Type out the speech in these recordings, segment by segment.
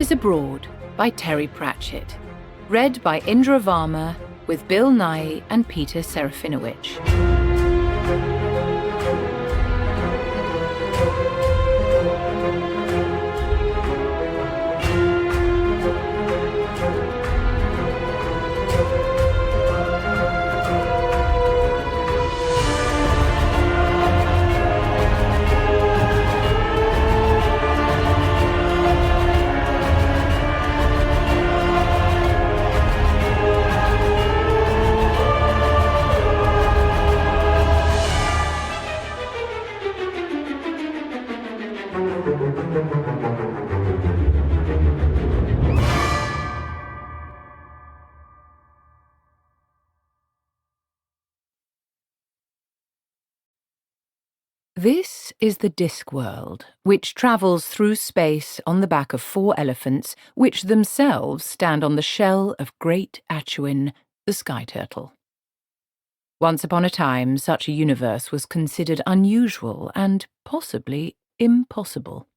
Lives Abroad by Terry Pratchett. Read by Indra Varma with Bill Nye and Peter Serafinowicz. This is the Discworld, which travels through space on the back of 4 elephants, which themselves stand on the shell of Great Atuin, the sky turtle. Once upon a time, such a universe was considered unusual and possibly impossible.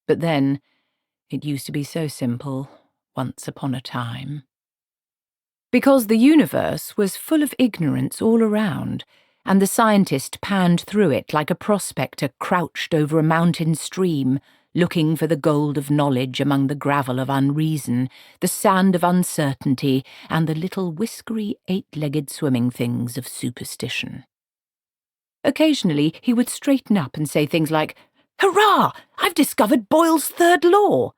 But then, it used to be so simple, once upon a time. Because the universe was full of ignorance all around, and the scientist panned through it like a prospector crouched over a mountain stream, looking for the gold of knowledge among the gravel of unreason, the sand of uncertainty, and the little whiskery 8-legged swimming things of superstition. Occasionally he would straighten up and say things like, "Hurrah! I've discovered Boyle's third law!"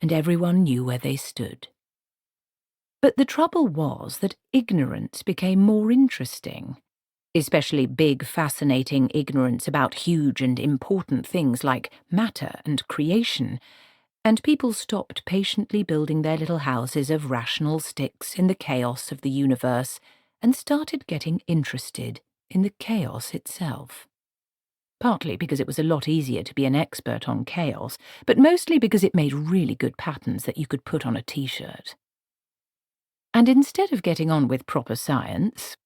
And everyone knew where they stood. But the trouble was that ignorance became more interesting. Especially big, fascinating ignorance about huge and important things like matter and creation, and people stopped patiently building their little houses of rational sticks in the chaos of the universe and started getting interested in the chaos itself. Partly because it was a lot easier to be an expert on chaos, but mostly because it made really good patterns that you could put on a t-shirt. And instead of getting on with proper science,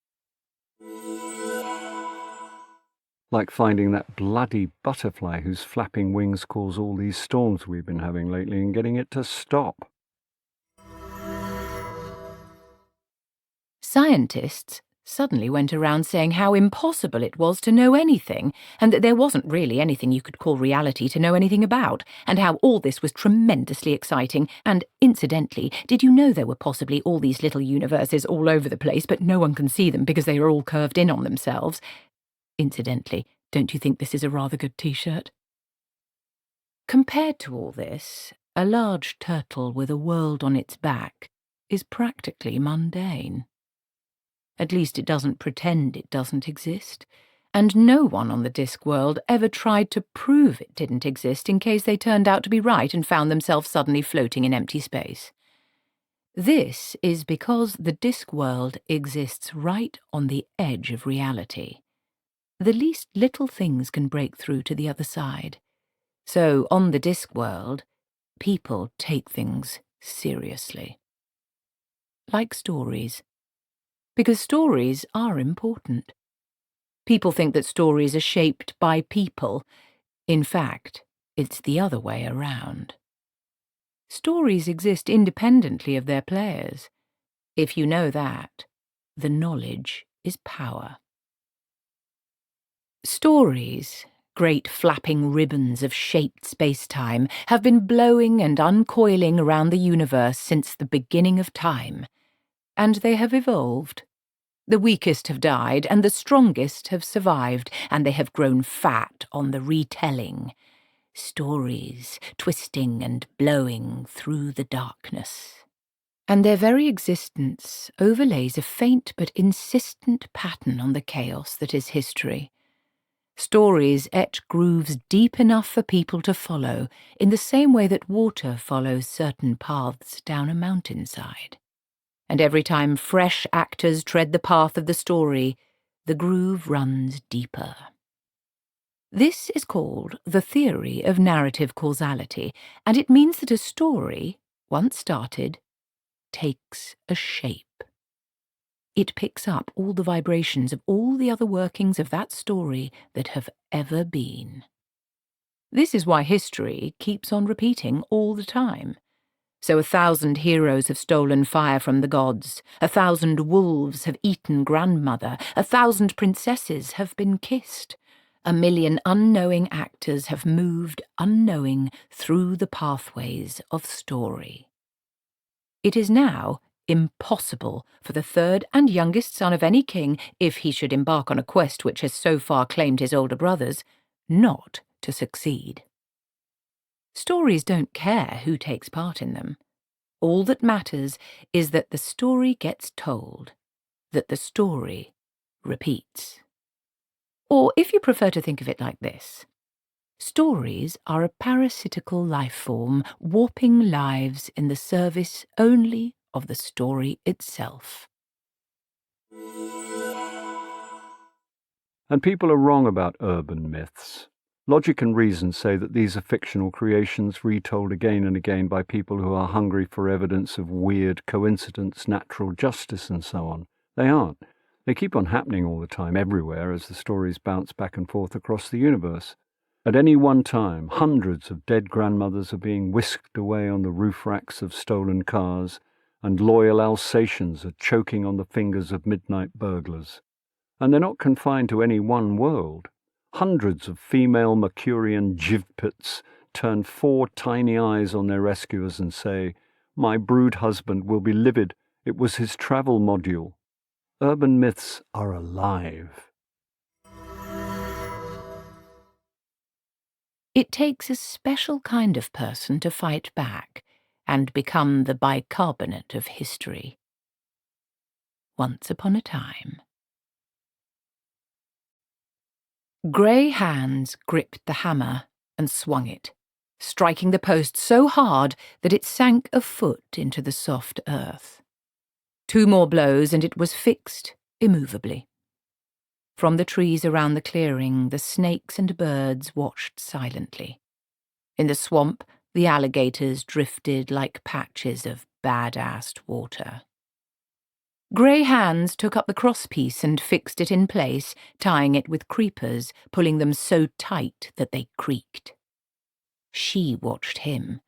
like finding that bloody butterfly whose flapping wings cause all these storms we've been having lately and getting it to stop. Scientists suddenly went around saying how impossible it was to know anything, and that there wasn't really anything you could call reality to know anything about, and how all this was tremendously exciting, and incidentally, did you know there were possibly all these little universes all over the place, but no one can see them because they are all curved in on themselves? Incidentally, don't you think this is a rather good t-shirt? Compared to all this, a large turtle with a world on its back is practically mundane. At least it doesn't pretend it doesn't exist, and no one on the Discworld ever tried to prove it didn't exist in case they turned out to be right and found themselves suddenly floating in empty space. This is because the Discworld exists right on the edge of reality. The least little things can break through to the other side. So, on the Discworld, people take things seriously. Like stories. Because stories are important. People think that stories are shaped by people. In fact, it's the other way around. Stories exist independently of their players. If you know that, the knowledge is power. Stories, great flapping ribbons of shaped space-time, have been blowing and uncoiling around the universe since the beginning of time. And they have evolved. The weakest have died, and the strongest have survived, and they have grown fat on the retelling. Stories twisting and blowing through the darkness. And their very existence overlays a faint but insistent pattern on the chaos that is history. Stories etch grooves deep enough for people to follow, in the same way that water follows certain paths down a mountainside. And every time fresh actors tread the path of the story, the groove runs deeper. This is called the theory of narrative causality, and it means that a story, once started, takes a shape. It picks up all the vibrations of all the other workings of that story that have ever been. This is why history keeps on repeating all the time. So 1,000 heroes have stolen fire from the gods, 1,000 wolves have eaten grandmother, 1,000 princesses have been kissed, 1,000,000 unknowing actors have moved unknowing through the pathways of story. It is now impossible for the third and youngest son of any king, if he should embark on a quest which has so far claimed his older brothers, not to succeed. Stories don't care who takes part in them. All that matters is that the story gets told, that the story repeats. Or, if you prefer to think of it like this, stories are a parasitical life form warping lives in the service only of the story itself. And people are wrong about urban myths. Logic and reason say that these are fictional creations retold again and again by people who are hungry for evidence of weird coincidence, natural justice, and so on. They aren't. They keep on happening all the time, everywhere, as the stories bounce back and forth across the universe. At any one time, hundreds of dead grandmothers are being whisked away on the roof racks of stolen cars, and loyal Alsatians are choking on the fingers of midnight burglars. And they're not confined to any one world. Hundreds of female Mercurian jivpits turn 4 tiny eyes on their rescuers and say, "My brood husband will be livid. It was his travel module." Urban myths are alive. It takes a special kind of person to fight back and become the bicarbonate of history. Once upon a time. Grey hands gripped the hammer and swung it, striking the post so hard that it sank a foot into the soft earth. 2 more blows and it was fixed immovably. From the trees around the clearing, the snakes and birds watched silently. In the swamp, the alligators drifted like patches of bad-assed water. Grey hands took up the crosspiece and fixed it in place, tying it with creepers, pulling them so tight that they creaked. She watched him,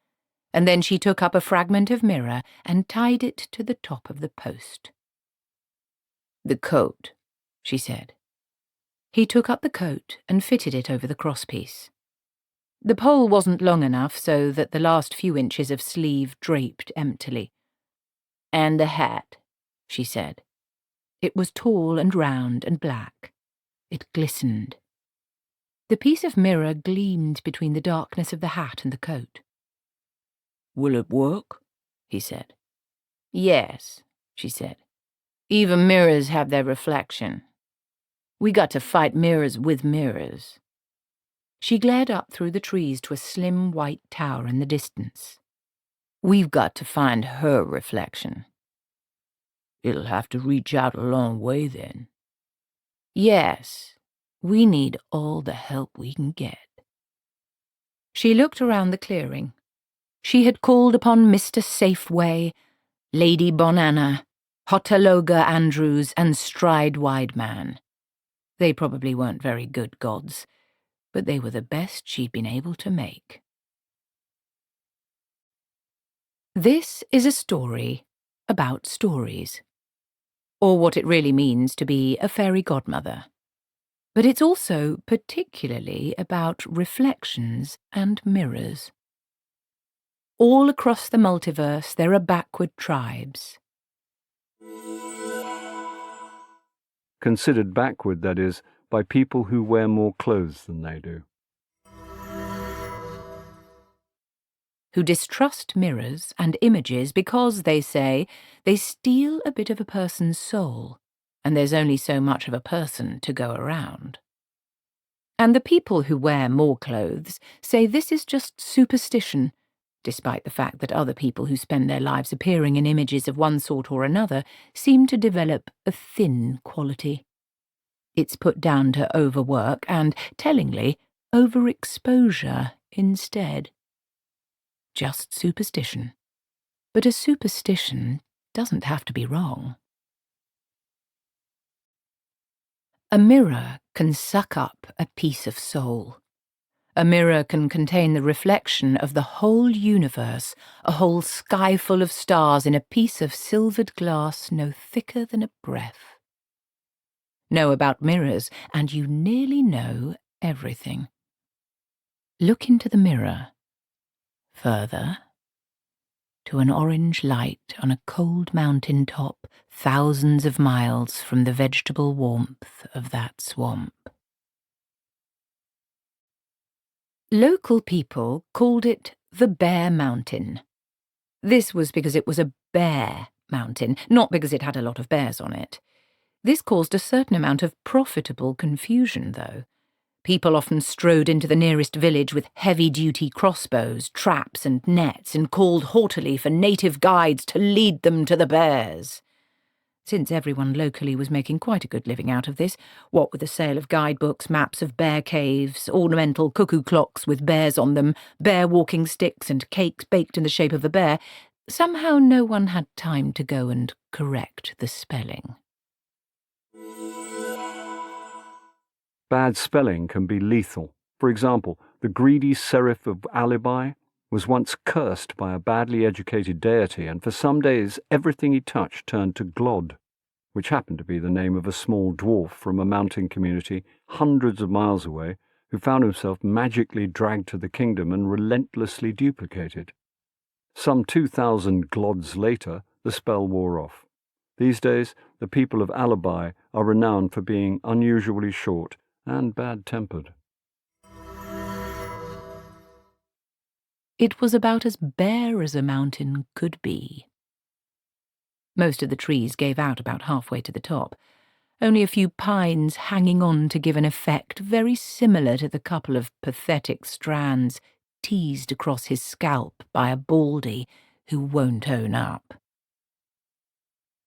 and then she took up a fragment of mirror and tied it to the top of the post. "The coat," she said. He took up the coat and fitted it over the crosspiece. The pole wasn't long enough so that the last few inches of sleeve draped emptily. "And the hat," she said. It was tall and round and black. It glistened. The piece of mirror gleamed between the darkness of the hat and the coat. "Will it work?" he said. "Yes," she said. "Even mirrors have their reflection. We got to fight mirrors with mirrors." She glared up through the trees to a slim white tower in the distance. "We've got to find her reflection." "It'll have to reach out a long way then." "Yes, we need all the help we can get." She looked around the clearing. She had called upon Mr. Safeway, Lady Bonanna, Hotaloga Andrews, and Stride Wideman. They probably weren't very good gods, but they were the best she'd been able to make. This is a story about stories, or what it really means to be a fairy godmother. But it's also particularly about reflections and mirrors. All across the multiverse there are backward tribes. Considered backward, that is, by people who wear more clothes than they do. Who distrust mirrors and images because, they say, they steal a bit of a person's soul, and there's only so much of a person to go around. And the people who wear more clothes say this is just superstition, despite the fact that other people who spend their lives appearing in images of one sort or another seem to develop a thin quality. It's put down to overwork and, tellingly, overexposure instead. Just superstition. But a superstition doesn't have to be wrong. A mirror can suck up a piece of soul. A mirror can contain the reflection of the whole universe, a whole sky full of stars in a piece of silvered glass no thicker than a breath. Know about mirrors, and you nearly know everything. Look into the mirror. Further, to an orange light on a cold mountain top, thousands of miles from the vegetable warmth of that swamp. Local people called it the Bear Mountain. This was because it was a bear mountain, not because it had a lot of bears on it. This caused a certain amount of profitable confusion, though. People often strode into the nearest village with heavy-duty crossbows, traps and nets, and called haughtily for native guides to lead them to the bears. Since everyone locally was making quite a good living out of this, what with the sale of guidebooks, maps of bear caves, ornamental cuckoo clocks with bears on them, bear walking sticks and cakes baked in the shape of a bear, somehow no one had time to go and correct the spelling. Bad spelling can be lethal. For example, the greedy serif of alibi was once cursed by a badly educated deity, and for some days everything he touched turned to Glod, which happened to be the name of a small dwarf from a mountain community hundreds of miles away, who found himself magically dragged to the kingdom and relentlessly duplicated. Some 2,000 Glods later, the spell wore off. These days, the people of Alibi are renowned for being unusually short and bad-tempered. It was about as bare as a mountain could be. Most of the trees gave out about halfway to the top, only a few pines hanging on to give an effect very similar to the couple of pathetic strands teased across his scalp by a baldy who won't own up.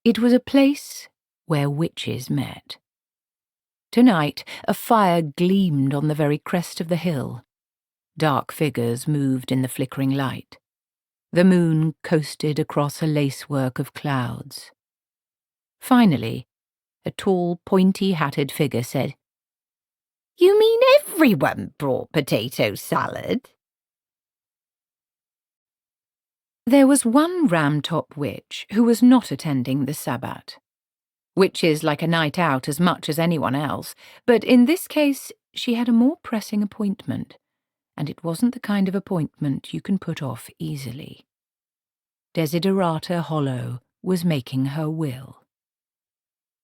It was a place where witches met. Tonight, a fire gleamed on the very crest of the hill. Dark figures moved in the flickering light. The moon coasted across a lacework of clouds. Finally, a tall, pointy-hatted figure said, "You mean everyone brought potato salad?" There was one Ramtop witch who was not attending the Sabbat. Witches like a night out as much as anyone else, but in this case she had a more pressing appointment, and it wasn't the kind of appointment you can put off easily. Desiderata Hollow was making her will.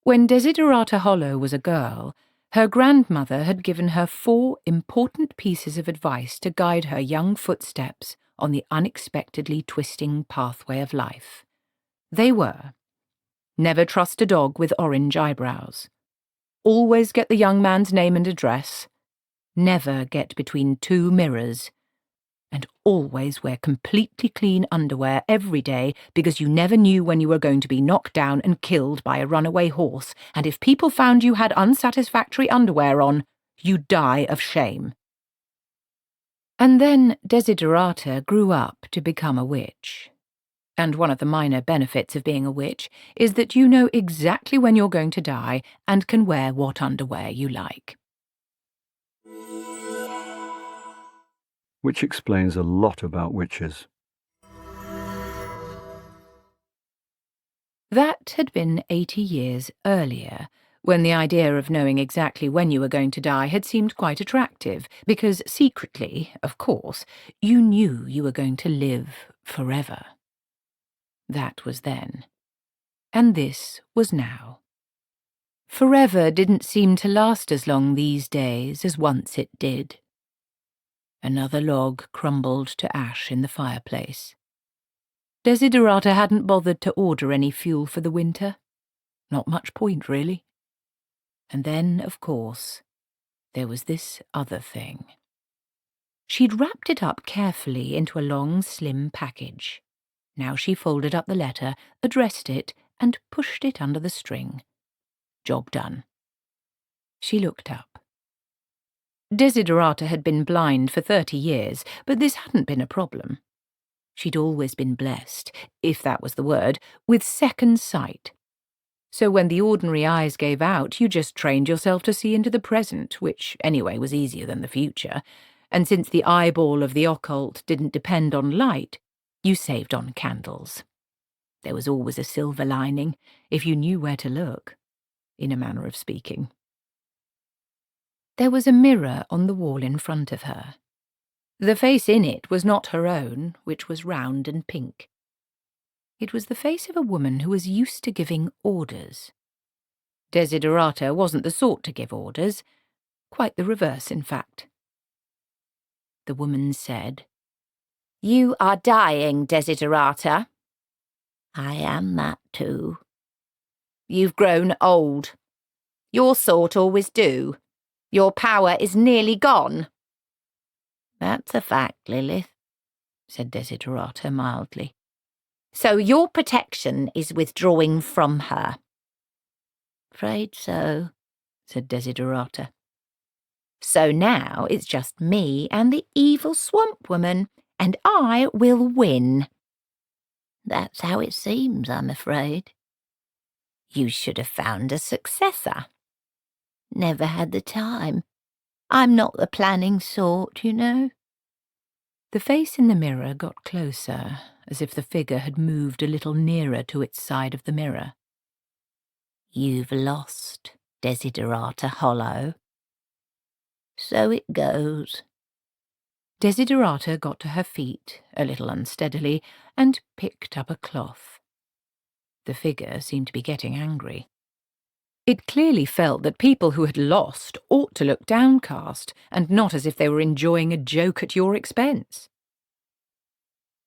When Desiderata Hollow was a girl, her grandmother had given her 4 important pieces of advice to guide her young footsteps on the unexpectedly twisting pathway of life. They were: never trust a dog with orange eyebrows. Always get the young man's name and address. Never get between 2 mirrors. And always wear completely clean underwear every day, because you never knew when you were going to be knocked down and killed by a runaway horse, and if people found you had unsatisfactory underwear on, you'd die of shame. And then Desiderata grew up to become a witch. And one of the minor benefits of being a witch is that you know exactly when you're going to die and can wear what underwear you like. Which explains a lot about witches. That had been 80 years earlier, when the idea of knowing exactly when you were going to die had seemed quite attractive, because secretly, of course, you knew you were going to live forever. That was then. And this was now. Forever didn't seem to last as long these days as once it did. Another log crumbled to ash in the fireplace. Desiderata hadn't bothered to order any fuel for the winter. Not much point, really. And then, of course, there was this other thing. She'd wrapped it up carefully into a long, slim package. Now she folded up the letter, addressed it, and pushed it under the string. Job done. She looked up. Desiderata had been blind for 30 years, but this hadn't been a problem. She'd always been blessed, if that was the word, with second sight. So when the ordinary eyes gave out, you just trained yourself to see into the present, which anyway was easier than the future, and since the eyeball of the occult didn't depend on light, you saved on candles. There was always a silver lining, if you knew where to look, in a manner of speaking. There was a mirror on the wall in front of her. The face in it was not her own, which was round and pink. It was the face of a woman who was used to giving orders. Desiderata wasn't the sort to give orders, quite the reverse, in fact. The woman said, "You are dying, Desiderata." "I am that too." "You've grown old. Your sort always do. Your power is nearly gone." "That's a fact, Lilith," said Desiderata mildly. "So your protection is withdrawing from her." "Afraid so," said Desiderata. "So now it's just me and the evil swamp woman, and I will win." "That's how it seems, I'm afraid." "You should have found a successor." "Never had the time. I'm not the planning sort, you know." The face in the mirror got closer, as if the figure had moved a little nearer to its side of the mirror. "You've lost, Desiderata Hollow." "So it goes." Desiderata got to her feet, a little unsteadily, and picked up a cloth. The figure seemed to be getting angry. It clearly felt that people who had lost ought to look downcast, and not as if they were enjoying a joke at your expense.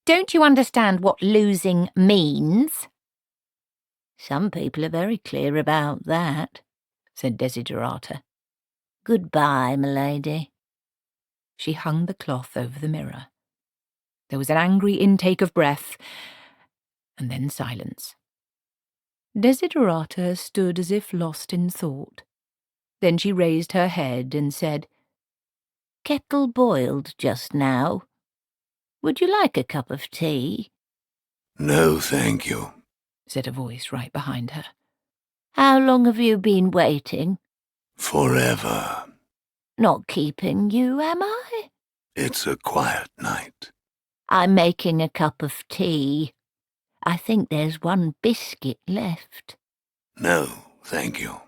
"Don't you understand what losing means?" "Some people are very clear about that," said Desiderata. "Goodbye, m'lady." She hung the cloth over the mirror. There was an angry intake of breath, and then silence. Desiderata stood as if lost in thought. Then she raised her head and said, "Kettle boiled just now. Would you like a cup of tea?" "No, thank you," said a voice right behind her. "How long have you been waiting?" "Forever. "Not keeping you, am I?" It's a quiet night." "I'm making a cup of tea. I think there's one biscuit left." "No, thank you."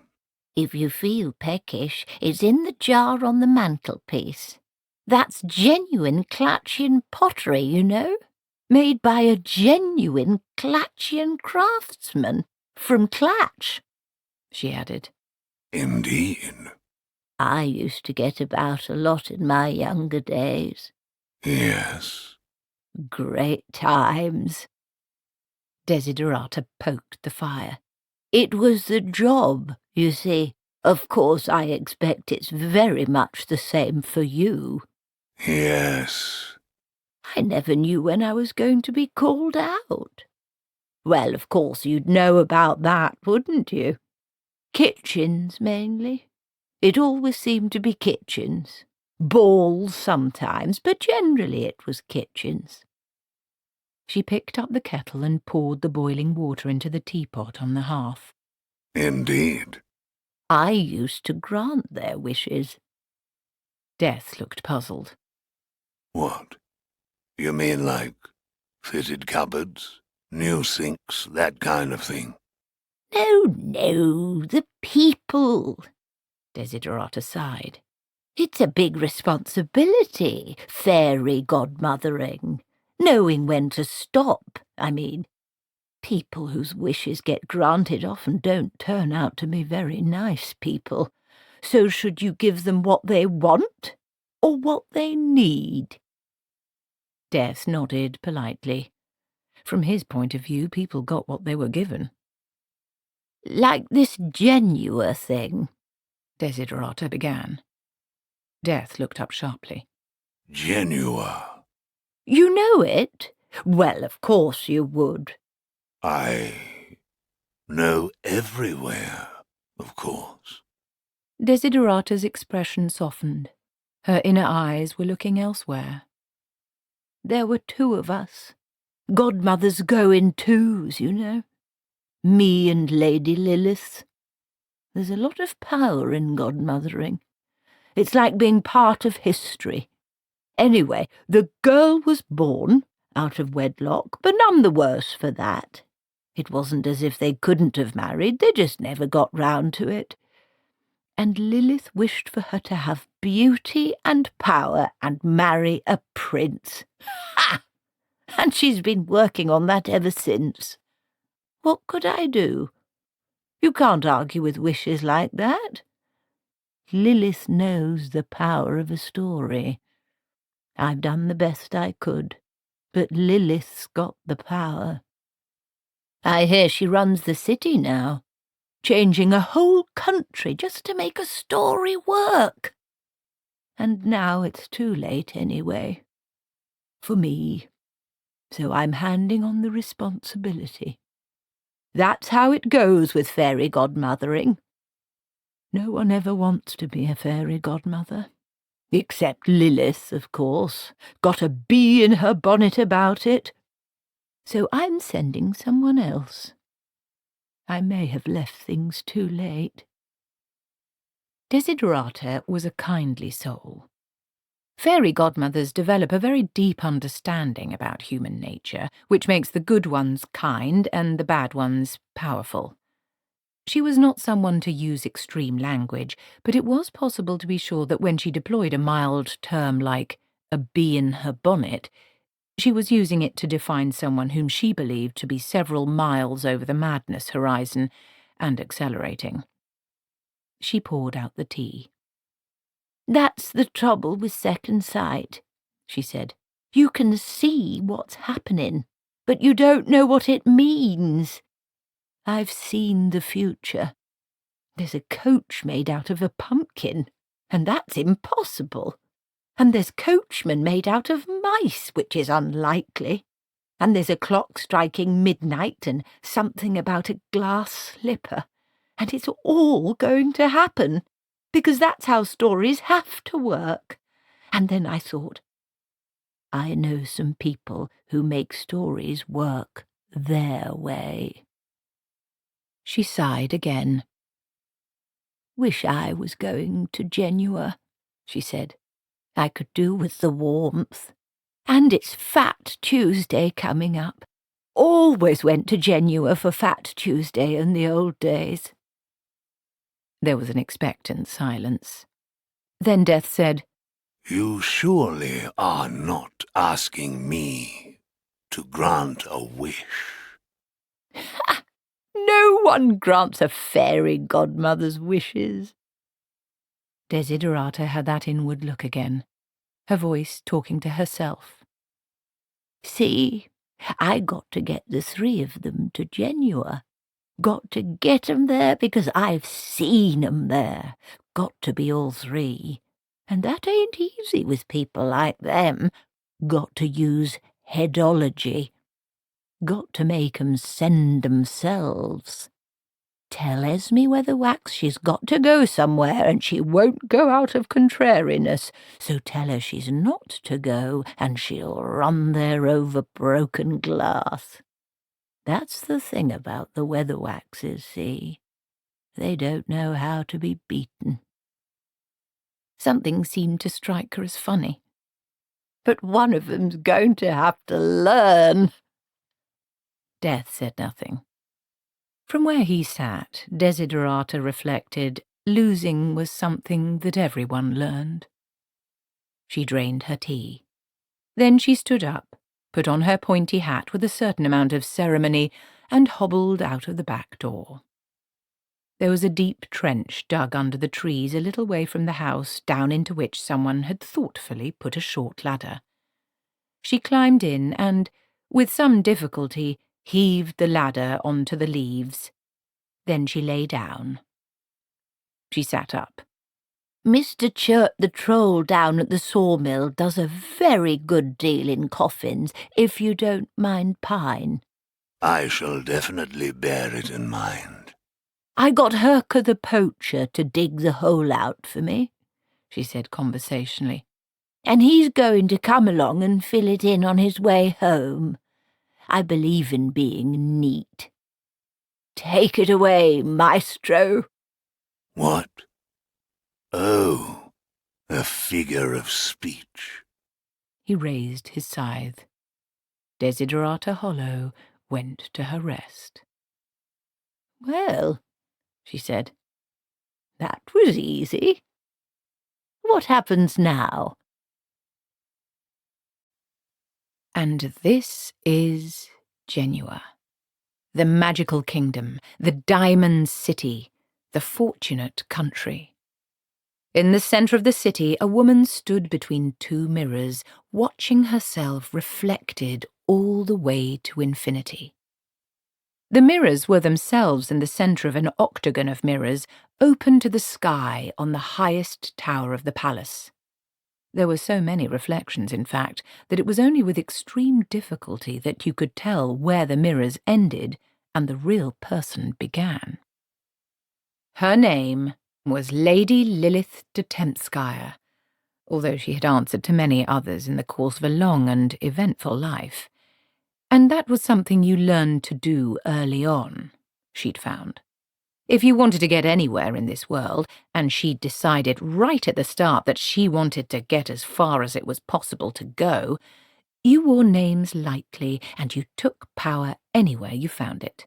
"If you feel peckish, it's in the jar on the mantelpiece. That's genuine Clatchian pottery, you know, made by a genuine Clatchian craftsman from Clatch," she added. "Indeed." "I used to get about a lot in my younger days." "Yes." "Great times." Desiderata poked the fire. "It was the job, you see. Of course, I expect it's very much the same for you." "Yes." "I never knew when I was going to be called out." "Well, of course you'd know about that, wouldn't you?" "Kitchens, mainly. It always seemed to be kitchens. Balls sometimes, but generally it was kitchens." She picked up the kettle and poured the boiling water into the teapot on the hearth. "Indeed." "I used to grant their wishes." Death looked puzzled. "What? You mean like fitted cupboards, new sinks, that kind of thing?" No, the people." Desiderata sighed. "It's a big responsibility, fairy godmothering. Knowing when to stop, I mean. People whose wishes get granted often don't turn out to be very nice people. So should you give them what they want, or what they need?" Death nodded politely. From his point of view, people got what they were given. "Like this Genua thing," Desiderata began. Death looked up sharply. "Genua." "You know it? Well, of course you would." "I know everywhere, of course." Desiderata's expression softened. Her inner eyes were looking elsewhere. "There were two of us. Godmothers go in twos, you know. Me and Lady Lilith. There's a lot of power in godmothering. It's like being part of history. Anyway, the girl was born out of wedlock, but none the worse for that. It wasn't as if they couldn't have married, they just never got round to it. And Lilith wished for her to have beauty and power and marry a prince. Ha! And she's been working on that ever since. What could I do? You can't argue with wishes like that. Lilith knows the power of a story. I've done the best I could, but Lilith's got the power. I hear she runs the city now, changing a whole country just to make a story work. And now it's too late anyway. For me. So I'm handing on the responsibility. That's how it goes with fairy godmothering. No one ever wants to be a fairy godmother. Except Lilith, of course. Got a bee in her bonnet about it. So I'm sending someone else. I may have left things too late. Desiderata was a kindly soul. Fairy godmothers develop a very deep understanding about human nature, which makes the good ones kind and the bad ones powerful. She was not someone to use extreme language, but it was possible to be sure that when she deployed a mild term like a bee in her bonnet, she was using it to define someone whom she believed to be several miles over the madness horizon and accelerating. She poured out the tea. That's the trouble with second sight, she said. You can see what's happening, but you don't know what it means. I've seen the future. There's a coach made out of a pumpkin, and that's impossible. And there's coachmen made out of mice, which is unlikely. And there's a clock striking midnight and something about a glass slipper. And it's all going to happen, because that's how stories have to work. And then I thought, I know some people who make stories work their way. She sighed again. Wish I was going to Genua, she said. I could do with the warmth. And it's Fat Tuesday coming up. Always went to Genua for Fat Tuesday in the old days. There was an expectant silence. Then Death said, You surely are not asking me to grant a wish. Ha! No one grants a fairy godmother's wishes. Desiderata had that inward look again, her voice talking to herself. See, I got to get the three of them to Genua. Got to get 'em there because I've seen 'em there. Got to be all three. And that ain't easy with people like them. Got to use headology. Got to make 'em send themselves. Tell Esme Weatherwax she's got to go somewhere and she won't go out of contrariness, so tell her she's not to go and she'll run there over broken glass. That's the thing about the Weatherwaxes, see? They don't know how to be beaten. Something seemed to strike her as funny. But one of 'em's going to have to learn. Death said nothing. From where he sat, Desiderata reflected, losing was something that everyone learned. She drained her tea. Then she stood up, put on her pointy hat with a certain amount of ceremony, and hobbled out of the back door. There was a deep trench dug under the trees a little way from the house, down into which someone had thoughtfully put a short ladder. She climbed in and, with some difficulty, heaved the ladder onto the leaves. Then she lay down. She sat up. Mr. Chert the Troll down at the sawmill does a very good deal in coffins, if you don't mind pine. I shall definitely bear it in mind. I got Herker the Poacher to dig the hole out for me, she said conversationally, and he's going to come along and fill it in on his way home. I believe in being neat. Take it away, maestro. What? Oh, a figure of speech. he raised his scythe. Desiderata Hollow went to her rest. "Well," she said, "that was easy. What happens now?" And this is Genua, the magical kingdom, the diamond city, the fortunate country. In the centre of the city, a woman stood between two mirrors, watching herself reflected all the way to infinity. The mirrors were themselves in the centre of an octagon of mirrors, open to the sky on the highest tower of the palace. There were so many reflections, in fact, that it was only with extreme difficulty that you could tell where the mirrors ended and the real person began. Her name was Lady Lilith de Tempskaya, although she had answered to many others in the course of a long and eventful life. And that was something you learned to do early on, she'd found. If you wanted to get anywhere in this world, and she'd decided right at the start that she wanted to get as far as it was possible to go, you wore names lightly and you took power anywhere you found it.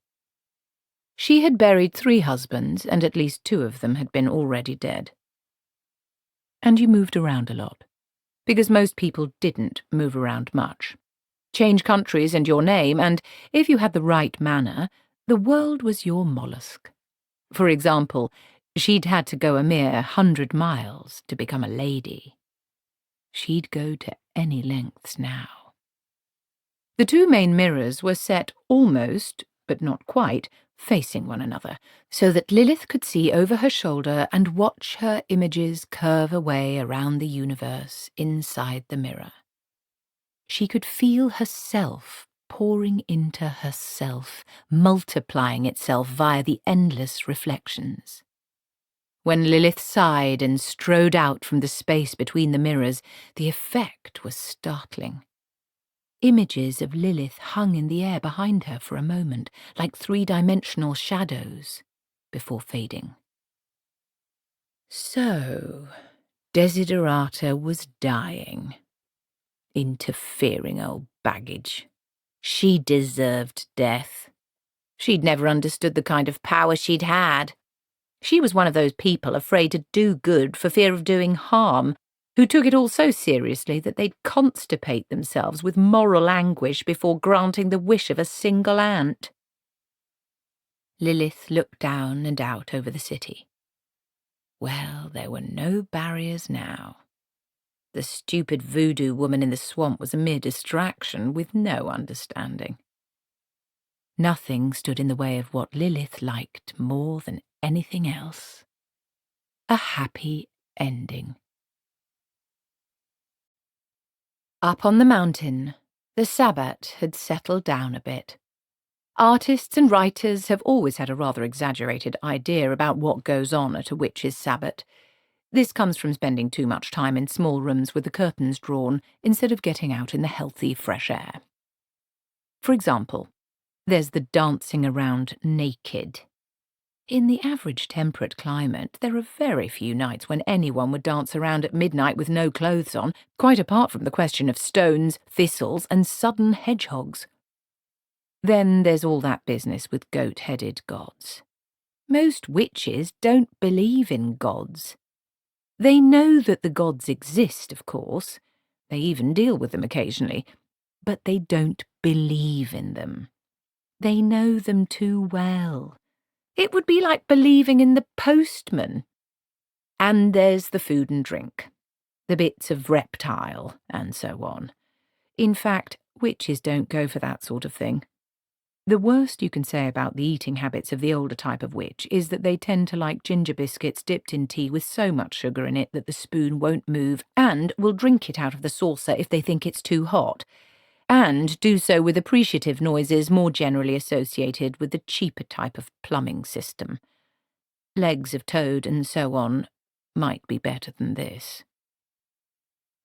She had buried 3 husbands, and at least 2 of them had been already dead. And you moved around a lot, because most people didn't move around much. Change countries and your name, and if you had the right manner, the world was your mollusk. For example, she'd had to go a mere 100 miles to become a lady. She'd go to any lengths now. The 2 main mirrors were set almost, but not quite, facing one another, so that Lilith could see over her shoulder and watch her images curve away around the universe inside the mirror. She could feel herself pouring into herself, multiplying itself via the endless reflections. When Lilith sighed and strode out from the space between the mirrors, the effect was startling. Images of Lilith hung in the air behind her for a moment, like 3-dimensional shadows, before fading. So, Desiderata was dying. Interfering old baggage. She deserved death. She'd never understood the kind of power she'd had. She was one of those people afraid to do good for fear of doing harm, who took it all so seriously that they'd constipate themselves with moral anguish before granting the wish of a single ant. Lilith looked down and out over the city. Well, there were no barriers now. The stupid voodoo woman in the swamp was a mere distraction with no understanding. Nothing stood in the way of what Lilith liked more than anything else: a happy ending. Up on the mountain, the Sabbat had settled down a bit. Artists and writers have always had a rather exaggerated idea about what goes on at a witch's Sabbat. This comes from spending too much time in small rooms with the curtains drawn instead of getting out in the healthy, fresh air. For example, there's the dancing around naked. In the average temperate climate, there are very few nights when anyone would dance around at midnight with no clothes on, quite apart from the question of stones, thistles, and sudden hedgehogs. Then there's all that business with goat-headed gods. Most witches don't believe in gods. They know that the gods exist, of course. They even deal with them occasionally. But they don't believe in them. They know them too well. It would be like believing in the postman. And there's the food and drink, the bits of reptile, and so on. In fact, witches don't go for that sort of thing. The worst you can say about the eating habits of the older type of witch is that they tend to like ginger biscuits dipped in tea with so much sugar in it that the spoon won't move, and will drink it out of the saucer if they think it's too hot, and do so with appreciative noises more generally associated with the cheaper type of plumbing system. Legs of toad and so on might be better than this.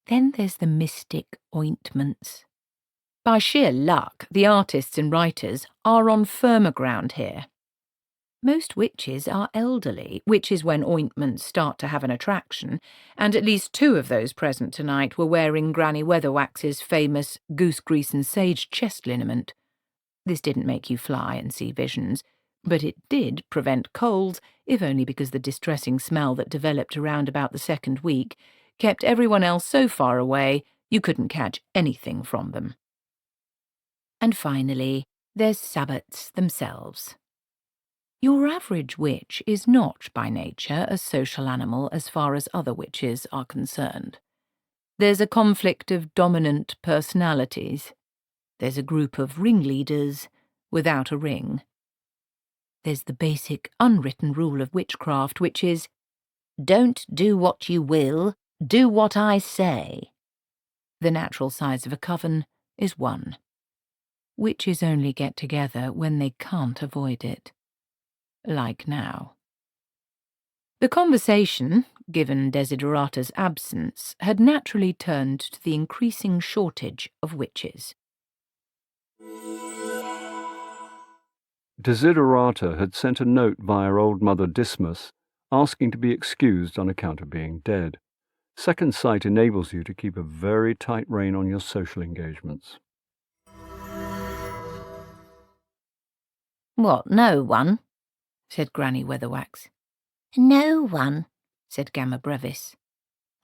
Then there's the mystic ointments. By sheer luck, the artists and writers are on firmer ground here. Most witches are elderly, which is when ointments start to have an attraction, and at least 2 of those present tonight were wearing Granny Weatherwax's famous goose grease and sage chest liniment. This didn't make you fly and see visions, but it did prevent colds, if only because the distressing smell that developed around about the 2nd week kept everyone else so far away you couldn't catch anything from them. And finally, there's sabbats themselves. Your average witch is not by nature a social animal as far as other witches are concerned. There's a conflict of dominant personalities. There's a group of ringleaders without a ring. There's the basic unwritten rule of witchcraft, which is, don't do what you will, do what I say. The natural size of a coven is 1. Witches only get together when they can't avoid it. Like now. The conversation, given Desiderata's absence, had naturally turned to the increasing shortage of witches. Desiderata had sent a note via old Mother Dismas asking to be excused on account of being dead. Second sight enables you to keep a very tight rein on your social engagements. What, no one? Said Granny Weatherwax. No one, Said Gamma Brevis.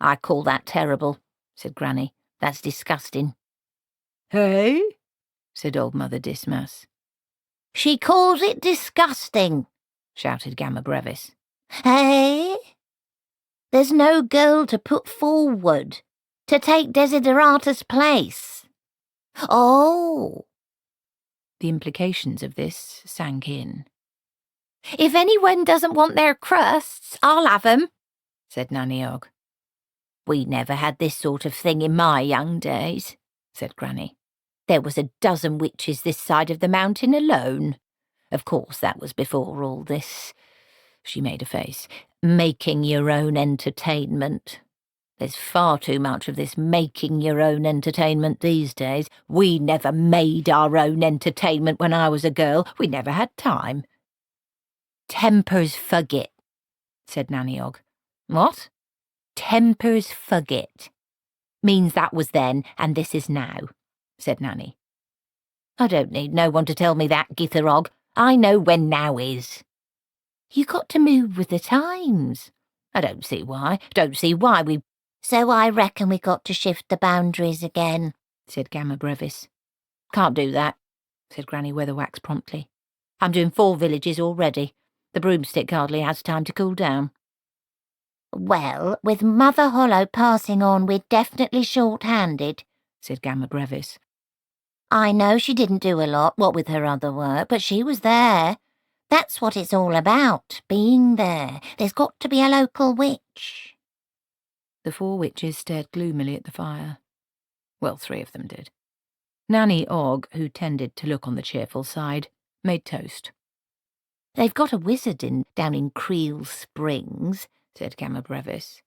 I call that terrible, said Granny. That's disgusting. Hey? Said old Mother Dismas. She calls it disgusting, Shouted Gamma Brevis. Hey? There's no girl to put forward to take Desiderata's place. Oh. The implications of this sank in. If anyone doesn't want their crusts, I'll have 'em, Said Nanny Ogg. We never had this sort of thing in my young days, Said Granny. There was a dozen witches this side of the mountain alone. Of course, that was before all this, she made a face, making your own entertainment. There's far too much of this making your own entertainment these days. We never made our own entertainment when I was a girl. We never had time. Tempers forget, said Nanny Ogg. What? Tempers forget. Means that was then and this is now, said Nanny. I don't need no one to tell me that, Gither Ogg. I know when now is. You got to move with the times. I don't see why we... So I reckon we got to shift the boundaries again, said Gamma Brevis. Can't do that, said Granny Weatherwax promptly. I'm doing 4 villages already. The broomstick hardly has time to cool down. Well, with Mother Hollow passing on, we're definitely short-handed, said Gamma Brevis. I know she didn't do a lot, what with her other work, but she was there. That's what it's all about, being there. There's got to be a local witch. The 4 witches stared gloomily at the fire. Well, 3 of them did. Nanny Ogg, who tended to look on the cheerful side, made toast. They've got a wizard down in Creel Springs, said Gamma Brevis.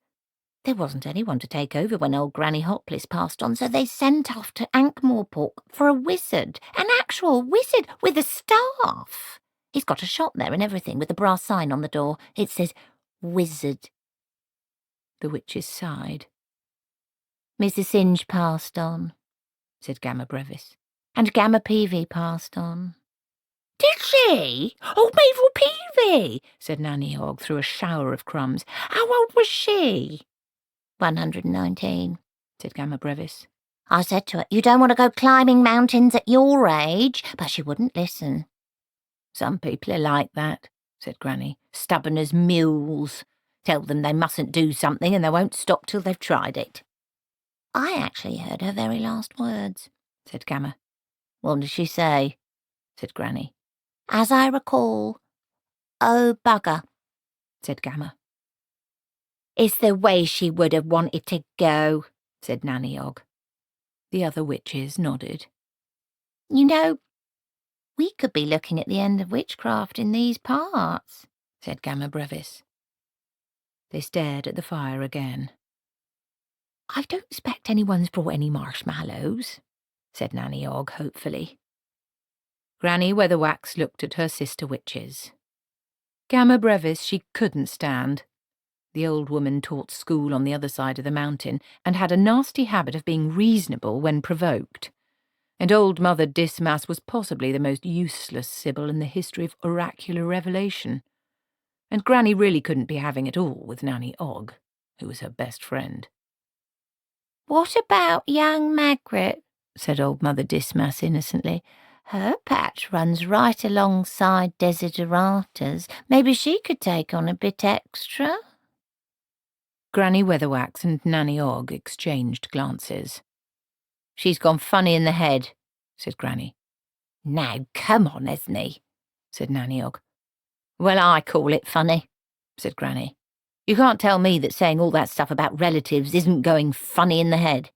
There wasn't anyone to take over when old Granny Hoplis passed on, so they sent off to Ankh-Morpork for a wizard, an actual wizard with a staff. He's got a shop there and everything with a brass sign on the door. It says, Wizard. The witches sighed. Mrs. Singe passed on, said Gamma Brevis, and Gamma Peavy passed on. Did she? Oh, Mabel Peavy, said Nanny Ogg through a shower of crumbs. How old was she? 119, said Gamma Brevis. I said to her, you don't want to go climbing mountains at your age, but she wouldn't listen. Some people are like that, said Granny, stubborn as mules. Tell them they mustn't do something and they won't stop till they've tried it. I actually heard her very last words, said Gamma. What did she say? Said Granny. As I recall, oh, bugger, said Gamma. It's the way she would have wanted to go, said Nanny Ogg. The other witches nodded. You know, we could be looking at the end of witchcraft in these parts, said Gamma Brevis. They stared at the fire again. I don't expect anyone's brought any marshmallows, said Nanny Ogg hopefully. Granny Weatherwax looked at her sister witches. Gamma Brevis she couldn't stand. The old woman taught school on the other side of the mountain and had a nasty habit of being reasonable when provoked. And old Mother Dismas was possibly the most useless sibyl in the history of oracular revelation. And Granny really couldn't be having it all with Nanny Ogg, who was her best friend. "What about young Magrat?" said old Mother Dismas innocently. "Her patch runs right alongside Desiderata's. Maybe she could take on a bit extra." Granny Weatherwax and Nanny Ogg exchanged glances. "She's gone funny in the head," said Granny. "Now, come on, Esme," said Nanny Ogg. "Well, I call it funny," said Granny. "You can't tell me that saying all that stuff about relatives isn't going funny in the head."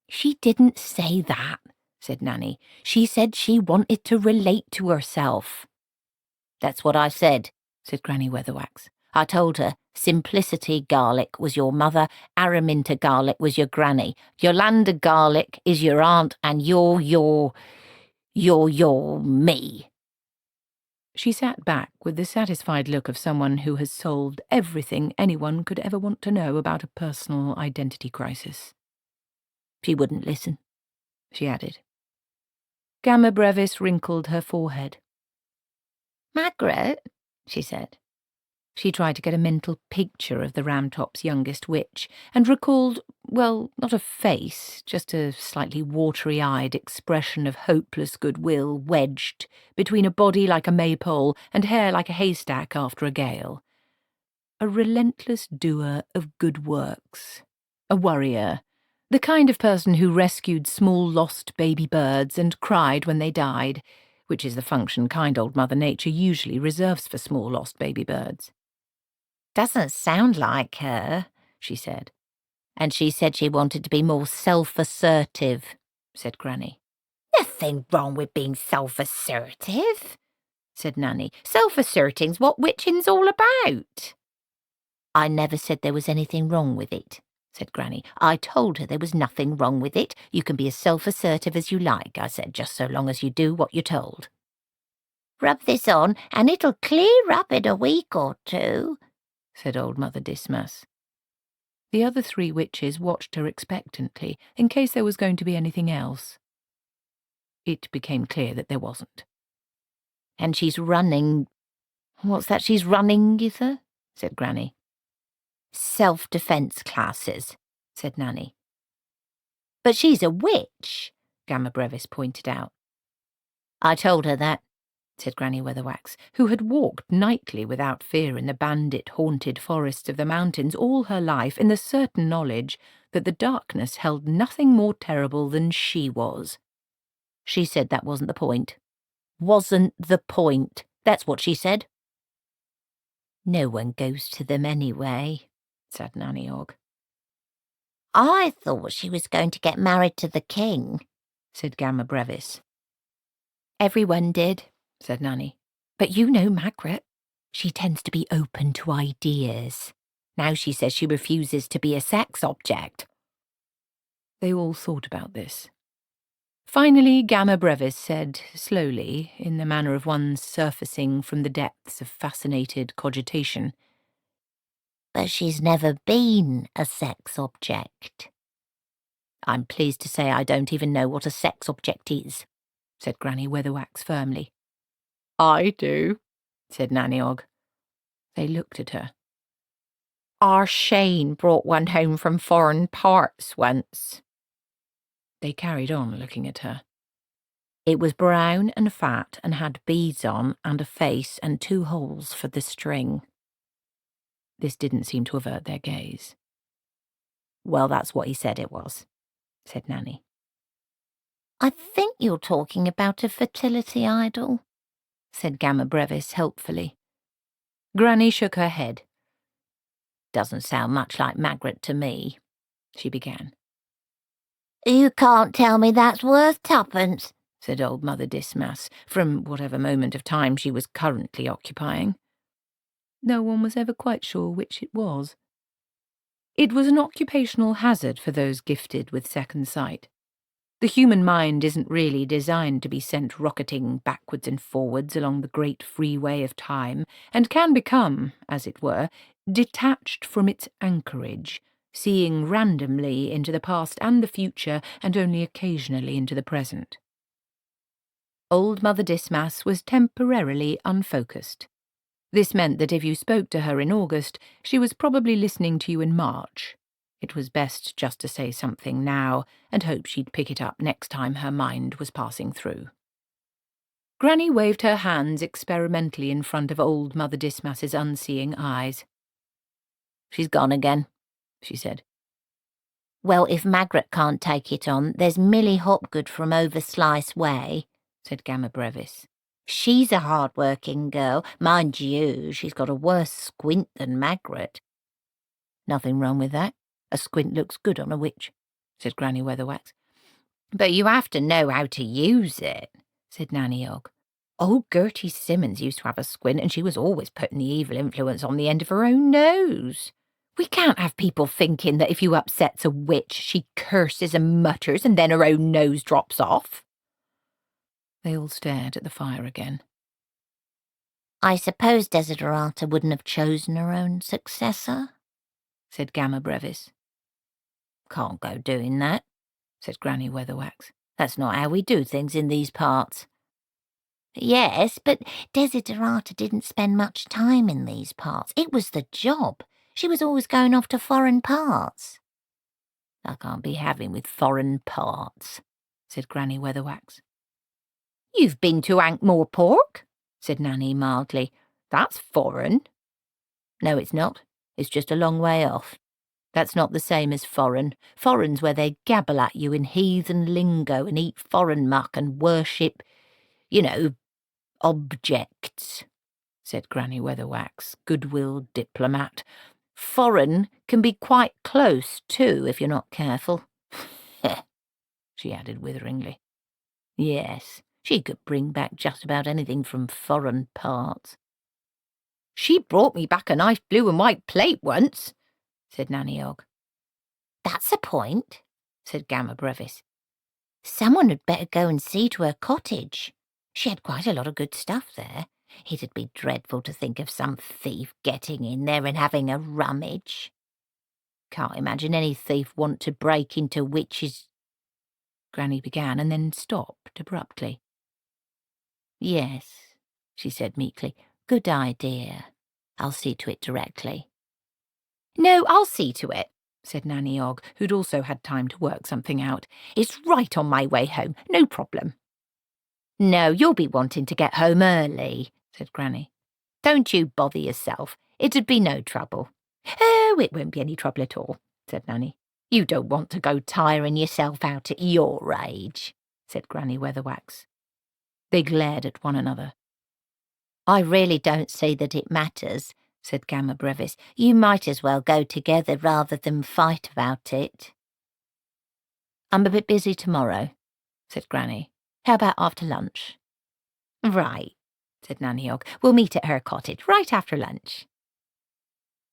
"She didn't say that," said Nanny. "She said she wanted to relate to herself." "That's what I said," said Granny Weatherwax. "I told her Simplicity Garlic was your mother, Araminta Garlic was your granny, Yolanda Garlic is your aunt, and you're me." She sat back with the satisfied look of someone who has solved everything anyone could ever want to know about a personal identity crisis. "She wouldn't listen," she added. Gamma Brevis wrinkled her forehead. "Magrat," she said. She tried to get a mental picture of the Ramtop's youngest witch, and recalled, well, not a face, just a slightly watery-eyed expression of hopeless goodwill wedged between a body like a maypole and hair like a haystack after a gale. A relentless doer of good works. A worrier. The kind of person who rescued small lost baby birds and cried when they died, which is the function kind old Mother Nature usually reserves for small lost baby birds. "Doesn't sound like her," she said. "And she said she wanted to be more self-assertive," said Granny. "Nothing wrong with being self-assertive," said Nanny. "Self-asserting's what witching's all about." "I never said there was anything wrong with it," said Granny. "I told her there was nothing wrong with it. You can be as self-assertive as you like," I said, "just so long as you do what you're told." "Rub this on and it'll clear up in a week or two," said old Mother Dismas. The other three witches watched her expectantly, in case there was going to be anything else. It became clear that there wasn't. "And she's running—" "What's that she's running, Githa?" said Granny. "Self-defence classes," said Nanny. "But she's a witch," Gamma Brevis pointed out. "I told her that," said Granny Weatherwax, who had walked nightly without fear in the bandit-haunted forests of the mountains all her life in the certain knowledge that the darkness held nothing more terrible than she was. "She said that wasn't the point. Wasn't the point. That's what she said." "No one goes to them anyway," said Nanny Ogg. "I thought she was going to get married to the king," said Gamma Brevis. "Everyone did," said Nanny. "But you know Magrat. She tends to be open to ideas. Now she says she refuses to be a sex object." They all thought about this. Finally, Gamma Brevis said, slowly, in the manner of one surfacing from the depths of fascinated cogitation, "But she's never been a sex object." "I'm pleased to say I don't even know what a sex object is," said Granny Weatherwax firmly. "I do," said Nanny Ogg. They looked at her. "Our Shane brought one home from foreign parts once." They carried on looking at her. "It was brown and fat and had beads on and a face and 2 holes for the string." This didn't seem to avert their gaze. "Well, that's what he said it was," said Nanny. "I think you're talking about a fertility idol," said Gamma Brevis helpfully. Granny shook her head. "Doesn't sound much like Magrat to me," she began. "You can't tell me that's worth 2pence, said old Mother Dismas, from whatever moment of time she was currently occupying. No one was ever quite sure which it was. It was an occupational hazard for those gifted with second sight. The human mind isn't really designed to be sent rocketing backwards and forwards along the great freeway of time, and can become, as it were, detached from its anchorage, seeing randomly into the past and the future, and only occasionally into the present. Old Mother Dismas was temporarily unfocused. This meant that if you spoke to her in August, she was probably listening to you in March. It was best just to say something now, and hope she'd pick it up next time her mind was passing through. Granny waved her hands experimentally in front of old Mother Dismas's unseeing eyes. "She's gone again," she said. "Well, if Magrat can't take it on, there's Millie Hopgood from over Slice Way," said Gamma Brevis. "She's a hard-working girl. Mind you, she's got a worse squint than Magrat." "Nothing wrong with that. A squint looks good on a witch," said Granny Weatherwax. "But you have to know how to use it," said Nanny Ogg. "Old Gertie Simmons used to have a squint, and she was always putting the evil influence on the end of her own nose. We can't have people thinking that if you upsets a witch, she curses and mutters, and then her own nose drops off." They all stared at the fire again. "I suppose Desiderata wouldn't have chosen her own successor," said Gamma Brevis. "Can't go doing that," said Granny Weatherwax. "That's not how we do things in these parts." "Yes, but Desiderata didn't spend much time in these parts. It was the job. She was always going off to foreign parts." "I can't be having with foreign parts," said Granny Weatherwax. "You've been to Ankh-Morpork," said Nanny mildly. "That's foreign." "No, it's not. It's just a long way off. That's not the same as foreign. Foreign's where they gabble at you in heathen lingo and eat foreign muck and worship, objects," said Granny Weatherwax, goodwill diplomat. "Foreign can be quite close, too, if you're not careful." she added witheringly. Yes, she could bring back just about anything from foreign parts. "She brought me back a nice blue and white plate once," said Nanny Ogg. "That's a point," said Gamma Brevis. "Someone had better go and see to her cottage. She had quite a lot of good stuff there. It'd be dreadful to think of some thief getting in there and having a rummage." "Can't imagine any thief want to break into witches—" Granny began and then stopped abruptly. "Yes," she said meekly. "Good idea. I'll see to it directly." "No, I'll see to it," said Nanny Ogg, who'd also had time to work something out. "It's right on my way home, no problem." "No, you'll be wanting to get home early," said Granny. "Don't you bother yourself. It'd be no trouble." "Oh, it won't be any trouble at all," said Nanny. "You don't want to go tiring yourself out at your age," said Granny Weatherwax. They glared at one another. "I really don't see that it matters," said Gamma Brevis. "You might as well go together rather than fight about it." "I'm a bit busy tomorrow," said Granny. "How about after lunch?" "Right," said Nanny Ogg. "We'll meet at her cottage right after lunch."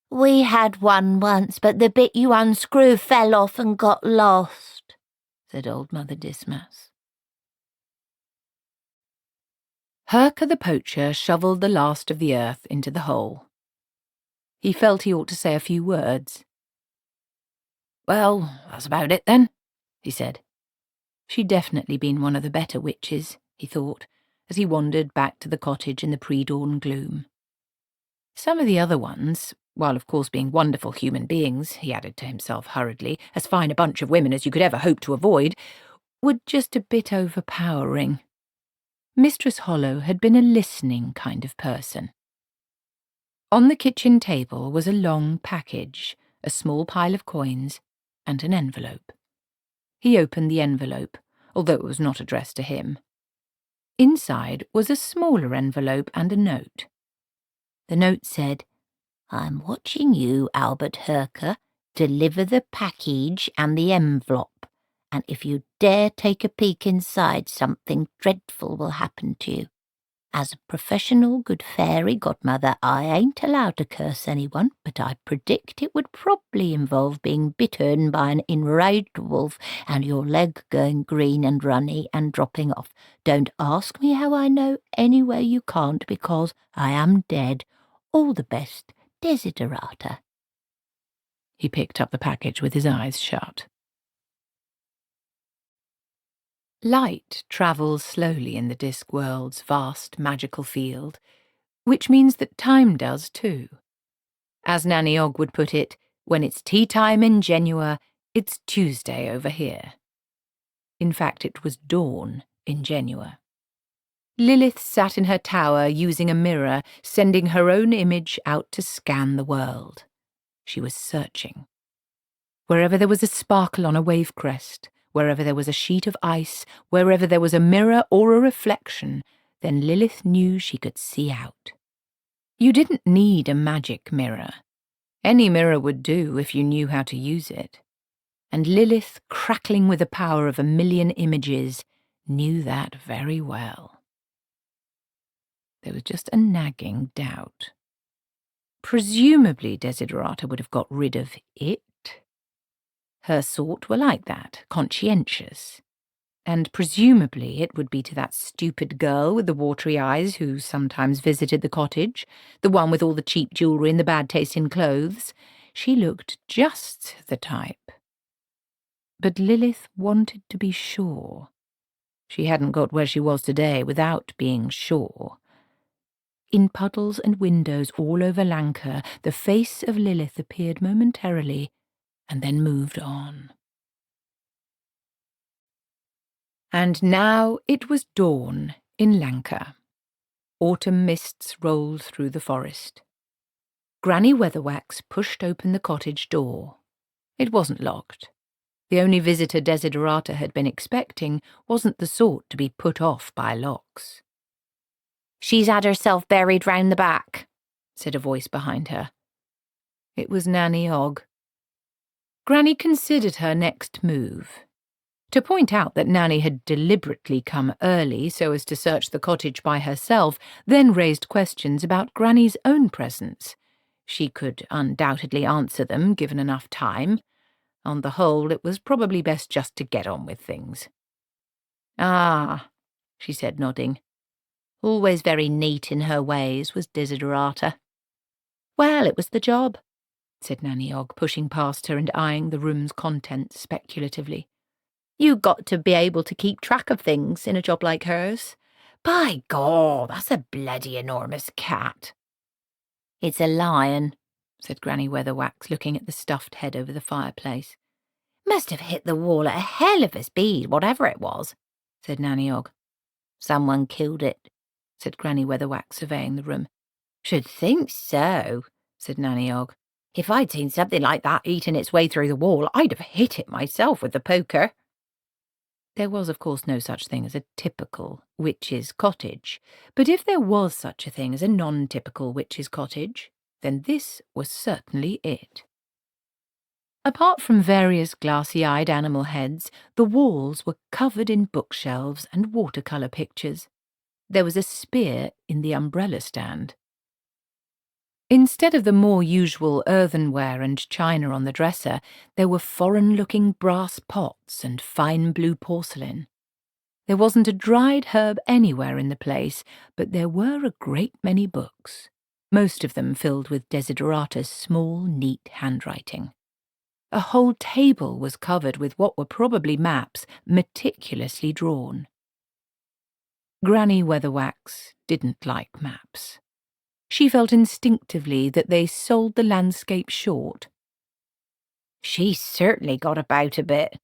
"We had one once, but the bit you unscrew fell off and got lost," said old Mother Dismas. Herker the poacher shovelled the last of the earth into the hole. He felt he ought to say a few words. "Well, that's about it then," he said. She'd definitely been one of the better witches, he thought, as he wandered back to the cottage in the pre-dawn gloom. Some of the other ones, while of course being wonderful human beings, he added to himself hurriedly, as fine a bunch of women as you could ever hope to avoid, were just a bit overpowering. Mistress Hollow had been a listening kind of person. On the kitchen table was a long package, a small pile of coins, and an envelope. He opened the envelope, although it was not addressed to him. Inside was a smaller envelope and a note. The note said, "I'm watching you, Albert Herker. Deliver the package and the envelope, and if you dare take a peek inside, something dreadful will happen to you." As a professional good fairy godmother, I ain't allowed to curse anyone, but I predict it would probably involve being bitten by an enraged wolf and your leg going green and runny and dropping off. Don't ask me how I know. Anyway, you can't, because I am dead. All the best, Desiderata. He picked up the package with his eyes shut. Light travels slowly in the Discworld's vast magical field, which means that time does too. As Nanny Ogg would put it, when it's tea time in Genua, it's Tuesday over here. In fact, it was dawn in Genua. Lilith sat in her tower using a mirror, sending her own image out to scan the world. She was searching. Wherever there was a sparkle on a wave crest, wherever there was a sheet of ice, wherever there was a mirror or a reflection, then Lilith knew she could see out. You didn't need a magic mirror. Any mirror would do if you knew how to use it. And Lilith, crackling with the power of 1,000,000 images, knew that very well. There was just a nagging doubt. Presumably Desiderata would have got rid of it. Her sort were like that, conscientious. And presumably it would be to that stupid girl with the watery eyes who sometimes visited the cottage, the one with all the cheap jewellery and the bad taste in clothes. She looked just the type. But Lilith wanted to be sure. She hadn't got where she was today without being sure. In puddles and windows all over Lancre, the face of Lilith appeared momentarily and then moved on. And now it was dawn in Lancre. Autumn mists rolled through the forest. Granny Weatherwax pushed open the cottage door. It wasn't locked. The only visitor Desiderata had been expecting wasn't the sort to be put off by locks. "She's had herself buried round the back," said a voice behind her. It was Nanny Ogg. Granny considered her next move. To point out that Nanny had deliberately come early so as to search the cottage by herself, then raised questions about Granny's own presence. She could undoubtedly answer them, given enough time. On the whole, it was probably best just to get on with things. "Ah," she said, nodding. Always very neat in her ways was Desiderata. "Well, it was the job," said Nanny Ogg, pushing past her and eyeing the room's contents speculatively. "You got to be able to keep track of things in a job like hers. By God, that's a bloody enormous cat." "It's a lion," said Granny Weatherwax, looking at the stuffed head over the fireplace. "Must have hit the wall at a hell of a speed, whatever it was," said Nanny Ogg. "Someone killed it," said Granny Weatherwax, surveying the room. "Should think so," said Nanny Ogg. "If I'd seen something like that eating its way through the wall, I'd have hit it myself with the poker." There was, of course, no such thing as a typical witch's cottage, but if there was such a thing as a non-typical witch's cottage, then this was certainly it. Apart from various glassy-eyed animal heads, the walls were covered in bookshelves and watercolour pictures. There was a spear in the umbrella stand. Instead of the more usual earthenware and china on the dresser, there were foreign-looking brass pots and fine blue porcelain. There wasn't a dried herb anywhere in the place, but there were a great many books, most of them filled with Desiderata's small, neat handwriting. A whole table was covered with what were probably maps, meticulously drawn. Granny Weatherwax didn't like maps. She felt instinctively that they sold the landscape short. "She certainly got about a bit,"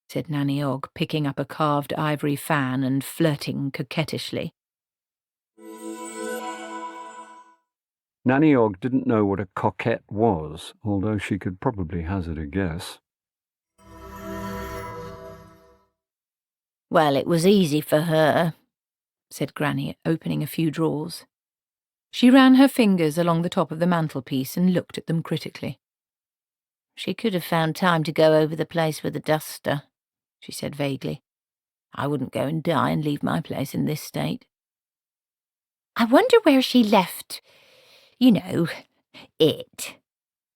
said Nanny Ogg, picking up a carved ivory fan and flirting coquettishly. Nanny Ogg didn't know what a coquette was, although she could probably hazard a guess. "Well, it was easy for her," said Granny, opening a few drawers. She ran her fingers along the top of the mantelpiece and looked at them critically. "She could have found time to go over the place with a duster," she said vaguely. "I wouldn't go and die and leave my place in this state." I wonder where she left, it,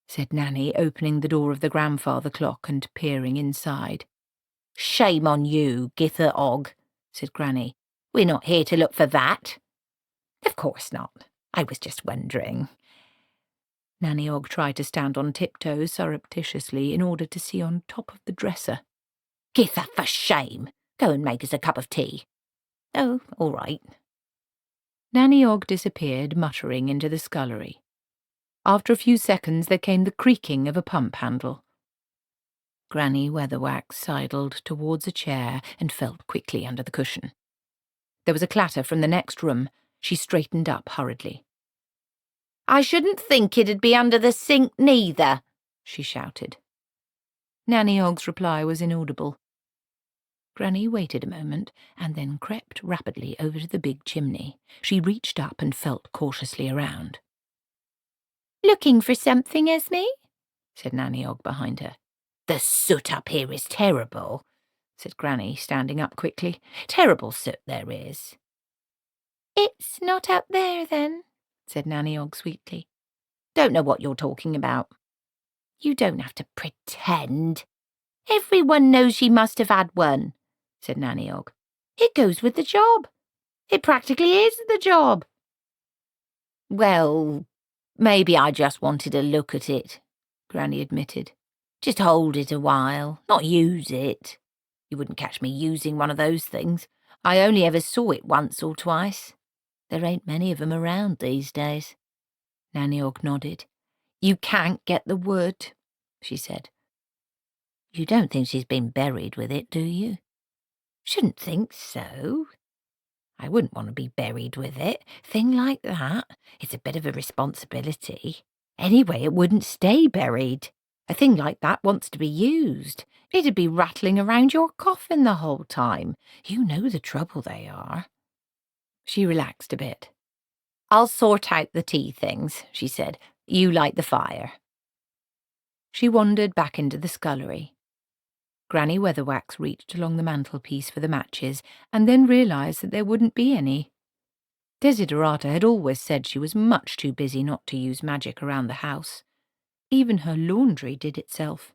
said Nanny, opening the door of the grandfather clock and peering inside. Shame on you, Gither Ogg, said Granny. We're not here to look for that. Of course not. I was just wondering. Nanny Ogg tried to stand on tiptoes surreptitiously in order to see on top of the dresser. Gither, for shame. Go and make us a cup of tea. Oh, all right. Nanny Ogg disappeared, muttering, into the scullery. After a few seconds there came the creaking of a pump handle. Granny Weatherwax sidled towards a chair and felt quickly under the cushion. There was a clatter from the next room. She straightened up hurriedly. I shouldn't think it'd be under the sink neither, she shouted. Nanny Ogg's reply was inaudible. Granny waited a moment and then crept rapidly over to the big chimney. She reached up and felt cautiously around. Looking for something, Esme? Said Nanny Ogg behind her. The soot up here is terrible, said Granny, standing up quickly. Terrible soot there is. It's not up there, then, said Nanny Ogg sweetly. Don't know what you're talking about. You don't have to pretend. Everyone knows she must have had one, said Nanny Ogg. It goes with the job. It practically is the job. Well, maybe I just wanted to look at it, Granny admitted. Just hold it a while, not use it. You wouldn't catch me using one of those things. I only ever saw it once or twice. There ain't many of 'em around these days. Nanny Ogg nodded. You can't get the wood, she said. You don't think she's been buried with it, do you? Shouldn't think so. I wouldn't want to be buried with it. Thing like that. It's a bit of a responsibility. Anyway, it wouldn't stay buried. A thing like that wants to be used. It'd be rattling around your coffin the whole time. You know the trouble they are. She relaxed a bit. I'll sort out the tea things, she said. You light the fire. She wandered back into the scullery. Granny Weatherwax reached along the mantelpiece for the matches and then realised that there wouldn't be any. Desiderata had always said she was much too busy not to use magic around the house. Even her laundry did itself.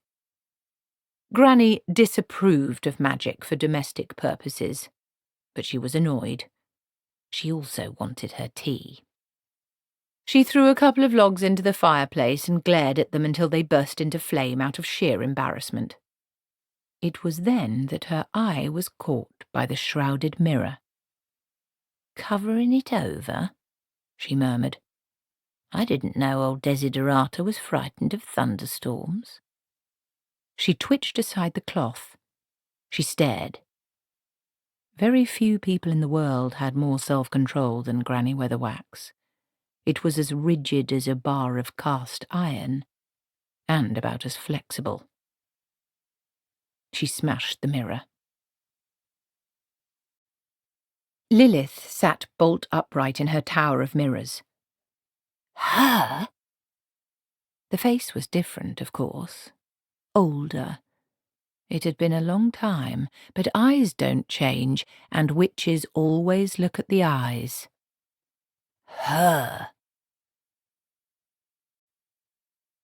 Granny disapproved of magic for domestic purposes, but she was annoyed. She also wanted her tea. She threw a couple of logs into the fireplace and glared at them until they burst into flame out of sheer embarrassment. It was then that her eye was caught by the shrouded mirror. Covering it over, she murmured. I didn't know old Desiderata was frightened of thunderstorms. She twitched aside the cloth. She stared. Very few people in the world had more self-control than Granny Weatherwax. It was as rigid as a bar of cast iron, and about as flexible. She smashed the mirror. Lilith sat bolt upright in her tower of mirrors. Her? The face was different, of course. Older. It had been a long time, but eyes don't change, and witches always look at the eyes. Her.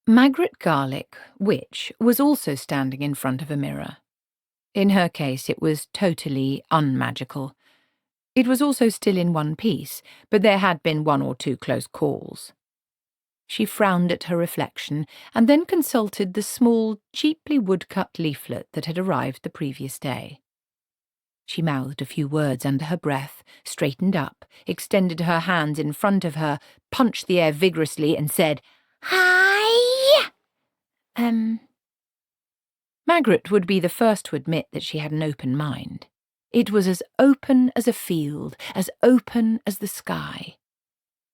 Magrat Garlic, witch, was also standing in front of a mirror. In her case, it was totally unmagical. It was also still in one piece, but there had been one or two close calls. She frowned at her reflection and then consulted the small, cheaply woodcut leaflet that had arrived the previous day. She mouthed a few words under her breath, straightened up, extended her hands in front of her, punched the air vigorously, and said, Hi! Magrat would be the first to admit that she had an open mind. It was as open as a field, as open as the sky.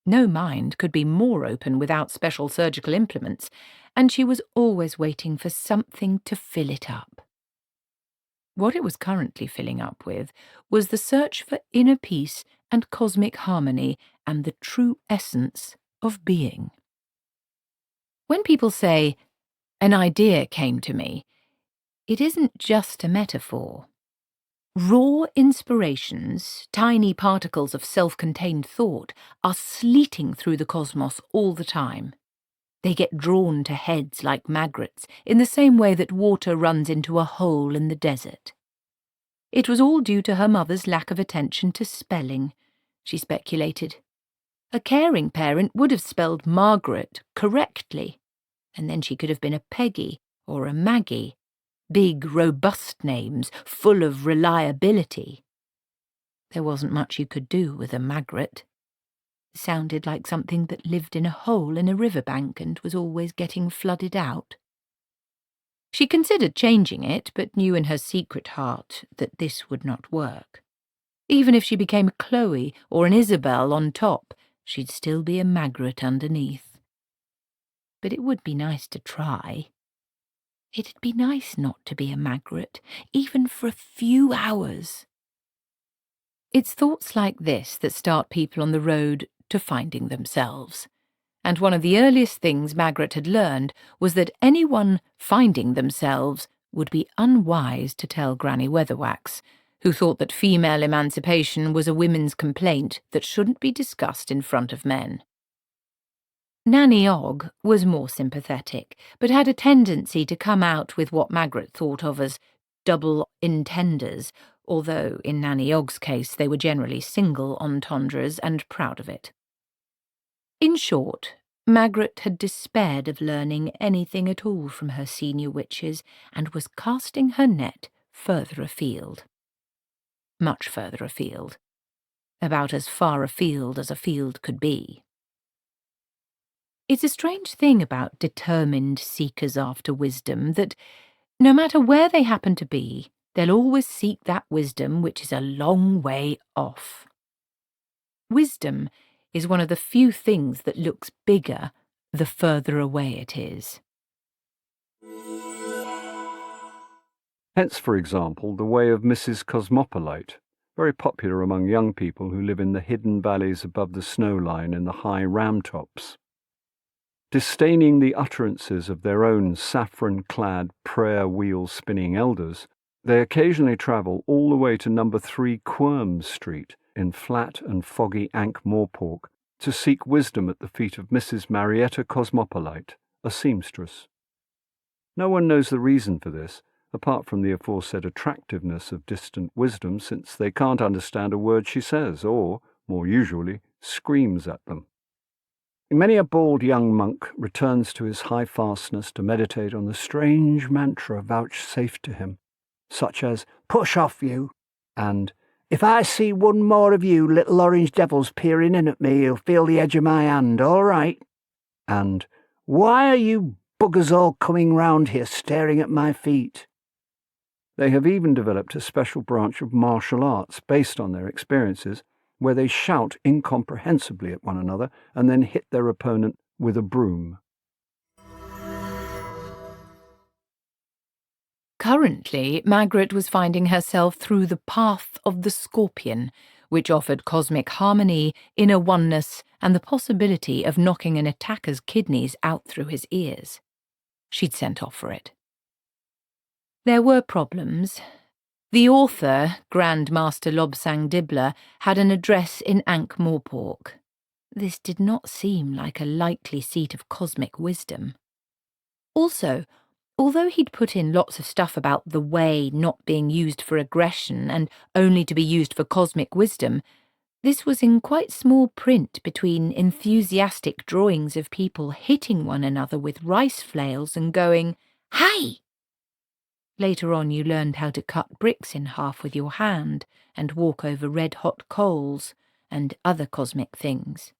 No mind could be more open without special surgical implements, and she was always waiting for something to fill it up. What it was currently filling up with was the search for inner peace and cosmic harmony and the true essence of being. When people say, an idea came to me, it isn't just a metaphor. Raw inspirations, tiny particles of self-contained thought, are sleeting through the cosmos all the time. They get drawn to heads like Magrats in the same way that water runs into a hole in the desert. It was all due to her mother's lack of attention to spelling, she speculated. A caring parent would have spelled Margaret correctly, and then she could have been a Peggy or a Maggie. Big, robust names, full of reliability. There wasn't much you could do with a Magrat. It sounded like something that lived in a hole in a riverbank and was always getting flooded out. She considered changing it, but knew in her secret heart that this would not work. Even if she became a Chloe or an Isabel on top, she'd still be a Magrat underneath. But it would be nice to try. It'd be nice not to be a Magrat, even for a few hours. It's thoughts like this that start people on the road to finding themselves. And one of the earliest things Magrat had learned was that anyone finding themselves would be unwise to tell Granny Weatherwax, who thought that female emancipation was a women's complaint that shouldn't be discussed in front of men. Nanny Ogg was more sympathetic, but had a tendency to come out with what Magrat thought of as double entendres, although in Nanny Ogg's case they were generally single entendres and proud of it. In short, Magrat had despaired of learning anything at all from her senior witches and was casting her net further afield. Much further afield. About as far afield as a field could be. It's a strange thing about determined seekers after wisdom that, no matter where they happen to be, they'll always seek that wisdom which is a long way off. Wisdom is one of the few things that looks bigger the further away it is. Hence, for example, the way of Mrs. Cosmopolite, very popular among young people who live in the hidden valleys above the snow line in the high ram tops. Disdaining the utterances of their own saffron-clad, prayer-wheel-spinning elders, they occasionally travel all the way to number 3 Quirm Street in flat and foggy Ankh-Morpork to seek wisdom at the feet of Mrs. Marietta Cosmopolite, a seamstress. No one knows the reason for this, apart from the aforesaid attractiveness of distant wisdom, since they can't understand a word she says, or, more usually, screams at them. Many a bald young monk returns to his high fastness to meditate on the strange mantra vouchsafed to him, such as, "Push off, you," and, "If I see one more of you little orange devils peering in at me, you'll feel the edge of my hand, all right," and, "Why are you buggers all coming round here staring at my feet?" They have even developed a special branch of martial arts based on their experiences, where they shout incomprehensibly at one another and then hit their opponent with a broom. Currently, Magrat was finding herself through the path of the scorpion, which offered cosmic harmony, inner oneness, and the possibility of knocking an attacker's kidneys out through his ears. She'd sent off for it. There were problems. The author, Grand Master Lobsang Dibbler, had an address in Ankh-Morpork. This did not seem like a likely seat of cosmic wisdom. Also, although he'd put in lots of stuff about the way not being used for aggression and only to be used for cosmic wisdom, this was in quite small print between enthusiastic drawings of people hitting one another with rice flails and going, "Hey!" Later on you learned how to cut bricks in half with your hand and walk over red-hot coals and other cosmic things.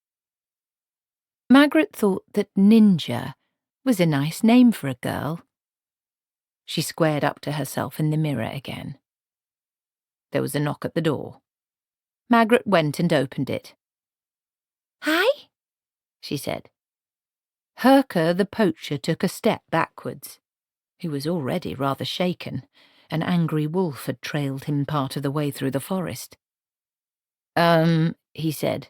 Magrat thought that Ninja was a nice name for a girl. She squared up to herself in the mirror again. There was a knock at the door. Magrat went and opened it. "Hi," she said. Herker the poacher took a step backwards. He was already rather shaken. An angry wolf had trailed him part of the way through the forest. He said.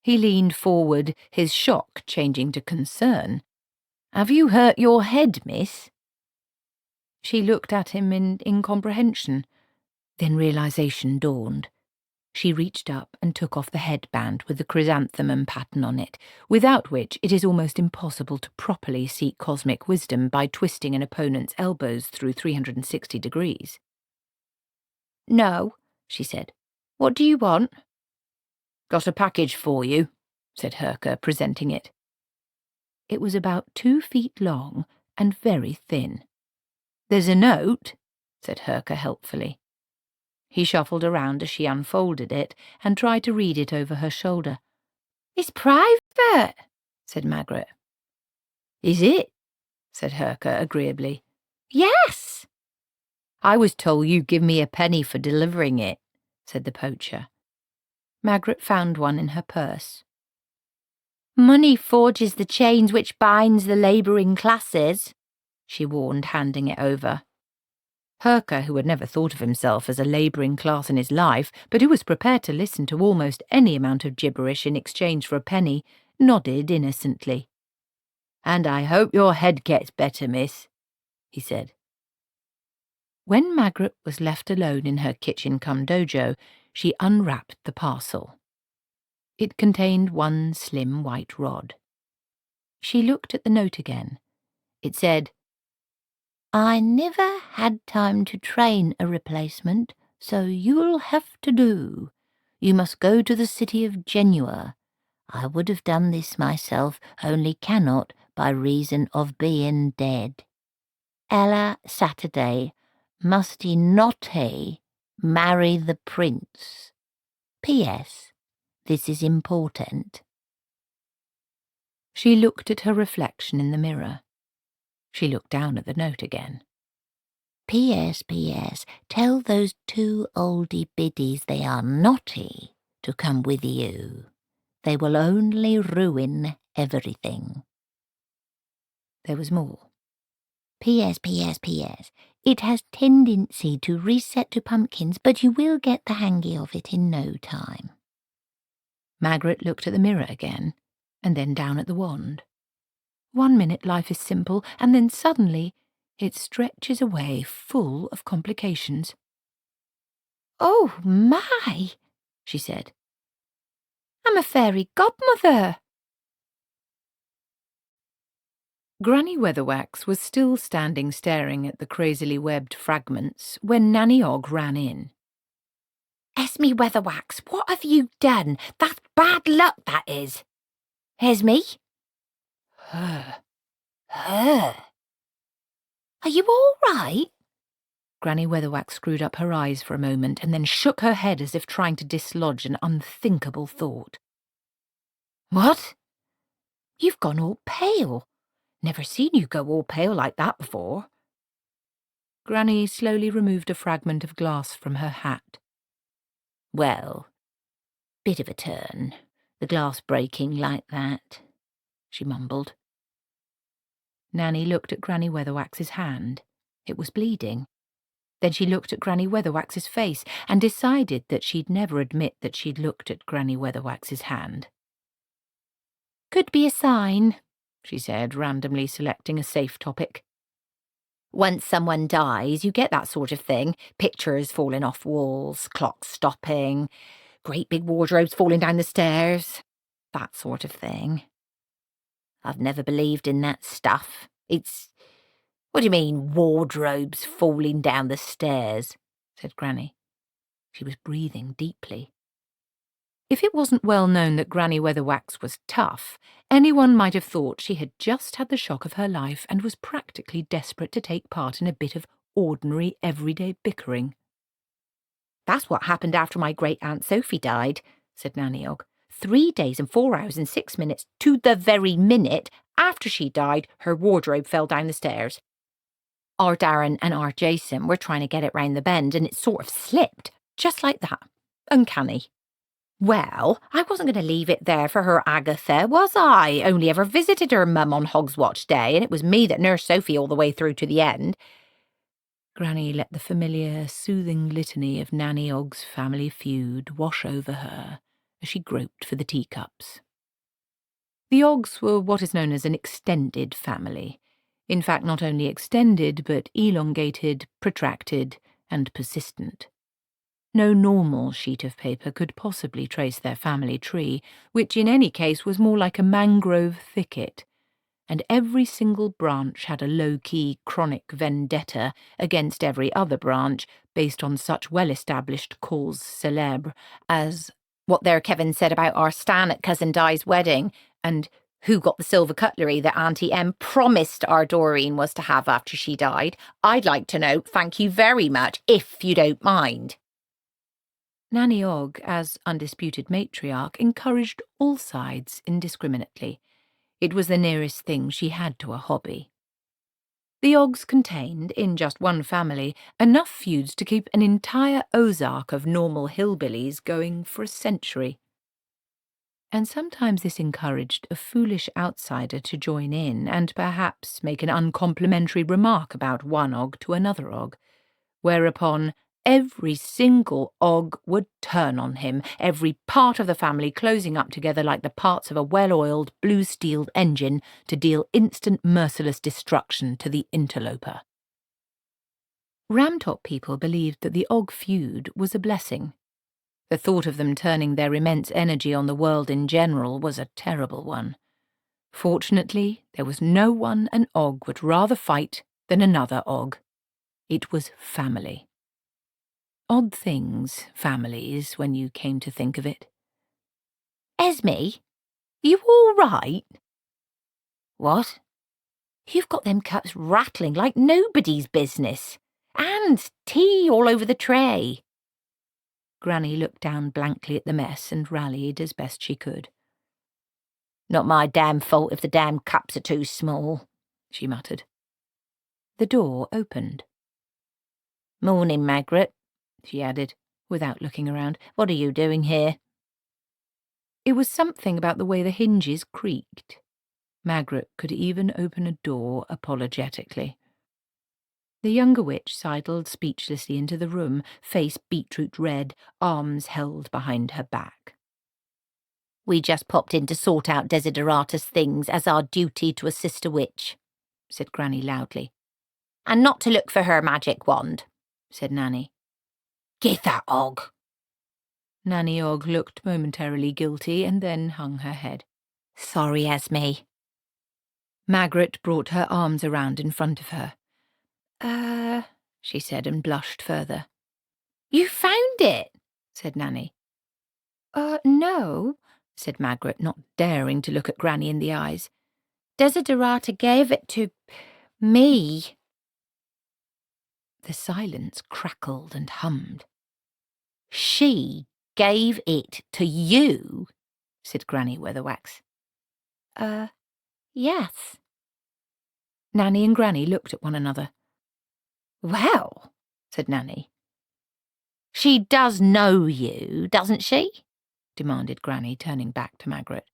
He leaned forward, his shock changing to concern. "Have you hurt your head, miss?" She looked at him in incomprehension. Then realization dawned. She reached up and took off the headband with the chrysanthemum pattern on it, without which it is almost impossible to properly seek cosmic wisdom by twisting an opponent's elbows through 360 degrees. "No," she said. "What do you want?" "Got a package for you," said Herker, presenting it. It was about 2 feet long and very thin. "There's a note," said Herker helpfully. He shuffled around as she unfolded it and tried to read it over her shoulder. "It's private," said Magrat. "Is it?" said Herker agreeably. "Yes." "I was told you'd give me a penny for delivering it," said the poacher. Magrat found one in her purse. "Money forges the chains which binds the labouring classes," she warned, handing it over. Herker, who had never thought of himself as a labouring class in his life, but who was prepared to listen to almost any amount of gibberish in exchange for a penny, nodded innocently. "And I hope your head gets better, miss," he said. When Magrat was left alone in her kitchen-cum-dojo, she unwrapped the parcel. It contained one slim white rod. She looked at the note again. It said, "I never had time to train a replacement, so you'll have to do. You must go to the city of Genua. I would have done this myself, only cannot by reason of being dead. Ella Saturday, must he not he marry the prince? P.S. This is important." She looked at her reflection in the mirror. She looked down at the note again. "P.S. P.S. Tell those 2 oldie biddies they are naughty to come with you. They will only ruin everything." There was more. "P.S. P.S. P.S. It has tendency to reset to pumpkins, but you will get the hang of it in no time." Magrat looked at the mirror again, and then down at the wand. 1 minute life is simple, and then suddenly it stretches away full of complications. "Oh, my," she said. "I'm a fairy godmother." Granny Weatherwax was still standing staring at the crazily webbed fragments when Nanny Ogg ran in. "Esme Weatherwax, what have you done? That's bad luck, that is." "Esme?" "Her. Her." "Are you all right?" Granny Weatherwax screwed up her eyes for a moment and then shook her head as if trying to dislodge an unthinkable thought. "What? You've gone all pale. Never seen you go all pale like that before." Granny slowly removed a fragment of glass from her hat. "Well, bit of a turn, the glass breaking like that," she mumbled. Nanny looked at Granny Weatherwax's hand. It was bleeding. Then she looked at Granny Weatherwax's face and decided that she'd never admit that she'd looked at Granny Weatherwax's hand. "Could be a sign," she said, randomly selecting a safe topic. "Once someone dies, you get that sort of thing. Pictures falling off walls, clocks stopping, great big wardrobes falling down the stairs, that sort of thing. I've never believed in that stuff. What do you mean, wardrobes falling down the stairs?" said Granny. She was breathing deeply. If it wasn't well known that Granny Weatherwax was tough, anyone might have thought she had just had the shock of her life and was practically desperate to take part in a bit of ordinary, everyday bickering. "That's what happened after my great-aunt Sophie died," said Nanny Ogg. 3 days and 4 hours and 6 minutes, to the very minute after she died, her wardrobe fell down the stairs. Our Darren and our Jason were trying to get it round the bend, and it sort of slipped, just like that. Uncanny. Well, I wasn't going to leave it there for her Agatha, was I? Only ever visited her mum on Hog's Watch Day, and it was me that nursed Sophie all the way through to the end." Granny let the familiar, soothing litany of Nanny Ogg's family feud wash over her as she groped for the teacups. The Oggs were what is known as an extended family. In fact, not only extended, but elongated, protracted, and persistent. No normal sheet of paper could possibly trace their family tree, which in any case was more like a mangrove thicket, and every single branch had a low-key chronic vendetta against every other branch based on such well-established causes célèbres as "what there Kevin said about our Stan at Cousin Di's wedding," and "who got the silver cutlery that Auntie Em promised our Doreen was to have after she died? I'd like to know, thank you very much, if you don't mind." Nanny Ogg, as undisputed matriarch, encouraged all sides indiscriminately. It was the nearest thing she had to a hobby. The Oggs contained, in just one family, enough feuds to keep an entire Ozark of normal hillbillies going for a century. And sometimes this encouraged a foolish outsider to join in and perhaps make an uncomplimentary remark about one Ogg to another Ogg, whereupon every single Ogg would turn on him, every part of the family closing up together like the parts of a well-oiled, blue-steeled engine to deal instant merciless destruction to the interloper. Ramtop people believed that the Ogg feud was a blessing. The thought of them turning their immense energy on the world in general was a terrible one. Fortunately, there was no one an Ogg would rather fight than another Ogg. It was family. Odd things, families, when you came to think of it. "Esme, you all right?" "What?" "You've got them cups rattling like nobody's business. And tea all over the tray." Granny looked down blankly at the mess and rallied as best she could. "Not my damn fault if the damn cups are too small," she muttered. The door opened. "Morning, Magrat," she added, without looking around. "What are you doing here?" It was something about the way the hinges creaked. Magrat could even open a door apologetically. The younger witch sidled speechlessly into the room, face beetroot red, arms held behind her back. "We just popped in to sort out Desiderata's things as our duty to a sister witch," said Granny loudly. "And not to look for her magic wand," said Nanny. "Give that Ogg." Nanny Ogg looked momentarily guilty and then hung her head. "Sorry, Esme." Magrat brought her arms around in front of her. She said and blushed further. "You found it," said Nanny. No," said Magrat, not daring to look at Granny in the eyes. "Desiderata gave it to me." The silence crackled and hummed. "She gave it to you?" said Granny Weatherwax. Yes." Nanny and Granny looked at one another. "Well," said Nanny. "She does know you, doesn't she?" demanded Granny, turning back to Magrat.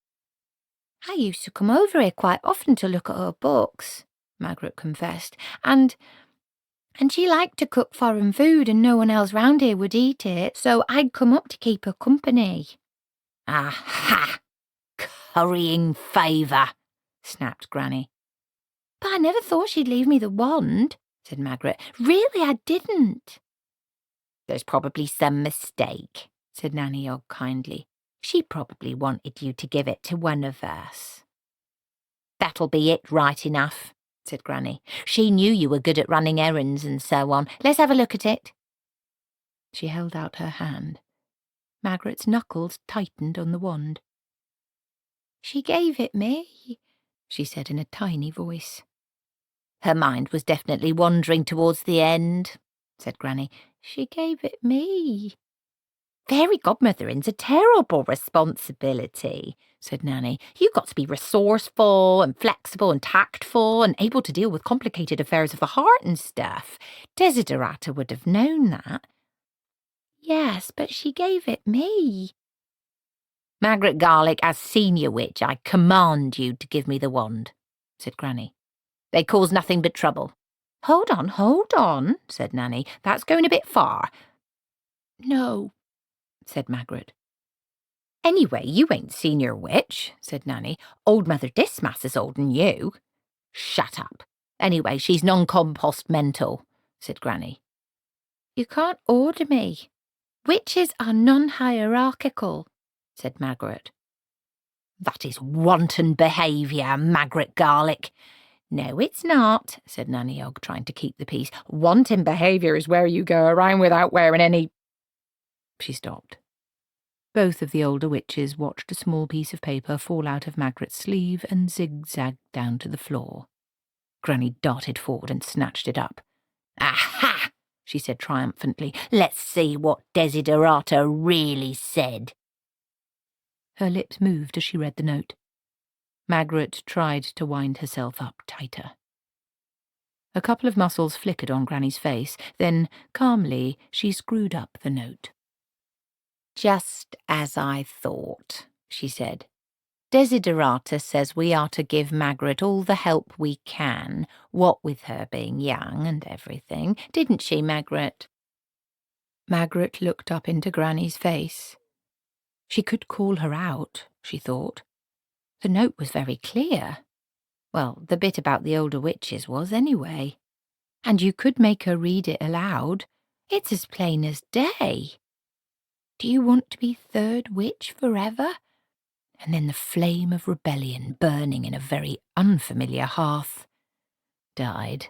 "I used to come over here quite often to look at her books," Magrat confessed, and she liked to cook foreign food and no one else round here would eat it, so I'd come up to keep her company." "Aha! Currying favour," snapped Granny. "But I never thought she'd leave me the wand," said Magrat. "Really, I didn't." "There's probably some mistake," said Nanny Ogg kindly. "She probably wanted you to give it to one of us." "That'll be it right enough," said Granny. "She knew you were good at running errands and so on. Let's have a look at it." She held out her hand. Magrat's knuckles tightened on the wand. "She gave it me," she said in a tiny voice. "Her mind was definitely wandering towards the end," said Granny. "She gave it me." "Fairy godmothering's a terrible responsibility," said Nanny. "You've got to be resourceful and flexible and tactful and able to deal with complicated affairs of the heart and stuff. Desiderata would have known that." "Yes, but she gave it me." "Magrat Garlic, as senior witch, I command you to give me the wand," said Granny. "They cause nothing but trouble." Hold on, said Nanny. "That's going a bit far." "No," said Magrat. "Anyway, you ain't senior witch," said Nanny. "Old Mother Dismas is older'n you." "Shut up. Anyway, she's non-compost mental," said Granny. "You can't order me." Witches are non-hierarchical, said Magrat. That is wanton behaviour, Magrat Garlic. No, it's not, said Nanny Ogg, trying to keep the peace. Wanton behaviour is where you go around without wearing any... She stopped. Both of the older witches watched a small piece of paper fall out of Magrat's sleeve and zigzag down to the floor. Granny darted forward and snatched it up. Aha! She said triumphantly. Let's see what Desiderata really said. Her lips moved as she read the note. Magrat tried to wind herself up tighter. A couple of muscles flickered on Granny's face, then, calmly, she screwed up the note. Just as I thought, she said. Desiderata says we are to give Magrat all the help we can, what with her being young and everything. Didn't she, Magrat? Magrat looked up into Granny's face. She could call her out, she thought. The note was very clear. Well, the bit about the older witches was, anyway. And you could make her read it aloud. It's as plain as day. Do you want to be third witch forever? And then the flame of rebellion burning in a very unfamiliar hearth died.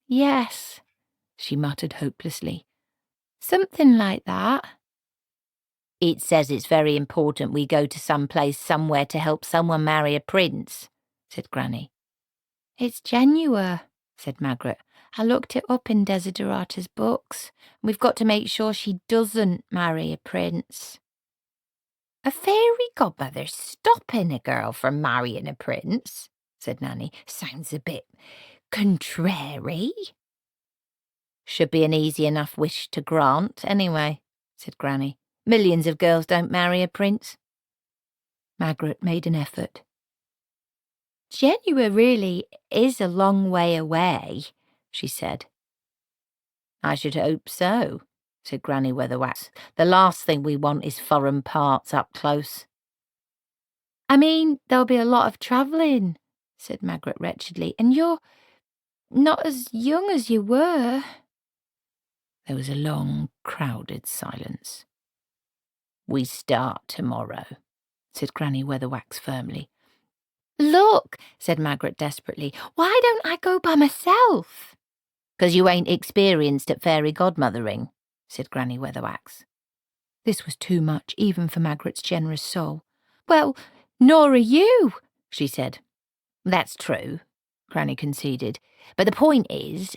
Yes, she muttered hopelessly. Something like that. It says it's very important we go to some place somewhere to help someone marry a prince, said Granny. It's Genua, said Magrat. I looked it up in Desiderata's books. We've got to make sure she doesn't marry a prince. A fairy godmother stopping a girl from marrying a prince, said Nanny. Sounds a bit contrary. Should be an easy enough wish to grant, anyway, said Granny. Millions of girls don't marry a prince. Magrat made an effort. Genua really is a long way away, she said. I should hope so, said Granny Weatherwax. The last thing we want is foreign parts up close. I mean, there'll be a lot of travelling, said Magrat wretchedly, and you're not as young as you were. There was a long, crowded silence. We start tomorrow, said Granny Weatherwax firmly. Look, said Magrat desperately, why don't I go by myself? 'Cause you ain't experienced at fairy godmothering, said Granny Weatherwax. This was too much, even for Magrat's generous soul. Well, nor are you, she said. That's true, Granny conceded. But the point is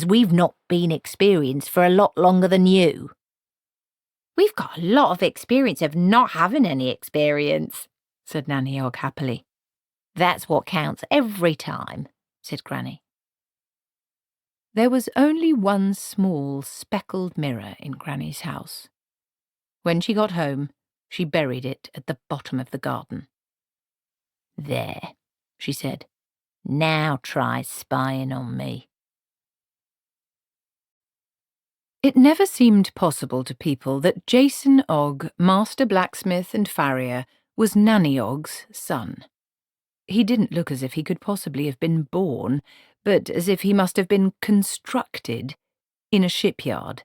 we've not been experienced for a lot longer than you. We've got a lot of experience of not having any experience, said Nanny Ogg happily. That's what counts every time, said Granny. There was only one small, speckled mirror in Granny's house. When she got home, she buried it at the bottom of the garden. There, she said. Now try spying on me. It never seemed possible to people that Jason Ogg, master blacksmith and farrier, was Nanny Ogg's son. He didn't look as if he could possibly have been born, but as if he must have been constructed in a shipyard.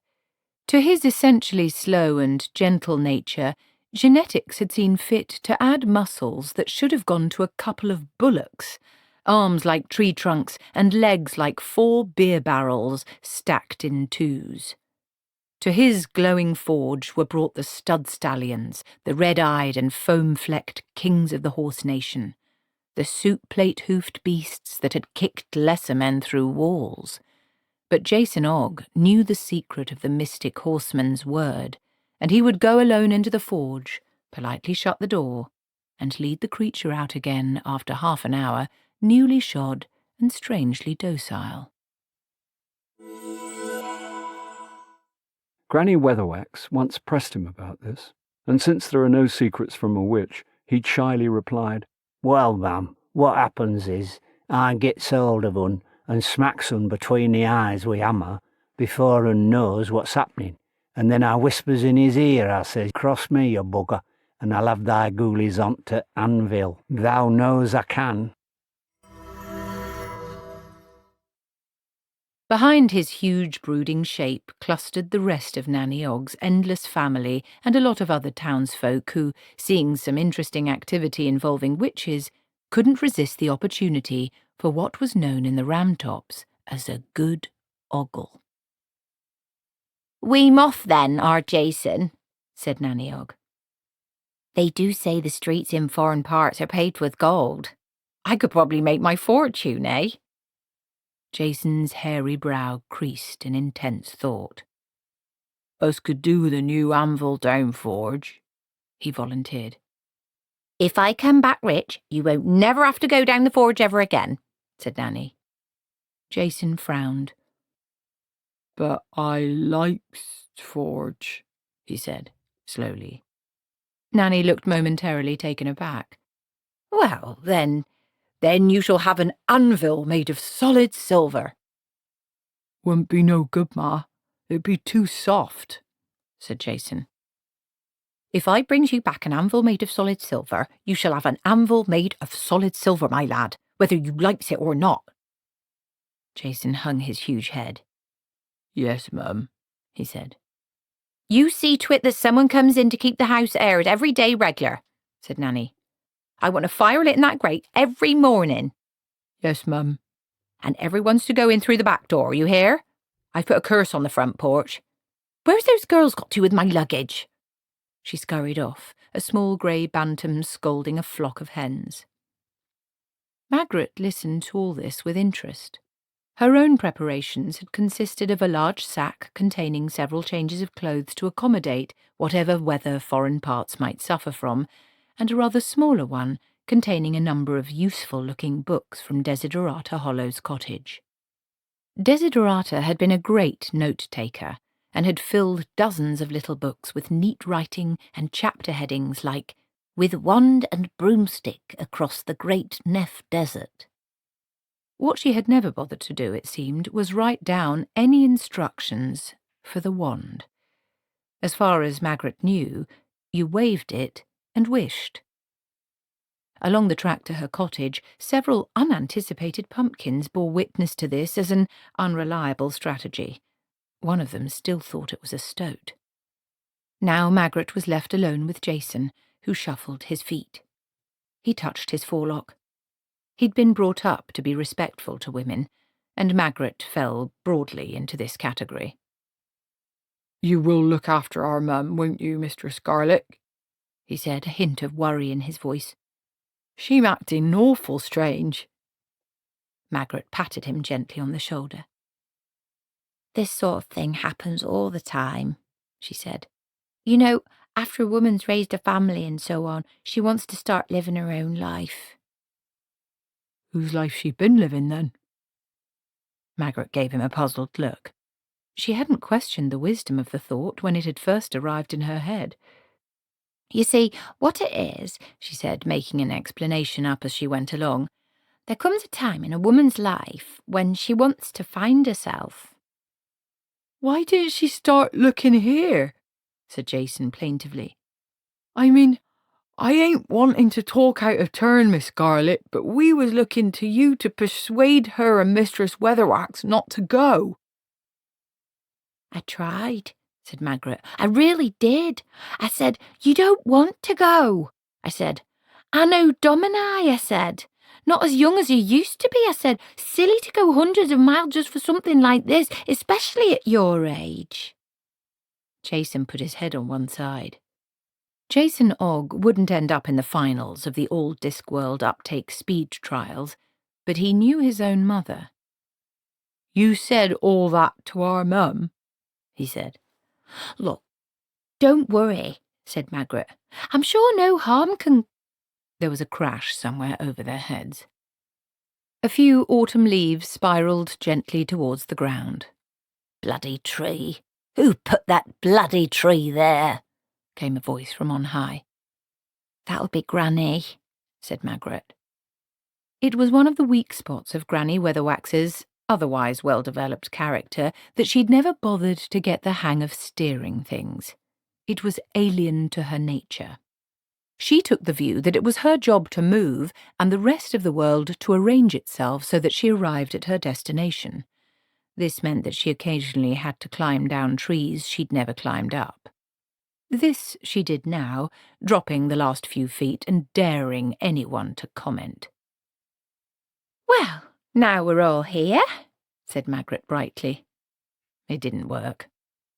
To his essentially slow and gentle nature, genetics had seen fit to add muscles that should have gone to a couple of bullocks, arms like tree trunks and legs like 4 beer barrels stacked in twos. To his glowing forge were brought the stud stallions, the red-eyed and foam-flecked kings of the horse nation, the soup-plate-hoofed beasts that had kicked lesser men through walls. But Jason Ogg knew the secret of the mystic horseman's word, and he would go alone into the forge, politely shut the door, and lead the creature out again after half an hour, newly shod and strangely docile. Granny Weatherwax once pressed him about this, and since there are no secrets from a witch, he shyly replied, Well, ma'am, what happens is, I gets hold of un and smacks un between the eyes wi' hammer before un knows what's happening, and then I whispers in his ear, I says, Cross me, you bugger, and I'll have thy ghoulies on to anvil. Thou knows I can. Behind his huge brooding shape clustered the rest of Nanny Ogg's endless family and a lot of other townsfolk who, seeing some interesting activity involving witches, couldn't resist the opportunity for what was known in the Ramtops as a good ogle. "We off then, our Jason," said Nanny Ogg. "They do say the streets in foreign parts are paved with gold. I could probably make my fortune, eh?" Jason's hairy brow creased in intense thought. "Us could do with a new anvil down forge," he volunteered. "If I come back rich, you won't never have to go down the forge ever again," said Nanny. Jason frowned. "But I likes forge," he said, slowly. Nanny looked momentarily taken aback. "Well, then you shall have an anvil made of solid silver." "Wouldn't be no good, Ma. It'd be too soft," said Jason. "If I brings you back an anvil made of solid silver, you shall have an anvil made of solid silver, my lad, whether you likes it or not." Jason hung his huge head. "Yes, Mum," he said. "You see to it that someone comes in to keep the house aired every day regular," said Nanny. "I want a fire lit in that grate every morning." "Yes, Mum." "And everyone's to go in through the back door, you hear? I've put a curse on the front porch. Where's those girls got to with my luggage?" She scurried off, a small grey bantam scolding a flock of hens. Magrat listened to all this with interest. Her own preparations had consisted of a large sack containing several changes of clothes to accommodate whatever weather foreign parts might suffer from, and a rather smaller one containing a number of useful-looking books from Desiderata Hollow's cottage. Desiderata had been a great note-taker, and had filled dozens of little books with neat writing and chapter headings like "With wand and broomstick across the great Neff Desert." What she had never bothered to do, it seemed, was write down any instructions for the wand. As far as Magrat knew, you waved it and wished. Along the track to her cottage, several unanticipated pumpkins bore witness to this as an unreliable strategy. One of them still thought it was a stoat. Now Magrat was left alone with Jason, who shuffled his feet. He touched his forelock. He'd been brought up to be respectful to women, and Magrat fell broadly into this category. "You will look after our mum, won't you, Mistress Garlick?" he said, a hint of worry in his voice. "She'm acting awful strange." Magrat patted him gently on the shoulder. "This sort of thing happens all the time," she said. "You know, after a woman's raised a family and so on, she wants to start living her own life." "Whose life she been living, then?" Magrat gave him a puzzled look. She hadn't questioned the wisdom of the thought when it had first arrived in her head. "You see, what it is," she said, making an explanation up as she went along, "there comes a time in a woman's life when she wants to find herself." "Why didn't she start looking here?" said Jason plaintively. "I mean, I ain't wanting to talk out of turn, Miss Garlick, but we was looking to you to persuade her and Mistress Weatherwax not to go." "I tried," said Magrat. "I really did. I said, 'You don't want to go.' I said, 'Anno Domini,' I said. 'Not as young as you used to be,' I said. 'Silly to go hundreds of miles just for something like this, especially at your age.'" Jason put his head on one side. Jason Ogg wouldn't end up in the finals of the all Discworld uptake speed trials, but he knew his own mother. "You said all that to our mum?" he said. "Look, don't worry," said Magrat. "I'm sure no harm can—" There was a crash somewhere over their heads. A few autumn leaves spiralled gently towards the ground. "Bloody tree! Who put that bloody tree there?" came a voice from on high. "That'll be Granny," said Magrat. It was one of the weak spots of Granny Weatherwax's otherwise well-developed character that she'd never bothered to get the hang of steering things. It was alien to her nature. She took the view that it was her job to move and the rest of the world to arrange itself so that she arrived at her destination. This meant that she occasionally had to climb down trees she'd never climbed up. This she did now, dropping the last few feet and daring anyone to comment. "Well, now we're all here," said Magrat brightly. It didn't work.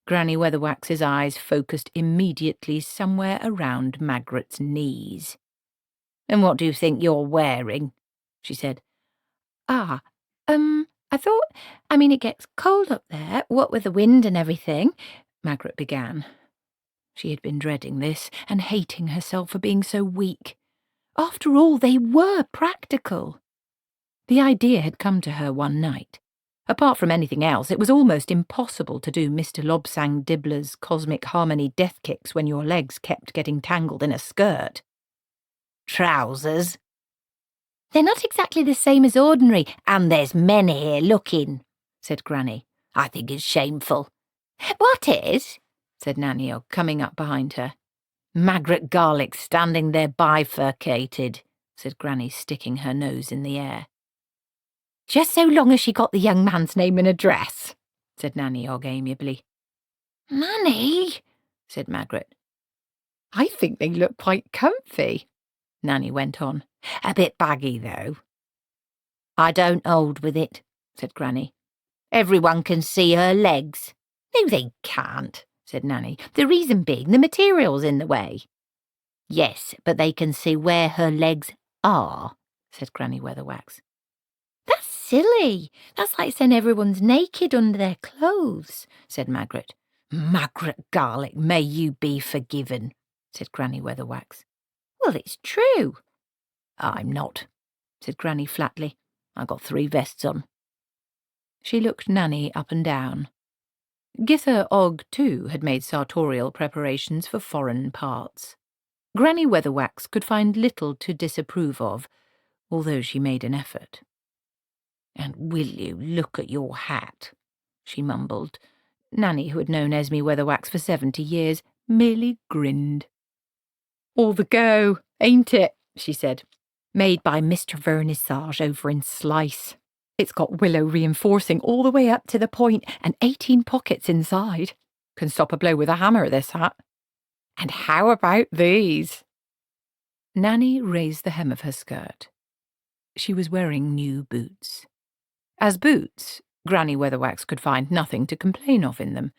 Granny Weatherwax's eyes focused immediately somewhere around Magrat's knees. "And what do you think you're wearing?" she said. It gets cold up there, what with the wind and everything," Magrat began. She had been dreading this and hating herself for being so weak. After all, they were practical. The idea had come to her one night. Apart from anything else, it was almost impossible to do Mr. Lobsang Dibbler's cosmic harmony death kicks when your legs kept getting tangled in a skirt. "Trousers?" "They're not exactly the same as ordinary, and there's men here looking," said Granny. "I think it's shameful." "What is?" said Nanny Ogg, coming up behind her. "Magrat Garlic standing there bifurcated," said Granny, sticking her nose in the air. "Just so long as she got the young man's name and address," said Nanny Ogg amiably. "Nanny," said Magrat. "I think they look quite comfy," Nanny went on. "A bit baggy, though." "I don't hold with it," said Granny. "Everyone can see her legs." "No, they can't," said Nanny. "The reason being the material's in the way." "Yes, but they can see where her legs are," said Granny Weatherwax. "That's silly. That's like saying everyone's naked under their clothes," said Magrat. "Magrat Garlic, may you be forgiven," said Granny Weatherwax. "Well, it's true." "I'm not," said Granny flatly. "I got 3 vests on." She looked Nanny up and down. Githa Ogg, too, had made sartorial preparations for foreign parts. Granny Weatherwax could find little to disapprove of, although she made an effort. "And will you look at your hat?" she mumbled. Nanny, who had known Esme Weatherwax for 70 years, merely grinned. "All the go, ain't it?" she said. "Made by Mr. Vernissage over in Slice. It's got willow reinforcing all the way up to the point and 18 pockets inside. Can stop a blow with a hammer, this hat. And how about these?" Nanny raised the hem of her skirt. She was wearing new boots. As boots, Granny Weatherwax could find nothing to complain of in them.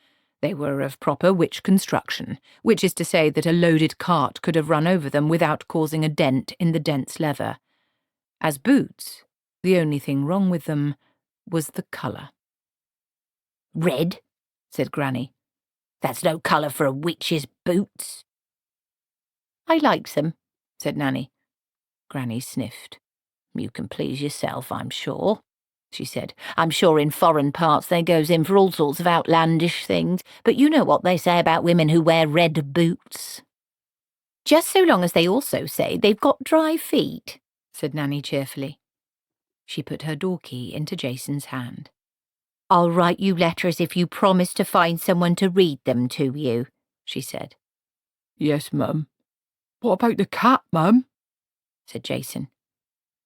They were of proper witch construction, which is to say that a loaded cart could have run over them without causing a dent in the dense leather. As boots, the only thing wrong with them was the colour. "Red," said Granny. "That's no colour for a witch's boots." "I likes them," said Nanny. Granny sniffed. "You can please yourself, I'm sure," she said. "I'm sure in foreign parts they goes in for all sorts of outlandish things, but you know what they say about women who wear red boots." "Just so long as they also say they've got dry feet," said Nanny cheerfully. She put her door key into Jason's hand. "I'll write you letters if you promise to find someone to read them to you," she said. "Yes, Mum. What about the cat, Mum?" said Jason.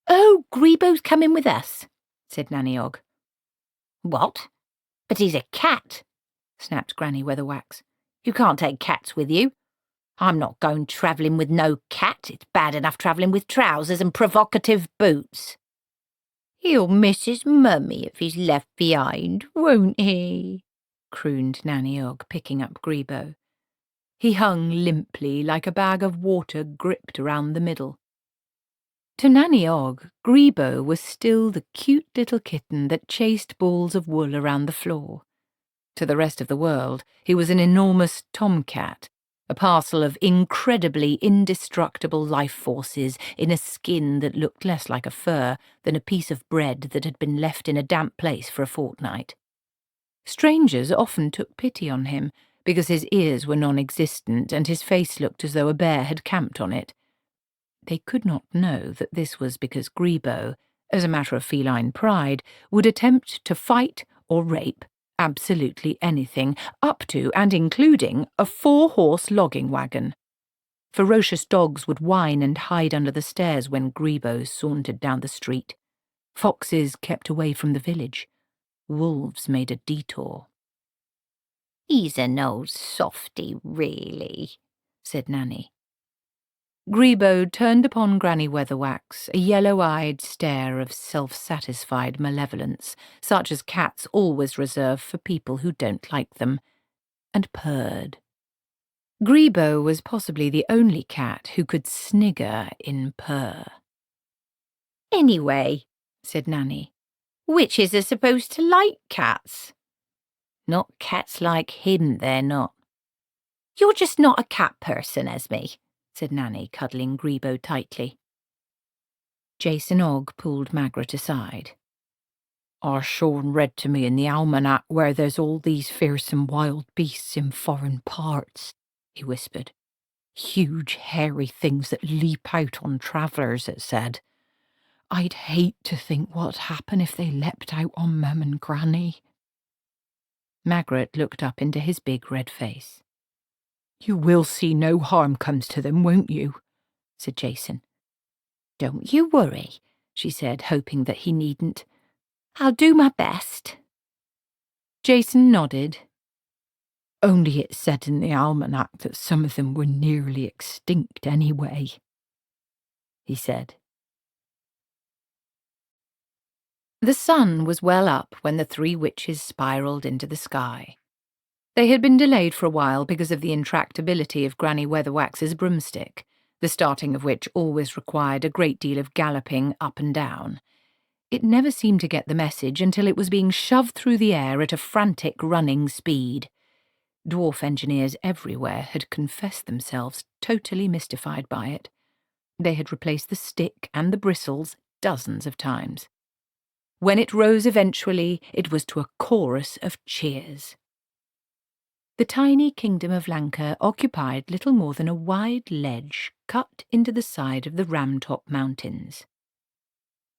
"Oh, Grebo's coming with us," said Nanny Ogg. "What? But he's a cat," snapped Granny Weatherwax. "You can't take cats with you. I'm not going travelling with no cat. It's bad enough travelling with trousers and provocative boots." "He'll miss his mummy if he's left behind, won't he?" crooned Nanny Ogg, picking up Grebo. He hung limply like a bag of water gripped around the middle. To Nanny Ogg, Grebo was still the cute little kitten that chased balls of wool around the floor. To the rest of the world, he was an enormous tomcat, a parcel of incredibly indestructible life forces in a skin that looked less like a fur than a piece of bread that had been left in a damp place for a fortnight. Strangers often took pity on him, because his ears were non-existent and his face looked as though a bear had camped on it. They could not know that this was because Grebo, as a matter of feline pride, would attempt to fight or rape absolutely anything, up to and including a 4-horse logging wagon. Ferocious dogs would whine and hide under the stairs when Grebo sauntered down the street. Foxes kept away from the village. wolves made a detour. "He's an old softy, really," said Nanny. Grebo turned upon Granny Weatherwax a yellow-eyed stare of self-satisfied malevolence, such as cats always reserve for people who don't like them, and purred. Grebo was possibly the only cat who could snigger in purr. "Anyway," said Nanny. "witches are supposed to like cats." "Not cats like him, they're not." "You're just not a cat person, Esme," said Nanny, cuddling Grebo tightly. Jason Ogg pulled Magrat aside. "Sean read to me in the almanac where there's all these fearsome wild beasts in foreign parts," he whispered. "Huge hairy things that leap out on travellers, it said. I'd hate to think what'd happen if they leapt out on Mum and Granny." Magrat looked up into his big red face. "You will see no harm comes to them, won't you?" said Jason. "Don't you worry," she said, hoping that he needn't. "I'll do my best." Jason nodded. "Only it said in the almanac that some of them were nearly extinct anyway," he said. The sun was well up when the three witches spiralled into the sky. They had been delayed for a while because of the intractability of Granny Weatherwax's broomstick, the starting of which always required a great deal of galloping up and down. It never seemed to get the message until it was being shoved through the air at a frantic running speed. Dwarf engineers everywhere had confessed themselves totally mystified by it. They had replaced the stick and the bristles dozens of times. When it rose eventually, it was to a chorus of cheers. The tiny kingdom of Lanka occupied little more than a wide ledge cut into the side of the Ramtop Mountains.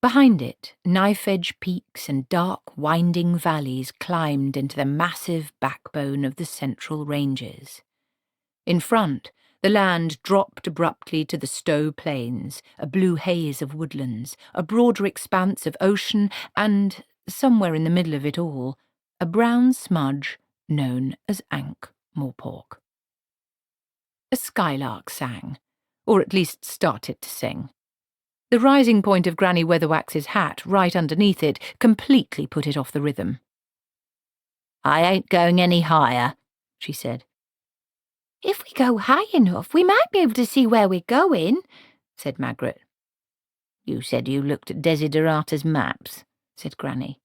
Behind it, knife-edge peaks and dark, winding valleys climbed into the massive backbone of the Central Ranges. In front, the land dropped abruptly to the Stowe Plains, a blue haze of woodlands, a broader expanse of ocean, and, somewhere in the middle of it all, a brown smudge known as Ankh-Morpork. A skylark sang, or at least started to sing. The rising point of Granny Weatherwax's hat, right underneath it, completely put it off the rhythm. "I ain't going any higher," she said. "If we go high enough, we might be able to see where we're going," said Magrat. "You said you looked at Desiderata's maps," said Granny.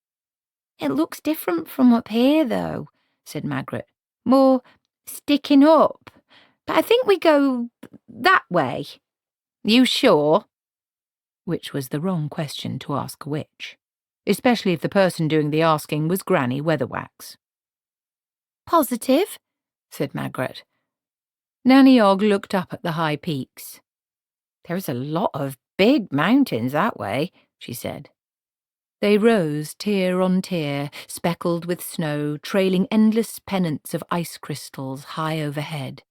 "It looks different from up here, though," said Magrat. "More sticking up. But I think we go that way." "You sure?" Which was the wrong question to ask a witch, especially if the person doing the asking was Granny Weatherwax. "Positive," said Magrat. Nanny Ogg looked up at the high peaks. "There's a lot of big mountains that way," she said. They rose tier on tier, speckled with snow, trailing endless pennants of ice crystals high overhead.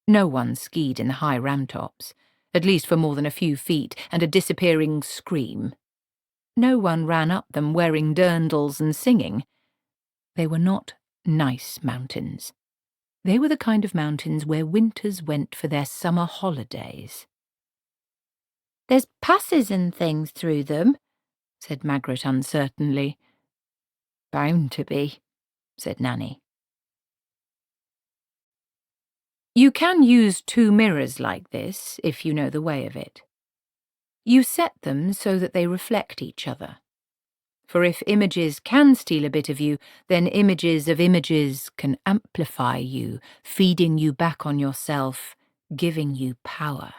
No one skied in the high ramtops, at least for more than a few feet, and a disappearing scream. No one ran up them wearing dirndls and singing. They were not nice mountains. They were the kind of mountains where winters went for their summer holidays. "There's passes and things through them," said Magrat uncertainly. "Bound to be," said Nanny. You can use two mirrors like this, if you know the way of it. You set them so that they reflect each other. For if images can steal a bit of you, then images of images can amplify you, feeding you back on yourself, giving you power.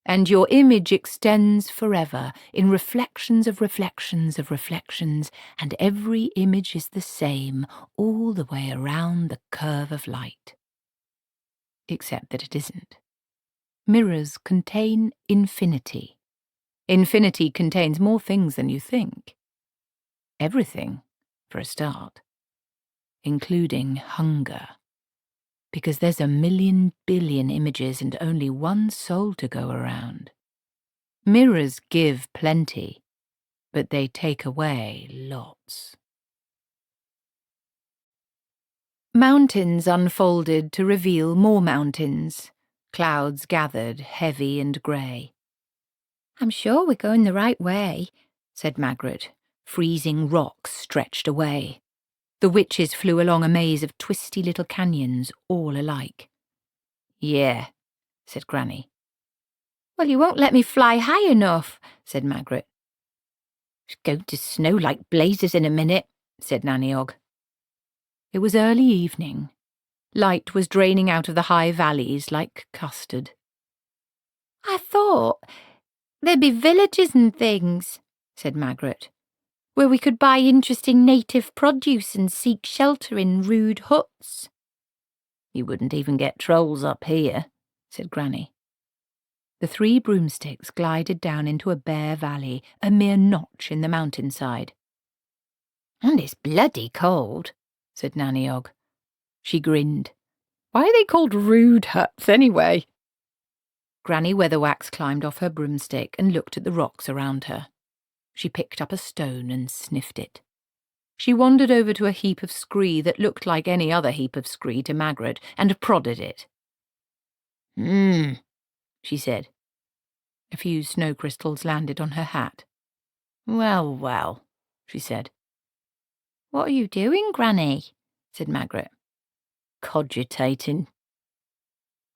And your image extends forever in reflections of reflections of reflections, and every image is the same all the way around the curve of light. Except that it isn't. Mirrors contain infinity. Infinity contains more things than you think. Everything, for a start. Including hunger. Because there's 1,000,000 billion images and only one soul to go around. Mirrors give plenty, but they take away lots. Mountains unfolded to reveal more mountains. Clouds gathered, heavy and grey. "I'm sure we're going the right way," said Magrat. Freezing rocks stretched away. The witches flew along a maze of twisty little canyons, all alike. "Yeah," said Granny. "Well, you won't let me fly high enough," said Magrat. "It's going to snow like blazes in a minute," said Nanny Ogg. It was early evening. Light was draining out of the high valleys like custard. "I thought there'd be villages and things," said Magrat, "where we could buy interesting native produce and seek shelter in rude huts." "You wouldn't even get trolls up here," said Granny. The 3 broomsticks glided down into a bare valley, a mere notch in the mountainside. "And it's bloody cold," said Nanny Ogg. She grinned. "Why are they called rude huts, anyway?" Granny Weatherwax climbed off her broomstick and looked at the rocks around her. She picked up a stone and sniffed it. She wandered over to a heap of scree that looked like any other heap of scree to Magrat and prodded it. She said. A few snow crystals landed on her hat. "Well, well," she said. "What are you doing, Granny?" said Magrat. "Cogitating."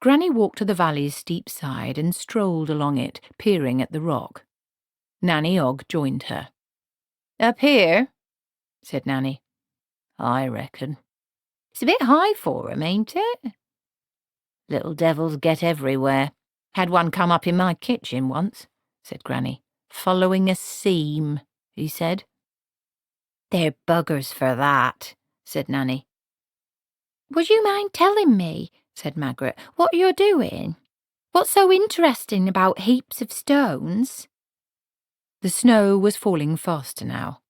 Granny walked to the valley's steep side and strolled along it, peering at the rock. Nanny Ogg joined her. "Up here?" said Nanny. "I reckon. It's a bit high for 'em, ain't it?" "Little devils get everywhere. Had one come up in my kitchen once," said Granny. "Following a seam," he said. "They're buggers for that," said Nanny. "Would you mind telling me," said Magrat, "what you're doing? What's so interesting about heaps of stones?" The snow was falling faster now.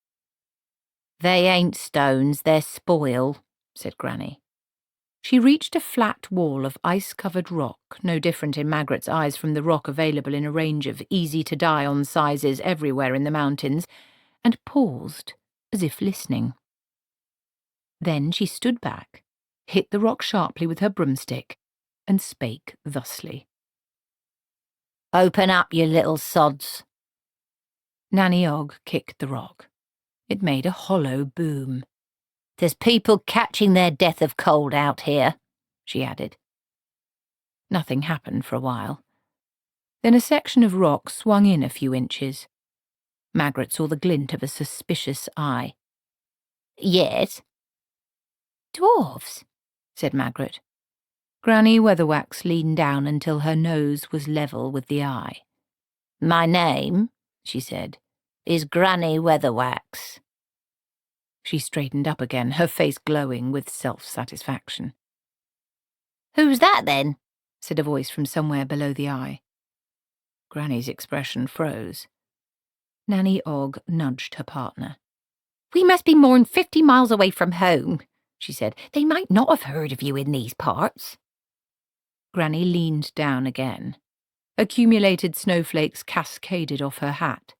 "They ain't stones, they're spoil," said Granny. She reached a flat wall of ice-covered rock, no different in Magrat's eyes from the rock available in a range of easy-to-die-on sizes everywhere in the mountains, and paused, as if listening. Then she stood back, hit the rock sharply with her broomstick, and spake thusly. "Open up, you little sods." Nanny Ogg kicked the rock. It made a hollow boom. "There's people catching their death of cold out here," she added. Nothing happened for a while. Then a section of rock swung in a few inches. Magrat saw the glint of a suspicious eye. "Yes?" "Dwarfs," said Magrat. Granny Weatherwax leaned down until her nose was level with the eye. "My name," she said, "is Granny Weatherwax." She straightened up again, her face glowing with self-satisfaction. "Who's that, then?" said a voice from somewhere below the eye. Granny's expression froze. Nanny Ogg nudged her partner. "We must be more'n 50 miles away from home," she said. "They might not have heard of you in these parts." Granny leaned down again. Accumulated snowflakes cascaded off her hat.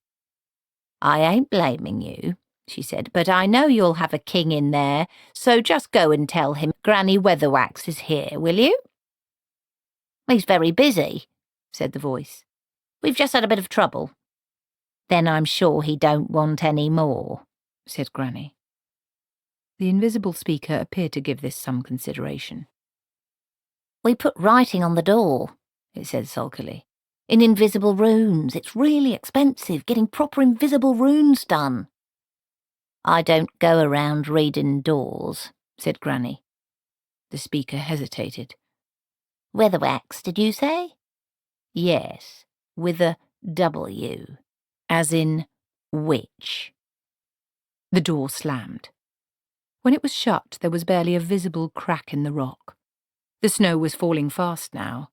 "I ain't blaming you," she said, "but I know you'll have a king in there, so just go and tell him Granny Weatherwax is here, will you?" "He's very busy," said the voice. "We've just had a bit of trouble." "Then I'm sure he don't want any more," said Granny. The invisible speaker appeared to give this some consideration. "We put writing on the door," it said sulkily. "In invisible runes. It's really expensive, getting proper invisible runes done." "I don't go around reading doors," said Granny. The speaker hesitated. "Weatherwax, did you say?" "Yes, with a W, as in witch." The door slammed. When it was shut, there was barely a visible crack in the rock. The snow was falling fast now.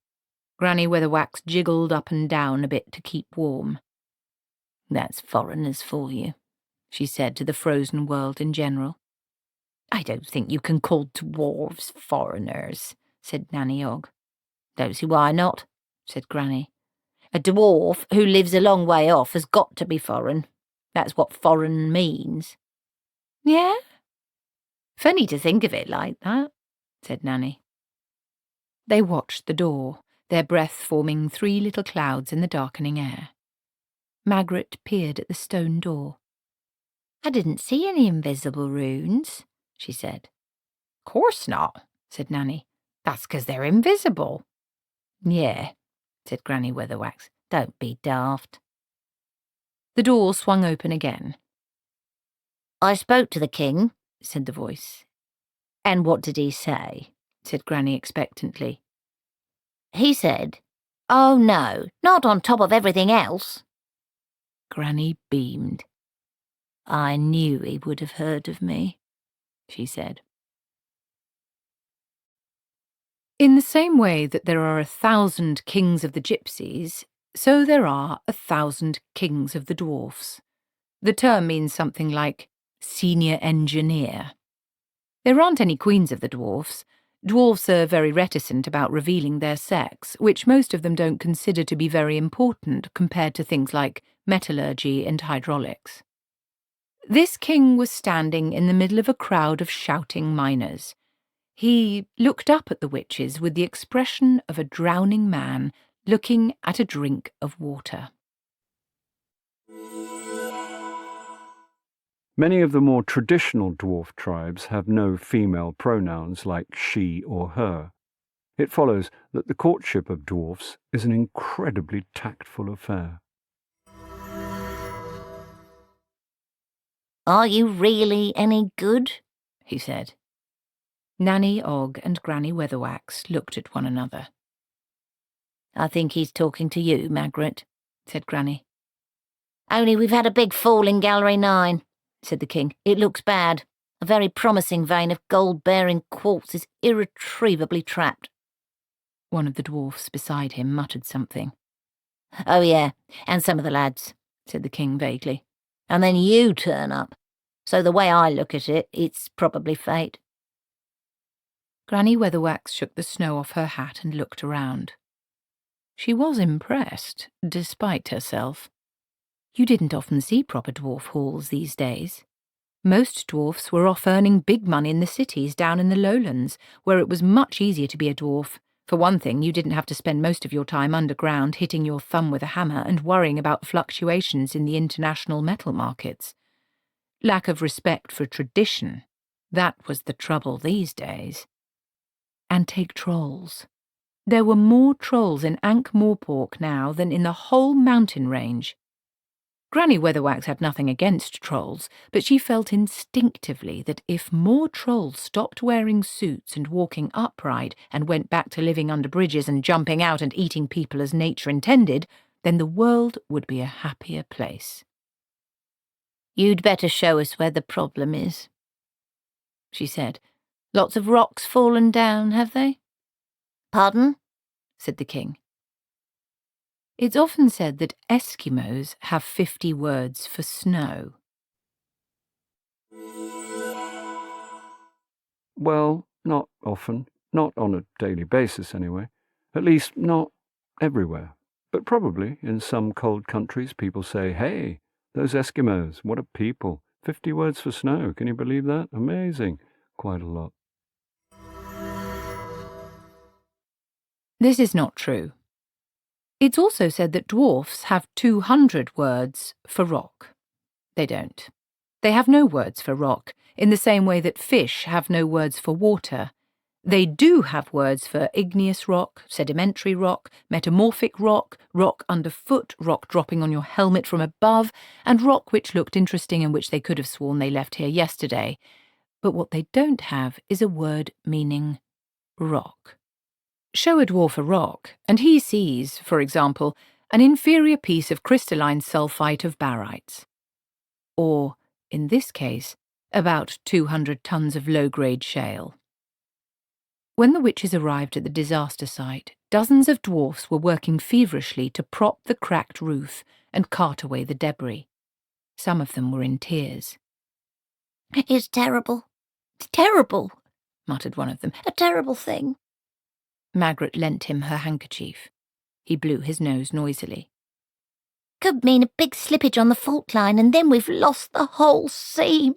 Granny Weatherwax jiggled up and down a bit to keep warm. "That's foreigners for you," she said to the frozen world in general. "I don't think you can call dwarves foreigners," said Nanny Ogg. "Don't see why not," said Granny. "A dwarf who lives a long way off has got to be foreign. That's what foreign means." "Yeah? Funny to think of it like that," said Nanny. They watched the door, their breath forming 3 little clouds in the darkening air. Magrat peered at the stone door. "I didn't see any invisible runes," she said. "Course not," said Nanny. "That's 'cause they're invisible." "Yeah," said Granny Weatherwax. "Don't be daft." The door swung open again. "I spoke to the king," said the voice. "And what did he say?" said Granny expectantly. "He said, 'Oh no, not on top of everything else.'" Granny beamed. "I knew he would have heard of me," she said. In the same way that there are 1,000 kings of the gypsies, so there are 1,000 kings of the dwarfs. The term means something like senior engineer. There aren't any queens of the dwarfs. Dwarfs are very reticent about revealing their sex, which most of them don't consider to be very important compared to things like metallurgy and hydraulics. This king was standing in the middle of a crowd of shouting miners. He looked up at the witches with the expression of a drowning man looking at a drink of water. Many of the more traditional dwarf tribes have no female pronouns like she or her. It follows that the courtship of dwarfs is an incredibly tactful affair. "Are you really any good?" he said. Nanny Ogg and Granny Weatherwax looked at one another. "I think he's talking to you, Magrat," said Granny. "Only we've had a big fall in Gallery 9, said the king. "It looks bad. A very promising vein of gold-bearing quartz is irretrievably trapped." One of the dwarfs beside him muttered something. "Oh yeah, and some of the lads," said the king vaguely. "And then you turn up. So the way I look at it, it's probably fate." Granny Weatherwax shook the snow off her hat and looked around. She was impressed, despite herself. You didn't often see proper dwarf halls these days. Most dwarfs were off earning big money in the cities down in the lowlands, where it was much easier to be a dwarf. For one thing, you didn't have to spend most of your time underground hitting your thumb with a hammer and worrying about fluctuations in the international metal markets. Lack of respect for tradition, that was the trouble these days. And take trolls. There were more trolls in Ankh-Morpork now than in the whole mountain range. Granny Weatherwax had nothing against trolls, but she felt instinctively that if more trolls stopped wearing suits and walking upright and went back to living under bridges and jumping out and eating people as nature intended, then the world would be a happier place. "You'd better show us where the problem is," she said. "Lots of rocks fallen down, have they?" "Pardon?" said the king. It's often said that Eskimos have 50 words for snow. Well, not often. Not on a daily basis, anyway. At least, not everywhere. But probably, in some cold countries, people say, "Hey, those Eskimos, what a people. 50 words for snow. Can you believe that? Amazing." Quite a lot. This is not true. It's also said that dwarfs have 200 words for rock. They don't. They have no words for rock, in the same way that fish have no words for water. They do have words for igneous rock, sedimentary rock, metamorphic rock, rock underfoot, rock dropping on your helmet from above, and rock which looked interesting and which they could have sworn they left here yesterday. But what they don't have is a word meaning rock. Show a dwarf a rock, and he sees, for example, an inferior piece of crystalline sulfite of barytes. Or, in this case, about 200 tons of low-grade shale. When the witches arrived at the disaster site, dozens of dwarfs were working feverishly to prop the cracked roof and cart away the debris. Some of them were in tears. "It's terrible. It's terrible," muttered one of them. "A terrible thing." Magrat lent him her handkerchief. He blew his nose noisily. "Could mean a big slippage on the fault line, and then we've lost the whole seam,"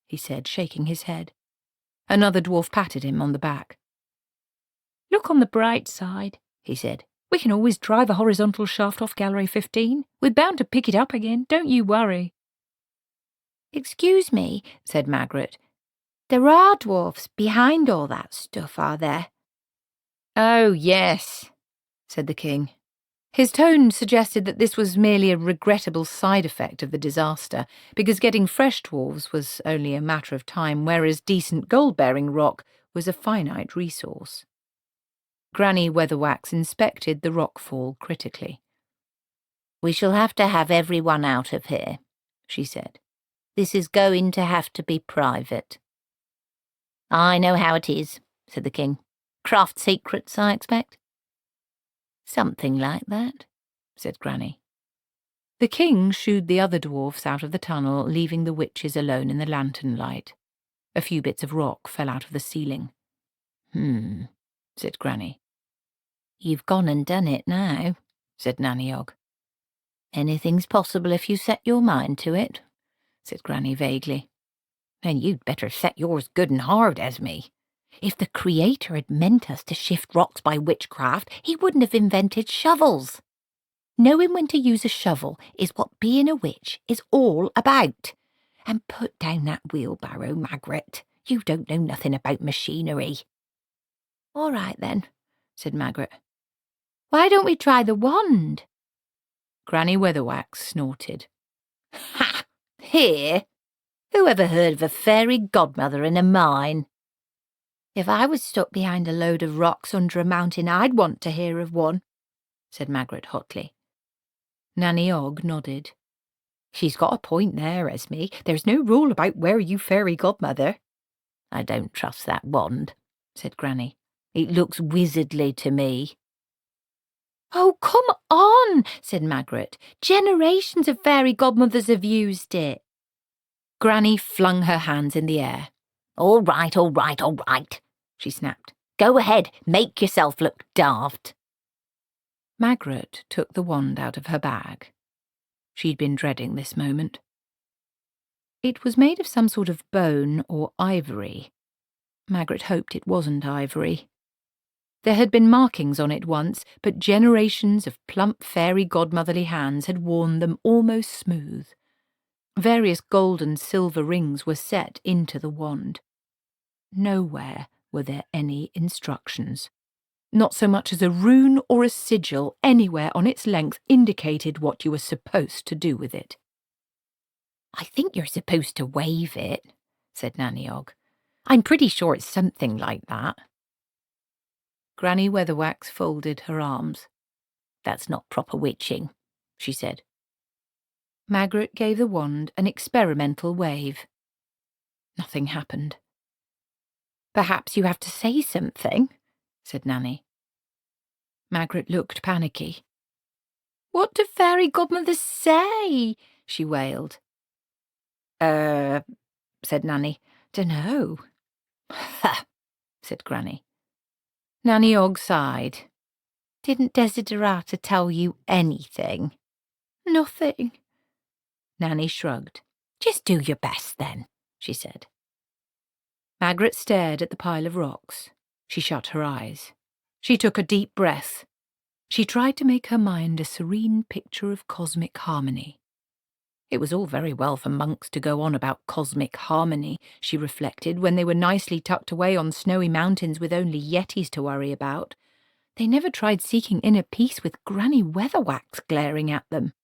he said, shaking his head. Another dwarf patted him on the back. Look on the bright side, he said. We can always drive a horizontal shaft off Gallery 15. We're bound to pick it up again, don't you worry. Excuse me, said Magrat. There are dwarfs behind all that stuff, are there? Oh, yes, said the king. His tone suggested that this was merely a regrettable side effect of the disaster, because getting fresh dwarves was only a matter of time, whereas decent gold-bearing rock was a finite resource. Granny Weatherwax inspected the rockfall critically. We shall have to have everyone out of here, she said. This is going to have to be private. I know how it is, said the king. Craft secrets, I expect. Something like that, said Granny. The king shooed the other dwarfs out of the tunnel, leaving the witches alone in the lantern light. A few bits of rock fell out of the ceiling. Said Granny. You've gone and done it now, said Nanny Ogg. Anything's possible if you set your mind to it, said Granny vaguely. Then you'd better set yours good and hard, Esme. If the Creator had meant us to shift rocks by witchcraft, he wouldn't have invented shovels. Knowing when to use a shovel is what being a witch is all about. And put down that wheelbarrow, Magrat. You don't know nothing about machinery. All right, then, said Magrat. Why don't we try the wand? Granny Weatherwax snorted. Ha! Here? Who ever heard of a fairy godmother in a mine? If I was stuck behind a load of rocks under a mountain, I'd want to hear of one, said Magrat hotly. Nanny Ogg nodded. She's got a point there, Esme. There's no rule about where you fairy godmother. I don't trust that wand, said Granny. It looks wizardly to me. Oh, come on, said Magrat. Generations of fairy godmothers have used it. Granny flung her hands in the air. All right, all right, all right, she snapped. Go ahead, make yourself look daft. Magrat took the wand out of her bag. She'd been dreading this moment. It was made of some sort of bone or ivory. Magrat hoped it wasn't ivory. There had been markings on it once, but generations of plump fairy godmotherly hands had worn them almost smooth. Various gold and silver rings were set into the wand. Nowhere were there any instructions. Not so much as a rune or a sigil anywhere on its length indicated what you were supposed to do with it. I think you're supposed to wave it, said Nanny Ogg. I'm pretty sure it's something like that. Granny Weatherwax folded her arms. That's not proper witching, she said. Magrat gave the wand an experimental wave. Nothing happened. Perhaps you have to say something, said Nanny. Magrat looked panicky. What do fairy godmothers say? She wailed. Said Nanny. Dunno. Ha, said Granny. Nanny Ogg sighed. Didn't Desiderata tell you anything? Nothing. Nanny shrugged. Just do your best then, she said. Magrat stared at the pile of rocks. She shut her eyes. She took a deep breath. She tried to make her mind a serene picture of cosmic harmony. It was all very well for monks to go on about cosmic harmony, she reflected, when they were nicely tucked away on snowy mountains with only yetis to worry about. They never tried seeking inner peace with Granny Weatherwax glaring at them.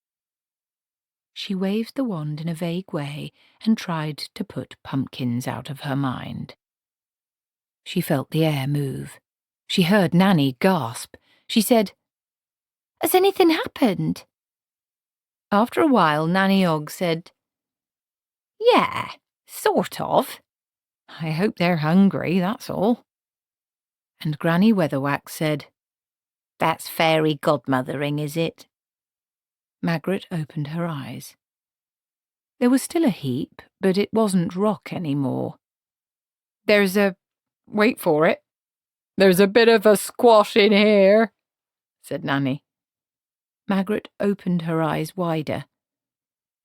She waved the wand in a vague way and tried to put pumpkins out of her mind. She felt the air move. She heard Nanny gasp. She said, Has anything happened? After a while, Nanny Ogg said, Yeah, sort of. I hope they're hungry, that's all. And Granny Weatherwax said, That's fairy godmothering, is it? Magrat opened her eyes. There was still a heap, but it wasn't rock anymore. Wait for it. There's a bit of a squash in here, said Nanny. Magrat opened her eyes wider.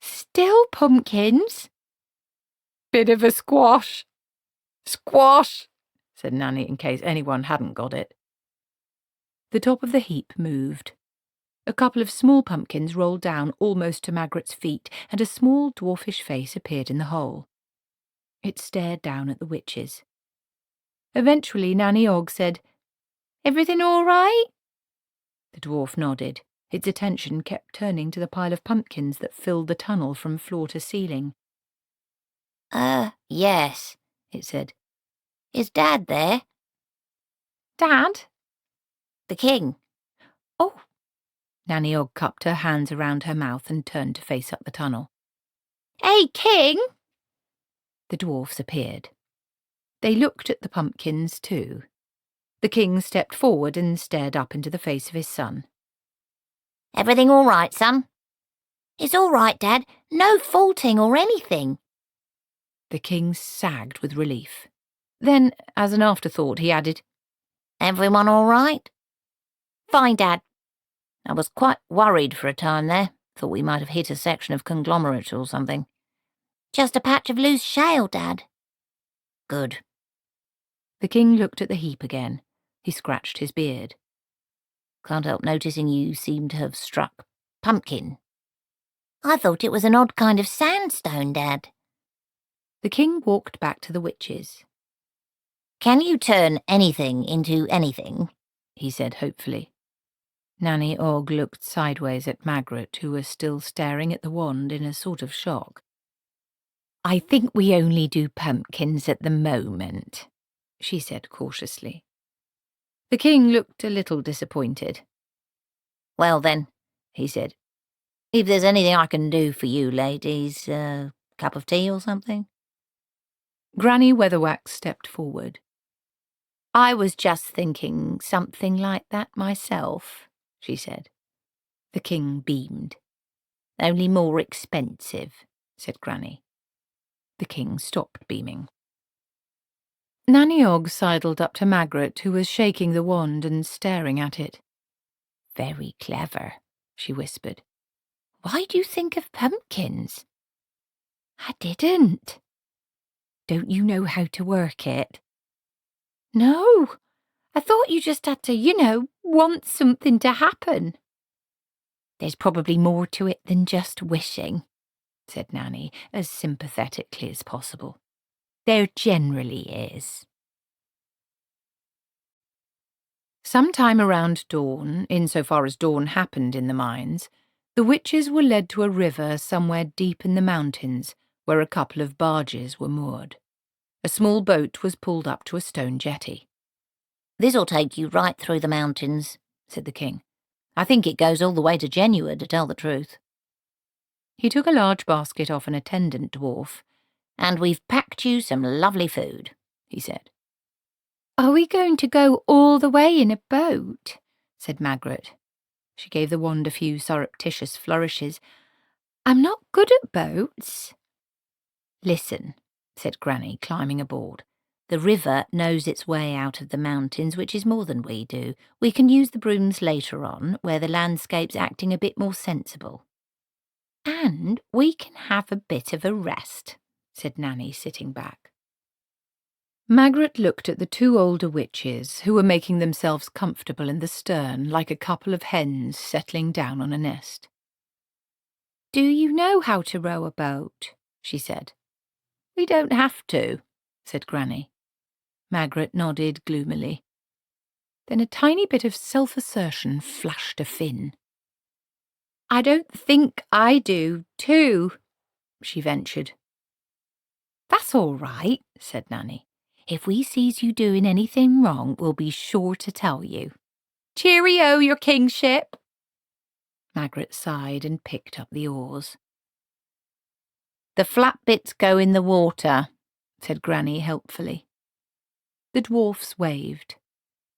Still pumpkins? Bit of a squash. Squash, said Nanny, in case anyone hadn't got it. The top of the heap moved. A couple of small pumpkins rolled down almost to Magrat's feet, and a small dwarfish face appeared in the hole. It stared down at the witches. Eventually Nanny Ogg said, "Everything all right?" The dwarf nodded. Its attention kept turning to the pile of pumpkins that filled the tunnel from floor to ceiling. Yes, it said. Is Dad there? "Dad?" The king. "Oh." Nanny Ogg cupped her hands around her mouth and turned to face up the tunnel. Hey, King! The dwarfs appeared. They looked at the pumpkins too. The king stepped forward and stared up into the face of his son. Everything all right, son? It's all right, Dad. No faulting or anything. The king sagged with relief. Then, as an afterthought, he added, Everyone all right? Fine, Dad. I was quite worried for a time there. Thought we might have hit a section of conglomerate or something. Just a patch of loose shale, Dad. Good. The king looked at the heap again. He scratched his beard. Can't help noticing you seem to have struck pumpkin. I thought it was an odd kind of sandstone, Dad. The king walked back to the witches. Can you turn anything into anything? He said hopefully. Nanny Ogg looked sideways at Magrat, who was still staring at the wand in a sort of shock. "I think we only do pumpkins at the moment," she said cautiously. The king looked a little disappointed. Well then, he said, if there's anything I can do for you ladies, cup of tea or something? Granny Weatherwax stepped forward. "I was just thinking something like that myself," she said. The king beamed. "Only more expensive," said Granny. The king stopped beaming. Nanny Ogg sidled up to Magrat, who was shaking the wand and staring at it. "Very clever," she whispered. "Why do you think of pumpkins?" "I didn't." "Don't you know how to work it?" "No. I thought you just had to, want something to happen." "There's probably more to it than just wishing," said Nanny, as sympathetically as possible. "There generally is." Sometime around dawn, insofar as dawn happened in the mines, the witches were led to a river somewhere deep in the mountains where a couple of barges were moored. A small boat was pulled up to a stone jetty. "This'll take you right through the mountains," said the king. "I think it goes all the way to Genua, to tell the truth." He took a large basket off an attendant dwarf. "And we've packed you some lovely food," he said. "Are we going to go all the way in a boat?" said Magrat. She gave the wand a few surreptitious flourishes. "I'm not good at boats." "Listen," said Granny, climbing aboard. "The river knows its way out of the mountains, which is more than we do. We can use the brooms later on, where the landscape's acting a bit more sensible." "And we can have a bit of a rest," said Nanny, sitting back. Magrat looked at the two older witches, who were making themselves comfortable in the stern like a couple of hens settling down on a nest. "Do you know how to row a boat?" she said. "We don't have to," said Granny. Magrat nodded gloomily. Then a tiny bit of self-assertion flashed a fin. "I don't think I do, too," she ventured. "That's all right," said Nanny. "If we sees you doing anything wrong, we'll be sure to tell you. Cheerio, your kingship." Magrat sighed and picked up the oars. "The flat bits go in the water," said Granny helpfully. The dwarfs waved.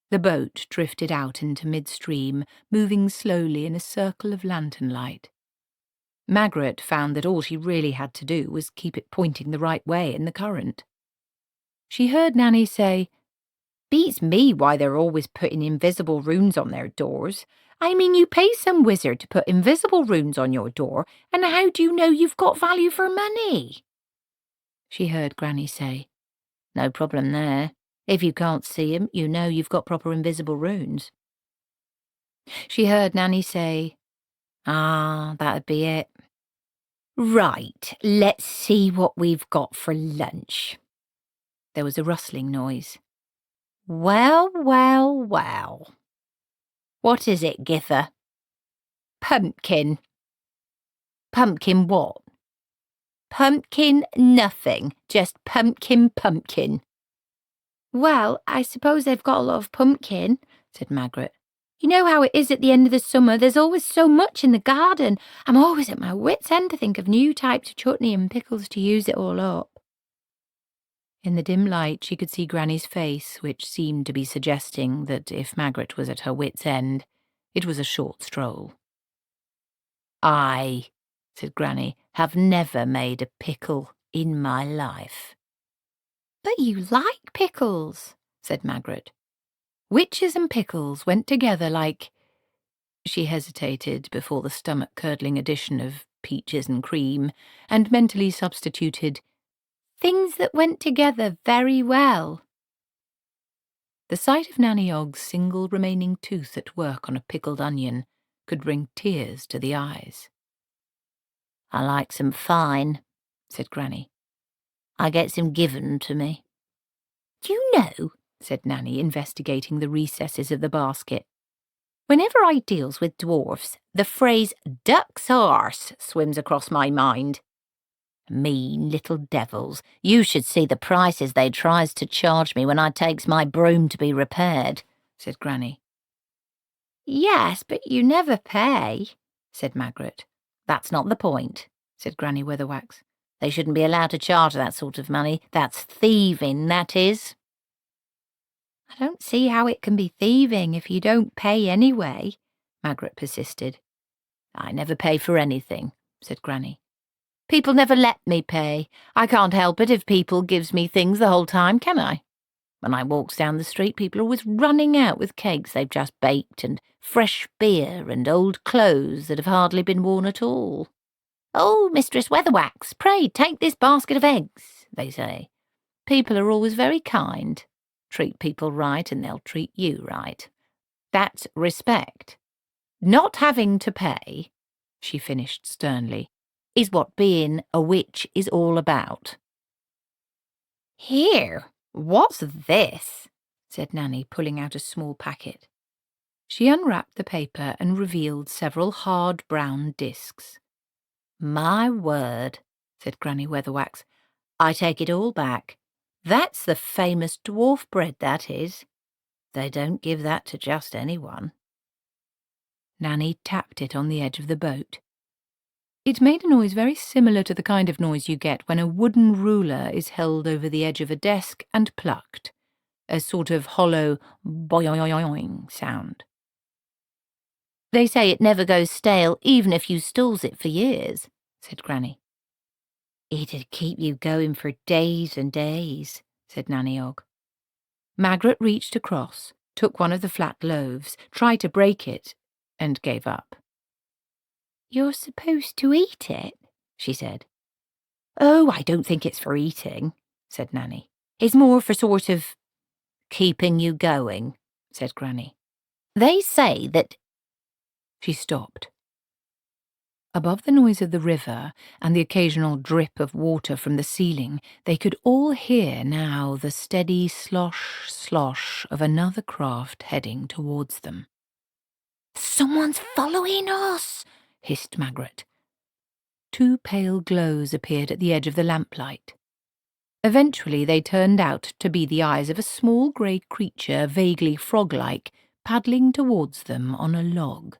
The boat drifted out into midstream, moving slowly in a circle of lantern light. Magrat found that all she really had to do was keep it pointing the right way in the current. She heard Nanny say, "Beats me why they're always putting invisible runes on their doors. I mean, you pay some wizard to put invisible runes on your door, and how do you know you've got value for money?" She heard Granny say, "No problem there. If you can't see 'em, you know you've got proper invisible runes." She heard Nanny say, "Ah, that'd be it." "Right, let's see what we've got for lunch." There was a rustling noise. "Well, well, well. What is it, Gither?" "Pumpkin." "Pumpkin what?" "Pumpkin nothing, just pumpkin." "Well, I suppose they've got a lot of pumpkin," said Magrat. "You know how it is at the end of the summer. There's always so much in the garden. I'm always at my wits' end to think of new types of chutney and pickles to use it all up." In the dim light, she could see Granny's face, which seemed to be suggesting that if Magrat was at her wits' end, it was a short stroll. "I," said Granny, "have never made a pickle in my life." "But you like pickles," said Magrat. Witches and pickles went together like— She hesitated before the stomach-curdling addition of peaches and cream, and mentally substituted, "things that went together very well." The sight of Nanny Ogg's single remaining tooth at work on a pickled onion could bring tears to the eyes. "I like some fine," said Granny. "I get some given to me." "Do you know," said Nanny, investigating the recesses of the basket, "whenever I deals with dwarfs, the phrase duck's arse swims across my mind." "Mean little devils. You should see the prices they tries to charge me when I takes my broom to be repaired," said Granny. "Yes, but you never pay," said Magrat. "That's not the point," said Granny Weatherwax. "They shouldn't be allowed to charge that sort of money. That's thieving, that is." "I don't see how it can be thieving if you don't pay anyway," Magrat persisted. "I never pay for anything," said Granny. "People never let me pay. I can't help it if people gives me things the whole time, can I? When I walks down the street, people are always running out with cakes they've just baked, and fresh beer, and old clothes that have hardly been worn at all. 'Oh, Mistress Weatherwax, pray take this basket of eggs,' they say. People are always very kind. Treat people right and they'll treat you right. That's respect. Not having to pay," she finished sternly, "is what being a witch is all about." "Here, what's this?" said Nanny, pulling out a small packet. She unwrapped the paper and revealed several hard brown discs. "My word," said Granny Weatherwax, "I take it all back. That's the famous dwarf bread, that is. They don't give that to just anyone." Nanny tapped it on the edge of the boat. It made a noise very similar to the kind of noise you get when a wooden ruler is held over the edge of a desk and plucked, a sort of hollow boing sound. "They say it never goes stale even if you stalls it for years," said Granny. "It'd keep you going for days and days," said Nanny Ogg. Magrat reached across, took one of the flat loaves, tried to break it, and gave up. "You're supposed to eat it," she said. "Oh, I don't think it's for eating," said Nanny. "It's more for sort of—" "Keeping you going," said Granny. "They say that—" She stopped. Above the noise of the river and the occasional drip of water from the ceiling, they could all hear now the steady slosh of another craft heading towards them. "Someone's following us," hissed Magrat. Two pale glows appeared at the edge of the lamplight. Eventually they turned out to be the eyes of a small grey creature, vaguely frog-like, paddling towards them on a log.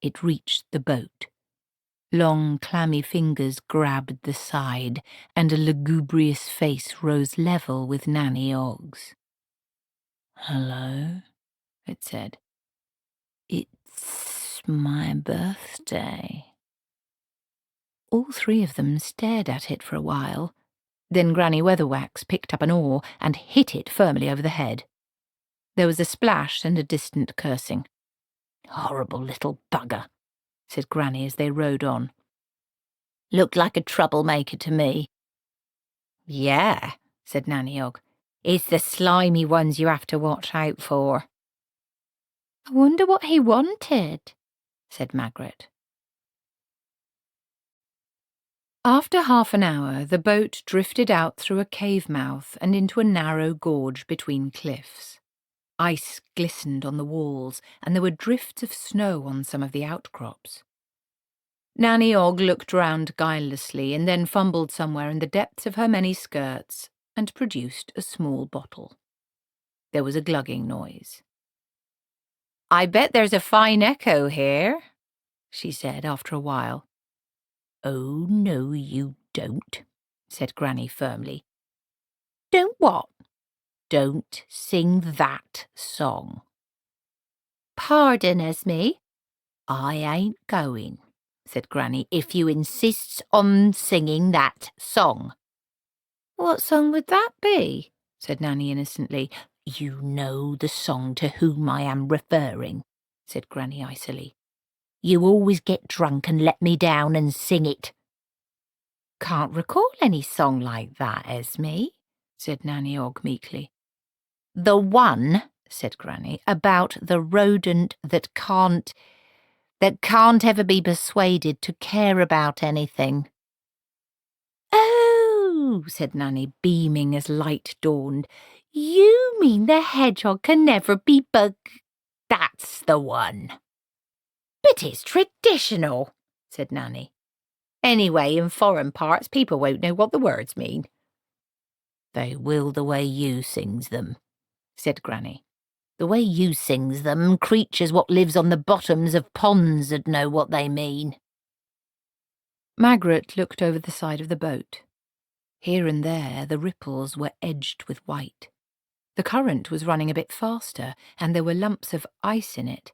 It reached the boat. Long, clammy fingers grabbed the side, and a lugubrious face rose level with Nanny Ogg's. "Hello," it said. "It's my birthday." All three of them stared at it for a while. Then Granny Weatherwax picked up an oar and hit it firmly over the head. There was a splash and a distant cursing. "Horrible little bugger," said Granny as they rowed on. "Looked like a troublemaker to me." "Yeah," said Nanny Ogg. "It's the slimy ones you have to watch out for." I wonder what he wanted, said Magrat. After half an hour, the boat drifted out through a cave mouth and into a narrow gorge between cliffs. Ice glistened on the walls, and there were drifts of snow on some of the outcrops. Nanny Ogg looked round guilelessly and then fumbled somewhere in the depths of her many skirts and produced a small bottle. There was a glugging noise. "I bet there's a fine echo here," she said after a while. "Oh, no, you don't," said Granny firmly. "Don't what?" "Don't sing that song." "Pardon, Esme." "I ain't going," said Granny, "if you insist on singing that song." "What song would that be?" said Nanny innocently. "You know the song to whom I am referring," said Granny icily. "You always get drunk and let me down and sing it." "Can't recall any song like that, Esme," said Nanny Ogg meekly. "The one," said Granny, "about the rodent that can't ever be persuaded to care about anything." "Oh," said Nanny, beaming as light dawned. "You mean the hedgehog can never be "That's the one." "But it's traditional," said Nanny. "Anyway, in foreign parts, people won't know what the words mean." "They will the way you sings them," said Granny. "The way you sings them, creatures what lives on the bottoms of ponds 'ud know what they mean." Magrat looked over the side of the boat. Here and there the ripples were edged with white. The current was running a bit faster, and there were lumps of ice in it.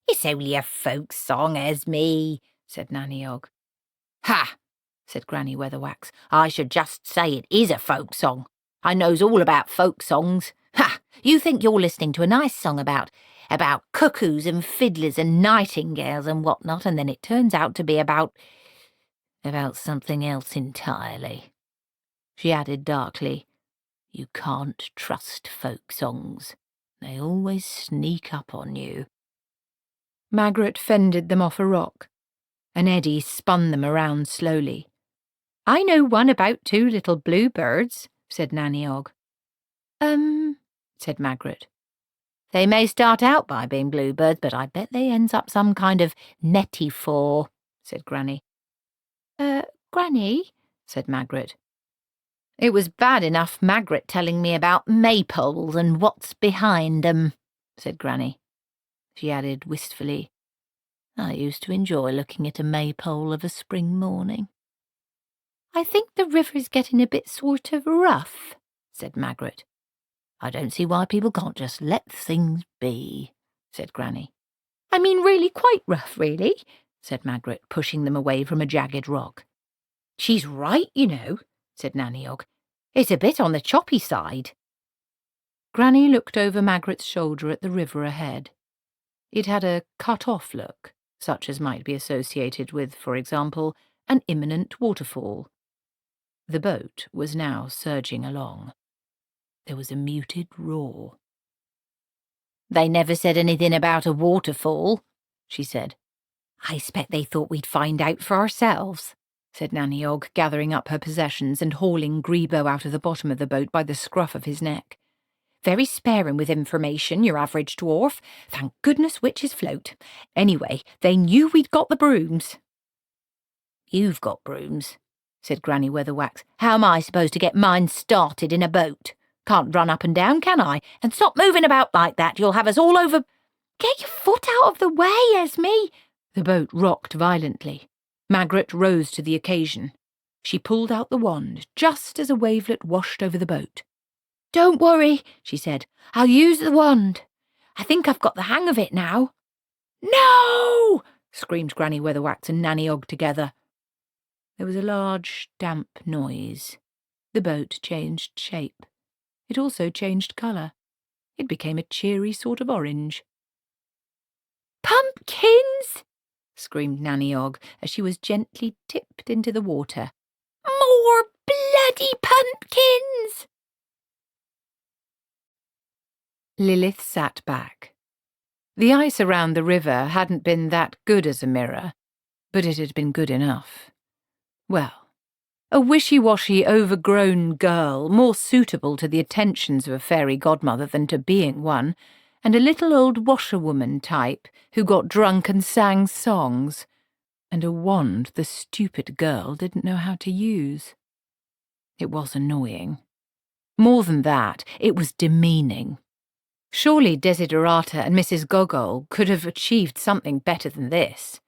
"It's only a folk song, Esme," said Nanny Ogg. "Ha!" said Granny Weatherwax. "I should just say it is a folk song. I knows all about folk songs. Ha! You think you're listening to a nice song about cuckoos and fiddlers and nightingales and whatnot, and then it turns out to be about something else entirely." She added darkly, "You can't trust folk songs. They always sneak up on you." Magrat fended them off a rock. An eddy spun them around slowly. "I know one about two little bluebirds," said Nanny Ogg. Said Magrat. "They may start out by being bluebirds, but I bet they ends up some kind of metaphor," said Granny. Granny," said Magrat. "It was bad enough Magrat telling me about maypoles and what's behind 'em," said Granny. She added wistfully, "I used to enjoy looking at a maypole of a spring morning." "I think the river's getting a bit sort of rough," said Magrat. "I don't see why people can't just let things be," said Granny. "I mean really quite rough, really," said Magrat, pushing them away from a jagged rock. "She's right, you know," said Nanny Ogg. "It's a bit on the choppy side." Granny looked over Magrat's shoulder at the river ahead. It had a cut-off look, such as might be associated with, for example, an imminent waterfall. The boat was now surging along. There was a muted roar. "They never said anything about a waterfall," she said. "I expect they thought we'd find out for ourselves," said Nanny Ogg, gathering up her possessions and hauling Grebo out of the bottom of the boat by the scruff of his neck. "Very sparing with information, your average dwarf. Thank goodness witches float. Anyway, they knew we'd got the brooms." "You've got brooms," said Granny Weatherwax. "How am I supposed to get mine started in a boat? Can't run up and down, can I? And stop moving about like that. You'll have us all over—" "Get your foot out of the way, Esme!" The boat rocked violently. Magrat rose to the occasion. She pulled out the wand just as a wavelet washed over the boat. "Don't worry," she said. "I'll use the wand. I think I've got the hang of it now." "No!" screamed Granny Weatherwax and Nanny Ogg together. There was a large, damp noise. The boat changed shape. It also changed colour. It became a cheery sort of orange. "Pumpkins!" screamed Nanny Ogg as she was gently tipped into the water. "More bloody pumpkins!" Lilith sat back. The ice around the river hadn't been that good as a mirror, but it had been good enough. Well, a wishy-washy, overgrown girl, more suitable to the attentions of a fairy godmother than to being one, and a little old washerwoman type who got drunk and sang songs, and a wand the stupid girl didn't know how to use. It was annoying. More than that, it was demeaning. Surely Desiderata and Mrs. Gogol could have achieved something better than this.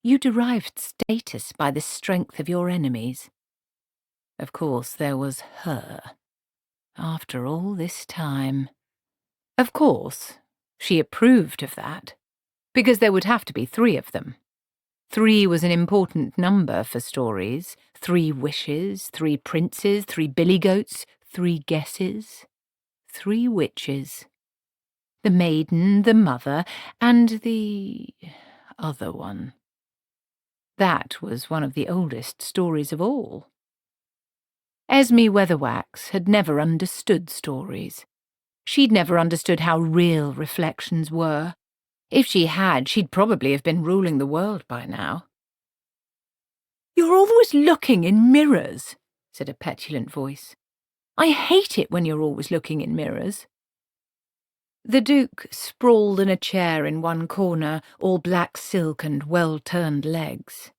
You derived status by the strength of your enemies. Of course, there was her. After all this time. Of course, she approved of that, because there would have to be 3 of them. 3 was an important number for stories. 3 wishes, 3 princes, 3 billy goats, 3 guesses, 3 witches. The maiden, the mother, and the other one. That was one of the oldest stories of all. Esme Weatherwax had never understood stories. She'd never understood how real reflections were. If she had, she'd probably have been ruling the world by now. "You're always looking in mirrors," said a petulant voice. "I hate it when you're always looking in mirrors." The Duke sprawled in a chair in one corner, all black silk and well-turned legs.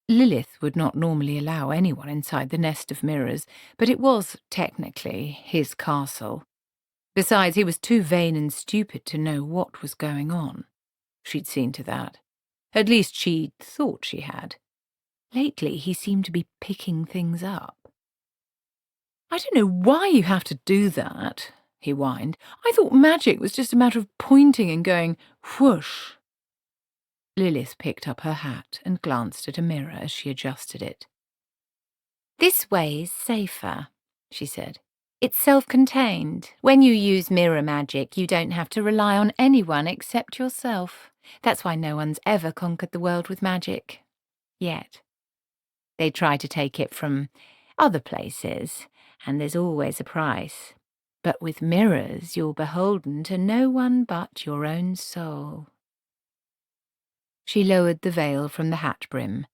Lilith would not normally allow anyone inside the nest of mirrors, but it was, technically, his castle. Besides, he was too vain and stupid to know what was going on. She'd seen to that. At least she thought she had. Lately, he seemed to be picking things up. "I don't know why you have to do that," he whined. "I thought magic was just a matter of pointing and going whoosh." Lilith picked up her hat and glanced at a mirror as she adjusted it. "This way's safer," she said. "It's self-contained. When you use mirror magic, you don't have to rely on anyone except yourself. That's why no one's ever conquered the world with magic. Yet. They try to take it from other places, and there's always a price. But with mirrors, you're beholden to no one but your own soul." She lowered the veil from the hat brim.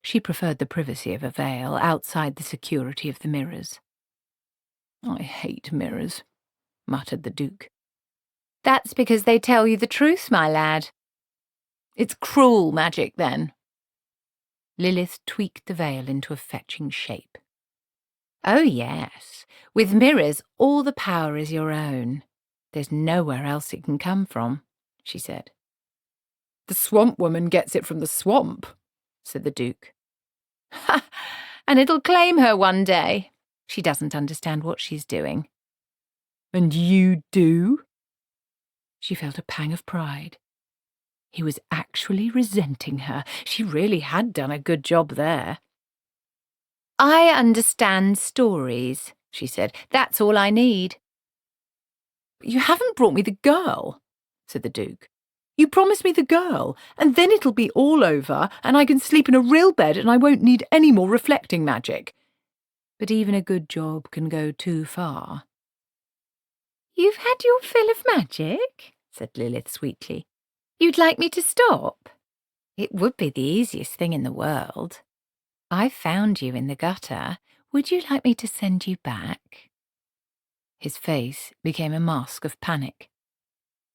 She preferred the privacy of a veil outside the security of the mirrors. "I hate mirrors," muttered the Duke. "That's because they tell you the truth, my lad." "It's cruel magic, then." Lilith tweaked the veil into a fetching shape. "Oh, yes. With mirrors, all the power is your own. There's nowhere else it can come from," she said. "The swamp woman gets it from the swamp," said the Duke. "Ha! And it'll claim her one day. She doesn't understand what she's doing." "And you do?" She felt a pang of pride. He was actually resenting her. She really had done a good job there. "I understand stories," she said. "That's all I need." "But you haven't brought me the girl," said the Duke. "You promised me the girl, and then it'll be all over, and I can sleep in a real bed, and I won't need any more reflecting magic." But even a good job can go too far. "You've had your fill of magic," said Lilith sweetly. "You'd like me to stop? It would be the easiest thing in the world. I found you in the gutter. Would you like me to send you back?" His face became a mask of panic.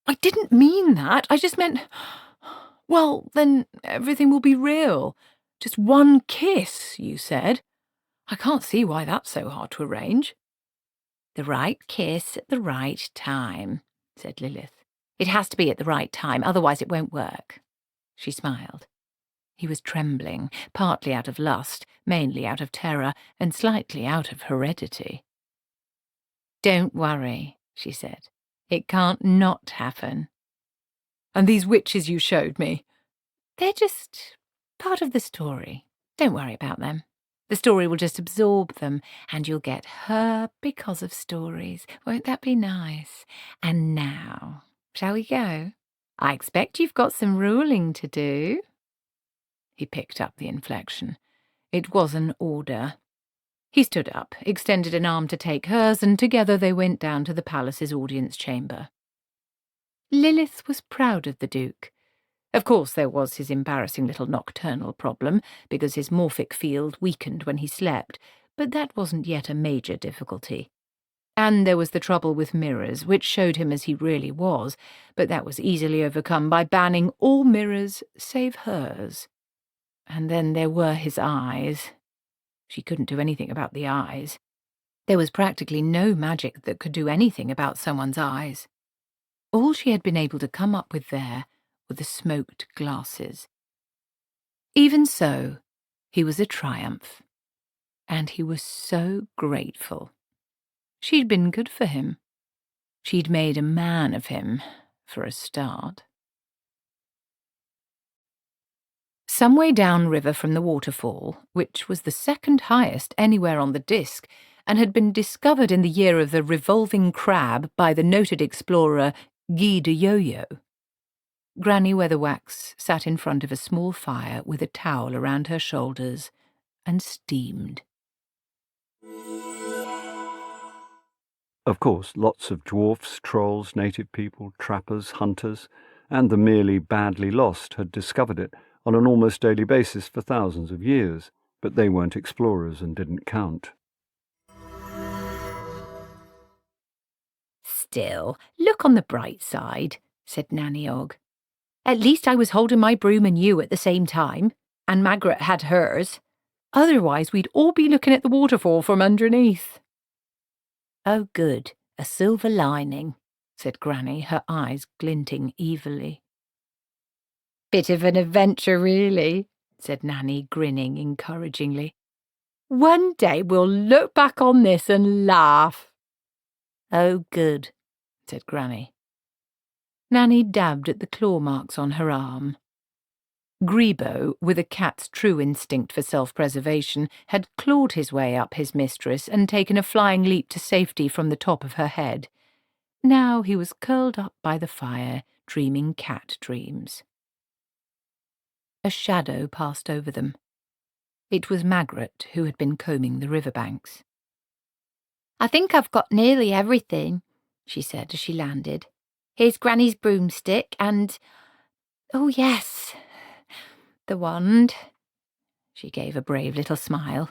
"I didn't mean that. I just meant, well, then everything will be real. Just one kiss, you said. I can't see why that's so hard to arrange." "The right kiss at the right time," said Lilith. "It has to be at the right time, otherwise it won't work." She smiled. He was trembling, partly out of lust, mainly out of terror, and slightly out of heredity. "Don't worry," she said. "It can't not happen." "And these witches you showed me?" "They're just part of the story. Don't worry about them. The story will just absorb them, and you'll get her because of stories. Won't that be nice? And now, shall we go? I expect you've got some ruling to do." He picked up the inflection. It was an order. He stood up, extended an arm to take hers, and together they went down to the palace's audience chamber. Lilith was proud of the Duke. Of course, there was his embarrassing little nocturnal problem, because his morphic field weakened when he slept, but that wasn't yet a major difficulty. And there was the trouble with mirrors, which showed him as he really was, but that was easily overcome by banning all mirrors save hers. And then there were his eyes. She couldn't do anything about the eyes. There was practically no magic that could do anything about someone's eyes. All she had been able to come up with there were the smoked glasses. Even so, he was a triumph, and he was so grateful. She'd been good for him. She'd made a man of him, for a start. Some way downriver from the waterfall, which was the second highest anywhere on the disk, and had been discovered in the year of the revolving crab by the noted explorer Guy de Yo-Yo, Granny Weatherwax sat in front of a small fire with a towel around her shoulders and steamed. Of course, lots of dwarfs, trolls, native people, trappers, hunters, and the merely badly lost had discovered it on an almost daily basis for thousands of years, but they weren't explorers and didn't count. Still, look on the bright side, said Nanny Ogg. At least I was holding my broom and you at the same time, and Magrat had hers. Otherwise we'd all be looking at the waterfall from underneath. Oh, good, a silver lining, said Granny, her eyes glinting evilly. Bit of an adventure, really, said Nanny, grinning encouragingly. One day we'll look back on this and laugh. Oh, good, said Granny. Nanny dabbed at the claw marks on her arm. Grebo, with a cat's true instinct for self-preservation, had clawed his way up his mistress and taken a flying leap to safety from the top of her head. Now he was curled up by the fire, dreaming cat dreams. A shadow passed over them. It was Magrat, who had been combing the riverbanks. I think I've got nearly everything, she said as she landed. Here's Granny's broomstick and... oh, yes, the wand. She gave a brave little smile.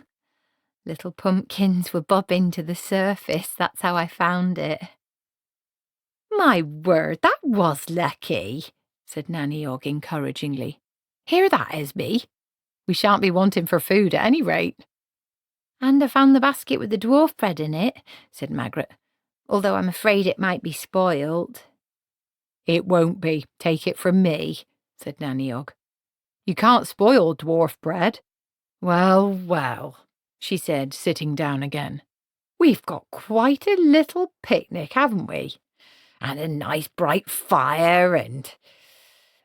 Little pumpkins were bobbing to the surface, that's how I found it. My word, that was lucky, said Nanny Ogg encouragingly. Hear that, Esme? We shan't be wanting for food at any rate. And I found the basket with the dwarf bread in it, said Magrat, although I'm afraid it might be spoiled. It won't be, take it from me, said Nanny Ogg. You can't spoil dwarf bread. Well, well, she said, sitting down again. We've got quite a little picnic, haven't we? And a nice bright fire and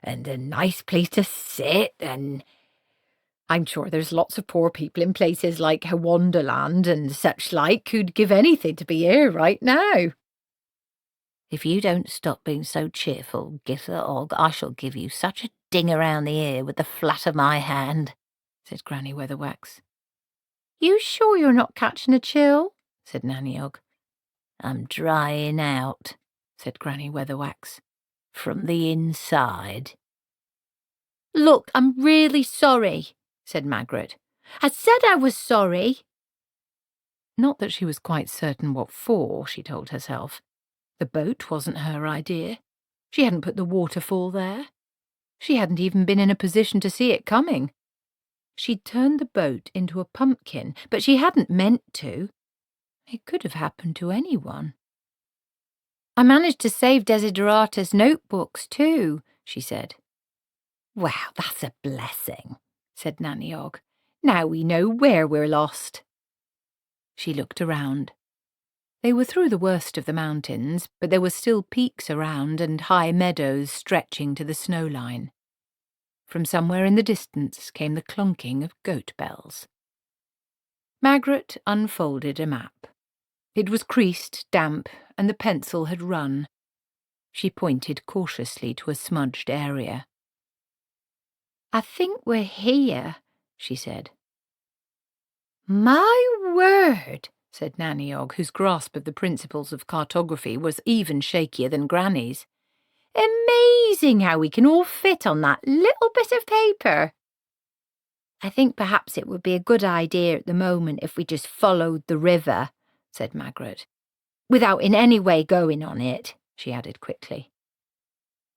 a nice place to sit, and I'm sure there's lots of poor people in places like Wonderland and such like who'd give anything to be here right now. If you don't stop being so cheerful, Gither Ogg, I shall give you such a ding around the ear with the flat of my hand, said Granny Weatherwax. You sure you're not catching a chill? Said Nanny Ogg. I'm drying out, said Granny Weatherwax, from the inside. Look, I'm really sorry, said Magrat. I said I was sorry. Not that she was quite certain what for, she told herself. The boat wasn't her idea. She hadn't put the waterfall there. She hadn't even been in a position to see it coming. She'd turned the boat into a pumpkin, but she hadn't meant to. It could have happened to anyone. I managed to save Desiderata's notebooks too, she said. Well, that's a blessing, said Nanny Ogg. Now we know where we're lost. She looked around. They were through the worst of the mountains, but there were still peaks around and high meadows stretching to the snow line. From somewhere in the distance came the clunking of goat bells. Magrat unfolded a map. It was creased, damp, and the pencil had run. She pointed cautiously to a smudged area. I think we're here, she said. My word, said Nanny Ogg, whose grasp of the principles of cartography was even shakier than Granny's. Amazing how we can all fit on that little bit of paper. I think perhaps it would be a good idea at the moment if we just followed the river, said Magrat. Without in any way going on it, she added quickly.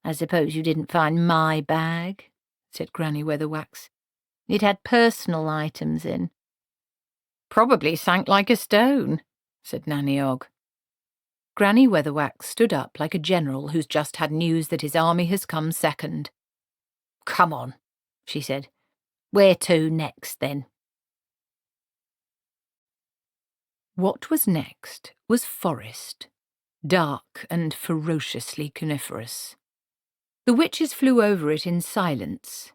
I suppose you didn't find my bag, said Granny Weatherwax. It had personal items in. Probably sank like a stone, said Nanny Ogg. Granny Weatherwax stood up like a general who's just had news that his army has come second. Come on, she said. Where to next, then? What was next was forest, dark and ferociously coniferous. The witches flew over it in silence.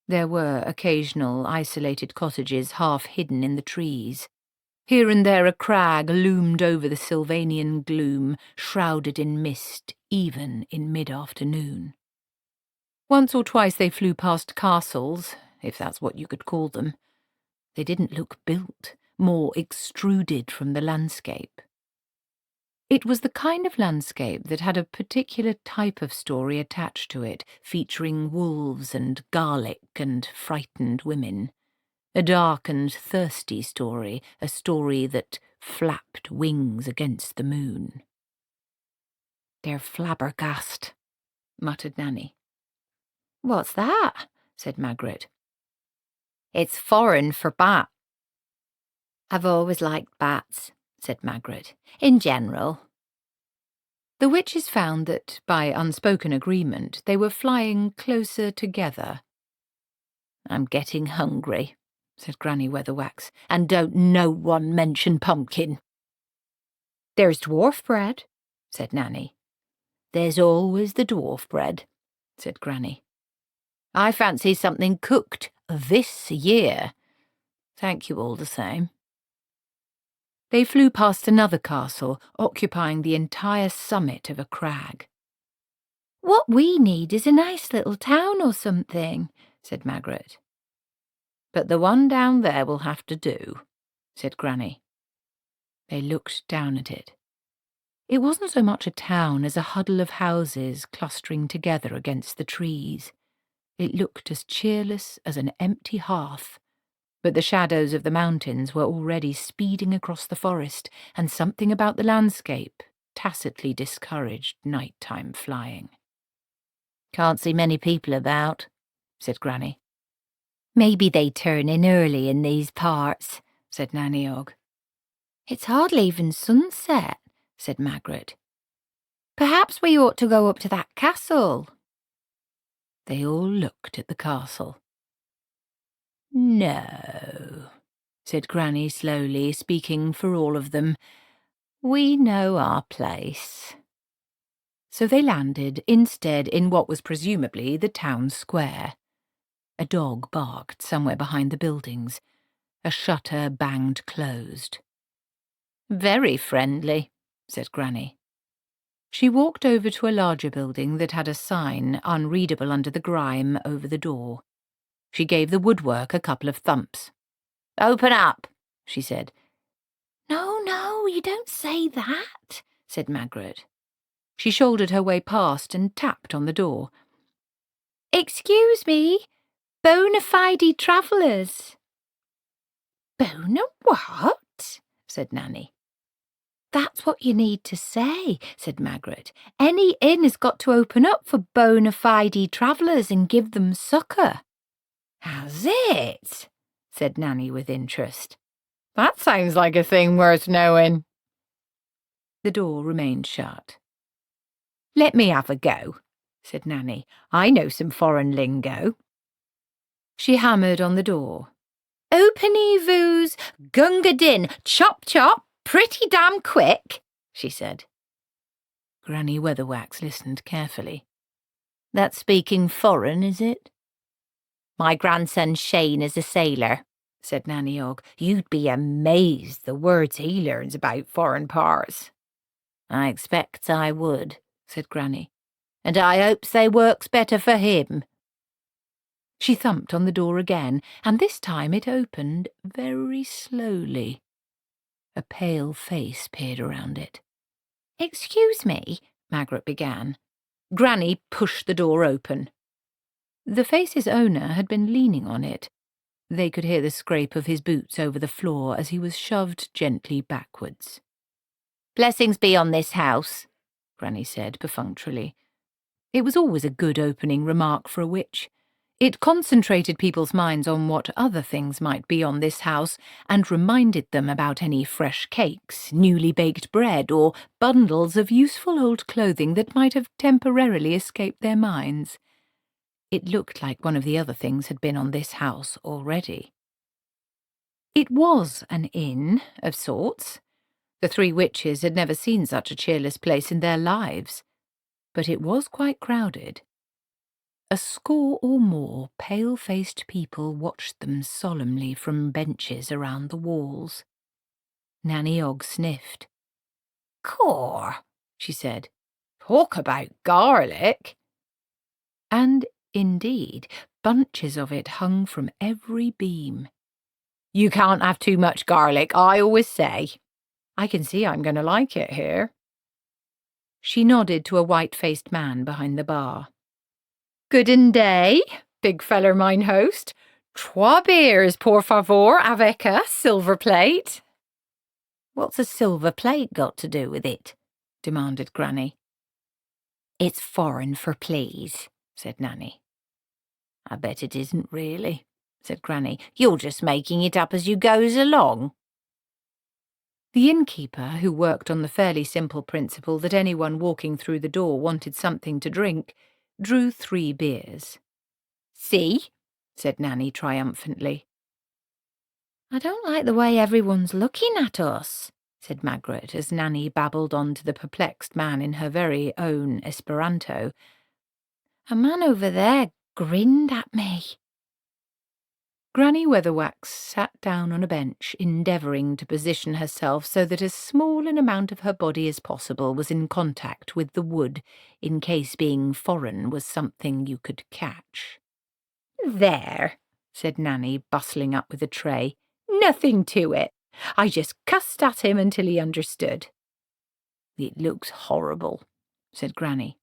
There were occasional isolated cottages half hidden in the trees. Here and there a crag loomed over the Sylvanian gloom, shrouded in mist, even in mid-afternoon. Once or twice they flew past castles, if that's what you could call them. They didn't look built, more extruded from the landscape. It was the kind of landscape that had a particular type of story attached to it, featuring wolves and garlic and frightened women. A dark and thirsty story, a story that flapped wings against the moon. They're flabbergast, muttered Nanny. What's that? Said Magrat. It's foreign for bat. I've always liked bats, said Magrat, in general. The witches found that, by unspoken agreement, they were flying closer together. I'm getting hungry, said Granny Weatherwax, and don't no one mention pumpkin. There's dwarf bread, said Nanny. There's always the dwarf bread, said Granny. I fancy something cooked this year. Thank you all the same. They flew past another castle, occupying the entire summit of a crag. What we need is a nice little town or something, said Magrat. But the one down there will have to do, said Granny. They looked down at it. It wasn't so much a town as a huddle of houses clustering together against the trees. It looked as cheerless as an empty hearth, but the shadows of the mountains were already speeding across the forest, and something about the landscape tacitly discouraged nighttime flying. Can't see many people about, said Granny. Maybe they turn in early in these parts, said Nanny Ogg. It's hardly even sunset, said Magrat. Perhaps we ought to go up to that castle. They all looked at the castle. No, said Granny slowly, speaking for all of them. We know our place. So they landed instead in what was presumably the town square. A dog barked somewhere behind the buildings. A shutter banged closed. Very friendly, said Granny. She walked over to a larger building that had a sign, unreadable under the grime, over the door. She gave the woodwork a couple of thumps. Open up, she said. No, you don't say that, said Magrat. She shouldered her way past and tapped on the door. Excuse me, bona fide travellers. Bona what? Said Nanny. That's what you need to say, said Magrat. Any inn has got to open up for bona fide travellers and give them succour. Has it? Said Nanny with interest. That sounds like a thing worth knowing. The door remained shut. Let me have a go, said Nanny. I know some foreign lingo. She hammered on the door. Open-y voos, gunga din, chop chop, pretty damn quick, she said. Granny Weatherwax listened carefully. That's speaking foreign, is it? My grandson Shane is a sailor, said Nanny Ogg. You'd be amazed the words he learns about foreign parts. I expect I would, said Granny, and I hopes they works better for him. She thumped on the door again, and this time it opened very slowly. A pale face peered around it. Excuse me, Magrat began. Granny pushed the door open. The face's owner had been leaning on it. They could hear the scrape of his boots over the floor as he was shoved gently backwards. "Blessings be on this house," Granny said perfunctorily. It was always a good opening remark for a witch. It concentrated people's minds on what other things might be on this house and reminded them about any fresh cakes, newly baked bread, or bundles of useful old clothing that might have temporarily escaped their minds. It looked like one of the other things had been on this house already. It was an inn, of sorts. The three witches had never seen such a cheerless place in their lives. But it was quite crowded. A score or more pale-faced people watched them solemnly from benches around the walls. Nanny Ogg sniffed. "Cor," she said. "Talk about garlic." And, indeed, bunches of it hung from every beam. "You can't have too much garlic, I always say." "I can see I'm going to like it here." She nodded to a white-faced man behind the bar. "Gooden day, big feller mine host. 3 beers, por favor, avec a silver plate." "What's a silver plate got to do with it?" demanded Granny. "It's foreign for please," said Nanny. "I bet it isn't really," said Granny. "You're just making it up as you goes along." The innkeeper, who worked on the fairly simple principle that anyone walking through the door wanted something to drink, drew 3 beers. "See?" said Nanny triumphantly. "I don't like the way everyone's looking at us," said Magrat as Nanny babbled on to the perplexed man in her very own Esperanto. "A man over there grinned at me." Granny Weatherwax sat down on a bench, endeavouring to position herself so that as small an amount of her body as possible was in contact with the wood, in case being foreign was something you could catch. "There," said Nanny, bustling up with a tray. "Nothing to it. I just cussed at him until he understood." "It looks horrible," said Granny.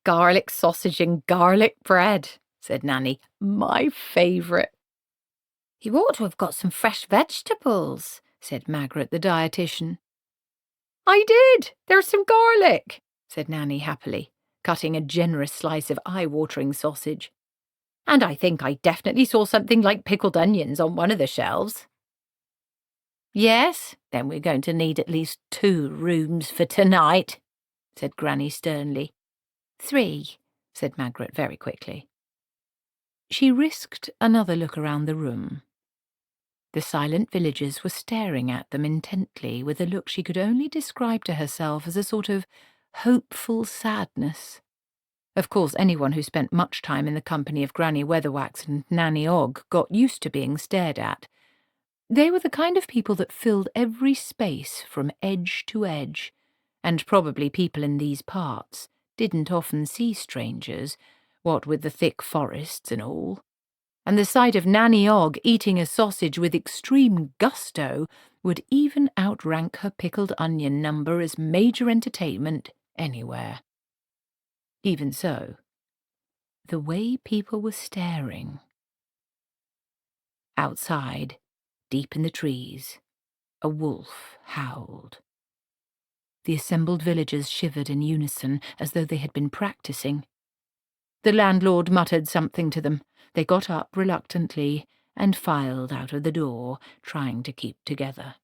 "Garlic sausage and garlic bread," said Nanny. "My favourite." "You ought to have got some fresh vegetables," said Magrat the dietitian. "I did. There's some garlic," said Nanny happily, cutting a generous slice of eye-watering sausage. "And I think I definitely saw something like pickled onions on one of the shelves." "Yes, then we're going to need at least 2 rooms for tonight," said Granny sternly. 3, said Magrat very quickly. She risked another look around the room. The silent villagers were staring at them intently with a look she could only describe to herself as a sort of hopeful sadness. Of course, anyone who spent much time in the company of Granny Weatherwax and Nanny Ogg got used to being stared at. They were the kind of people that filled every space from edge to edge, and probably people in these parts didn't often see strangers, what with the thick forests and all. And the sight of Nanny Ogg eating a sausage with extreme gusto would even outrank her pickled onion number as major entertainment anywhere. Even so, the way people were staring. Outside, deep in the trees, a wolf howled. The assembled villagers shivered in unison as though they had been practicing. The landlord muttered something to them. They got up reluctantly and filed out of the door, trying to keep together.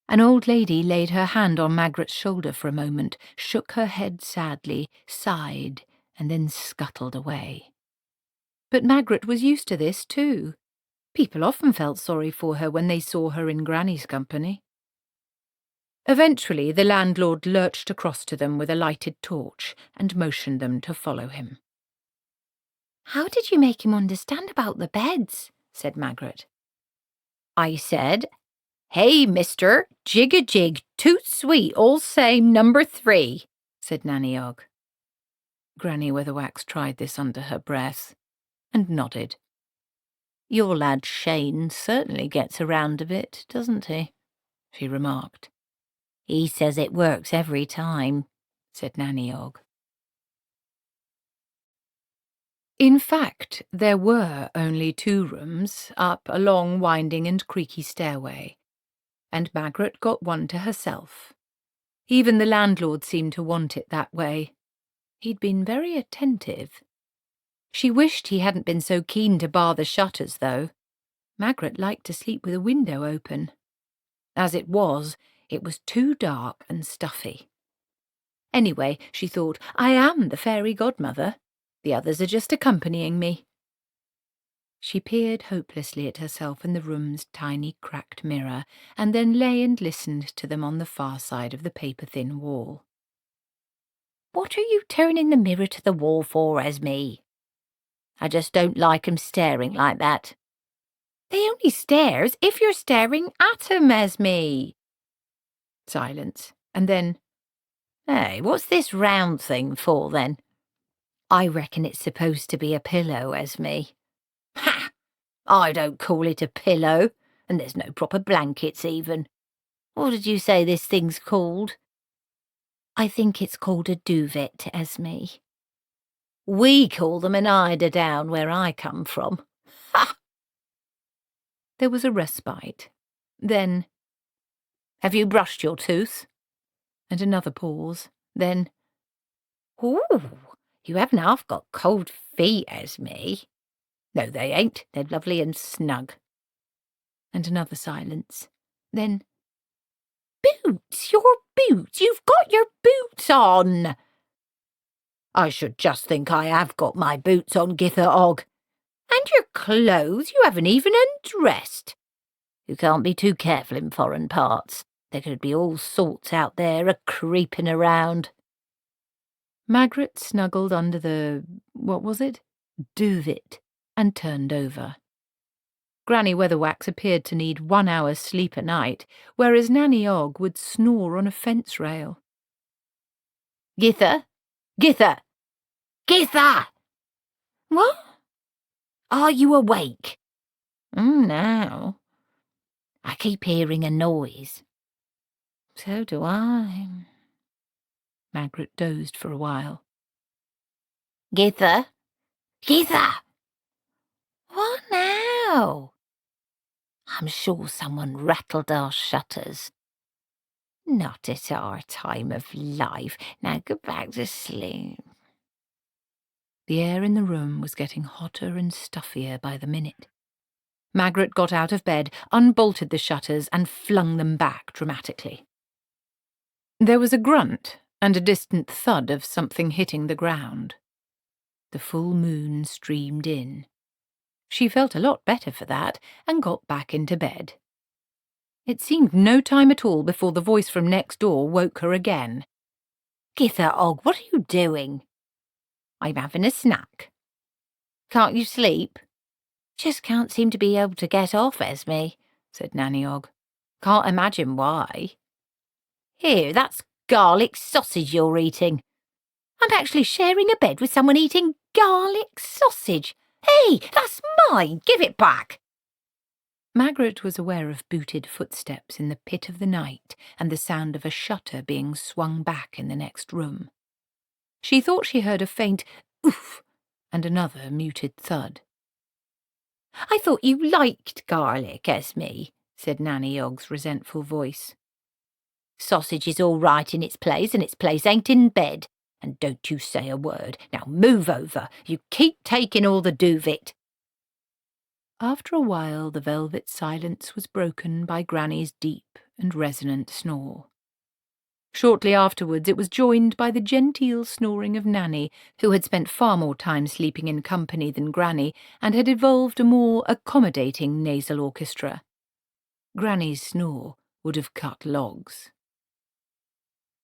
An old lady laid her hand on Magrat's shoulder for a moment, shook her head sadly, sighed, and then scuttled away. But Magrat was used to this too. People often felt sorry for her when they saw her in Granny's company. Eventually the landlord lurched across to them with a lighted torch and motioned them to follow him. "How did you make him understand about the beds?" said Magrat. "I said, 'Hey, mister, jig-a-jig, toot sweet, all same, number 3, said Nanny Ogg. Granny Weatherwax tried this under her breath, and nodded. "Your lad Shane certainly gets a round of it, doesn't he?" she remarked. "He says it works every time," said Nanny Ogg. In fact, there were only 2 rooms, up a long, winding and creaky stairway, and Magrat got one to herself. Even the landlord seemed to want it that way. He'd been very attentive. She wished he hadn't been so keen to bar the shutters, though. Magrat liked to sleep with a window open. As it was too dark and stuffy. Anyway, she thought, I am the fairy godmother. The others are just accompanying me. She peered hopelessly at herself in the room's tiny cracked mirror, and then lay and listened to them on the far side of the paper-thin wall. What are you turning the mirror to the wall for, Esme? I just don't like 'em staring like that. They only stares if you're staring at 'em, Esme. Silence, and then, Hey, what's this round thing for, then? I reckon it's supposed to be a pillow, Esme. Ha! I don't call it a pillow, and there's no proper blankets even. What did you say this thing's called? I think it's called a duvet, Esme. We call them an eider-down where I come from. Ha! There was a respite. Then, have you brushed your tooth? And another pause. Then, ooh, you haven't half got cold feet, Esme. No, they ain't. They're lovely and snug. And another silence. Then, boots, your boots. You've got your boots on. I should just think I have got my boots on, Githa Ogg. And your clothes, you haven't even undressed. You can't be too careful in foreign parts. There could be all sorts out there a-creeping around. Magrat snuggled under the, what was it? Duvet, and turned over. Granny Weatherwax appeared to need 1 hour's sleep a night, whereas Nanny Ogg would snore on a fence rail. Githa! Githa! Githa! What? Are you awake? Now. I keep hearing a noise. So do I. Magrat dozed for a while. Githa? Githa! What now? I'm sure someone rattled our shutters. Not at our time of life. Now go back to sleep. The air in the room was getting hotter and stuffier by the minute. Magrat got out of bed, unbolted the shutters, and flung them back dramatically. There was a grunt and a distant thud of something hitting the ground. The full moon streamed in. She felt a lot better for that, and got back into bed. It seemed no time at all before the voice from next door woke her again. Githa Ogg, what are you doing? I'm having a snack. Can't you sleep? Just can't seem to be able to get off, Esme, said Nanny Ogg. Can't imagine why. Here, that's garlic sausage you're eating. I'm actually sharing a bed with someone eating garlic sausage. Hey, that's mine! Give it back! Magrat was aware of booted footsteps in the pit of the night and the sound of a shutter being swung back in the next room. She thought she heard a faint oof and another muted thud. I thought you liked garlic, Esme, said Nanny Ogg's resentful voice. Sausage is all right in its place, and its place ain't in bed. And don't you say a word. Now move over. You keep taking all the duvet. After a while, the velvet silence was broken by Granny's deep and resonant snore. Shortly afterwards, it was joined by the genteel snoring of Nanny, who had spent far more time sleeping in company than Granny, and had evolved a more accommodating nasal orchestra. Granny's snore would have cut logs.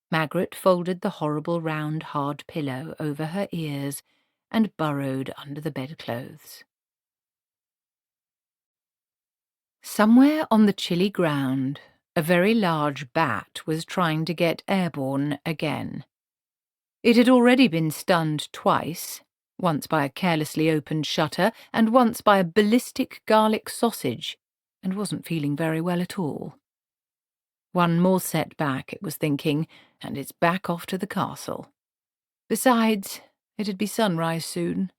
Magrat folded the horrible round hard pillow over her ears and burrowed under the bedclothes. Somewhere on the chilly ground, a very large bat was trying to get airborne again. It had already been stunned twice, once by a carelessly opened shutter and once by a ballistic garlic sausage, and wasn't feeling very well at all. One more setback, it was thinking, and it's back off to the castle. Besides, it'd be sunrise soon.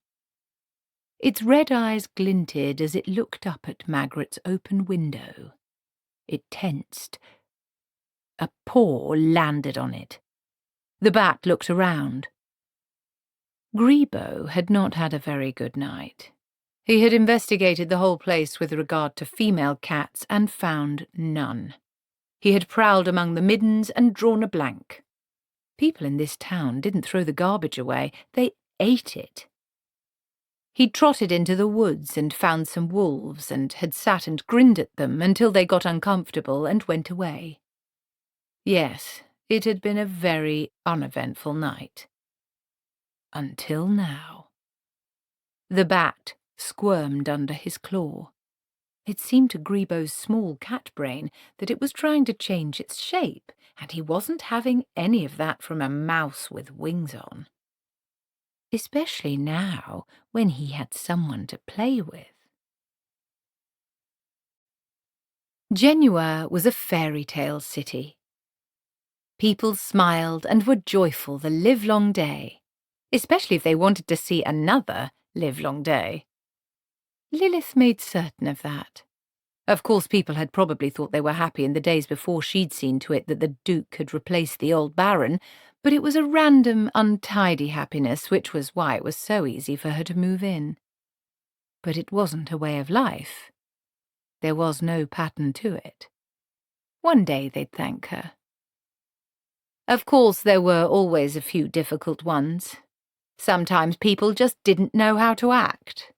Its red eyes glinted as it looked up at Magrat's open window. It tensed. A paw landed on it. The bat looked around. Grebo had not had a very good night. He had investigated the whole place with regard to female cats and found none. He had prowled among the middens and drawn a blank. People in this town didn't throw the garbage away, they ate it. He trotted into the woods and found some wolves and had sat and grinned at them until they got uncomfortable and went away. Yes, it had been a very uneventful night. Until now. The bat squirmed under his claw. It seemed to Grebo's small cat brain that it was trying to change its shape, and he wasn't having any of that from a mouse with wings on. Especially now, when he had someone to play with. Genua was a fairy tale city. People smiled and were joyful the livelong day, especially if they wanted to see another livelong day. Lilith made certain of that. Of course, people had probably thought they were happy in the days before she'd seen to it that the Duke had replaced the old Baron, but it was a random, untidy happiness, which was why it was so easy for her to move in. But it wasn't a way of life. There was no pattern to it. One day they'd thank her. Of course, there were always a few difficult ones. Sometimes people just didn't know how to act.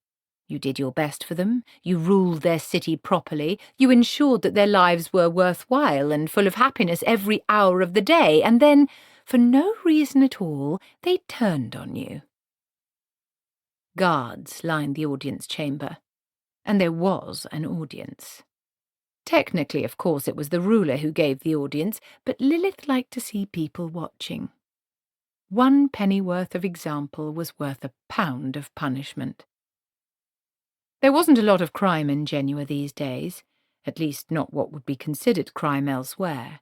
You did your best for them, you ruled their city properly, you ensured that their lives were worthwhile and full of happiness every hour of the day, and then, for no reason at all, they turned on you. Guards lined the audience chamber, and there was an audience. Technically, of course, it was the ruler who gave the audience, but Lilith liked to see people watching. 1 pennyworth of example was worth a pound of punishment. There wasn't a lot of crime in Genua these days, at least not what would be considered crime elsewhere.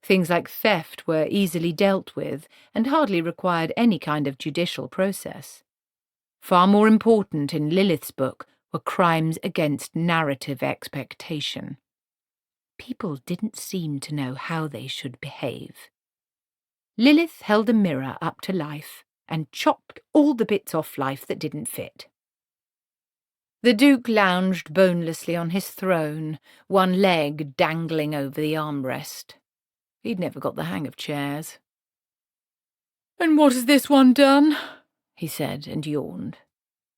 Things like theft were easily dealt with and hardly required any kind of judicial process. Far more important in Lilith's book were crimes against narrative expectation. People didn't seem to know how they should behave. Lilith held a mirror up to life and chopped all the bits off life that didn't fit. The Duke lounged bonelessly on his throne, one leg dangling over the armrest. He'd never got the hang of chairs. "And what has this one done?" he said, and yawned.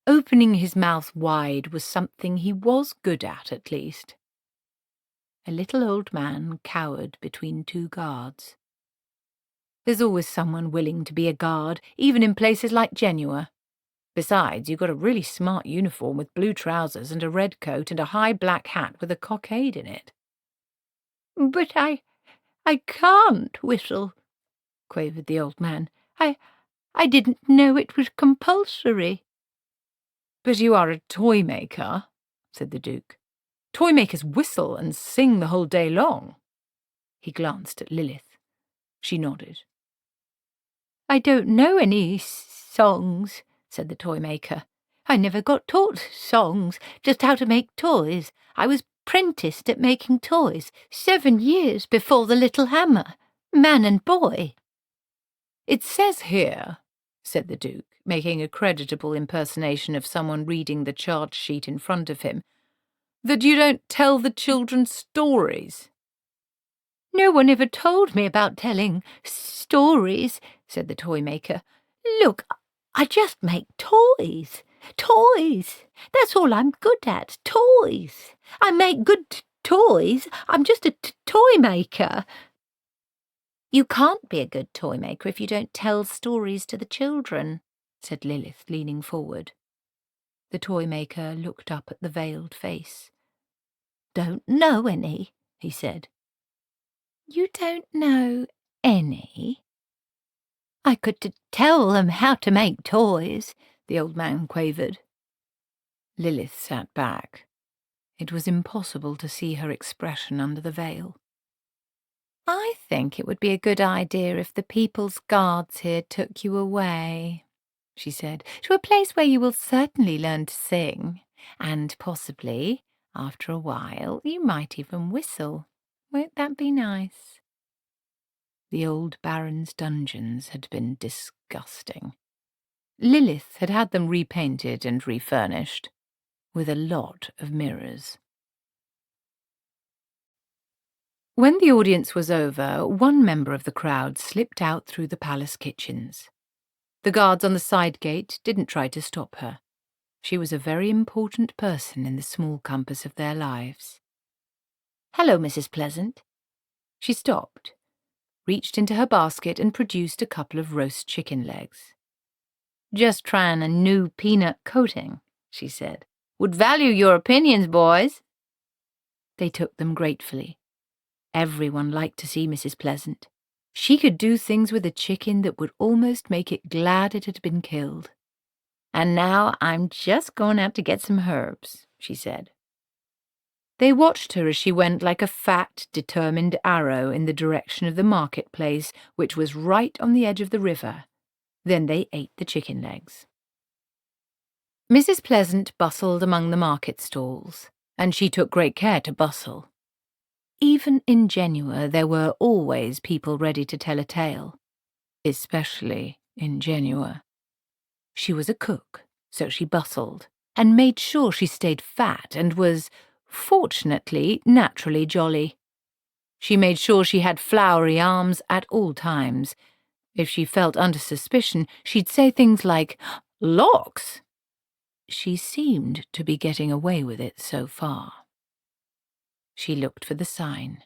Opening his mouth wide was something he was good at least. A little old man cowered between 2 guards. There's always someone willing to be a guard, even in places like Genua. Besides, you've got a really smart uniform with blue trousers and a red coat and a high black hat with a cockade in it. "But I can't whistle," quavered the old man. I didn't know it was compulsory." "But you are a toy maker," said the Duke. "Toy makers whistle and sing the whole day long." He glanced at Lilith. She nodded. "I don't know any songs," said the toy maker. "I never got taught songs, just how to make toys. I was apprenticed at making toys 7 years before the little hammer, man and boy." "It says here," said the Duke, making a creditable impersonation of someone reading the charge sheet in front of him, "that you don't tell the children stories." "No one ever told me about telling stories," said the toy maker. "Look, I just make toys. Toys. That's all I'm good at. Toys. I make good toys. I'm just a toy maker." "You can't be a good toy maker if you don't tell stories to the children," said Lilith, leaning forward. The toy maker looked up at the veiled face. "Don't know any," he said. "You don't know any?" "I could tell them how to make toys," the old man quavered. Lilith sat back. It was impossible to see her expression under the veil. "I think it would be a good idea if the people's guards here took you away," she said, "to a place where you will certainly learn to sing, and possibly, after a while, you might even whistle. Won't that be nice?" The old Baron's dungeons had been disgusting. Lilith had had them repainted and refurnished, with a lot of mirrors. When the audience was over, one member of the crowd slipped out through the palace kitchens. The guards on the side gate didn't try to stop her. She was a very important person in the small compass of their lives. "Hello, Mrs. Pleasant." She stopped, reached into her basket and produced a couple of roast chicken legs. "Just trying a new peanut coating," she said. "Would value your opinions, boys." They took them gratefully. Everyone liked to see Mrs. Pleasant. She could do things with a chicken that would almost make it glad it had been killed. "And now I'm just going out to get some herbs," she said. They watched her as she went like a fat, determined arrow in the direction of the marketplace, which was right on the edge of the river. Then they ate the chicken legs. Mrs. Pleasant bustled among the market stalls, and she took great care to bustle. Even in Genua there were always people ready to tell a tale, especially in Genua. She was a cook, so she bustled, and made sure she stayed fat and was, fortunately, naturally jolly. She made sure she had flowery arms at all times. If she felt under suspicion, she'd say things like, "Locks!" She seemed to be getting away with it so far. She looked for the sign,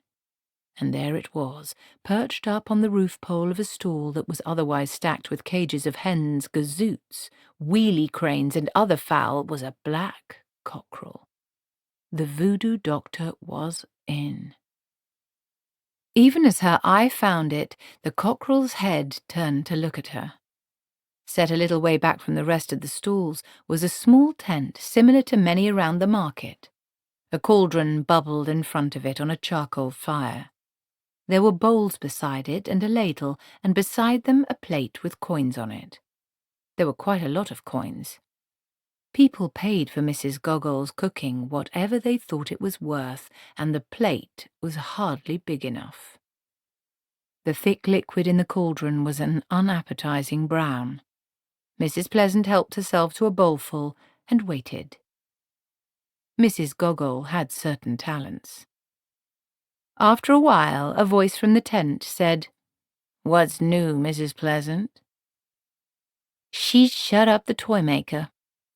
and there it was, perched up on the roof pole of a stall that was otherwise stacked with cages of hens, gazoots, wheelie cranes, and other fowl, was a black cockerel. The voodoo doctor was in. Even as her eye found it, the cockerel's head turned to look at her. Set a little way back from the rest of the stalls was a small tent similar to many around the market. A cauldron bubbled in front of it on a charcoal fire. There were bowls beside it and a ladle, and beside them a plate with coins on it. There were quite a lot of coins. People paid for Mrs. Goggle's cooking whatever they thought it was worth, and the plate was hardly big enough. The thick liquid in the cauldron was an unappetizing brown. Mrs. Pleasant helped herself to a bowlful and waited. Mrs. Goggle had certain talents. After a while, a voice from the tent said, "What's new, Mrs. Pleasant?" "She's shut up the toy maker,"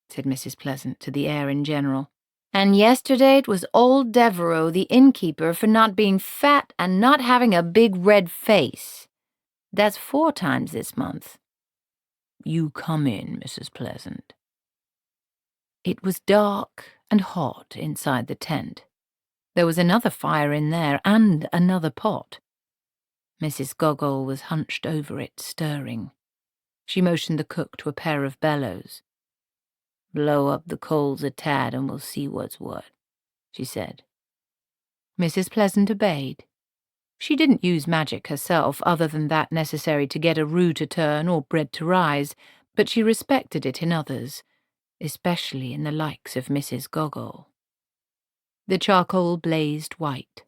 said Mrs. Pleasant to the air in general. "And yesterday it was old Devereux, the innkeeper, for not being fat and not having a big red face. That's 4 times this month." "You come in, Mrs. Pleasant." It was dark and hot inside the tent. There was another fire in there and another pot. Mrs. Goggle was hunched over it, stirring. She motioned the cook to a pair of bellows. "Blow up the coals a tad and we'll see what's what," she said. Mrs. Pleasant obeyed. She didn't use magic herself, other than that necessary to get a roux to turn or bread to rise, but she respected it in others, especially in the likes of Mrs. Goggle. The charcoal blazed white.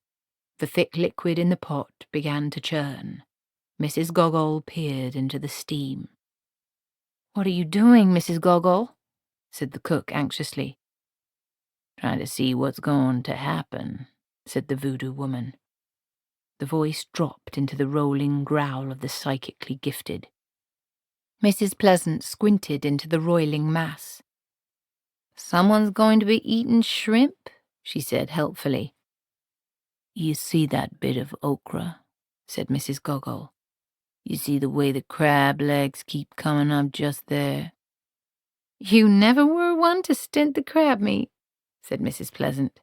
The thick liquid in the pot began to churn. Mrs. Goggle peered into the steam. "What are you doing, Mrs. Goggle?" said the cook anxiously. "Trying to see what's going to happen," said the voodoo woman. The voice dropped into the rolling growl of the psychically gifted. Mrs. Pleasant squinted into the roiling mass. "Someone's going to be eating shrimp," she said helpfully. "You see that bit of okra?" said Mrs. Goggle. "You see the way the crab legs keep coming up just there?" "You never were one to stint the crab meat," said Mrs. Pleasant.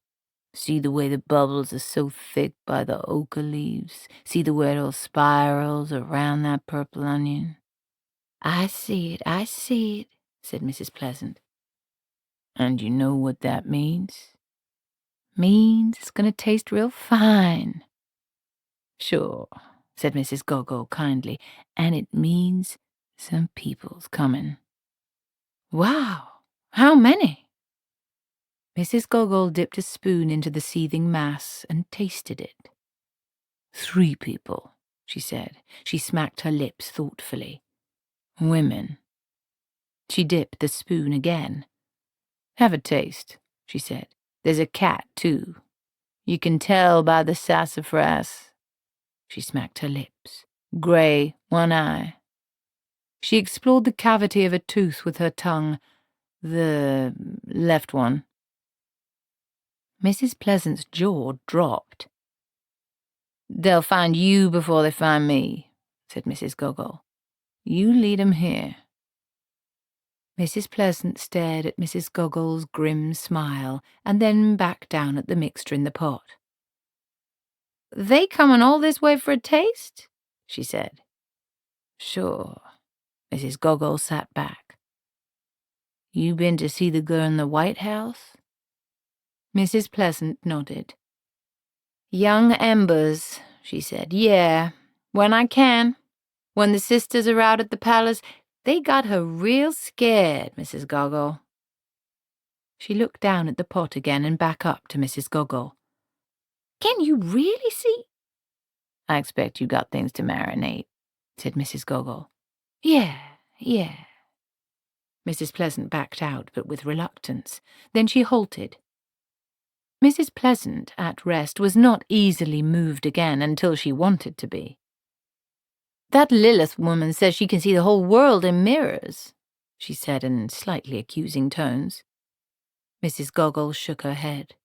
"See the way the bubbles are so thick by the ochre leaves? See the way it all spirals around that purple onion?" I see it," said Mrs. Pleasant. "And you know what that means?" "Means it's going to taste real fine." "Sure," said Mrs. Goggle kindly, "and it means some people's coming." Wow, how many? Mrs. Gogol dipped a spoon into the seething mass and tasted it. 3 people, she said. She smacked her lips thoughtfully. Women. She dipped the spoon again. Have a taste, she said. There's a cat, too. You can tell by the sassafras. She smacked her lips. Grey, one eye. She explored the cavity of a tooth with her tongue. The left one. Mrs. Pleasant's jaw dropped. They'll find you before they find me, said Mrs. Gogol. You lead 'em here. Mrs. Pleasant stared at Mrs. Gogol's grim smile and then back down at the mixture in the pot. They comin' all this way for a taste? She said. Sure. Mrs. Gogol sat back. You been to see the girl in the White House? Mrs. Pleasant nodded. Young embers, she said. Yeah, when I can. When the sisters are out at the palace, they got her real scared, Mrs. Gogol. She looked down at the pot again and back up to Mrs. Gogol. Can you really see? I expect you got things to marinate, said Mrs. Gogol. Yeah. Mrs. Pleasant backed out, but with reluctance. Then she halted. Mrs. Pleasant, at rest, was not easily moved again until she wanted to be. That Lilith woman says she can see the whole world in mirrors, she said in slightly accusing tones. Mrs. Gogol shook her head.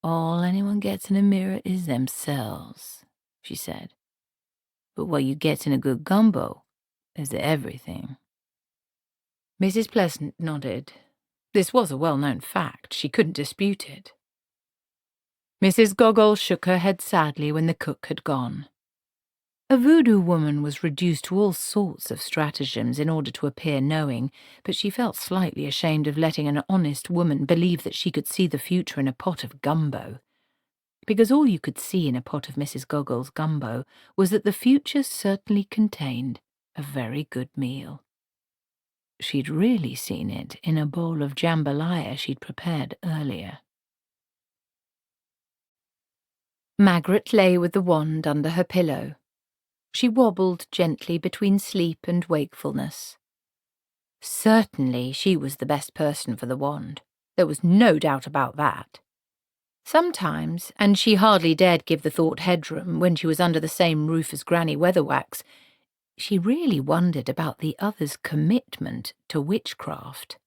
All anyone gets in a mirror is themselves, she said. But what you gets in a good gumbo is everything. Mrs. Pleasant nodded. This was a well-known fact. She couldn't dispute it. Mrs. Gogol shook her head sadly when the cook had gone. A voodoo woman was reduced to all sorts of stratagems in order to appear knowing, but she felt slightly ashamed of letting an honest woman believe that she could see the future in a pot of gumbo. Because all you could see in a pot of Mrs. Gogol's gumbo was that the future certainly contained a very good meal. She'd really seen it in a bowl of jambalaya she'd prepared earlier. Magrat lay with the wand under her pillow. She wobbled gently between sleep and wakefulness. Certainly she was the best person for the wand. There was no doubt about that. Sometimes, and she hardly dared give the thought headroom when she was under the same roof as Granny Weatherwax, she really wondered about the others' commitment to witchcraft.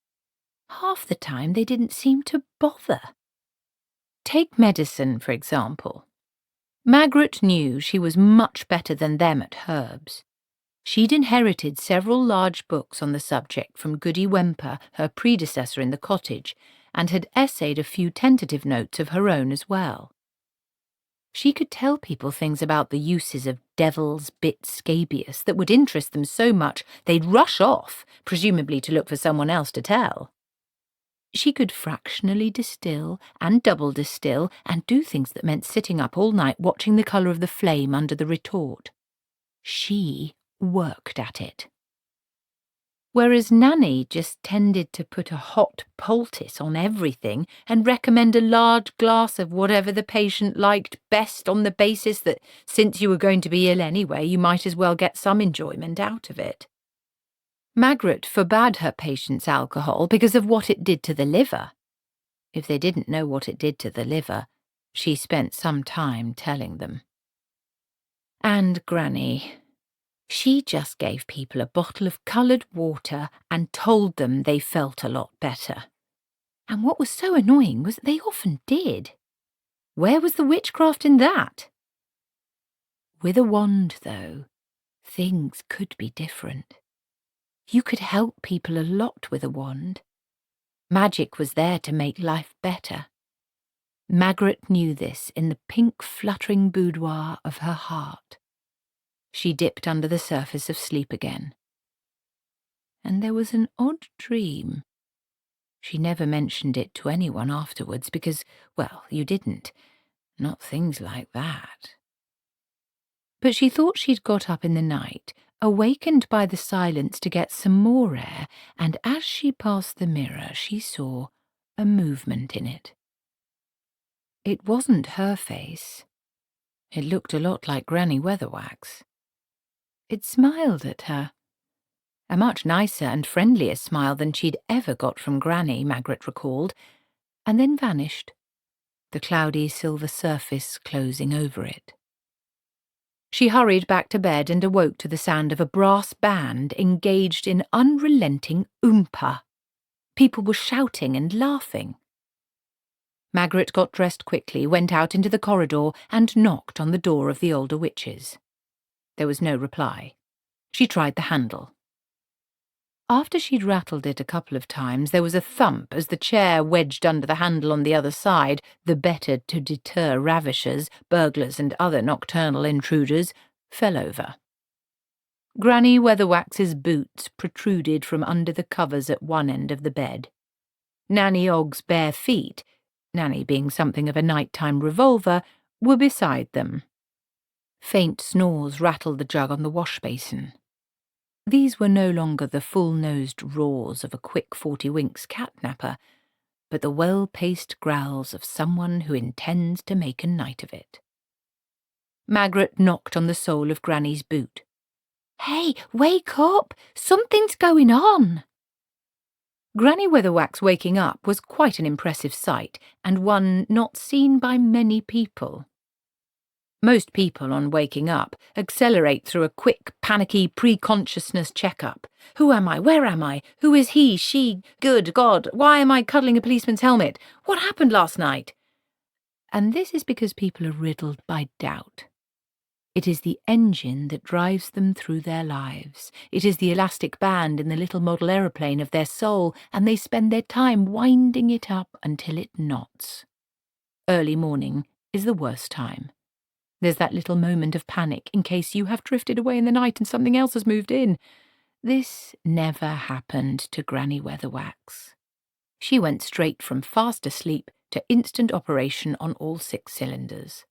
Half the time they didn't seem to bother. Take medicine, for example. Magrat knew she was much better than them at herbs. She'd inherited several large books on the subject from Goody Wemper, her predecessor in the cottage, and had essayed a few tentative notes of her own as well. She could tell people things about the uses of devil's bit scabious that would interest them so much they'd rush off, presumably to look for someone else to tell. She could fractionally distill and double distill and do things that meant sitting up all night watching the colour of the flame under the retort. She worked at it. Whereas Nanny just tended to put a hot poultice on everything and recommend a large glass of whatever the patient liked best on the basis that since you were going to be ill anyway, you might as well get some enjoyment out of it. Magrat forbade her patients alcohol because of what it did to the liver. If they didn't know what it did to the liver, she spent some time telling them. And Granny, she just gave people a bottle of coloured water and told them they felt a lot better. And what was so annoying was that they often did. Where was the witchcraft in that? With a wand, though, things could be different. You could help people a lot with a wand. Magic was there to make life better. Magrat knew this in the pink fluttering boudoir of her heart. She dipped under the surface of sleep again. And there was an odd dream. She never mentioned it to anyone afterwards because, well, you didn't. Not things like that. But she thought she'd got up in the night, awakened by the silence to get some more air, and as she passed the mirror she saw a movement in it. It wasn't her face. It looked a lot like Granny Weatherwax. It smiled at her. A much nicer and friendlier smile than she'd ever got from Granny, Magrat recalled, and then vanished, the cloudy silver surface closing over it. She hurried back to bed and awoke to the sound of a brass band engaged in unrelenting oompa. People were shouting and laughing. Magrat got dressed quickly, went out into the corridor, and knocked on the door of the older witches. There was no reply. She tried the handle. After she'd rattled it a couple of times, there was a thump as the chair wedged under the handle on the other side, the better to deter ravishers, burglars, and other nocturnal intruders, fell over. Granny Weatherwax's boots protruded from under the covers at one end of the bed. Nanny Ogg's bare feet, Nanny being something of a nighttime revolver, were beside them. Faint snores rattled the jug on the wash-basin. These were no longer the full-nosed roars of a quick 40 winks catnapper, but the well-paced growls of someone who intends to make a night of it. Magrat knocked on the sole of Granny's boot. "Hey, wake up! Something's going on!" Granny Weatherwax waking up was quite an impressive sight, and one not seen by many people. Most people, on waking up, accelerate through a quick, panicky pre-consciousness checkup. Who am I? Where am I? Who is he, she? Good God, why am I cuddling a policeman's helmet? What happened last night? And this is because people are riddled by doubt. It is the engine that drives them through their lives. It is the elastic band in the little model aeroplane of their soul, and they spend their time winding it up until it knots. Early morning is the worst time. There's that little moment of panic in case you have drifted away in the night and something else has moved in. This never happened to Granny Weatherwax. She went straight from fast asleep to instant operation on all 6 cylinders.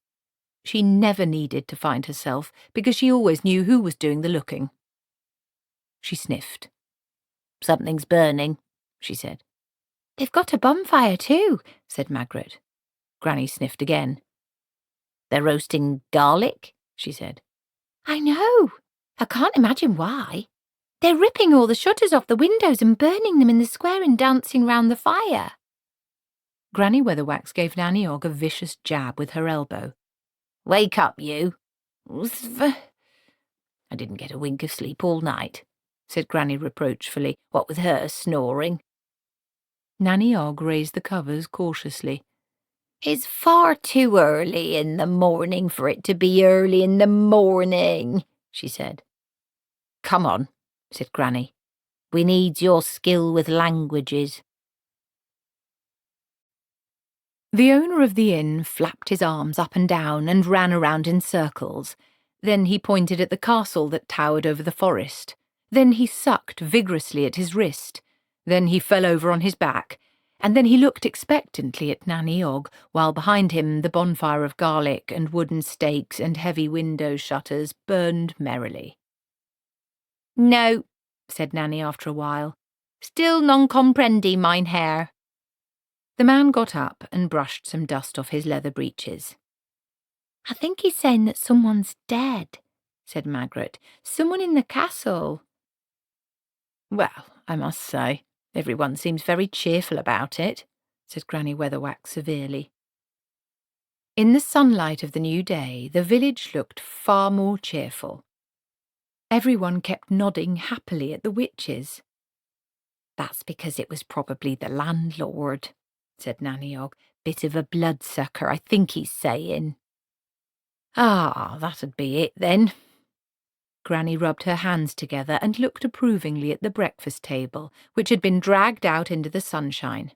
She never needed to find herself because she always knew who was doing the looking. She sniffed. "Something's burning," she said. "They've got a bonfire too," said Magrat. Granny sniffed again. "They're roasting garlic," she said. "I know. I can't imagine why. They're ripping all the shutters off the windows and burning them in the square and dancing round the fire." Granny Weatherwax gave Nanny Ogg a vicious jab with her elbow. "Wake up, you." "I didn't get a wink of sleep all night," said Granny reproachfully, what with her snoring. Nanny Ogg raised the covers cautiously. "It's far too early in the morning for it to be early in the morning," she said. "Come on," said Granny. "We needs your skill with languages." The owner of the inn flapped his arms up and down and ran around in circles. Then he pointed at the castle that towered over the forest. Then he sucked vigorously at his wrist. Then he fell over on his back. And then he looked expectantly at Nanny Ogg, while behind him the bonfire of garlic and wooden stakes and heavy window shutters burned merrily. "No," said Nanny after a while. "Still non comprendi, mein Herr." The man got up and brushed some dust off his leather breeches. "I think he's saying that someone's dead," said Magrat. "Someone in the castle." "Well, I must say, everyone seems very cheerful about it," said Granny Weatherwax severely. In the sunlight of the new day, the village looked far more cheerful. Everyone kept nodding happily at the witches. "That's because it was probably the landlord," said Nanny Ogg. "Bit of a bloodsucker, I think he's saying." "Ah, that'd be it then." Granny rubbed her hands together and looked approvingly at the breakfast table, which had been dragged out into the sunshine.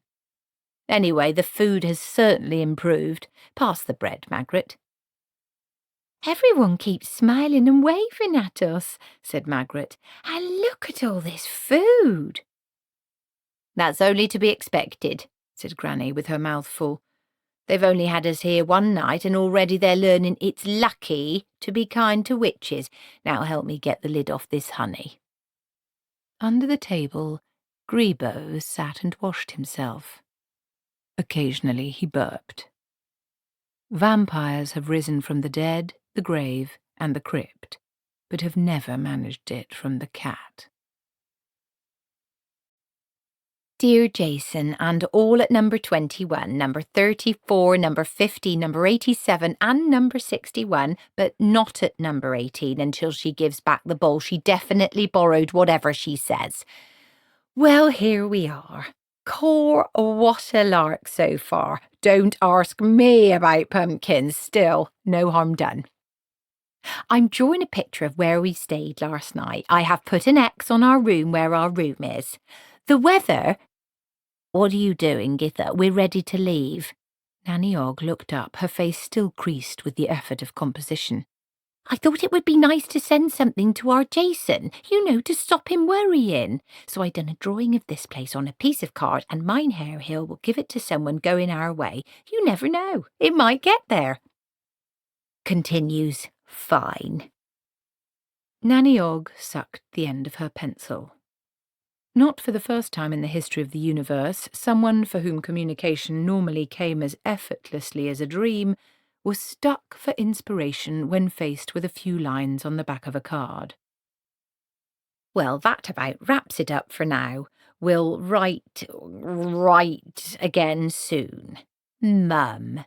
"Anyway, the food has certainly improved. Pass the bread, Magrat." "Everyone keeps smiling and waving at us," said Magrat. "And look at all this food." "That's only to be expected," said Granny with her mouth full. They've only had us here one night and already they're learning it's lucky to be kind to witches. Now help me get the lid off this honey." Under the table, Grebo sat and washed himself. Occasionally he burped. Vampires have risen from the dead, the grave, and the crypt, but have never managed it from the cat. "Dear Jason, and all at number 21, number 34, number 50, number 87, and number 61, but not at number 18 until she gives back the bowl. She definitely borrowed whatever she says. Well, here we are. Cor, what a lark so far. Don't ask me about pumpkins. Still, no harm done. I'm drawing a picture of where we stayed last night. I have put an X on our room where our room is. The weather..." "What are you doing, Githa? We're ready to leave." Nanny Ogg looked up, her face still creased with the effort of composition. "I thought it would be nice to send something to our Jason, to stop him worrying. So I done a drawing of this place on a piece of card, and mine hair Hill will give it to someone going our way. You never know. It might get there." Continues, fine. Nanny Ogg sucked the end of her pencil. Not for the first time in the history of the universe, someone for whom communication normally came as effortlessly as a dream was stuck for inspiration when faced with a few lines on the back of a card. "Well, that about wraps it up for now. We'll write again soon. Mum.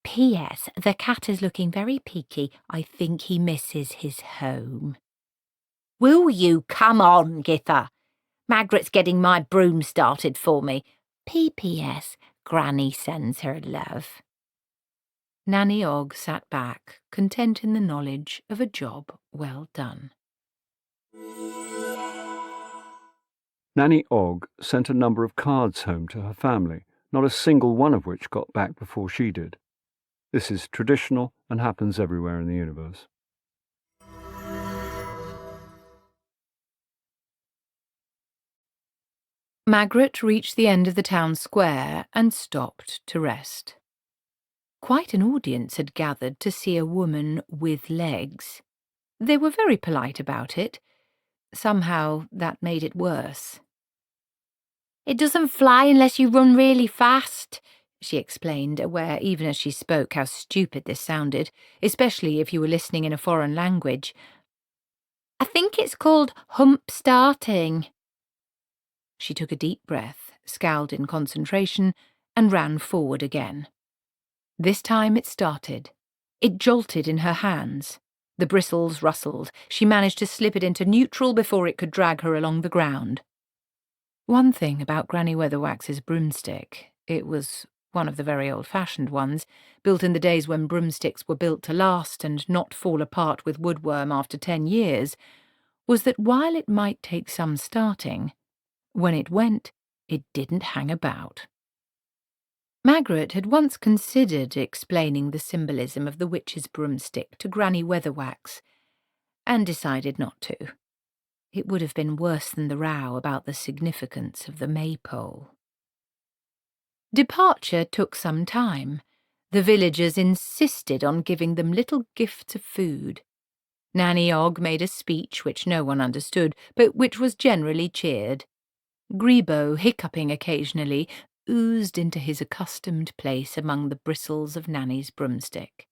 P.S. The cat is looking very peaky. I think he misses his home." "Will you come on, Githa? Magrat's getting my broom started for me. P.P.S. Granny sends her love." Nanny Ogg sat back, content in the knowledge of a job well done. Nanny Ogg sent a number of cards home to her family, not a single one of which got back before she did. This is traditional and happens everywhere in the universe. Magrat reached the end of the town square and stopped to rest. Quite an audience had gathered to see a woman with legs. They were very polite about it. Somehow that made it worse. "It doesn't fly unless you run really fast," she explained, aware even as she spoke how stupid this sounded, especially if you were listening in a foreign language. "I think it's called hump starting." She took a deep breath, scowled in concentration, and ran forward again. This time it started. It jolted in her hands. The bristles rustled. She managed to slip it into neutral before it could drag her along the ground. One thing about Granny Weatherwax's broomstick, it was one of the very old-fashioned ones, built in the days when broomsticks were built to last and not fall apart with woodworm after 10 years, was that while it might take some starting, when it went, it didn't hang about. Magrat had once considered explaining the symbolism of the witch's broomstick to Granny Weatherwax, and decided not to. It would have been worse than the row about the significance of the maypole. Departure took some time. The villagers insisted on giving them little gifts of food. Nanny Ogg made a speech which no one understood, but which was generally cheered. Grebo, hiccuping occasionally, oozed into his accustomed place among the bristles of Nanny's broomstick.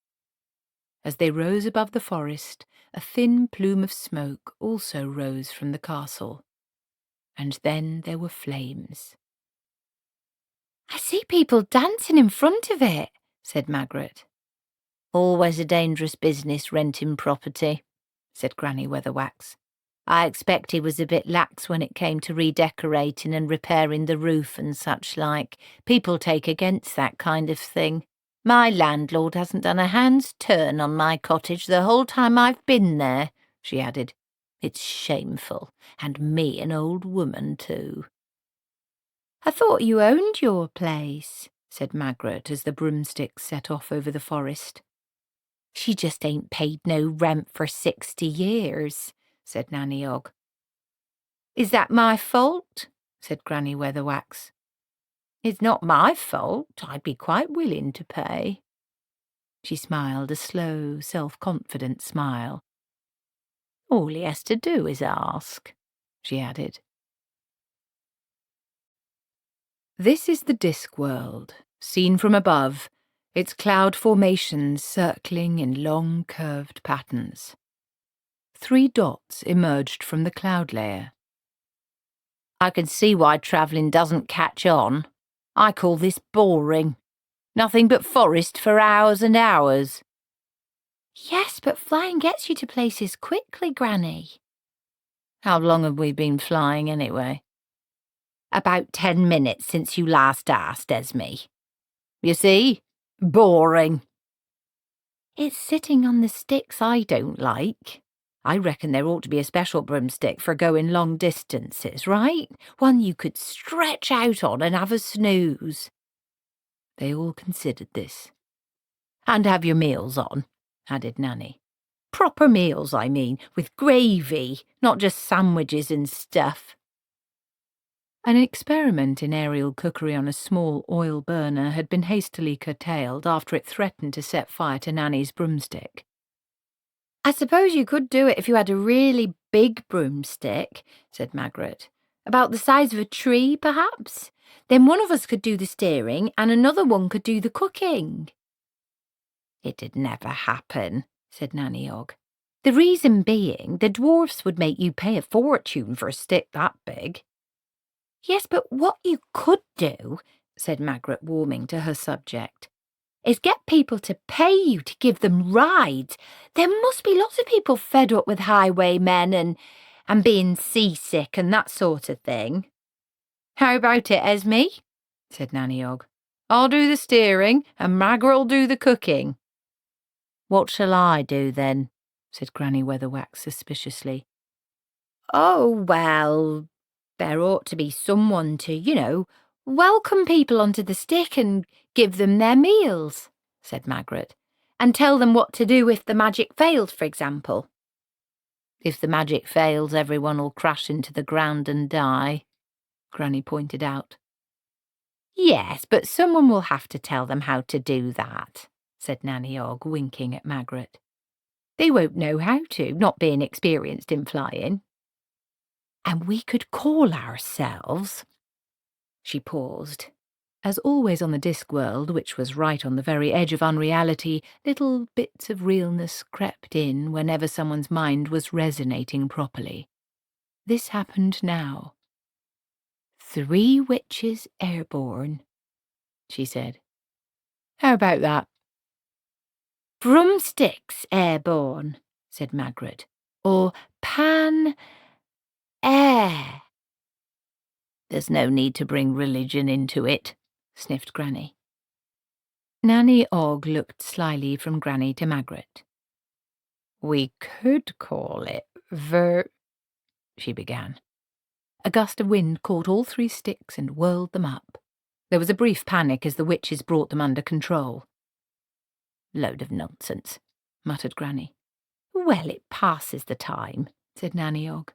As they rose above the forest, a thin plume of smoke also rose from the castle. And then there were flames. "I see people dancing in front of it," said Magrat. "Always a dangerous business, renting property," said Granny Weatherwax. "I expect he was a bit lax when it came to redecorating and repairing the roof and such like. People take against that kind of thing. My landlord hasn't done a hand's turn on my cottage the whole time I've been there," she added. "It's shameful, and me an old woman too." "I thought you owned your place," said Magrat as the broomstick set off over the forest. "She just ain't paid no rent for 60 years, said Nanny Ogg. "Is that my fault?" said Granny Weatherwax. It's not my fault. I'd be quite willing to pay. She smiled, a slow, self-confident smile. All he has to do is ask, she added. This is the Discworld, seen from above, its cloud formations circling in long curved patterns. 3 dots emerged from the cloud layer. I can see why travelling doesn't catch on. I call this boring. Nothing but forest for hours and hours. Yes, but flying gets you to places quickly, Granny. How long have we been flying anyway? About 10 minutes since you last asked, Esme. You see? Boring. It's sitting on the sticks I don't like. I reckon there ought to be a special broomstick for going long distances, right? One you could stretch out on and have a snooze. They all considered this. And have your meals on, added Nanny. Proper meals, I mean, with gravy, not just sandwiches and stuff. An experiment in aerial cookery on a small oil burner had been hastily curtailed after it threatened to set fire to Nanny's broomstick. I suppose you could do it if you had a really big broomstick, said Magrat. About the size of a tree, perhaps? Then one of us could do the steering and another one could do the cooking. It'd never happen, said Nanny Ogg. The reason being, the dwarfs would make you pay a fortune for a stick that big. Yes, but what you could do, said Magrat, warming to her subject, is get people to pay you to give them rides. There must be lots of people fed up with highwaymen and being seasick and that sort of thing. How about it, Esme? Said Nanny Ogg. I'll do the steering and Magrat'll do the cooking. What shall I do then? Said Granny Weatherwax suspiciously. Oh, well, there ought to be someone to, welcome people onto the stick and give them their meals, said Magrat, and tell them what to do if the magic fails, for example. If the magic fails, everyone will crash into the ground and die, Granny pointed out. Yes, but someone will have to tell them how to do that, said Nanny Ogg, winking at Magrat. They won't know how to, not being experienced in flying. And we could call ourselves. She paused. As always on the Discworld, which was right on the very edge of unreality, little bits of realness crept in whenever someone's mind was resonating properly. This happened now. 3 witches airborne, she said. How about that? Broomsticks airborne, said Magrat, or air. There's no need to bring religion into it, sniffed Granny. Nanny Ogg looked slyly from Granny to Magrat. We could call it she began. A gust of wind caught all 3 sticks and whirled them up. There was a brief panic as the witches brought them under control. Load of nonsense, muttered Granny. Well, it passes the time, said Nanny Ogg.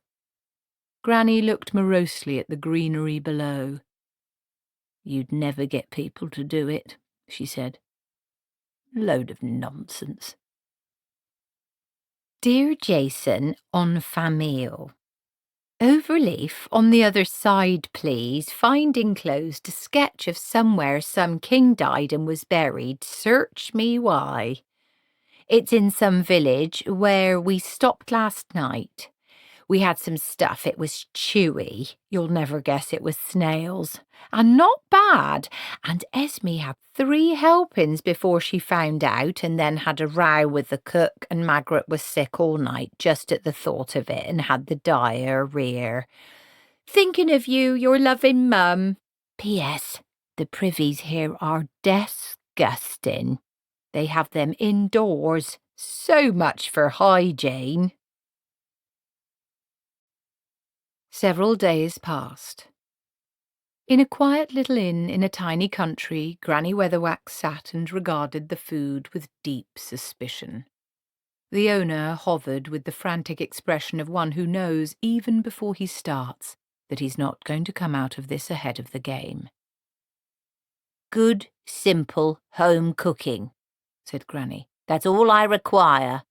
Granny looked morosely at the greenery below. You'd never get people to do it, she said. Load of nonsense. Dear Jason, en famille. Overleaf, on the other side, please. Find enclosed a sketch of somewhere some king died and was buried. Search me why. It's in some village where we stopped last night. We had some stuff. It was chewy. You'll never guess it was snails. And not bad. And Esme had 3 helpings before she found out and then had a row with the cook and Magrat was sick all night just at the thought of it and had the diarrhea. Thinking of you, your loving mum. P.S. The privies here are disgusting. They have them indoors. So much for hygiene. Several days passed. In a quiet little inn in a tiny country, Granny Weatherwax sat and regarded the food with deep suspicion. The owner hovered with the frantic expression of one who knows, even before he starts, that he's not going to come out of this ahead of the game. good, simple home cooking," said Granny. "That's all I require.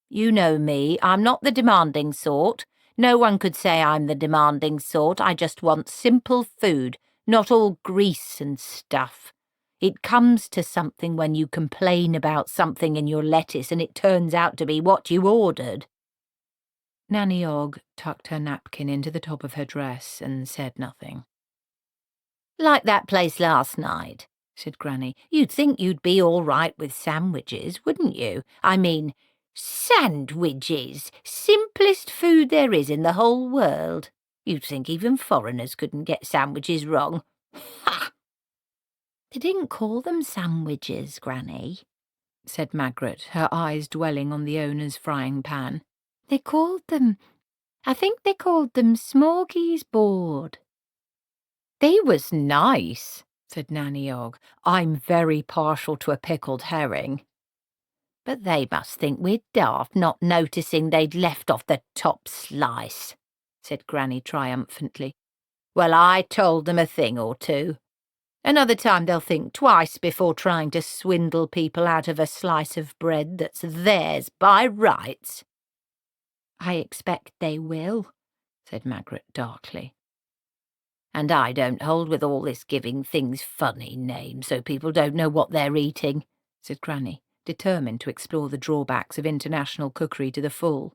You know me, I'm not the demanding sort. No one could say I'm the demanding sort. I just want simple food, not all grease and stuff. It comes to something when you complain about something in your lettuce and it turns out to be what you ordered." Nanny Ogg tucked her napkin into the top of her dress and said nothing. "Like that place last night," said Granny. "You'd think you'd be all right with sandwiches, wouldn't you? I mean, sandwiches, simplest food there is in the whole world. You'd think even foreigners couldn't get sandwiches wrong. Ha!" "They didn't call them sandwiches, Granny," said Magrat, her eyes dwelling on the owner's frying pan. "I think they called them smorgies board." "They was nice," said Nanny Ogg. "I'm very partial to a pickled herring." "But they must think we're daft, not noticing they'd left off the top slice," said Granny triumphantly. "Well, I told them a thing or two. Another time they'll think twice before trying to swindle people out of a slice of bread that's theirs by rights." "I expect they will," said Magrat darkly. "And I don't hold with all this giving things funny names so people don't know what they're eating," said Granny, determined to explore the drawbacks of international cookery to the full.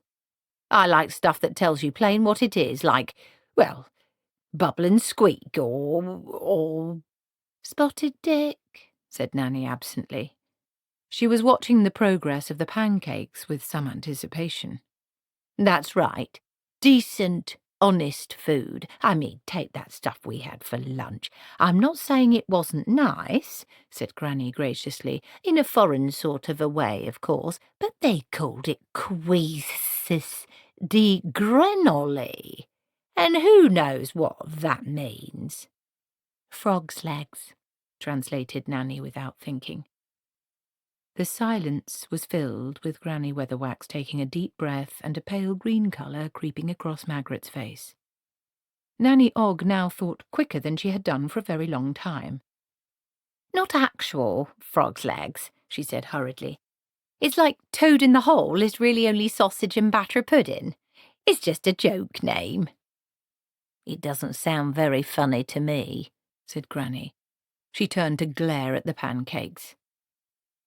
"I like stuff that tells you plain what it is, like, well, bubble and squeak, or "Spotted Dick," said Nanny absently. She was watching the progress of the pancakes with some anticipation. "That's right. Decent, honest food. I mean, take that stuff we had for lunch. I'm not saying it wasn't nice," said Granny graciously, "in a foreign sort of a way, of course, but they called it cuisses de grenoli, and who knows what that means?" "Frog's legs," translated Nanny without thinking. The silence was filled with Granny Weatherwax taking a deep breath and a pale green colour creeping across Magrat's face. Nanny Ogg now thought quicker than she had done for a very long time. "Not actual frog's legs," she said hurriedly. "It's like Toad in the Hole is really only sausage and batter pudding. It's just a joke name." "It doesn't sound very funny to me," said Granny. She turned to glare at the pancakes.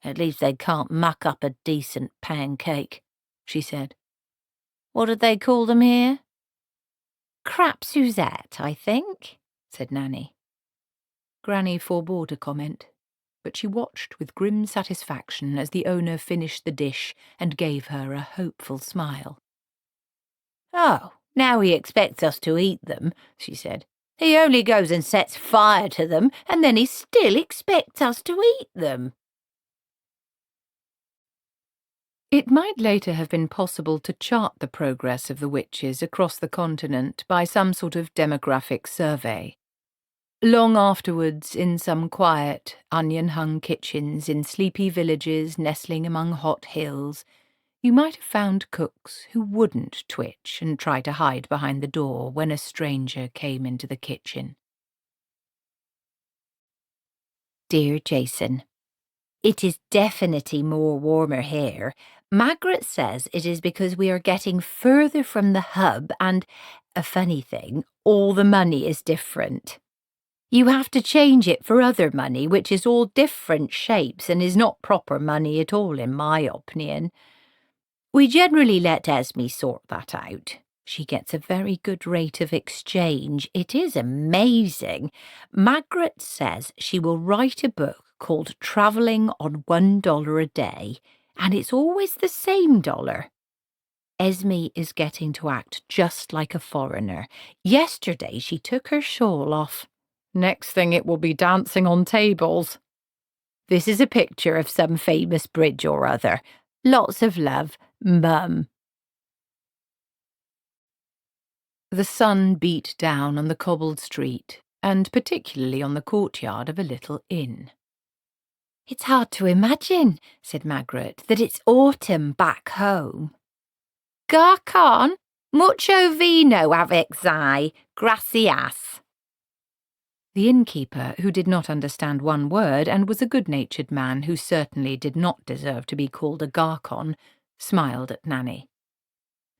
"At least they can't muck up a decent pancake," she said. "What did they call them here?" "Crap Suzette, I think," said Nanny. Granny forbore to comment, but she watched with grim satisfaction as the owner finished the dish and gave her a hopeful smile. "Oh, now he expects us to eat them," she said. "He only goes and sets fire to them, and then he still expects us to eat them." It might later have been possible to chart the progress of the witches across the continent by some sort of demographic survey. Long afterwards, in some quiet, onion-hung kitchens in sleepy villages nestling among hot hills, you might have found cooks who wouldn't twitch and try to hide behind the door when a stranger came into the kitchen. "Dear Jason, it is definitely more warmer here. Magrat says it is because we are getting further from the hub and, a funny thing, all the money is different. You have to change it for other money, which is all different shapes and is not proper money at all, in my opinion. We generally let Esme sort that out. She gets a very good rate of exchange. It is amazing. Magrat says she will write a book called Travelling on $1 a Day, and it's always the same dollar. Esme is getting to act just like a foreigner. Yesterday she took her shawl off. Next thing it will be dancing on tables. This is a picture of some famous bridge or other. Lots of love, Mum." The sun beat down on the cobbled street, and particularly on the courtyard of a little inn. "It's hard to imagine," said Magrat, "that it's autumn back home." "Garcon, mucho vino avec I, gracias." The innkeeper, who did not understand one word and was a good-natured man who certainly did not deserve to be called a garcon, smiled at Nanny.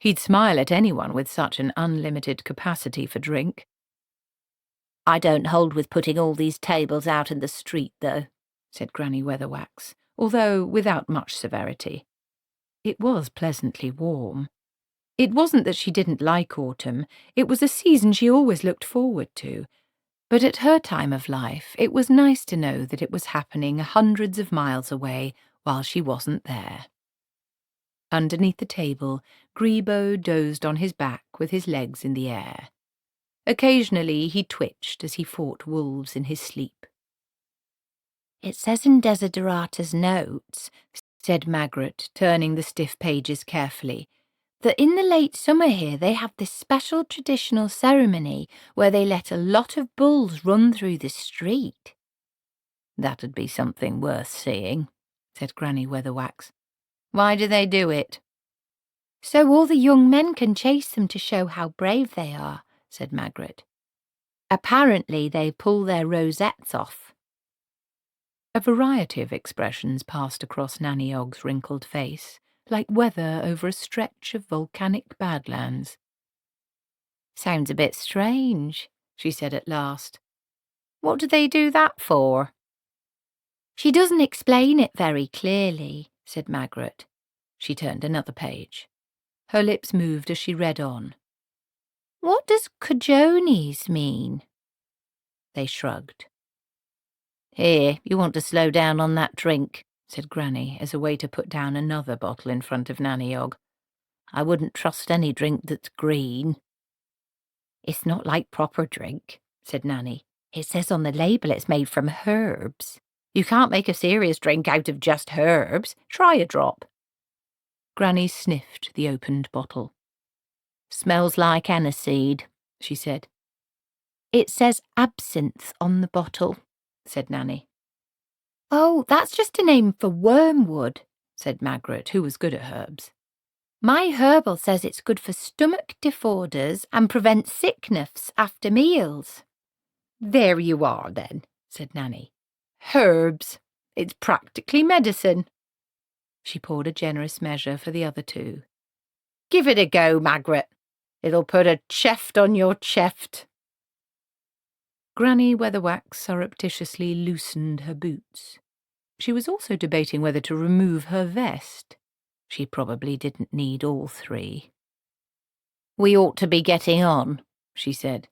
He'd smile at anyone with such an unlimited capacity for drink. "I don't hold with putting all these tables out in the street, though," said Granny Weatherwax, although without much severity. It was pleasantly warm. It wasn't that she didn't like autumn, it was a season she always looked forward to. But at her time of life, it was nice to know that it was happening hundreds of miles away while she wasn't there. Underneath the table, Grebo dozed on his back with his legs in the air. Occasionally he twitched as he fought wolves in his sleep. "It says in Desiderata's notes," said Magrat, turning the stiff pages carefully, "that in the late summer here they have this special traditional ceremony where they let a lot of bulls run through the street." "That'd be something worth seeing," said Granny Weatherwax. "Why do they do it?" "So all the young men can chase them to show how brave they are," said Magrat. "Apparently they pull their rosettes off." A variety of expressions passed across Nanny Ogg's wrinkled face, like weather over a stretch of volcanic badlands. "Sounds a bit strange," she said at last. "What do they do that for?" "She doesn't explain it very clearly," said Magrat. She turned another page. Her lips moved as she read on. "What does cojones mean?" They shrugged. "Here, you want to slow down on that drink," said Granny, as a way to put down another bottle in front of Nanny Ogg. "I wouldn't trust any drink that's green." "It's not like proper drink," said Nanny. "It says on the label it's made from herbs. You can't make a serious drink out of just herbs. Try a drop." Granny sniffed the opened bottle. "Smells like aniseed," she said. "It says absinthe on the bottle," said Nanny. "Oh, that's just a name for wormwood," said Magrat, who was good at herbs. "My herbal says it's good for stomach disorders and prevents sickness after meals." "There you are, then," said Nanny. "Herbs. It's practically medicine." She poured a generous measure for the other two. "Give it a go, Magrat. It'll put a cheft on your cheft." Granny Weatherwax surreptitiously loosened her boots. She was also debating whether to remove her vest. She probably didn't need all three. "We ought to be getting on," she said.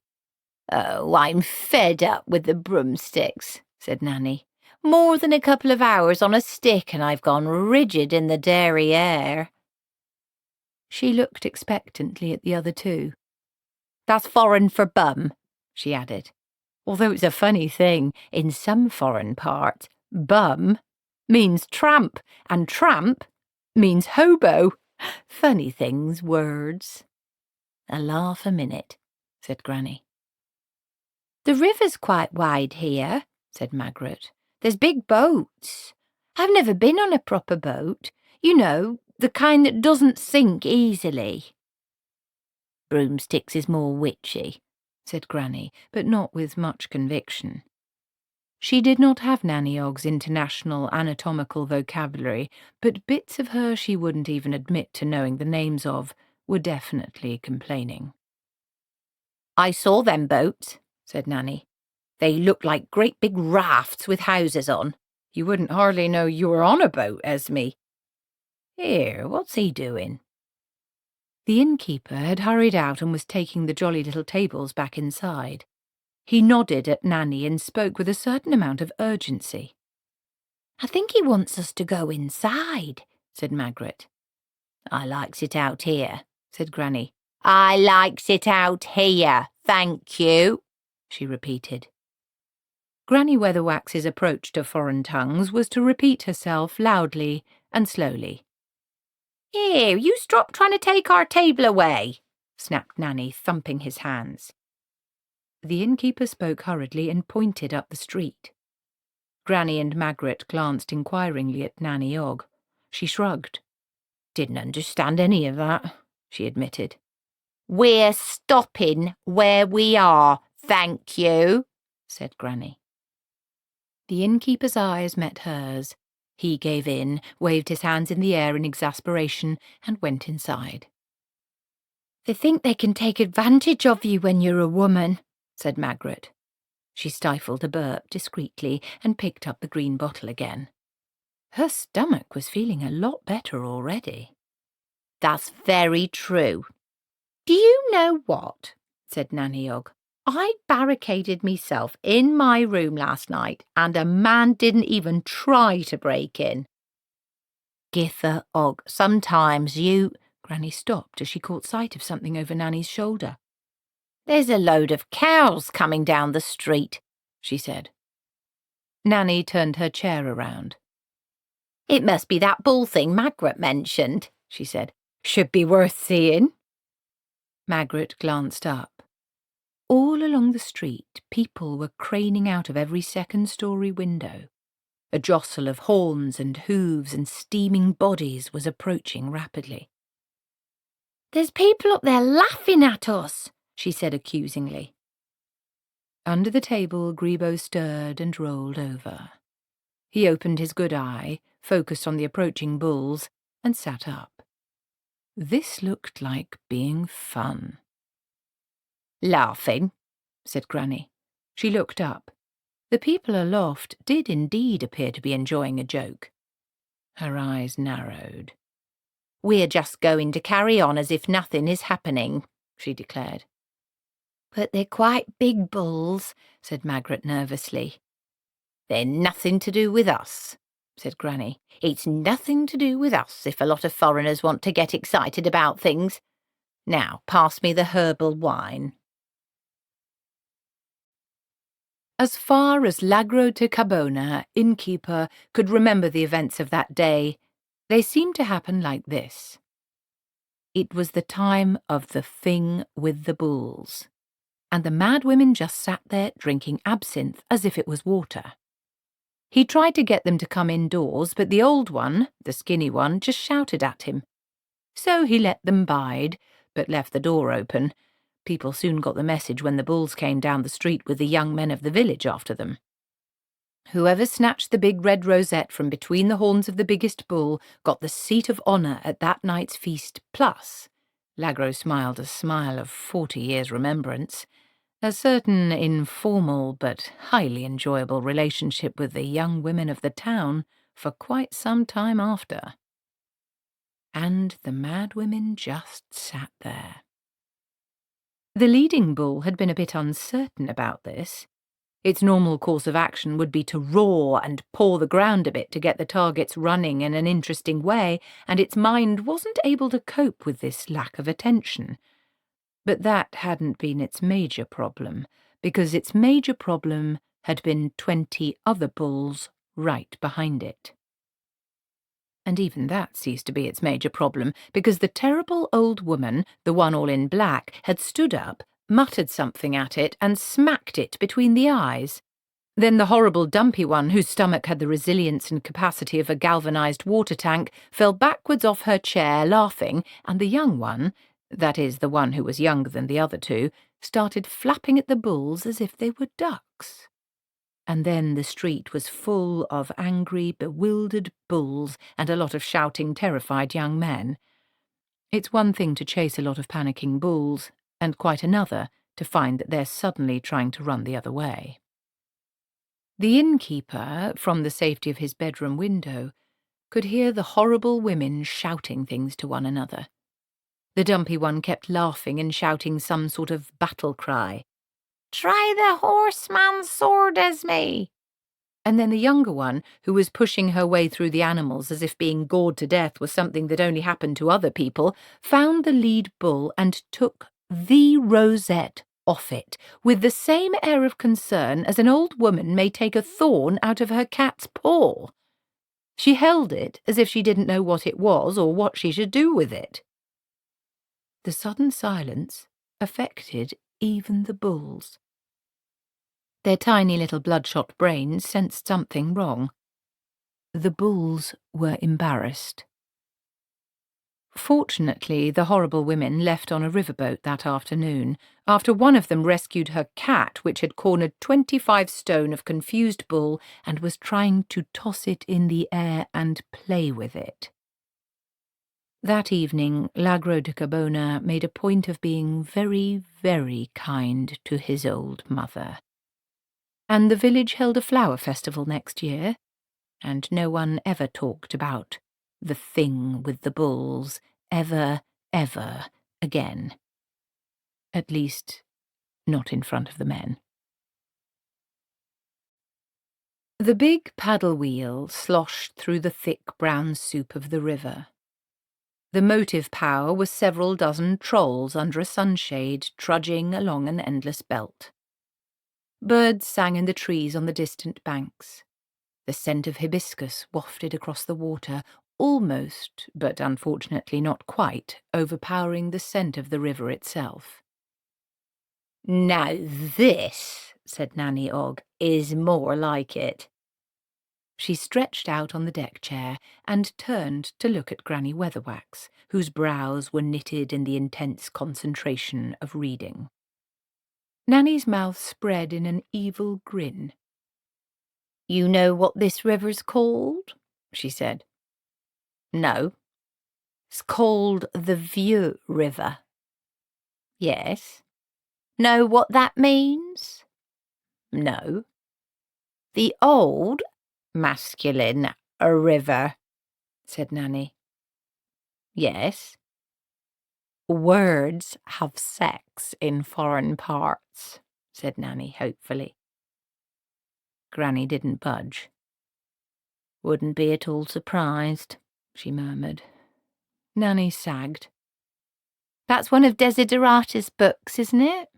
"Oh, I'm fed up with the broomsticks," said Nanny. "More than a couple of hours on a stick and I've gone rigid in the dairy air." She looked expectantly at the other two. "That's foreign for bum," she added. "Although it's a funny thing, in some foreign parts, bum means tramp, and tramp means hobo. Funny things, words." "A laugh a minute," said Granny. "The river's quite wide here," said Magrat. "There's big boats. I've never been on a proper boat. You know, the kind that doesn't sink easily." "Broomsticks is more witchy," said Granny, but not with much conviction. She did not have Nanny Ogg's international anatomical vocabulary, but bits of her she wouldn't even admit to knowing the names of were definitely complaining. "I saw them boats," said Nanny. "They looked like great big rafts with houses on. You wouldn't hardly know you were on a boat, Esme. Here, what's he doing?" The innkeeper had hurried out and was taking the jolly little tables back inside. He nodded at Nanny and spoke with a certain amount of urgency. "I think he wants us to go inside," said Magrat. "I likes it out here," said Granny. "I likes it out here, thank you," she repeated. Granny Weatherwax's approach to foreign tongues was to repeat herself loudly and slowly. "Here, you stop trying to take our table away," snapped Nanny, thumping his hands. The innkeeper spoke hurriedly and pointed up the street. Granny and Magrat glanced inquiringly at Nanny Ogg. She shrugged. "Didn't understand any of that," she admitted. "We're stopping where we are, thank you," said Granny. The innkeeper's eyes met hers. He gave in, waved his hands in the air in exasperation, and went inside. "They think they can take advantage of you when you're a woman," said Magrat. She stifled a burp discreetly and picked up the green bottle again. Her stomach was feeling a lot better already. "That's very true. Do you know what?" said Nanny Ogg. "I barricaded myself in my room last night, and a man didn't even try to break in. Githa Ogg, sometimes you—" Granny stopped as she caught sight of something over Nanny's shoulder. "There's a load of cows coming down the street," she said. Nanny turned her chair around. "It must be that bull thing Magrat mentioned," she said. "Should be worth seeing." Magrat glanced up. All along the street, people were craning out of every second-story window. A jostle of horns and hooves and steaming bodies was approaching rapidly. "There's people up there laughing at us," she said accusingly. Under the table, Grebo stirred and rolled over. He opened his good eye, focused on the approaching bulls, and sat up. This looked like being fun. "Laughing?" said Granny. She looked up. The people aloft did indeed appear to be enjoying a joke. Her eyes narrowed. "We're just going to carry on as if nothing is happening," she declared. "But they're quite big bulls," said Magrat nervously. "They're nothing to do with us," said Granny. "It's nothing to do with us if a lot of foreigners want to get excited about things. Now, pass me the herbal wine." As far as Lagro de Carbona, innkeeper, could remember the events of that day, they seemed to happen like this. It was the time of the thing with the bulls, and the mad women just sat there drinking absinthe as if it was water. He tried to get them to come indoors, but the old one, the skinny one, just shouted at him. So he let them bide, but left the door open. People soon got the message when the bulls came down the street with the young men of the village after them. Whoever snatched the big red rosette from between the horns of the biggest bull got the seat of honour at that night's feast, plus, Lagro smiled a smile of 40 years' remembrance, a certain informal but highly enjoyable relationship with the young women of the town for quite some time after. And the mad women just sat there. The leading bull had been a bit uncertain about this. Its normal course of action would be to roar and paw the ground a bit to get the targets running in an interesting way, and its mind wasn't able to cope with this lack of attention. But that hadn't been its major problem, because its major problem had been 20 other bulls right behind it. And even that ceased to be its major problem, because the terrible old woman, the one all in black, had stood up, muttered something at it, and smacked it between the eyes. Then the horrible dumpy one, whose stomach had the resilience and capacity of a galvanized water tank, fell backwards off her chair, laughing, and the young one, that is, the one who was younger than the other two, started flapping at the bulls as if they were ducks. And then the street was full of angry, bewildered bulls and a lot of shouting, terrified young men. It's one thing to chase a lot of panicking bulls, and quite another to find that they're suddenly trying to run the other way. The innkeeper, from the safety of his bedroom window, could hear the horrible women shouting things to one another. The dumpy one kept laughing and shouting some sort of battle cry. "Try the horseman's sword as me!" And then the younger one, who was pushing her way through the animals as if being gored to death was something that only happened to other people, found the lead bull and took the rosette off it, with the same air of concern as an old woman may take a thorn out of her cat's paw. She held it as if she didn't know what it was or what she should do with it. The sudden silence affected even the bulls. Their tiny little bloodshot brains sensed something wrong. The bulls were embarrassed. Fortunately, the horrible women left on a riverboat that afternoon, after one of them rescued her cat, which had cornered 25 stone of confused bull and was trying to toss it in the air and play with it. That evening, Lagro de Carbona made a point of being very, very kind to his old mother. And the village held a flower festival next year, and no one ever talked about the thing with the bulls ever again. At least, not in front of the men. The big paddle wheel sloshed through the thick brown soup of the river. The motive power was several dozen trolls under a sunshade trudging along an endless belt. Birds sang in the trees on the distant banks. The scent of hibiscus wafted across the water, almost, but unfortunately not quite, overpowering the scent of the river itself. "Now this," said Nanny Ogg, "is more like it." She stretched out on the deck chair and turned to look at Granny Weatherwax, whose brows were knitted in the intense concentration of reading. Nanny's mouth spread in an evil grin. "You know what this river's called?" she said. "No." "It's called the Vieux River." "Yes." "Know what that means?" "No." "The old masculine river," said Nanny. "Yes." "Words have sex in foreign parts," said Nanny hopefully. Granny didn't budge. "Wouldn't be at all surprised," she murmured. Nanny sagged. "That's one of Desiderata's books, isn't it?"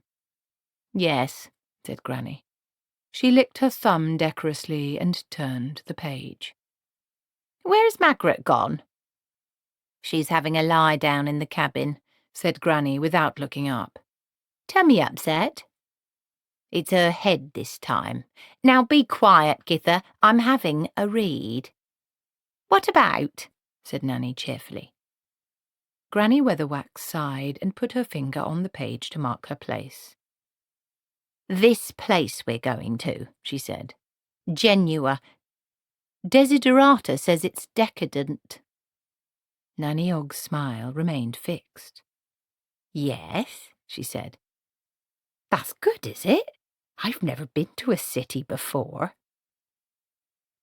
"Yes," said Granny. She licked her thumb decorously and turned the page. "Where's Magrat gone?" "She's having a lie down in the cabin," said Granny without looking up. "Tummy upset?" "It's her head this time." "Now be quiet, Gither. I'm having a read." "What about?" said Nanny cheerfully. Granny Weatherwax sighed and put her finger on the page to mark her place. "This place we're going to," she said. "Genua. Desiderata says it's decadent." Nanny Ogg's smile remained fixed. "Yes," she said. "That's good, is it? I've never been to a city before."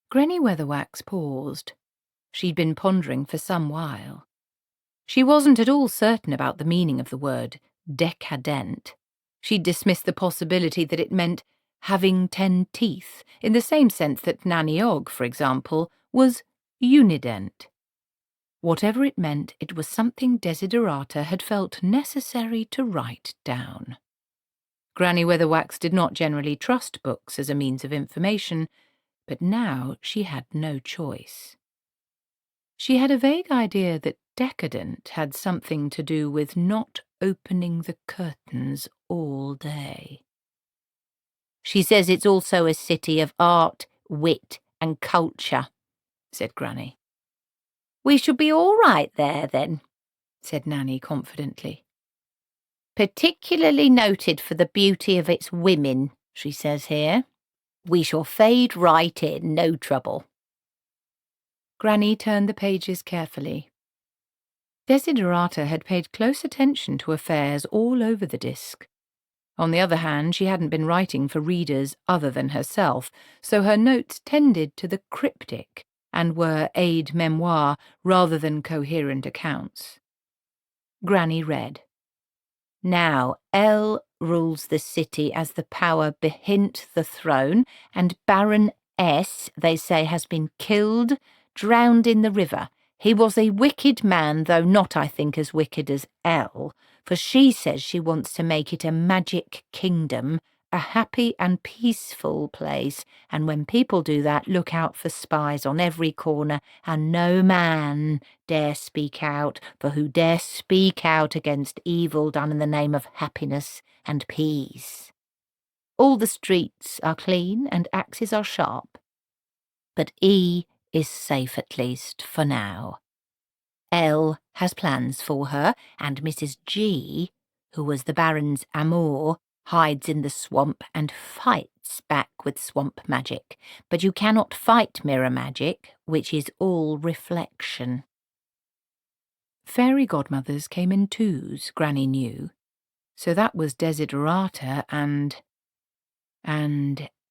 Granny Weatherwax paused. She'd been pondering for some while. She wasn't at all certain about the meaning of the word decadent. She'd dismissed the possibility that it meant having 10 teeth, in the same sense that Nanny Ogg, for example, was unident. Whatever it meant, it was something Desiderata had felt necessary to write down. Granny Weatherwax did not generally trust books as a means of information, but now she had no choice. She had a vague idea that decadent had something to do with not opening the curtains all day. "She says it's also a city of art, wit, and culture," said Granny. "We shall be all right there, then," said Nanny confidently. "Particularly noted for the beauty of its women," she says here. "We shall fade right in, no trouble." Granny turned the pages carefully. Desiderata had paid close attention to affairs all over the disc. On the other hand, she hadn't been writing for readers other than herself, so her notes tended to the cryptic and were aide-memoire rather than coherent accounts. Granny read. "Now, L rules the city as the power behint the throne, and Baron S, they say, has been killed, drowned in the river. He was a wicked man, though not, I think, as wicked as L, for she says she wants to make it a magic kingdom, a happy and peaceful place, and when people do that, look out for spies on every corner, and no man dare speak out, for who dare speak out against evil done in the name of happiness and peace. All the streets are clean and axes are sharp, but E is safe at least for now. L has plans for her, and Mrs. G, who was the Baron's amour, hides in the swamp and fights back with swamp magic. But you cannot fight mirror magic, which is all reflection. Fairy godmothers came in twos, Granny knew. So that was Desiderata and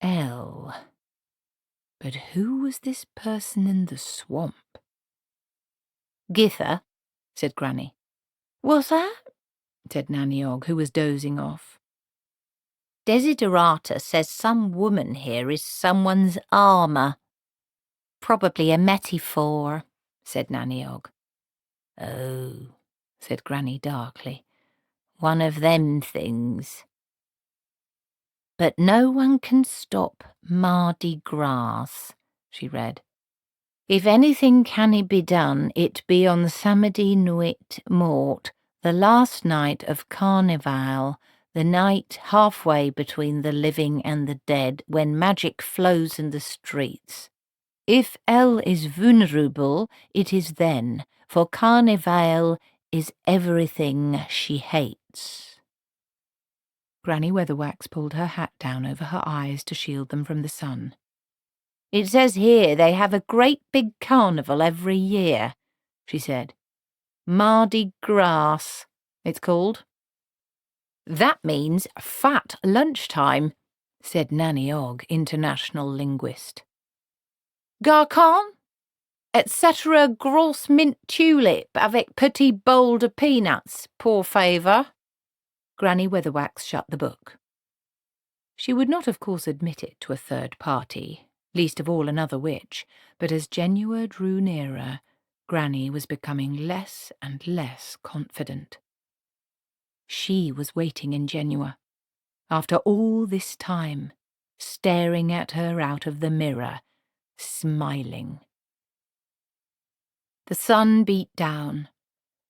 Elle. But who was this person in the swamp? Gither, said Granny. "What's that?" said Nanny Ogg, who was dozing off. "Desiderata says some woman here is someone's armour. Probably a metaphor," said Nanny Ogg. Oh, said Granny darkly. "One of them things. But no one can stop Mardi Gras," she read. "If anything can be done, it be on Samedi Nuit Mort, the last night of Carnival, the night halfway between the living and the dead, when magic flows in the streets. If Elle is vulnerable, it is then, for Carnival is everything she hates." Granny Weatherwax pulled her hat down over her eyes to shield them from the sun. "It says here they have a great big carnival every year," she said. "Mardi Gras, it's called." "That means fat lunchtime," said Nanny Ogg, international linguist. "Garcon, etc. Grosse mint tulip avec petit bol de peanuts, pour favor." Granny Weatherwax shut the book. She would not, of course, admit it to a third party, least of all another witch, but as Genua drew nearer, Granny was becoming less and less confident. She was waiting in Genua, after all this time, staring at her out of the mirror, smiling. The sun beat down.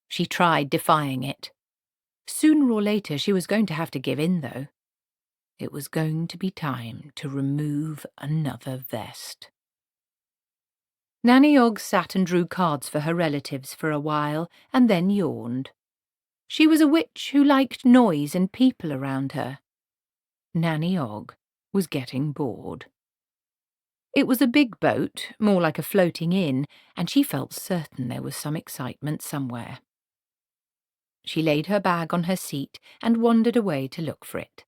She tried defying it. Sooner or later she was going to have to give in, though. It was going to be time to remove another vest. Nanny Ogg sat and drew cards for her relatives for a while, and then yawned. She was a witch who liked noise and people around her. Nanny Ogg was getting bored. It was a big boat, more like a floating inn, and she felt certain there was some excitement somewhere. She laid her bag on her seat and wandered away to look for it.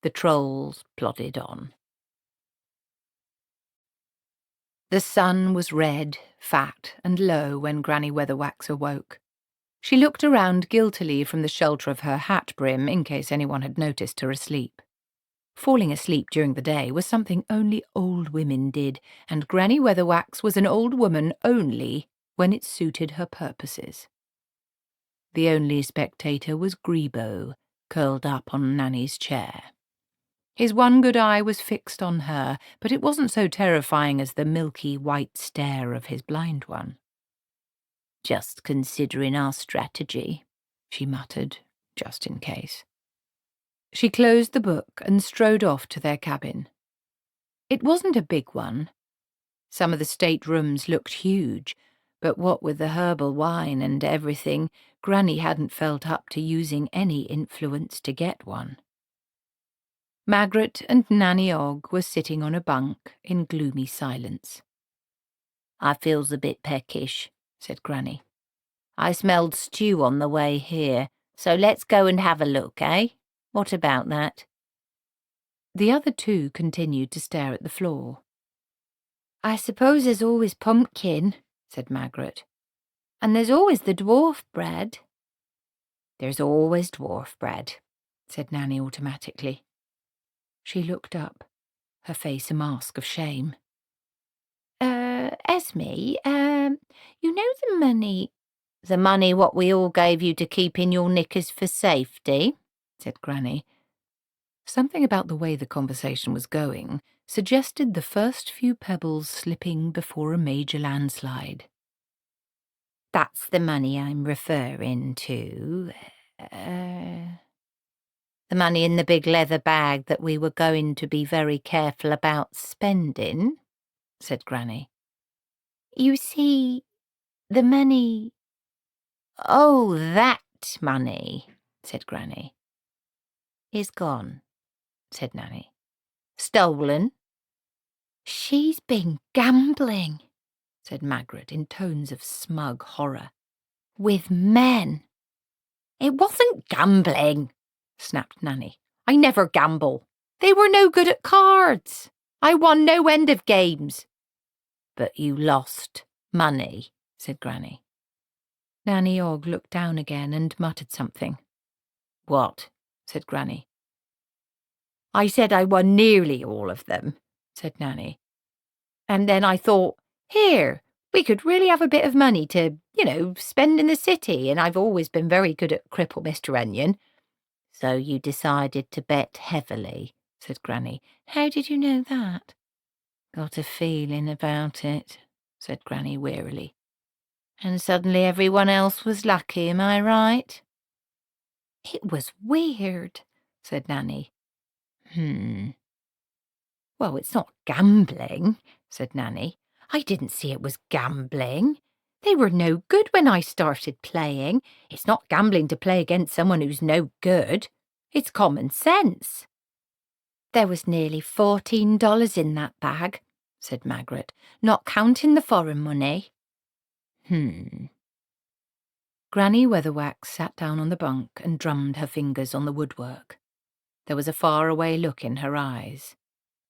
The trolls plodded on. The sun was red, fat, and low when Granny Weatherwax awoke. She looked around guiltily from the shelter of her hat brim in case anyone had noticed her asleep. Falling asleep during the day was something only old women did, and Granny Weatherwax was an old woman only when it suited her purposes. The only spectator was Grebo, curled up on Nanny's chair. His one good eye was fixed on her, but it wasn't so terrifying as the milky white stare of his blind one. "Just considering our strategy," she muttered, just in case. She closed the book and strode off to their cabin. It wasn't a big one. Some of the staterooms looked huge, but what with the herbal wine and everything, Granny hadn't felt up to using any influence to get one. Magrat and Nanny Ogg were sitting on a bunk in gloomy silence. "I feels a bit peckish," said Granny. "I smelled stew on the way here, so let's go and have a look, eh? What about that?" The other two continued to stare at the floor. "I suppose there's always pumpkin," said Magrat. "And there's always the dwarf bread." "There's always dwarf bread," said Nanny automatically. She looked up, her face a mask of shame. Esme, you know the money—" "The money what we all gave you to keep in your knickers for safety," said Granny. Something about the way the conversation was going suggested the first few pebbles slipping before a major landslide. "That's the money I'm referring to. The money in the big leather bag that we were going to be very careful about spending," said Granny. "You see, the money—" Oh, that money, said Granny. Is gone, said Nanny. Stolen? She's been gambling, said Magrat in tones of smug horror. With men. It wasn't gambling, snapped Nanny. I never gamble. They were no good at cards. I won no end of games. But you lost money, said Granny. Nanny Ogg looked down again and muttered something. What? Said Granny. I said I won nearly all of them, said Nanny. And then I thought, here, we could really have a bit of money to, spend in the city, and I've always been very good at Cripple Mr. Onion. So you decided to bet heavily, said Granny. How did you know that? Got a feeling about it, said Granny wearily. And suddenly everyone else was lucky, am I right? It was weird, said Nanny. Well, it's not gambling, said Nanny. I didn't see it was gambling. They were no good when I started playing. It's not gambling to play against someone who's no good. It's common sense. There was nearly $14 in that bag, said Magrat, not counting the foreign money. Granny Weatherwax sat down on the bunk and drummed her fingers on the woodwork. There was a far-away look in her eyes.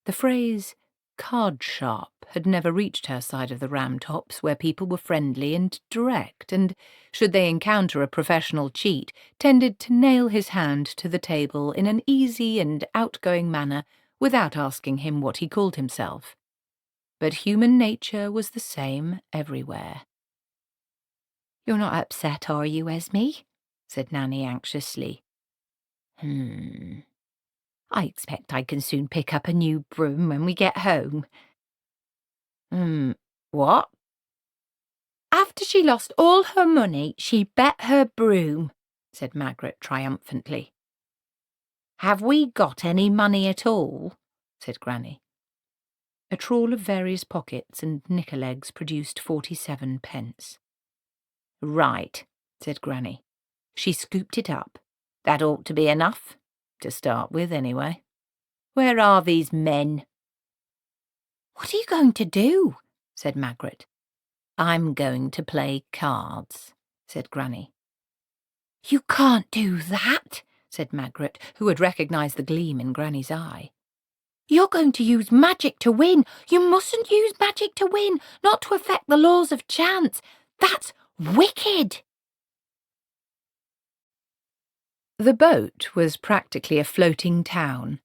The phrase, card sharp, had never reached her side of the Ramtops, where people were friendly and direct, and, should they encounter a professional cheat, tended to nail his hand to the table in an easy and outgoing manner without asking him what he called himself. But human nature was the same everywhere. You're not upset, are you, Esme? Said Nanny anxiously. I expect I can soon pick up a new broom when we get home. What? After she lost all her money, she bet her broom, said Magrat triumphantly. Have we got any money at all? Said Granny. A trawl of various pockets and nickel eggs produced 47 pence. Right, said Granny. She scooped it up. That ought to be enough. To start with, anyway. Where are these men? What are you going to do? Said Magrat. I'm going to play cards, said Granny. You can't do that, said Magrat, who had recognised the gleam in Granny's eye. You're going to use magic to win. You mustn't use magic to win, not to affect the laws of chance. That's wicked. The boat was practically a floating town,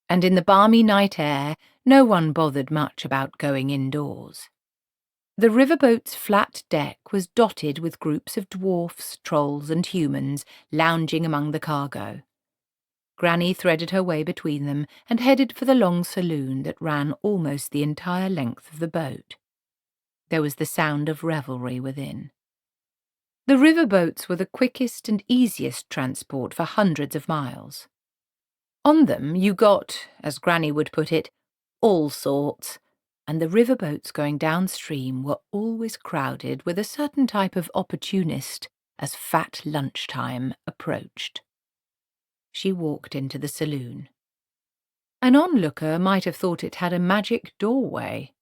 and in the balmy night air no one bothered much about going indoors. The riverboat's flat deck was dotted with groups of dwarfs, trolls and humans lounging among the cargo. Granny threaded her way between them and headed for the long saloon that ran almost the entire length of the boat. There was the sound of revelry within. The riverboats were the quickest and easiest transport for hundreds of miles. On them you got, as Granny would put it, all sorts, and the riverboats going downstream were always crowded with a certain type of opportunist as fat lunchtime approached. She walked into the saloon. An onlooker might have thought it had a magic doorway.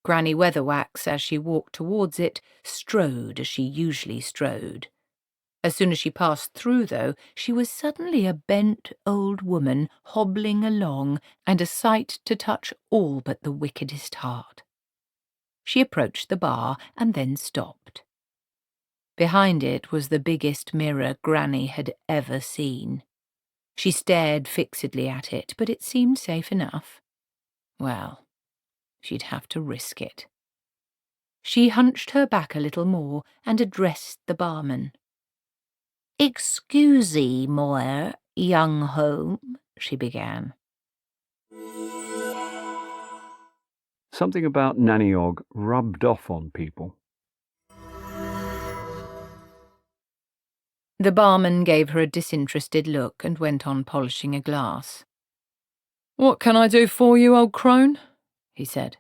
Granny Weatherwax, as she walked towards it, strode as she usually strode. As soon as she passed through, though, she was suddenly a bent old woman hobbling along and a sight to touch all but the wickedest heart. She approached the bar and then stopped. Behind it was the biggest mirror Granny had ever seen. She stared fixedly at it, but it seemed safe enough. Well, she'd have to risk it. She hunched her back a little more and addressed the barman. "Excusez-moi, young home," she began. Something about Nanny Ogg rubbed off on people. The barman gave her a disinterested look and went on polishing a glass. "What can I do for you, old crone?" he said.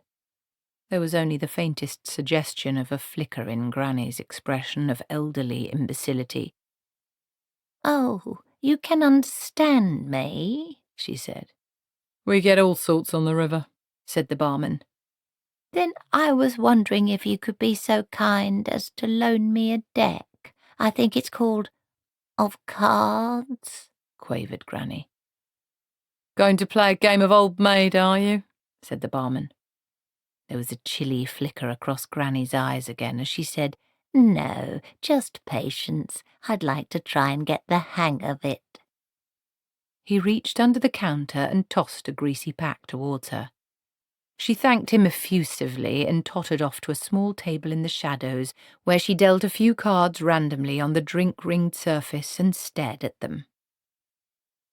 There was only the faintest suggestion of a flicker in Granny's expression of elderly imbecility. "Oh, you can understand me," she said. "We get all sorts on the river," said the barman. "Then I was wondering if you could be so kind as to loan me a deck. I think it's called of cards," quavered Granny. "Going to play a game of old maid, are you?" said the barman. There was a chilly flicker across Granny's eyes again as she said, "No, just patience. I'd like to try and get the hang of it." He reached under the counter and tossed a greasy pack towards her. She thanked him effusively and tottered off to a small table in the shadows, where she dealt a few cards randomly on the drink-ringed surface and stared at them.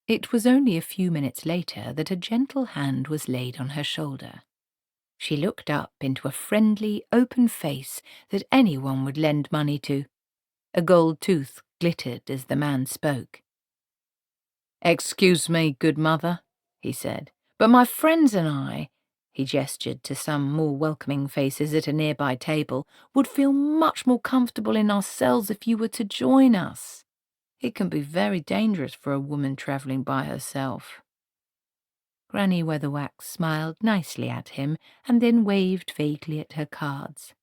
It was only a few minutes later that a gentle hand was laid on her shoulder. She looked up into a friendly, open face that anyone would lend money to. A gold tooth glittered as the man spoke. "Excuse me, good mother," he said, "but my friends and I," he gestured to some more welcoming faces at a nearby table, "would feel much more comfortable in our cells if you were to join us. It can be very dangerous for a woman travelling by herself." Granny Weatherwax smiled nicely at him and then waved vaguely at her cards.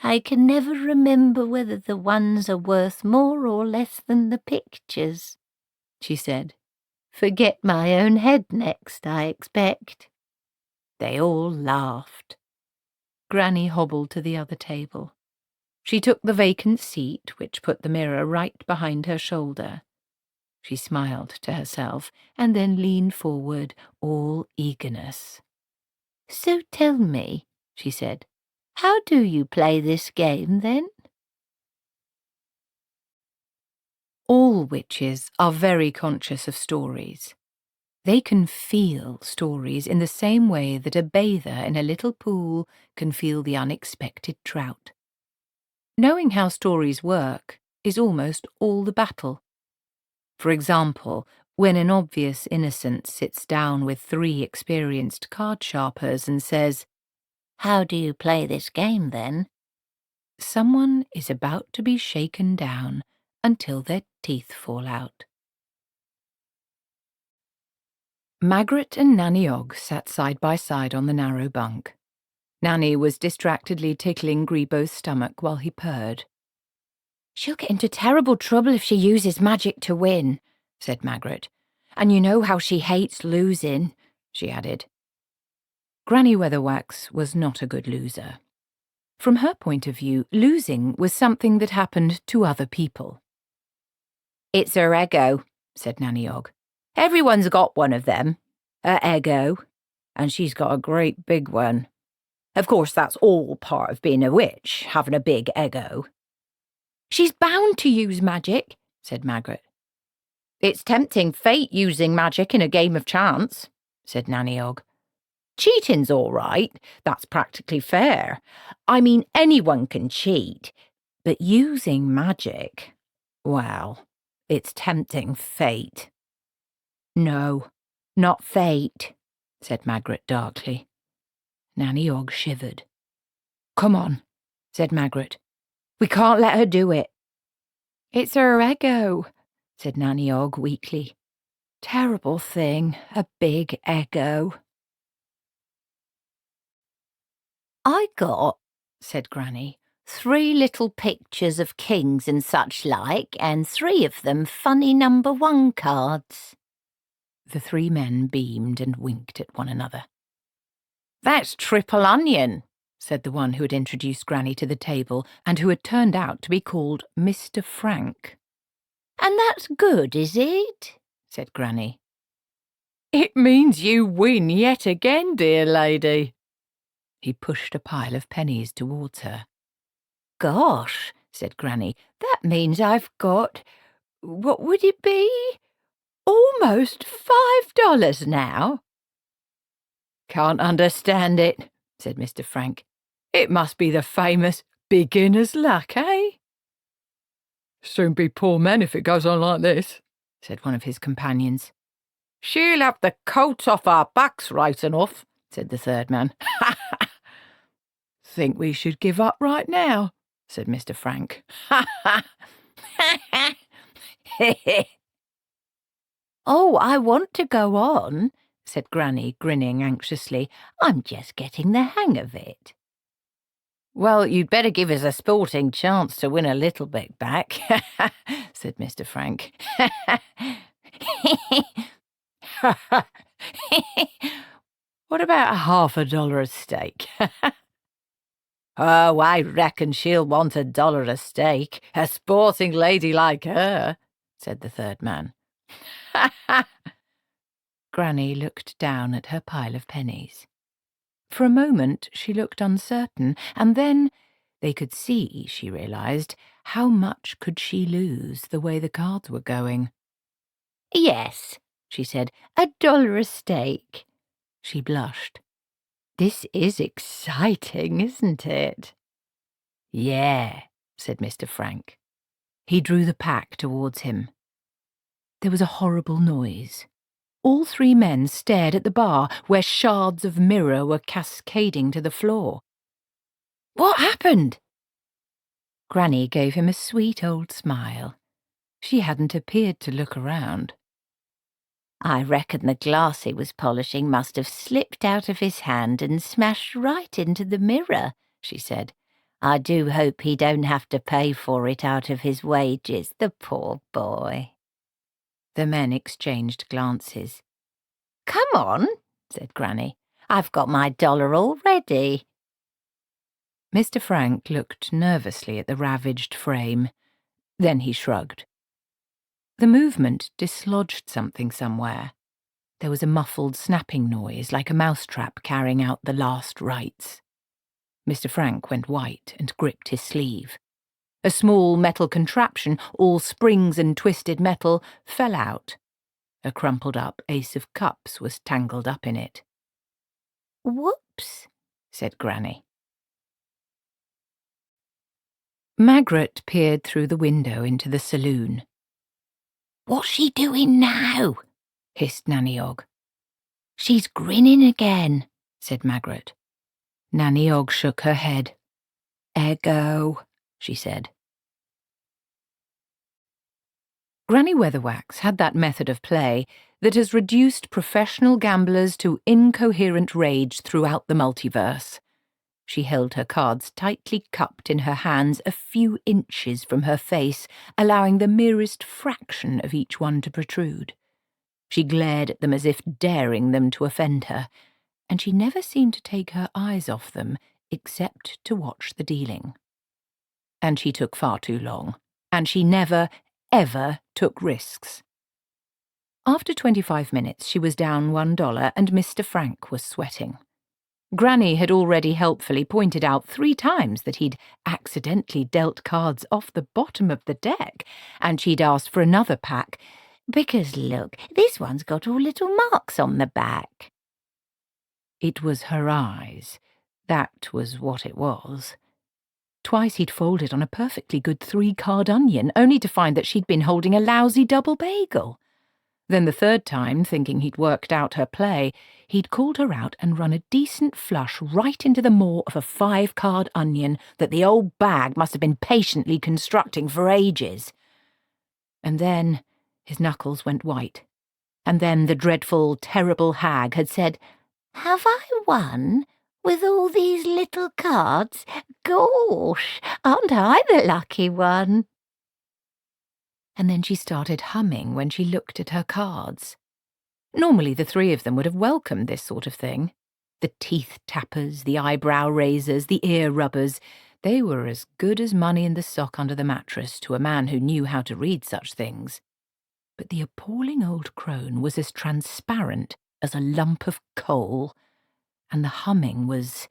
"I can never remember whether the ones are worth more or less than the pictures," she said. "Forget my own head next, I expect." They all laughed. Granny hobbled to the other table. She took the vacant seat, which put the mirror right behind her shoulder. She smiled to herself and then leaned forward, all eagerness. "So tell me," she said, "how do you play this game, then?" All witches are very conscious of stories. They can feel stories in the same way that a bather in a little pool can feel the unexpected trout. Knowing how stories work is almost all the battle. For example, when an obvious innocent sits down with 3 experienced card sharpers and says, "How do you play this game, then?" someone is about to be shaken down until their teeth fall out. Magrat and Nanny Ogg sat side by side on the narrow bunk. Nanny was distractedly tickling Grebo's stomach while he purred. "She'll get into terrible trouble if she uses magic to win," said Magrat. "And you know how she hates losing," she added. Granny Weatherwax was not a good loser. From her point of view, losing was something that happened to other people. "It's her ego," said Nanny Ogg. "Everyone's got one of them, her ego, and she's got a great big one. Of course, that's all part of being a witch, having a big ego." "She's bound to use magic," said Magrat. "It's tempting fate using magic in a game of chance," said Nanny Ogg. "Cheating's all right, that's practically fair. I mean, anyone can cheat, but using magic, well, it's tempting fate." "No, not fate," said Magrat darkly. Nanny Ogg shivered. "Come on," said Magrat. "We can't let her do it." "It's her ego," said Nanny Ogg weakly. "Terrible thing, a big ego." "I got," said Granny, "3 little pictures of kings and such like, and 3 of them funny number 1 cards." The 3 men beamed and winked at one another. "That's triple onion," said the one who had introduced Granny to the table and who had turned out to be called Mr. Frank. "And that's good, is it?" said Granny. "It means you win yet again, dear lady." He pushed a pile of pennies towards her. "Gosh," said Granny, "that means I've got, what would it be? Almost $5 now." "Can't understand it," said Mr. Frank. "It must be the famous beginner's luck, eh?" "Soon be poor men if it goes on like this," said one of his companions. "She'll have the coat off our backs right enough," said the third man. think we should give up right now, said Mr. Frank. Ha ha! Oh, I want to go on, said Granny, grinning anxiously. I'm just getting the hang of it. Well, you'd better give us a sporting chance to win a little bit back, said Mr. Frank. What about $50 a stake? Oh, I reckon she'll want $1 a stake, a sporting lady like her, said the third man. Granny looked down at her pile of pennies. For a moment she looked uncertain, and then they could see, she realised, how much could she lose the way the cards were going. Yes, she said, $1 a stake. She blushed. This is exciting, isn't it? Yeah, said Mr. Frank. He drew the pack towards him. There was a horrible noise. All three men stared at the bar, where shards of mirror were cascading to the floor. What happened? Granny gave him a sweet old smile. She hadn't appeared to look around. I reckon the glass he was polishing must have slipped out of his hand and smashed right into the mirror, she said. I do hope he don't have to pay for it out of his wages, the poor boy. The men exchanged glances. Come on, said Granny. I've got my $1 already. Mr. Frank looked nervously at the ravaged frame. Then he shrugged. The movement dislodged something somewhere. There was a muffled snapping noise, like a mousetrap carrying out the last rites. Mr. Frank went white and gripped his sleeve. A small metal contraption, all springs and twisted metal, fell out. A crumpled-up ace of cups was tangled up in it. Whoops, said Granny. Magrat peered through the window into the saloon. What's she doing now? Hissed Nanny Ogg. She's grinning again, said Magrat. Nanny Ogg shook her head. Ego, she said. Granny Weatherwax had that method of play that has reduced professional gamblers to incoherent rage throughout the multiverse. She held her cards tightly cupped in her hands a few inches from her face, allowing the merest fraction of each one to protrude. She glared at them as if daring them to offend her, and she never seemed to take her eyes off them except to watch the dealing. And she took far too long, and she never, ever took risks. After 25 minutes, she was down $1, and Mr. Frank was sweating. Granny had already helpfully pointed out 3 times that he'd accidentally dealt cards off the bottom of the deck, and she'd asked for another pack, because, look, this one's got all little marks on the back. It was her eyes. That was what it was. Twice he'd folded on a perfectly good 3-card onion, only to find that she'd been holding a lousy double bagel. Then the third time, thinking he'd worked out her play, he'd called her out and run a decent flush right into the maw of a 5-card onion that the old bag must have been patiently constructing for ages. And then his knuckles went white. And then the dreadful, terrible hag had said, Have I won? With all these little cards? Gosh, aren't I the lucky one? And then she started humming when she looked at her cards. Normally the 3 of them would have welcomed this sort of thing. The teeth tappers, the eyebrow raisers, the ear rubbers, they were as good as money in the sock under the mattress to a man who knew how to read such things. But the appalling old crone was as transparent as a lump of coal, and the humming was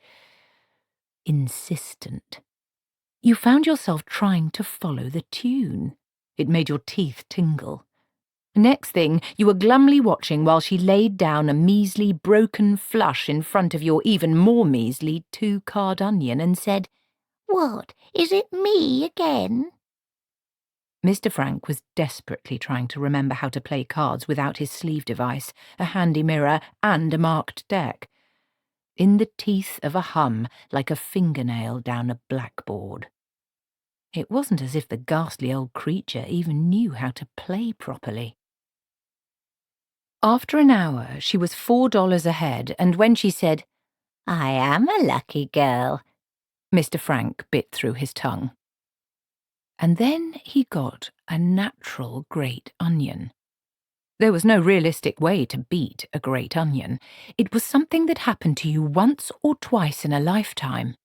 insistent. You found yourself trying to follow the tune. It made your teeth tingle. Next thing, you were glumly watching while she laid down a measly broken flush in front of your even more measly 2-card onion and said, What, is it me again? Mr. Frank was desperately trying to remember how to play cards without his sleeve device, a handy mirror, and a marked deck. in the teeth of a hum like a fingernail down a blackboard. It wasn't as if the ghastly old creature even knew how to play properly. After an hour, she was $4 ahead, and when she said, "I am a lucky girl," Mr. Frank bit through his tongue. And then he got a natural great onion. There was no realistic way to beat a great onion. It was something that happened to you once or twice in a lifetime.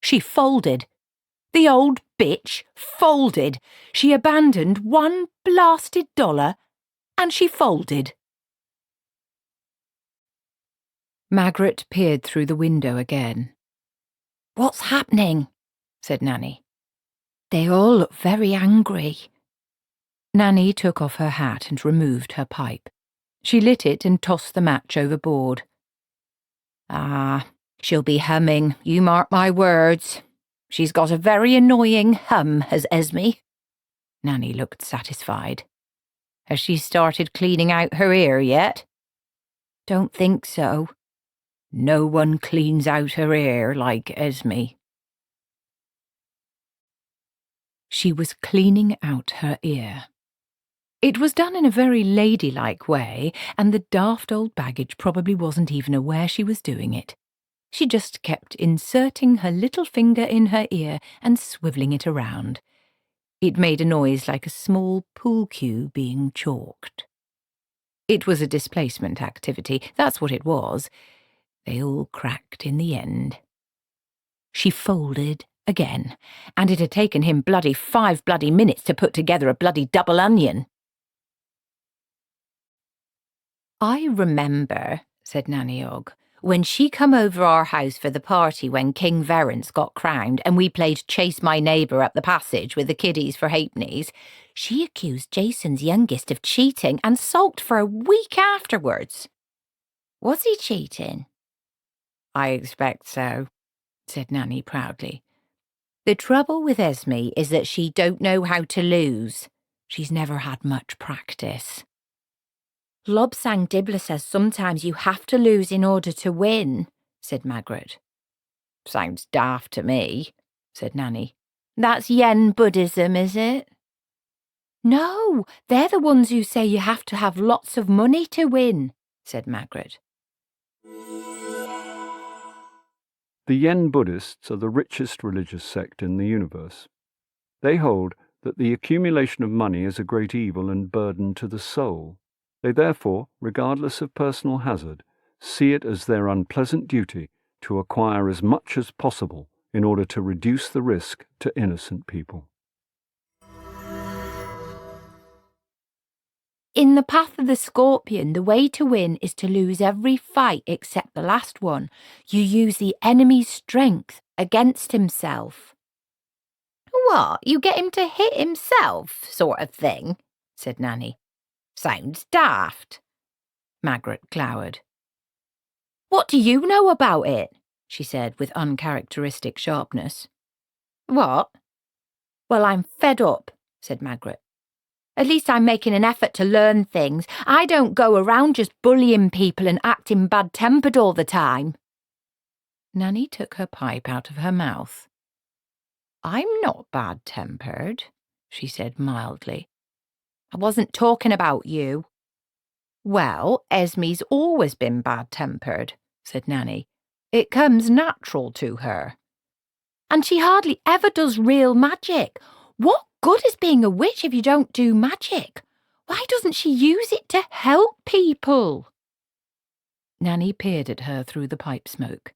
She folded. The old bitch folded. She abandoned $1 blasted dollar, and she folded. Magrat peered through the window again. "What's happening?" said Nanny. "They all look very angry." Nanny took off her hat and removed her pipe. She lit it and tossed the match overboard. "Ah, she'll be humming, you mark my words. She's got a very annoying hum, has Esme." Nanny looked satisfied. "Has she started cleaning out her ear yet?" "Don't think so. No one cleans out her ear like Esme." She was cleaning out her ear. It was done in a very ladylike way, and the daft old baggage probably wasn't even aware she was doing it. She just kept inserting her little finger in her ear and swivelling it around. It made a noise like a small pool cue being chalked. It was a displacement activity, that's what it was. They all cracked in the end. She folded again, and it had taken him 5 bloody minutes to put together a bloody double onion. "I remember," said Nanny Ogg, "when she come over our house for the party when King Verence got crowned and we played Chase My Neighbour up the passage with the kiddies for halfpennies, she accused Jason's youngest of cheating and sulked for a week afterwards." "Was he cheating?" "I expect so," said Nanny proudly. "The trouble with Esme is that she don't know how to lose. She's never had much practice." "Lobsang Dibbler says sometimes you have to lose in order to win," said Magrat. "Sounds daft to me," said Nanny. "That's Yen Buddhism, is it?" "No, they're the ones who say you have to have lots of money to win," said Magrat. The Yen Buddhists are the richest religious sect in the universe. They hold that the accumulation of money is a great evil and burden to the soul. They therefore, regardless of personal hazard, see it as their unpleasant duty to acquire as much as possible in order to reduce the risk to innocent people. "In the Path of the Scorpion, the way to win is to lose every fight except the last one. You use the enemy's strength against himself." "What, you get him to hit himself, sort of thing?" said Nanny. "Sounds daft." Magrat glowered. "What do you know about it?" she said with uncharacteristic sharpness. "What?" "Well, I'm fed up," said Magrat. "At least I'm making an effort to learn things. I don't go around just bullying people and acting bad-tempered all the time." Nanny took her pipe out of her mouth. "I'm not bad-tempered," she said mildly. "I wasn't talking about you." "Well, Esme's always been bad-tempered," said Nanny. "It comes natural to her." "And she hardly ever does real magic. What good is being a witch if you don't do magic? Why doesn't she use it to help people?" Nanny peered at her through the pipe smoke.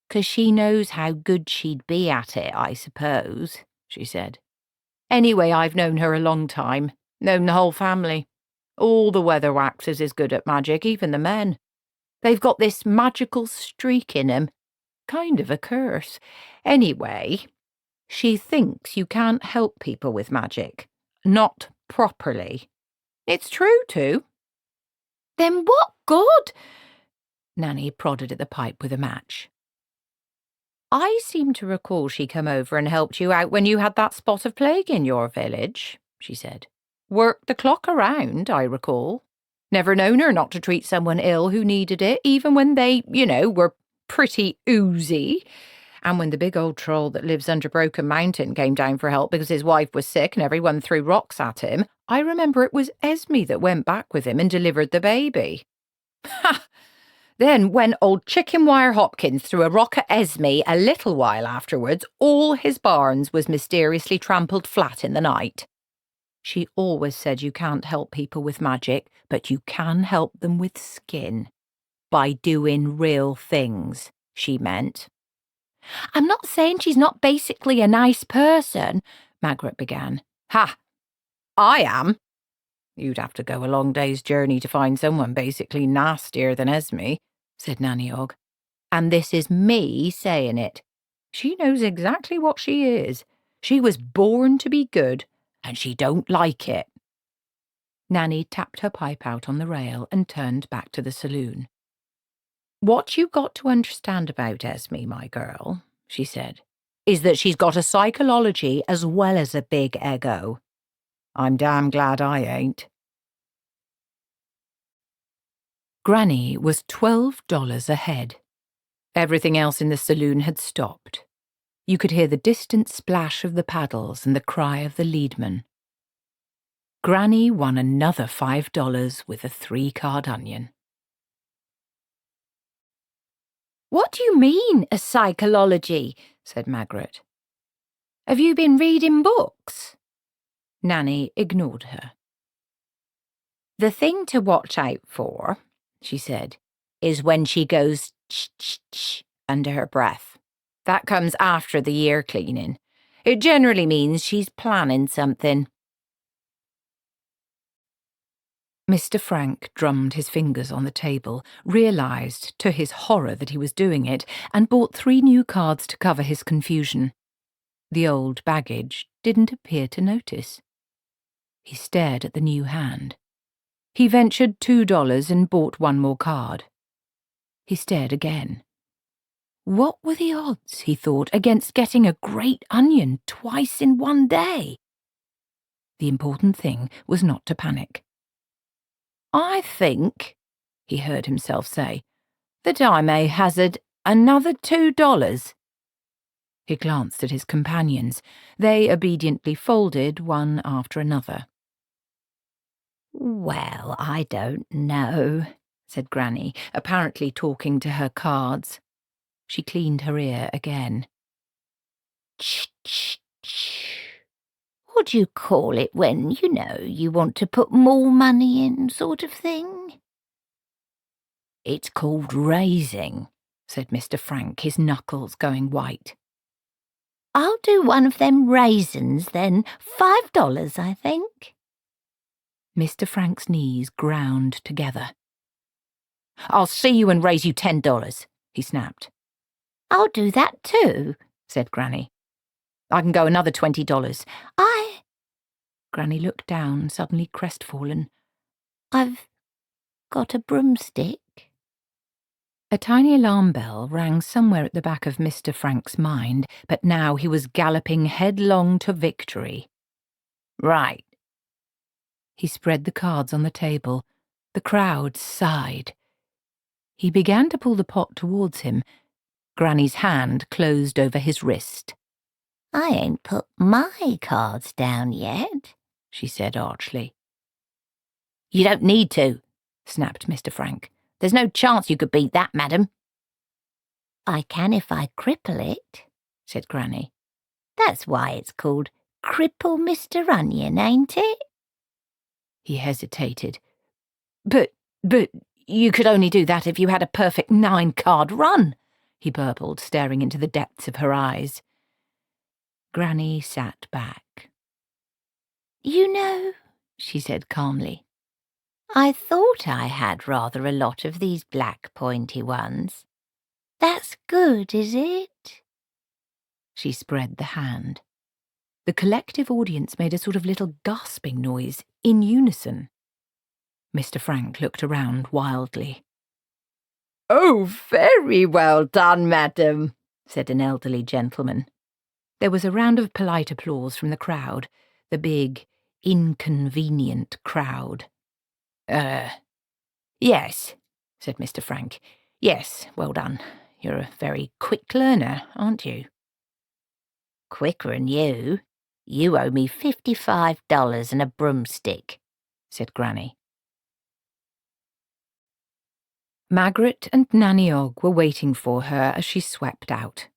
"'Cause she knows how good she'd be at it, I suppose," she said. "Anyway, I've known her a long time, known the whole family. All the Weatherwaxes is good at magic, even the men. They've got this magical streak in 'em. Kind of a curse. Anyway, she thinks you can't help people with magic. Not properly. It's true, too." "Then what good?" Nanny prodded at the pipe with a match. "I seem to recall she come over and helped you out when you had that spot of plague in your village," she said. "Worked the clock around, I recall." Never known her not to treat someone ill who needed it, even when they, were pretty oozy. And when the big old troll that lives under Broken Mountain came down for help because his wife was sick and everyone threw rocks at him, I remember it was Esme that went back with him and delivered the baby. Ha! Then when old Chicken Wire Hopkins threw a rock at Esme a little while afterwards, all his barns was mysteriously trampled flat in the night. She always said you can't help people with magic, but you can help them with skin. By doing real things, she meant. I'm not saying she's not basically a nice person, Magrat began. Ha! I am. You'd have to go a long day's journey to find someone basically nastier than Esme, said Nanny Ogg. And this is me saying it. She knows exactly what she is. She was born to be good, and she don't like it. Nanny tapped her pipe out on the rail and turned back to the saloon. What you got to understand about Esme, my girl, she said, is that she's got a psychology as well as a big ego. I'm damn glad I ain't. Granny was $12 ahead. Everything else in the saloon had stopped. You could hear the distant splash of the paddles and the cry of the leadman. Granny won another $5 with a 3-card onion. What do you mean, a psychology? Said Magrat. Have you been reading books? Nanny ignored her. The thing to watch out for, she said, is when she goes ch-ch-ch under her breath. That comes after the ear cleaning. It generally means she's planning something. Mr. Frank drummed his fingers on the table, realised to his horror that he was doing it, and bought 3 new cards to cover his confusion. The old baggage didn't appear to notice. He stared at the new hand. He ventured $2 and bought 1 more card. He stared again. What were the odds, he thought, against getting a great onion twice in one day? The important thing was not to panic. I think, he heard himself say, that I may hazard another $2. He glanced at his companions. They obediently folded one after another. Well, I don't know, said Granny, apparently talking to her cards. She cleaned her ear again. Ch-ch-ch. What do you call it when, you want to put more money in, sort of thing? It's called raising, said Mr. Frank, his knuckles going white. I'll do one of them raisins, then. $5, I think. Mr. Frank's knees ground together. I'll see you and raise you $10, he snapped. I'll do that too, said Granny. I can go another $20. Granny looked down, suddenly crestfallen. I've got a broomstick. A tiny alarm bell rang somewhere at the back of Mr. Frank's mind, but now he was galloping headlong to victory. Right. He spread the cards on the table. The crowd sighed. He began to pull the pot towards him. Granny's hand closed over his wrist. I ain't put my cards down yet, she said archly. You don't need to, snapped Mr. Frank. There's no chance you could beat that, madam. I can if I cripple it, said Granny. That's why it's called Cripple Mr. Onion, ain't it? He hesitated. But you could only do that if you had a perfect 9-card run, he burbled, staring into the depths of her eyes. Granny sat back. You know, she said calmly, I thought I had rather a lot of these black pointy ones. That's good, is it? She spread the hand. The collective audience made a sort of little gasping noise in unison. Mr. Frank looked around wildly. Oh, very well done, madam, said an elderly gentleman. There was a round of polite applause from the crowd, the big, inconvenient crowd. Yes, said Mr. Frank. Yes, well done. You're a very quick learner, aren't you? Quicker'n you. You owe me $55 and a broomstick, said Granny. Magrat and Nanny Ogg were waiting for her as she swept out.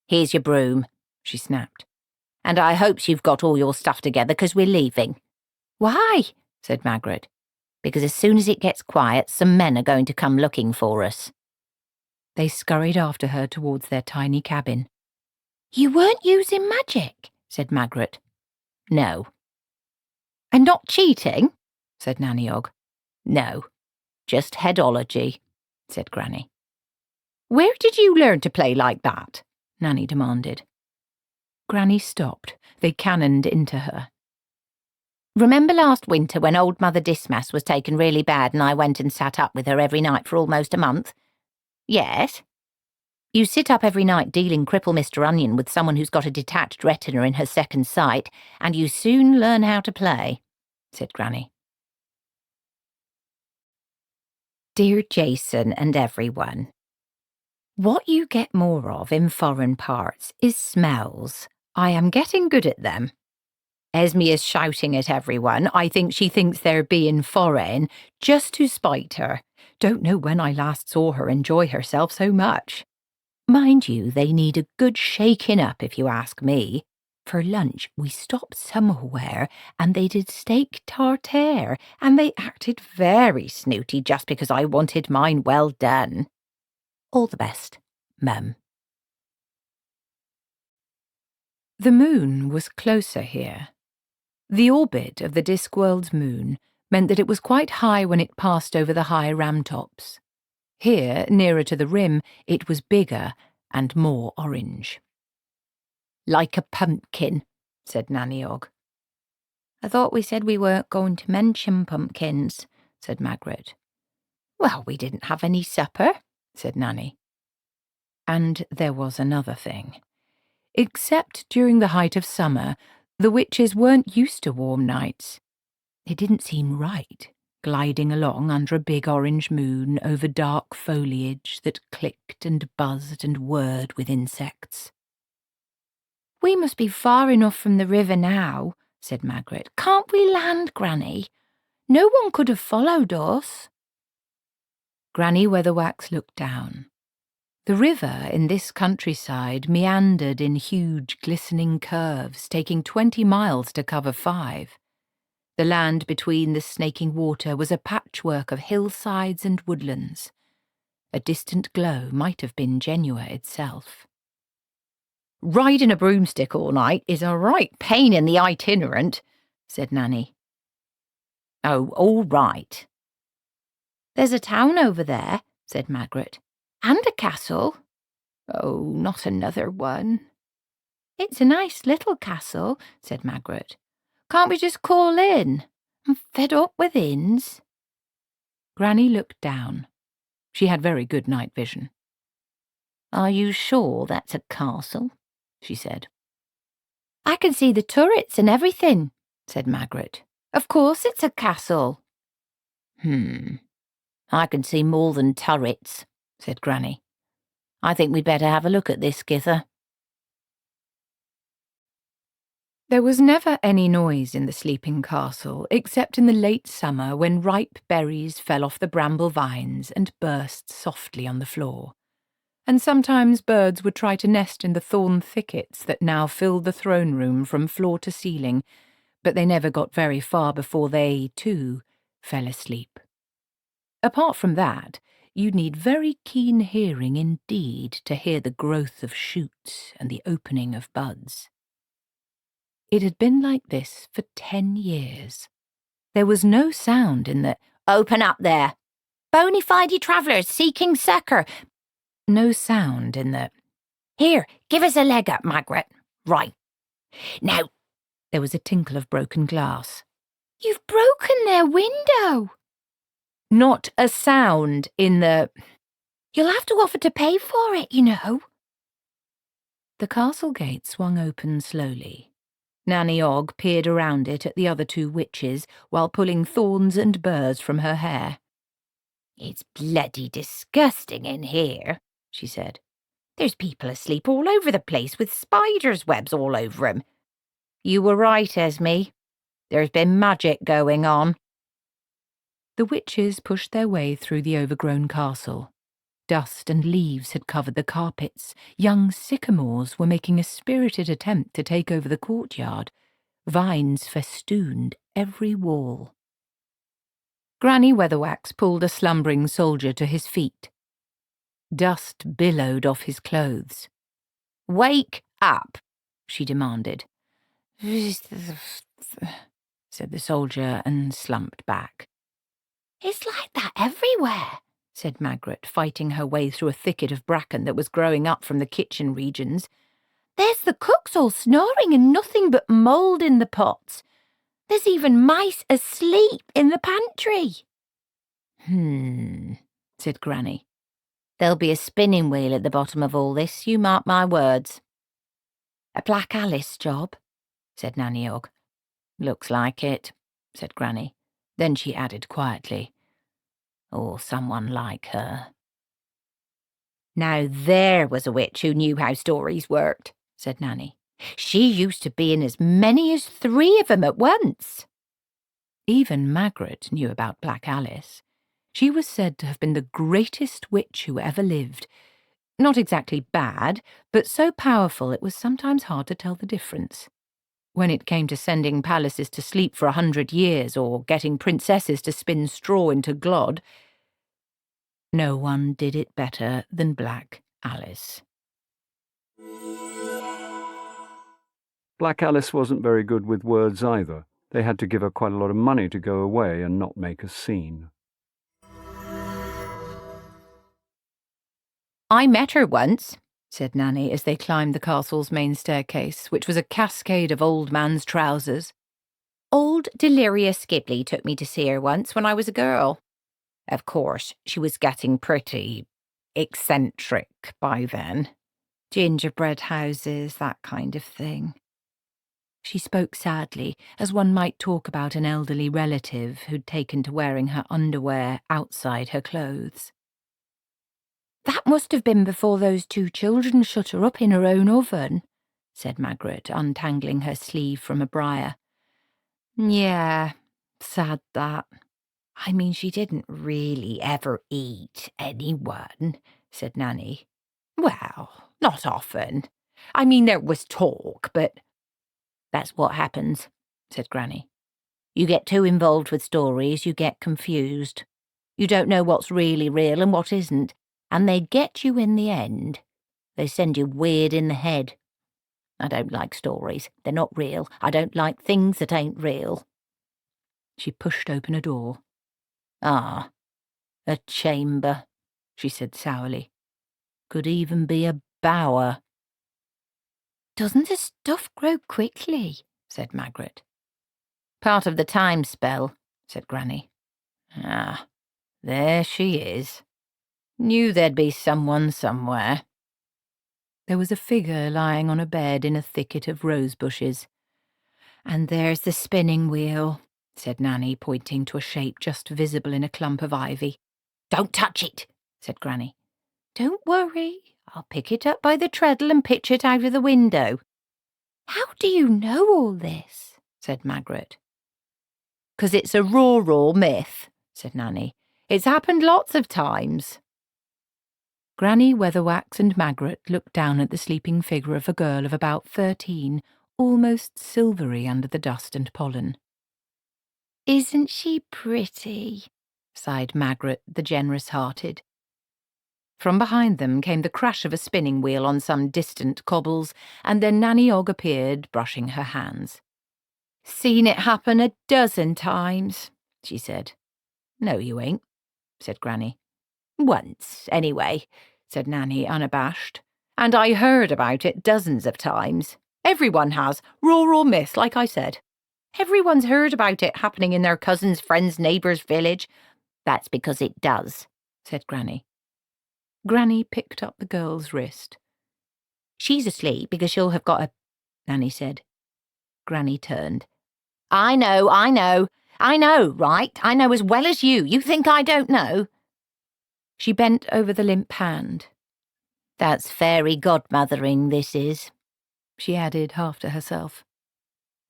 Here's your broom, she snapped. And I hopes you've got all your stuff together, 'cause we're leaving. Why? Said Magrat. Because as soon as it gets quiet, some men are going to come looking for us. They scurried after her towards their tiny cabin. You weren't using magic, said Magrat. No. And not cheating? Said Nanny Ogg. No, just headology, said Granny. Where did you learn to play like that? Nanny demanded. Granny stopped. They cannoned into her. Remember last winter when old Mother Dismas was taken really bad and I went and sat up with her every night for almost a month? Yes. You sit up every night dealing cripple Mr. Onion with someone who's got a detached retina in her second sight, and you soon learn how to play, said Granny. Dear Jason and everyone, what you get more of in foreign parts is smells. I am getting good at them. Esme is shouting at everyone. I think she thinks they're being foreign, just to spite her. Don't know when I last saw her enjoy herself so much. Mind you, they need a good shaking up if you ask me. For lunch, we stopped somewhere and they did steak tartare, and they acted very snooty just because I wanted mine well done. All the best, Mum. The moon was closer here. The orbit of the Discworld's moon meant that it was quite high when it passed over the high ramtops. Here, nearer to the rim, it was bigger and more orange. Like a pumpkin, said Nanny Ogg. I thought we said we weren't going to mention pumpkins, said Magrat. Well, we didn't have any supper, said Nanny. And there was another thing. Except during the height of summer, the witches weren't used to warm nights. It didn't seem right, gliding along under a big orange moon over dark foliage that clicked and buzzed and whirred with insects. We must be far enough from the river now, said Magrat. Can't we land, Granny? No one could have followed us. Granny Weatherwax looked down. The river in this countryside meandered in huge glistening curves, taking 20 miles to cover 5. The land between the snaking water was a patchwork of hillsides and woodlands. A distant glow might have been Genua itself. Riding a broomstick all night is a right pain in the itinerant, said Nanny. Oh, all right. There's a town over there, said Magrat. And a castle. Oh, not another one. It's a nice little castle, said Magrat. Can't we just call in? I'm fed up with inns. Granny looked down. She had very good night vision. Are you sure that's a castle? She said. I can see the turrets and everything, said Magrat. Of course it's a castle. I can see more than turrets, said Granny. I think we'd better have a look at this, Gither. There was never any noise in the sleeping castle, except in the late summer when ripe berries fell off the bramble vines and burst softly on the floor. And sometimes birds would try to nest in the thorn thickets that now filled the throne room from floor to ceiling, but they never got very far before they, too, fell asleep. Apart from that, you'd need very keen hearing indeed to hear the growth of shoots and the opening of buds. It had been like this for 10 years. There was no sound in the "Open up there! Bona fide travellers seeking succour!" No sound in the "Here, give us a leg up, Magrat. Right. Now." There was a tinkle of broken glass. "You've broken their window!" Not a sound in the "You'll have to offer to pay for it, you know." The castle gate swung open slowly. Nanny Ogg peered around it at the other 2 witches while pulling thorns and burrs from her hair. "It's bloody disgusting in here," she said. "There's people asleep all over the place with spiders' webs all over 'em. You were right, Esme. There's been magic going on." The witches pushed their way through the overgrown castle. Dust and leaves had covered the carpets. Young sycamores were making a spirited attempt to take over the courtyard. Vines festooned every wall. Granny Weatherwax pulled a slumbering soldier to his feet. Dust billowed off his clothes. "Wake up," she demanded. Said the soldier and slumped back. "It's like that everywhere," said Magrat, fighting her way through a thicket of bracken that was growing up from the kitchen regions. "There's the cooks all snoring and nothing but mould in the pots. There's even mice asleep in the pantry." Said Granny. "There'll be a spinning wheel at the bottom of all this, you mark my words." "A Black Alice job?" said Nanny Ogg. "Looks like it," said Granny. Then she added quietly, "Or someone like her." "Now there was a witch who knew how stories worked," said Nanny. "She used to be in as many as 3 of them at once." Even Magrat knew about Black Alice. She was said to have been the greatest witch who ever lived. Not exactly bad, but so powerful it was sometimes hard to tell the difference. When it came to sending palaces to sleep for 100 years or getting princesses to spin straw into glod, no one did it better than Black Alice. Black Alice wasn't very good with words either. They had to give her quite a lot of money to go away and not make a scene. "I met her once," said Nanny as they climbed the castle's main staircase, which was a cascade of old man's trousers. "Old delirious Ghibli took me to see her once when I was a girl. Of course, she was getting pretty eccentric by then. Gingerbread houses, that kind of thing." She spoke sadly, as one might talk about an elderly relative who'd taken to wearing her underwear outside her clothes. "That must have been before those 2 children shut her up in her own oven," said Magrat, untangling her sleeve from a briar. "Yeah, sad that. I mean, she didn't really ever eat anyone," said Nanny. "Well, not often. I mean, there was talk, but—" "That's what happens," said Granny. "You get too involved with stories, you get confused. You don't know what's really real and what isn't, and they get you in the end. They send you weird in the head. I don't like stories. They're not real. I don't like things that ain't real." She pushed open a door. "Ah, a chamber," she said sourly. "Could even be a bower." "Doesn't the stuff grow quickly?" said Magrat. "Part of the time spell," said Granny. "Ah, there she is. Knew there'd be someone somewhere." There was a figure lying on a bed in a thicket of rose bushes. "And there's the spinning wheel," said Nanny, pointing to a shape just visible in a clump of ivy. "Don't touch it," said Granny. "Don't worry. I'll pick it up by the treadle and pitch it out of the window." "How do you know all this?" said Magrat. "'Cause it's a raw myth," said Nanny. "It's happened lots of times." Granny Weatherwax and Magrat looked down at the sleeping figure of a girl of about 13, almost silvery under the dust and pollen. "Isn't she pretty?" sighed Magrat, the generous-hearted. From behind them came the crash of a spinning wheel on some distant cobbles, and then Nanny Ogg appeared, brushing her hands. "Seen it happen a dozen times," she said. "No, you ain't," said Granny. "Once, anyway," said Nanny, unabashed. "And I heard about it dozens of times. Everyone has. Rural myth, like I said. Everyone's heard about it happening in their cousin's friend's neighbour's village." "That's because it does," said Granny. Granny picked up the girl's wrist. "She's asleep because she'll have got a—" Nanny said. Granny turned. I know, right? I know as well as you. You think I don't know?" She bent over the limp hand. "That's fairy godmothering, this is," she added, half to herself.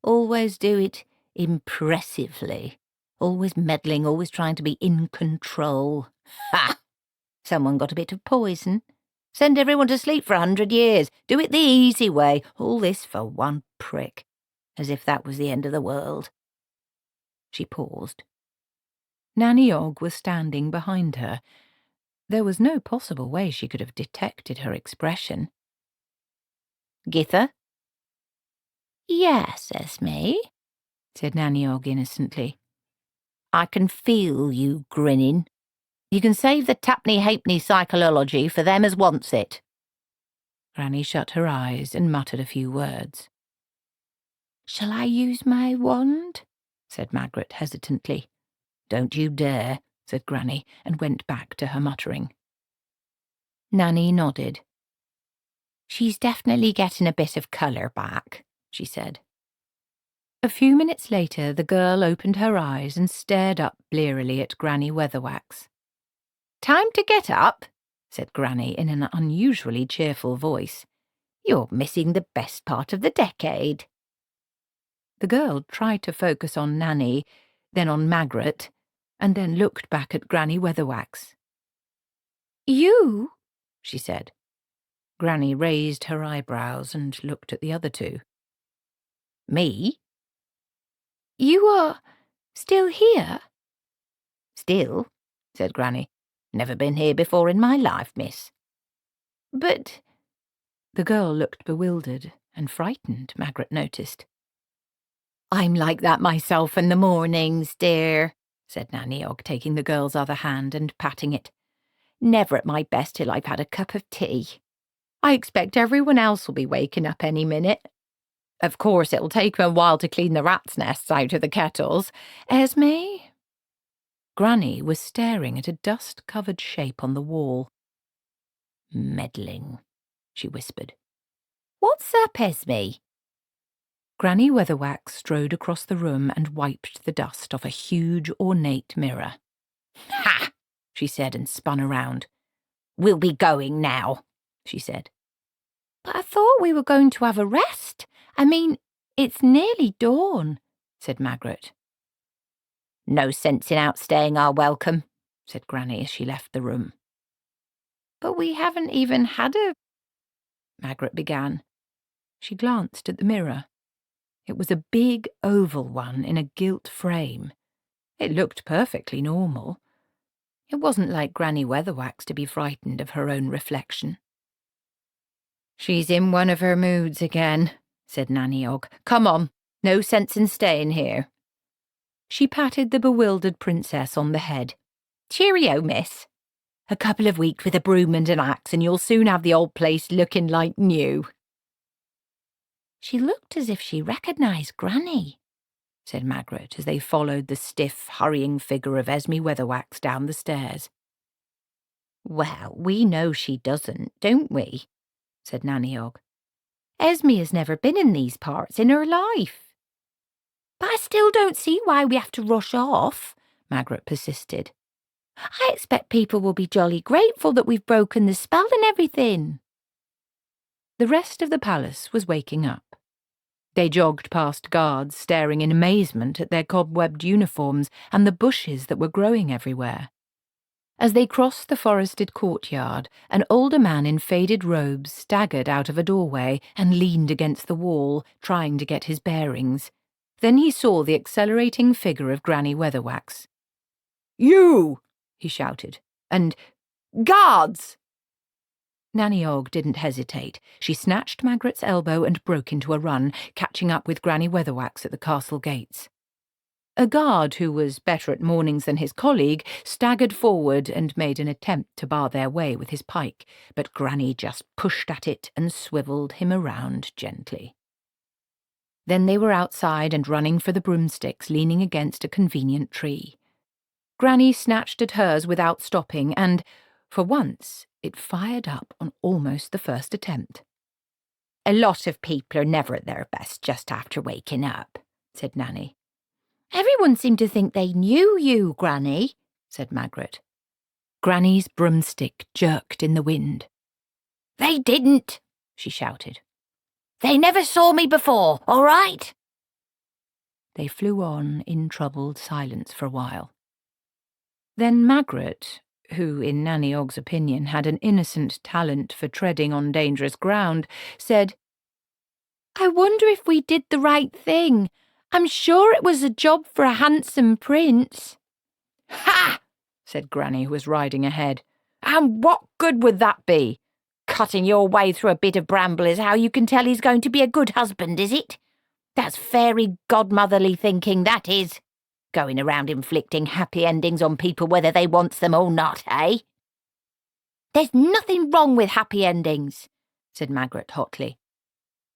"Always do it impressively. Always meddling, always trying to be in control. Ha! Someone got a bit of poison. Send everyone to sleep for 100 years. Do it the easy way. All this for one prick. As if that was the end of the world." She paused. Nanny Ogg was standing behind her. There was no possible way she could have detected her expression. "Githa?" "Yes, Esme," said Nanny Ogg innocently. "I can feel you grinning. You can save the tapney-halfpenny psychology for them as wants it." Granny shut her eyes and muttered a few words. "Shall I use my wand?" said Magrat hesitantly. "Don't you dare," said Granny, and went back to her muttering. Nanny nodded. "She's definitely getting a bit of colour back," she said. A few minutes later, the girl opened her eyes and stared up blearily at Granny Weatherwax. "Time to get up," said Granny in an unusually cheerful voice. "You're missing the best part of the decade." The girl tried to focus on Nanny, then on Magrat, and then looked back at Granny Weatherwax. "You?" she said. Granny raised her eyebrows and looked at the other two. "Me?" "You are still here?" "Still," said Granny. "Never been here before in my life, miss." "But—" The girl looked bewildered and frightened, Magrat noticed. "I'm like that myself in the mornings, dear," said Nanny Ogg, taking the girl's other hand and patting it. "Never at my best till I've had a cup of tea. I expect everyone else will be waking up any minute. Of course, it'll take them a while to clean the rats' nests out of the kettles. Esme?" Granny was staring at a dust-covered shape on the wall. "Meddling," she whispered. "What's up, Esme?" Granny Weatherwax strode across the room and wiped the dust off a huge, ornate mirror. "Ha!" she said, and spun around. "We'll be going now," she said. "But I thought we were going to have a rest. I mean, it's nearly dawn," said Magrat. "No sense in outstaying our welcome," said Granny as she left the room. "But we haven't even had a—" Magrat began. She glanced at the mirror. It was a big oval one in a gilt frame. It looked perfectly normal. It wasn't like Granny Weatherwax to be frightened of her own reflection. "She's in one of her moods again," said Nanny Ogg. "Come on, no sense in staying here." She patted the bewildered princess on the head. "Cheerio, miss. A couple of weeks with a broom and an axe and you'll soon have the old place looking like new." "She looked as if she recognised Granny," said Magrat as they followed the stiff, hurrying figure of Esme Weatherwax down the stairs. "Well, we know she doesn't, don't we?" said Nanny Ogg. "Esme has never been in these parts in her life." "But I still don't see why we have to rush off," Magrat persisted. "I expect people will be jolly grateful that we've broken the spell and everything." The rest of the palace was waking up. They jogged past guards staring in amazement at their cobwebbed uniforms and the bushes that were growing everywhere. As they crossed the forested courtyard, an older man in faded robes staggered out of a doorway and leaned against the wall, trying to get his bearings. Then he saw the accelerating figure of Granny Weatherwax. "You!" he shouted, and "Guards!" Nanny Ogg didn't hesitate. She snatched Magrat's elbow and broke into a run, catching up with Granny Weatherwax at the castle gates. A guard who was better at mornings than his colleague staggered forward and made an attempt to bar their way with his pike, but Granny just pushed at it and swivelled him around gently. Then they were outside and running for the broomsticks leaning against a convenient tree. Granny snatched at hers without stopping and, for once, it fired up on almost the first attempt. "A lot of people are never at their best just after waking up," said Nanny. "Everyone seemed to think they knew you, Granny," said Magrat. Granny's broomstick jerked in the wind. "They didn't," she shouted. "They never saw me before, all right?" They flew on in troubled silence for a while. Then Magrat, who in Nanny Ogg's opinion had an innocent talent for treading on dangerous ground, said, "I wonder if we did the right thing. I'm sure it was a job for a handsome prince." "Ha!" said Granny, who was riding ahead. "And what good would that be? Cutting your way through a bit of bramble is how you can tell he's going to be a good husband, is it? That's fairy godmotherly thinking, that is. Going around inflicting happy endings on people whether they want them or not, eh?" "There's nothing wrong with happy endings," said Magrat hotly.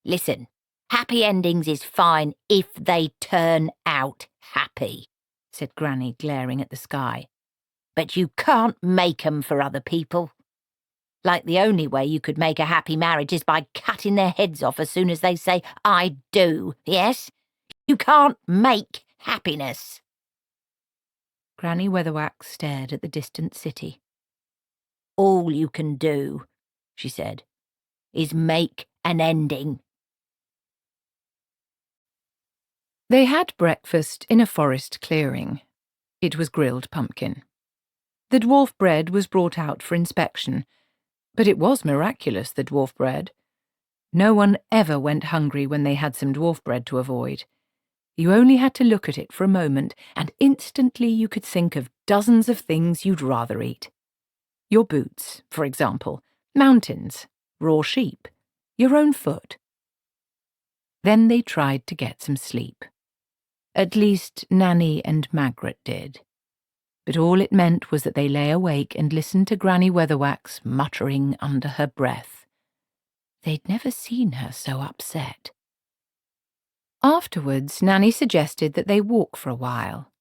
"Listen, happy endings is fine if they turn out happy," said Granny, glaring at the sky. "But you can't make 'em for other people. Like the only way you could make a happy marriage is by cutting their heads off as soon as they say, 'I do,' yes? You can't make happiness." Granny Weatherwax stared at the distant city. "All you can do," she said, "is make an ending." They had breakfast in a forest clearing. It was grilled pumpkin. The dwarf bread was brought out for inspection, but it was miraculous, the dwarf bread. No one ever went hungry when they had some dwarf bread to avoid. You only had to look at it for a moment, and instantly you could think of dozens of things you'd rather eat. Your boots, for example, mountains, raw sheep, your own foot. Then they tried to get some sleep. At least Nanny and Magrat did. But all it meant was that they lay awake and listened to Granny Weatherwax muttering under her breath. They'd never seen her so upset. Afterwards, Nanny suggested that they walk for a while.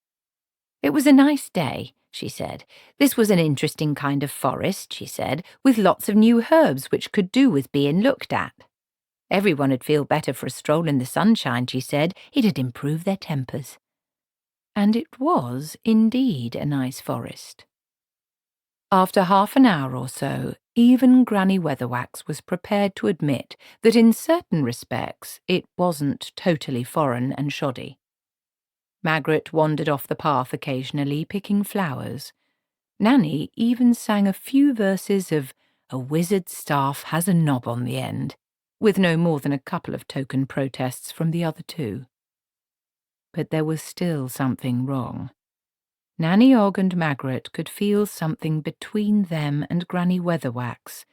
It was a nice day, she said. This was an interesting kind of forest, she said, with lots of new herbs which could do with being looked at. Everyone would feel better for a stroll in the sunshine, she said. It'd improve their tempers. And it was indeed a nice forest. After half an hour or so, even Granny Weatherwax was prepared to admit that in certain respects it wasn't totally foreign and shoddy. Magrat wandered off the path occasionally, picking flowers. Nanny even sang a few verses of "A wizard's staff has a knob on the end," with no more than a couple of token protests from the other two. But there was still something wrong. Nanny Ogg and Magrat could feel something between them and Granny Weatherwax,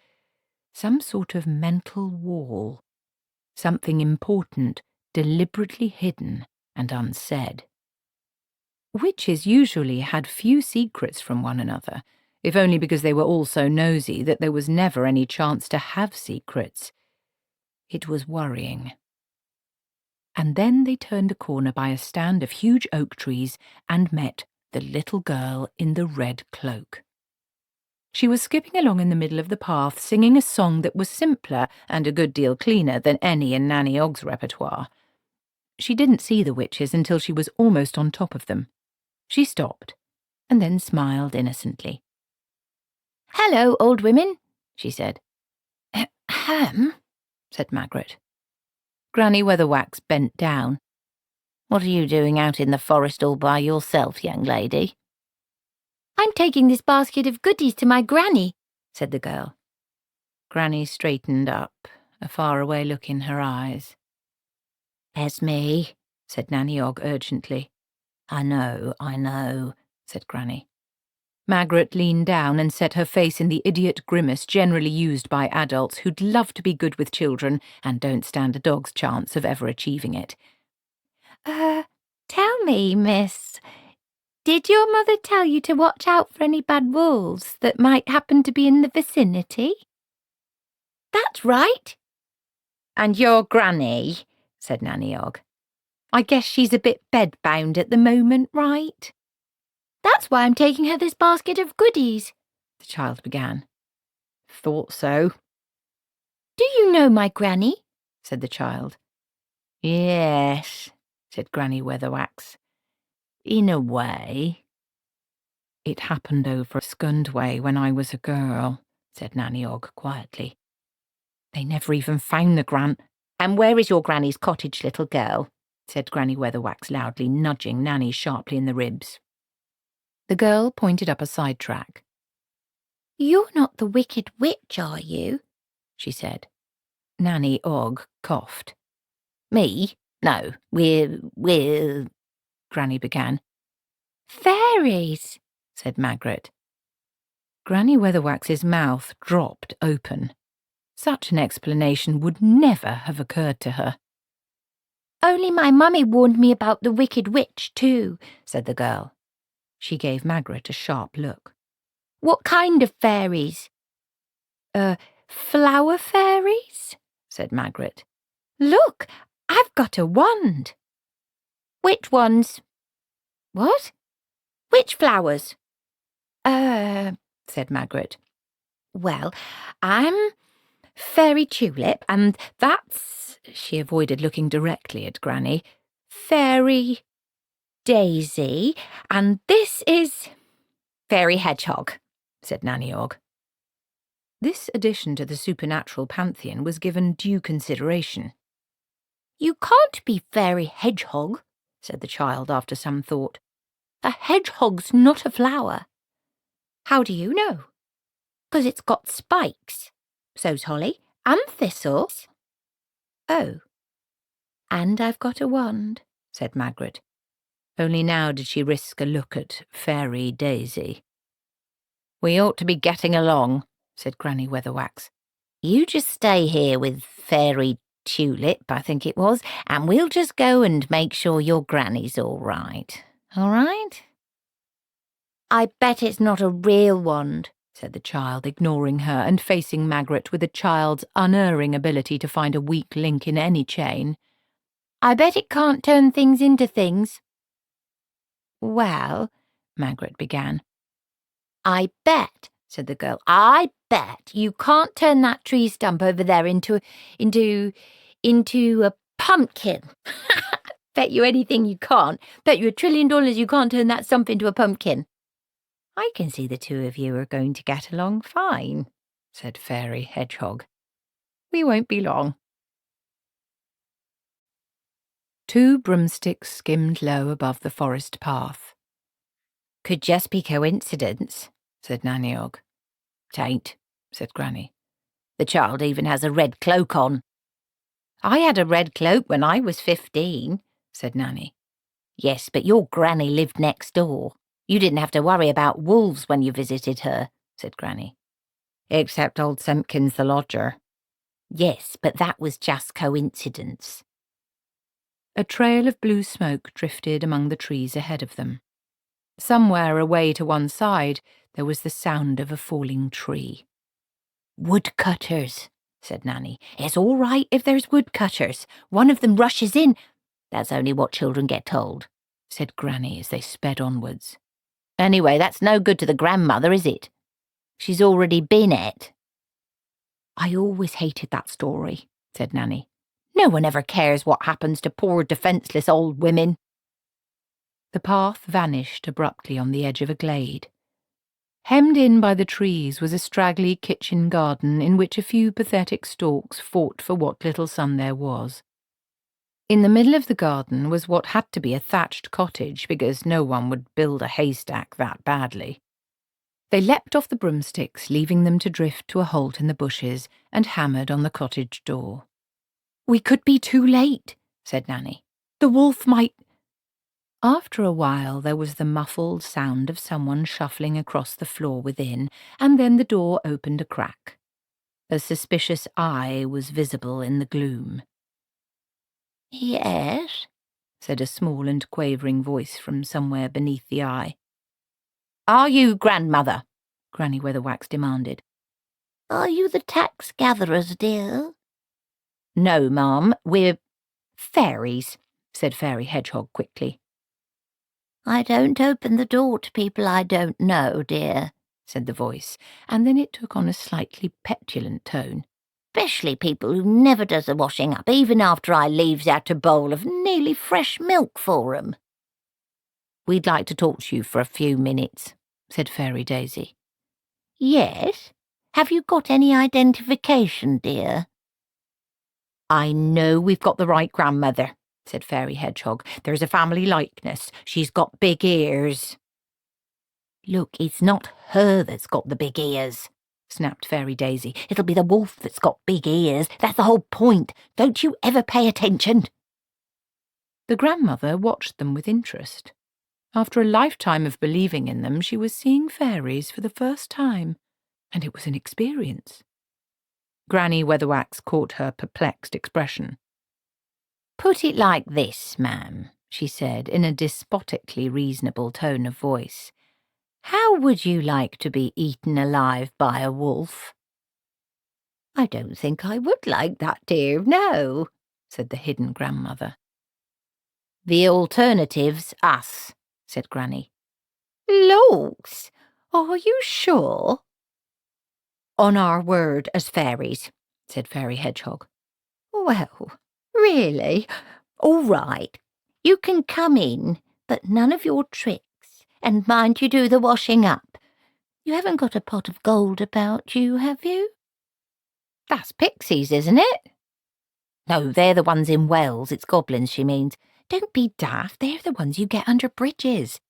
some sort of mental wall, something important, deliberately hidden and unsaid. Witches usually had few secrets from one another, if only because they were all so nosy that there was never any chance to have secrets. It was worrying. And then they turned a corner by a stand of huge oak trees and met the little girl in the red cloak. She was skipping along in the middle of the path, singing a song that was simpler and a good deal cleaner than any in Nanny Ogg's repertoire. She didn't see the witches until she was almost on top of them. She stopped, and then smiled innocently. "Hello, old women," she said. "Ahem," said Magrat. Granny Weatherwax bent down. "What are you doing out in the forest all by yourself, young lady?" "I'm taking this basket of goodies to my granny," said the girl. Granny straightened up, a faraway look in her eyes. "That's me," said Nanny Ogg urgently. I know," said Granny. Magrat leaned down and set her face in the idiot grimace generally used by adults who'd love to be good with children and don't stand a dog's chance of ever achieving it. Tell me, miss, did your mother tell you to watch out for any bad wolves that might happen to be in the vicinity?" "That's right." "And your granny," said Nanny Ogg. "I guess she's a bit bedbound at the moment, right?" "That's why I'm taking her this basket of goodies," the child began. "Thought so." "Do you know my granny?" said the child. "Yes," said Granny Weatherwax. "In a way." "It happened over Skundway when I was a girl," said Nanny Ogg quietly. "They never even found the And where is your granny's cottage, little girl?" said Granny Weatherwax loudly, nudging Nanny sharply in the ribs. The girl pointed up a side track. "You're not the wicked witch, are you?" she said. Nanny Ogg coughed. "Me? No, we're..." Granny began. "Fairies," said Magrat. Granny Weatherwax's mouth dropped open. Such an explanation would never have occurred to her. "Only my mummy warned me about the wicked witch, too," said the girl. She gave Magrat a sharp look. "What kind of fairies?" Flower fairies?" said Magrat. "Look, I've got a wand." "Which ones?" "What? Which flowers?" Said Magrat. "Well, I'm Fairy Tulip, and that's..." She avoided looking directly at Granny. "Fairy Daisy, and this is Fairy Hedgehog," said Nanny Ogg. This addition to the supernatural pantheon was given due consideration. "You can't be Fairy Hedgehog," said the child after some thought. "A hedgehog's not a flower." "How do you know?" "'Cause it's got spikes. So's holly, and thistles." "Oh." "And I've got a wand," said Magrat. Only now did she risk a look at Fairy Daisy. "We ought to be getting along," said Granny Weatherwax. "You just stay here with Fairy Tulip, I think it was, and we'll just go and make sure your granny's all right. All right?" "I bet it's not a real wand," said the child, ignoring her and facing Magrat with a child's unerring ability to find a weak link in any chain. "I bet it can't turn things into things." "Well," Magrat began. "I bet," said the girl, "I bet you can't turn that tree stump over there into a pumpkin." "Bet you anything you can't. Bet you $1 trillion you can't turn that stump into a pumpkin." "I can see the two of you are going to get along fine," said Fairy Hedgehog. "We won't be long." 2 broomsticks skimmed low above the forest path. "Could just be coincidence," said Nanny Ogg. "'Tain't," said Granny. "The child even has a red cloak on." "I had a red cloak when I was 15, said Nanny. "Yes, but your granny lived next door. You didn't have to worry about wolves when you visited her," said Granny. "Except old Simpkins the lodger." "Yes, but that was just coincidence." A trail of blue smoke drifted among the trees ahead of them. Somewhere away to one side there was the sound of a falling tree. "Woodcutters," said Nanny. "It's all right if there's woodcutters. One of them rushes in." "That's only what children get told," said Granny as they sped onwards. "Anyway, that's no good to the grandmother, is it? She's already been et." "I always hated that story," said Nanny. "No one ever cares what happens to poor defenceless old women." The path vanished abruptly on the edge of a glade. Hemmed in by the trees was a straggly kitchen garden in which a few pathetic storks fought for what little sun there was. In the middle of the garden was what had to be a thatched cottage because no one would build a haystack that badly. They leapt off the broomsticks, leaving them to drift to a halt in the bushes, and hammered on the cottage door. "We could be too late," said Nanny. "The wolf might—" After a while there was the muffled sound of someone shuffling across the floor within, and then the door opened a crack. A suspicious eye was visible in the gloom. "Yes," said a small and quavering voice from somewhere beneath the eye. "Are you grandmother?" Granny Weatherwax demanded. "Are you the tax gatherers, dear?" "No, ma'am, we're fairies," said Fairy Hedgehog quickly. "I don't open the door to people I don't know, dear," said the voice, and then it took on a slightly petulant tone. "'Specially people who never does the washing up, even after I leaves out a bowl of nearly fresh milk for 'em." "We'd like to talk to you for a few minutes," said Fairy Daisy. Yes? Have you got any identification, dear? I know we've got the right grandmother, said Fairy Hedgehog. There's a family likeness. She's got big ears. Look, it's not her that's got the big ears, snapped Fairy Daisy. It'll be the wolf that's got big ears. That's the whole point. Don't you ever pay attention? The grandmother watched them with interest. After a lifetime of believing in them, she was seeing fairies for the first time, and it was an experience. Granny Weatherwax caught her perplexed expression. Put it like this, ma'am, she said in a despotically reasonable tone of voice. How would you like to be eaten alive by a wolf? I don't think I would like that, dear, no, said the hidden grandmother. The alternative's us, said Granny. Lawks, are you sure? On our word as fairies, said Fairy Hedgehog. Well, really? All right. You can come in, but none of your tricks. And mind you do the washing up. You haven't got a pot of gold about you, have you? That's pixies, isn't it? No, they're the ones in Wales. It's goblins, she means. Don't be daft. They're the ones you get under bridges.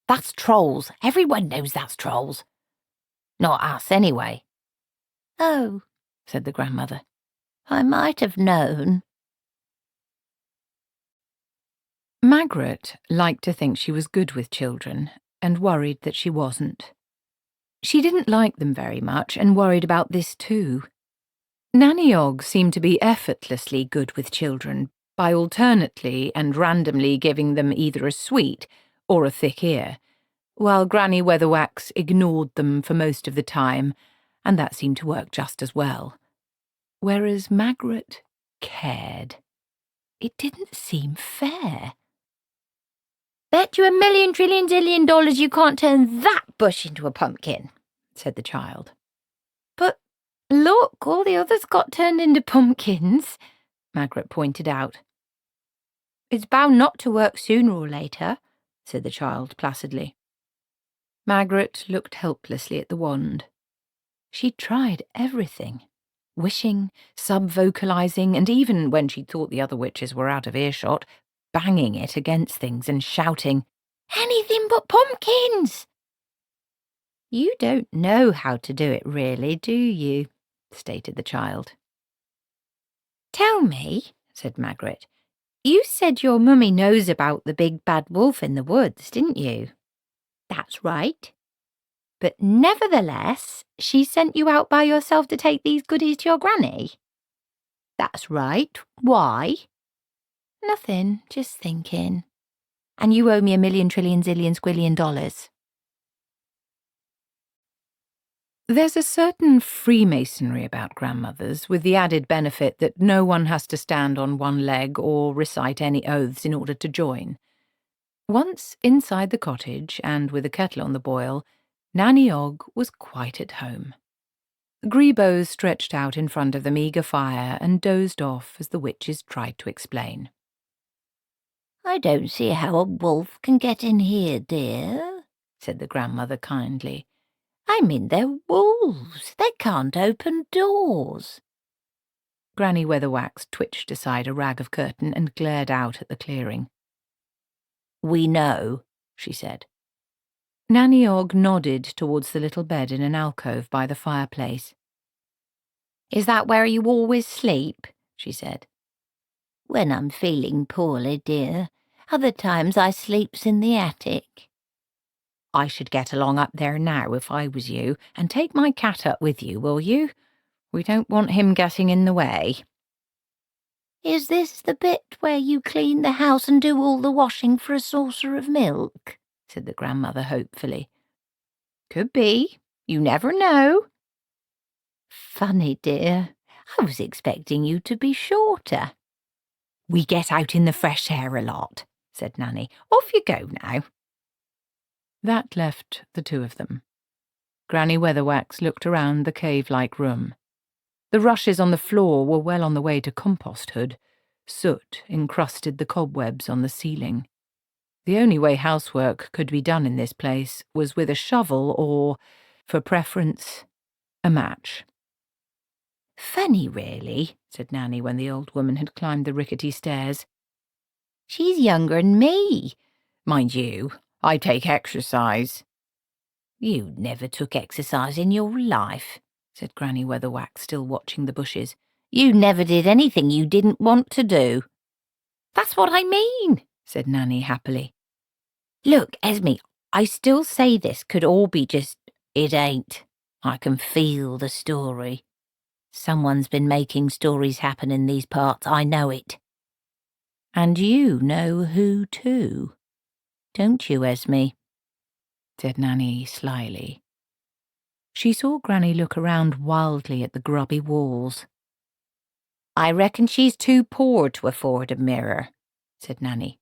That's trolls. Everyone knows that's trolls. Not us, anyway. Oh, said the grandmother. I might have known. Magrat liked to think she was good with children, and worried that she wasn't. She didn't like them very much, and worried about this too. Nanny Ogg seemed to be effortlessly good with children, by alternately and randomly giving them either a sweet or a thick ear, while Granny Weatherwax ignored them for most of the time, and that seemed to work just as well. Whereas Magrat cared. It didn't seem fair. Bet you $1,000,000,000,000,000,000 you can't turn that bush into a pumpkin, said the child. But look, all the others got turned into pumpkins, Magrat pointed out. It's bound not to work sooner or later, said the child placidly. Magrat looked helplessly at the wand. She'd tried everything. Wishing, sub-vocalising, and even when she thought the other witches were out of earshot, banging it against things and shouting, "Anything but pumpkins!" You don't know how to do it really, do you? Stated the child. Tell me, said Magrat, you said your mummy knows about the big bad wolf in the woods, didn't you? That's right. But nevertheless, she sent you out by yourself to take these goodies to your granny? That's right. Why? Nothing, just thinking. And you owe me $1,000,000,000,000,000,000,000,000,000. There's a certain Freemasonry about grandmothers, with the added benefit that no one has to stand on one leg or recite any oaths in order to join. Once inside the cottage, and with a kettle on the boil, Nanny Ogg was quite at home. Grebos stretched out in front of the meagre fire and dozed off as the witches tried to explain. I don't see how a wolf can get in here, dear, said the grandmother kindly. I mean, they're wolves. They can't open doors. Granny Weatherwax twitched aside a rag of curtain and glared out at the clearing. We know, she said. Nanny Ogg nodded towards the little bed in an alcove by the fireplace. Is that where you always sleep? She said. When I'm feeling poorly, dear. Other times I sleeps in the attic. I should get along up there now if I was you, and take my cat up with you, will you? We don't want him getting in the way. Is this the bit where you clean the house and do all the washing for a saucer of milk? Said the grandmother hopefully. Could be. You never know. Funny, dear. I was expecting you to be shorter. We get out in the fresh air a lot, said Nanny. Off you go now. That left the two of them. Granny Weatherwax looked around the cave-like room. The rushes on the floor were well on the way to composthood. Soot encrusted the cobwebs on the ceiling. The only way housework could be done in this place was with a shovel or, for preference, a match. "Funny, really," said Nanny when the old woman had climbed the rickety stairs. "She's younger than me. Mind you, I take exercise." "You never took exercise in your life," said Granny Weatherwax, still watching the bushes. "You never did anything you didn't want to do." "That's what I mean," said Nanny happily. "Look, Esme, I still say this could all be just... It ain't. I can feel the story. Someone's been making stories happen in these parts, I know it. And you know who too, don't you, Esme?" said Nanny slyly. She saw Granny look around wildly at the grubby walls. "I reckon she's too poor to afford a mirror," said Nanny.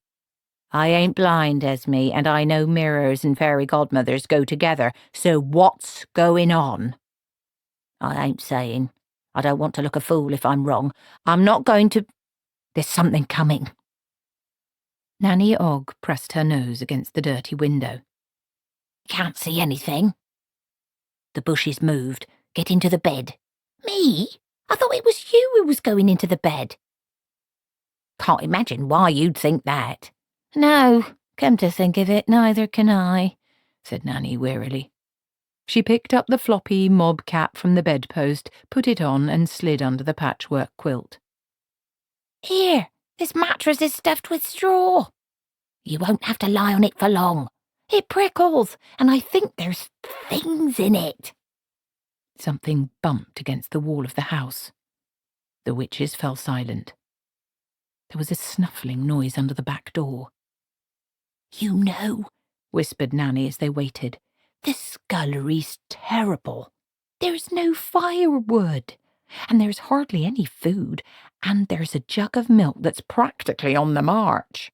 "I ain't blind, Esme, and I know mirrors and fairy godmothers go together, so what's going on?" "I ain't saying. I don't want to look a fool if I'm wrong. I'm not going to... There's something coming." Nanny Ogg pressed her nose against the dirty window. "Can't see anything." "The bushes moved. Get into the bed." "Me? I thought it was you who was going into the bed." "Can't imagine why you'd think that." "No, come to think of it, neither can I," said Nanny wearily. She picked up the floppy mob cap from the bedpost, put it on, and slid under the patchwork quilt. "Here, this mattress is stuffed with straw. You won't have to lie on it for long. It prickles, and I think there's things in it." Something bumped against the wall of the house. The witches fell silent. There was a snuffling noise under the back door. "You know," whispered Nanny as they waited, "the scullery's terrible. There's no firewood, and there's hardly any food, and there's a jug of milk that's practically on the march."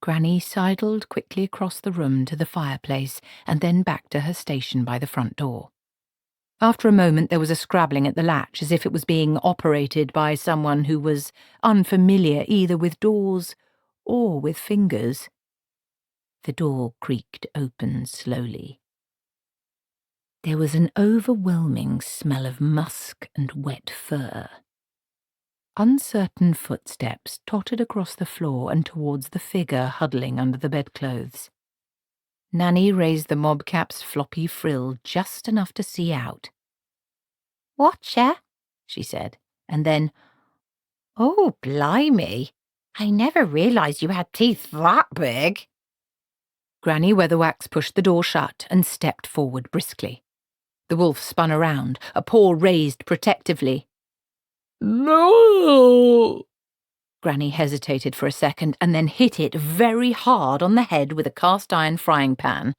Granny sidled quickly across the room to the fireplace and then back to her station by the front door. After a moment there was a scrabbling at the latch, as if it was being operated by someone who was unfamiliar either with doors or with fingers. The door creaked open slowly. There was an overwhelming smell of musk and wet fur. Uncertain footsteps tottered across the floor and towards the figure huddling under the bedclothes. Nanny raised the mob cap's floppy frill just enough to see out. "Watcha?" she said, and then, "Oh, blimey! I never realised you had teeth that big." Granny Weatherwax pushed the door shut and stepped forward briskly. The wolf spun around, a paw raised protectively. "No!" Granny hesitated for a second and then hit it very hard on the head with a cast-iron frying pan.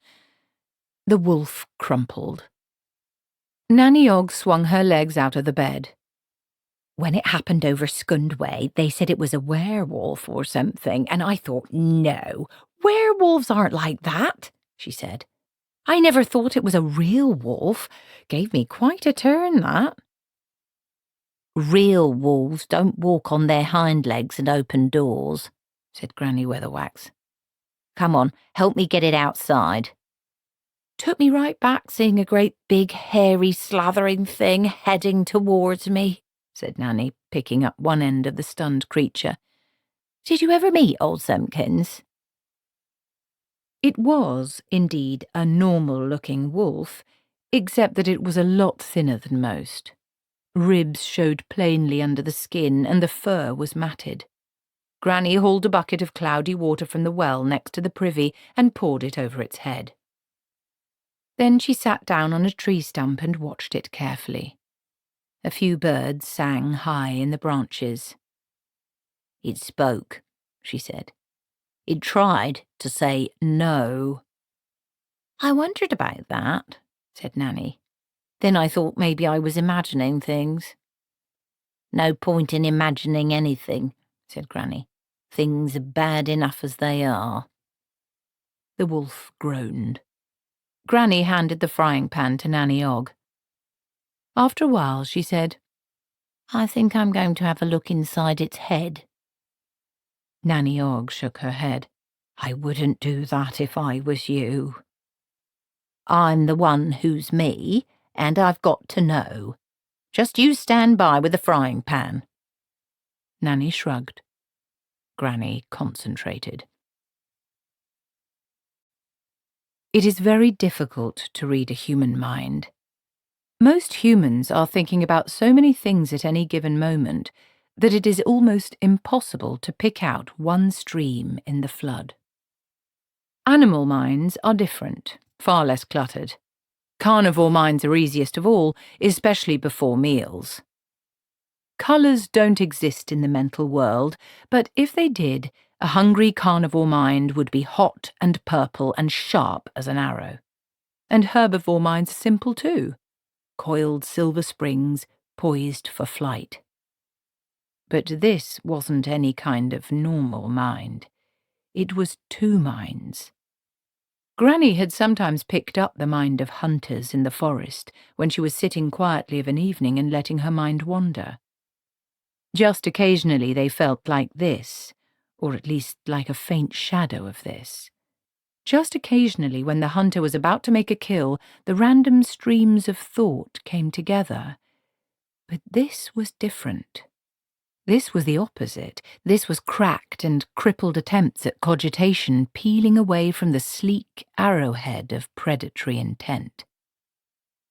The wolf crumpled. Nanny Ogg swung her legs out of the bed. "When it happened over Scund Way, they said it was a werewolf or something, and I thought, no, werewolves aren't like that," she said. "I never thought it was a real wolf. Gave me quite a turn, that." "Real wolves don't walk on their hind legs and open doors," said Granny Weatherwax. "Come on, help me get it outside." "Took me right back seeing a great big hairy slathering thing heading towards me," said Nanny, picking up one end of the stunned creature. "Did you ever meet old Simpkins?" It was, indeed, a normal-looking wolf, except that it was a lot thinner than most. Ribs showed plainly under the skin, and the fur was matted. Granny hauled a bucket of cloudy water from the well next to the privy and poured it over its head. Then she sat down on a tree stump and watched it carefully. A few birds sang high in the branches. "It spoke," she said. "It tried to say no." "I wondered about that," said Nanny. "Then I thought maybe I was imagining things." "No point in imagining anything," said Granny. "Things are bad enough as they are." The wolf groaned. Granny handed the frying pan to Nanny Ogg. After a while she said, "I think I'm going to have a look inside its head." Nanny Ogg shook her head. I wouldn't do that if I was you. I'm the one who's me, and I've got to know. Just you stand by with the frying pan." Nanny shrugged. Granny concentrated. It is very difficult to read a human mind. Most humans are thinking about so many things at any given moment that it is almost impossible to pick out one stream in the flood. Animal minds are different, far less cluttered. Carnivore minds are easiest of all, especially before meals. Colours don't exist in the mental world, but if they did, a hungry carnivore mind would be hot and purple and sharp as an arrow. And herbivore minds are simple too. Coiled silver springs, poised for flight. But this wasn't any kind of normal mind. It was two minds. Granny had sometimes picked up the mind of hunters in the forest when she was sitting quietly of an evening and letting her mind wander. Just occasionally they felt like this, or at least like a faint shadow of this. Just occasionally, when the hunter was about to make a kill, the random streams of thought came together. But this was different. This was the opposite. This was cracked and crippled attempts at cogitation peeling away from the sleek arrowhead of predatory intent.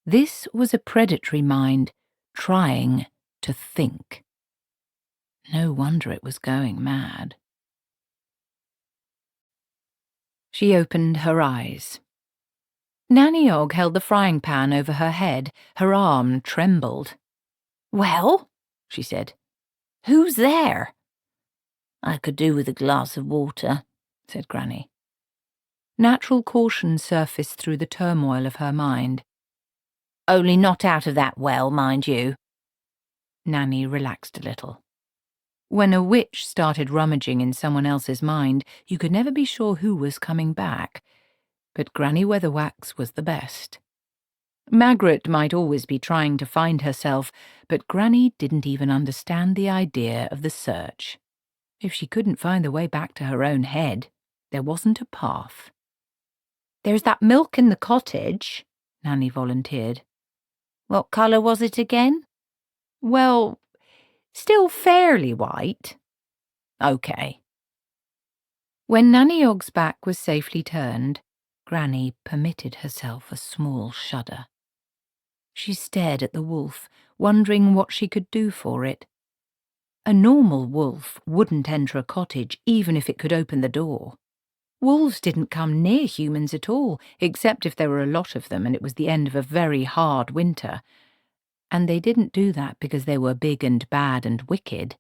This was a predatory mind trying to think. No wonder it was going mad. She opened her eyes. Nanny Ogg held the frying pan over her head. Her arm trembled. "Well," she said, "who's there?" "I could do with a glass of water," said Granny. Natural caution surfaced through the turmoil of her mind. "Only not out of that well, mind you." Nanny relaxed a little. When a witch started rummaging in someone else's mind, you could never be sure who was coming back. But Granny Weatherwax was the best. Magrat might always be trying to find herself, but Granny didn't even understand the idea of the search. If she couldn't find the way back to her own head, there wasn't a path. "There's that milk in the cottage," Nanny volunteered. "What colour was it again?" "Well, still fairly white." "OK." When Nanny Ogg's back was safely turned, Granny permitted herself a small shudder. She stared at the wolf, wondering what she could do for it. A normal wolf wouldn't enter a cottage even if it could open the door. Wolves didn't come near humans at all, except if there were a lot of them and it was the end of a very hard winter. And they didn't do that because they were big and bad and wicked,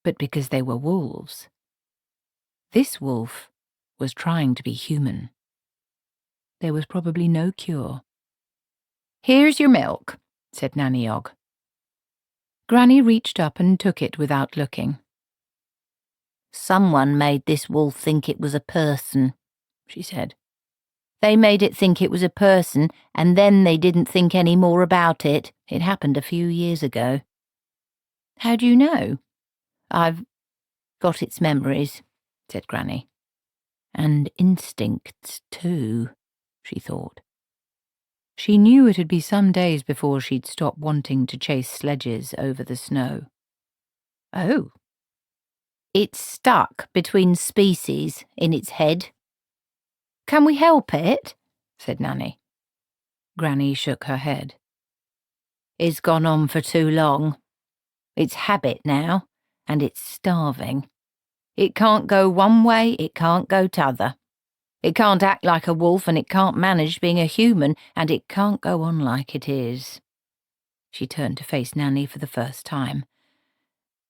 but because they were wolves. This wolf was trying to be human. There was probably no cure. "Here's your milk," said Nanny Ogg. Granny reached up and took it without looking. "Someone made this wolf think it was a person," she said. "They made it think it was a person, and then they didn't think any more about it. It happened a few years ago." "How do you know?" "I've got its memories," said Granny. "And instincts, too," she thought. She knew it'd be some days before she'd stop wanting to chase sledges over the snow. "Oh." "It's stuck between species in its head." "Can we help it?" said Nanny. Granny shook her head. "It's gone on for too long. It's habit now, and it's starving. It can't go one way, it can't go t'other. It can't act like a wolf, and it can't manage being a human, and it can't go on like it is." She turned to face Nanny for the first time.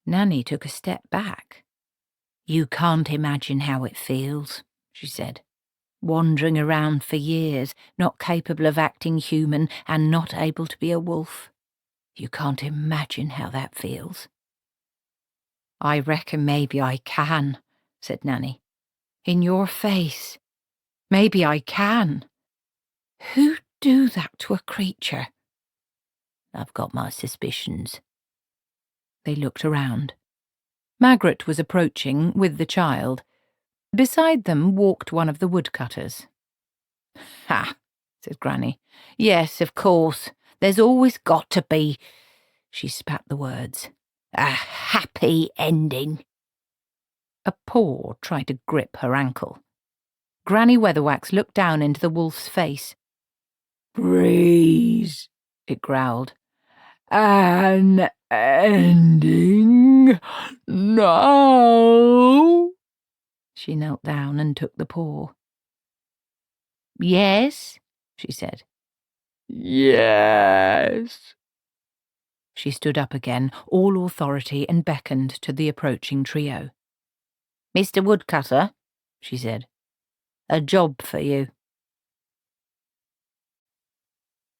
Nanny took a step back. "You can't imagine how it feels," she said. "Wandering around for years, not capable of acting human and not able to be a wolf. You can't imagine how that feels." "I reckon maybe I can," said Nanny. "In your face. Maybe I can. Who'd do that to a creature?" "I've got my suspicions." They looked around. Magrat was approaching with the child. Beside them walked one of the woodcutters. "Ha," said Granny. "Yes, of course. There's always got to be," she spat the words, "a happy ending." A paw tried to grip her ankle. Granny Weatherwax looked down into the wolf's face. "Please," it growled. "an ending now." She knelt down and took the paw. "Yes," she said. "Yes." She stood up again, all authority, and beckoned to the approaching trio. "Mr. Woodcutter," she said, "a job for you."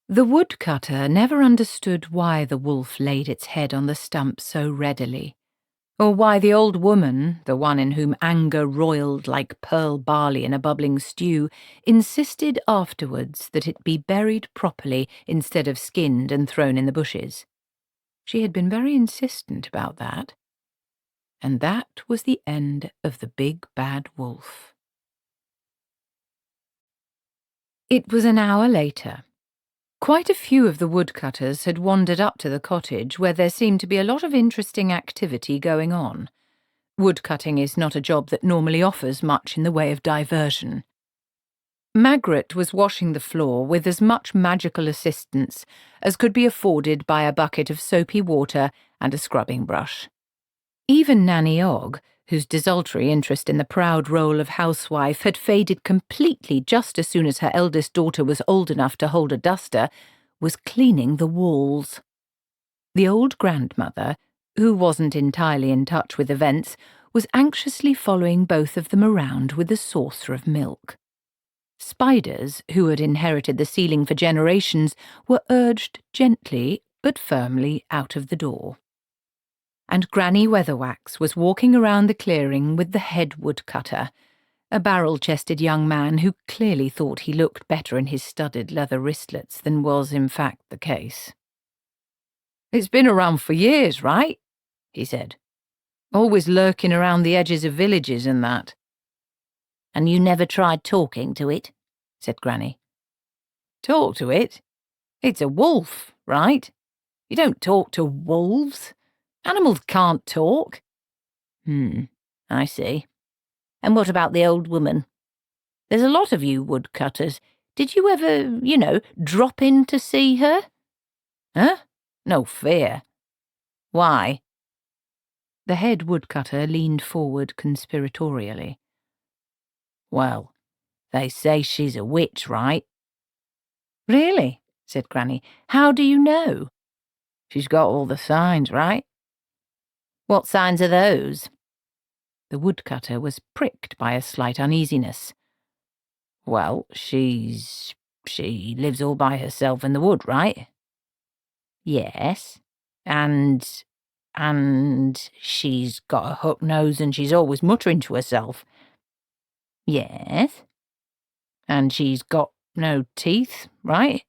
The woodcutter never understood why the wolf laid its head on the stump so readily, or why the old woman, the one in whom anger roiled like pearl barley in a bubbling stew, insisted afterwards that it be buried properly instead of skinned and thrown in the bushes. She had been very insistent about that. And that was the end of the big bad wolf. It was an hour later. Quite a few of the woodcutters had wandered up to the cottage, where there seemed to be a lot of interesting activity going on. Woodcutting is not a job that normally offers much in the way of diversion. Magrat was washing the floor with as much magical assistance as could be afforded by a bucket of soapy water and a scrubbing brush. Even Nanny Ogg, whose desultory interest in the proud role of housewife had faded completely just as soon as her eldest daughter was old enough to hold a duster, was cleaning the walls. The old grandmother, who wasn't entirely in touch with events, was anxiously following both of them around with a saucer of milk. Spiders, who had inherited the ceiling for generations, were urged gently but firmly out of the door. And Granny Weatherwax was walking around the clearing with the head woodcutter, a barrel-chested young man who clearly thought he looked better in his studded leather wristlets than was in fact the case. "It's been around for years, right?" he said. "Always lurking around the edges of villages and that." "And you never tried talking to it?" said Granny. "Talk to it? It's a wolf, right? You don't talk to wolves. Animals can't talk." I see. And what about the old woman? There's a lot of you woodcutters. Did you ever, drop in to see her?" "Huh? No fear." "Why?" The head woodcutter leaned forward conspiratorially. "Well, they say she's a witch, right?" "Really?" said Granny. "How do you know?" "She's got all the signs, right?" "What signs are those?" The woodcutter was pricked by a slight uneasiness. "Well, she lives all by herself in the wood, right?" "Yes. And she's got a hook nose and she's always muttering to herself." "Yes. And she's got no teeth, right?"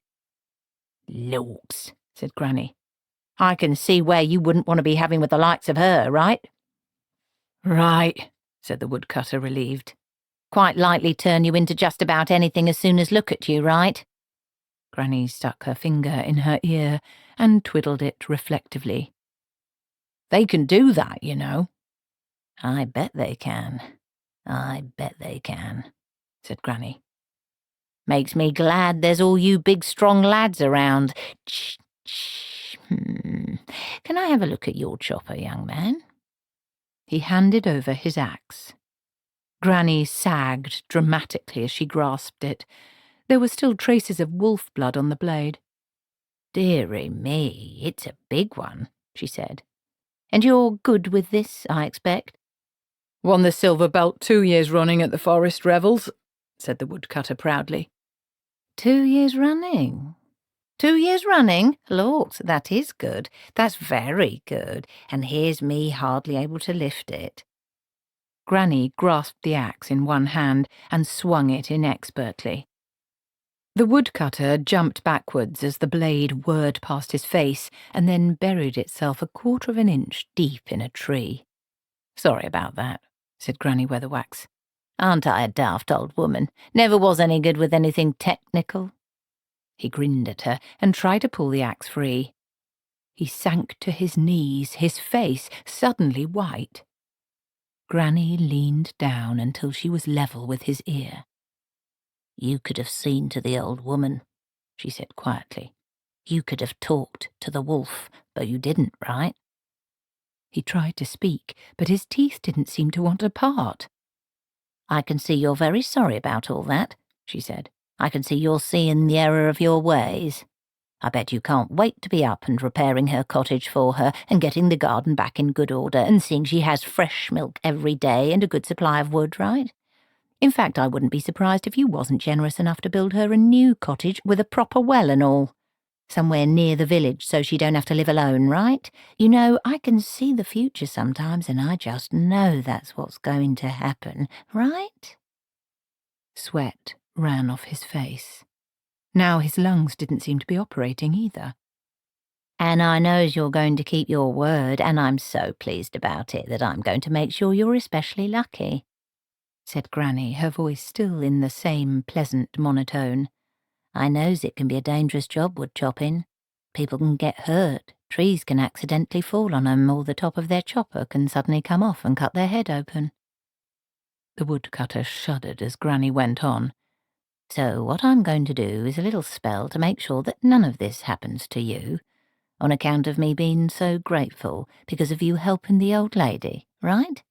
"Looks," said Granny. "I can see where you wouldn't want to be having with the likes of her, right?" "Right," said the woodcutter, relieved. "Quite likely turn you into just about anything as soon as look at you, right?" Granny stuck her finger in her ear and twiddled it reflectively. "They can do that, you know." "I bet they can. I bet they can," said Granny. "Makes me glad there's all you big strong lads around. Can I have a look at your chopper, young man?" He handed over his axe. Granny sagged dramatically as she grasped it. There were still traces of wolf blood on the blade. "Dearie me, it's a big one," she said. "And you're good with this, I expect?" "Won the silver belt 2 years running at the forest revels," said the woodcutter proudly. 2 years running? 2 years running? Lord, that is good. That's very good. And here's me hardly able to lift it." Granny grasped the axe in one hand and swung it inexpertly. The woodcutter jumped backwards as the blade whirred past his face and then buried itself 1/4 of an inch deep in a tree. "Sorry about that," said Granny Weatherwax. Aren't I a daft old woman? Never was any good with anything technical." He grinned at her and tried to pull the axe free. He sank to his knees, his face suddenly white. Granny leaned down until she was level with his ear. "You could have seen to the old woman," she said quietly. "You could have talked to the wolf, but you didn't, right?" He tried to speak, but his teeth didn't seem to want to part. "I can see you're very sorry about all that," she said. "I can see you're seeing the error of your ways. I bet you can't wait to be up and repairing her cottage for her and getting the garden back in good order and seeing she has fresh milk every day and a good supply of wood, right? In fact, I wouldn't be surprised if you wasn't generous enough to build her a new cottage with a proper well and all. Somewhere near the village so she don't have to live alone, right? You know, I can see the future sometimes and I just know that's what's going to happen, right?" Sweat ran off his face. Now his lungs didn't seem to be operating either. "And I knows you're going to keep your word, and I'm so pleased about it that I'm going to make sure you're especially lucky," said Granny, her voice still in the same pleasant monotone. "I knows it can be a dangerous job, wood chopping. People can get hurt, trees can accidentally fall on 'em, or the top of their chopper can suddenly come off and cut their head open." The woodcutter shuddered as Granny went on. "So what I'm going to do is a little spell to make sure that none of this happens to you, on account of me being so grateful because of you helping the old lady, right?"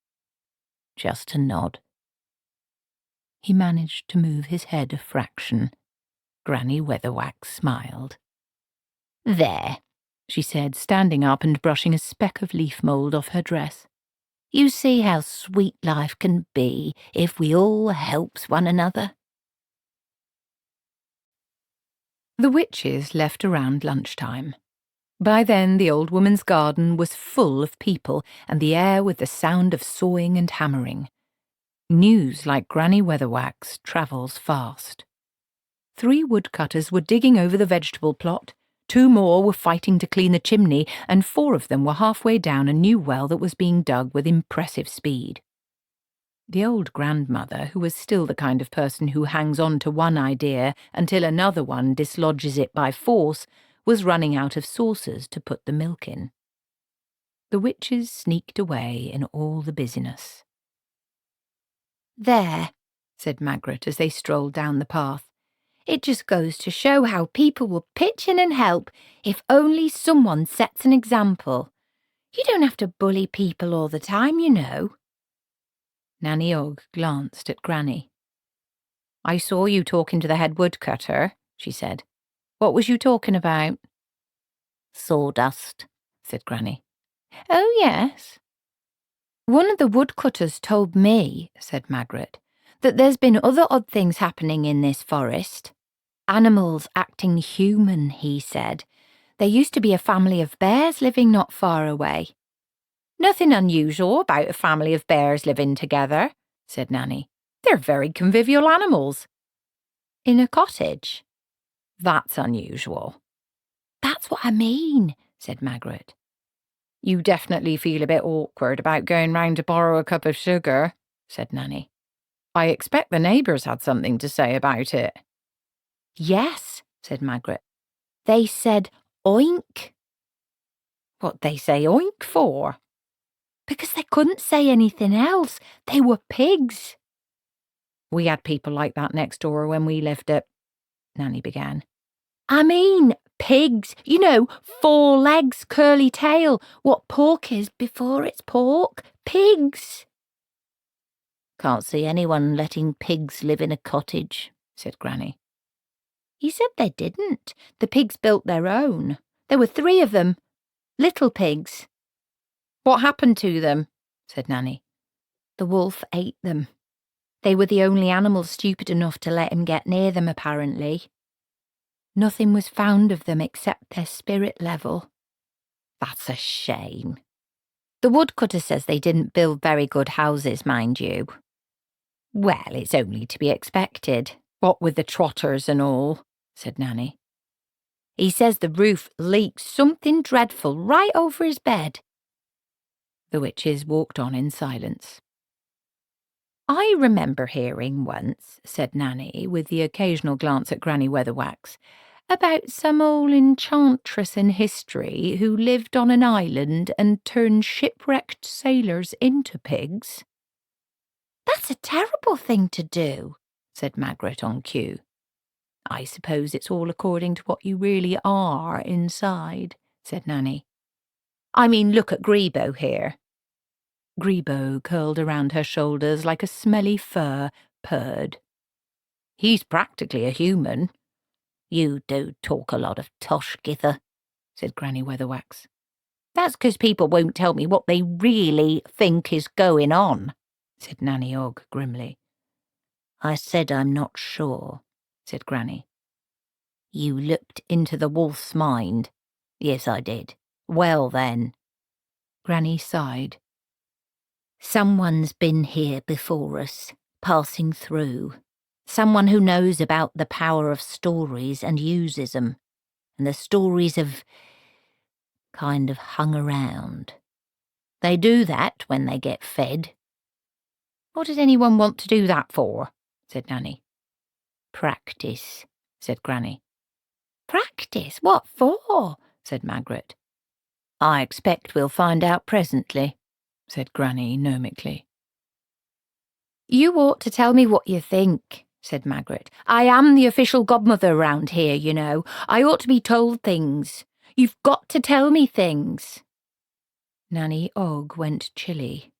Just a nod. He managed to move his head a fraction. Granny Weatherwax smiled. "There," she said, standing up and brushing a speck of leaf mould off her dress. "You see how sweet life can be if we all helps one another." The witches left around lunchtime. By then the old woman's garden was full of people, and the air with the sound of sawing and hammering. News like Granny Weatherwax travels fast. 3 woodcutters were digging over the vegetable plot, 2 more were fighting to clean the chimney, and 4 of them were halfway down a new well that was being dug with impressive speed. The old grandmother, who was still the kind of person who hangs on to one idea until another one dislodges it by force, was running out of saucers to put the milk in. The witches sneaked away in all the busyness. "There," said Magrat as they strolled down the path. "It just goes to show how people will pitch in and help if only someone sets an example. You don't have to bully people all the time, you know." Nanny Ogg glanced at Granny. "I saw you talking to the head woodcutter," she said. "What was you talking about?" "Sawdust," said Granny. "Oh, yes. One of the woodcutters told me," said Magrat, "that there's been other odd things happening in this forest. Animals acting human, he said. There used to be a family of bears living not far away." "Nothing unusual about a family of bears living together," said Nanny. "They're very convivial animals." "In a cottage?" "That's unusual." "That's what I mean," said Magrat. "You definitely feel a bit awkward about going round to borrow a cup of sugar," said Nanny. "I expect the neighbours had something to say about it." "Yes," said Magrat. "They said oink." "What they say oink for?" "Because they couldn't say anything else. They were pigs." "We had people like that next door when we lived at—" Nanny began. "I mean pigs. You know, 4 legs, curly tail. What pork is before it's pork. Pigs." "Can't see anyone letting pigs live in a cottage," said Granny. "He said they didn't. The pigs built their own. There were 3 of them. Little pigs." "What happened to them?" said Nanny. "The wolf ate them. They were the only animals stupid enough to let him get near them, apparently. Nothing was found of them except their spirit level." "That's a shame." "The woodcutter says they didn't build very good houses, mind you." "Well, it's only to be expected, what with the trotters and all," said Nanny. "He says the roof leaks something dreadful right over his bed." The witches walked on in silence. I remember hearing once, said Nanny, with the occasional glance at Granny Weatherwax, about some old enchantress in history who lived on an island and turned shipwrecked sailors into pigs. That's a terrible thing to do, said Magrat on cue. I suppose it's all according to what you really are inside, said Nanny. I mean, look at Grebo here. Grebo, curled around her shoulders like a smelly fur, purred. He's practically a human. You do talk a lot of tosh, Gither, said Granny Weatherwax. That's 'cause people won't tell me what they really think is going on, said Nanny Ogg grimly. I said I'm not sure, said Granny. You looked into the wolf's mind. Yes, I did. Well, then. Granny sighed. Someone's been here before us, passing through. Someone who knows about the power of stories and uses them. And the stories have kind of hung around. They do that when they get fed. What does anyone want to do that for? Said Nanny. Practice, said Granny. Practice? What for? Said Magrat. I expect we'll find out presently, said Granny gnomically. You ought to tell me what you think, said Magrat. I am the official godmother round here, you know. I ought to be told things. You've got to tell me things. Nanny Ogg went chilly.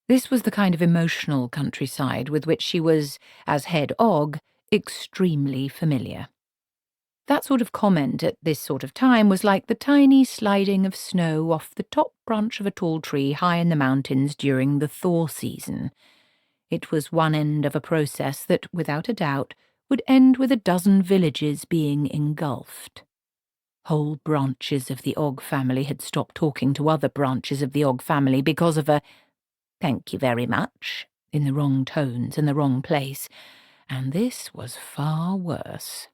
This was the kind of emotional countryside with which she was, as head Ogg, extremely familiar. That sort of comment at this sort of time was like the tiny sliding of snow off the top branch of a tall tree high in the mountains during the thaw season. It was one end of a process that, without a doubt, would end with a dozen villages being engulfed. Whole branches of the Ogg family had stopped talking to other branches of the Ogg family because of a "thank you very much" in the wrong tones and the wrong place, and this was far worse.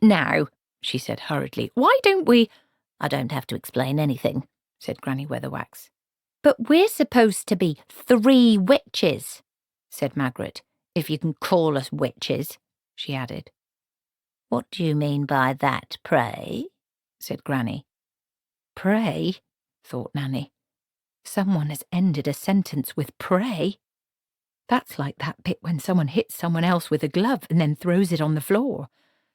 Now, she said hurriedly, why don't we— I don't have to explain anything, said Granny Weatherwax. But we're supposed to be 3 witches, said Magrat. If you can call us witches, she added. What do you mean by that, pray? Said Granny. Pray, thought Nanny. Someone has ended a sentence with pray. That's like that bit when someone hits someone else with a glove and then throws it on the floor.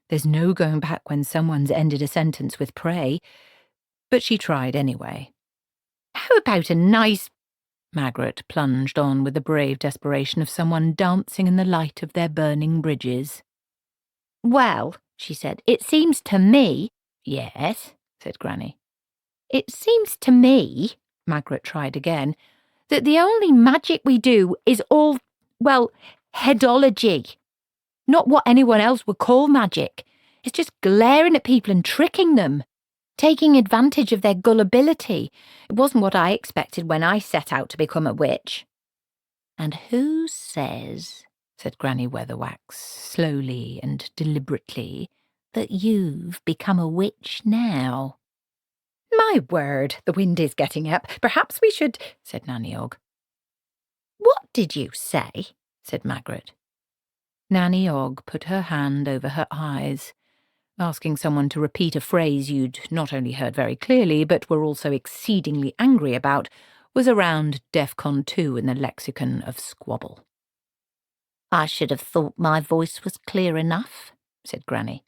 There's no going back when someone's ended a sentence with pray. But she tried anyway. How about a nice— Magrat plunged on with the brave desperation of someone dancing in the light of their burning bridges. Well, she said, it seems to me— Yes, said Granny. It seems to me, Magrat tried again, that the only magic we do is all, well, headology. Not what anyone else would call magic. It's just glaring at people and tricking them, taking advantage of their gullibility. It wasn't what I expected when I set out to become a witch. And who says, said Granny Weatherwax, slowly and deliberately, that you've become a witch now? My word, the wind is getting up. Perhaps we should— said Nanny Ogg. What did you say? Said Magrat. Nanny Ogg put her hand over her eyes. Asking someone to repeat a phrase you'd not only heard very clearly, but were also exceedingly angry about, was around DEFCON 2 in the lexicon of squabble. I should have thought my voice was clear enough, said Granny.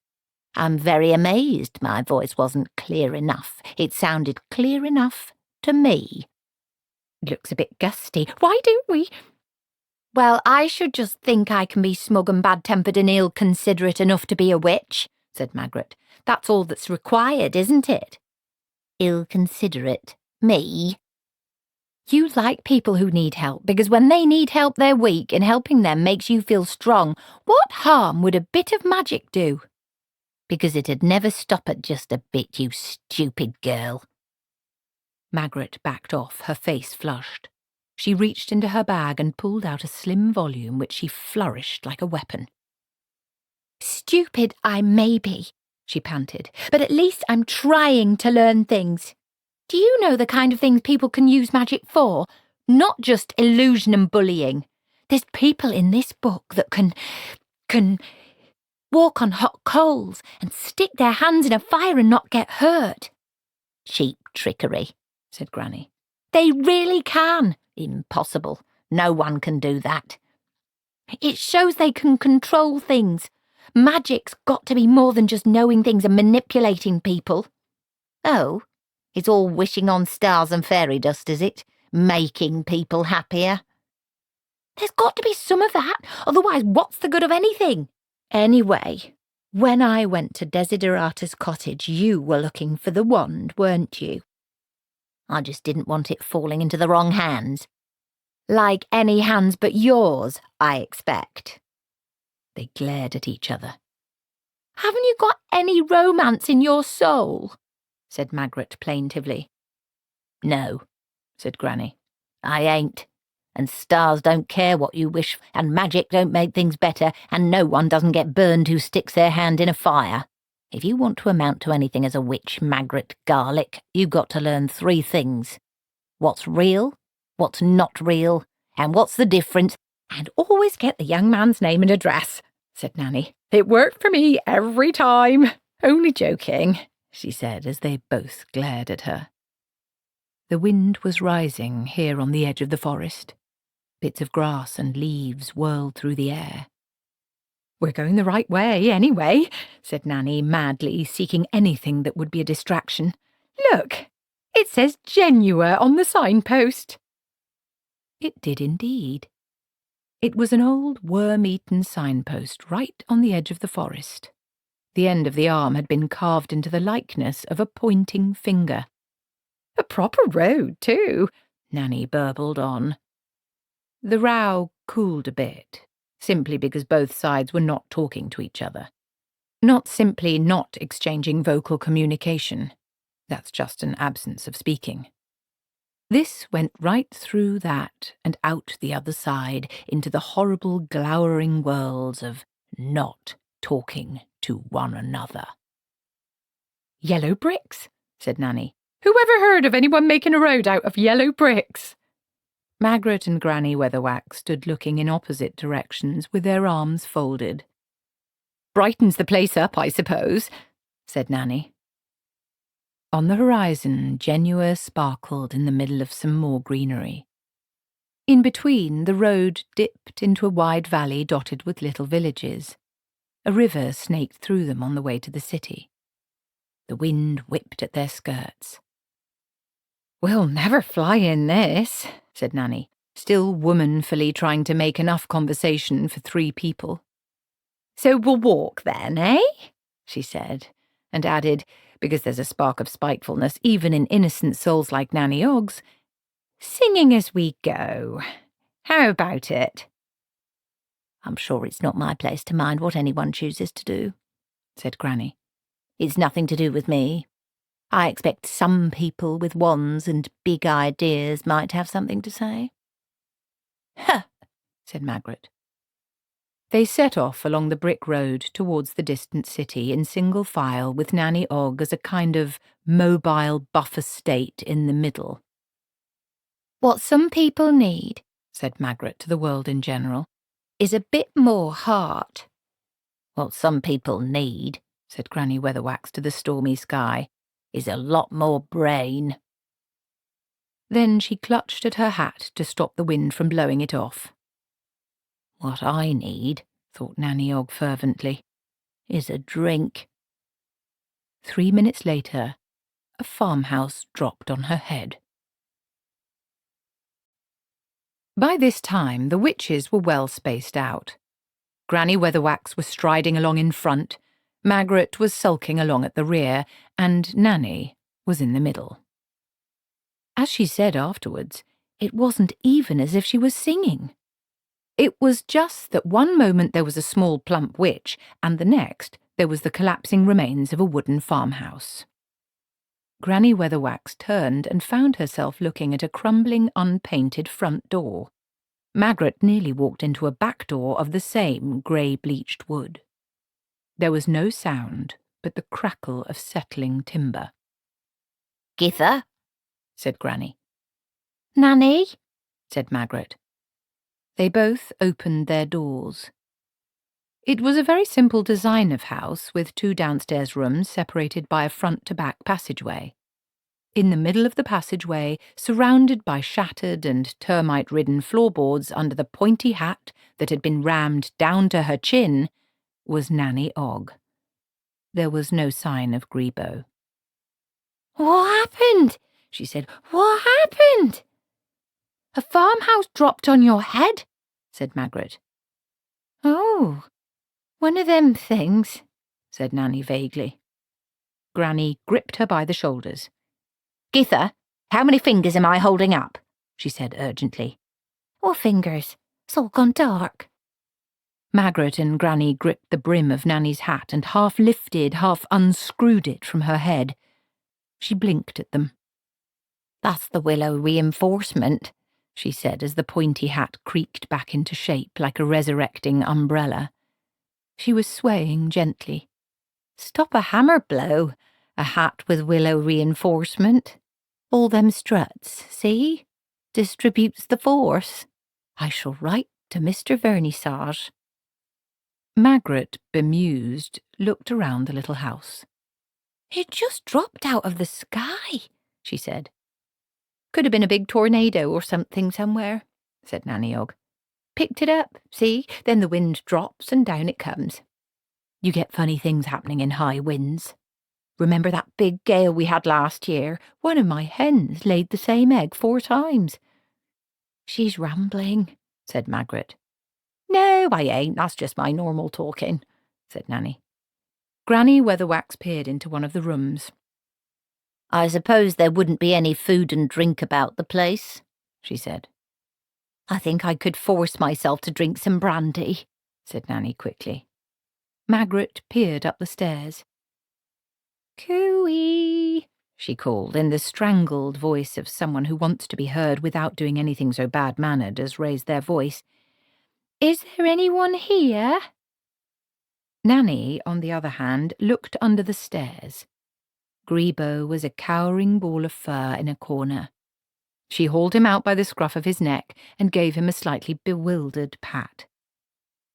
I'm very amazed my voice wasn't clear enough. It sounded clear enough to me. Looks a bit gusty. Why don't we— Well, I should just think I can be smug and bad-tempered and ill-considerate enough to be a witch, said Magrat. That's all that's required, isn't it? Ill-considerate? Me? You like people who need help, because when they need help they're weak, and helping them makes you feel strong. What harm would a bit of magic do? Because it'd never stop at just a bit, you stupid girl. Magrat backed off, her face flushed. She reached into her bag and pulled out a slim volume which she flourished like a weapon. Stupid I may be, she panted, but at least I'm trying to learn things. Do you know the kind of things people can use magic for? Not just illusion and bullying. There's people in this book that can walk on hot coals and stick their hands in a fire and not get hurt. Cheap trickery, said Granny. They really can. Impossible. No one can do that. It shows they can control things. Magic's got to be more than just knowing things and manipulating people. Oh, it's all wishing on stars and fairy dust, is it? Making people happier? There's got to be some of that, otherwise what's the good of anything? Anyway, when I went to Desiderata's cottage, you were looking for the wand, weren't you? I just didn't want it falling into the wrong hands. Like any hands but yours, I expect. They glared at each other. Haven't you got any romance in your soul? Said Magrat plaintively. No, said Granny. I ain't. And stars don't care what you wish, and magic don't make things better, and no one doesn't get burned who sticks their hand in a fire. If you want to amount to anything as a witch, Magrat Garlic, you've got to learn 3 things. What's real, what's not real, and what's the difference, and always get the young man's name and address, said Nanny. It worked for me every time. Only joking, she said as they both glared at her. The wind was rising here on the edge of the forest. Bits of grass and leaves whirled through the air. We're going the right way, anyway, said Nanny madly, seeking anything that would be a distraction. Look, it says Genua on the signpost. It did indeed. It was an old worm-eaten signpost right on the edge of the forest. The end of the arm had been carved into the likeness of a pointing finger. A proper road, too, Nanny burbled on. The row cooled a bit, simply because both sides were not talking to each other. Not simply not exchanging vocal communication. That's just an absence of speaking. This went right through that and out the other side into the horrible glowering worlds of not talking to one another. Yellow bricks, said Nanny. Who ever heard of anyone making a road out of yellow bricks? Magrat and Granny Weatherwax stood looking in opposite directions with their arms folded. Brightens the place up, I suppose, said Nanny. On the horizon, Genua sparkled in the middle of some more greenery. In between, the road dipped into a wide valley dotted with little villages. A river snaked through them on the way to the city. The wind whipped at their skirts. We'll never fly in this, said Nanny, still womanfully trying to make enough conversation for 3 people. So we'll walk then, eh? She said, and added, because there's a spark of spitefulness even in innocent souls like Nanny Ogg's, singing as we go. How about it? I'm sure it's not my place to mind what anyone chooses to do, said Granny. It's nothing to do with me. I expect some people with wands and big ideas might have something to say. Huh, said Magrat. They set off along the brick road towards the distant city in single file with Nanny Ogg as a kind of mobile buffer state in the middle. What some people need, said Magrat to the world in general, is a bit more heart. What some people need, said Granny Weatherwax to the stormy sky, is a lot more brain. Then she clutched at her hat to stop the wind from blowing it off. What I need, thought Nanny Ogg fervently, is a drink. 3 minutes later, a farmhouse dropped on her head. By this time, the witches were well spaced out. Granny Weatherwax was striding along in front, Magrat was sulking along at the rear, and Nanny was in the middle. As she said afterwards, it wasn't even as if she was singing. It was just that one moment there was a small plump witch, and the next there was the collapsing remains of a wooden farmhouse. Granny Weatherwax turned and found herself looking at a crumbling, unpainted front door. Magrat nearly walked into a back door of the same grey-bleached wood. There was no sound but the crackle of settling timber. "Gither," said Granny. "Nanny," said Magrat. They both opened their doors. It was a very simple design of house, with 2 downstairs rooms separated by a front-to-back passageway. In the middle of the passageway, surrounded by shattered and termite-ridden floorboards under the pointy hat that had been rammed down to her chin, was Nanny Ogg. There was no sign of Grebo. "What happened?" she said. "What happened?" "A farmhouse dropped on your head," said Magrat. "Oh, one of them things," said Nanny vaguely. Granny gripped her by the shoulders. "Githa, how many fingers am I holding up?" she said urgently. "What fingers? It's all gone dark." Magrat and Granny gripped the brim of Nanny's hat and half lifted, half unscrewed it from her head. She blinked at them. "That's the willow reinforcement," she said as the pointy hat creaked back into shape like a resurrecting umbrella. She was swaying gently. "Stop a hammer blow, a hat with willow reinforcement. All them struts, see? Distributes the force. I shall write to Mr. Vernissage." Magrat, bemused, looked around the little house. "It just dropped out of the sky," she said. "Could have been a big tornado or something somewhere," said Nanny Ogg. "Picked it up, see? Then the wind drops and down it comes. You get funny things happening in high winds. Remember that big gale we had last year? One of my hens laid the same egg 4 times. "She's rambling," said Magrat. "No, I ain't. That's just my normal talking," said Nanny. Granny Weatherwax peered into one of the rooms. "I suppose there wouldn't be any food and drink about the place," she said. "I think I could force myself to drink some brandy," said Nanny quickly. Magrat peered up the stairs. "Cooey," she called in the strangled voice of someone who wants to be heard without doing anything so bad-mannered as raise their voice. "Is there anyone here?" Nanny, on the other hand, looked under the stairs. Grebo was a cowering ball of fur in a corner. She hauled him out by the scruff of his neck and gave him a slightly bewildered pat.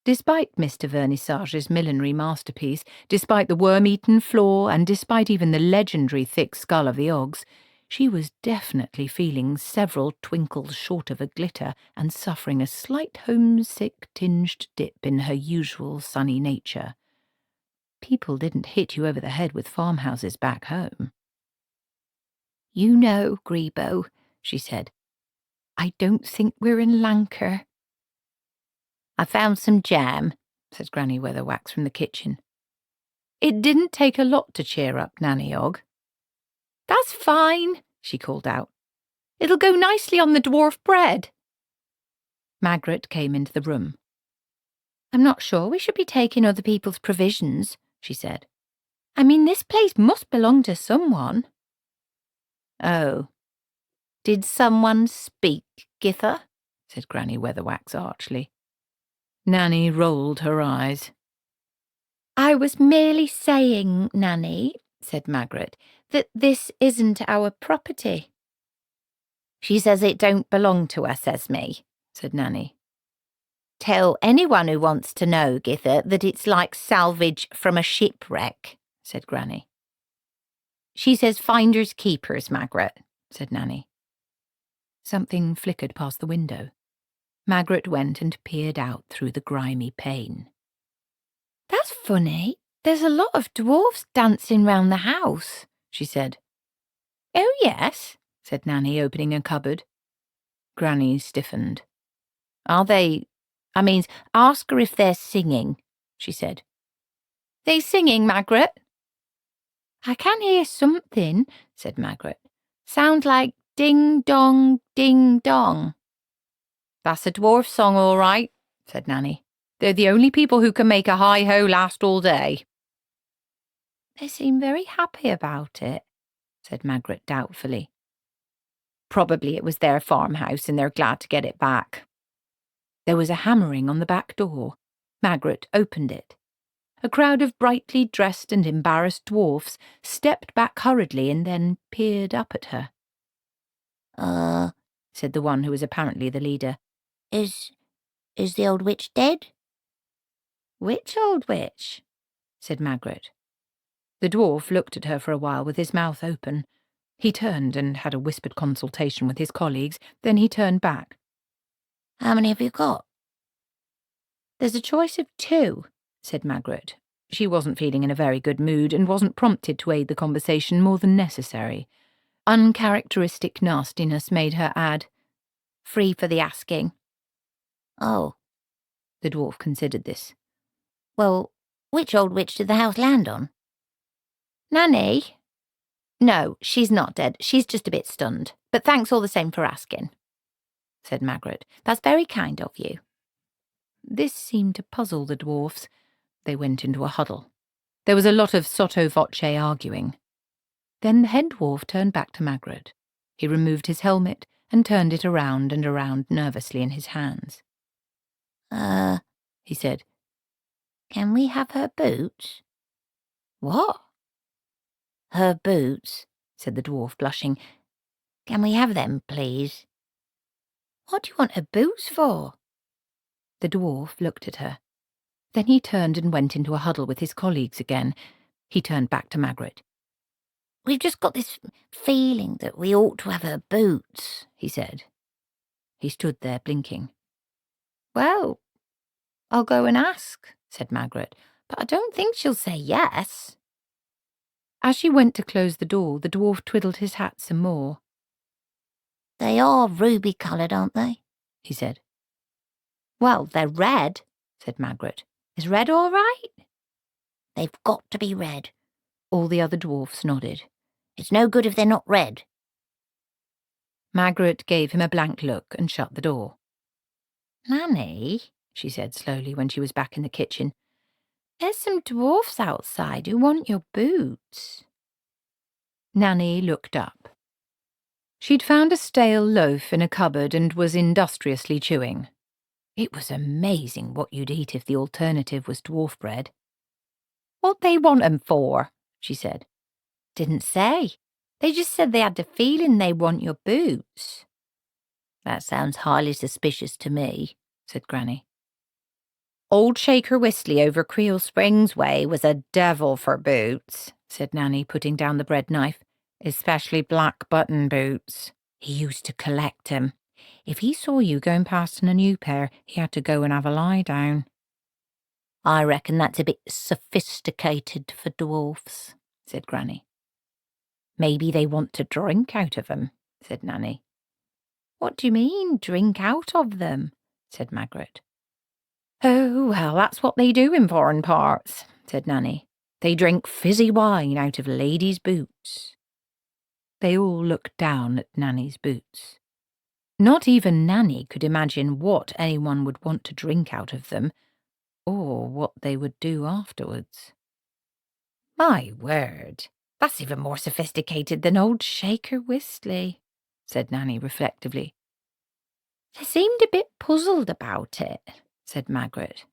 Despite Mr. Vernissage's millinery masterpiece, despite the worm-eaten floor, and despite even the legendary thick skull of the Oggs, she was definitely feeling several twinkles short of a glitter and suffering a slight homesick-tinged dip in her usual sunny nature. People didn't hit you over the head with farmhouses back home. "You know, Grebo," she said, "I don't think we're in Lancre." "I found some jam," said Granny Weatherwax from the kitchen. It didn't take a lot to cheer up Nanny Ogg. "That's fine," she called out. "It'll go nicely on the dwarf bread." Magrat came into the room. "I'm not sure we should be taking other people's provisions," she said. "I mean, this place must belong to someone." "Oh. Did someone speak, Githa?" said Granny Weatherwax archly. Nanny rolled her eyes. "I was merely saying, Nanny," said Magrat, "that this isn't our property." "She says it don't belong to us, Esme," said Nanny. "Tell anyone who wants to know, Githa, that it's like salvage from a shipwreck," said Granny. "She says finders keepers, Magrat," said Nanny. Something flickered past the window. Magrat went and peered out through the grimy pane. "That's funny. There's a lot of dwarfs dancing round the house," she said. "Oh, yes," said Nanny, opening a cupboard. Granny stiffened. "Are they... ask her if they're singing," she said. "They singing, Magrat?" "I can hear something," said Magrat. "Sound like ding-dong, ding-dong." "That's a dwarf song, all right," said Nanny. "They're the only people who can make a hi-ho last all day." "They seem very happy about it," said Magrat doubtfully. "Probably it was their farmhouse and they're glad to get it back." There was a hammering on the back door. Magrat opened it. A crowd of brightly dressed and embarrassed dwarfs stepped back hurriedly and then peered up at her. "Said the one who was apparently the leader. Is Is the old witch dead? Which old witch? Said Magrat. The dwarf looked at her for a while with his mouth open. He turned and had a whispered consultation with his colleagues, then he turned back. How many have you got? There's a choice of 2, said Magrat. She wasn't feeling in a very good mood and wasn't prompted to aid the conversation more than necessary. Uncharacteristic nastiness made her add, "Free for the asking." Oh. The dwarf considered this. Well, which old witch did the house land on? Nanny? No, she's not dead. She's just a bit stunned. But thanks all the same for asking, said Magrat. That's very kind of you. This seemed to puzzle the dwarfs. They went into a huddle. There was a lot of sotto voce arguing. Then the head dwarf turned back to Magrat. He removed his helmet and turned it around and around nervously in his hands. He said, can we have her boots? What? Her boots, said the dwarf, blushing. Can we have them, please? What do you want her boots for? The dwarf looked at her. Then he turned and went into a huddle with his colleagues again. He turned back to Magrat. We've just got this feeling that we ought to have her boots, he said. He stood there blinking. Well, I'll go and ask, said Magrat, but I don't think she'll say yes. As she went to close the door, the dwarf twiddled his hat some more. They are ruby-coloured, aren't they? He said. Well, they're red, said Magrat. Is red all right? They've got to be red. All the other dwarfs nodded. It's no good if they're not red. Magrat gave him a blank look and shut the door. Nanny, she said slowly when she was back in the kitchen, there's some dwarfs outside who want your boots. Nanny looked up. She'd found a stale loaf in a cupboard and was industriously chewing. It was amazing what you'd eat if the alternative was dwarf bread. What they want 'em for? She said. Didn't say. They just said they had the feeling they want your boots. That sounds highly suspicious to me, said Granny. Old Shaker Whistly over Creel Springs way was a devil for boots, said Nanny, putting down the bread knife. Especially black button boots. He used to collect 'em. If he saw you going past in a new pair, he had to go and have a lie down. I reckon that's a bit sophisticated for dwarfs, said Granny. Maybe they want to drink out of 'em, said Nanny. What do you mean, drink out of them? Said Magrat. Oh, well, that's what they do in foreign parts, said Nanny. They drink fizzy wine out of ladies' boots. They all looked down at Nanny's boots. Not even Nanny could imagine what anyone would want to drink out of them, or what they would do afterwards. My word, that's even more sophisticated than old Shaker Whistly, said Nanny reflectively. They seemed a bit puzzled about it, said Magrat.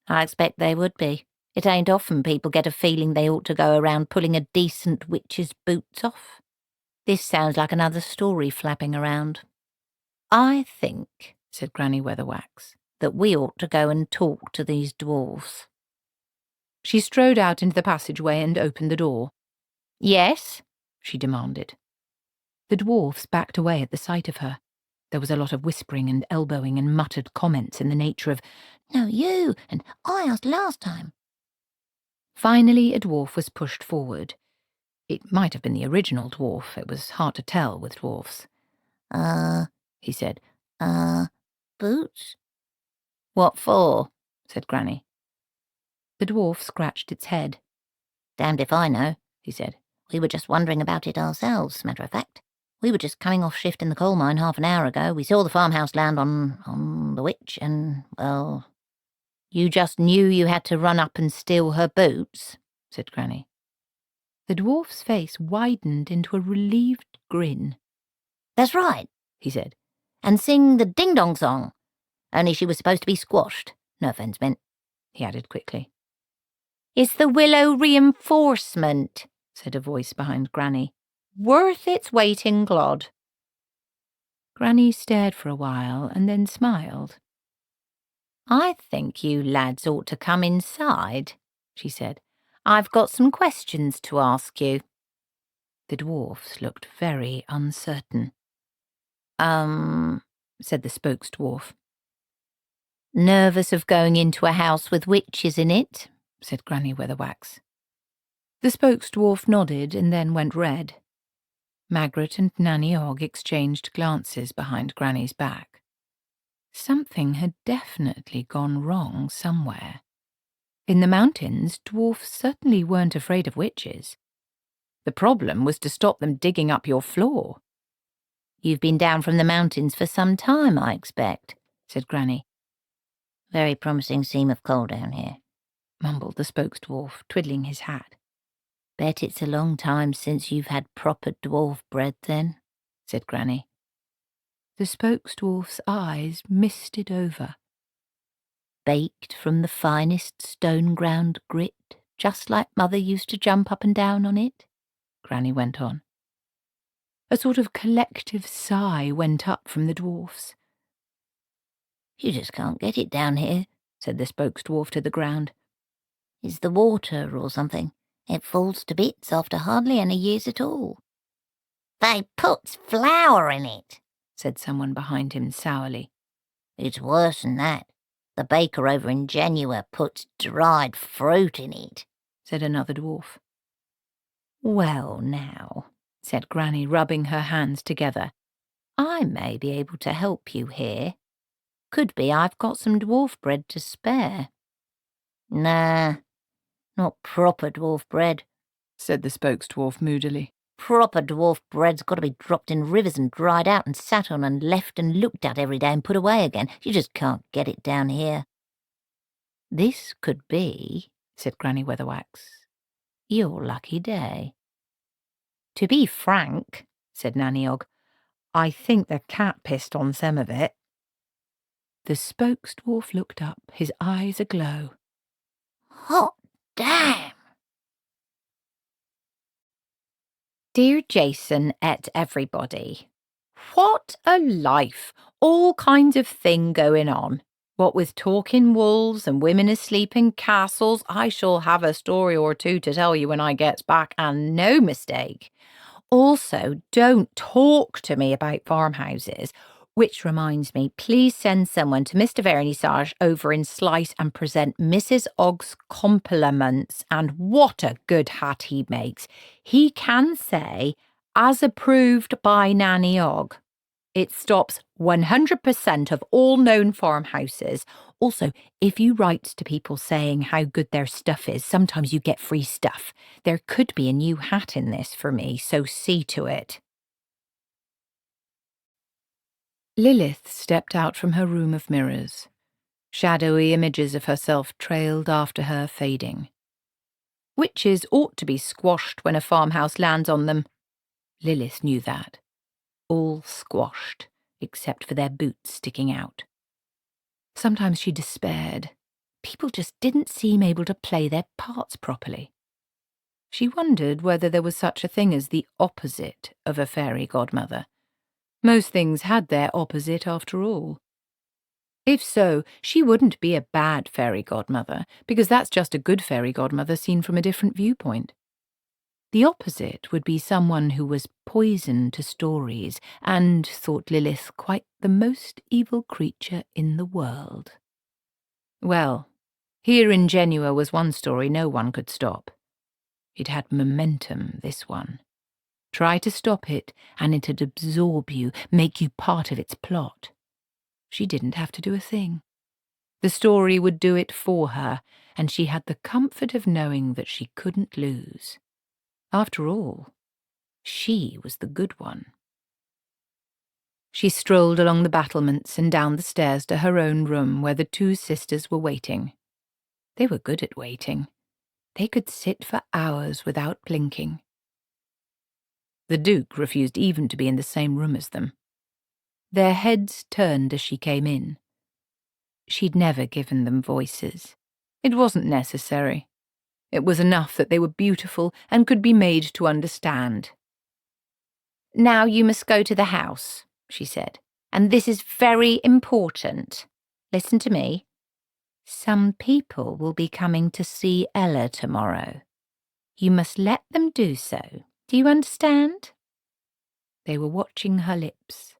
I expect they would be. It ain't often people get a feeling they ought to go around pulling a decent witch's boots off. This sounds like another story flapping around. I think, said Granny Weatherwax, that we ought to go and talk to these dwarfs. She strode out into the passageway and opened the door. Yes? She demanded. The dwarfs backed away at the sight of her. There was a lot of whispering and elbowing and muttered comments in the nature of, No, you, and I asked last time. Finally, a dwarf was pushed forward. It might have been the original dwarf. It was hard to tell with dwarfs. He said, boots? What for? Said Granny. The dwarf scratched its head. Damned if I know, he said. We were just wondering about it ourselves, matter of fact. We were just coming off shift in the coal mine half an hour ago. We saw the farmhouse land on the witch and, well... You just knew you had to run up and steal her boots, said Granny. The dwarf's face widened into a relieved grin. That's right, he said. And sing the ding-dong song. Only she was supposed to be squashed. No offence meant, he added quickly. It's the willow reinforcement, said a voice behind Granny. Worth its weight in glod. Granny stared for a while and then smiled. I think you lads ought to come inside, she said. I've got some questions to ask you. The dwarfs looked very uncertain. Said the spokesdwarf. Nervous of going into a house with witches in it, said Granny Weatherwax. The spokesdwarf nodded and then went red. Magrat and Nanny Ogg exchanged glances behind Granny's back. Something had definitely gone wrong somewhere. In the mountains, dwarfs certainly weren't afraid of witches. The problem was to stop them digging up your floor. You've been down from the mountains for some time, I expect, said Granny. Very promising seam of coal down here, mumbled the spokesdwarf, twiddling his hat. Bet it's a long time since you've had proper dwarf bread, then, said Granny. The spokesdwarf's eyes misted over. Baked from the finest stone-ground grit, just like Mother used to jump up and down on it, Granny went on. A sort of collective sigh went up from the dwarfs. You just can't get it down here, said the spokesdwarf to the ground. It's the water or something. It falls to bits after hardly any years at all. They puts flour in it, said someone behind him sourly. It's worse than that. The baker over in Genua puts dried fruit in it, said another dwarf. Well now, said Granny, rubbing her hands together, I may be able to help you here. Could be I've got some dwarf bread to spare. Nah, not proper dwarf bread, said the spokesdwarf moodily. Proper dwarf bread's got to be dropped in rivers and dried out and sat on and left and looked at every day and put away again. You just can't get it down here. This could be, said Granny Weatherwax, your lucky day. To be frank, said Nanny Ogg, I think the cat pissed on some of it. The spokesdwarf looked up, his eyes aglow. Hot damn! Dear Jason et everybody, what a life! All kinds of thing going on. What with talking wolves and women asleep in castles, I shall have a story or two to tell you when I gets back, and no mistake. Also, don't talk to me about farmhouses. Which reminds me, please send someone to Mr. Vernissage over in Slice and present Mrs. Ogg's compliments. And what a good hat he makes. He can say, as approved by Nanny Ogg. It stops 100% of all known farmhouses. Also, if you write to people saying how good their stuff is, sometimes you get free stuff. There could be a new hat in this for me, so see to it. Lilith stepped out from her room of mirrors. Shadowy images of herself trailed after her, fading. Witches ought to be squashed when a farmhouse lands on them. Lilith knew that. All squashed, except for their boots sticking out. Sometimes she despaired. People just didn't seem able to play their parts properly. She wondered whether there was such a thing as the opposite of a fairy godmother. Most things had their opposite after all. If so, she wouldn't be a bad fairy godmother, because that's just a good fairy godmother seen from a different viewpoint. The opposite would be someone who was poison to stories and, thought Lilith, quite the most evil creature in the world. Well, here in Genua was one story no one could stop. It had momentum, this one. Try to stop it, and it'd absorb you, make you part of its plot. She didn't have to do a thing. The story would do it for her, and she had the comfort of knowing that she couldn't lose. After all, she was the good one. She strolled along the battlements and down the stairs to her own room where the two sisters were waiting. They were good at waiting. They could sit for hours without blinking. The Duke refused even to be in the same room as them. Their heads turned as she came in. She'd never given them voices. It wasn't necessary. It was enough that they were beautiful and could be made to understand. "Now you must go to the house," she said, "and this is very important. Listen to me. Some people will be coming to see Ella tomorrow. You must let them do so. Do you understand? They were watching her lips.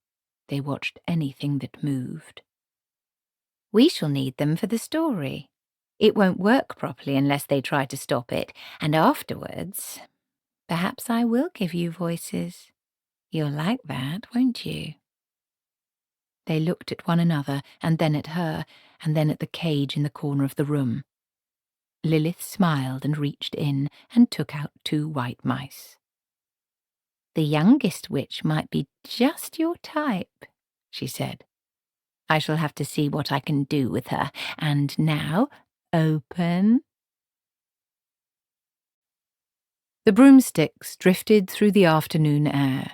They watched anything that moved. We shall need them for the story. It won't work properly unless they try to stop it, and afterwards, perhaps I will give you voices. You'll like that, won't you? They looked at one another, and then at her, and then at the cage in the corner of the room. Lilith smiled and reached in and took out 2 white mice. The youngest witch might be just your type, she said. I shall have to see what I can do with her. And now, open. The broomsticks drifted through the afternoon air.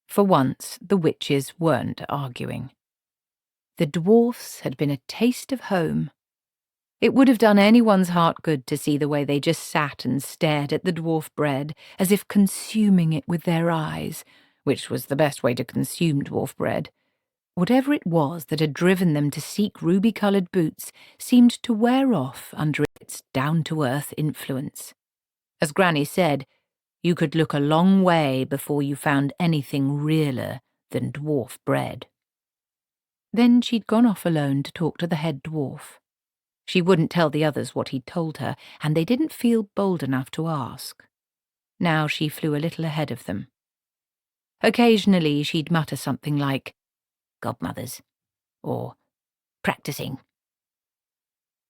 For once, the witches weren't arguing. The dwarfs had been a taste of home. It would have done anyone's heart good to see the way they just sat and stared at the dwarf bread, as if consuming it with their eyes, which was the best way to consume dwarf bread. Whatever it was that had driven them to seek ruby-coloured boots seemed to wear off under its down-to-earth influence. As Granny said, you could look a long way before you found anything realer than dwarf bread. Then she'd gone off alone to talk to the head dwarf. She wouldn't tell the others what he'd told her, and they didn't feel bold enough to ask. Now she flew a little ahead of them. Occasionally she'd mutter something like, "Godmothers," or "practicing."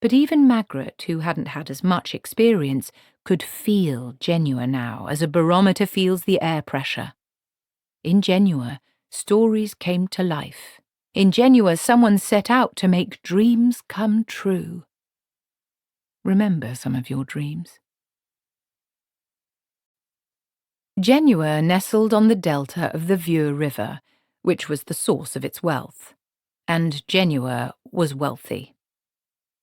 But even Magrat, who hadn't had as much experience, could feel Genua now as a barometer feels the air pressure. In Genua, stories came to life. In Genua, someone set out to make dreams come true. Remember some of your dreams. Genua nestled on the delta of the Vieux River, which was the source of its wealth. And Genua was wealthy.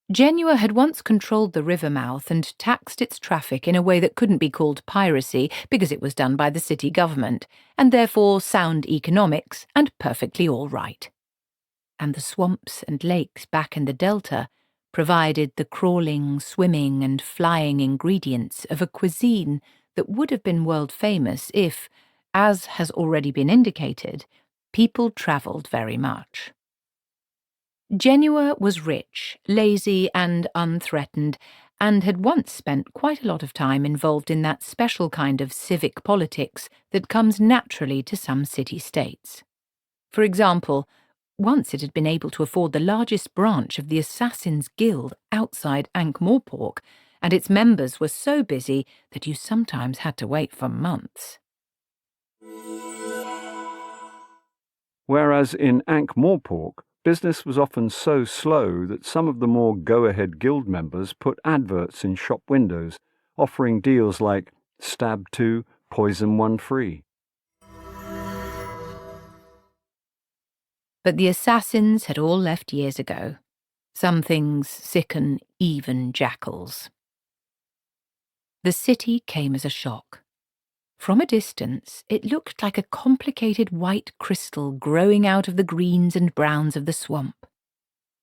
Genua had once controlled the river mouth and taxed its traffic in a way that couldn't be called piracy because it was done by the city government, and therefore sound economics and perfectly all right. And the swamps and lakes back in the delta provided the crawling, swimming and flying ingredients of a cuisine that would have been world famous if, as has already been indicated, people travelled very much. Genua was rich, lazy and unthreatened, and had once spent quite a lot of time involved in that special kind of civic politics that comes naturally to some city-states. For example, once it had been able to afford the largest branch of the Assassins' Guild outside Ankh-Morpork, and its members were so busy that you sometimes had to wait for months. Whereas in Ankh-Morpork, business was often so slow that some of the more go-ahead guild members put adverts in shop windows, offering deals like stab 2, poison 1 free. But the assassins had all left years ago. Some things sicken even jackals. The city came as a shock. From a distance, it looked like a complicated white crystal growing out of the greens and browns of the swamp.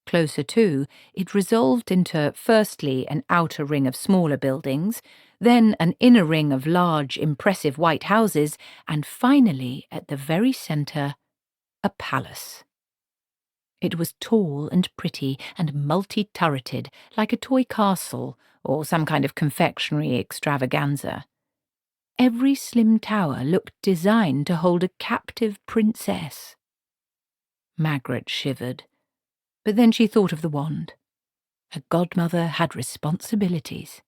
Closer to, it resolved into, firstly, an outer ring of smaller buildings, then an inner ring of large, impressive white houses, and finally, at the very centre, a palace. It was tall and pretty and multi-turreted, like a toy castle or some kind of confectionery extravaganza. Every slim tower looked designed to hold a captive princess. Magrat shivered, but then she thought of the wand. A godmother had responsibilities.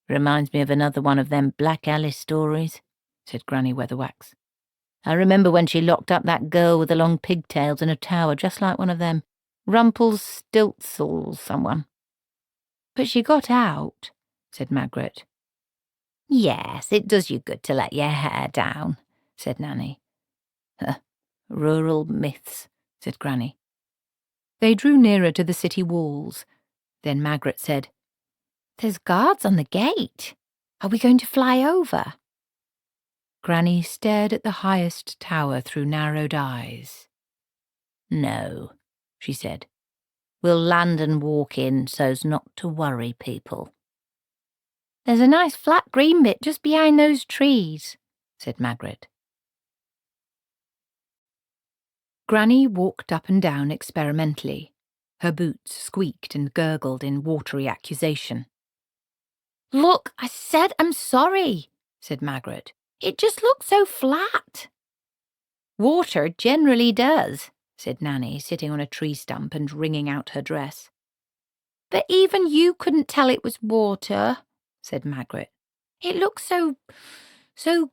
"Reminds me of another one of them Black Alice stories," said Granny Weatherwax. "I remember when she locked up that girl with the long pigtails in a tower just like one of them. Rumpelstiltskin someone." "But she got out," said Magrat. "Yes, it does you good to let your hair down," said Nanny. "Rural myths," said Granny. They drew nearer to the city walls. Then Magrat said, "There's guards on the gate. Are we going to fly over?" Granny stared at the highest tower through narrowed eyes. "No," she said. We'll land and walk in so's not to worry people." "There's a nice flat green bit just behind those trees," said Magrat. Granny walked up and down experimentally. Her boots squeaked and gurgled in watery accusation. "Look, I said I'm sorry," said Magrat. "It just looks so flat." "Water generally does," said Nanny, sitting on a tree stump and wringing out her dress. "But even you couldn't tell it was water," said Magrat. "It looks so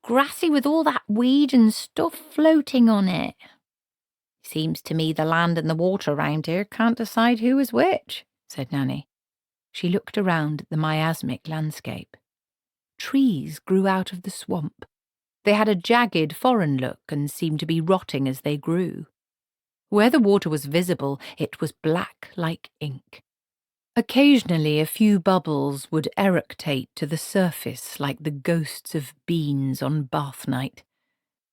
grassy with all that weed and stuff floating on it." "Seems to me the land and the water round here can't decide who is which," said Nanny. She looked around at the miasmic landscape. Trees grew out of the swamp. They had a jagged, foreign look and seemed to be rotting as they grew. Where the water was visible, it was black like ink. Occasionally a few bubbles would eructate to the surface like the ghosts of beans on bath night.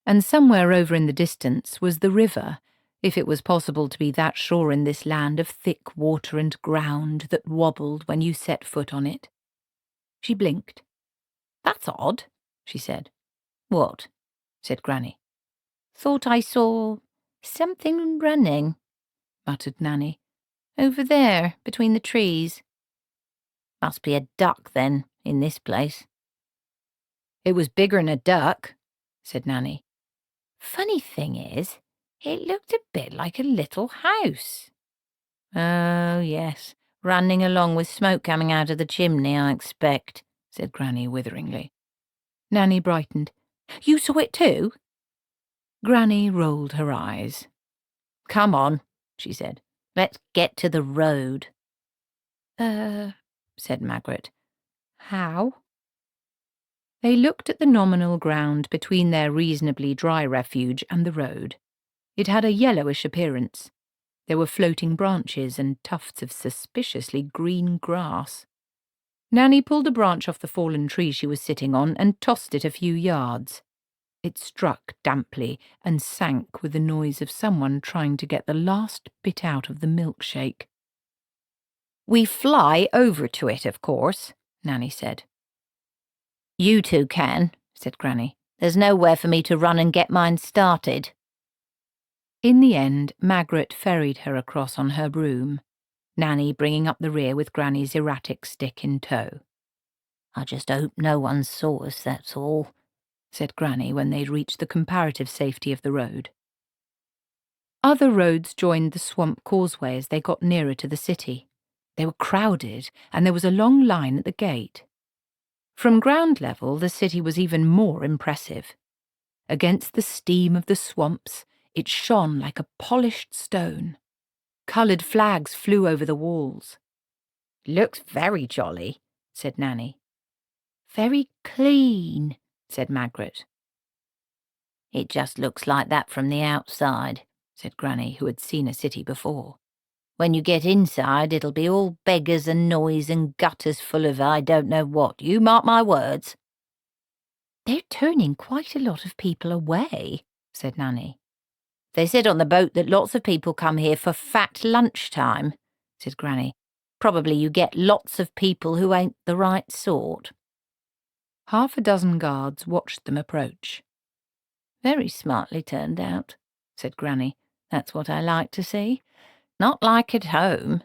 And somewhere over in the distance was the river, if it was possible to be that sure in this land of thick water and ground that wobbled when you set foot on it. She blinked. "That's odd," she said. "What?" said Granny. "Thought I saw something running," muttered Nanny. "Over there, between the trees." "Must be a duck, then, in this place." "It was bigger'n a duck," said Nanny. "Funny thing is, it looked a bit like a little house." "Oh, yes, running along with smoke coming out of the chimney, I expect," said Granny witheringly. Nanny brightened. "You saw it too?" Granny rolled her eyes. "Come on," she said. "Let's get to the road." Said Magrat. "How?" They looked at the nominal ground between their reasonably dry refuge and the road. It had a yellowish appearance. There were floating branches and tufts of suspiciously green grass. Nanny pulled a branch off the fallen tree she was sitting on and tossed it a few yards. It struck damply and sank with the noise of someone trying to get the last bit out of the milkshake. "We fly over to it, of course," Nanny said. "You two can," said Granny. "There's nowhere for me to run and get mine started." In the end, Magrat ferried her across on her broom, Nanny bringing up the rear with Granny's erratic stick in tow. "I just hope no one saw us, that's all," said Granny when they'd reached the comparative safety of the road. Other roads joined the swamp causeway as they got nearer to the city. They were crowded, and there was a long line at the gate. From ground level, the city was even more impressive. Against the steam of the swamps, it shone like a polished stone. Coloured flags flew over the walls. "Looks very jolly," said Nanny. "Very clean," said Magrat. "It just looks like that from the outside," said Granny, who had seen a city before. "When you get inside, it'll be all beggars and noise and gutters full of I don't know what. You mark my words." "They're turning quite a lot of people away," said Nanny. "They said on the boat that lots of people come here for fat lunchtime," said Granny. "Probably you get lots of people who ain't the right sort." Half a dozen guards watched them approach. "Very smartly turned out," said Granny. "That's what I like to see. Not like at home."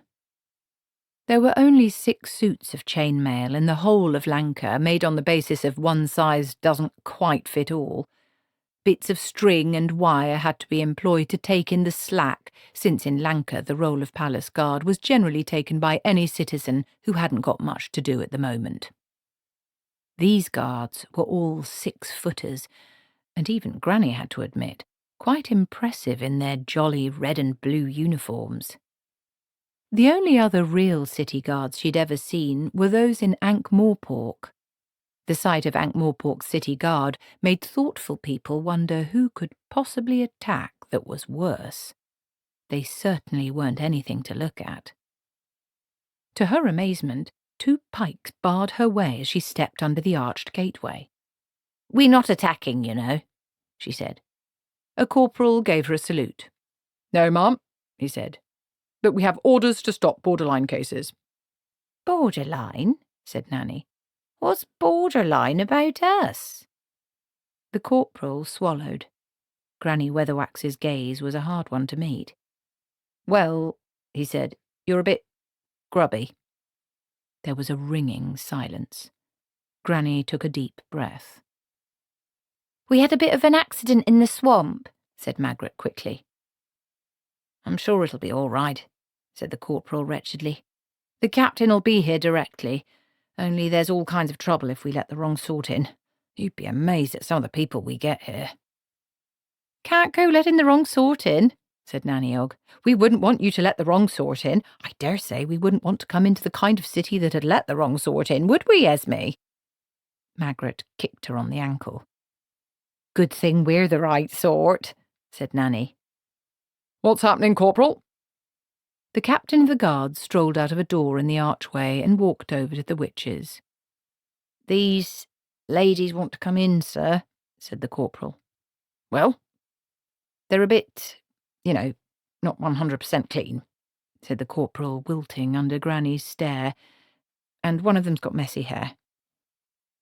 There were only 6 suits of chainmail in the whole of Lanka, made on the basis of one size doesn't quite fit all. Bits of string and wire had to be employed to take in the slack, since in Lanka the role of palace guard was generally taken by any citizen who hadn't got much to do at the moment. These guards were all 6-footers, and even Granny had to admit, quite impressive in their jolly red and blue uniforms. The only other real city guards she'd ever seen were those in Ankh-Morpork. The sight of Ankh-Morpork's city guard made thoughtful people wonder who could possibly attack that was worse. They certainly weren't anything to look at. To her amazement, 2 pikes barred her way as she stepped under the arched gateway. "We're not attacking, you know," she said. A corporal gave her a salute. "No, ma'am," he said. that we have orders to stop borderline cases. Borderline? Said Nanny. What's borderline about us? The corporal swallowed. Granny Weatherwax's gaze was a hard one to meet. Well, he said, you're a bit grubby. There was a ringing silence. Granny took a deep breath. We had a bit of an accident in the swamp, said Magrat quickly. I'm sure it'll be all right, said the corporal wretchedly. The captain'll be here directly, only there's all kinds of trouble if we let the wrong sort in. You'd be amazed at some of the people we get here. Can't go letting the wrong sort in, said Nanny Ogg. We wouldn't want you to let the wrong sort in. I dare say we wouldn't want to come into the kind of city that had let the wrong sort in, would we, Esme? Magrat kicked her on the ankle. Good thing we're the right sort, said Nanny. What's happening, Corporal? The captain of the guards strolled out of a door in the archway and walked over to the witches. These ladies want to come in, sir, said the corporal. Well? They're a bit, not 100% clean, said the corporal, wilting under Granny's stare, and one of them's got messy hair.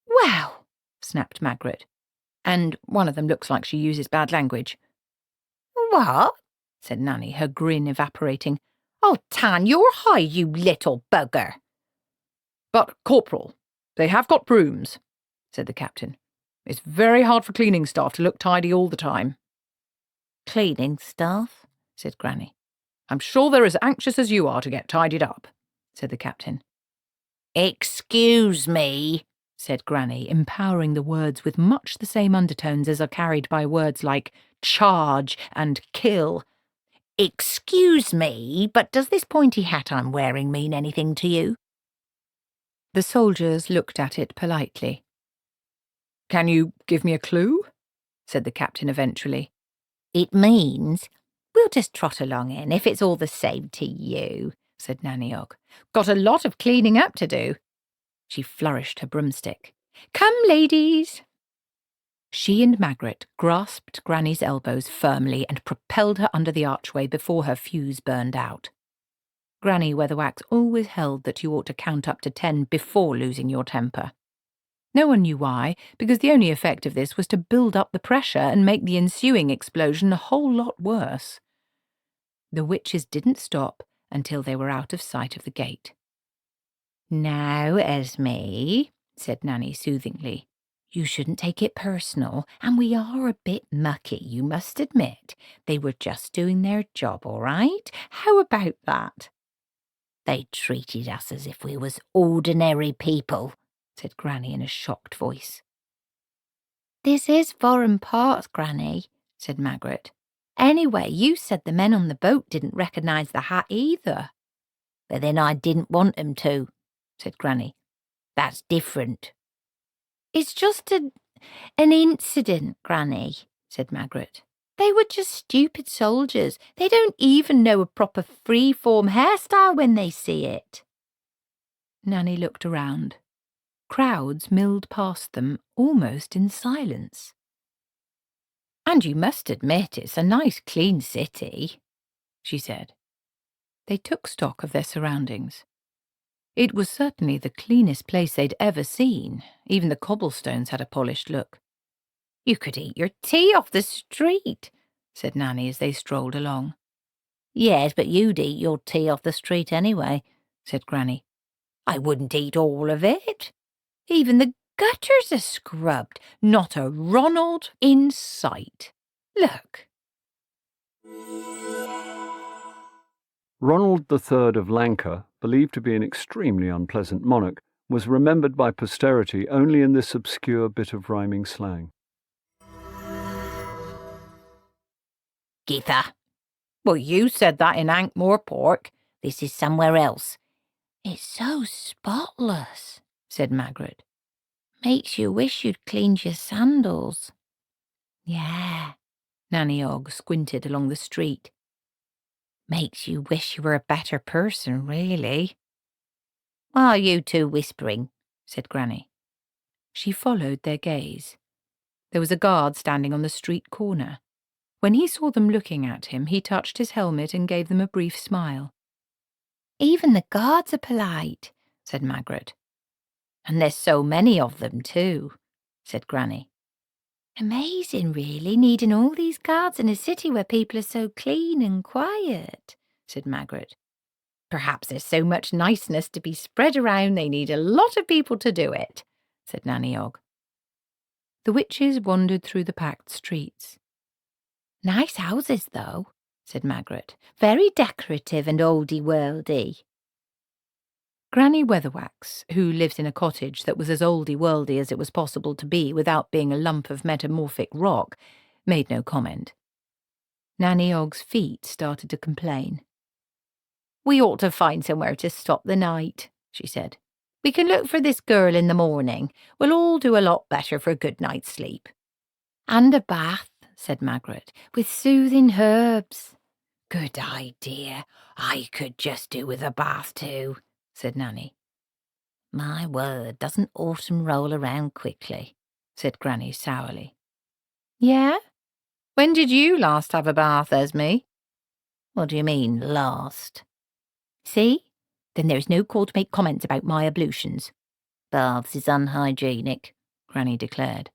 Well, snapped Magrat, and one of them looks like she uses bad language. What? Said Nanny, her grin evaporating. Oh, Tan, you're high, you little bugger. But, Corporal, they have got brooms, said the captain. It's very hard for cleaning staff to look tidy all the time. Cleaning staff? Said Granny. I'm sure they're as anxious as you are to get tidied up, said the captain. Excuse me, said Granny, empowering the words with much the same undertones as are carried by words like charge and kill. Excuse me, but does this pointy hat I'm wearing mean anything to you? The soldiers looked at it politely. Can you give me a clue? Said the captain eventually. It means, we'll just trot along in if it's all the same to you, said Nanny Ogg. Got a lot of cleaning up to do. She flourished her broomstick. Come, ladies. She and Magrat grasped Granny's elbows firmly and propelled her under the archway before her fuse burned out. Granny Weatherwax always held that you ought to count up to 10 before losing your temper. No one knew why, because the only effect of this was to build up the pressure and make the ensuing explosion a whole lot worse. The witches didn't stop until they were out of sight of the gate. Now, Esme, said Nanny soothingly, you shouldn't take it personal, and we are a bit mucky, you must admit. They were just doing their job, all right? How about that? They treated us as if we was ordinary people, said Granny in a shocked voice. This is foreign parts, Granny, said Magrat. Anyway, you said the men on the boat didn't recognise the hat either. But then I didn't want them to, said Granny. That's different. It's just an incident, Granny, said Magrat. They were just stupid soldiers. They don't even know a proper free-form hairstyle when they see it. Nanny looked around. Crowds milled past them, almost in silence. And you must admit it's a nice, clean city, she said. They took stock of their surroundings. It was certainly the cleanest place they'd ever seen. Even the cobblestones had a polished look. You could eat your tea off the street, said Nanny as they strolled along. Yes, but you'd eat your tea off the street anyway, said Granny. I wouldn't eat all of it. Even the gutters are scrubbed. Not a Ronald in sight. Look. Ronald III of Lanka, believed to be an extremely unpleasant monarch, was remembered by posterity only in this obscure bit of rhyming slang. Githa. Well, you said that in Ankh-Morpork. This is somewhere else. It's so spotless, said Magrat. Makes you wish you'd cleaned your sandals. Yeah, Nanny Ogg squinted along the street. Makes you wish you were a better person, really. Why are you two whispering? Said Granny. She followed their gaze. There was a guard standing on the street corner. When he saw them looking at him, he touched his helmet and gave them a brief smile. Even the guards are polite, said Magrat. And there's so many of them too, said Granny. Amazing, really, needing all these guards in a city where people are so clean and quiet, said Magrat. Perhaps there's so much niceness to be spread around they need a lot of people to do it, said Nanny Ogg. The witches wandered through the packed streets. Nice houses, though, said Magrat. Very decorative and oldie-worldy. Granny Weatherwax, who lived in a cottage that was as oldie-worldy as it was possible to be without being a lump of metamorphic rock, made no comment. Nanny Ogg's feet started to complain. We ought to find somewhere to stop the night, she said. We can look for this girl in the morning. We'll all do a lot better for a good night's sleep. And a bath, said Magrat, with soothing herbs. Good idea. I could just do with a bath too, said Nanny. My word, doesn't autumn roll around quickly, said Granny sourly. Yeah? When did you last have a bath, Esme? What do you mean, last? See? Then there's no call to make comments about my ablutions. Baths is unhygienic, Granny declared.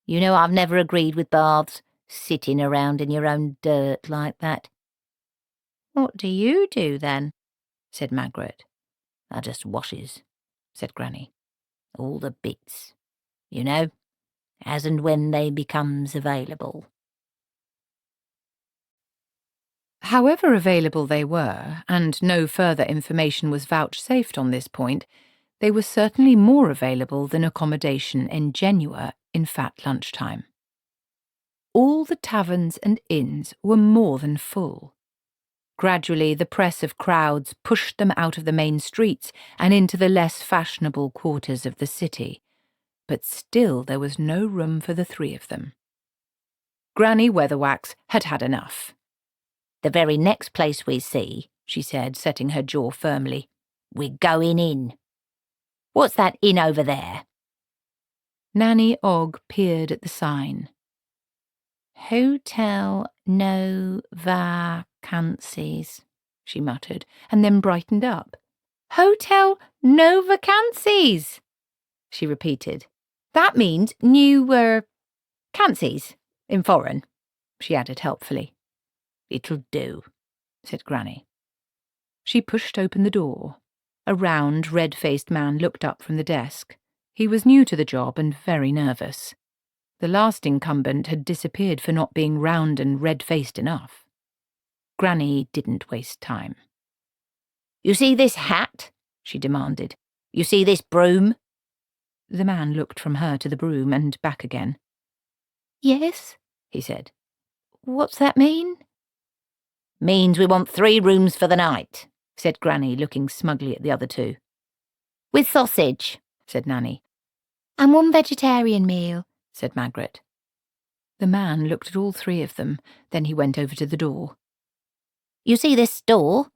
You know I've never agreed with baths, sitting around in your own dirt like that. What do you do, then? Said Magrat. I just washes, said Granny. All the bits, you know, as and when they becomes available. However available they were, and no further information was vouchsafed on this point, they were certainly more available than accommodation in Genua in fat lunchtime. All the taverns and inns were more than full. Gradually, the press of crowds pushed them out of the main streets and into the less fashionable quarters of the city, but still there was no room for the three of them. Granny Weatherwax had had enough. The very next place we see, she said, setting her jaw firmly, we're going in. What's that inn over there? Nanny Ogg peered at the sign. Hotel No Vacancies, she muttered, and then brightened up. Hotel No Vacancies, she repeated. That means new, cancies in foreign, she added helpfully. It'll do, said Granny. She pushed open the door. A round, red-faced man looked up from the desk. He was new to the job and very nervous. The last incumbent had disappeared for not being round and red-faced enough. Granny didn't waste time. You see this hat? She demanded. You see this broom? The man looked from her to the broom and back again. Yes, he said. What's that mean? Means we want 3 rooms for the night, said Granny, looking smugly at the other two. With sausage, said Nanny. And 1 vegetarian meal, said Magrat. The man looked at all 3 of them, then he went over to the door. You see this door?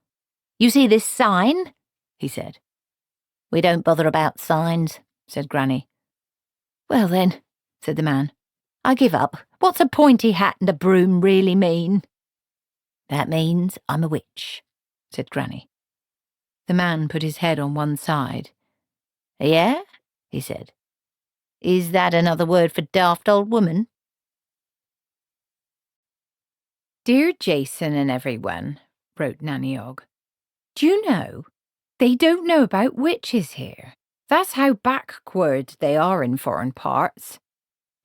You see this sign? He said. We don't bother about signs, said Granny. Well then, said the man, I give up. What's a pointy hat and a broom really mean? That means I'm a witch, said Granny. The man put his head on one side. Yeah, he said. Is that another word for daft old woman? Dear Jason and everyone, wrote Nanny Ogg. Do you know, they don't know about witches here. That's how backward they are in foreign parts.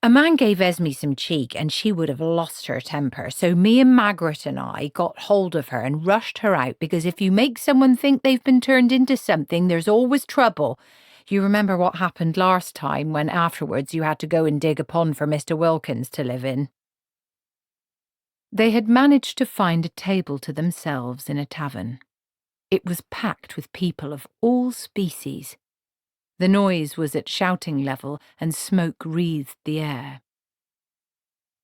A man gave Esme some cheek and she would have lost her temper, so me and Magrat and I got hold of her and rushed her out because if you make someone think they've been turned into something, there's always trouble. You remember what happened last time when afterwards you had to go and dig a pond for Mr. Wilkins to live in. They had managed to find a table to themselves in a tavern. It was packed with people of all species. The noise was at shouting level and smoke wreathed the air.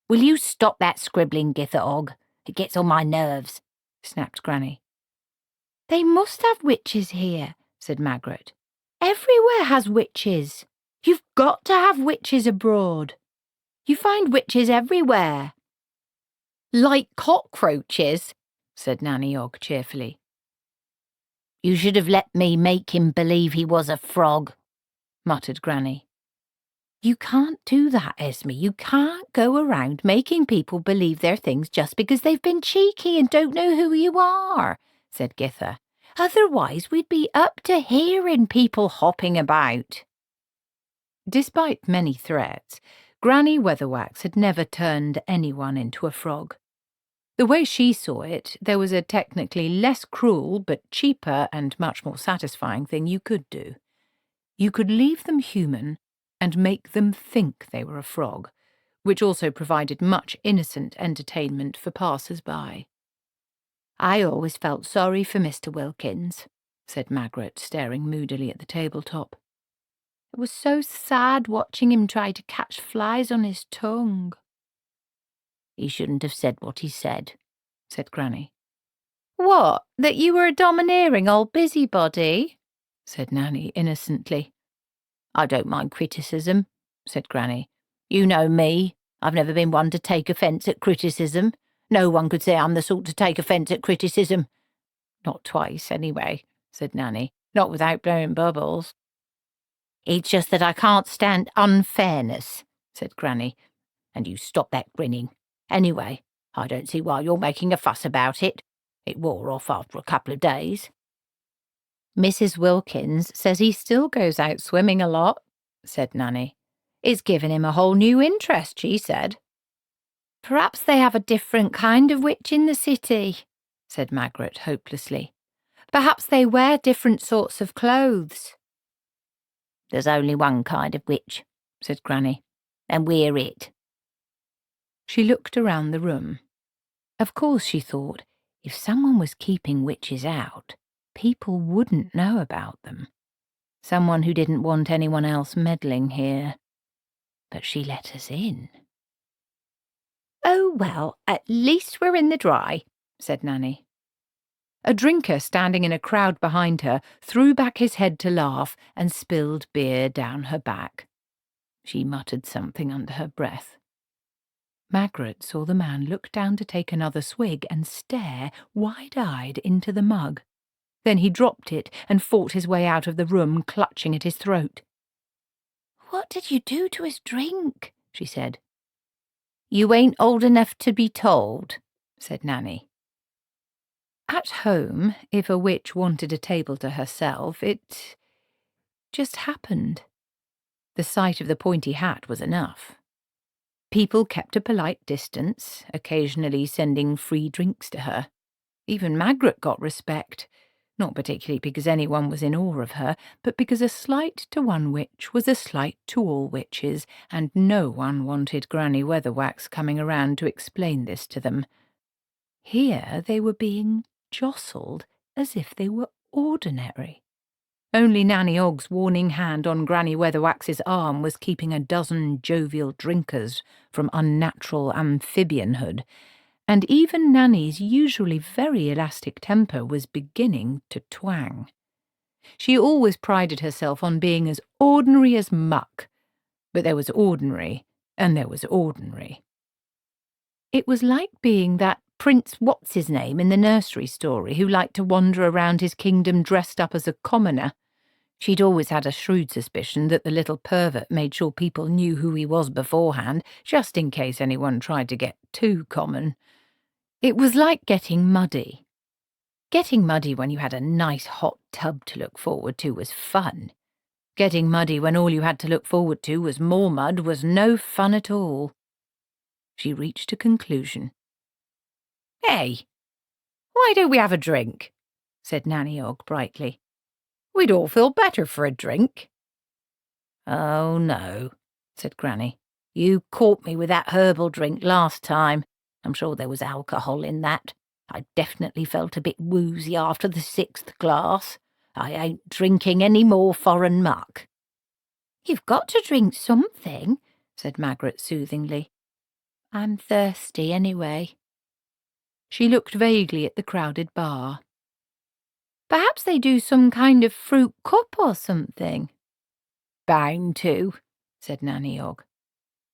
Will you stop that scribbling, Githa Ogg? It gets on my nerves, snapped Granny. They must have witches here, said Magrat. Everywhere has witches. You've got to have witches abroad. You find witches everywhere. Like cockroaches, said Nanny Ogg cheerfully. You should have let me make him believe he was a frog, muttered Granny. You can't do that, Esme. You can't go around making people believe they're things just because they've been cheeky and don't know who you are, said Githa. Otherwise we'd be up to here in people hopping about. Despite many threats, Granny Weatherwax had never turned anyone into a frog. The way she saw it, there was a technically less cruel but cheaper and much more satisfying thing you could do. You could leave them human and make them think they were a frog, which also provided much innocent entertainment for passers-by. I always felt sorry for Mr. Wilkins, said Magrat, staring moodily at the tabletop. It was so sad watching him try to catch flies on his tongue. He shouldn't have said what he said, said Granny. What, that you were a domineering old busybody? Said Nanny innocently. I don't mind criticism, said Granny. You know me. I've never been one to take offence at criticism. No one could say I'm the sort to take offence at criticism. Not twice, anyway, said Nanny. Not without blowing bubbles. It's just that I can't stand unfairness, said Granny. And you stop that grinning. Anyway, I don't see why you're making a fuss about it. It wore off after a couple of days. Mrs. Wilkins says he still goes out swimming a lot, said Nanny. It's given him a whole new interest, she said. Perhaps they have a different kind of witch in the city, said Magrat hopelessly. Perhaps they wear different sorts of clothes. There's only one kind of witch, said Granny, and we're it. She looked around the room. Of course, she thought, if someone was keeping witches out, people wouldn't know about them. Someone who didn't want anyone else meddling here. But she let us in. Oh, well, at least we're in the dry, said Nanny. A drinker standing in a crowd behind her threw back his head to laugh and spilled beer down her back. She muttered something under her breath. Magrat saw the man look down to take another swig and stare wide-eyed into the mug. Then he dropped it and fought his way out of the room, clutching at his throat. What did you do to his drink? She said. You ain't old enough to be told, said Nanny. At home, if a witch wanted a table to herself, it just happened. The sight of the pointy hat was enough. People kept a polite distance, occasionally sending free drinks to her. Even Magrat got respect, not particularly because anyone was in awe of her, but because a slight to one witch was a slight to all witches, and no one wanted Granny Weatherwax coming around to explain this to them. Here they were being jostled as if they were ordinary. Only Nanny Ogg's warning hand on Granny Weatherwax's arm was keeping a dozen jovial drinkers from unnatural amphibianhood, and even Nanny's usually very elastic temper was beginning to twang. She always prided herself on being as ordinary as muck, but there was ordinary, and there was ordinary. It was like being that Prince What's-his-name in the nursery story who liked to wander around his kingdom dressed up as a commoner. She'd always had a shrewd suspicion that the little pervert made sure people knew who he was beforehand, just in case anyone tried to get too common. It was like getting muddy. Getting muddy when you had a nice hot tub to look forward to was fun. Getting muddy when all you had to look forward to was more mud was no fun at all. She reached a conclusion. Hey, why don't we have a drink? Said Nanny Ogg brightly. We'd all feel better for a drink. Oh, no, said Granny. You caught me with that herbal drink last time. I'm sure there was alcohol in that. I definitely felt a bit woozy after the 6th glass. I ain't drinking any more foreign muck. You've got to drink something, said Magrat soothingly. I'm thirsty anyway. She looked vaguely at the crowded bar. Perhaps they do some kind of fruit cup or something. Bound to, said Nanny Ogg.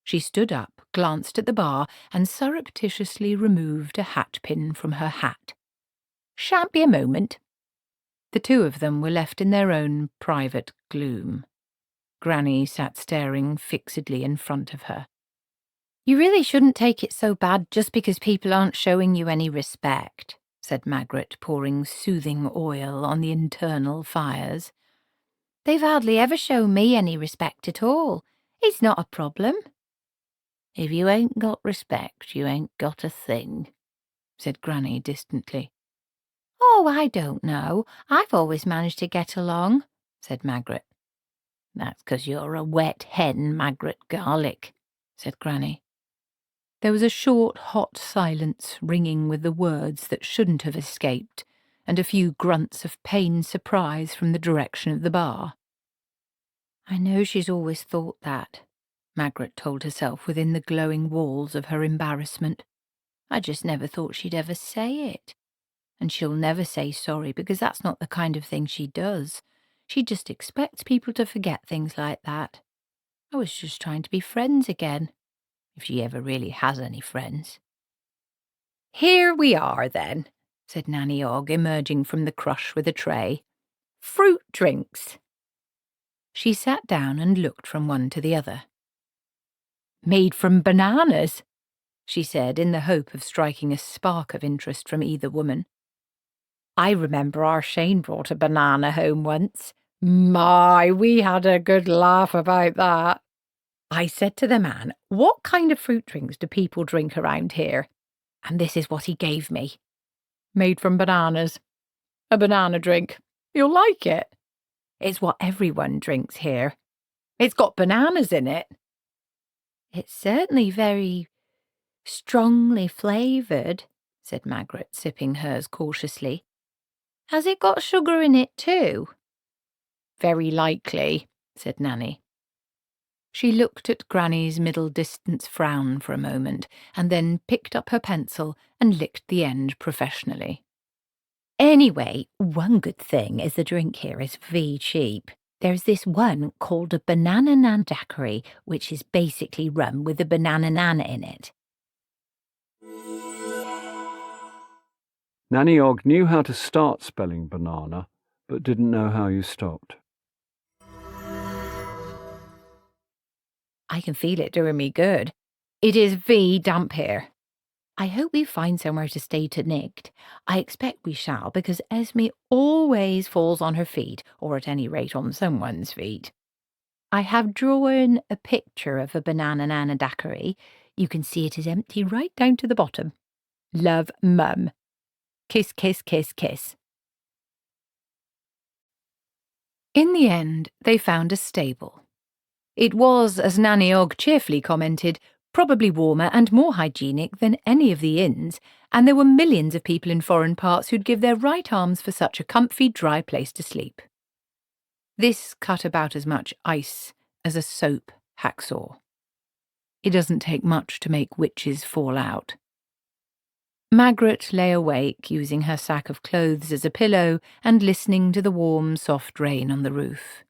She stood up, glanced at the bar, and surreptitiously removed a hatpin from her hat. Shan't be a moment. The two of them were left in their own private gloom. Granny sat staring fixedly in front of her. "You really shouldn't take it so bad just because people aren't showing you any respect," said Magrat, pouring soothing oil on the internal fires. "They've hardly ever shown me any respect at all. It's not a problem." "If you ain't got respect, you ain't got a thing," said Granny distantly. "Oh, I don't know. I've always managed to get along," said Magrat. "That's 'cause you're a wet hen, Magrat Garlic," said Granny. There was a short, hot silence ringing with the words that shouldn't have escaped, and a few grunts of pained surprise from the direction of the bar. "I know she's always thought that," Magrat told herself within the glowing walls of her embarrassment. "I just never thought she'd ever say it. And she'll never say sorry because that's not the kind of thing she does. She just expects people to forget things like that. I was just trying to be friends again, if she ever really has any friends." "Here we are, then," said Nanny Ogg, emerging from the crush with a tray. "Fruit drinks." She sat down and looked from one to the other. "Made from bananas," she said, in the hope of striking a spark of interest from either woman. "I remember our Shane brought a banana home once. My, we had a good laugh about that. I said to the man, 'What kind of fruit drinks do people drink around here?' And this is what he gave me. Made from bananas. A banana drink. You'll like it. It's what everyone drinks here. It's got bananas in it." "It's certainly very strongly flavoured," said Magrat, sipping hers cautiously. "Has it got sugar in it too?" "Very likely," said Nanny. She looked at Granny's middle-distance frown for a moment, and then picked up her pencil and licked the end professionally. "Anyway, one good thing is the drink here is very cheap. There's this one called a banana nan daiquiri, which is basically rum with a banana nan in it." Nanny Ogg knew how to start spelling banana, but didn't know how you stopped. "I can feel it doing me good. It is very damp here. I hope we find somewhere to stay tonight. I expect we shall, because Esme always falls on her feet, or at any rate on someone's feet. I have drawn a picture of a banana nana daiquiri. You can see it is empty right down to the bottom. Love, Mum. Kiss, kiss, kiss, kiss." In the end, they found a stable. It was, as Nanny Ogg cheerfully commented, probably warmer and more hygienic than any of the inns, and there were millions of people in foreign parts who'd give their right arms for such a comfy, dry place to sleep. This cut about as much ice as a soap hacksaw. It doesn't take much to make witches fall out. Magrat lay awake, using her sack of clothes as a pillow and listening to the warm, soft rain on the roof.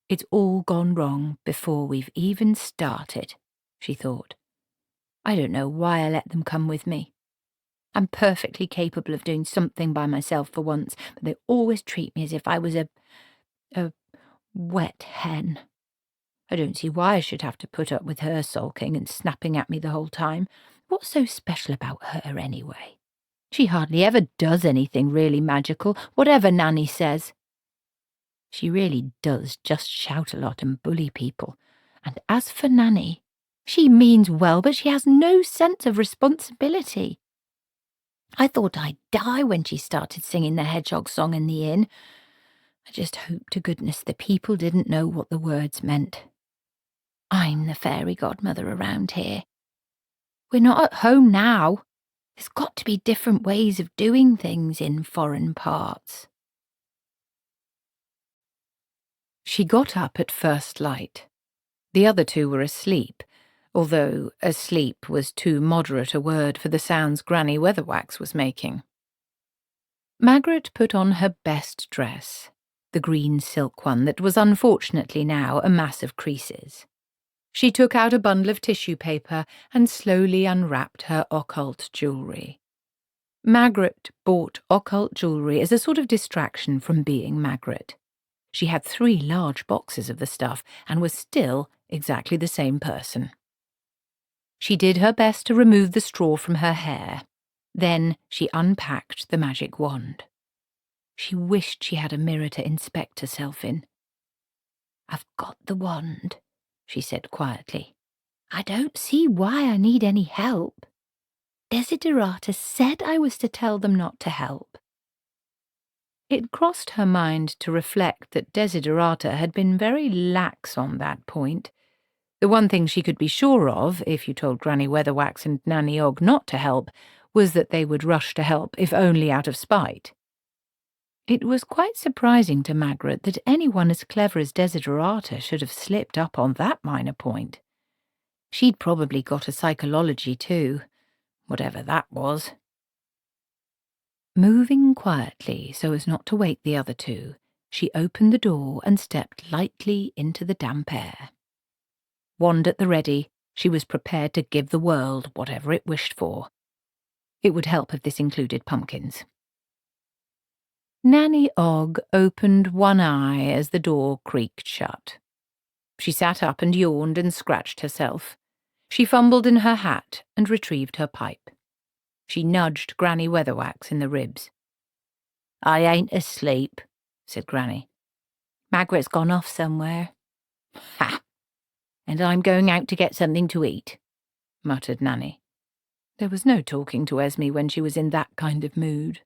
"It's all gone wrong before we've even started," she thought. "I don't know why I let them come with me. I'm perfectly capable of doing something by myself for once, but they always treat me as if I was a wet hen. I don't see why I should have to put up with her sulking and snapping at me the whole time. What's so special about her, anyway? She hardly ever does anything really magical, whatever Nanny says. She really does just shout a lot and bully people. And as for Nanny, she means well, but she has no sense of responsibility. I thought I'd die when she started singing the hedgehog song in the inn. I just hope to goodness the people didn't know what the words meant. I'm the fairy godmother around here. We're not at home now. There's got to be different ways of doing things in foreign parts." She got up at first light. The other two were asleep, although asleep was too moderate a word for the sounds Granny Weatherwax was making. Magrat put on her best dress, the green silk one that was unfortunately now a mass of creases. She took out a bundle of tissue paper and slowly unwrapped her occult jewellery. Magrat bought occult jewellery as a sort of distraction from being Magrat. She had 3 large boxes of the stuff and was still exactly the same person. She did her best to remove the straw from her hair. Then she unpacked the magic wand. She wished she had a mirror to inspect herself in. "I've got the wand," she said quietly. "I don't see why I need any help. Desiderata said I was to tell them not to help." It crossed her mind to reflect that Desiderata had been very lax on that point. The one thing she could be sure of, if you told Granny Weatherwax and Nanny Ogg not to help, was that they would rush to help, if only out of spite. It was quite surprising to Magrat that anyone as clever as Desiderata should have slipped up on that minor point. She'd probably got a psychology too, whatever that was. Moving quietly so as not to wake the other 2, she opened the door and stepped lightly into the damp air. Wand at the ready, she was prepared to give the world whatever it wished for. It would help if this included pumpkins. Nanny Ogg opened one eye as the door creaked shut. She sat up and yawned and scratched herself. She fumbled in her hat and retrieved her pipe. She nudged Granny Weatherwax in the ribs. "I ain't asleep," said Granny. "Magrat's gone off somewhere." "Ha! And I'm going out to get something to eat," muttered Nanny. There was no talking to Esme when she was in that kind of mood.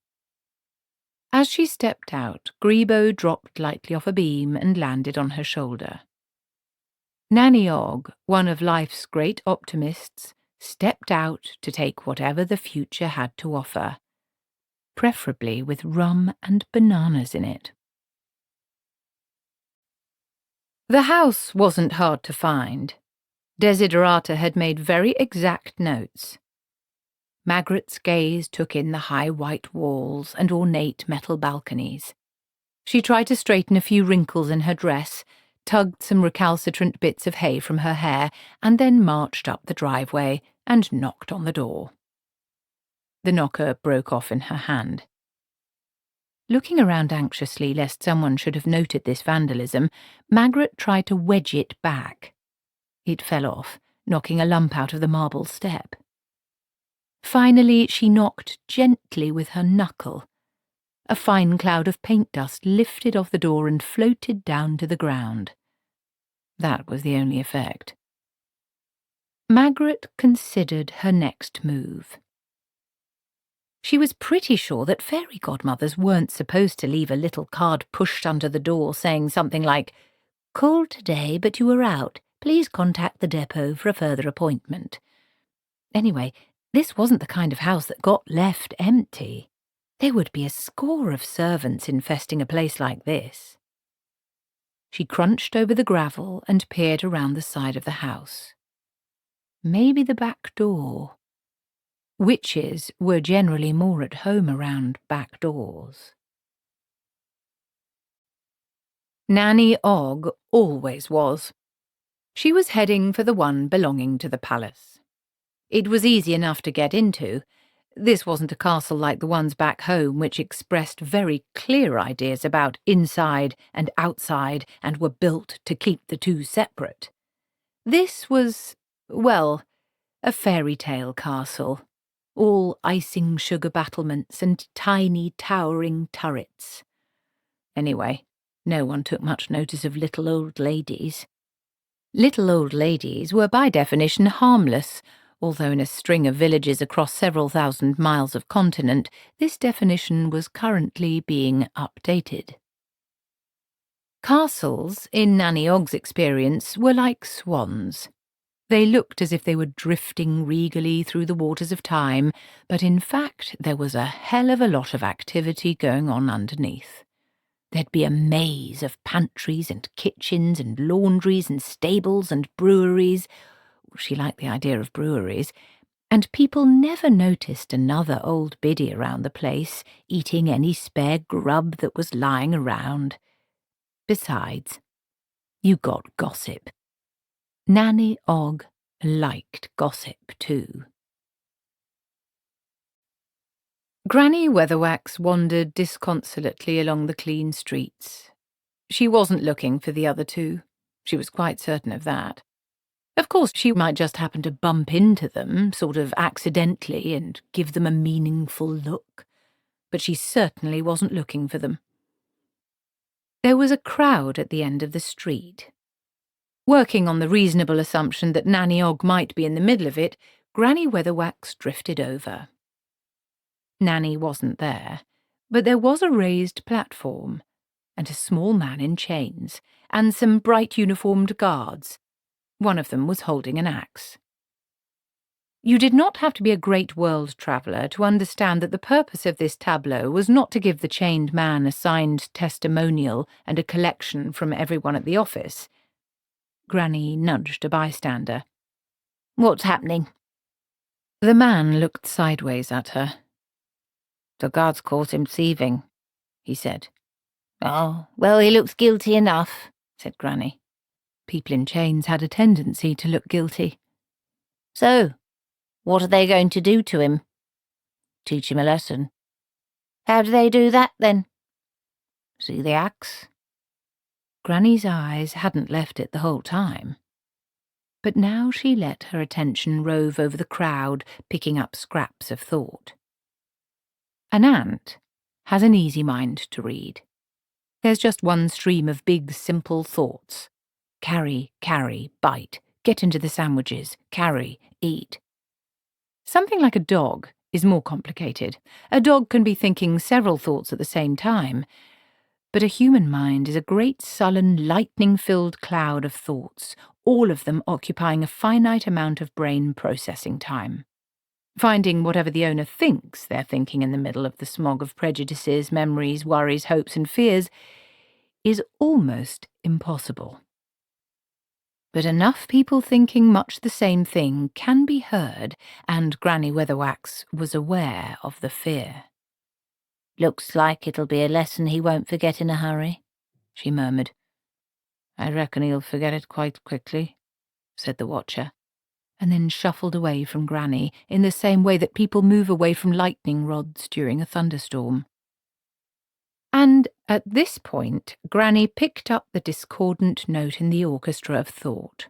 As she stepped out, Grebo dropped lightly off a beam and landed on her shoulder. Nanny Ogg, one of life's great optimists, stepped out to take whatever the future had to offer, preferably with rum and bananas in it. The house wasn't hard to find. Desiderata had made very exact notes. Magrat's gaze took in the high white walls and ornate metal balconies. She tried to straighten a few wrinkles in her dress, tugged some recalcitrant bits of hay from her hair, and then marched up the driveway and knocked on the door. The knocker broke off in her hand. Looking around anxiously lest someone should have noted this vandalism, Magrat tried to wedge it back. It fell off, knocking a lump out of the marble step. Finally, she knocked gently with her knuckle. A fine cloud of paint dust lifted off the door and floated down to the ground. That was the only effect. Magrat considered her next move. She was pretty sure that fairy godmothers weren't supposed to leave a little card pushed under the door saying something like, "Called today, but you were out. Please contact the depot for a further appointment." Anyway, this wasn't the kind of house that got left empty. There would be a score of servants infesting a place like this. She crunched over the gravel and peered around the side of the house. Maybe the back door. Witches were generally more at home around back doors. Nanny Ogg always was. She was heading for the one belonging to the palace. It was easy enough to get into. This wasn't a castle like the ones back home, which expressed very clear ideas about inside and outside and were built to keep the two separate. This was, well, a fairy tale castle, all icing sugar battlements and tiny towering turrets. Anyway, no one took much notice of little old ladies. Little old ladies were by definition harmless, although in a string of villages across several thousand miles of continent, this definition was currently being updated. Castles, in Nanny Ogg's experience, were like swans. They looked as if they were drifting regally through the waters of time, but in fact there was a hell of a lot of activity going on underneath. There'd be a maze of pantries and kitchens and laundries and stables and breweries. She liked the idea of breweries, and people never noticed another old biddy around the place, eating any spare grub that was lying around. Besides, you got gossip. Nanny Ogg liked gossip too. Granny Weatherwax wandered disconsolately along the clean streets. She wasn't looking for the other two. She was quite certain of that. Of course, she might just happen to bump into them, sort of accidentally, and give them a meaningful look. But she certainly wasn't looking for them. There was a crowd at the end of the street. Working on the reasonable assumption that Nanny Ogg might be in the middle of it, Granny Weatherwax drifted over. Nanny wasn't there, but there was a raised platform, and a small man in chains, and some bright uniformed guards. One of them was holding an axe. You did not have to be a great world traveller to understand that the purpose of this tableau was not to give the chained man a signed testimonial and a collection from everyone at the office. Granny nudged a bystander. What's happening? The man looked sideways at her. The guards caught him thieving, he said. Oh, well, he looks guilty enough, said Granny. People in chains had a tendency to look guilty. So, what are they going to do to him? Teach him a lesson. How do they do that, then? See the axe? Granny's eyes hadn't left it the whole time. But now she let her attention rove over the crowd, picking up scraps of thought. An ant has an easy mind to read. There's just one stream of big, simple thoughts. Carry, carry, bite, get into the sandwiches, carry, eat. Something like a dog is more complicated. A dog can be thinking several thoughts at the same time, but a human mind is a great, sullen, lightning-filled cloud of thoughts, all of them occupying a finite amount of brain processing time. Finding whatever the owner thinks they're thinking in the middle of the smog of prejudices, memories, worries, hopes and fears is almost impossible. But enough people thinking much the same thing can be heard, and Granny Weatherwax was aware of the fear. Looks like it'll be a lesson he won't forget in a hurry, she murmured. I reckon he'll forget it quite quickly, said the watcher, and then shuffled away from Granny in the same way that people move away from lightning rods during a thunderstorm. And at this point, Granny picked up the discordant note in the orchestra of thought.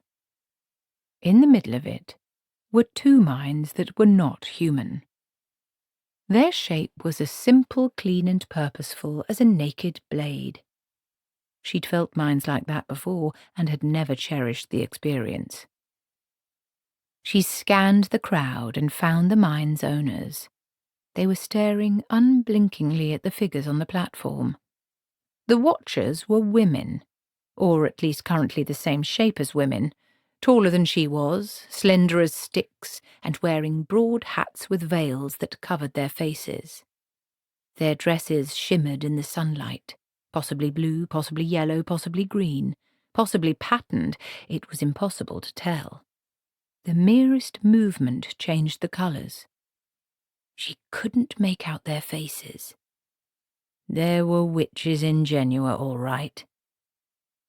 In the middle of it were two minds that were not human. Their shape was as simple, clean and purposeful as a naked blade. She'd felt minds like that before and had never cherished the experience. She scanned the crowd and found the mind's owners. They were staring unblinkingly at the figures on the platform. The watchers were women, or at least currently the same shape as women, taller than she was, slender as sticks, and wearing broad hats with veils that covered their faces. Their dresses shimmered in the sunlight, possibly blue, possibly yellow, possibly green, possibly patterned. It was impossible to tell. The merest movement changed the colours. She couldn't make out their faces. There were witches in Genua, all right.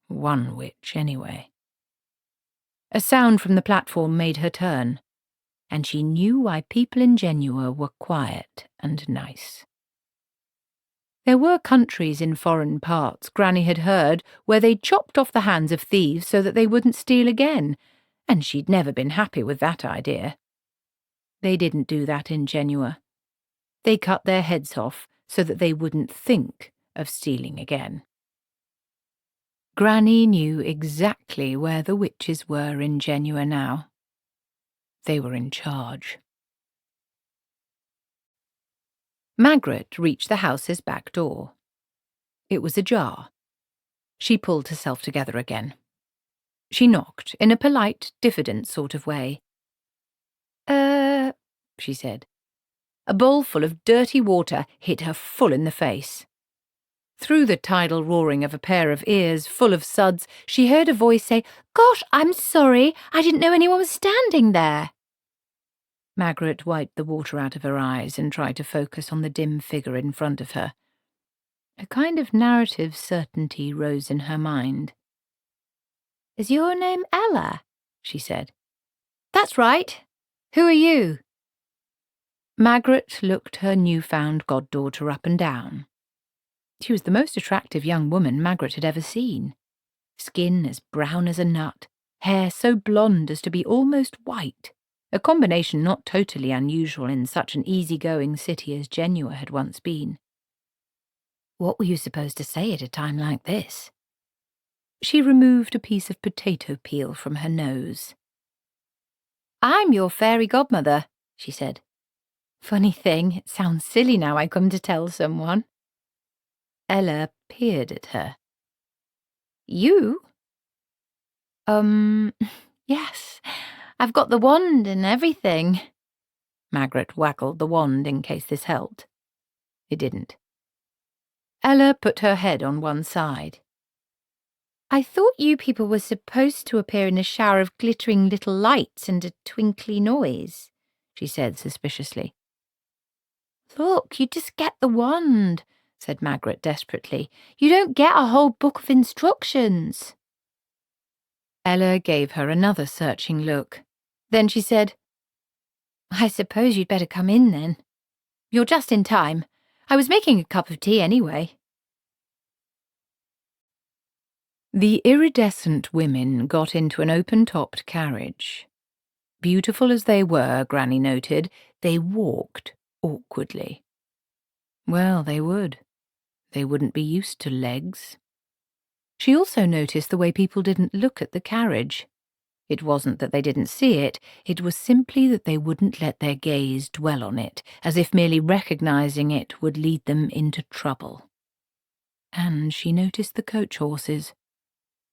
One witch, anyway. A sound from the platform made her turn, and she knew why people in Genua were quiet and nice. There were countries in foreign parts, Granny had heard, where they chopped off the hands of thieves so that they wouldn't steal again, and she'd never been happy with that idea. They didn't do that in Genua. They cut their heads off so that they wouldn't think of stealing again. Granny knew exactly where the witches were in Genua now. They were in charge. Magrat reached the house's back door. It was ajar. She pulled herself together again. She knocked in a polite, diffident sort of way. She said. A bowl full of dirty water hit her full in the face. Through the tidal roaring of a pair of ears full of suds, she heard a voice say, "Gosh, I'm sorry. I didn't know anyone was standing there." Magrat wiped the water out of her eyes and tried to focus on the dim figure in front of her. A kind of narrative certainty rose in her mind. "Is your name Ella?" she said. "That's right. Who are you?" Magrat looked her newfound goddaughter up and down. She was the most attractive young woman Magrat had ever seen. Skin as brown as a nut, hair so blonde as to be almost white, a combination not totally unusual in such an easy-going city as Genua had once been. What were you supposed to say at a time like this? She removed a piece of potato peel from her nose. "I'm your fairy godmother," she said. "Funny thing, it sounds silly now I come to tell someone." Ella peered at her. "You?" Yes, I've got the wand and everything." Magrat waggled the wand in case this helped. It didn't. Ella put her head on one side. "I thought you people were supposed to appear in a shower of glittering little lights and a twinkly noise," she said suspiciously. "Look, you just get the wand," said Magrat desperately. "You don't get a whole book of instructions." Ella gave her another searching look. Then she said, "I suppose you'd better come in then. You're just in time. I was making a cup of tea anyway." The iridescent women got into an open-topped carriage. Beautiful as they were, Granny noted, they walked awkwardly. Well, they would. They wouldn't be used to legs. She also noticed the way people didn't look at the carriage. It wasn't that they didn't see it, it was simply that they wouldn't let their gaze dwell on it, as if merely recognizing it would lead them into trouble. And she noticed the coach horses.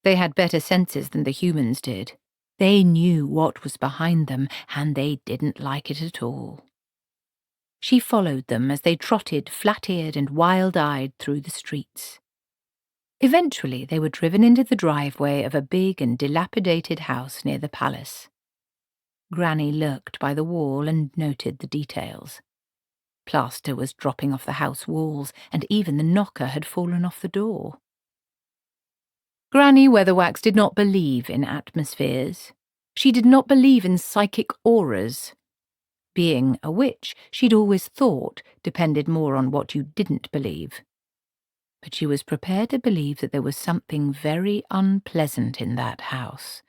They had better senses than the humans did. They knew what was behind them, and they didn't like it at all. She followed them as they trotted flat-eared and wild-eyed through the streets. Eventually they were driven into the driveway of a big and dilapidated house near the palace. Granny lurked by the wall and noted the details. Plaster was dropping off the house walls, and even the knocker had fallen off the door. Granny Weatherwax did not believe in atmospheres. She did not believe in psychic auras. Being a witch, she'd always thought, depended more on what you didn't believe. But she was prepared to believe that there was something very unpleasant in that house.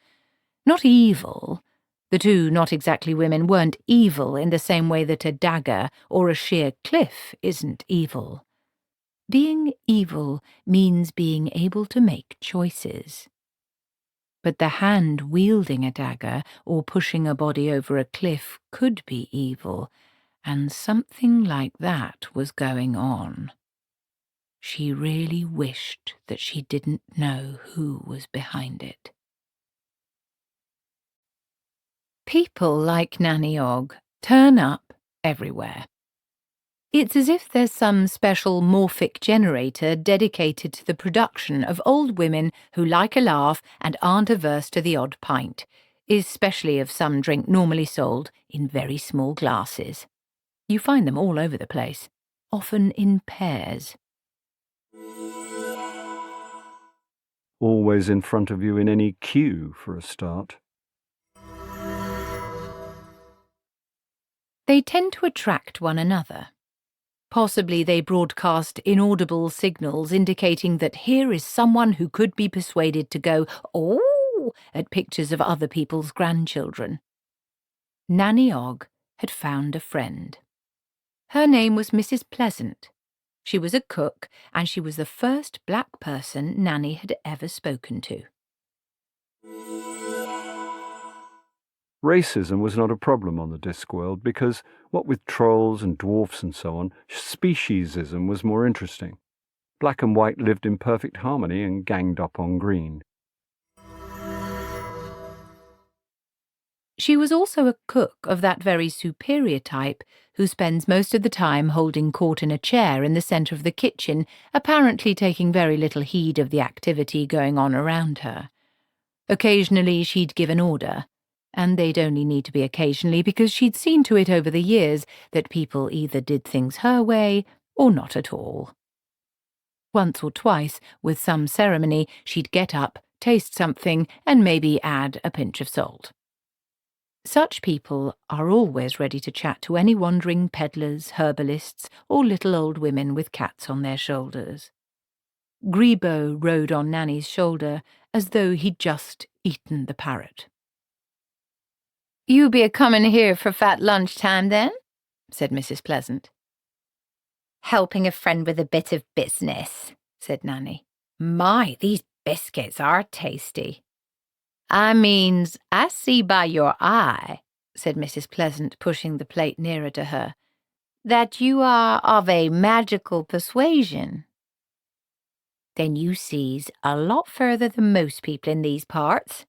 Not evil. The two not exactly women weren't evil in the same way that a dagger or a sheer cliff isn't evil. Being evil means being able to make choices. But the hand wielding a dagger or pushing a body over a cliff could be evil, and something like that was going on. She really wished that she didn't know who was behind it. People like Nanny Ogg turn up everywhere. It's as if there's some special morphic generator dedicated to the production of old women who like a laugh and aren't averse to the odd pint, especially of some drink normally sold in very small glasses. You find them all over the place, often in pairs. Always in front of you in any queue, for a start. They tend to attract one another. Possibly they broadcast inaudible signals indicating that here is someone who could be persuaded to go, "Oh," at pictures of other people's grandchildren. Nanny Ogg had found a friend. Her name was Mrs. Pleasant. She was a cook, and she was the first black person Nanny had ever spoken to. Racism was not a problem on the Discworld because, what with trolls and dwarfs and so on, speciesism was more interesting. Black and white lived in perfect harmony and ganged up on green. She was also a cook of that very superior type who spends most of the time holding court in a chair in the centre of the kitchen, apparently taking very little heed of the activity going on around her. Occasionally she'd give an order, and they'd only need to be occasionally because she'd seen to it over the years that people either did things her way or not at all. Once or twice, with some ceremony, she'd get up, taste something, and maybe add a pinch of salt. Such people are always ready to chat to any wandering peddlers, herbalists, or little old women with cats on their shoulders. Grebo rode on Nanny's shoulder as though he'd just eaten the parrot. "You be a-comin' here for fat lunchtime, then?" said Mrs. Pleasant. "Helping a friend with a bit of business," said Nanny. "My, these biscuits are tasty." I see by your eye," said Mrs. Pleasant, pushing the plate nearer to her, "that you are of a magical persuasion." "Then you sees a lot further than most people in these parts,"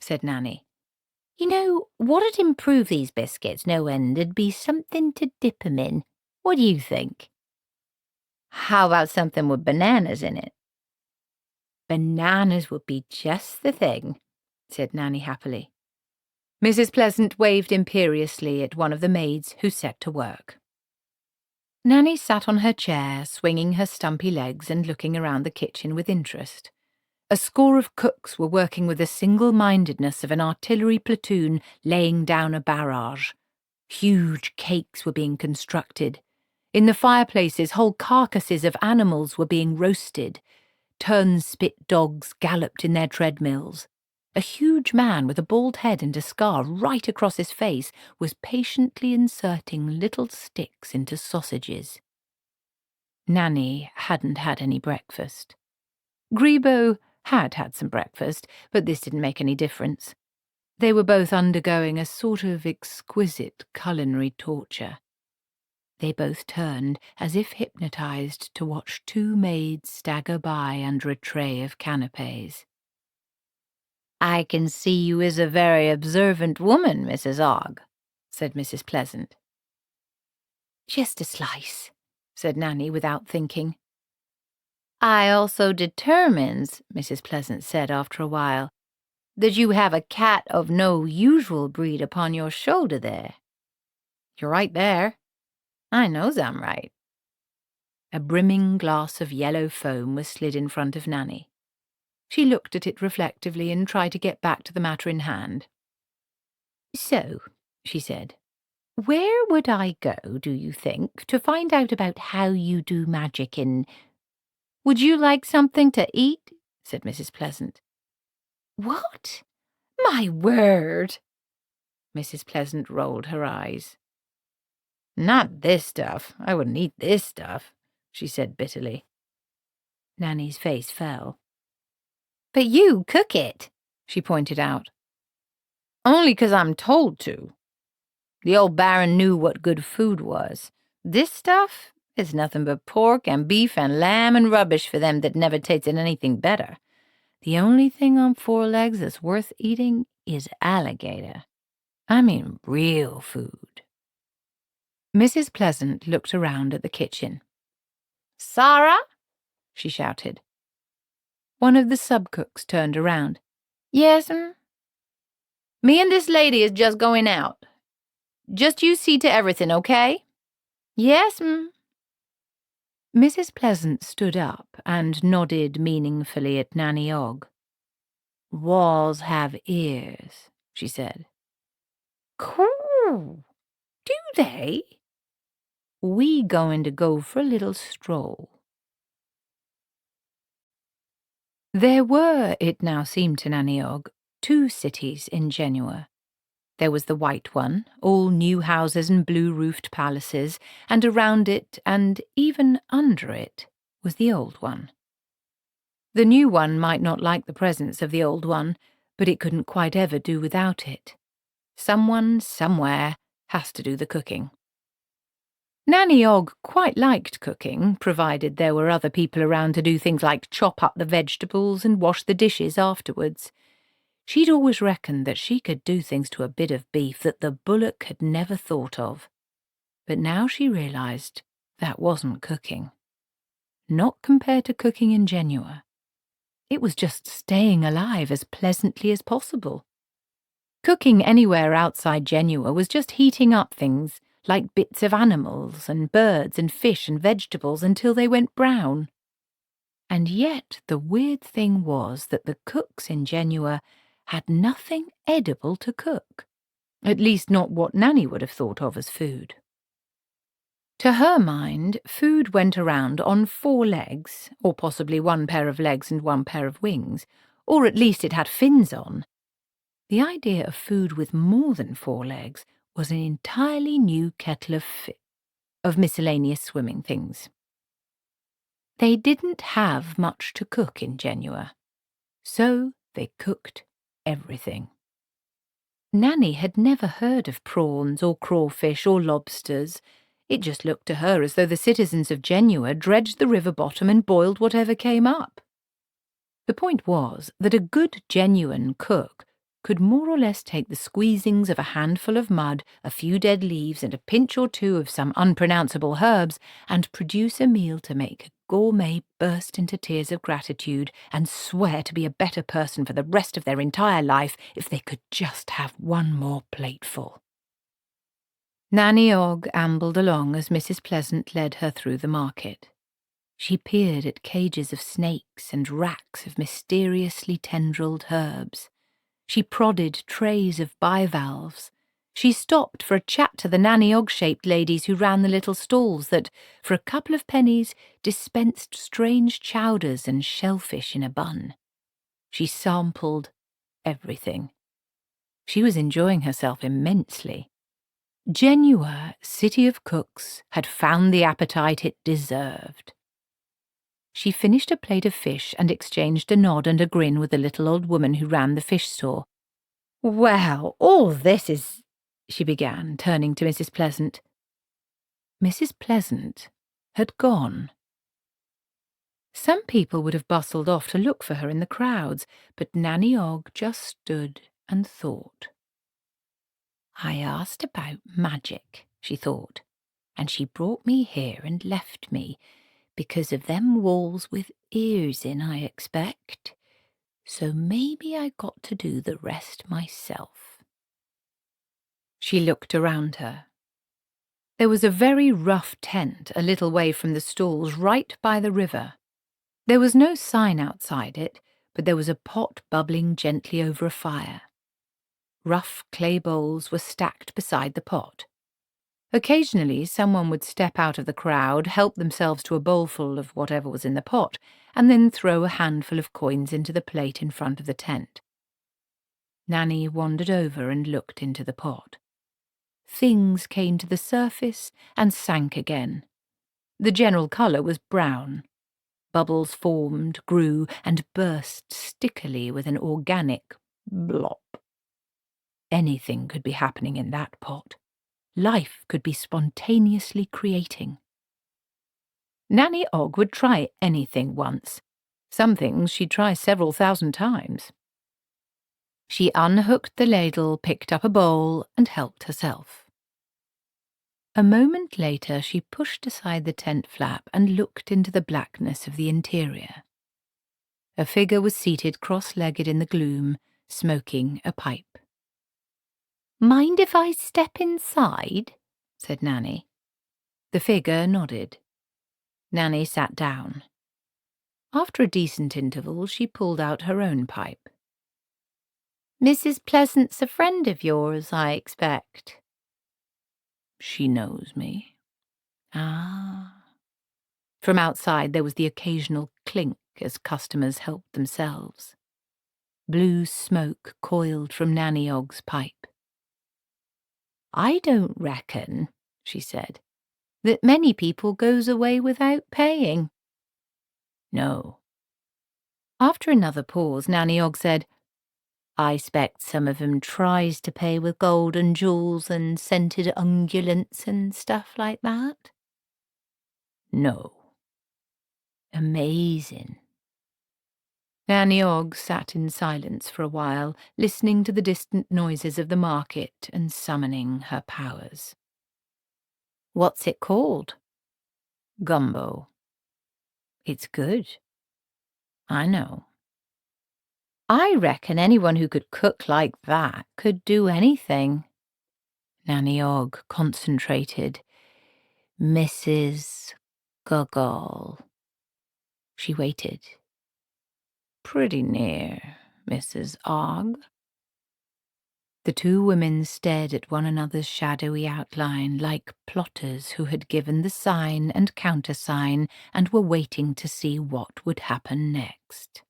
said Nanny. "You know, what'd improve these biscuits no end 'd be something to dip 'em in. What do you think?" "How about something with bananas in it?" "Bananas would be just the thing," said Nanny happily. Mrs. Pleasant waved imperiously at one of the maids who set to work. Nanny sat on her chair, swinging her stumpy legs and looking around the kitchen with interest. A score of cooks were working with the single-mindedness of an artillery platoon laying down a barrage. Huge cakes were being constructed. In the fireplaces, whole carcasses of animals were being roasted. Turn-spit dogs galloped in their treadmills. A huge man with a bald head and a scar right across his face was patiently inserting little sticks into sausages. Nanny hadn't had any breakfast. Grebo had had some breakfast, but this didn't make any difference. They were both undergoing a sort of exquisite culinary torture. They both turned, as if hypnotized, to watch two maids stagger by under a tray of canapes. "I can see you is a very observant woman, Mrs. Ogg," said Mrs. Pleasant. "Just a slice," said Nanny without thinking. "I also determines," Mrs. Pleasant said after a while, "that you have a cat of no usual breed upon your shoulder there." "You're right there." "I knows I'm right." A brimming glass of yellow foam was slid in front of Nanny. She looked at it reflectively and tried to get back to the matter in hand. "So," she said, "where would I go, do you think, to find out about how you do magic in—" "Would you like something to eat?" said Mrs. Pleasant. "What? My word!" Mrs. Pleasant rolled her eyes. "Not this stuff. I wouldn't eat this stuff," she said bitterly. Nanny's face fell. "But you cook it," she pointed out. "Only 'cause I'm told to. The old Baron knew what good food was. This stuff is nothing but pork and beef and lamb and rubbish for them that never tasted anything better. The only thing on four legs that's worth eating is alligator. I mean real food." Mrs. Pleasant looked around at the kitchen. "Sarah?" she shouted. One of the sub-cooks turned around. "Yes'm." "Me and this lady is just going out. Just you see to everything, okay?" "Yes'm." Mrs. Pleasant stood up and nodded meaningfully at Nanny Ogg. "Walls have ears," she said. "Cool. Do they? We going to go for a little stroll." There were, it now seemed to Nanny Ogg, two cities in Genua. There was the white one, all new houses and blue-roofed palaces, and around it, and even under it, was the old one. The new one might not like the presence of the old one, but it couldn't quite ever do without it. Someone, somewhere, has to do the cooking. Nanny Ogg quite liked cooking, provided there were other people around to do things like chop up the vegetables and wash the dishes afterwards. She'd always reckoned that she could do things to a bit of beef that the bullock had never thought of. But now she realised that wasn't cooking. Not compared to cooking in Genua. It was just staying alive as pleasantly as possible. Cooking anywhere outside Genua was just heating up things, like bits of animals and birds and fish and vegetables until they went brown. And yet the weird thing was that the cooks in Genua had nothing edible to cook. At least not what Nanny would have thought of as food. To her mind, food went around on 4 legs, or possibly 1 pair of legs and 1 pair of wings, or at least it had fins on. The idea of food with more than 4 legs was an entirely new kettle of miscellaneous swimming things. They didn't have much to cook in Genua, so they cooked everything. Nanny had never heard of prawns or crawfish or lobsters. It just looked to her as though the citizens of Genua dredged the river bottom and boiled whatever came up. The point was that a good genuine cook could more or less take the squeezings of a handful of mud, a few dead leaves, and a pinch or 2 of some unpronounceable herbs, and produce a meal to make a gourmet burst into tears of gratitude and swear to be a better person for the rest of their entire life if they could just have 1 more plateful. Nanny Ogg ambled along as Mrs. Pleasant led her through the market. She peered at cages of snakes and racks of mysteriously tendrilled herbs. She prodded trays of bivalves. She stopped for a chat to the Nanny Ogg-shaped ladies who ran the little stalls that, for a couple of pennies, dispensed strange chowders and shellfish in a bun. She sampled everything. She was enjoying herself immensely. Genua, city of cooks, had found the appetite it deserved. She finished a plate of fish and exchanged a nod and a grin with the little old woman who ran the fish store. "Well, all this is—" she began, turning to Mrs. Pleasant. Mrs. Pleasant had gone. Some people would have bustled off to look for her in the crowds, but Nanny Ogg just stood and thought. "I asked about magic," she thought, "and she brought me here and left me, because of them walls with ears in, I expect. So maybe I got to do the rest myself." She looked around her. There was a very rough tent a little way from the stalls right by the river. There was no sign outside it, but there was a pot bubbling gently over a fire. Rough clay bowls were stacked beside the pot. Occasionally, someone would step out of the crowd, help themselves to a bowlful of whatever was in the pot, and then throw a handful of coins into the plate in front of the tent. Nanny wandered over and looked into the pot. Things came to the surface and sank again. The general colour was brown. Bubbles formed, grew, and burst stickily with an organic blop. Anything could be happening in that pot. Life could be spontaneously creating. Nanny Ogg would try anything once. Some things she'd try several thousand times. She unhooked the ladle, picked up a bowl, and helped herself. A moment later she pushed aside the tent flap and looked into the blackness of the interior. A figure was seated cross-legged in the gloom, smoking a pipe. "Mind if I step inside?" said Nanny. The figure nodded. Nanny sat down. After a decent interval, she pulled out her own pipe. "Mrs. Pleasant's a friend of yours, I expect." "She knows me." "Ah." From outside there was the occasional clink as customers helped themselves. Blue smoke coiled from Nanny Ogg's pipe. "I don't reckon," she said, "that many people goes away without paying." "No." After another pause, Nanny Ogg said, "I 'spect some of 'em tries to pay with gold and jewels and scented ungulates and stuff like that." "No." "Amazing." Nanny Ogg sat in silence for a while, listening to the distant noises of the market and summoning her powers. "What's it called?" "Gumbo." "It's good." "I know." "I reckon anyone who could cook like that could do anything." Nanny Ogg concentrated. "Mrs. Gogol." She waited. "Pretty near, Mrs. Ogg." The two women stared at one another's shadowy outline like plotters who had given the sign and countersign and were waiting to see what would happen next.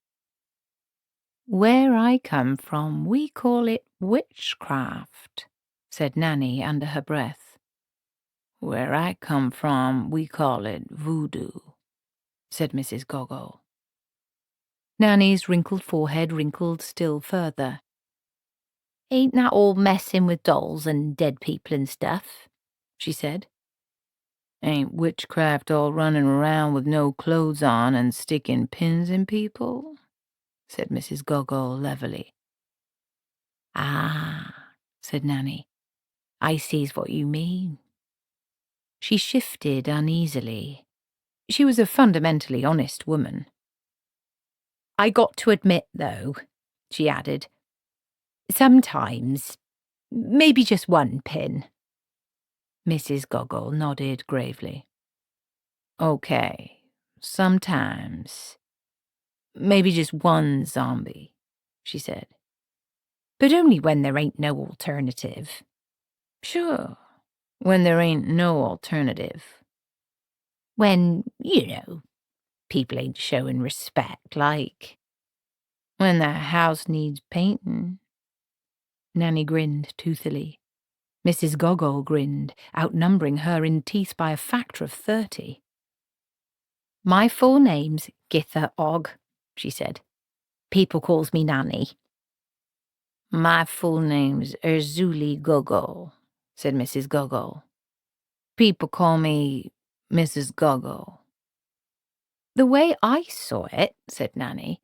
"Where I come from, we call it witchcraft," said Nanny under her breath. "Where I come from, we call it voodoo," said Mrs. Gogol. Nanny's wrinkled forehead wrinkled still further. "Ain't that all messing with dolls and dead people and stuff?" she said. "Ain't witchcraft all running around with no clothes on and sticking pins in people?" said Mrs. Gogol levelly. "Ah," said Nanny, "I sees what you mean." She shifted uneasily. She was a fundamentally honest woman. "I got to admit, though," she added, "sometimes, maybe just one pin." Mrs. Gogol nodded gravely. "Okay, sometimes. Maybe just one zombie," she said. "But only when there ain't no alternative." "Sure, when there ain't no alternative." "When, people ain't showing respect, like." "When the house needs painting." Nanny grinned toothily. Mrs. Gogol grinned, outnumbering her in teeth by a factor of 30. "My full name's Githa Ogg," she said. "People calls me Nanny." "My full name's Erzuli Gogol," said Mrs. Gogol. "People call me Mrs. Gogol." "The way I saw it," said Nanny,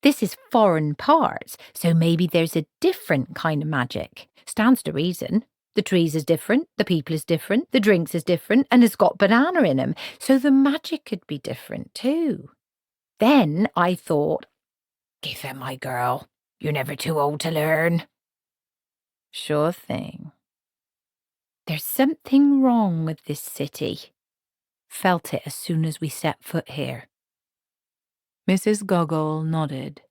"this is foreign parts, so maybe there's a different kind of magic. Stands to reason. The trees is different, the people is different, the drinks is different, and it's got banana in 'em, so the magic could be different too. Then I thought, Githa, my girl, you're never too old to learn." "Sure thing." "There's something wrong with this city. Felt it as soon as we set foot here." Mrs. Gogol nodded.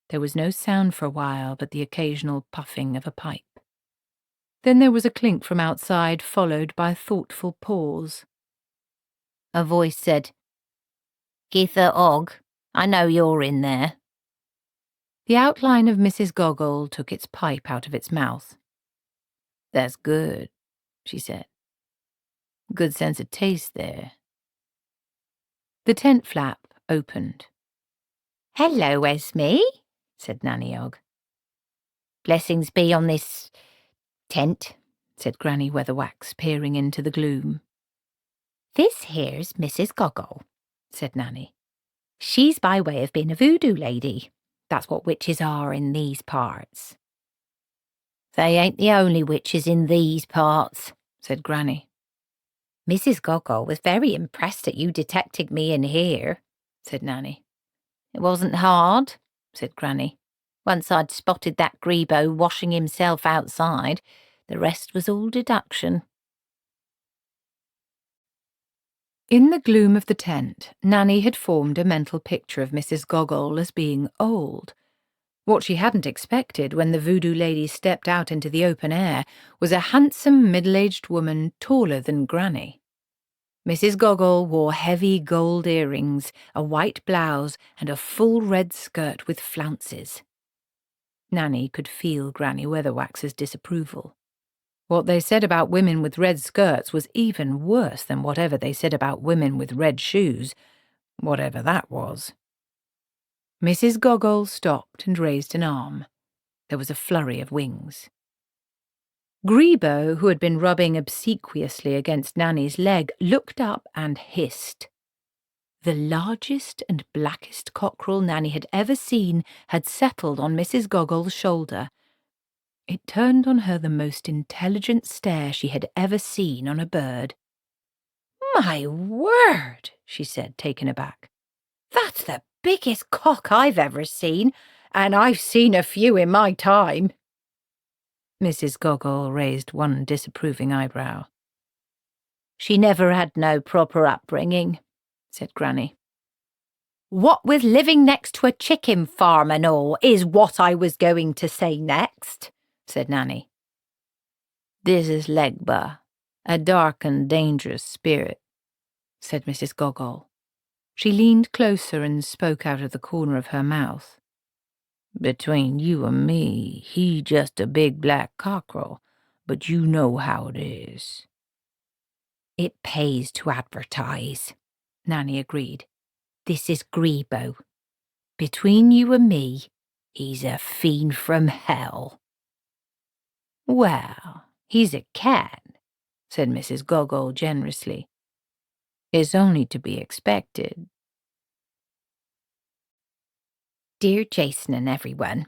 There was no sound for a while but the occasional puffing of a pipe. Then there was a clink from outside, followed by a thoughtful pause. A voice said, "Githa Ogg, I know you're in there." The outline of Mrs. Gogol took its pipe out of its mouth. "That's good," she said. "Good sense of taste there." The tent flap opened. "Hello, Esme," said Nanny Ogg. "Blessings be on this tent," said Granny Weatherwax, peering into the gloom. "This here's Mrs. Gogol," said Nanny. "She's by way of being a voodoo lady. That's what witches are in these parts." "They ain't the only witches in these parts," said Granny. "Mrs. Gogol was very impressed at you detecting me in here," said Nanny. "It wasn't hard," said Granny. "Once I'd spotted that grebo washing himself outside, the rest was all deduction." In the gloom of the tent, Nanny had formed a mental picture of Mrs. Gogol as being old. What she hadn't expected when the voodoo lady stepped out into the open air was a handsome middle-aged woman taller than Granny. Mrs. Gogol wore heavy gold earrings, a white blouse, and a full red skirt with flounces. Nanny could feel Granny Weatherwax's disapproval. What they said about women with red skirts was even worse than whatever they said about women with red shoes, whatever that was. Mrs. Gogol stopped and raised an arm. There was a flurry of wings. Grebo, who had been rubbing obsequiously against Nanny's leg, looked up and hissed. The largest and blackest cockerel Nanny had ever seen had settled on Mrs. Gogol's shoulder. It turned on her the most intelligent stare she had ever seen on a bird. "My word," she said, taken aback. "That's the biggest cock I've ever seen, and I've seen a few in my time." Mrs. Gogol raised one disapproving eyebrow. "She never had no proper upbringing," said Granny. "What with living next to a chicken farm and all, is what I was going to say next," said Nanny. This is Legba, a dark and dangerous spirit, said Mrs. Gogol. She leaned closer and spoke out of the corner of her mouth. Between you and me, he just a big black cockerel, but you know how it is. It pays to advertise, Nanny agreed. This is Grebo. Between you and me, he's a fiend from hell. Well, he's a cat, said Mrs. Gogol generously. It's only to be expected. Dear Jason and everyone,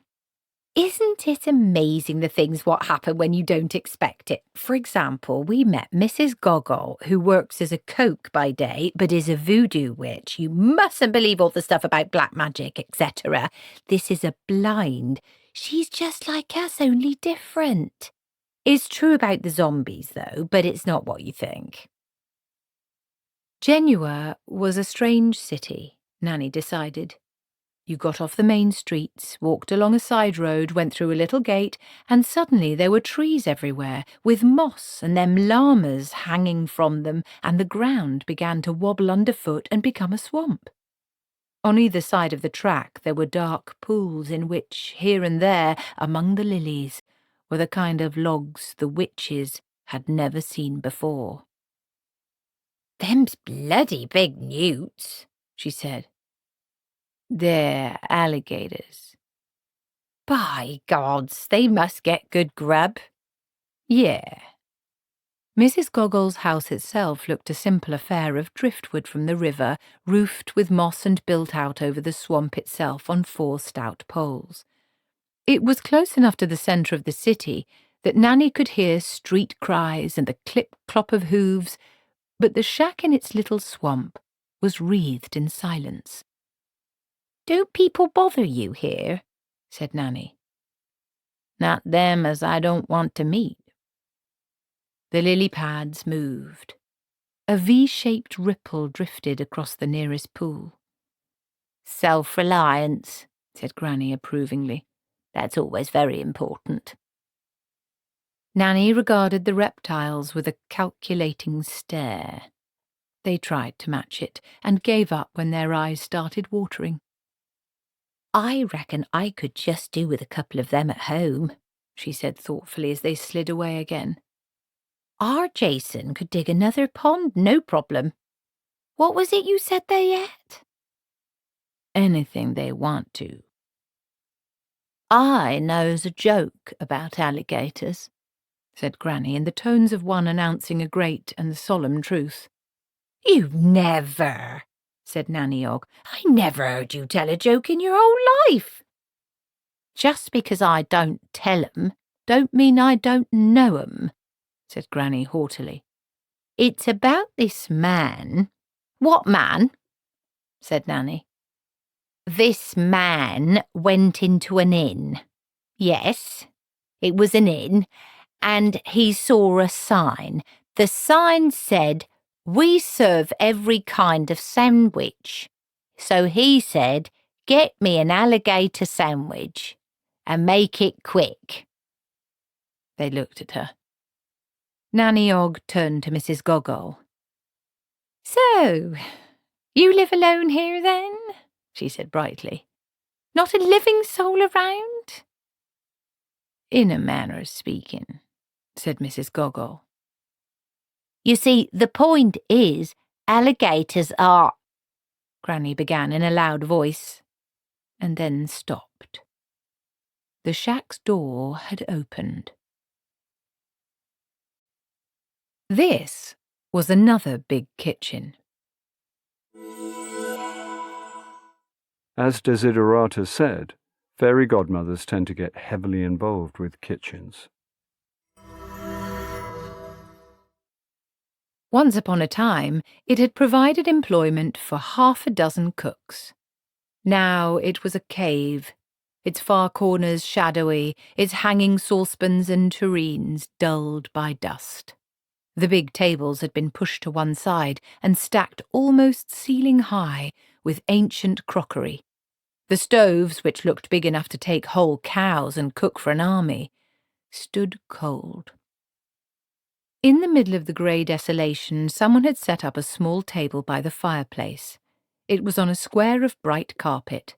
isn't it amazing the things what happen when you don't expect it? For example, we met Mrs. Gogol, who works as a coke by day, but is a voodoo witch. You mustn't believe all the stuff about black magic, etc. This is a blind. She's just like us, only different. It's true about the zombies, though, but it's not what you think. Genua was a strange city, Nanny decided. You got off the main streets, walked along a side road, went through a little gate, and suddenly there were trees everywhere, with moss and them llamas hanging from them, and the ground began to wobble underfoot and become a swamp. On either side of the track there were dark pools in which, here and there, among the lilies, were the kind of logs the witches had never seen before. Them's bloody big newts, she said. They're alligators. By gods, they must get good grub. Yeah. Mrs. Gogol's house itself looked a simple affair of driftwood from the river, roofed with moss and built out over the swamp itself on 4 stout poles. It was close enough to the centre of the city that Nanny could hear street cries and the clip-clop of hooves, but the shack in its little swamp was wreathed in silence. Don't people bother you here? Said Nanny. Not them as I don't want to meet. The lily pads moved. A V-shaped ripple drifted across the nearest pool. Self-reliance, said Granny approvingly. That's always very important. Nanny regarded the reptiles with a calculating stare. They tried to match it and gave up when their eyes started watering. I reckon I could just do with a couple of them at home, she said thoughtfully as they slid away again. Our Jason could dig another pond, no problem. What was it you said they ate? Anything they want to. I knows a joke about alligators, said Granny in the tones of one announcing a great and solemn truth. You never, said Nanny Ogg. I never heard you tell a joke in your whole life. Just because I don't tell 'em, don't mean I don't know 'em, said Granny haughtily. It's about this man. What man? Said Nanny. This man went into an inn. Yes, it was an inn, and he saw a sign. The sign said, "We serve every kind of sandwich." So he said, "Get me an alligator sandwich, and make it quick." They looked at her. Nanny Ogg turned to Mrs. Gogol. So, you live alone here then? She said brightly. Not a living soul around? In a manner of speaking, said Mrs. Gogol. You see, the point is, alligators are... Granny began in a loud voice, and then stopped. The shack's door had opened. This was another big kitchen. As Desiderata said, fairy godmothers tend to get heavily involved with kitchens. Once upon a time, it had provided employment for 6 cooks. Now it was a cave, its far corners shadowy, its hanging saucepans and tureens dulled by dust. The big tables had been pushed to one side and stacked almost ceiling-high with ancient crockery. The stoves, which looked big enough to take whole cows and cook for an army, stood cold. In the middle of the grey desolation, someone had set up a small table by the fireplace. It was on a square of bright carpet.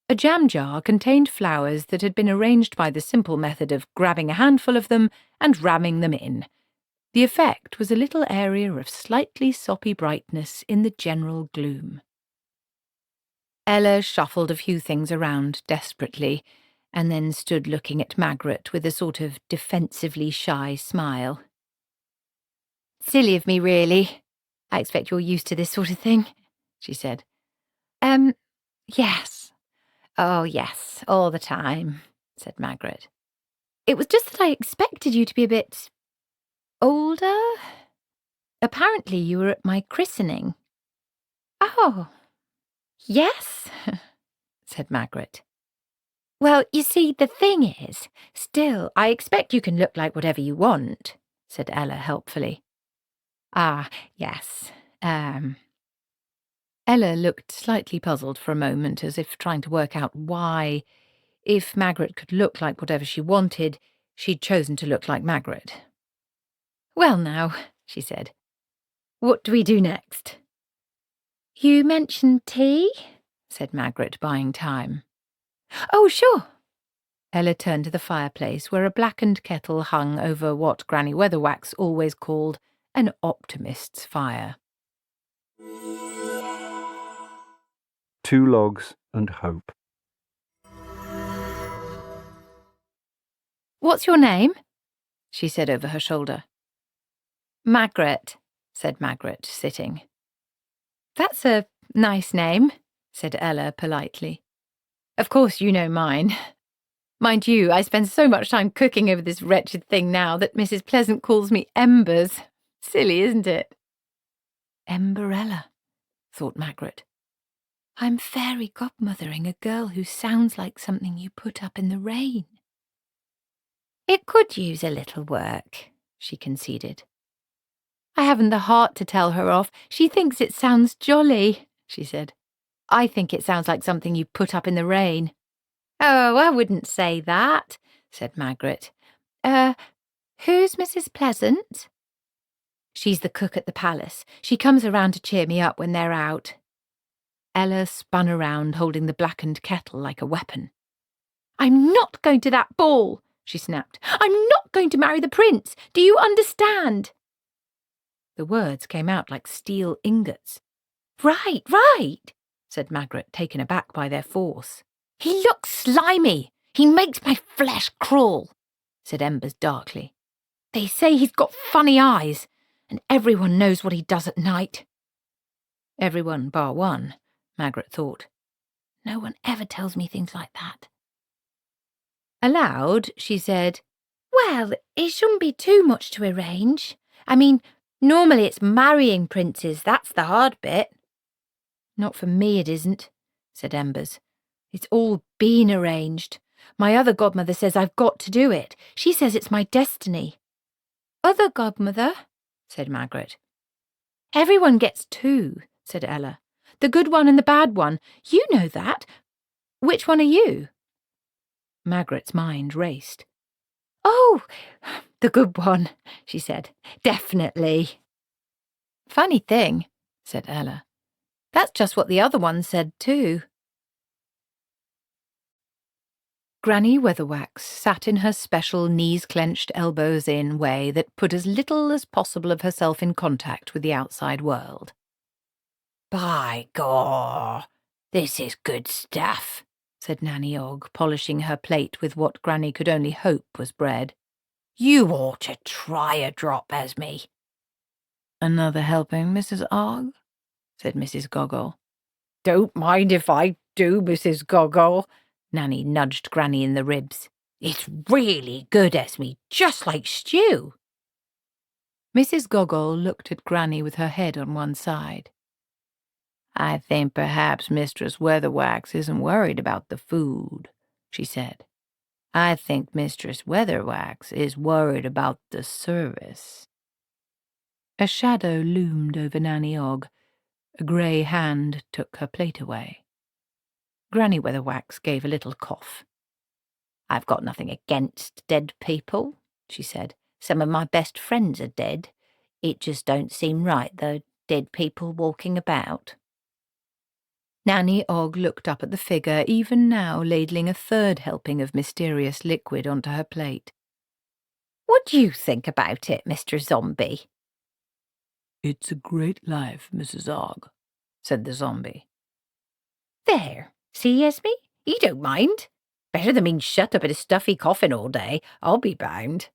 A jam jar contained flowers that had been arranged by the simple method of grabbing a handful of them and ramming them in. The effect was a little area of slightly soppy brightness in the general gloom. Ella shuffled a few things around desperately, and then stood looking at Magrat with a sort of defensively shy smile. "Silly of me, really. I expect you're used to this sort of thing," she said. Yes. Oh, yes, all the time," said Magrat. It was just that I expected you to be a bit older. Apparently you were at my christening." "Oh, yes," said Magrat. "Well, you see, the thing is, still, I expect you can look like whatever you want," said Ella helpfully. "Ah, yes, Ella looked slightly puzzled for a moment, as if trying to work out why, if Magrat could look like whatever she wanted, she'd chosen to look like Magrat. "Well now," she said, "what do we do next?" "You mentioned tea?" said Magrat, buying time. "Oh, sure." Ella turned to the fireplace, where a blackened kettle hung over what Granny Weatherwax always called an optimist's fire. 2 logs and hope. "What's your name?" she said over her shoulder. "Magrat," said Magrat, sitting. "That's a nice name," said Ella politely. "Of course you know mine. Mind you, I spend so much time cooking over this wretched thing now that Mrs. Pleasant calls me Embers. Silly, isn't it?" Emberella, thought Magrat. I'm fairy godmothering a girl who sounds like something you put up in the rain. "It could use a little work," she conceded. "I haven't the heart to tell her off. She thinks it sounds jolly," she said. "I think it sounds like something you put up in the rain." "Oh, I wouldn't say that," said Magrat. Who's Mrs. Pleasant?" "She's the cook at the palace. She comes around to cheer me up when they're out." Ella spun around, holding the blackened kettle like a weapon. "I'm not going to that ball," she snapped. "I'm not going to marry the prince. Do you understand?" The words came out like steel ingots. Right, right, said Magrat, taken aback by their force. "He looks slimy. He makes my flesh crawl," said Embers darkly. "They say he's got funny eyes, and everyone knows what he does at night." Everyone bar one, Magrat thought. No one ever tells me things like that. Aloud, she said, "Well, it shouldn't be too much to arrange. I mean, normally it's marrying princes, that's the hard bit." "Not for me it isn't," said Embers. "It's all been arranged. My other godmother says I've got to do it. She says it's my destiny." "Other godmother?" said Magrat. "Everyone gets 2, said Ella. "The good one and the bad one. You know that. Which one are you?" Magrat's mind raced. "Oh, the good one," she said. "Definitely." "Funny thing," said Ella. "That's just what the other one said too." Granny Weatherwax sat in her special knees-clenched, elbows-in way that put as little as possible of herself in contact with the outside world. "By Gor, this is good stuff," said Nanny Ogg, polishing her plate with what Granny could only hope was bread. "You ought to try a drop, Esme." "Another helping, Mrs. Ogg?" said Mrs. Goggle. "Don't mind if I do, Mrs. Goggle." Nanny nudged Granny in the ribs. "It's really good, Esme, just like stew." Mrs. Goggle looked at Granny with her head on one side. "I think perhaps Mistress Weatherwax isn't worried about the food," she said. "I think Mistress Weatherwax is worried about the service." A shadow loomed over Nanny Ogg. A grey hand took her plate away. Granny Weatherwax gave a little cough. I've got nothing against dead people, she said. Some of my best friends are dead. It just don't seem right, though, dead people walking about. Nanny Ogg looked up at the figure, even now ladling a third helping of mysterious liquid onto her plate. What do you think about it, Mr. Zombie? It's a great life, Mrs. Ogg, said the zombie. There, see, Esme? You don't mind. Better than being shut up in a stuffy coffin all day, I'll be bound.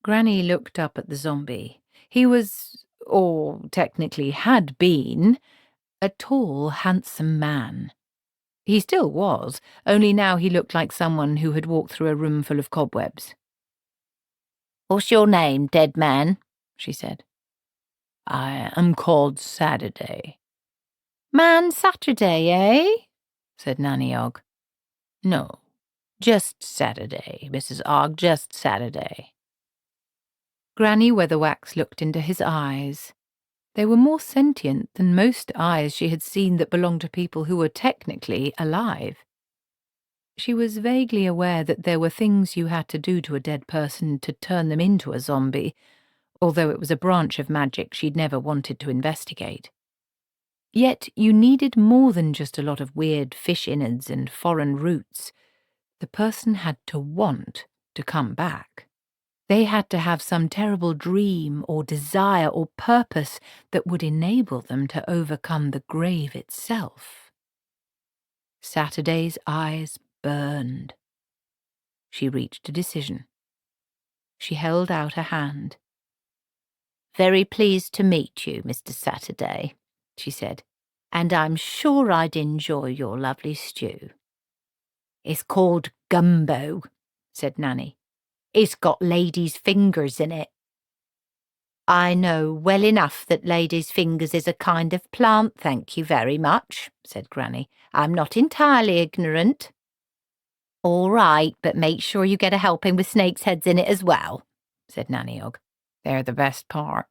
Granny looked up at the zombie. He was, or technically had been, a tall, handsome man. He still was, only now he looked like someone who had walked through a room full of cobwebs. What's your name, dead man? She said. I am called Saturday. Man Saturday, eh? Said Nanny Ogg. No, just Saturday, Mrs. Ogg, just Saturday. Granny Weatherwax looked into his eyes. They were more sentient than most eyes she had seen that belonged to people who were technically alive. She was vaguely aware that there were things you had to do to a dead person to turn them into a zombie, although it was a branch of magic she'd never wanted to investigate. Yet you needed more than just a lot of weird fish innards and foreign roots. The person had to want to come back. They had to have some terrible dream or desire or purpose that would enable them to overcome the grave itself. Saturday's eyes burned. She reached a decision. She held out a hand. Very pleased to meet you, Mr. Saturday, she said, and I'm sure I'd enjoy your lovely stew. It's called gumbo, said Nanny. It's got ladies' fingers in it. I know well enough that ladies' fingers is a kind of plant, thank you very much, said Granny. I'm not entirely ignorant. All right, but make sure you get a helping with snakes' heads in it as well, said Nanny Ogg. They're the best part.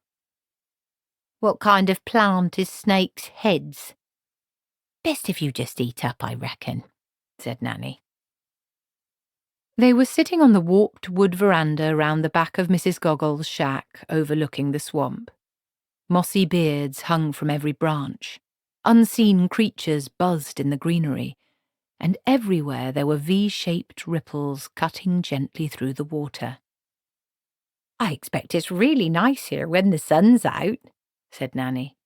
What kind of plant is snakes' heads? Best if you just eat up, I reckon, said Nanny. They were sitting on the warped wood veranda round the back of Mrs. Goggles' shack overlooking the swamp. Mossy beards hung from every branch. Unseen creatures buzzed in the greenery, and everywhere there were V-shaped ripples cutting gently through the water. I expect it's really nice here when the sun's out, said Nanny.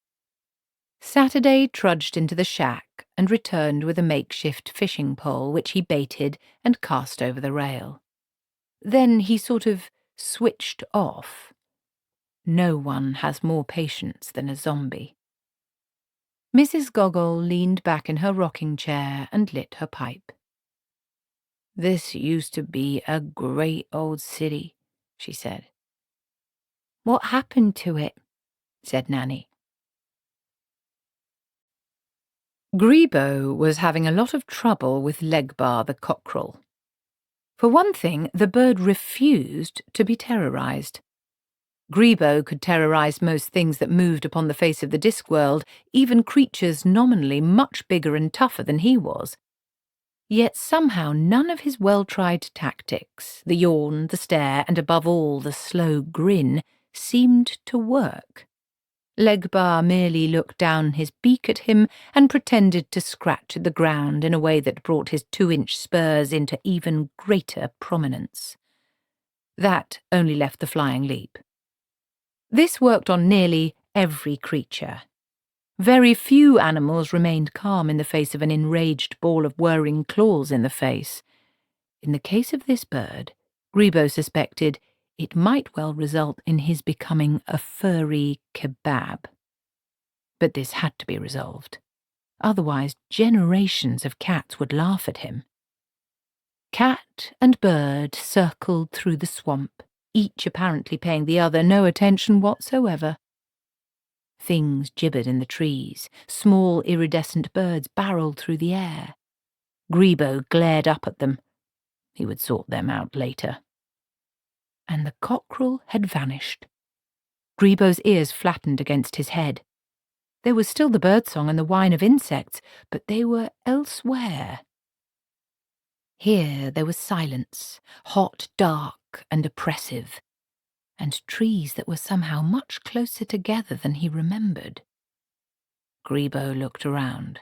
Saturday trudged into the shack and returned with a makeshift fishing pole which he baited and cast over the rail. Then he sort of switched off. No one has more patience than a zombie. Mrs. Goggle leaned back in her rocking chair and lit her pipe. This used to be a great old city, she said. What happened to it? Said Nanny. Grebo was having a lot of trouble with Legbar the cockerel. For one thing, the bird refused to be terrorized. Grebo could terrorize most things that moved upon the face of the Discworld, even creatures nominally much bigger and tougher than he was. Yet somehow none of his well-tried tactics, the yawn, the stare, and above all the slow grin, seemed to work. Legbar merely looked down his beak at him and pretended to scratch at the ground in a way that brought his 2-inch spurs into even greater prominence. That only left the flying leap. This worked on nearly every creature. Very few animals remained calm in the face of an enraged ball of whirring claws in the face. In the case of this bird, Grebo suspected it might well result in his becoming a furry kebab. But this had to be resolved. Otherwise, generations of cats would laugh at him. Cat and bird circled through the swamp, each apparently paying the other no attention whatsoever. Things gibbered in the trees. Small iridescent birds barreled through the air. Grebo glared up at them. He would sort them out later. And the cockerel had vanished. Grebo's ears flattened against his head. There was still the birdsong and the whine of insects, but they were elsewhere. Here there was silence, hot, dark, and oppressive, and trees that were somehow much closer together than he remembered. Grebo looked around.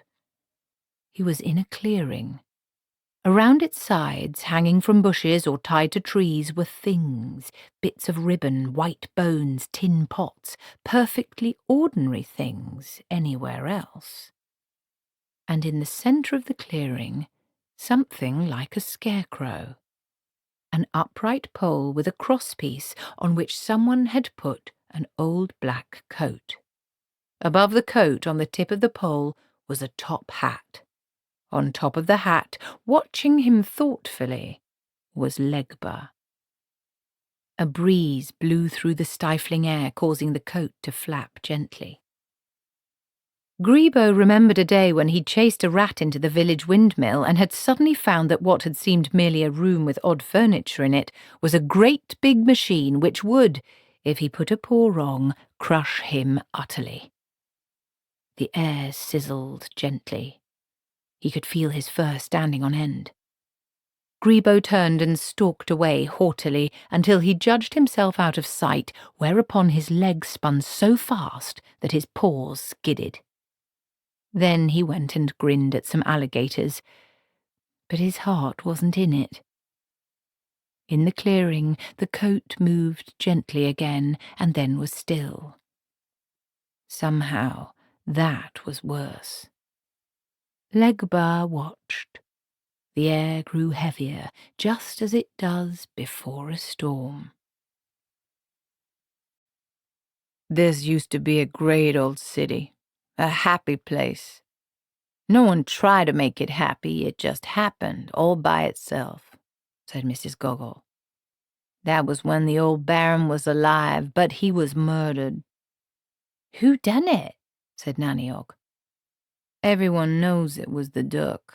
He was in a clearing. Around its sides, hanging from bushes or tied to trees, were things, bits of ribbon, white bones, tin pots, perfectly ordinary things anywhere else. And in the centre of the clearing, something like a scarecrow. An upright pole with a crosspiece on which someone had put an old black coat. Above the coat, on the tip of the pole, was a top hat. On top of the hat, watching him thoughtfully, was Legba. A breeze blew through the stifling air, causing the coat to flap gently. Grebo remembered a day when he'd chased a rat into the village windmill and had suddenly found that what had seemed merely a room with odd furniture in it was a great big machine which would, if he put a paw wrong, crush him utterly. The air sizzled gently. He could feel his fur standing on end. Grebo turned and stalked away haughtily until he judged himself out of sight, whereupon his legs spun so fast that his paws skidded. Then he went and grinned at some alligators, but his heart wasn't in it. In the clearing, the coat moved gently again and then was still. Somehow, that was worse. Legba watched. The air grew heavier, just as it does before a storm. This used to be a great old city, a happy place. No one tried to make it happy, it just happened all by itself, said Mrs. Gogol. That was when the old Baron was alive, but he was murdered. Who done it? Said Nanny Ogg. Everyone knows it was the Duke,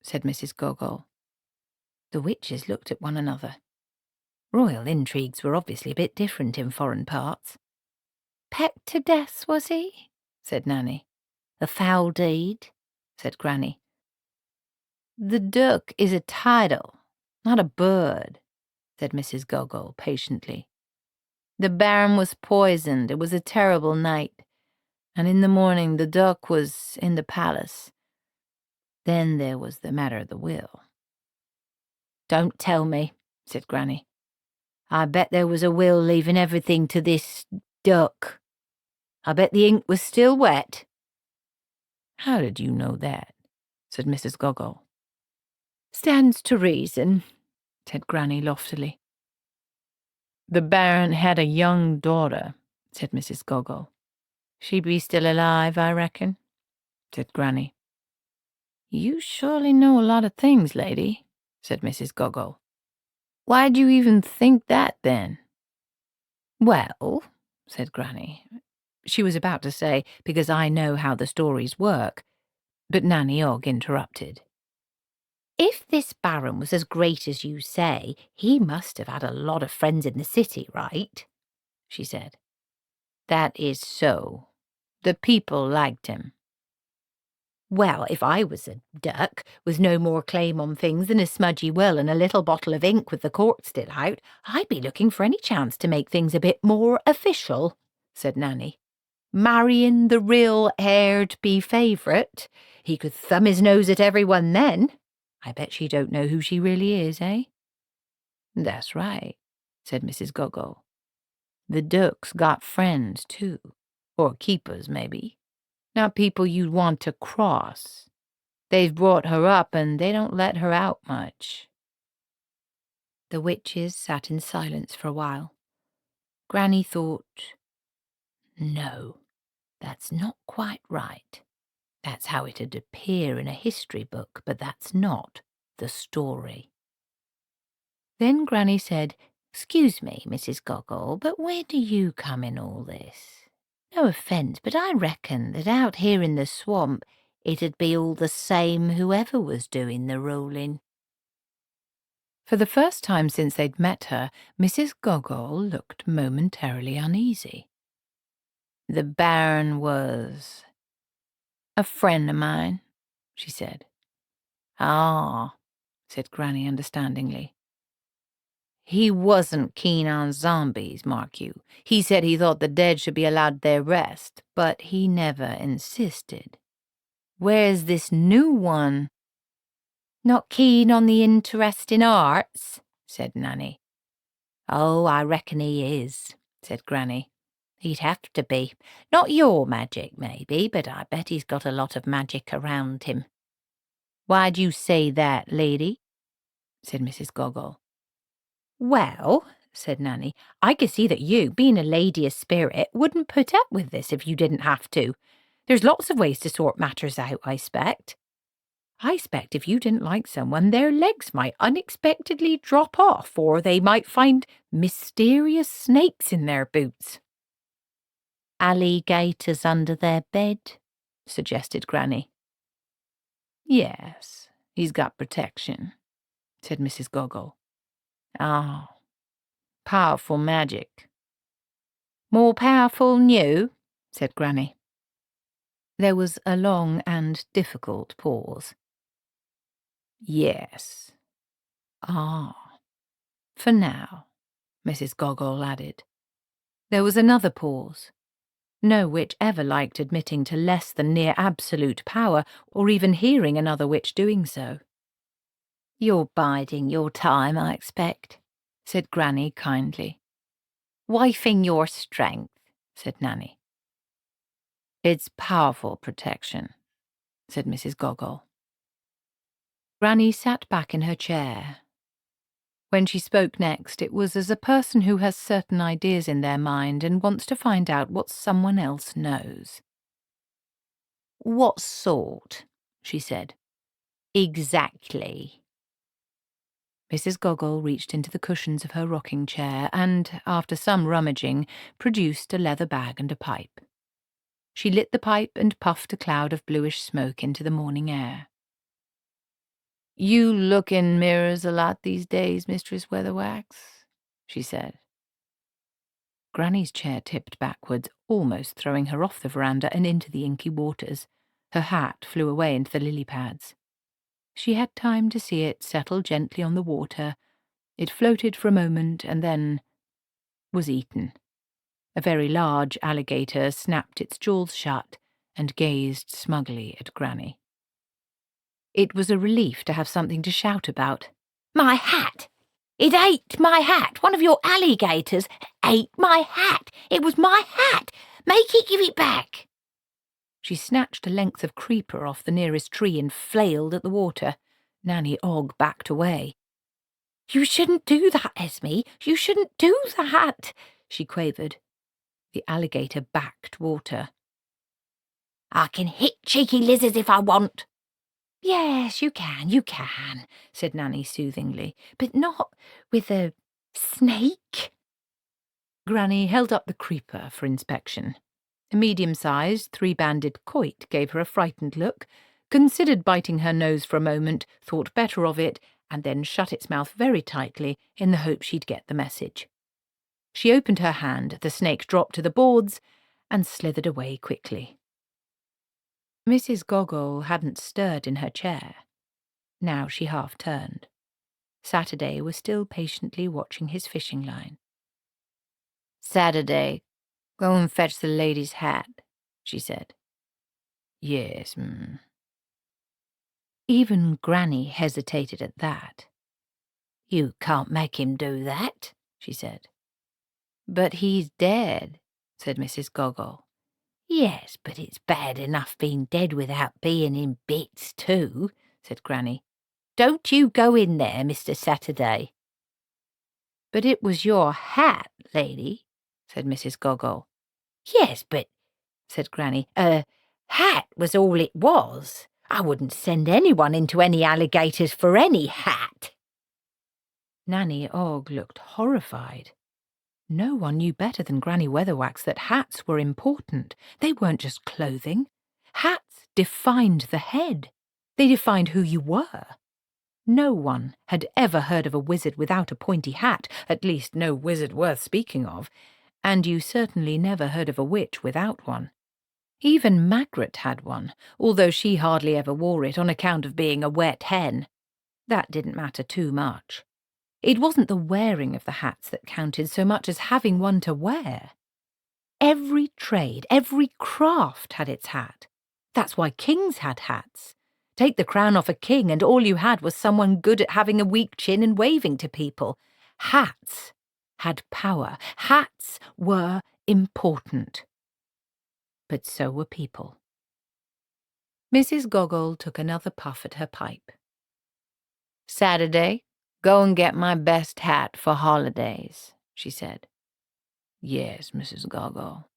said Mrs. Gogol. The witches looked at one another. Royal intrigues were obviously a bit different in foreign parts. Pecked to death, was he? Said Nanny. A foul deed, said Granny. The Duke is a title, not a bird, said Mrs. Gogol patiently. The Baron was poisoned. It was a terrible night. And in the morning the Duke was in the palace. Then there was the matter of the will. Don't tell me, said Granny. I bet there was a will leaving everything to this Duke. I bet the ink was still wet. How did you know that? Said Mrs. Gogol. Stands to reason, said Granny loftily. The Baron had a young daughter, said Mrs. Gogol. She be still alive, I reckon, said Granny. You surely know a lot of things, lady, said Mrs. Gogol. Why'd you even think that, then? Well, said Granny. She was about to say, because I know how the stories work, but Nanny Ogg interrupted. If this Baron was as great as you say, he must have had a lot of friends in the city, right? She said. That is so. The people liked him. Well, if I was a duck, with no more claim on things than a smudgy will and a little bottle of ink with the cork still out, I'd be looking for any chance to make things a bit more official, said Nanny. Marrying the real heir-to-be favourite. He could thumb his nose at everyone then. I bet she don't know who she really is, eh? That's right, said Mrs. Gogol. The Duke's got friends, too. Or keepers, maybe. Not people you'd want to cross. They've brought her up and they don't let her out much. The witches sat in silence for a while. Granny thought, no, that's not quite right. That's how it'd appear in a history book, but that's not the story. Then Granny said, Excuse me, Mrs. Gogol, but where do you come in all this? No offence, but I reckon that out here in the swamp it'd be all the same whoever was doing the ruling. For the first time since they'd met her, Mrs. Gogol looked momentarily uneasy. The Baron was a friend of mine, she said. Ah, said Granny understandingly. He wasn't keen on zombies, mark you. He said he thought the dead should be allowed their rest, but he never insisted. Where's this new one? Not keen on the interest in arts, said Nanny. Oh, I reckon he is, said Granny. He'd have to be. Not your magic, maybe, but I bet he's got a lot of magic around him. Why'd you say that, lady? Said Mrs. Goggle. Well, said Nanny, I could see that you, being a lady of spirit, wouldn't put up with this if you didn't have to. There's lots of ways to sort matters out, I expect. I expect if you didn't like someone, their legs might unexpectedly drop off, or they might find mysterious snakes in their boots. Alligators under their bed, suggested Granny. Yes, he's got protection, said Mrs. Goggle. Oh, powerful magic. More powerful than you, said Granny. There was a long and difficult pause. Yes. Ah. For now, Mrs. Goggle added. There was another pause. No witch ever liked admitting to less than near absolute power, or even hearing another witch doing so. You're biding your time, I expect, said Granny kindly. Wifing your strength, said Nanny. It's powerful protection, said Mrs. Goggle. Granny sat back in her chair. When she spoke next, it was as a person who has certain ideas in their mind and wants to find out what someone else knows. What sort? She said. Exactly. Mrs. Goggle reached into the cushions of her rocking chair and, after some rummaging, produced a leather bag and a pipe. She lit the pipe and puffed a cloud of bluish smoke into the morning air. You look in mirrors a lot these days, Mistress Weatherwax, she said. Granny's chair tipped backwards, almost throwing her off the veranda and into the inky waters. Her hat flew away into the lily pads. She had time to see it settle gently on the water. It floated for a moment and then was eaten. A very large alligator snapped its jaws shut and gazed smugly at Granny. It was a relief to have something to shout about. My hat! It ate my hat! One of your alligators ate my hat! It was my hat! Make it give it back! She snatched a length of creeper off the nearest tree and flailed at the water. Nanny Ogg backed away. You shouldn't do that, Esme. You shouldn't do that, she quavered. The alligator backed water. I can hit cheeky lizards if I want. Yes, you can, said Nanny soothingly, but not with a snake. Granny held up the creeper for inspection. A medium-sized, three-banded coit gave her a frightened look, considered biting her nose for a moment, thought better of it, and then shut its mouth very tightly in the hope she'd get the message. She opened her hand, the snake dropped to the boards, and slithered away quickly. Mrs. Goggle hadn't stirred in her chair. Now she half-turned. Saturday was still patiently watching his fishing line. Saturday, go and fetch the lady's hat, she said. Yes, Even Granny hesitated at that. You can't make him do that, she said. But he's dead, said Mrs. Goggle. Yes, but it's bad enough being dead without being in bits too, said Granny. Don't you go in there, Mr. Saturday. But it was your hat, lady, said Mrs. Goggle. Yes, but, said Granny, a hat was all it was. I wouldn't send anyone into any alligators for any hat. Nanny Ogg looked horrified. No one knew better than Granny Weatherwax that hats were important. They weren't just clothing. Hats defined the head. They defined who you were. No one had ever heard of a wizard without a pointy hat, at least no wizard worth speaking of, and you certainly never heard of a witch without one. Even Magrat had one, although she hardly ever wore it on account of being a wet hen. That didn't matter too much. It wasn't the wearing of the hats that counted so much as having one to wear. Every trade, every craft had its hat. That's why kings had hats. Take the crown off a king and all you had was someone good at having a weak chin and waving to people. Hats had power. Hats were important. But so were people. Mrs. Goggle took another puff at her pipe. "Saturday, go and get my best hat for holidays," she said. "Yes, Mrs. Goggle."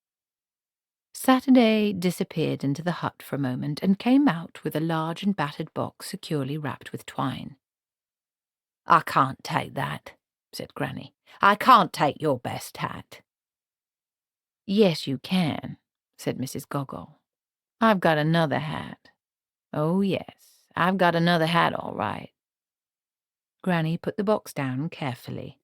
Saturday disappeared into the hut for a moment and came out with a large and battered box securely wrapped with twine. "I can't take that," said Granny. "I can't take your best hat." "Yes, you can," said Mrs. Goggle. "I've got another hat. Oh, yes, I've got another hat all right." Granny put the box down carefully.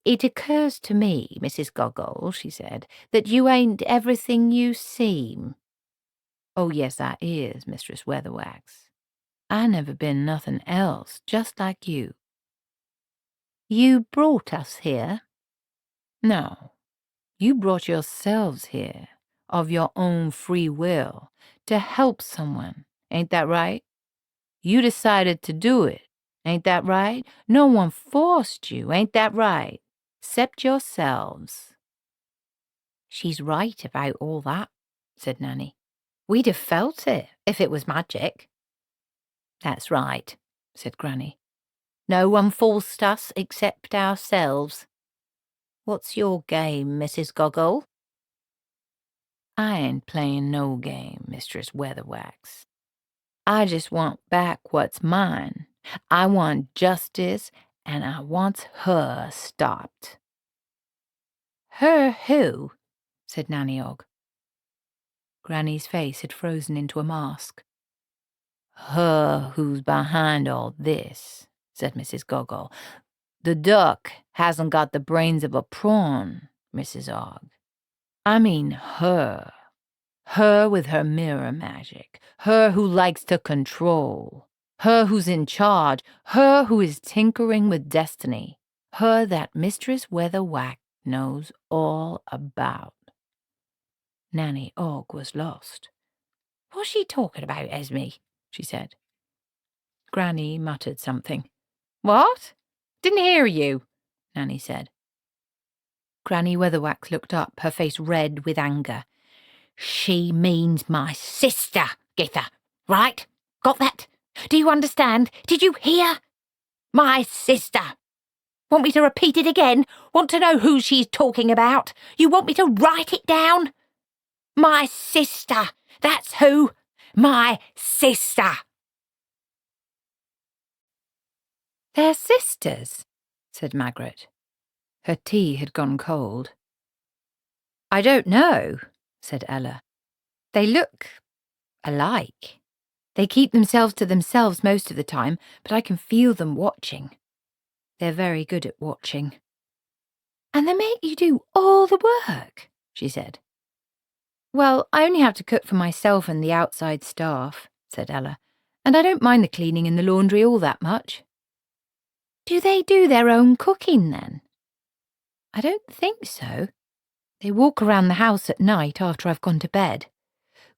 "It occurs to me, Mrs. Goggle," she said, "that you ain't everything you seem." "Oh, yes, I is, Mistress Weatherwax. I never been nothing else, just like you." "You brought us here?" "No, you brought yourselves here, of your own free will, to help someone, ain't that right? You decided to do it, ain't that right? No one forced you, ain't that right? 'Cept yourselves." "She's right about all that," said Nanny. "We'd have felt it if it was magic." "That's right," said Granny. "No one forced us except ourselves. What's your game, Mrs. Goggle?" "I ain't playing no game, Mistress Weatherwax. I just want back what's mine. I want justice, and I wants her stopped." "Her who?" said Nanny Ogg. Granny's face had frozen into a mask. "Her who's behind all this," said Mrs. Goggle. "The duck hasn't got the brains of a prawn, Mrs. Ogg. I mean her. Her with her mirror magic. Her who likes to control. Her who's in charge. Her who is tinkering with destiny. Her that Mistress Weatherwax knows all about." Nanny Ogg was lost. "What's she talking about, Esme?" she said. Granny muttered something. "What? Didn't hear you," Nanny said. Granny Weatherwax looked up, her face red with anger. "She means my sister, Githa, right? Got that? Do you understand? Did you hear? My sister. Want me to repeat it again? Want to know who she's talking about? You want me to write it down? My sister. That's who. My sister." "They're sisters," said Magrat. Her tea had gone cold. "I don't know," said Ella. "They look alike. They keep themselves to themselves most of the time, but I can feel them watching. They're very good at watching." "And they make you do all the work," she said. "Well, I only have to cook for myself and the outside staff," said Ella, "and I don't mind the cleaning and the laundry all that much." "Do they do their own cooking, then?" "I don't think so. They walk around the house at night after I've gone to bed.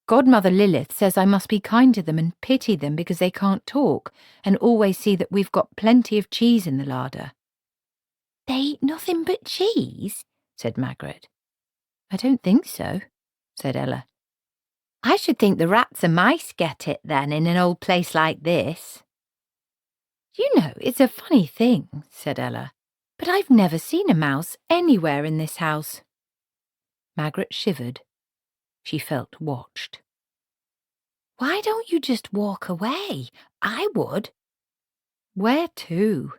Godmother Lilith says I must be kind to them and pity them because they can't talk, and always see that we've got plenty of cheese in the larder." "They eat nothing but cheese?" said Magrat. "I don't think so," said Ella. "I should think the rats and mice get it, then, in an old place like this." "You know, it's a funny thing," said Ella, "but I've never seen a mouse anywhere in this house." Magrat shivered. She felt watched. "Why don't you just walk away? I would." "Where to?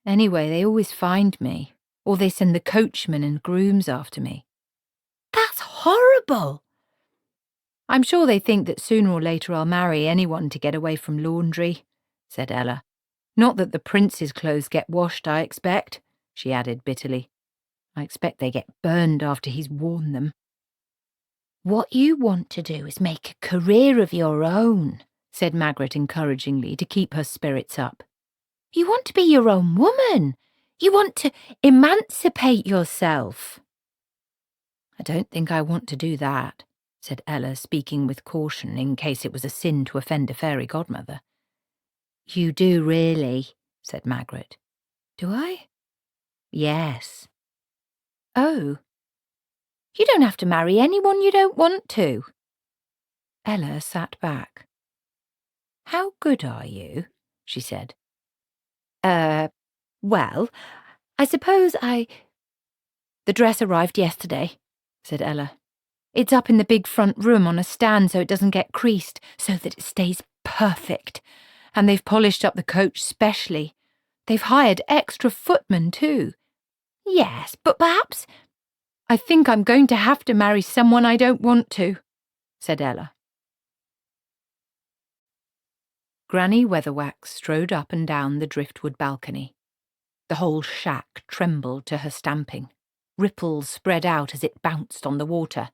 Anyway, they always find me, or they send the coachman and grooms after me." "That's horrible." "I'm sure they think that sooner or later I'll marry anyone to get away from laundry," said Ella. "Not that the prince's clothes get washed, I expect," she added bitterly. "I expect they get burned after he's worn them." "What you want to do is make a career of your own," said Magrat encouragingly to keep her spirits up. You want to be your own woman. You want to emancipate yourself. I don't think I want to do that, said Ella, speaking with caution in case it was a sin to offend a fairy godmother. You do really, said Magrat. Do I? Yes. Oh. You don't have to marry anyone you don't want to. Ella sat back. How good are you? She said. Well, I suppose The dress arrived yesterday, said Ella. It's up in the big front room on a stand so it doesn't get creased, so that it stays perfect. And they've polished up the coach specially. They've hired extra footmen too. Yes, but perhaps... I think I'm going to have to marry someone I don't want to, said Ella. Granny Weatherwax strode up and down the driftwood balcony. The whole shack trembled to her stamping. Ripples spread out as it bounced on the water.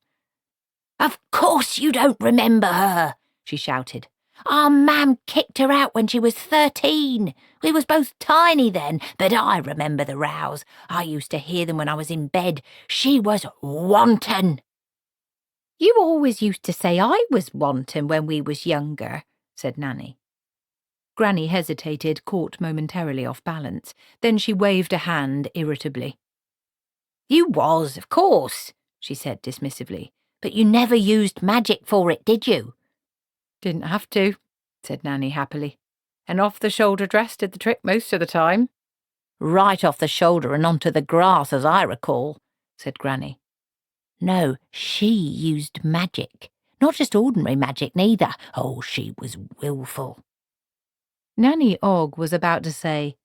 Of course you don't remember her, she shouted. Our mam kicked her out when she was 13. We was both tiny then, but I remember the rows. I used to hear them when I was in bed. She was wanton. You always used to say I was wanton when we was younger, said Nanny. Granny hesitated, caught momentarily off balance. Then she waved a hand irritably. You was, of course, she said dismissively, but you never used magic for it, did you? Didn't have to, said Nanny happily. An off-the-shoulder dress did the trick most of the time. Right off the shoulder and onto the grass, as I recall, said Granny. No, she used magic. Not just ordinary magic, neither. Oh, she was willful. Nanny Ogg was about to say,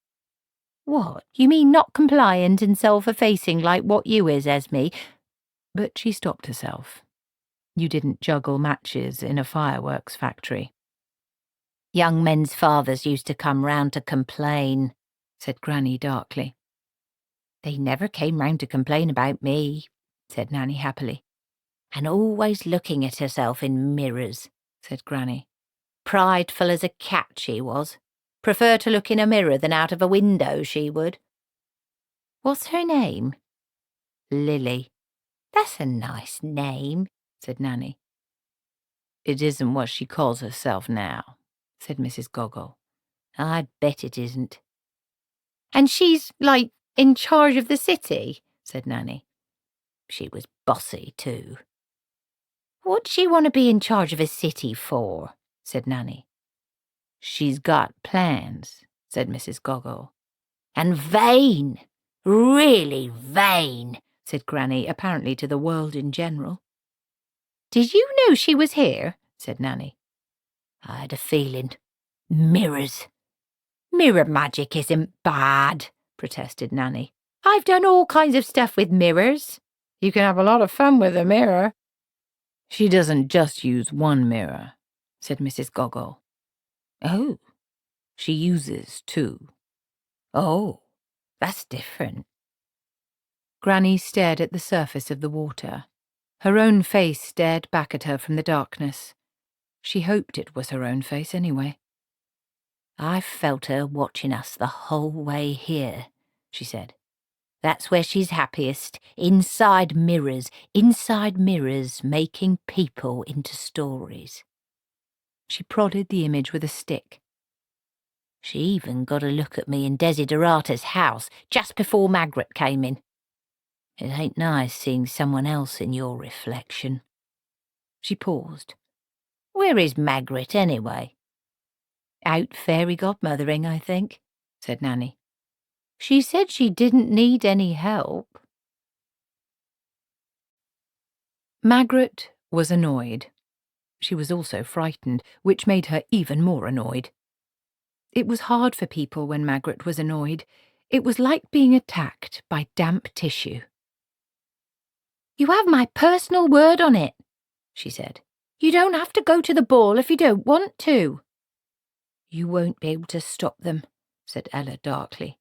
What, you mean not compliant and self-effacing like what you is, Esme? But she stopped herself. You didn't juggle matches in a fireworks factory. Young men's fathers used to come round to complain, said Granny darkly. They never came round to complain about me, said Nanny happily. And always looking at herself in mirrors, said Granny. Prideful as a cat she was. Prefer to look in a mirror than out of a window, she would. What's her name? Lily. That's a nice name, said Nanny. It isn't what she calls herself now, said Mrs. Goggle. I bet it isn't. And she's, like, in charge of the city, said Nanny. She was bossy, too. What'd she want to be in charge of a city for? Said Nanny. She's got plans, said Mrs. Goggle. And vain, really vain, said Granny, apparently to the world in general. Did you know she was here? Said Nanny. I had a feeling. Mirrors. Mirror magic isn't bad, protested Nanny. I've done all kinds of stuff with mirrors. You can have a lot of fun with a mirror. She doesn't just use one mirror, said Mrs. Goggle. Oh. She uses two. Oh, that's different. Granny stared at the surface of the water. Her own face stared back at her from the darkness. She hoped it was her own face anyway. I felt her watching us the whole way here, she said. That's where she's happiest, inside mirrors, making people into stories. She prodded the image with a stick. She even got a look at me in Desiderata's house just before Magrat came in. It ain't nice seeing someone else in your reflection. She paused. Where is Magrat, anyway? Out fairy godmothering, I think, said Nanny. She said she didn't need any help. Magrat was annoyed. She was also frightened, which made her even more annoyed. It was hard for people when Magrat was annoyed. It was like being attacked by damp tissue. You have my personal word on it, she said. You don't have to go to the ball if you don't want to. You won't be able to stop them, said Ella darkly.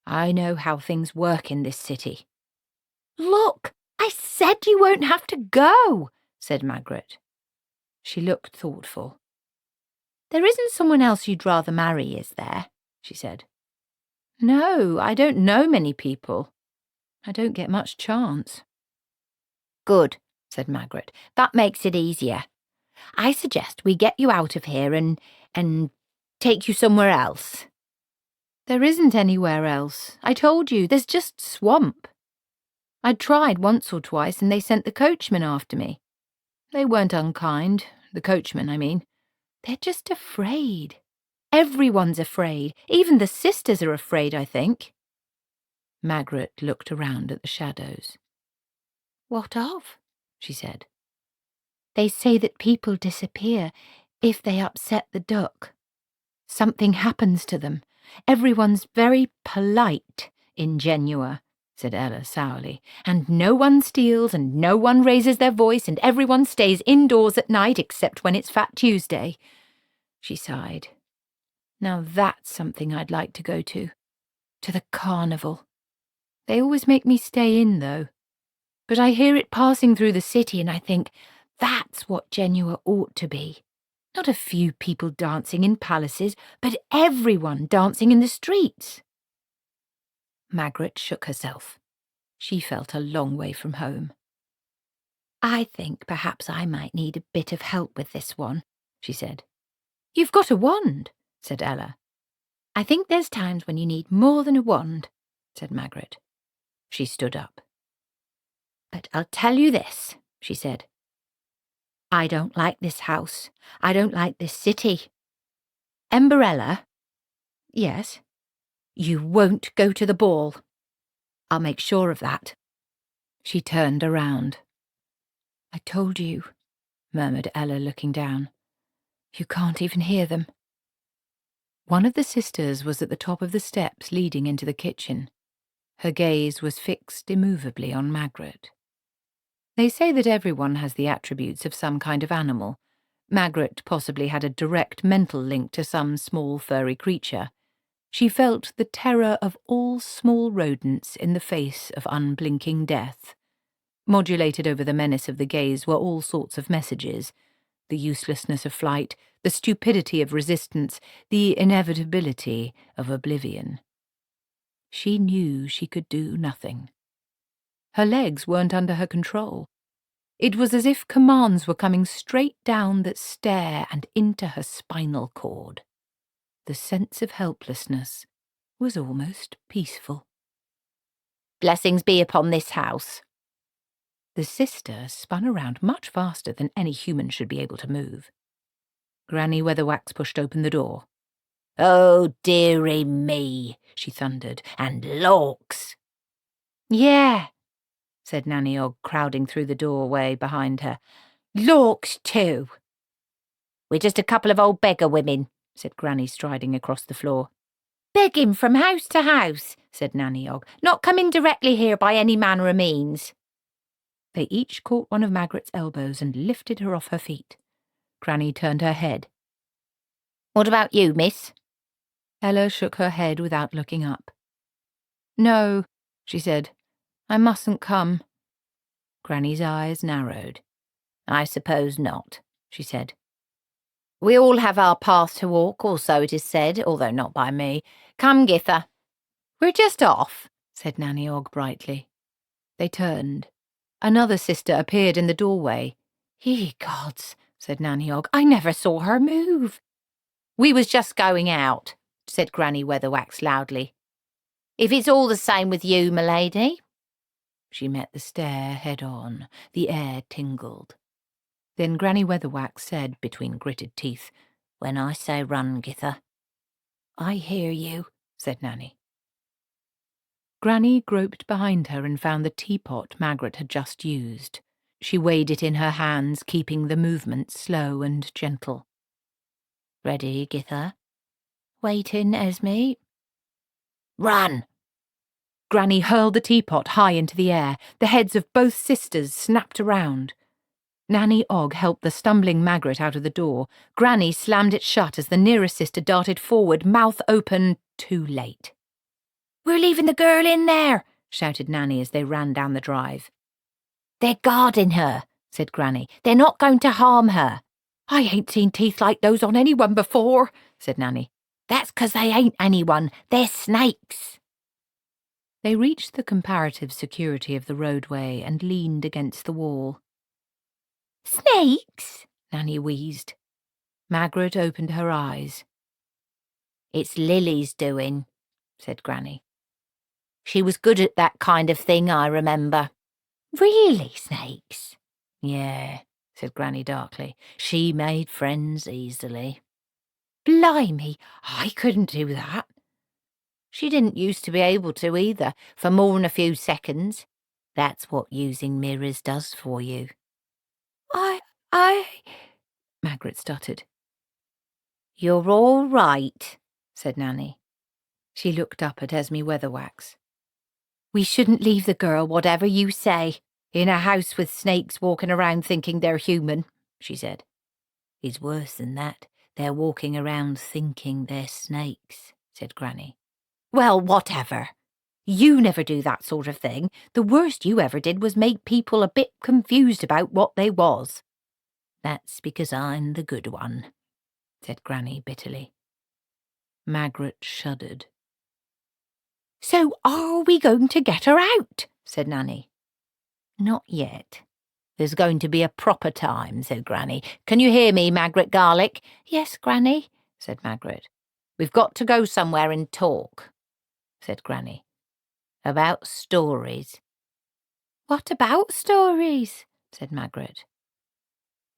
I know how things work in this city. Look, I said you won't have to go, said Magrat. She looked thoughtful. There isn't someone else you'd rather marry, is there? She said. No, I don't know many people. I don't get much chance. Good, said Magrat. That makes it easier. I suggest we get you out of here and take you somewhere else. There isn't anywhere else. I told you, there's just swamp. I'd tried once or twice and they sent the coachman after me. They weren't unkind, the coachman, I mean. They're just afraid. Everyone's afraid. Even the sisters are afraid, I think. Magrat looked around at the shadows. What of? She said. They say that people disappear if they upset the duck. Something happens to them. Everyone's very polite in Genua, said Ella sourly, and no one steals and no one raises their voice and everyone stays indoors at night except when it's Fat Tuesday. She sighed. Now that's something I'd like to go to the carnival. They always make me stay in, though. But I hear it passing through the city and I think, that's what Genua ought to be. Not a few people dancing in palaces, but everyone dancing in the streets. Magrat shook herself. She felt a long way from home. I think perhaps I might need a bit of help with this one, she said. You've got a wand, said Ella. I think there's times when you need more than a wand, said Magrat. She stood up. But I'll tell you this, she said. I don't like this house. I don't like this city. Emberella? Yes? You won't go to the ball. I'll make sure of that. She turned around. I told you, murmured Ella, looking down. You can't even hear them. One of the sisters was at the top of the steps leading into the kitchen. Her gaze was fixed immovably on Magrat. They say that everyone has the attributes of some kind of animal. Magrat possibly had a direct mental link to some small furry creature. She felt the terror of all small rodents in the face of unblinking death. Modulated over the menace of the gaze were all sorts of messages: the uselessness of flight, the stupidity of resistance, the inevitability of oblivion. She knew she could do nothing. Her legs weren't under her control. It was as if commands were coming straight down that stair and into her spinal cord. The sense of helplessness was almost peaceful. Blessings be upon this house. The sister spun around much faster than any human should be able to move. Granny Weatherwax pushed open the door. Oh, dearie me, she thundered, and lawks. Yeah, said Nanny Ogg, crowding through the doorway behind her. Lawks, too. We're just a couple of old beggar women, said Granny, striding across the floor. Begging from house to house, said Nanny Ogg, not coming directly here by any manner of means. They each caught one of Magrat's elbows and lifted her off her feet. Granny turned her head. What about you, miss? Ella shook her head without looking up. No, she said. I mustn't come. Granny's eyes narrowed. I suppose not, she said. We all have our path to walk, or so it is said, although not by me. Come, Githa. We're just off, said Nanny Ogg brightly. They turned. Another sister appeared in the doorway. Ye gods, said Nanny Ogg, I never saw her move. We was just going out, said Granny Weatherwax loudly. If it's all the same with you, my lady. She met the stare head on. The air tingled. Then Granny Weatherwax said between gritted teeth, When I say run, Githa. I hear you, said Nanny. Granny groped behind her and found the teapot Magrat had just used. She weighed it in her hands, keeping the movement slow and gentle. Ready, Githa? Waiting, Esme. Run! Granny hurled the teapot high into the air. The heads of both sisters snapped around. Nanny Ogg helped the stumbling Magrat out of the door. Granny slammed it shut as the nearest sister darted forward, mouth open, too late. We're leaving the girl in there, shouted Nanny as they ran down the drive. They're guarding her, said Granny. They're not going to harm her. I ain't seen teeth like those on anyone before, said Nanny. That's 'cause they ain't anyone. They're snakes. They reached the comparative security of the roadway and leaned against the wall. Snakes? Nanny wheezed. Magrat opened her eyes. It's Lily's doing, said Granny. She was good at that kind of thing, I remember. Really, snakes? Yeah, said Granny darkly. She made friends easily. Blimey, I couldn't do that. She didn't used to be able to either, for more'n a few seconds. That's what using mirrors does for you. Magrat stuttered. You're all right, said Nanny. She looked up at Esme Weatherwax. We shouldn't leave the girl, whatever you say, in a house with snakes walking around thinking they're human, she said. It's worse than that. They're walking around thinking they're snakes, said Granny. Well, whatever. You never do that sort of thing. The worst you ever did was make people a bit confused about what they was. That's because I'm the good one, said Granny bitterly. Magrat shuddered. So are we going to get her out? Said Nanny. Not yet. There's going to be a proper time, said Granny. Can you hear me, Magrat Garlic? Yes, Granny, said Magrat. We've got to go somewhere and talk, said Granny. About stories. What about stories? Said Magrat.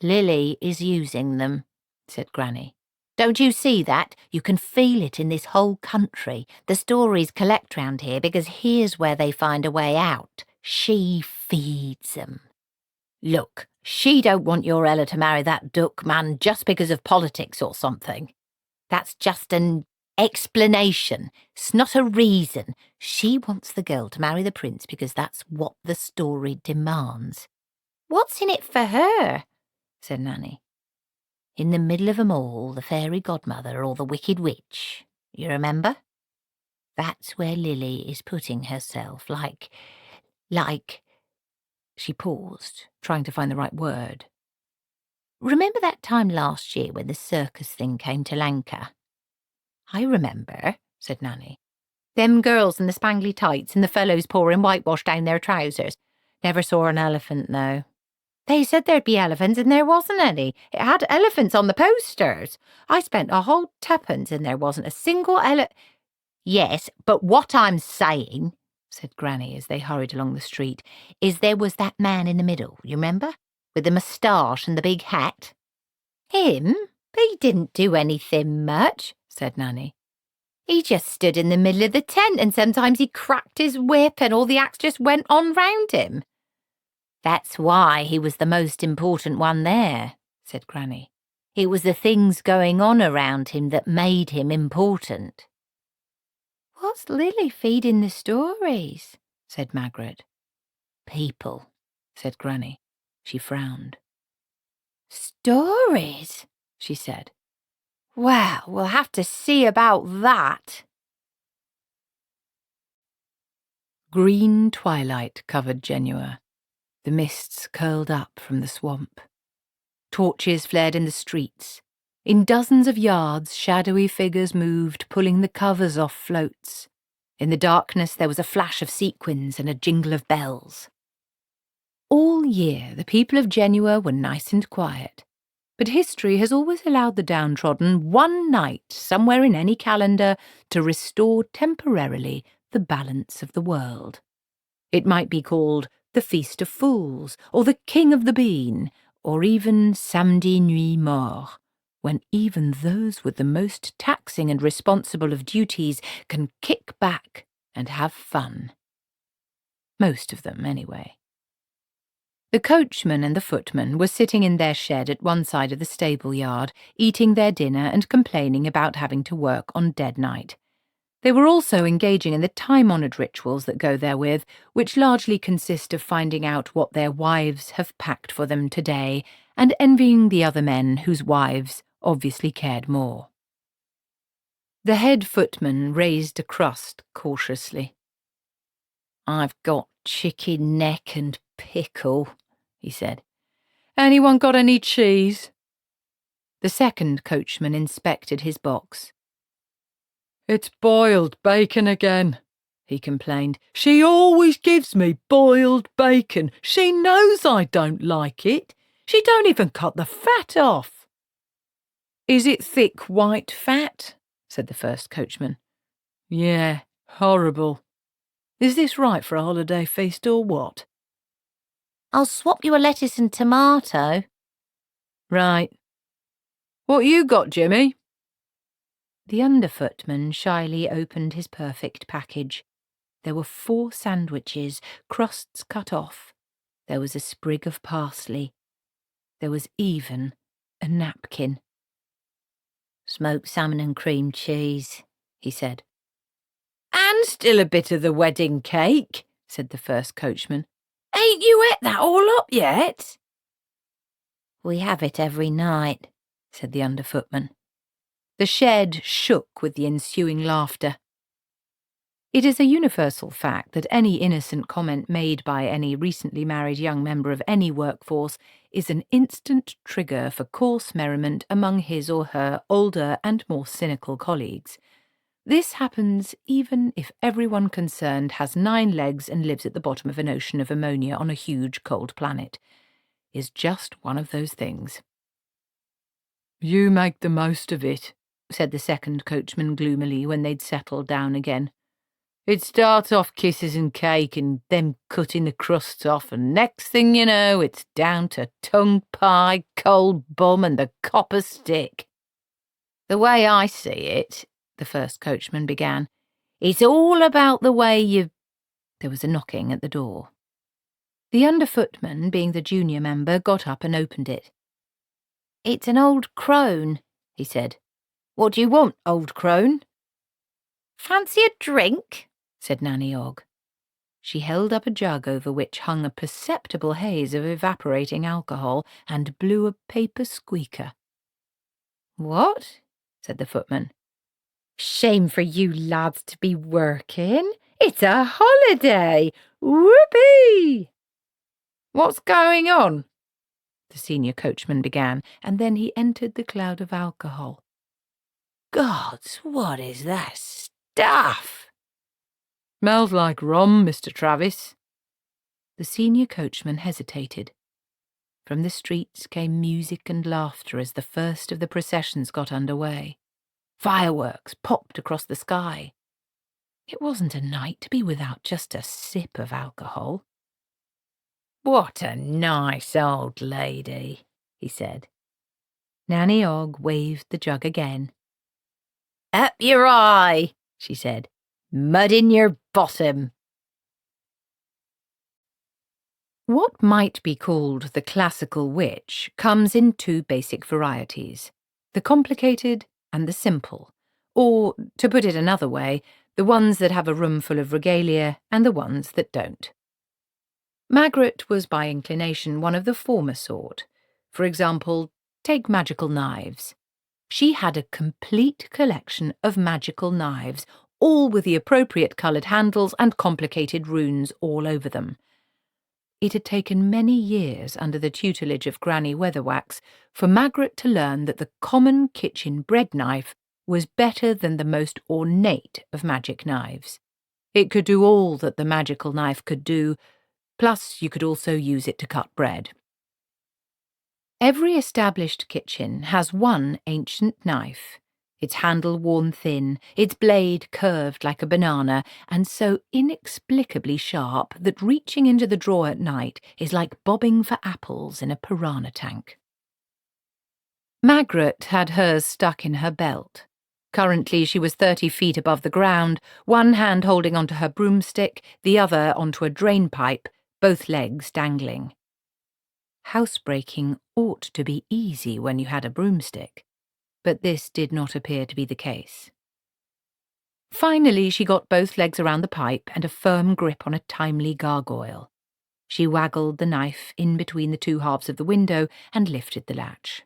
Lily is using them, said Granny. Don't you see that? You can feel it in this whole country. The stories collect round here because here's where they find a way out. She feeds them. Look, she don't want your Ella to marry that duck man just because of politics or something. That's just an explanation. It's not a reason. She wants the girl to marry the prince because that's what the story demands. What's in it for her? Said Nanny. In the middle of 'em all, the fairy godmother or the wicked witch, you remember? That's where Lily is putting herself, like... She paused, trying to find the right word. Remember that time last year when the circus thing came to Lanka? I remember, said Nanny. Them girls in the spangly tights and the fellows pouring whitewash down their trousers. Never saw an elephant, though. They said there'd be elephants and there wasn't any. It had elephants on the posters. I spent a whole tuppence and there wasn't a single Yes, but what I'm saying, said Granny as they hurried along the street, is there was that man in the middle, you remember? With the moustache and the big hat. Him? He didn't do anything much, said Nanny. He just stood in the middle of the tent and sometimes he cracked his whip and all the acts just went on round him. That's why he was the most important one there, said Granny. It was the things going on around him that made him important. What's Lily feeding the stories? Said Magrat. People, said Granny. She frowned. Stories, she said. Well, we'll have to see about that. Green twilight covered Genua. The mists curled up from the swamp. Torches flared in the streets. In dozens of yards, shadowy figures moved, pulling the covers off floats. In the darkness, there was a flash of sequins and a jingle of bells. All year, the people of Genua were nice and quiet. But history has always allowed the downtrodden one night, somewhere in any calendar, to restore temporarily the balance of the world. It might be called the Feast of Fools, or the King of the Bean, or even Samedi Nuit Mort, when even those with the most taxing and responsible of duties can kick back and have fun. Most of them, anyway. The coachman and the footman were sitting in their shed at one side of the stable yard, eating their dinner and complaining about having to work on dead night. They were also engaging in the time-honoured rituals that go therewith, which largely consist of finding out what their wives have packed for them today and envying the other men whose wives obviously cared more. The head footman raised a crust cautiously. "I've got chicken neck and pickle," he said. "Anyone got any cheese?" The second coachman inspected his box. "It's boiled bacon again," he complained. "She always gives me boiled bacon. She knows I don't like it. She don't even cut the fat off." "Is it thick white fat?" said the first coachman. "Yeah, horrible. Is this right for a holiday feast or what?" "I'll swap you a lettuce and tomato." "Right. What you got, Jimmy?" The underfootman shyly opened his perfect package. There were 4 sandwiches, crusts cut off. There was a sprig of parsley. There was even a napkin. "Smoked salmon and cream cheese," he said. "And still a bit of the wedding cake," said the first coachman. "Ain't you ate that all up yet?" "We have it every night," said the underfootman. The shed shook with the ensuing laughter. It is a universal fact that any innocent comment made by any recently married young member of any workforce is an instant trigger for coarse merriment among his or her older and more cynical colleagues. This happens even if everyone concerned has 9 legs and lives at the bottom of an ocean of ammonia on a huge cold planet. It's just one of those things. "You make the most of it," said the second coachman gloomily when they'd settled down again. "It starts off kisses and cake and them cutting the crusts off, and next thing you know, it's down to tongue pie, cold bum and the copper stick." "The way I see it," the first coachman began, "it's all about the way you—" There was a knocking at the door. The underfootman, being the junior member, got up and opened it. "It's an old crone," he said. "What do you want, old crone?" "Fancy a drink?" said Nanny Ogg. She held up a jug over which hung a perceptible haze of evaporating alcohol and blew a paper squeaker. "What?" said the footman. "Shame for you lads to be working. It's a holiday. Whoopee!" "What's going on?" the senior coachman began, and then he entered the cloud of alcohol. "Gods, what is that stuff?" "Smells like rum, Mr. Travis." The senior coachman hesitated. From the streets came music and laughter as the first of the processions got under way. Fireworks popped across the sky. It wasn't a night to be without just a sip of alcohol. "What a nice old lady," he said. Nanny Ogg waved the jug again. "Up your eye," she said. "Mud in your bottom." What might be called the classical witch comes in 2 basic varieties, the complicated and the simple, or, to put it another way, the ones that have a room full of regalia and the ones that don't. Magrat was by inclination one of the former sort. For example, take magical knives. She had a complete collection of magical knives, all with the appropriate coloured handles and complicated runes all over them. It had taken many years under the tutelage of Granny Weatherwax for Magrat to learn that the common kitchen bread knife was better than the most ornate of magic knives. It could do all that the magical knife could do, plus you could also use it to cut bread. Every established kitchen has one ancient knife, its handle worn thin, its blade curved like a banana, and so inexplicably sharp that reaching into the drawer at night is like bobbing for apples in a piranha tank. Magrat had hers stuck in her belt. Currently she was 30 feet above the ground, one hand holding onto her broomstick, the other onto a drain pipe, both legs dangling. Housebreaking ought to be easy when you had a broomstick, but this did not appear to be the case. Finally, she got both legs around the pipe and a firm grip on a timely gargoyle. She waggled the knife in between the 2 halves of the window and lifted the latch.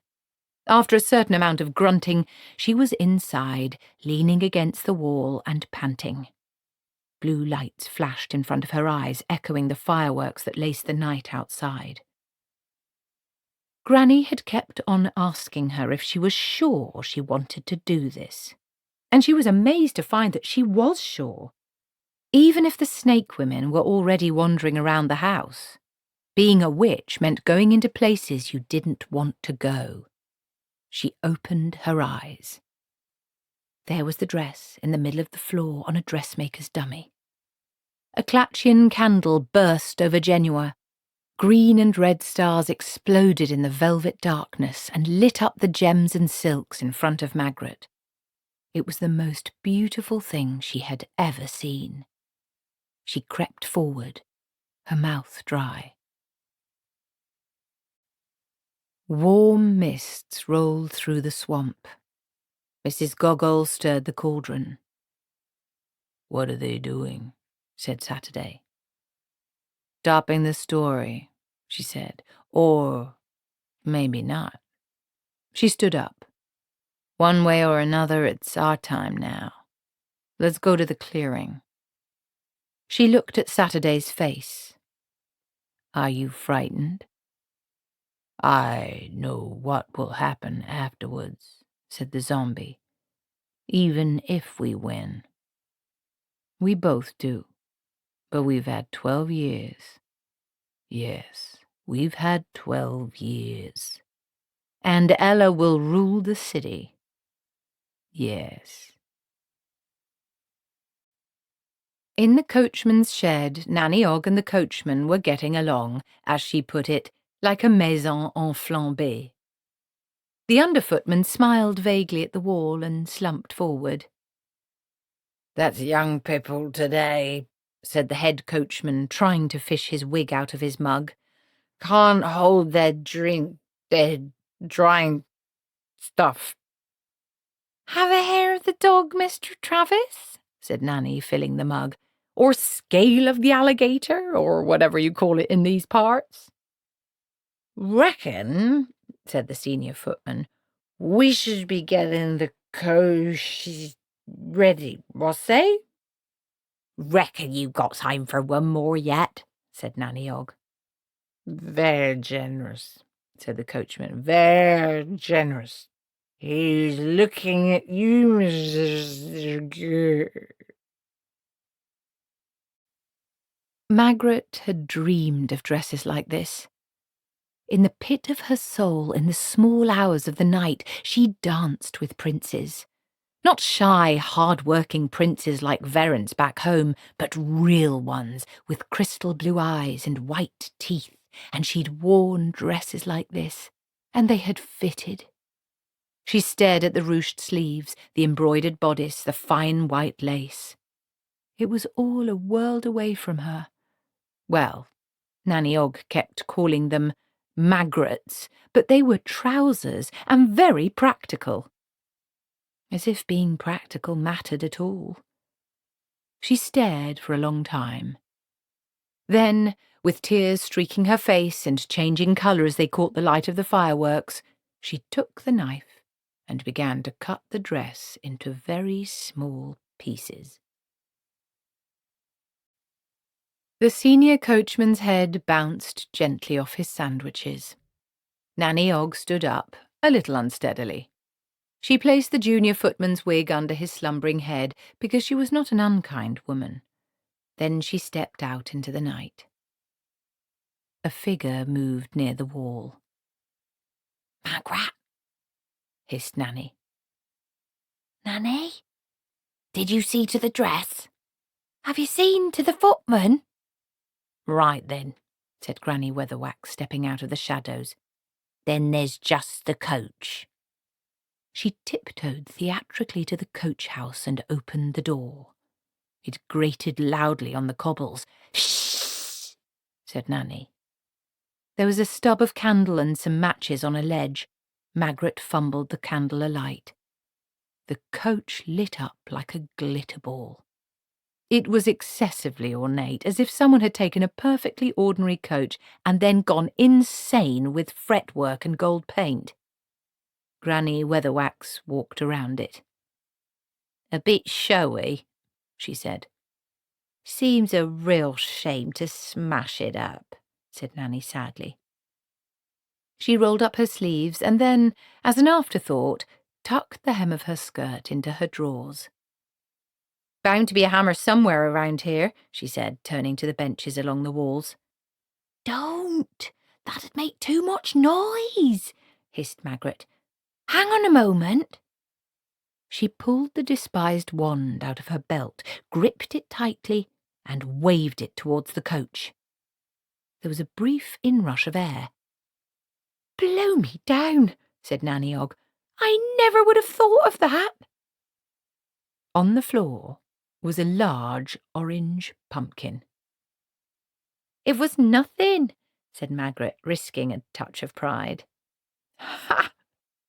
After a certain amount of grunting, she was inside, leaning against the wall and panting. Blue lights flashed in front of her eyes, echoing the fireworks that laced the night outside. Granny had kept on asking her if she was sure she wanted to do this, and she was amazed to find that she was sure, even if the snake women were already wandering around the house. Being a witch meant going into places you didn't want to go. She opened her eyes. There was the dress in the middle of the floor on a dressmaker's dummy. A Clatchian candle burst over Genua. Green and red stars exploded in the velvet darkness and lit up the gems and silks in front of Magrat. It was the most beautiful thing she had ever seen. She crept forward, her mouth dry. Warm mists rolled through the swamp. Mrs. Gogol stirred the cauldron. "What are they doing?" said Saturday. "Stopping the story," she said. "Or maybe not." She stood up. "One way or another, it's our time now. Let's go to the clearing." She looked at Saturday's face. "Are you frightened?" "I know what will happen afterwards," said the zombie. "Even if we win." "We both do. But we've had 12 years. Yes, we've had 12 years. And Ella will rule the city. Yes." In the coachman's shed, Nanny Ogg and the coachman were getting along, as she put it, like a maison en flambée. The underfootman smiled vaguely at the wall and slumped forward. "That's young people today," said the head coachman, trying to fish his wig out of his mug. "Can't hold their drink, their drying stuff." "Have a hair of the dog, Mr. Travis?" said Nanny, filling the mug. "Or scale of the alligator, or whatever you call it in these parts." "Reckon," said the senior footman, "we should be getting the coach ready, what say?" "Reckon you got time for one more yet," said Nanny Ogg. "Very generous," said the coachman. "Very generous. He's looking at you, Mrs. Magrat had dreamed of dresses like this. In the pit of her soul, in the small hours of the night, she danced with princes. Not shy, hard-working princes like Verence back home, but real ones with crystal blue eyes and white teeth, and she'd worn dresses like this, and they had fitted. She stared at the ruched sleeves, the embroidered bodice, the fine white lace. It was all a world away from her. Well, Nanny Ogg kept calling them Magrats, but they were trousers and very practical. As if being practical mattered at all. She stared for a long time. Then, with tears streaking her face and changing colour as they caught the light of the fireworks, she took the knife and began to cut the dress into very small pieces. The senior coachman's head bounced gently off his sandwiches. Nanny Ogg stood up, a little unsteadily. She placed the junior footman's wig under his slumbering head because she was not an unkind woman. Then she stepped out into the night. A figure moved near the wall. "Magrat," hissed Nanny. "Nanny? Did you see to the dress? Have you seen to the footman?" "Right then," said Granny Weatherwax, stepping out of the shadows. "Then there's just the coach." She tiptoed theatrically to the coach house and opened the door. It grated loudly on the cobbles. "Shh!" said Nanny. There was a stub of candle and some matches on a ledge. Magrat fumbled the candle alight. The coach lit up like a glitter ball. It was excessively ornate, as if someone had taken a perfectly ordinary coach and then gone insane with fretwork and gold paint. Granny Weatherwax walked around it. "A bit showy," she said. "Seems a real shame to smash it up," said Nanny sadly. She rolled up her sleeves and then, as an afterthought, tucked the hem of her skirt into her drawers. "Bound to be a hammer somewhere around here," she said, turning to the benches along the walls. "Don't! That'd make too much noise," hissed Magrat. "Hang on a moment." She pulled the despised wand out of her belt, gripped it tightly, and waved it towards the coach. There was a brief inrush of air. "Blow me down," said Nanny Ogg. "I never would have thought of that." On the floor was a large orange pumpkin. "It was nothing," said Magrat, risking a touch of pride. "Ha!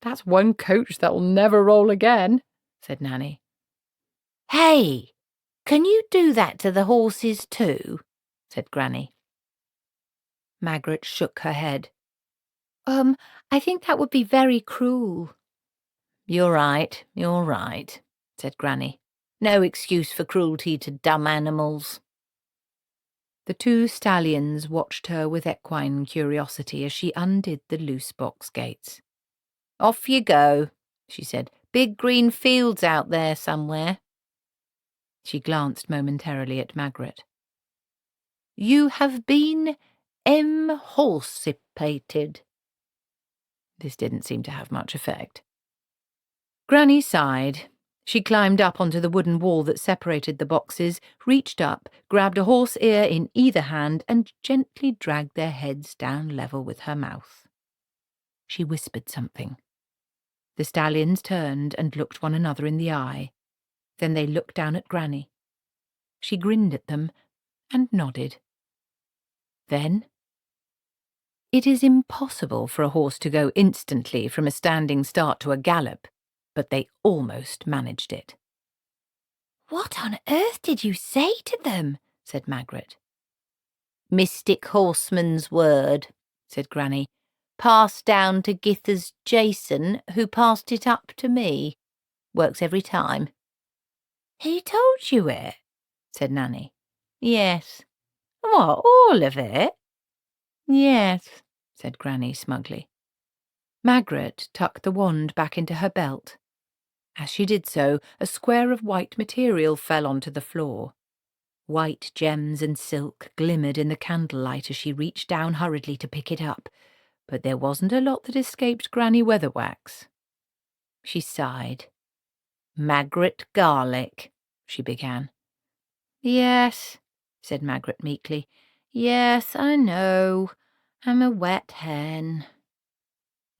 That's one coach that'll never roll again," said Nanny. "Hey, can you do that to the horses too?" said Granny. Magrat shook her head. I think that would be very cruel." You're right, said Granny. "No excuse for cruelty to dumb animals." The two stallions watched her with equine curiosity as she undid the loose box gates. "Off you go," she said. "Big green fields out there somewhere." She glanced momentarily at Magrat. "You have been emancipated." This didn't seem to have much effect. Granny sighed. She climbed up onto the wooden wall that separated the boxes, reached up, grabbed a horse ear in either hand, and gently dragged their heads down level with her mouth. She whispered something. The stallions turned and looked one another in the eye. Then they looked down at Granny. She grinned at them and nodded. Then, it is impossible for a horse to go instantly from a standing start to a gallop, but they almost managed it. "What on earth did you say to them?" said Magrat. "Mystic horseman's word," said Granny. "Passed down to Githa's Jason, who passed it up to me. Works every time." "He told you it?" said Nanny. "Yes." "What, all of it?" "Yes," said Granny smugly. Magrat tucked the wand back into her belt. As she did so, a square of white material fell onto the floor. White gems and silk glimmered in the candlelight as she reached down hurriedly to pick it up, but there wasn't a lot that escaped Granny Weatherwax. She sighed. "Magrat Garlic," she began. "Yes," said Magrat meekly. "Yes, I know. I'm a wet hen."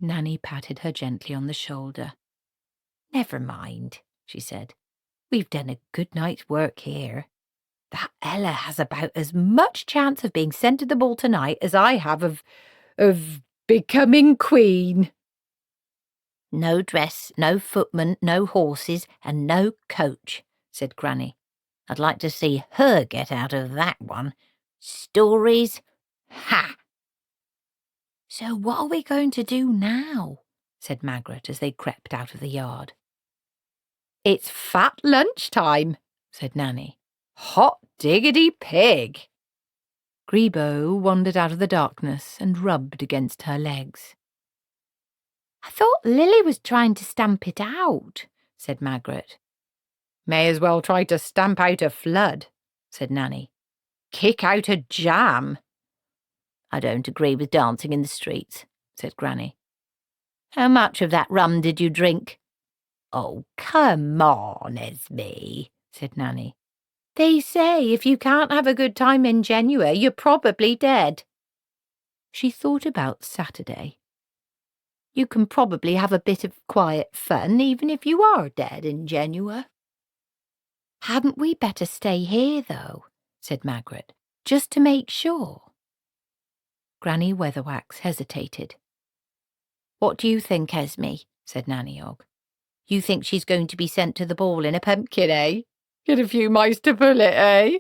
Nanny patted her gently on the shoulder. "Never mind," she said. "We've done a good night's work here. That Ella has about as much chance of being sent to the ball tonight as I have of becoming queen." "No dress, no footman, no horses, and no coach," said Granny. "I'd like to see her get out of that one. Stories? Ha!" "So what are we going to do now?" said Magrat as they crept out of the yard. "It's fat lunchtime," said Nanny. "Hot diggity pig." Grebo wandered out of the darkness and rubbed against her legs. "I thought Lily was trying to stamp it out," said Magrat. "May as well try to stamp out a flood," said Nanny. "Kick out a jam." "I don't agree with dancing in the streets," said Granny. "How much of that rum did you drink?" "Oh, come on, Esme," said Nanny. "They say if you can't have a good time in Genua, you're probably dead." She thought about Saturday. "You can probably have a bit of quiet fun even if you are dead in Genua." "Hadn't we better stay here, though?" said Magrat, "just to make sure." Granny Weatherwax hesitated. "What do you think, Esme?" said Nanny Ogg. "You think she's going to be sent to the ball in a pumpkin, eh? Get a few mice to pull it, eh?"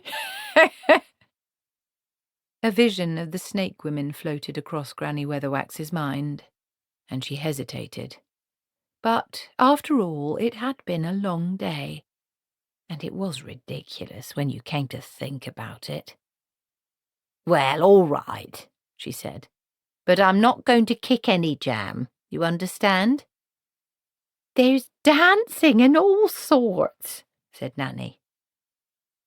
A vision of the snake women floated across Granny Weatherwax's mind, and she hesitated. But, after all, it had been a long day, and it was ridiculous when you came to think about it. "Well, all right," she said. but I'm not going to kick any jam, you understand? There's dancing and all sorts, said Nanny.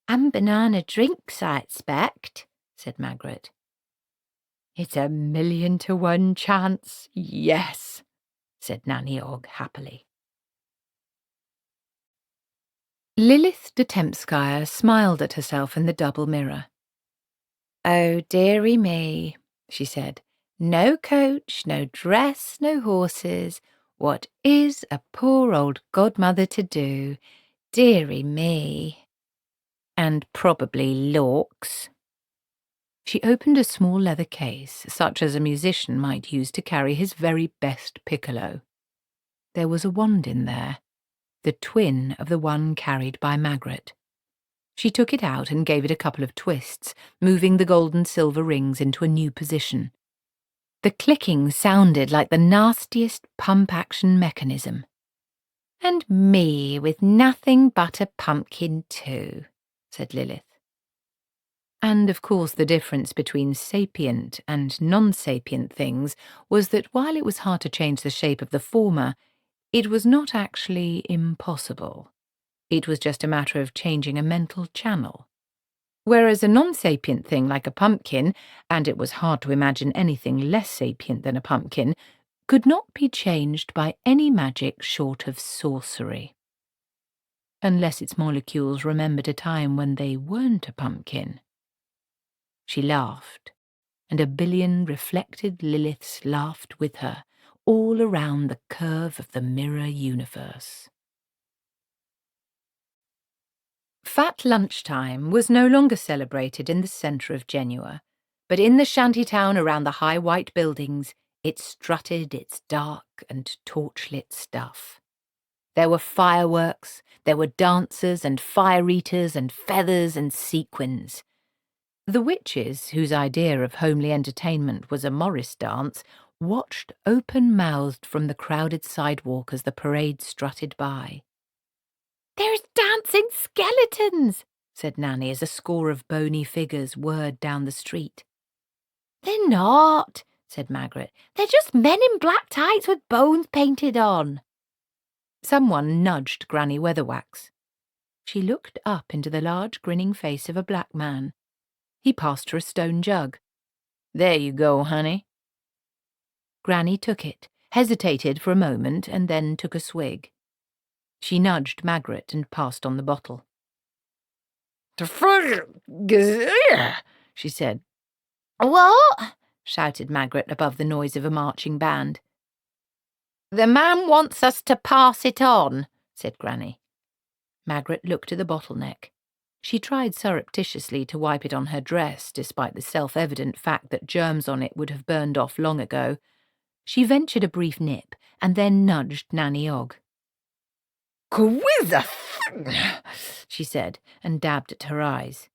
And banana drinks, I expect, said Magrat. It's 1,000,000 to 1 chance, yes, said Nanny Ogg happily. Lilith de Tempskire smiled at herself in the double mirror. "Oh, dearie me," she said. "No coach, no dress, no horses. What is a poor old godmother to do? Dearie me. And probably lorks." She opened a small leather case, such as a musician might use to carry his very best piccolo. There was a wand in there, the twin of the one carried by Magrat. She took it out and gave it a couple of twists, moving the gold and silver rings into a new position. The clicking sounded like the nastiest pump-action mechanism. "And me with nothing but a pumpkin too," said Lilith. And of course the difference between sapient and non-sapient things was that while it was hard to change the shape of the former, it was not actually impossible. It was just a matter of changing a mental channel. Whereas a non-sapient thing like a pumpkin, and it was hard to imagine anything less sapient than a pumpkin, could not be changed by any magic short of sorcery. Unless its molecules remembered a time when they weren't a pumpkin. She laughed, and 1,000,000,000 reflected Liliths laughed with her, all around the curve of the mirror universe. Fat lunchtime was no longer celebrated in the centre of Genua, but in the shanty-town around the high white buildings it strutted its dark and torchlit stuff. There were fireworks, there were dancers and fire-eaters and feathers and sequins. The witches, whose idea of homely entertainment was a Morris dance, watched open-mouthed from the crowded sidewalk as the parade strutted by. "There's dancing skeletons," said Nanny as a score of bony figures whirred down the street. "They're not," said Magrat. "They're just men in black tights with bones painted on." Someone nudged Granny Weatherwax. She looked up into the large grinning face of a black man. He passed her a stone jug. "There you go, honey." Granny took it, hesitated for a moment, and then took a swig. She nudged Magrat and passed on the bottle. She said. "What?" shouted Magrat above the noise of a marching band. "The man wants us to pass it on," said Granny. Magrat looked at the bottleneck. She tried surreptitiously to wipe it on her dress, despite the self-evident fact that germs on it would have burned off long ago. She ventured a brief nip, and then nudged Nanny Ogg. "Quizza!" she said, and dabbed at her eyes.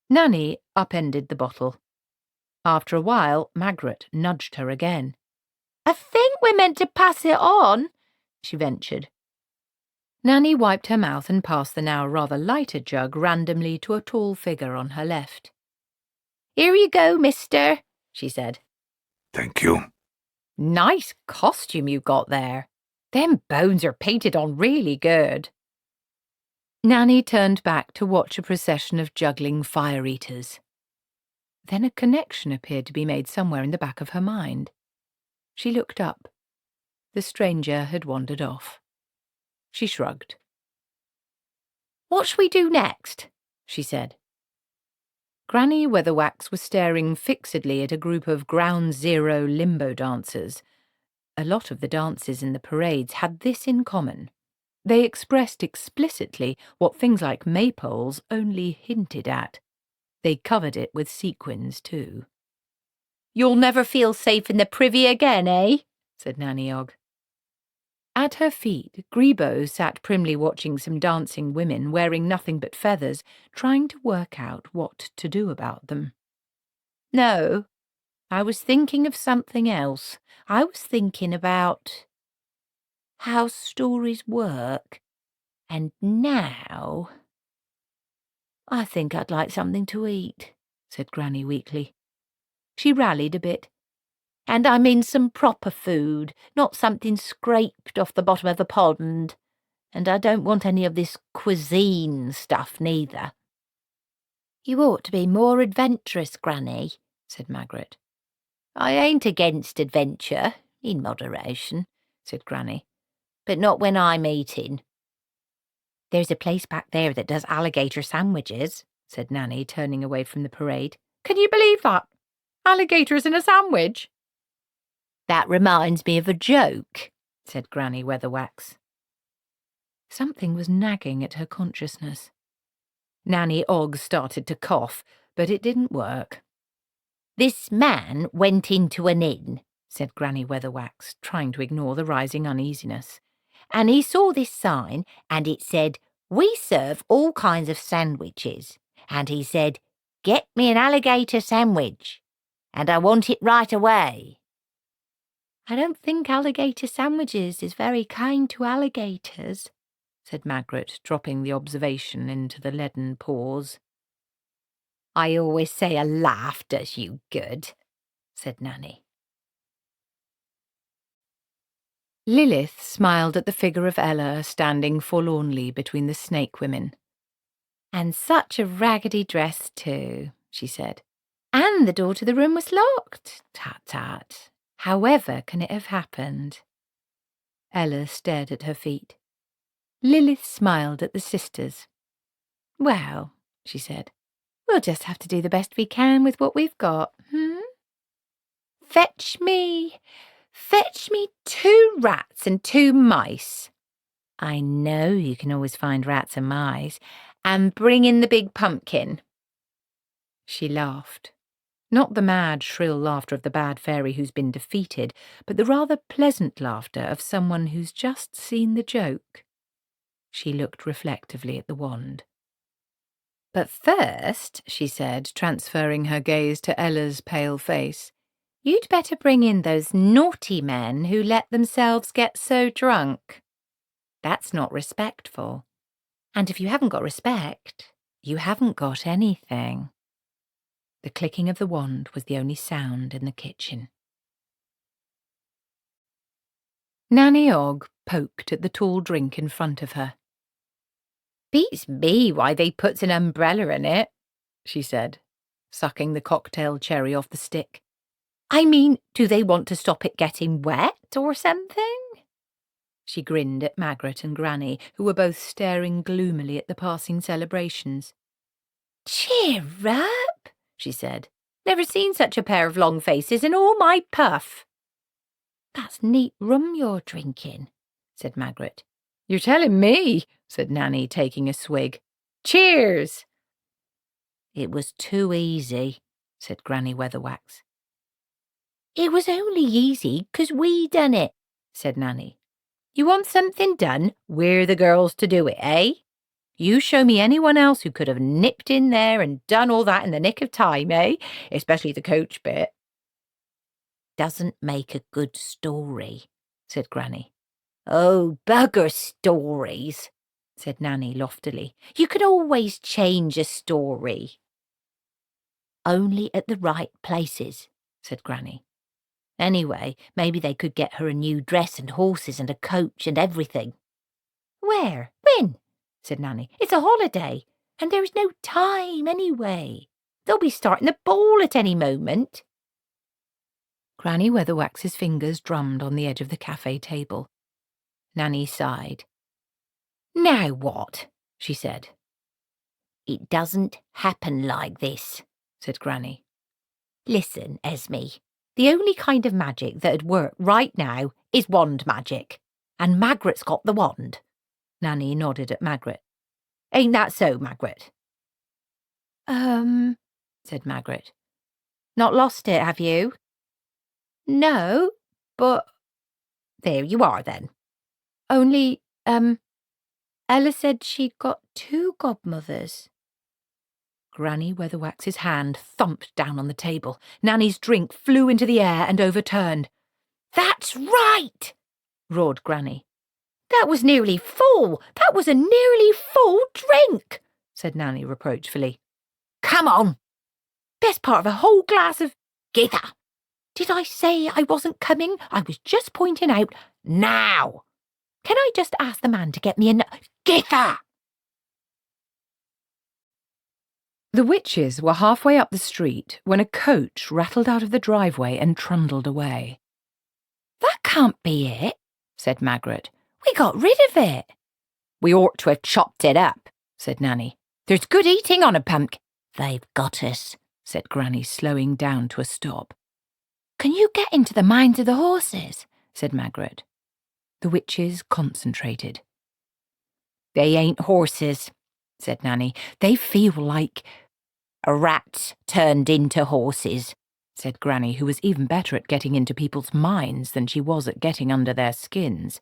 Nanny upended the bottle. After a while, Magrat nudged her again. "I think we're meant to pass it on," she ventured. Nanny wiped her mouth and passed the now rather lighter jug randomly to a tall figure on her left. "Here you go, mister," she said. Thank you. "Nice costume you got there. Them bones are painted on really good." Nanny turned back to watch a procession of juggling fire-eaters. Then a connection appeared to be made somewhere in the back of her mind. She looked up. The stranger had wandered off. She shrugged. "What shall we do next?" she said. Granny Weatherwax was staring fixedly at a group of Ground Zero limbo dancers. A lot of the dances in the parades had this in common. They expressed explicitly what things like maypoles only hinted at. They covered it with sequins, too. "You'll never feel safe in the privy again, eh?" said Nanny Ogg. At her feet, Grebo sat primly watching some dancing women wearing nothing but feathers, trying to work out what to do about them. "No, I was thinking of something else. I was thinking about how stories work. And now I think I'd like something to eat," said Granny weakly. She rallied a bit. And I mean some proper food, not something scraped off the bottom of the pond. And I don't want any of this cuisine stuff neither." "You ought to be more adventurous, Granny," said Magrat. "I ain't against adventure, in moderation," said Granny, "but not when I'm eating." "There's a place back there that does alligator sandwiches," said Nanny, turning away from the parade. "Can you believe that? Alligators in a sandwich?" "That reminds me of a joke," said Granny Weatherwax. Something was nagging at her consciousness. Nanny Ogg started to cough, but it didn't work. "This man went into an inn," said Granny Weatherwax, trying to ignore the rising uneasiness, "and he saw this sign, and it said, 'We serve all kinds of sandwiches.' And he said, 'Get me an alligator sandwich, and I want it right away.'" "I don't think alligator sandwiches is very kind to alligators," said Magrat, dropping the observation into the leaden pause. "I always say a laugh does you good," said Nanny. Lilith smiled at the figure of Ella standing forlornly between the snake women. "And such a raggedy dress, too," she said. "And the door to the room was locked. Tut-tut. However can it have happened?" Ella stared at her feet. Lilith smiled at the sisters. "Well," she said, "we'll just have to do the best we can with what we've got, Fetch me 2 rats and 2 mice. I know you can always find rats and mice. And bring in the big pumpkin." She laughed. Not the mad, shrill laughter of the bad fairy who's been defeated, but the rather pleasant laughter of someone who's just seen the joke. She looked reflectively at the wand. "But first," she said, transferring her gaze to Ella's pale face, "you'd better bring in those naughty men who let themselves get so drunk. That's not respectful. And if you haven't got respect, you haven't got anything." The clicking of the wand was the only sound in the kitchen. Nanny Ogg poked at the tall drink in front of her. "Beats me why they puts an umbrella in it," she said, sucking the cocktail cherry off the stick. "I mean, do they want to stop it getting wet or something?" She grinned at Magrat and Granny, who were both staring gloomily at the passing celebrations. "Cheer up," she said. "Never seen such a pair of long faces in all my puff." "That's neat rum you're drinking," said Magrat. "You're telling me," said Nanny, taking a swig. "Cheers!" "It was too easy," said Granny Weatherwax. "It was only easy 'cause we done it," said Nanny. "You want something done, we're the girls to do it, eh? You show me anyone else who could have nipped in there and done all that in the nick of time, eh? Especially the coach bit." "Doesn't make a good story," said Granny. "Oh, bugger stories," said Nanny loftily. "You can always change a story." "Only at the right places," said Granny. "Anyway, maybe they could get her a new dress and horses and a coach and everything." "Where? When?" said Nanny. "It's a holiday, and there's no time anyway. They'll be starting the ball at any moment." Granny Weatherwax's fingers drummed on the edge of the cafe table. Nanny sighed. "Now what?" she said. "It doesn't happen like this," said Granny. "Listen, Esme, the only kind of magic that'd work right now is wand magic. And Magrat's got the wand." Nanny nodded at Magrat. "Ain't that so, Magrat?" Said Magrat. "Not lost it, have you?" "No, but—" "There you are, then." "Only, Ella said she'd got 2 godmothers." Granny Weatherwax's hand thumped down on the table. Nanny's drink flew into the air and overturned. "That's right!" roared Granny. "That was nearly full! That was a nearly full drink!" said Nanny reproachfully. "Come on! Best part of a whole glass of—Gither!" Did I say I wasn't coming? I was just pointing out. Now! Can I just ask the man to get me a... Githa! The witches were halfway up the street when a coach rattled out of the driveway and trundled away. That can't be it, said Magrat. We got rid of it. We ought to have chopped it up, said Nanny. There's good eating on a pumpkin. They've got us, said Granny, slowing down to a stop. Can you get into the minds of the horses? Said Magrat. The witches concentrated. They ain't horses, said Nanny. They feel like rats turned into horses, said Granny, who was even better at getting into people's minds than she was at getting under their skins.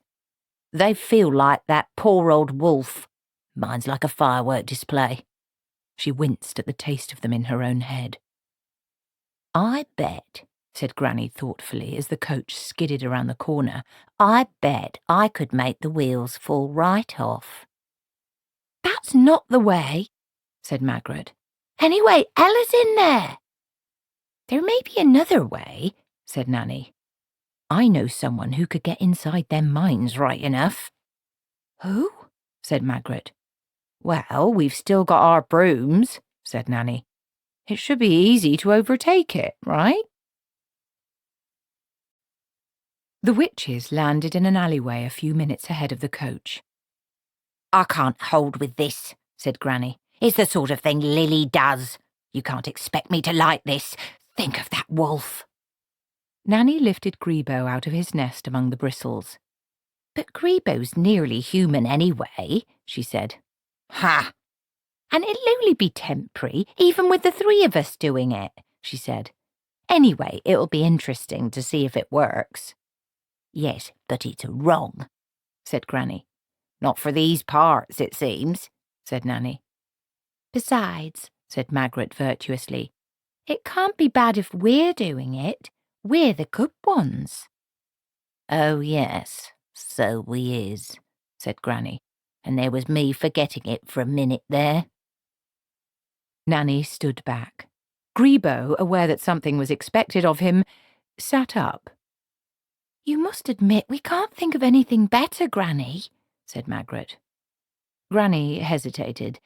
They feel like that poor old wolf. Mine's like a firework display. She winced at the taste of them in her own head. I bet, said Granny thoughtfully as the coach skidded around the corner, I bet I could make the wheels fall right off. That's not the way, said Magrat. Anyway, Ella's in there. There may be another way, said Nanny. I know someone who could get inside them minds right enough. Who? said Magrat. Well, we've still got our brooms, said Nanny. It should be easy to overtake it, right? The witches landed in an alleyway a few minutes ahead of the coach. I can't hold with this, said Granny. It's the sort of thing Lily does. You can't expect me to like this. Think of that wolf. Nanny lifted Grebo out of his nest among the bristles. But Grebo's nearly human anyway, she said. Ha! And it'll only be temporary, even with the three of us doing it, she said. Anyway, it'll be interesting to see if it works. Yes, but it's wrong, said Granny. Not for these parts, it seems, said Nanny. Besides, said Magrat virtuously, it can't be bad if we're doing it. We're the good ones. Oh, yes, so we is, said Granny, and there was me forgetting it for a minute there. Nanny stood back. Grebo, aware that something was expected of him, sat up. You must admit we can't think of anything better, Granny, said Magrat. Granny hesitated,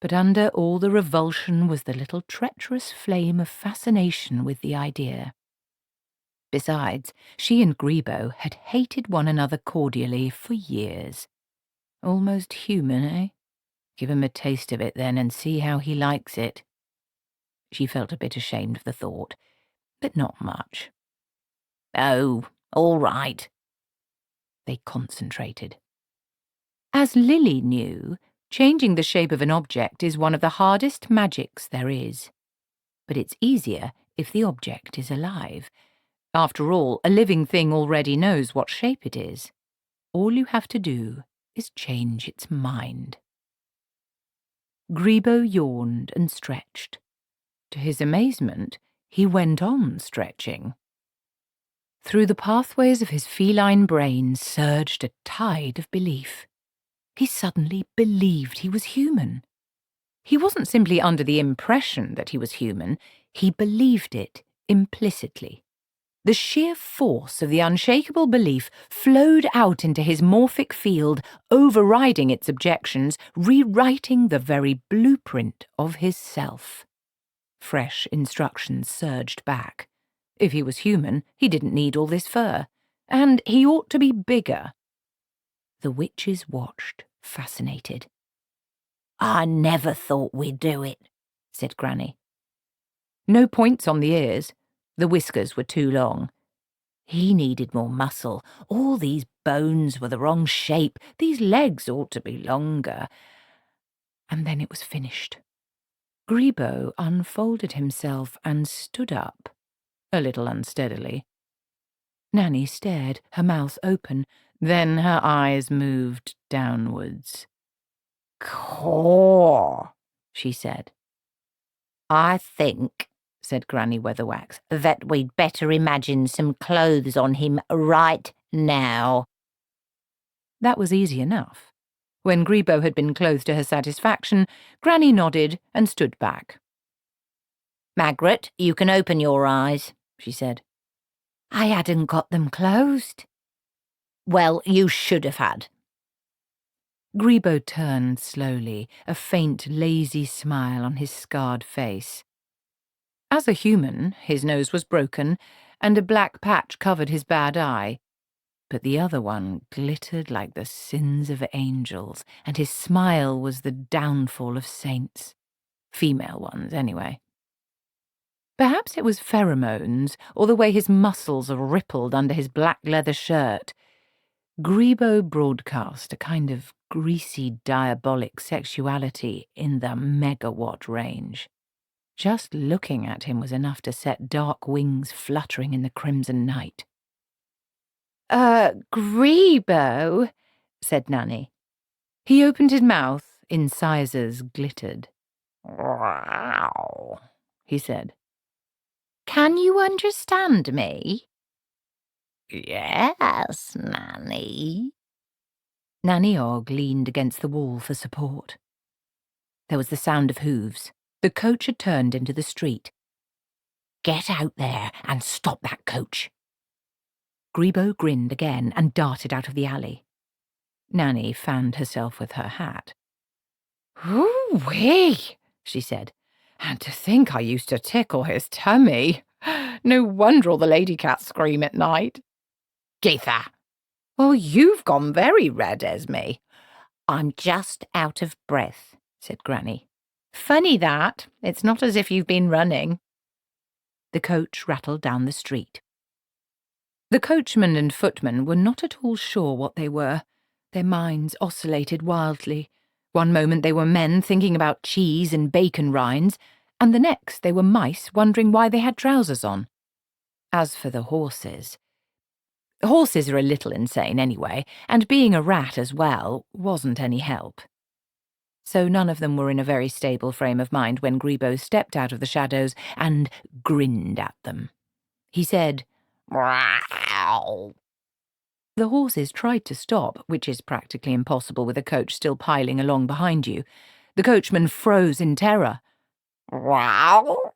but under all the revulsion was the little treacherous flame of fascination with the idea. Besides, she and Grebo had hated one another cordially for years. Almost human, eh? Give him a taste of it then and see how he likes it. She felt a bit ashamed of the thought, but not much. Oh, all right. They concentrated. As Lily knew, changing the shape of an object is one of the hardest magics there is. But it's easier if the object is alive. After all, a living thing already knows what shape it is. All you have to do is change its mind. Grebo yawned and stretched. To his amazement, he went on stretching. Through the pathways of his feline brain surged a tide of belief. He suddenly believed he was human. He wasn't simply under the impression that he was human, he believed it implicitly. The sheer force of the unshakable belief flowed out into his morphic field, overriding its objections, rewriting the very blueprint of his self. Fresh instructions surged back. If he was human, he didn't need all this fur, and he ought to be bigger. The witches watched, fascinated. I never thought we'd do it, said Granny. No points on the ears. The whiskers were too long. He needed more muscle. All these bones were the wrong shape. These legs ought to be longer. And then it was finished. Grebo unfolded himself and stood up, a little unsteadily. Nanny stared, her mouth open. Then her eyes moved downwards. Caw, she said. I think, said Granny Weatherwax, that we'd better imagine some clothes on him right now. That was easy enough. When Grebo had been clothed to her satisfaction, Granny nodded and stood back. Magrat, you can open your eyes, she said. I hadn't got them closed. Well, you should have had. Grebo turned slowly, a faint, lazy smile on his scarred face. As a human, his nose was broken, and a black patch covered his bad eye, but the other one glittered like the sins of angels, and his smile was the downfall of saints. Female ones, anyway. Perhaps it was pheromones, or the way his muscles rippled under his black leather shirt. Grebo broadcast a kind of greasy, diabolic sexuality in the megawatt range. Just looking at him was enough to set dark wings fluttering in the crimson night. Grebo, said Nanny. He opened his mouth, incisors glittered. Wow, he said. Can you understand me? Yes, Nanny. Nanny Ogg leaned against the wall for support. There was the sound of hooves. The coach had turned into the street. Get out there and stop that coach. Grebo grinned again and darted out of the alley. Nanny fanned herself with her hat. "Ooh-wee," she said. "And to think I used to tickle his tummy. No wonder all the lady cats scream at night. Geetha, well, you've gone very red, Esme." I'm just out of breath, said Granny. Funny that. It's not as if you've been running. The coach rattled down the street. The coachman and footman were not at all sure what they were. Their minds oscillated wildly. One moment they were men thinking about cheese and bacon rinds, and the next they were mice wondering why they had trousers on. As for the horses are a little insane anyway, and being a rat as well wasn't any help. So none of them were in a very stable frame of mind when Grebo stepped out of the shadows and grinned at them. He said, Wow. The horses tried to stop, which is practically impossible with a coach still piling along behind you. The coachman froze in terror. Wow.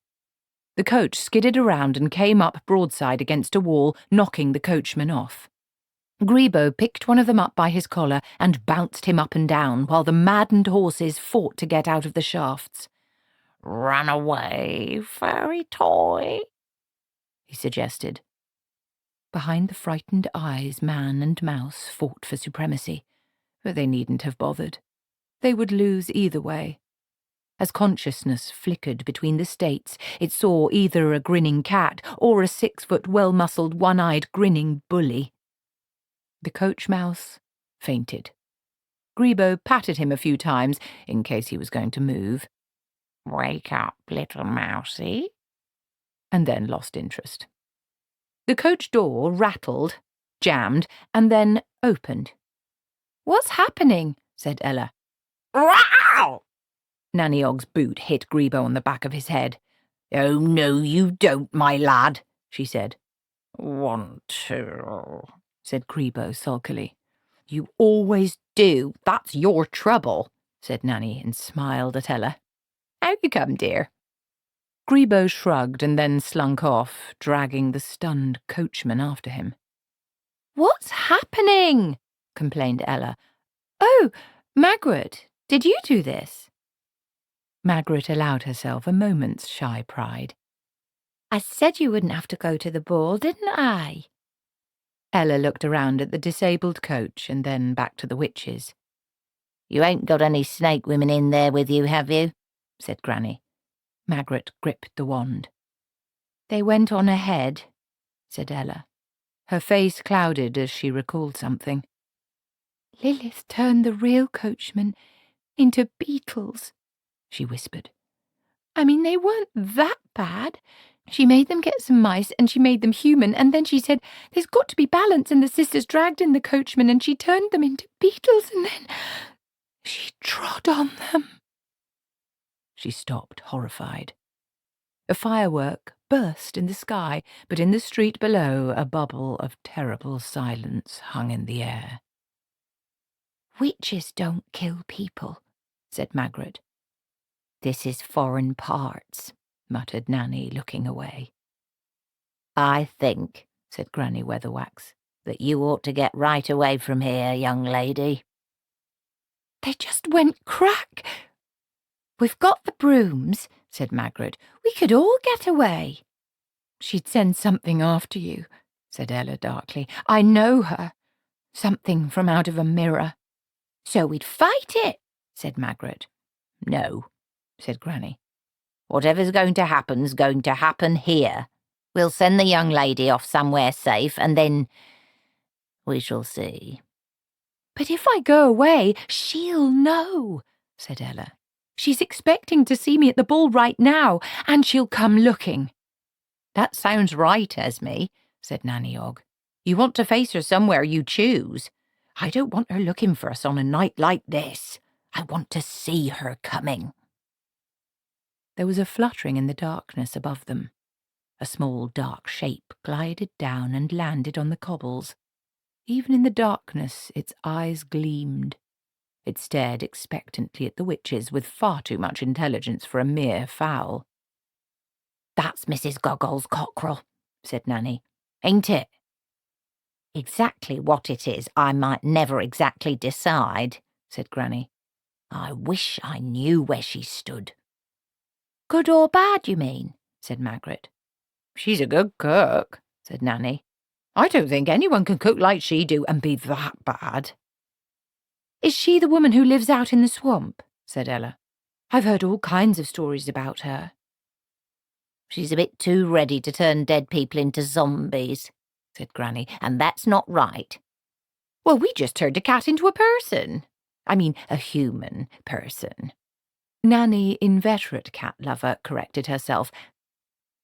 The coach skidded around and came up broadside against a wall, knocking the coachman off. Grebo picked one of them up by his collar and bounced him up and down while the maddened horses fought to get out of the shafts. Run away, furry toy, he suggested. Behind the frightened eyes, man and mouse fought for supremacy, but they needn't have bothered. They would lose either way. As consciousness flickered between the states, it saw either a grinning cat or a 6-foot, well-muscled, one-eyed, grinning bully. The coach mouse fainted. Grebo patted him a few times, in case he was going to move. Wake up, little mousey. And then lost interest. The coach door rattled, jammed, and then opened. "What's happening?" said Ella. Wow! Nanny Ogg's boot hit Grebo on the back of his head. Oh, no, you don't, my lad, she said. Want to, said Grebo sulkily. You always do. That's your trouble, said Nanny and smiled at Ella. Out you come, dear. Grebo shrugged and then slunk off, dragging the stunned coachman after him. What's happening? complained Ella. Oh, Magrat, did you do this? Magrat allowed herself a moment's shy pride. I said you wouldn't have to go to the ball, didn't I? Ella looked around at the disabled coach and then back to the witches. You ain't got any snake women in there with you, have you? said Granny. Magrat gripped the wand. They went on ahead, said Ella. Her face clouded as she recalled something. Lilith turned the real coachman into beetles, she whispered. I mean, they weren't that bad. She made them get some mice and she made them human, and then she said, there's got to be balance, and the sisters dragged in the coachman and she turned them into beetles, and then she trod on them. She stopped, horrified. A firework burst in the sky, but in the street below a bubble of terrible silence hung in the air. Witches don't kill people, said Magrat. This is foreign parts, muttered Nanny, looking away. I think, said Granny Weatherwax, "that you ought to get right away from here, young lady." They just went crack. "We've got the brooms," said Magrat. "We could all get away." She'd send something after you, said Ella darkly. I know her. Something from out of a mirror. "So we'd fight it," said Magrat. "No," said Granny. "Whatever's going to happen's going to happen here. We'll send the young lady off somewhere safe, and then we shall see." But if I go away, she'll know, said Ella. She's expecting to see me at the ball right now, and she'll come looking. "That sounds right, Esme," said Nanny Ogg. "You want to face her somewhere you choose. I don't want her looking for us on a night like this. I want to see her coming." There was a fluttering in the darkness above them. A small dark shape glided down and landed on the cobbles. Even in the darkness its eyes gleamed. It stared expectantly at the witches with far too much intelligence for a mere fowl. "That's Mrs. Goggles' cockerel," said Nanny. "Ain't it?" "Exactly what it is I might never exactly decide," said Granny. "I wish I knew where she stood." "Good or bad, you mean?" said Magrat. "She's a good cook," said Nanny. "I don't think anyone can cook like she do and be that bad." "Is she the woman who lives out in the swamp?" said Ella. "I've heard all kinds of stories about her." "She's a bit too ready to turn dead people into zombies," said Granny, "and that's not right." "Well, we just turned a cat into a person. I mean, a human person." Nanny, inveterate cat lover, corrected herself.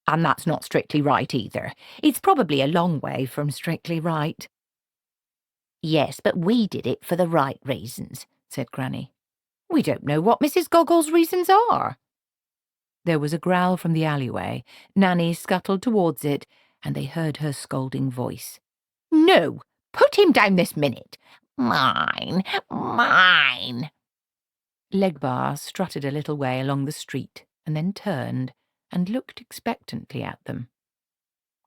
"And that's not strictly right either. It's probably a long way from strictly right." "Yes, but we did it for the right reasons," said Granny. "We don't know what Mrs. Goggles' reasons are." There was a growl from the alleyway. Nanny scuttled towards it, and they heard her scolding voice. "No, put him down this minute. Mine, mine." Legbar strutted a little way along the street and then turned and looked expectantly at them.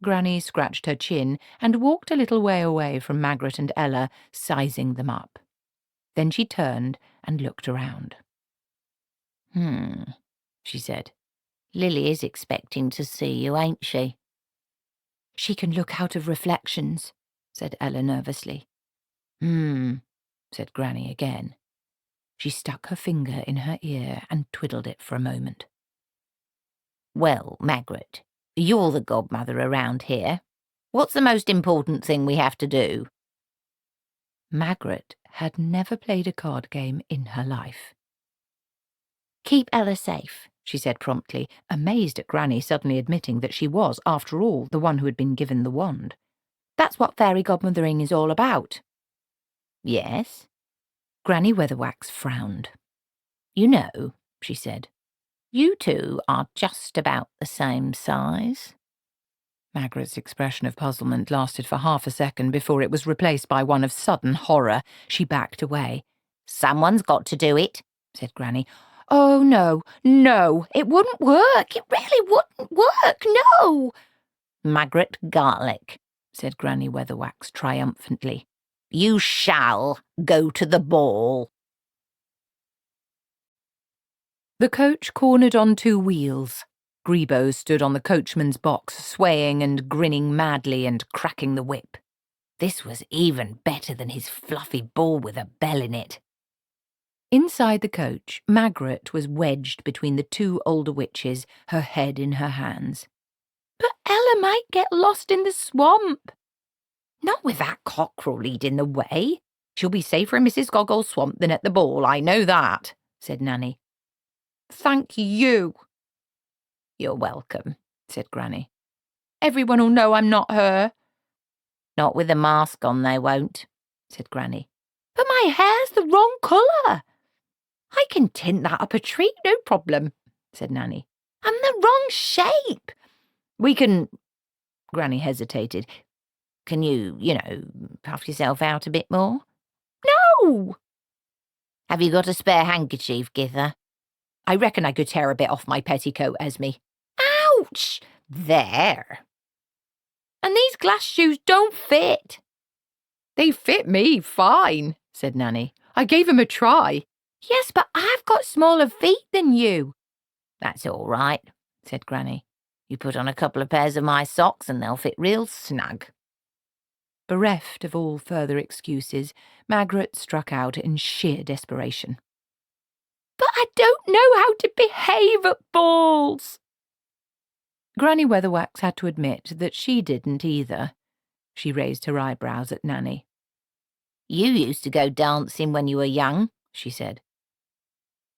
Granny scratched her chin and walked a little way away from Magrat and Ella, sizing them up. Then she turned and looked around. She said. "Lily is expecting to see you, ain't she?" "She can look out of reflections," said Ella nervously. Said Granny again. She stuck her finger in her ear and twiddled it for a moment. "Well, Magrat, you're the godmother around here. What's the most important thing we have to do?" Magrat had never played a card game in her life. "Keep Ella safe," she said promptly, amazed at Granny suddenly admitting that she was, after all, the one who had been given the wand. "That's what fairy godmothering is all about." "Yes?" Granny Weatherwax frowned. "You know," she said, "you two are just about the same size." Magrat's expression of puzzlement lasted for half a second before it was replaced by one of sudden horror. She backed away. "Someone's got to do it," said Granny. "Oh, no, no, it wouldn't work. It really wouldn't work, no." "Magrat Garlic," said Granny Weatherwax triumphantly. "You shall go to the ball." The coach cornered on two wheels. Grebo stood on the coachman's box, swaying and grinning madly and cracking the whip. This was even better than his fluffy ball with a bell in it. Inside the coach, Magrat was wedged between the two older witches, her head in her hands. "But Ella might get lost in the swamp." "Not with that cockerel leading the way. She'll be safer in Mrs. Goggles' swamp than at the ball, I know that," said Nanny. "Thank you." "You're welcome," said Granny. "Everyone'll know I'm not her." "Not with the mask on, they won't," said Granny. "But my hair's the wrong colour." "I can tint that up a tree, no problem," said Nanny. "And the wrong shape." "We can—" Granny hesitated. "Can you puff yourself out a bit more?" "No." "Have you got a spare handkerchief, Gither?" "I reckon I could tear a bit off my petticoat, Esme." "Ouch!" "There." And these glass shoes don't fit. They fit me fine, said Nanny. I gave 'em a try. Yes, but I've got smaller feet than you. That's all right, said Granny. You put on a couple of pairs of my socks and they'll fit real snug. Bereft of all further excuses, Magrat struck out in sheer desperation. But I don't know how to behave at balls. Granny Weatherwax had to admit that she didn't either. She raised her eyebrows at Nanny. You used to go dancing when you were young, she said.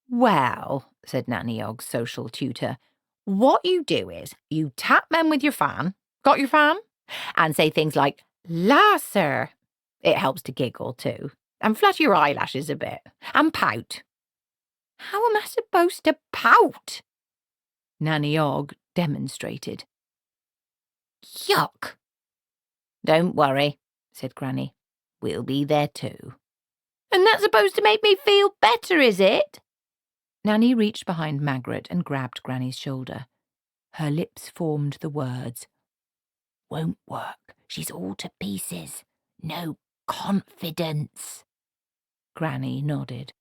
Well, said Nanny Ogg's social tutor, what you do is you tap men with your fan, got your fan, and say things like, la, sir. It helps to giggle too, and flutter your eyelashes a bit, and pout. How am I supposed to pout? Nanny Ogg demonstrated. Yuck. Don't worry, said Granny. We'll be there too. And that's supposed to make me feel better, is it? Nanny reached behind Magrat and grabbed Granny's shoulder. Her lips formed the words, Won't work. She's all to pieces. No confidence. Granny nodded.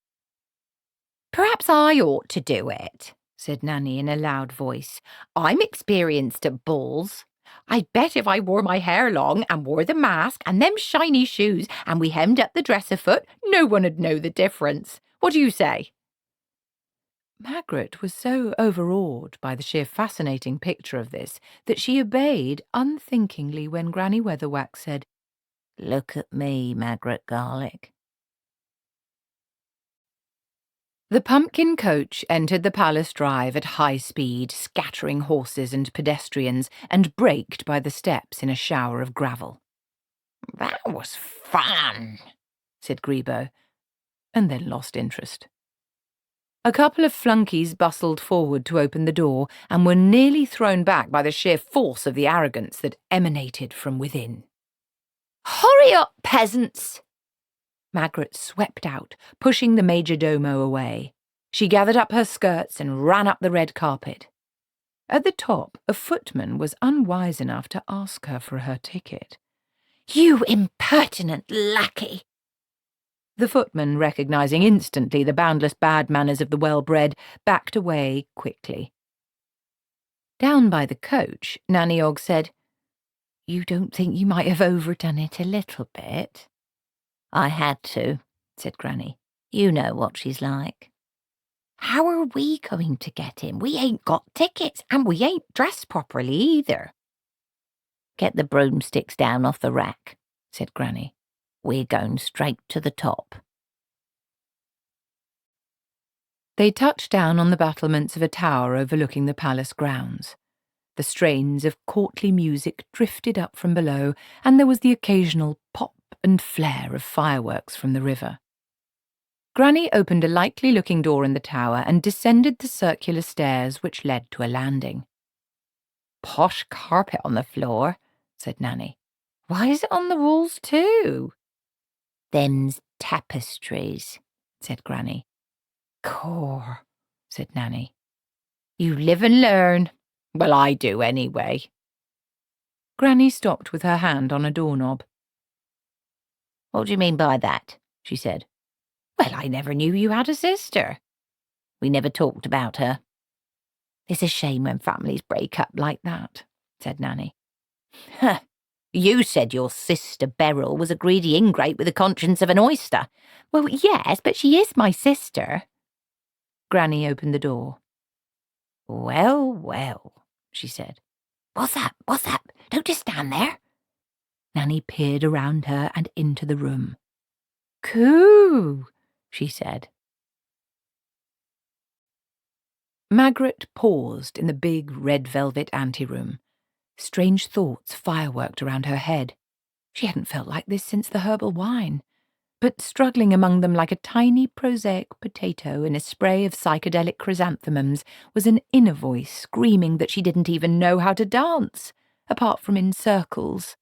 Perhaps I ought to do it, said Nanny in a loud voice. I'm experienced at balls. I bet if I wore my hair long and wore the mask and them shiny shoes and we hemmed up the dress a foot, no one would know the difference. What do you say? Magrat was so overawed by the sheer fascinating picture of this that she obeyed unthinkingly when Granny Weatherwax said, Look at me, Magrat Garlic. The pumpkin coach entered the palace drive at high speed, scattering horses and pedestrians, and braked by the steps in a shower of gravel. That was fun, said Grebo, and then lost interest. A couple of flunkies bustled forward to open the door and were nearly thrown back by the sheer force of the arrogance that emanated from within. Hurry up, peasants! Magrat swept out, pushing the majordomo away. She gathered up her skirts and ran up the red carpet. At the top, a footman was unwise enough to ask her for her ticket. You impertinent lackey! The footman, recognising instantly the boundless bad manners of the well-bred, backed away quickly. Down by the coach, Nanny Ogg said, You don't think you might have overdone it a little bit? I had to, said Granny. You know what she's like. How are we going to get in? We ain't got tickets, and we ain't dressed properly either. Get the broomsticks down off the rack, said Granny. We're going straight to the top. They touched down on the battlements of a tower overlooking the palace grounds. The strains of courtly music drifted up from below, and there was the occasional pop and flare of fireworks from the river. Granny opened a likely-looking door in the tower and descended the circular stairs which led to a landing. Posh carpet on the floor, said Nanny. Why is it on the walls too? Them's tapestries, said Granny. Core, said Nanny. You live and learn. Well, I do anyway. Granny stopped with her hand on a doorknob. What do you mean by that? She said. Well, I never knew you had a sister. We never talked about her. It's a shame when families break up like that, said Nanny. Huh. You said your sister Beryl was a greedy ingrate with the conscience of an oyster. Well, yes, but she is my sister. Granny opened the door. Well, well, she said. What's up? What's up? Don't just stand there. Nanny peered around her and into the room. Coo, she said. Magrat paused in the big red velvet anteroom. Strange thoughts fireworked around her head. She hadn't felt like this since the herbal wine, but struggling among them like a tiny prosaic potato in a spray of psychedelic chrysanthemums was an inner voice screaming that she didn't even know how to dance, apart from in circles.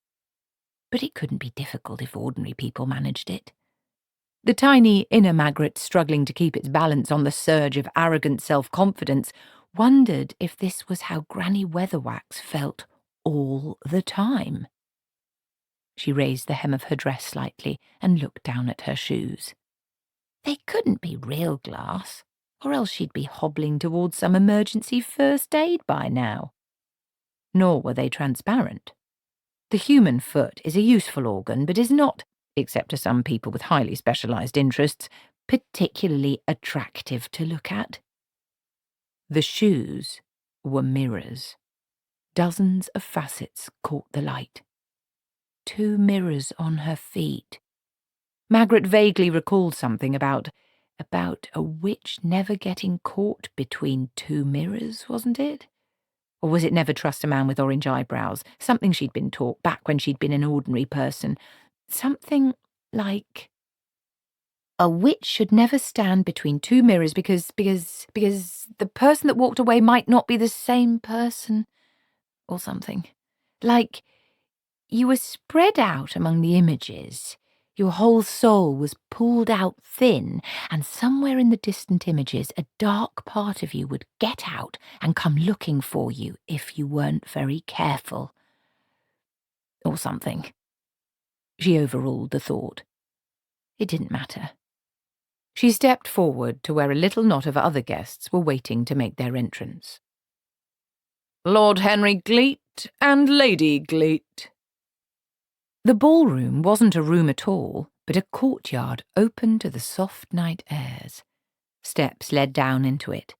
But it couldn't be difficult if ordinary people managed it. The tiny inner Magrat, struggling to keep its balance on the surge of arrogant self-confidence, wondered if this was how Granny Weatherwax felt all the time. She raised the hem of her dress slightly and looked down at her shoes. They couldn't be real glass, or else she'd be hobbling towards some emergency first aid by now. Nor were they transparent. The human foot is a useful organ, but is not, except to some people with highly specialised interests, particularly attractive to look at. The shoes were mirrors. Dozens of facets caught the light. 2 mirrors on her feet. Magrat vaguely recalled something about a witch never getting caught between 2 mirrors, wasn't it? Or was it never trust a man with orange eyebrows? Something she'd been taught back when she'd been an ordinary person. Something like, a witch should never stand between 2 mirrors because the person that walked away might not be the same person. Or something. Like, you were spread out among the images. Your whole soul was pulled out thin, and somewhere in the distant images a dark part of you would get out and come looking for you if you weren't very careful. Or something. She overruled the thought. It didn't matter. She stepped forward to where a little knot of other guests were waiting to make their entrance. Lord Henry Gleet and Lady Gleet. The ballroom wasn't a room at all, but a courtyard open to the soft night airs. Steps led down into it.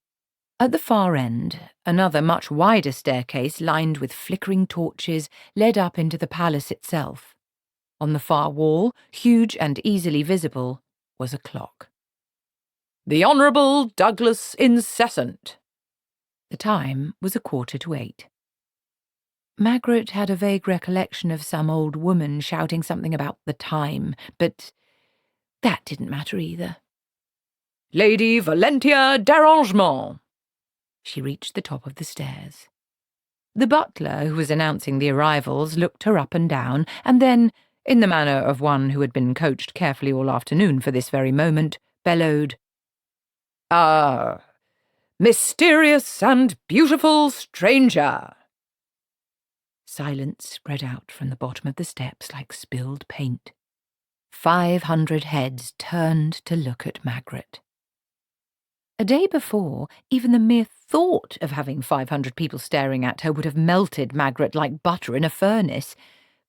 At the far end, another much wider staircase lined with flickering torches led up into the palace itself. On the far wall, huge and easily visible, was a clock. The Honourable Douglas Incessant. The time was 8:15. Magrat had a vague recollection of some old woman shouting something about the time, but that didn't matter either. Lady Valentia Derangement. She reached the top of the stairs. The butler, who was announcing the arrivals, looked her up and down, and then, in the manner of one who had been coached carefully all afternoon for this very moment, bellowed, "Ah, mysterious and beautiful stranger." Silence spread out from the bottom of the steps like spilled paint. 500 heads turned to look at Magrat. A day before, even the mere thought of having 500 people staring at her would have melted Magrat like butter in a furnace,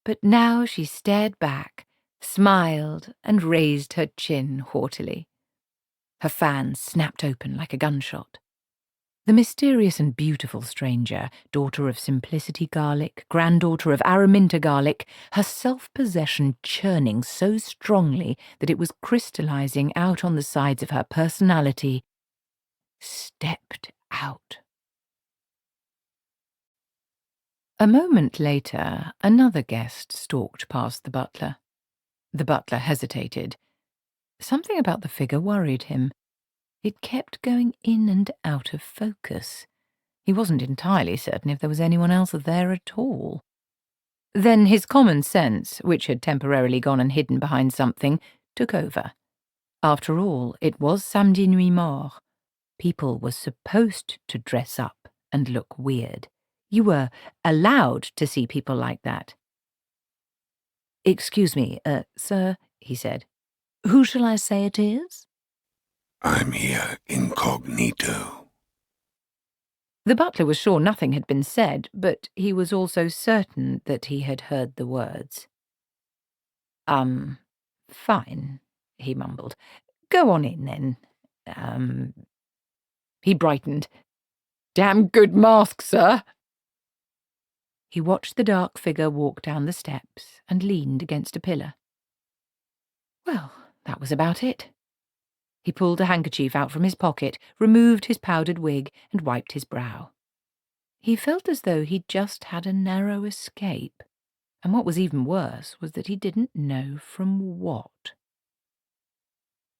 but now she stared back, smiled, and raised her chin haughtily. Her fan snapped open like a gunshot. The mysterious and beautiful stranger, daughter of Simplicity Garlic, granddaughter of Araminta Garlic, her self-possession churning so strongly that it was crystallizing out on the sides of her personality, stepped out. A moment later, another guest stalked past the butler. The butler hesitated. Something about the figure worried him. It kept going in and out of focus. He wasn't entirely certain if there was anyone else there at all. Then his common sense, which had temporarily gone and hidden behind something, took over. After all, it was samedi nuit mort. People were supposed to dress up and look weird. You were allowed to see people like that. "Excuse me, sir," he said. "Who shall I say it is?" I'm here incognito. The butler was sure nothing had been said, but he was also certain that he had heard the words. Fine," he mumbled. "Go on in, then. He brightened. "Damn good mask, sir." He watched the dark figure walk down the steps and leaned against a pillar. Well, that was about it. He pulled a handkerchief out from his pocket, removed his powdered wig, and wiped his brow. He felt as though he'd just had a narrow escape, and what was even worse was that he didn't know from what.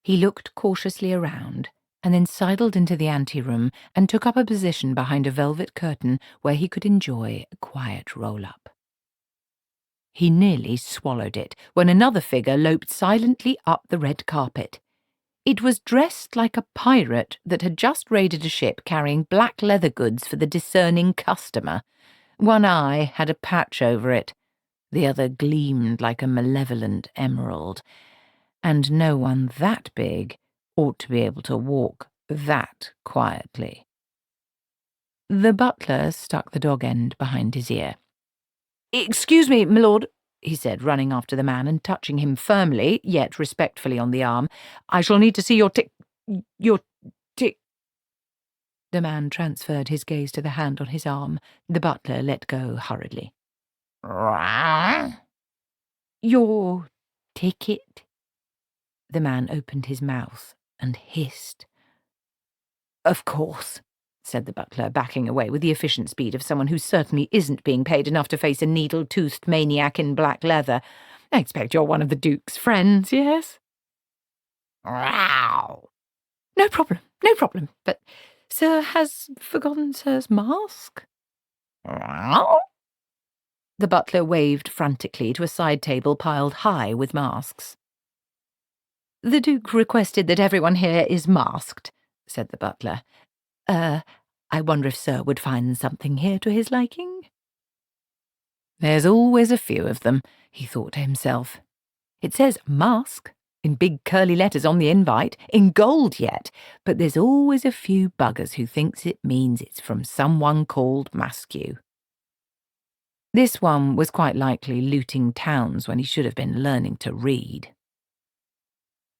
He looked cautiously around, and then sidled into the anteroom and took up a position behind a velvet curtain where he could enjoy a quiet roll-up. He nearly swallowed it when another figure loped silently up the red carpet. It was dressed like a pirate that had just raided a ship carrying black leather goods for the discerning customer. One eye had a patch over it, the other gleamed like a malevolent emerald, and no one that big ought to be able to walk that quietly. The butler stuck the dog end behind his ear. "Excuse me, my lord," he said, running after the man and touching him firmly, yet respectfully on the arm. "I shall need to see your tick. The man transferred his gaze to the hand on his arm. The butler let go hurriedly. "Your ticket?" The man opened his mouth and hissed. "Of course," said the butler, backing away with the efficient speed of someone who certainly isn't being paid enough to face a needle-toothed maniac in black leather. "I expect you're one of the Duke's friends, yes?" "Row!" No problem. But Sir has forgotten Sir's mask?" "Row?" The butler waved frantically to a side table piled high with masks. "The Duke requested that everyone here is masked," said the butler. I wonder if Sir would find something here to his liking?" "There's always a few of them," he thought to himself. "It says mask in big curly letters on the invite, in gold yet, but there's always a few buggers who thinks it means it's from someone called Maskew." This one was quite likely looting towns when he should have been learning to read.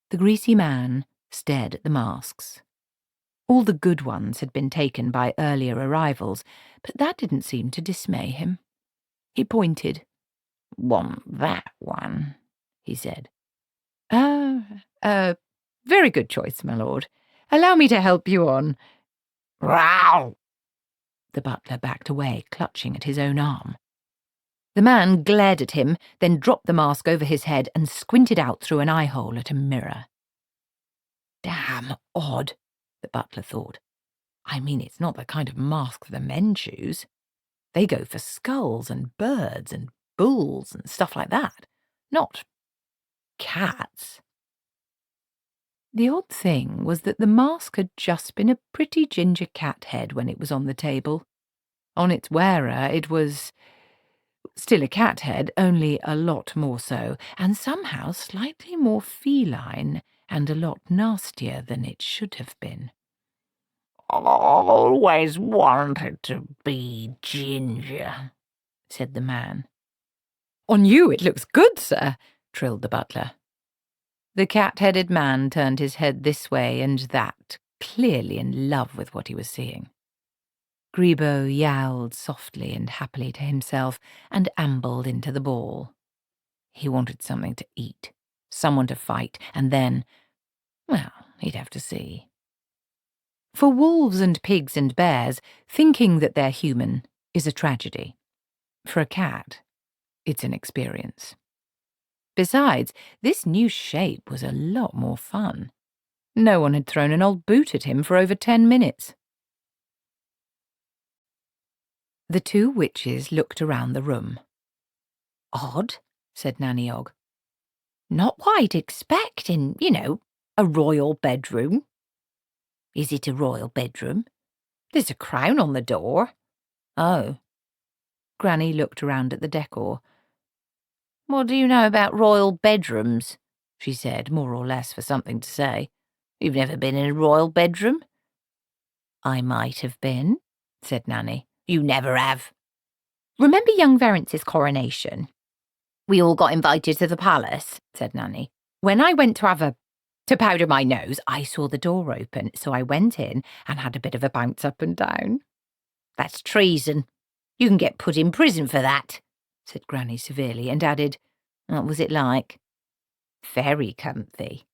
The greasy man stared at the masks. All the good ones had been taken by earlier arrivals, but that didn't seem to dismay him. He pointed. "Want that one?" he said. Very good choice, my lord. Allow me to help you on." "Row!" The butler backed away, clutching at his own arm. The man glared at him, then dropped the mask over his head and squinted out through an eye-hole at a mirror. Damn odd, the butler thought. I mean, it's not the kind of mask the men choose. They go for skulls and birds and bulls and stuff like that, not cats. The odd thing was that the mask had just been a pretty ginger cat head when it was on the table. On its wearer it was still a cat head, only a lot more so, and somehow slightly more feline and a lot nastier than it should have been. "Always wanted to be ginger," said the man. "On you it looks good, sir," trilled the butler. The cat-headed man turned his head this way and that, clearly in love with what he was seeing. Grebo yowled softly and happily to himself and ambled into the ball. He wanted something to eat, someone to fight, and then, well, he'd have to see. For wolves and pigs and bears, thinking that they're human is a tragedy. For a cat, it's an experience. Besides, this new shape was a lot more fun. No one had thrown an old boot at him for over 10 minutes. The two witches looked around the room. "Odd," said Nanny Ogg. "Not what I'd expect in, a royal bedroom." "Is it a royal bedroom?" "There's a crown on the door." "Oh." Granny looked around at the decor. "What do you know about royal bedrooms?" she said, more or less for something to say. "You've never been in a royal bedroom?" "I might have been," said Nanny. "You never have." "Remember young Verence's coronation? We all got invited to the palace," said Nanny. "When I went to powder my nose, I saw the door open, so I went in and had a bit of a bounce up and down." "That's treason. You can get put in prison for that," said Granny severely, and added, "What was it like?" "Very comfy.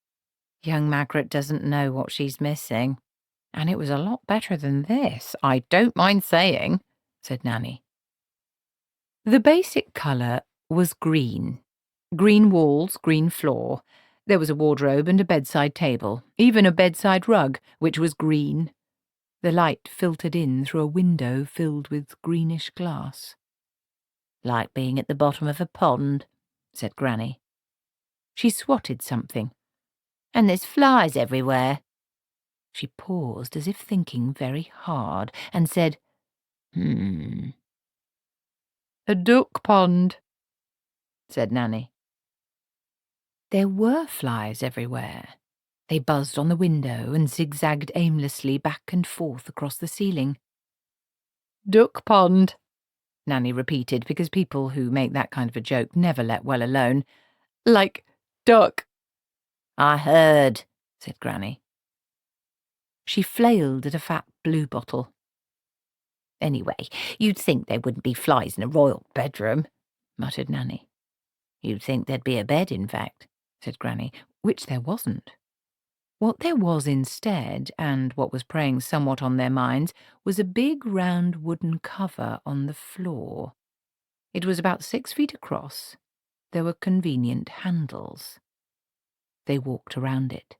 Young Magrat doesn't know what she's missing. And it was a lot better than this, I don't mind saying," said Nanny. The basic colour was green. Green walls, green floor. There was a wardrobe and a bedside table, even a bedside rug, which was green. The light filtered in through a window filled with greenish glass. "Like being at the bottom of a pond," said Granny. She swatted something. "And there's flies everywhere." She paused as if thinking very hard and said, A duck pond, said Nanny. There were flies everywhere. They buzzed on the window and zigzagged aimlessly back and forth across the ceiling. Duck pond, Nanny repeated, because people who make that kind of a joke never let well alone. Like duck. I heard, said Granny. She flailed at a fat blue bottle. Anyway, you'd think there wouldn't be flies in a royal bedroom, muttered Nanny. You'd think there'd be a bed, in fact, said Granny, which there wasn't. What there was instead, and what was preying somewhat on their minds, was a big round wooden cover on the floor. It was about 6 feet across. There were convenient handles. They walked around it.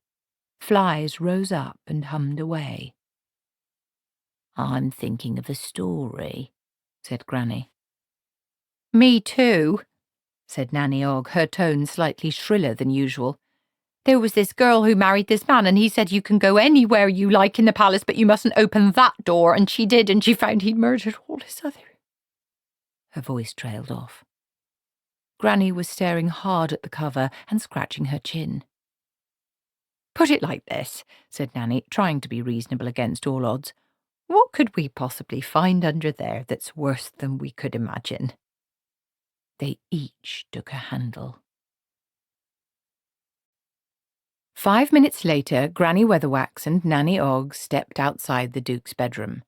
Flies rose up and hummed away. I'm thinking of a story, said Granny. Me too, said Nanny Ogg, her tone slightly shriller than usual. There was this girl who married this man, and he said you can go anywhere you like in the palace, but you mustn't open that door, and she did, and she found he'd murdered all his other... Her voice trailed off. Granny was staring hard at the cover and scratching her chin. Put it like this, said Nanny, trying to be reasonable against all odds. What could we possibly find under there that's worse than we could imagine? They each took a handle. 5 minutes later, Granny Weatherwax and Nanny Ogg stepped outside the Duke's bedroom.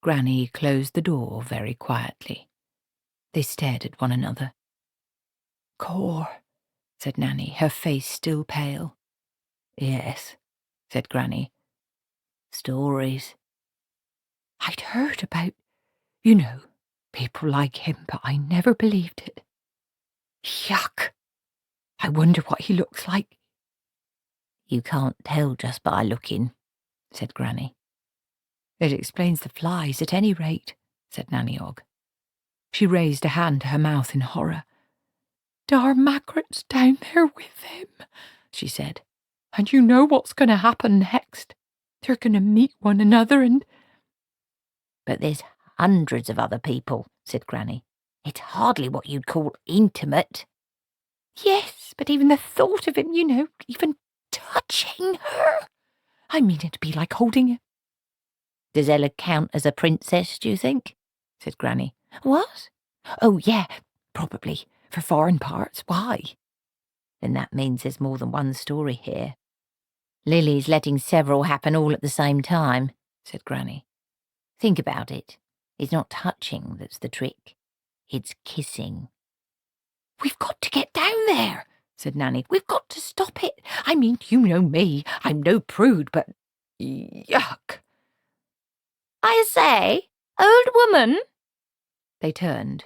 Granny closed the door very quietly. They stared at one another. Core, said Nanny, her face still pale. Yes, said Granny. Stories. I'd heard about, people like him, but I never believed it. Yuck! I wonder what he looks like. You can't tell just by looking, said Granny. It explains the flies, at any rate, said Nanny Ogg. She raised a hand to her mouth in horror. Dar Magrat's down there with him, she said. And you know what's going to happen next. They're going to meet one another and... But there's hundreds of other people, said Granny. It's hardly what you'd call intimate. Yes, but even the thought of him, even touching her. I mean, it'd be like holding him. Does Ella count as a princess, do you think? Said Granny. What? Oh, yeah, probably. For foreign parts. Why? Then that means there's more than one story here. Lily's letting several happen all at the same time, said Granny. Think about it. It's not touching that's the trick. It's kissing. We've got to get down there, said Nanny. We've got to stop it. I mean, you know me. I'm no prude, but... Yuck. I say, old woman. They turned.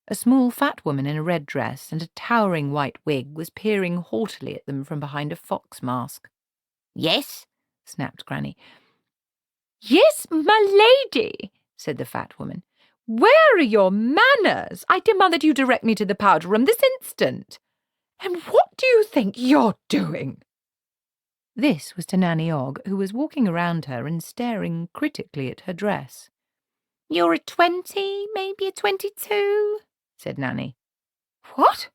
A small fat woman in a red dress and a towering white wig was peering haughtily at them from behind a fox mask. Yes, snapped Granny. Yes, my lady, said the fat woman. Where are your manners? I demand that you direct me to the powder room this instant. And what do you think you're doing? This was to Nanny Ogg, who was walking around her and staring critically at her dress. You're a 20, maybe a 22, said Nanny. What?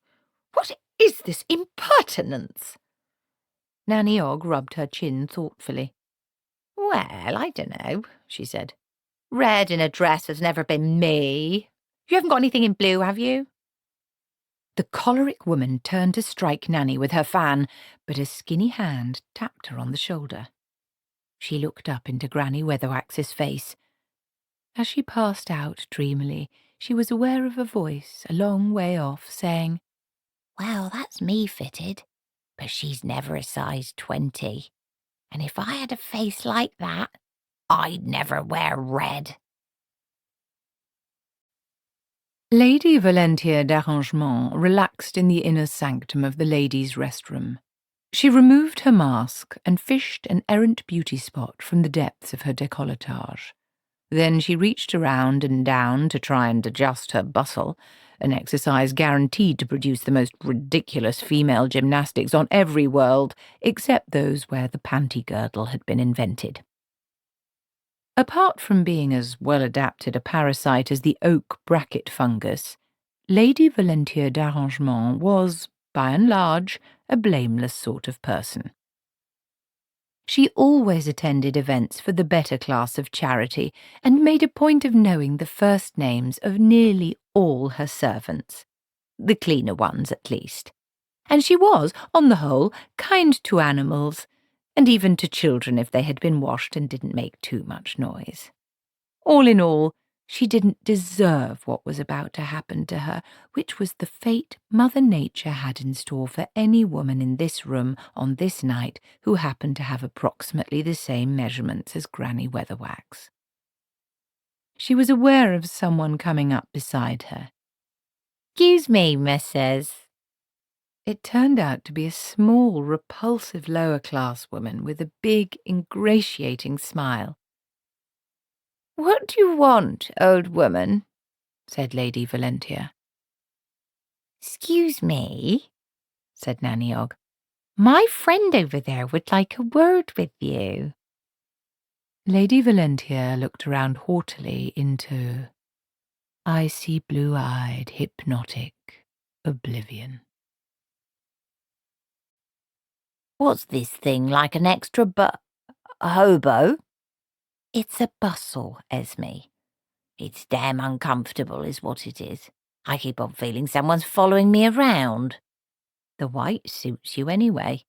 What is this impertinence? Nanny Ogg rubbed her chin thoughtfully. Well, I dunno, she said. Red in a dress has never been me. You haven't got anything in blue, have you? The choleric woman turned to strike Nanny with her fan, but a skinny hand tapped her on the shoulder. She looked up into Granny Weatherwax's face. As she passed out dreamily, she was aware of a voice a long way off saying, Well, that's me fitted, but she's never a size 20. And if I had a face like that, I'd never wear red. Lady Valentia d'Arrangement relaxed in the inner sanctum of the ladies' restroom. She removed her mask and fished an errant beauty spot from the depths of her décolletage. Then she reached around and down to try and adjust her bustle, an exercise guaranteed to produce the most ridiculous female gymnastics on every world, except those where the panty girdle had been invented. Apart from being as well adapted a parasite as the oak bracket fungus, Lady Valentia d'Arrangement was, by and large, a blameless sort of person. She always attended events for the better class of charity and made a point of knowing the first names of nearly all her servants, the cleaner ones at least. And she was, on the whole, kind to animals, and even to children if they had been washed and didn't make too much noise. All in all, she didn't deserve what was about to happen to her, which was the fate Mother Nature had in store for any woman in this room on this night who happened to have approximately the same measurements as Granny Weatherwax. She was aware of someone coming up beside her. "Excuse me, missus." It turned out to be a small, repulsive lower-class woman with a big, ingratiating smile. "What do you want, old woman?" said Lady Valentia. "Excuse me," said Nanny Ogg. "My friend over there would like a word with you." Lady Valentia looked around haughtily into icy blue-eyed, hypnotic oblivion. "What's this thing, like an extra hobo?" "It's a bustle, Esme. It's damn uncomfortable is what it is. I keep on feeling someone's following me around." "The white suits you anyway."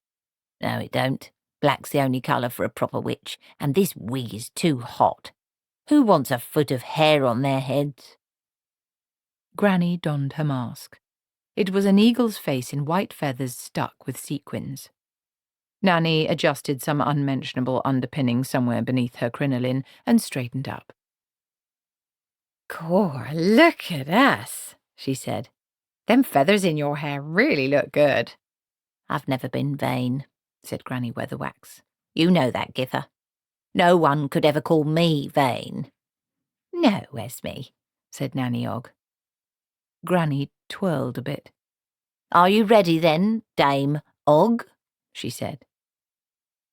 "No, it don't. Black's the only colour for a proper witch, and this wig is too hot. Who wants a foot of hair on their heads?" Granny donned her mask. It was an eagle's face in white feathers stuck with sequins. Nanny adjusted some unmentionable underpinning somewhere beneath her crinoline and straightened up. "Cor, look at us," she said. "Them feathers in your hair really look good." "I've never been vain," said Granny Weatherwax. "You know that, Gither. No one could ever call me vain." "No, Esme," said Nanny Ogg. Granny twirled a bit. "Are you ready then, Dame Ogg?" she said.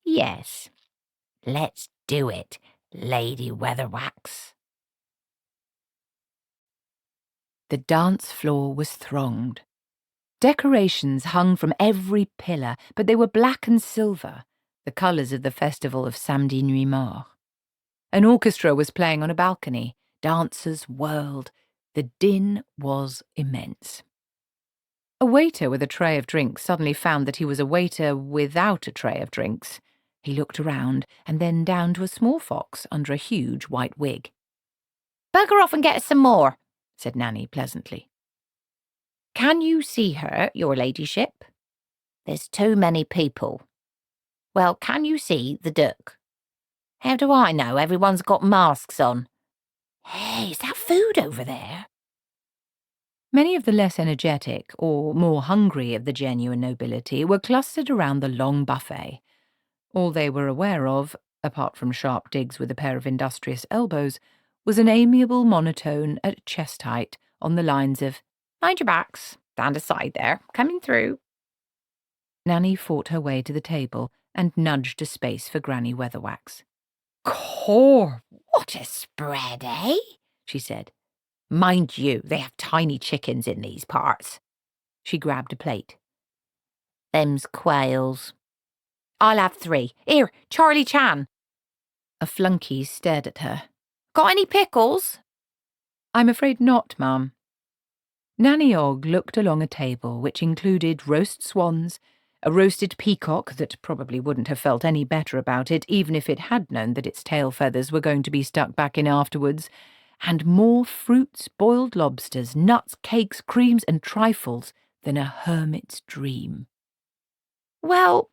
"Yes. Let's do it, Lady Weatherwax." The dance floor was thronged. Decorations hung from every pillar, but they were black and silver, the colours of the festival of Samedi Nuit Mort. An orchestra was playing on a balcony. Dancers whirled. The din was immense. A waiter with a tray of drinks suddenly found that he was a waiter without a tray of drinks. He looked around and then down to a small fox under a huge white wig. "Bugger off and get us some more," said Nanny pleasantly. "Can you see her, your ladyship?" "There's too many people." "Well, can you see the duck?" "How do I know? Everyone's got masks on." "Hey, is that food over there?" Many of the less energetic or more hungry of the Genua nobility were clustered around the long buffet. All they were aware of, apart from sharp digs with a pair of industrious elbows, was an amiable monotone at chest height on the lines of, "Mind your backs, stand aside there, coming through." Nanny fought her way to the table and nudged a space for Granny Weatherwax. "Cor, what a spread, eh?" she said. "Mind you, they have tiny chickens in these parts." She grabbed a plate. "Them's quails." "I'll have 3. Here, Charlie Chan." A flunky stared at her. "Got any pickles?" "I'm afraid not, ma'am." Nanny Ogg looked along a table which included roast swans, a roasted peacock that probably wouldn't have felt any better about it even if it had known that its tail feathers were going to be stuck back in afterwards, and more fruits, boiled lobsters, nuts, cakes, creams, and trifles than a hermit's dream. "Well,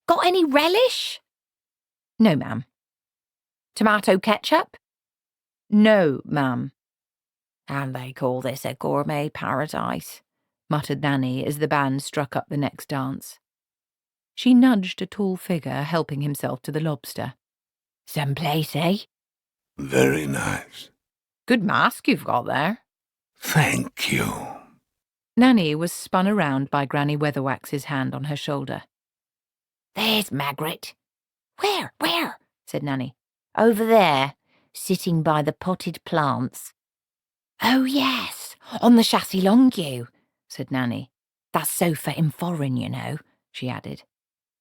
got any relish?" "No, ma'am." "Tomato ketchup?" "No, ma'am." "And they call this a gourmet paradise," muttered Nanny as the band struck up the next dance. She nudged a tall figure helping himself to the lobster. "Some place, eh?" Very nice. "Good mask you've got there." Thank you. Nanny was spun around by Granny Weatherwax's hand on her shoulder. "There's Magrat." Where?" said Nanny. Over there, sitting by the potted plants. Oh, yes, on the chassis longue, said Nanny. That's sofa in foreign, you know, she added.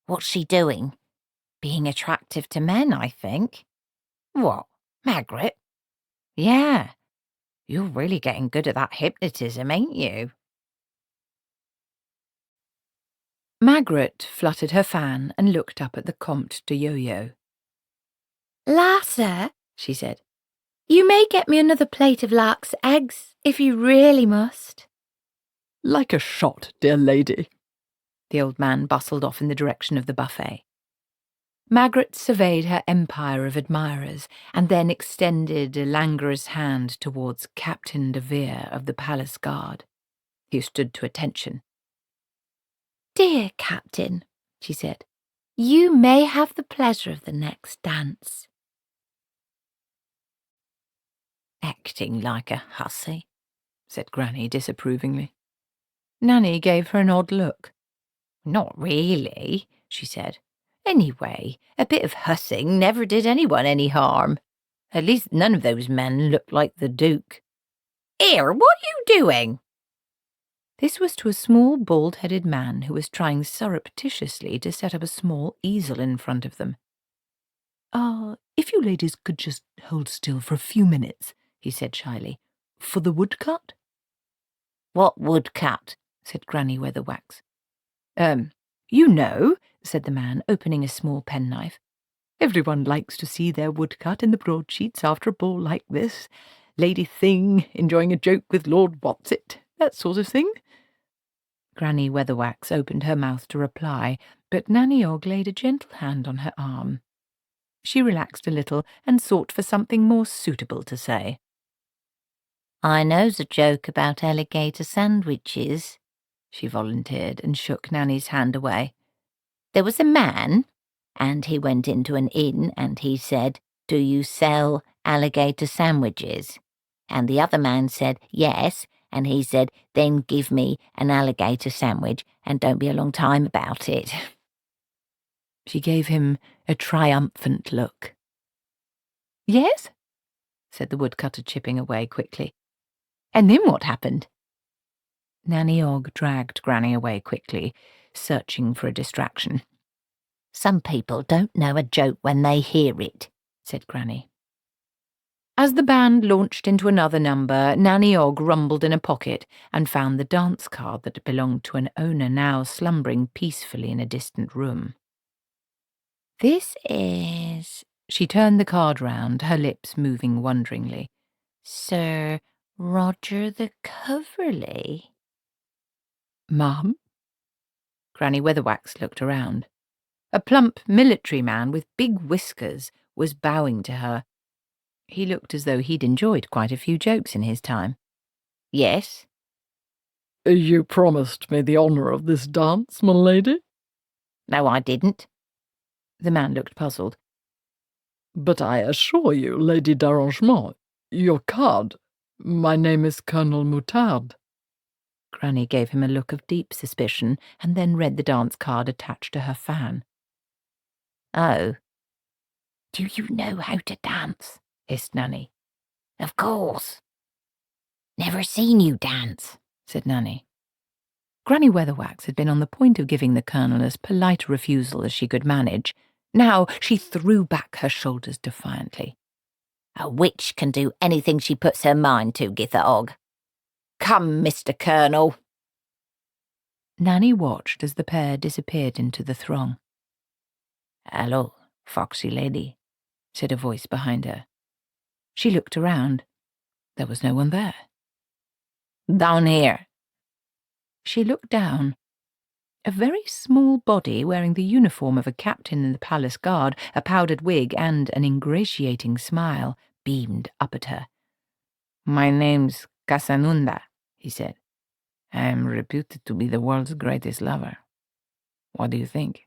What's she doing? Being attractive to men, I think. What, Magrat? Yeah, you're really getting good at that hypnotism, ain't you? Magrat fluttered her fan and looked up at the Comte de Yo-Yo. Lasser, she said, you may get me another plate of lark's eggs, if you really must. Like a shot, dear lady. The old man bustled off in the direction of the buffet. Magrat surveyed her empire of admirers and then extended a languorous hand towards Captain de Vere of the Palace Guard. He stood to attention. Dear Captain, she said, you may have the pleasure of the next dance. Acting like a hussy, said Granny disapprovingly. Nanny gave her an odd look. Not really, she said. Anyway, a bit of hussing never did anyone any harm. At least none of those men looked like the Duke. Here, what are you doing? This was to a small, bald-headed man who was trying surreptitiously to set up a small easel in front of them. If you ladies could just hold still for a few minutes, he said shyly. For the woodcut? What woodcut? Said Granny Weatherwax. You know, said the man, opening a small penknife. Everyone likes to see their woodcut in the broadsheets after a ball like this. Lady Thing enjoying a joke with Lord Whatsit, that sort of thing. Granny Weatherwax opened her mouth to reply, but Nanny Ogg laid a gentle hand on her arm. She relaxed a little and sought for something more suitable to say. I knows a joke about alligator sandwiches, she volunteered and shook Nanny's hand away. There was a man, and he went into an inn and he said, do you sell alligator sandwiches? And the other man said, yes, and he said, then give me an alligator sandwich and don't be a long time about it. She gave him a triumphant look. Yes, said the woodcutter, chipping away quickly. And then what happened? Nanny Ogg dragged Granny away quickly, searching for a distraction. Some people don't know a joke when they hear it, said Granny. As the band launched into another number, Nanny Ogg rumbled in a pocket and found the dance card that belonged to an owner now slumbering peacefully in a distant room. This is... She turned the card round, her lips moving wonderingly. Sir Roger the Coverley. Ma'am? Granny Weatherwax looked around. A plump military man with big whiskers was bowing to her. He looked as though he'd enjoyed quite a few jokes in his time. Yes? You promised me the honour of this dance, my lady? No, I didn't. The man looked puzzled. But I assure you, Lady d'Arrangement, your card. My name is Colonel Moutard. Granny gave him a look of deep suspicion and then read the dance card attached to her fan. Oh. Do you know how to dance? Hissed Nanny. Of course. Never seen you dance, said Nanny. Granny Weatherwax had been on the point of giving the Colonel as polite a refusal as she could manage. Now she threw back her shoulders defiantly. A witch can do anything she puts her mind to, Githa Ogg. Come, Mr. Colonel. Nanny watched as the pair disappeared into the throng. Hello, foxy lady, said a voice behind her. She looked around. There was no one there. Down here. She looked down. A very small body wearing the uniform of a captain in the palace guard, a powdered wig and an ingratiating smile beamed up at her. My name's Casanunda, he said. I am reputed to be the world's greatest lover. What do you think?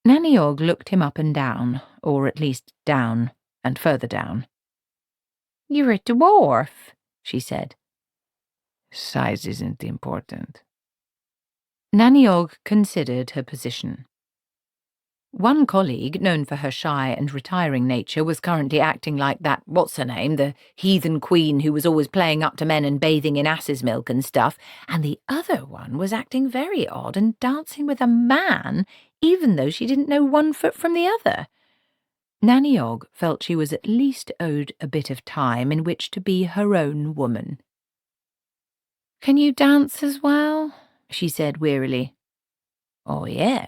Nanny Ogg looked him up and down, or at least down and further down. You're a dwarf, she said. Size isn't important. Nanny Ogg considered her position. One colleague, known for her shy and retiring nature, was currently acting like that what's-her-name, the heathen queen who was always playing up to men and bathing in ass's milk and stuff, and the other one was acting very odd and dancing with a man, even though she didn't know one foot from the other. Nanny Ogg felt she was at least owed a bit of time in which to be her own woman. "Can you dance as well?" she said wearily. Oh, yeah.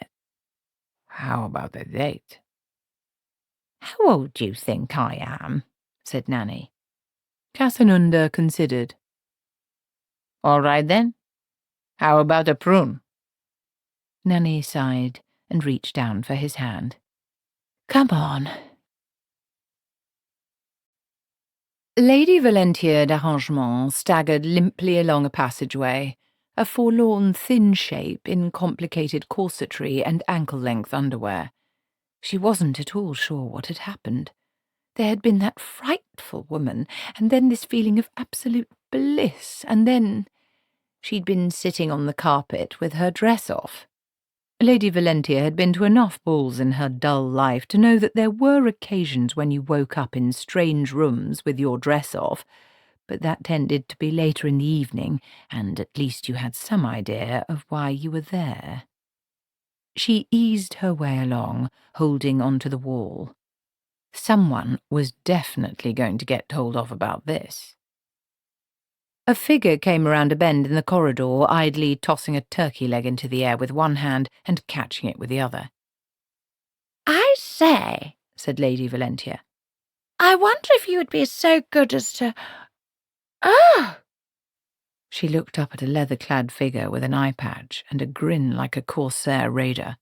How about a date? "How old do you think I am?" said Nanny. Casanunda considered. All right, then. How about a prune? Nanny sighed and reached down for his hand. "Come on." Lady Valentia d'Arrangement staggered limply along a passageway, a forlorn thin shape in complicated corsetry and ankle-length underwear. She wasn't at all sure what had happened. There had been that frightful woman, and then this feeling of absolute bliss, and then she'd been sitting on the carpet with her dress off. Lady Valentia had been to enough balls in her dull life to know that there were occasions when you woke up in strange rooms with your dress off, but that tended to be later in the evening, and at least you had some idea of why you were there. She eased her way along, holding onto the wall. Someone was definitely going to get told off about this. A figure came around a bend in the corridor, idly tossing a turkey leg into the air with one hand and catching it with the other. "I say," said Lady Valentia, "I wonder if you would be so good as to— Oh!" She looked up at a leather-clad figure with an eye patch and a grin like a corsair raider.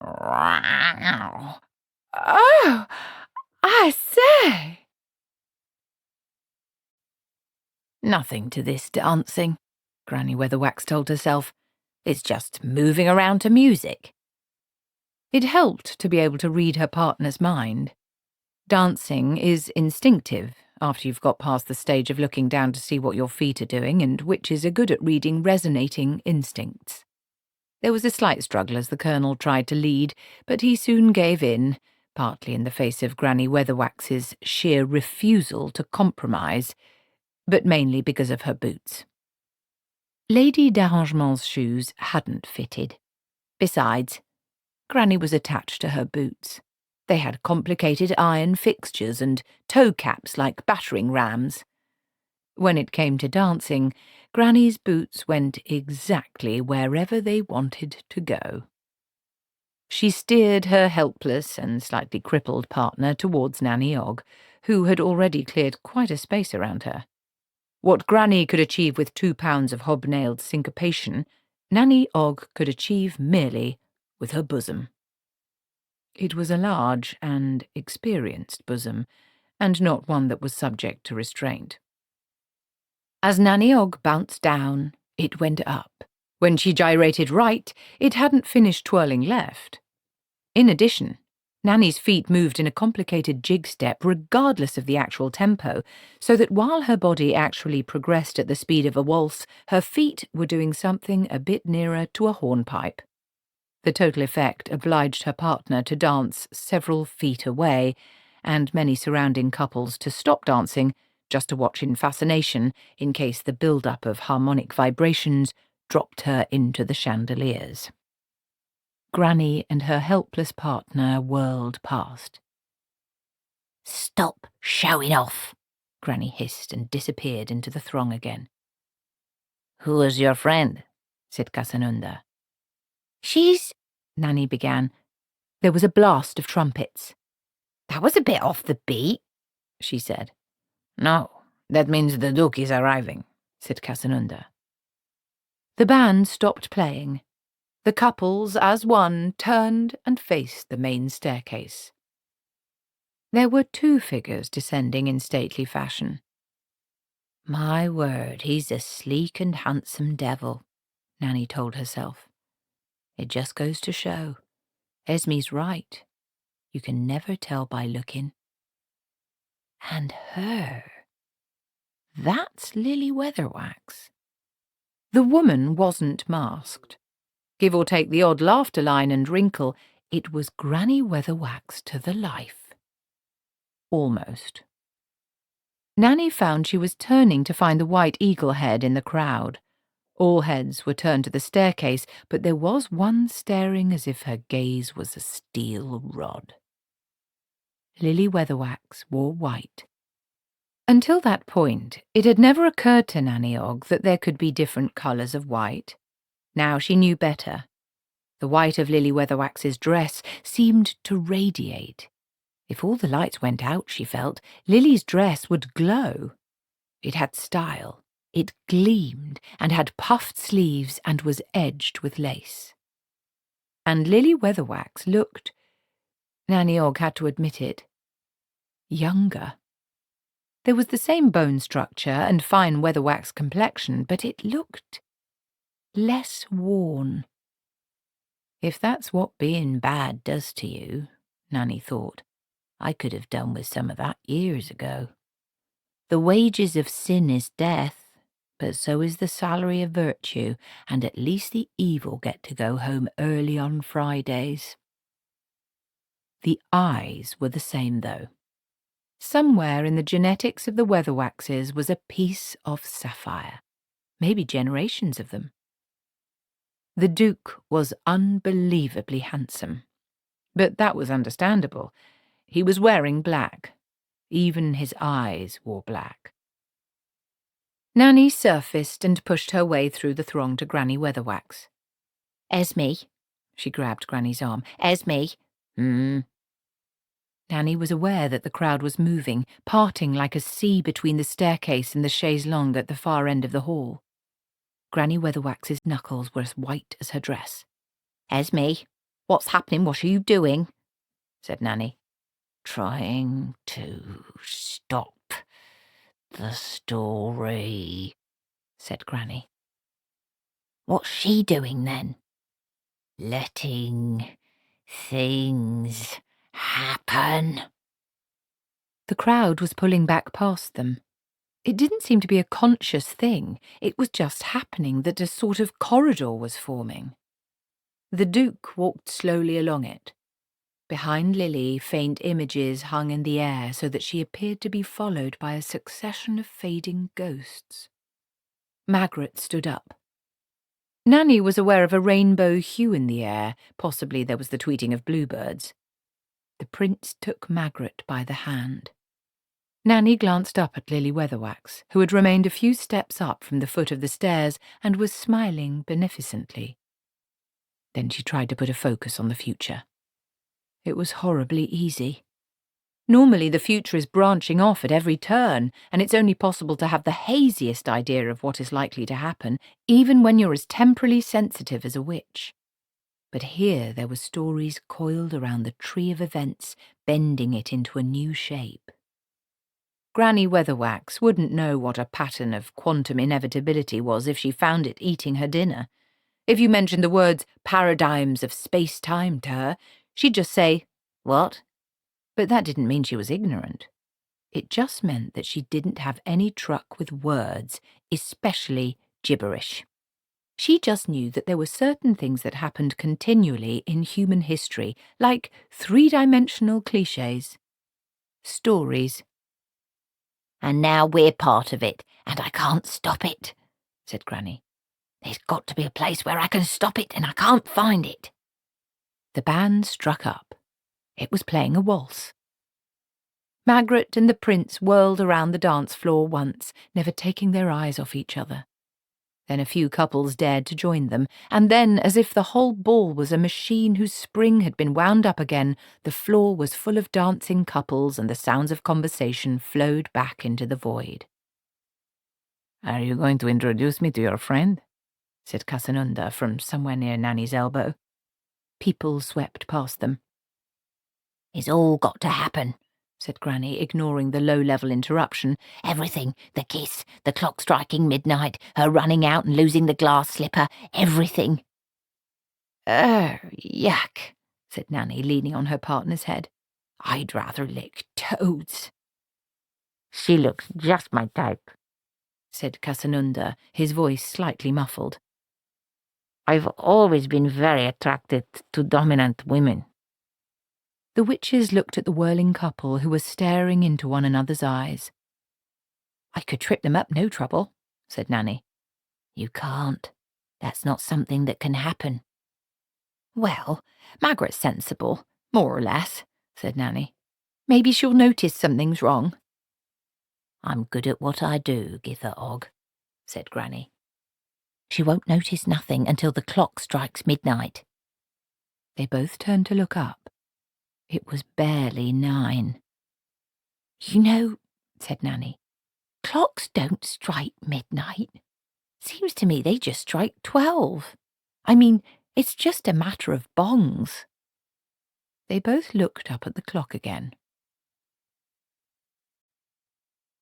"Oh, I say!" "Nothing to this dancing," Granny Weatherwax told herself. "It's just moving around to music." It helped to be able to read her partner's mind. Dancing is instinctive after you've got past the stage of looking down to see what your feet are doing, and witches are good at reading resonating instincts. There was a slight struggle as the Colonel tried to lead, but he soon gave in, partly in the face of Granny Weatherwax's sheer refusal to compromise, but mainly because of her boots. Lady d'Arrangement's shoes hadn't fitted. Besides, Granny was attached to her boots. They had complicated iron fixtures and toe caps like battering rams. When it came to dancing, Granny's boots went exactly wherever they wanted to go. She steered her helpless and slightly crippled partner towards Nanny Ogg, who had already cleared quite a space around her. What Granny could achieve with 2 pounds of hobnailed syncopation, Nanny Ogg could achieve merely with her bosom. It was a large and experienced bosom, and not one that was subject to restraint. As Nanny Ogg bounced down, it went up. When she gyrated right, it hadn't finished twirling left. In addition, Nanny's feet moved in a complicated jig step regardless of the actual tempo, so that while her body actually progressed at the speed of a waltz, her feet were doing something a bit nearer to a hornpipe. The total effect obliged her partner to dance several feet away, and many surrounding couples to stop dancing just to watch in fascination in case the build-up of harmonic vibrations dropped her into the chandeliers. Granny and her helpless partner whirled past. "Stop showing off," Granny hissed and disappeared into the throng again. Who is your friend? Said Casanunda. "She's—" Nanny began. There was a blast of trumpets. "That was a bit off the beat," she said. No, that means the Duke is arriving, said Casanunda. The band stopped playing. The couples, as one, turned and faced the main staircase. There were 2 figures descending in stately fashion. "My word, he's a sleek and handsome devil," Nanny told herself. "It just goes to show. Esme's right. You can never tell by looking. And her. That's Lily Weatherwax." The woman wasn't masked. Give or take the odd laughter line and wrinkle, It was Granny Weatherwax to the life. Almost. Nanny found she was turning to find the white eagle head in the crowd. All heads were turned to the staircase, but there was one staring as if her gaze was a steel rod. Lily Weatherwax wore white. Until that point, it had never occurred to Nanny Ogg that there could be different colours of white. Now she knew better. The white of Lily Weatherwax's dress seemed to radiate. If all the lights went out, she felt, Lily's dress would glow. It had style. It gleamed and had puffed sleeves and was edged with lace. And Lily Weatherwax looked, Nanny Ogg had to admit it, younger. There was the same bone structure and fine weatherwax complexion, but it looked less worn. If that's what being bad does to you, Nanny thought, I could have done with some of that years ago. The wages of sin is death, but so is the salary of virtue, and at least the evil get to go home early on Fridays. The eyes were the same, though. Somewhere in the genetics of the Weatherwaxes was a piece of sapphire, maybe generations of them. The Duke was unbelievably handsome, but that was understandable. He was wearing black. Even his eyes wore black. Nanny surfaced and pushed her way through the throng to Granny Weatherwax. Esme, She grabbed Granny's arm. Esme. Nanny was aware that the crowd was moving, parting like a sea between the staircase and the chaise longue at the far end of the hall. Granny Weatherwax's knuckles were as white as her dress. Esme, what's happening? What are you doing? Said Nanny. Trying to stop the story, said Granny. What's she doing then? Letting things happen. The crowd was pulling back past them. It didn't seem to be a conscious thing. It was just happening that a sort of corridor was forming. The Duke walked slowly along it. Behind Lily, faint images hung in the air so that she appeared to be followed by a succession of fading ghosts. Magrat stood up. Nanny was aware of a rainbow hue in the air. Possibly there was the tweeting of bluebirds. The prince took Magrat by the hand. Nanny glanced up at Lily Weatherwax, who had remained a few steps up from the foot of the stairs and was smiling beneficently. Then she tried to put a focus on the future. It was horribly easy. Normally the future is branching off at every turn, and it's only possible to have the haziest idea of what is likely to happen, even when you're as temporally sensitive as a witch. But here there were stories coiled around the tree of events, bending it into a new shape. Granny Weatherwax wouldn't know what a pattern of quantum inevitability was if she found it eating her dinner. If you mentioned the words paradigms of space-time to her, she'd just say, "What?" But that didn't mean she was ignorant. It just meant that she didn't have any truck with words, especially gibberish. She just knew that there were certain things that happened continually in human history, like three-dimensional clichés. Stories. And now we're part of it, and I can't stop it, said Granny. There's got to be a place where I can stop it, and I can't find it. The band struck up. It was playing a waltz. Magrat and the prince whirled around the dance floor once, never taking their eyes off each other. Then a few couples dared to join them, and then, as if the whole ball was a machine whose spring had been wound up again, the floor was full of dancing couples and the sounds of conversation flowed back into the void. "Are you going to introduce me to your friend?" said Casanunda from somewhere near Nanny's elbow. People swept past them. It's all got to happen, said Granny, ignoring the low-level interruption. Everything, the kiss, the clock striking midnight, her running out and losing the glass slipper, everything. Yuck, said Nanny, leaning on her partner's head. I'd rather lick toads. She looks just my type, said Casanunda, his voice slightly muffled. I've always been very attracted to dominant women. The witches looked at the whirling couple who were staring into one another's eyes. "I could trip them up, no trouble," said Nanny. "You can't. That's not something that can happen." "Well, Magrat's sensible, more or less," said Nanny. "Maybe she'll notice something's wrong." "I'm good at what I do, Gither Og," said Granny. "She won't notice nothing until the clock strikes midnight." They both turned to look up. It was barely 9. "You know," said Nanny, "clocks don't strike midnight. Seems to me they just strike 12. I mean, it's just a matter of bongs." They both looked up at the clock again.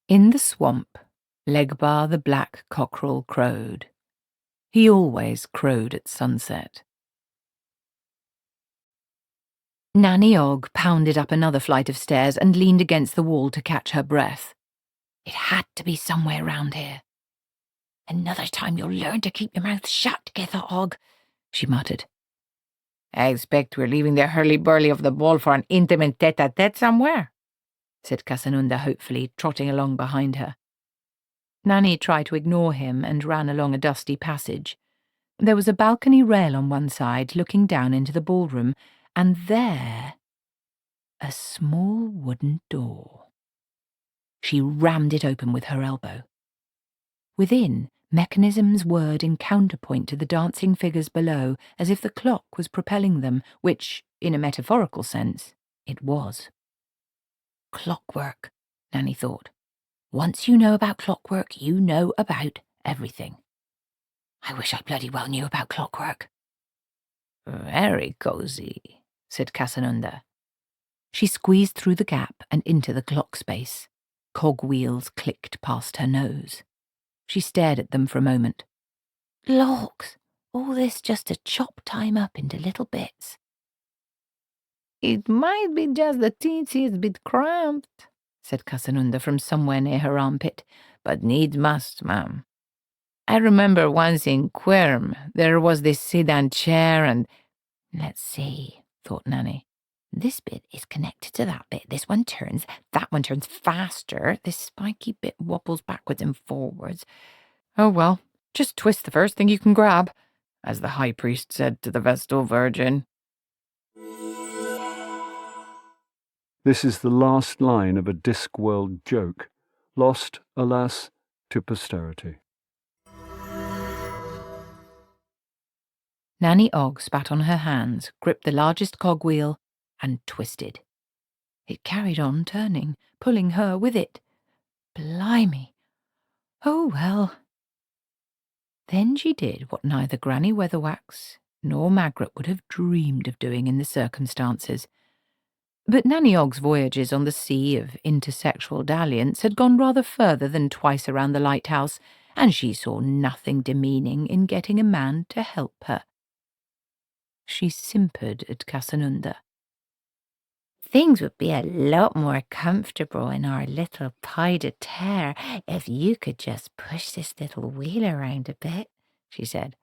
In the swamp, Legbar the black cockerel crowed. He always crowed at sunset. Nanny Ogg pounded up another flight of stairs and leaned against the wall to catch her breath. "It had to be somewhere round here. Another time you'll learn to keep your mouth shut, Gither Og," she muttered. "I expect we're leaving the hurly-burly of the ball for an intimate tete-a-tete somewhere," said Casanunda hopefully, trotting along behind her. Nanny tried to ignore him and ran along a dusty passage. There was a balcony rail on one side looking down into the ballroom, and there, a small wooden door. She rammed it open with her elbow. Within, mechanisms whirred in counterpoint to the dancing figures below, as if the clock was propelling them, which, in a metaphorical sense, it was. "Clockwork," Nanny thought. "Once you know about clockwork, you know about everything. I wish I bloody well knew about clockwork." "Very cosy," said Casanunda. She squeezed through the gap and into the clock space. Cogwheels clicked past her nose. She stared at them for a moment. "Lawks, all this just to chop time up into little bits." "It might be just the teensiest bit cramped," said Casanunda from somewhere near her armpit, "but needs must, ma'am. I remember once in Quirm there was this sedan chair and—" "Let's see," thought Nanny. "This bit is connected to that bit. This one turns. That one turns faster. This spiky bit wobbles backwards and forwards. Oh well, just twist the first thing you can grab, as the high priest said to the Vestal Virgin." This is the last line of a Discworld joke, lost, alas, to posterity. Nanny Ogg spat on her hands, gripped the largest cogwheel, and twisted. It carried on turning, pulling her with it. Blimey! Oh well. Then she did what neither Granny Weatherwax nor Magrat would have dreamed of doing in the circumstances. But Nanny Ogg's voyages on the sea of intersexual dalliance had gone rather further than twice around the lighthouse, and she saw nothing demeaning in getting a man to help her. She simpered at Casanunda. "Things would be a lot more comfortable in our little pied de terre if you could just push this little wheel around a bit," she said.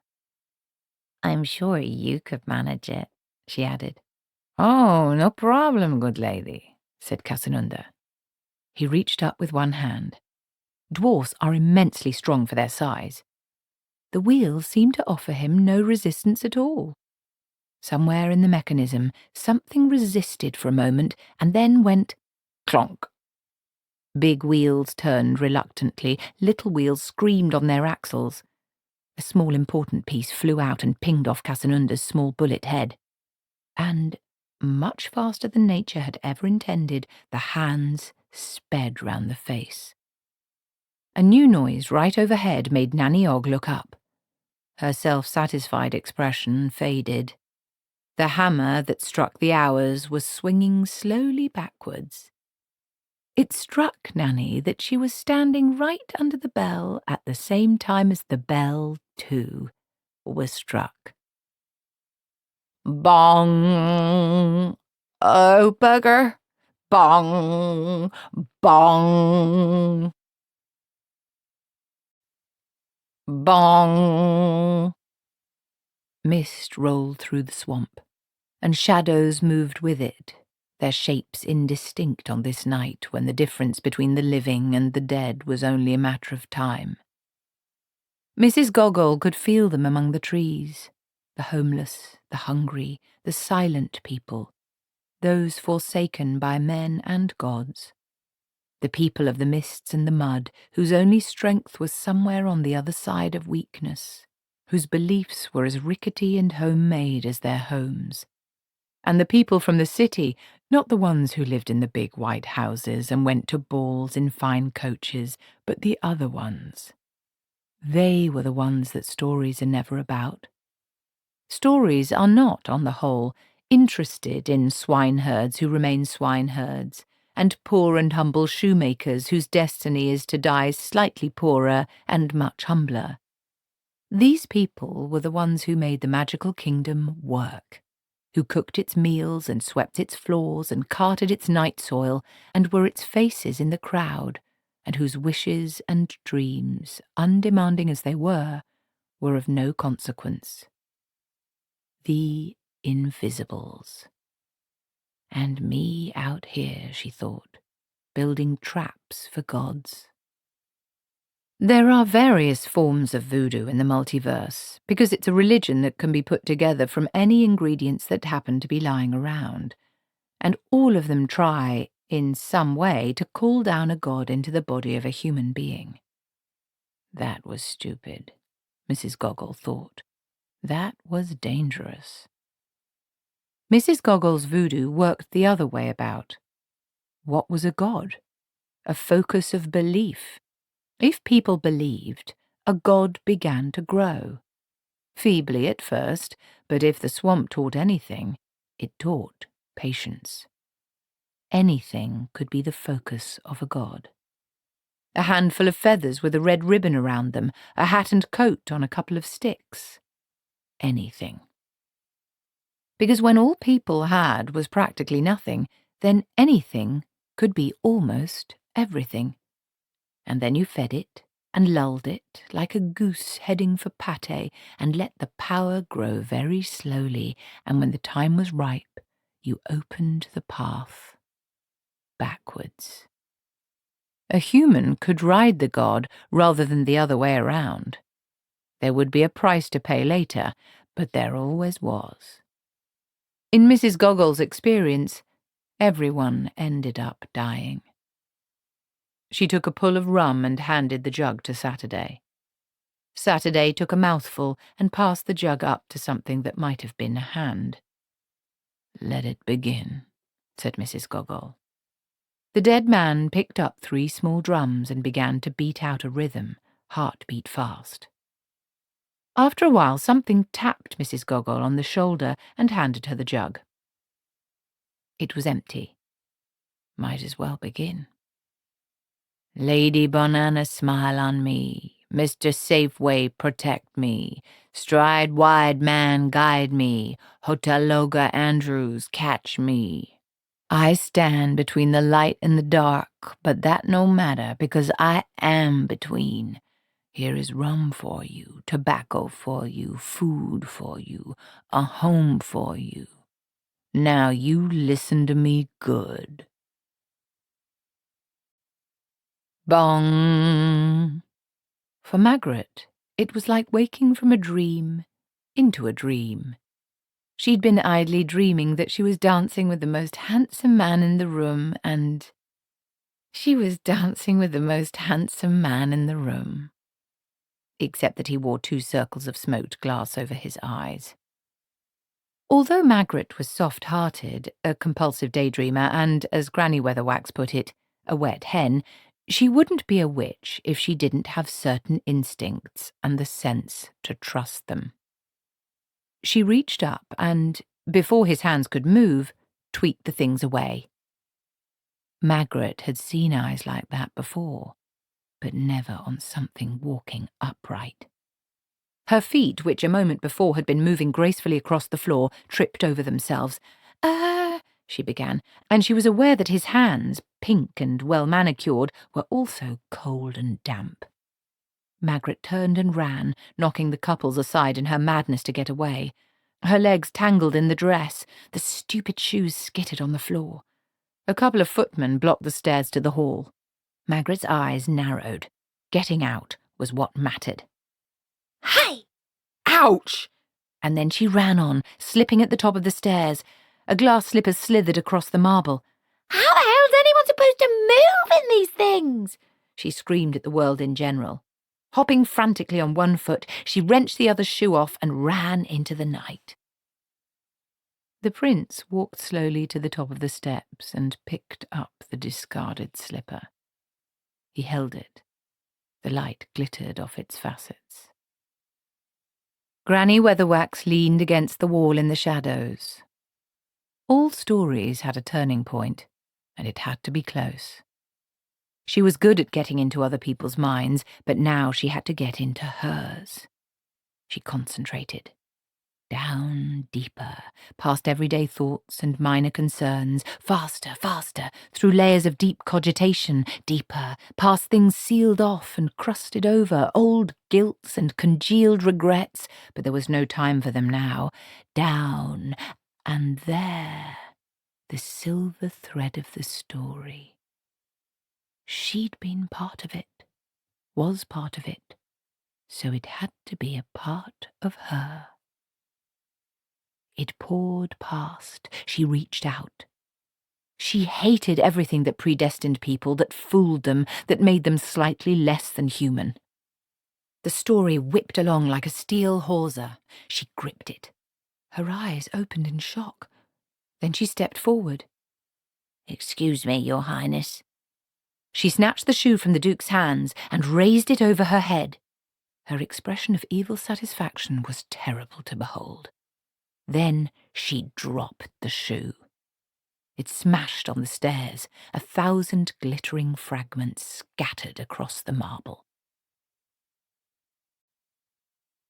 "I'm sure you could manage it," she added. "Oh, no problem, good lady," said Casanunda. He reached up with one hand. Dwarfs are immensely strong for their size. The wheel seemed to offer him no resistance at all. Somewhere in the mechanism, something resisted for a moment and then went clonk. Big wheels turned reluctantly, little wheels screamed on their axles. A small important piece flew out and pinged off Casanunda's small bullet head. And, much faster than nature had ever intended, the hands sped round the face. A new noise right overhead made Nanny Ogg look up. Her self-satisfied expression faded. The hammer that struck the hours was swinging slowly backwards. It struck Nanny that she was standing right under the bell at the same time as the bell, too, was struck. Bong! Oh, bugger! Bong! Bong! Bong! Mist rolled through the swamp, and shadows moved with it, their shapes indistinct on this night when the difference between the living and the dead was only a matter of time. Mrs. Gogol could feel them among the trees, the homeless, the hungry, the silent people, those forsaken by men and gods, the people of the mists and the mud, whose only strength was somewhere on the other side of weakness, whose beliefs were as rickety and homemade as their homes, and the people from the city, not the ones who lived in the big white houses and went to balls in fine coaches, but the other ones. They were the ones that stories are never about. Stories are not, on the whole, interested in swineherds who remain swineherds, and poor and humble shoemakers whose destiny is to die slightly poorer and much humbler. These people were the ones who made the magical kingdom work, who cooked its meals and swept its floors and carted its night soil and were its faces in the crowd, and whose wishes and dreams, undemanding as they were of no consequence. The Invisibles. And me out here, she thought, building traps for gods. There are various forms of voodoo in the multiverse, because it's a religion that can be put together from any ingredients that happen to be lying around, and all of them try, in some way, to call down a god into the body of a human being. That was stupid, Mrs. Gogol thought. That was dangerous. Mrs. Gogol's voodoo worked the other way about. What was a god? A focus of belief. If people believed, a god began to grow. Feebly at first, but if the swamp taught anything, it taught patience. Anything could be the focus of a god. A handful of feathers with a red ribbon around them, a hat and coat on a couple of sticks. Anything. Because when all people had was practically nothing, then anything could be almost everything. And then you fed it and lulled it like a goose heading for pâté and let the power grow very slowly, and when the time was ripe, you opened the path backwards. A human could ride the god rather than the other way around. There would be a price to pay later, but there always was. In Mrs. Gogol's experience, everyone ended up dying. She took a pull of rum and handed the jug to Saturday. Saturday took a mouthful and passed the jug up to something that might have been a hand. "Let it begin," said Mrs. Gogol. The dead man picked up 3 small drums and began to beat out a rhythm, heartbeat fast. After a while, something tapped Mrs. Gogol on the shoulder and handed her the jug. It was empty. Might as well begin. "Lady Banana, smile on me. Mr. Safeway, protect me. Stride wide man, guide me. Hotel Loga Andrews, catch me. I stand between the light and the dark, but that no matter, because I am between. Here is rum for you, tobacco for you, food for you, a home for you. Now you listen to me good." Bong! For Magrat, it was like waking from a dream into a dream. She'd been idly dreaming that she was dancing with the most handsome man in the room, and she was dancing with the most handsome man in the room. Except that he wore 2 circles of smoked glass over his eyes. Although Magrat was soft-hearted, a compulsive daydreamer, and, as Granny Weatherwax put it, a wet hen, she wouldn't be a witch if she didn't have certain instincts and the sense to trust them. She reached up and, before his hands could move, tweaked the things away. Magrat had seen eyes like that before, but never on something walking upright. Her feet, which a moment before had been moving gracefully across the floor, tripped over themselves. She began, and she was aware that his hands, pink and well-manicured, were also cold and damp. Magrat turned and ran, knocking the couples aside in her madness to get away. Her legs tangled in the dress. The stupid shoes skittered on the floor. A couple of footmen blocked the stairs to the hall. Magrat's eyes narrowed. Getting out was what mattered. Hey! Ouch! And then she ran on, slipping at the top of the stairs. A glass slipper slithered across the marble. How the hell's anyone supposed to move in these things? She screamed at the world in general. Hopping frantically on one foot, she wrenched the other's shoe off and ran into the night. The prince walked slowly to the top of the steps and picked up the discarded slipper. He held it. The light glittered off its facets. Granny Weatherwax leaned against the wall in the shadows. All stories had a turning point, and it had to be close. She was good at getting into other people's minds, but now she had to get into hers. She concentrated. Down deeper, past everyday thoughts and minor concerns, faster, faster, through layers of deep cogitation, deeper, past things sealed off and crusted over, old guilts and congealed regrets, but there was no time for them now. Down, and there, the silver thread of the story. She'd been part of it, was part of it, so it had to be a part of her. It poured past. She reached out. She hated everything that predestined people, that fooled them, that made them slightly less than human. The story whipped along like a steel hawser. She gripped it. Her eyes opened in shock. Then she stepped forward. "Excuse me, Your Highness." She snatched the shoe from the Duke's hands and raised it over her head. Her expression of evil satisfaction was terrible to behold. Then she dropped the shoe. It smashed on the stairs, 1,000 glittering fragments scattered across the marble.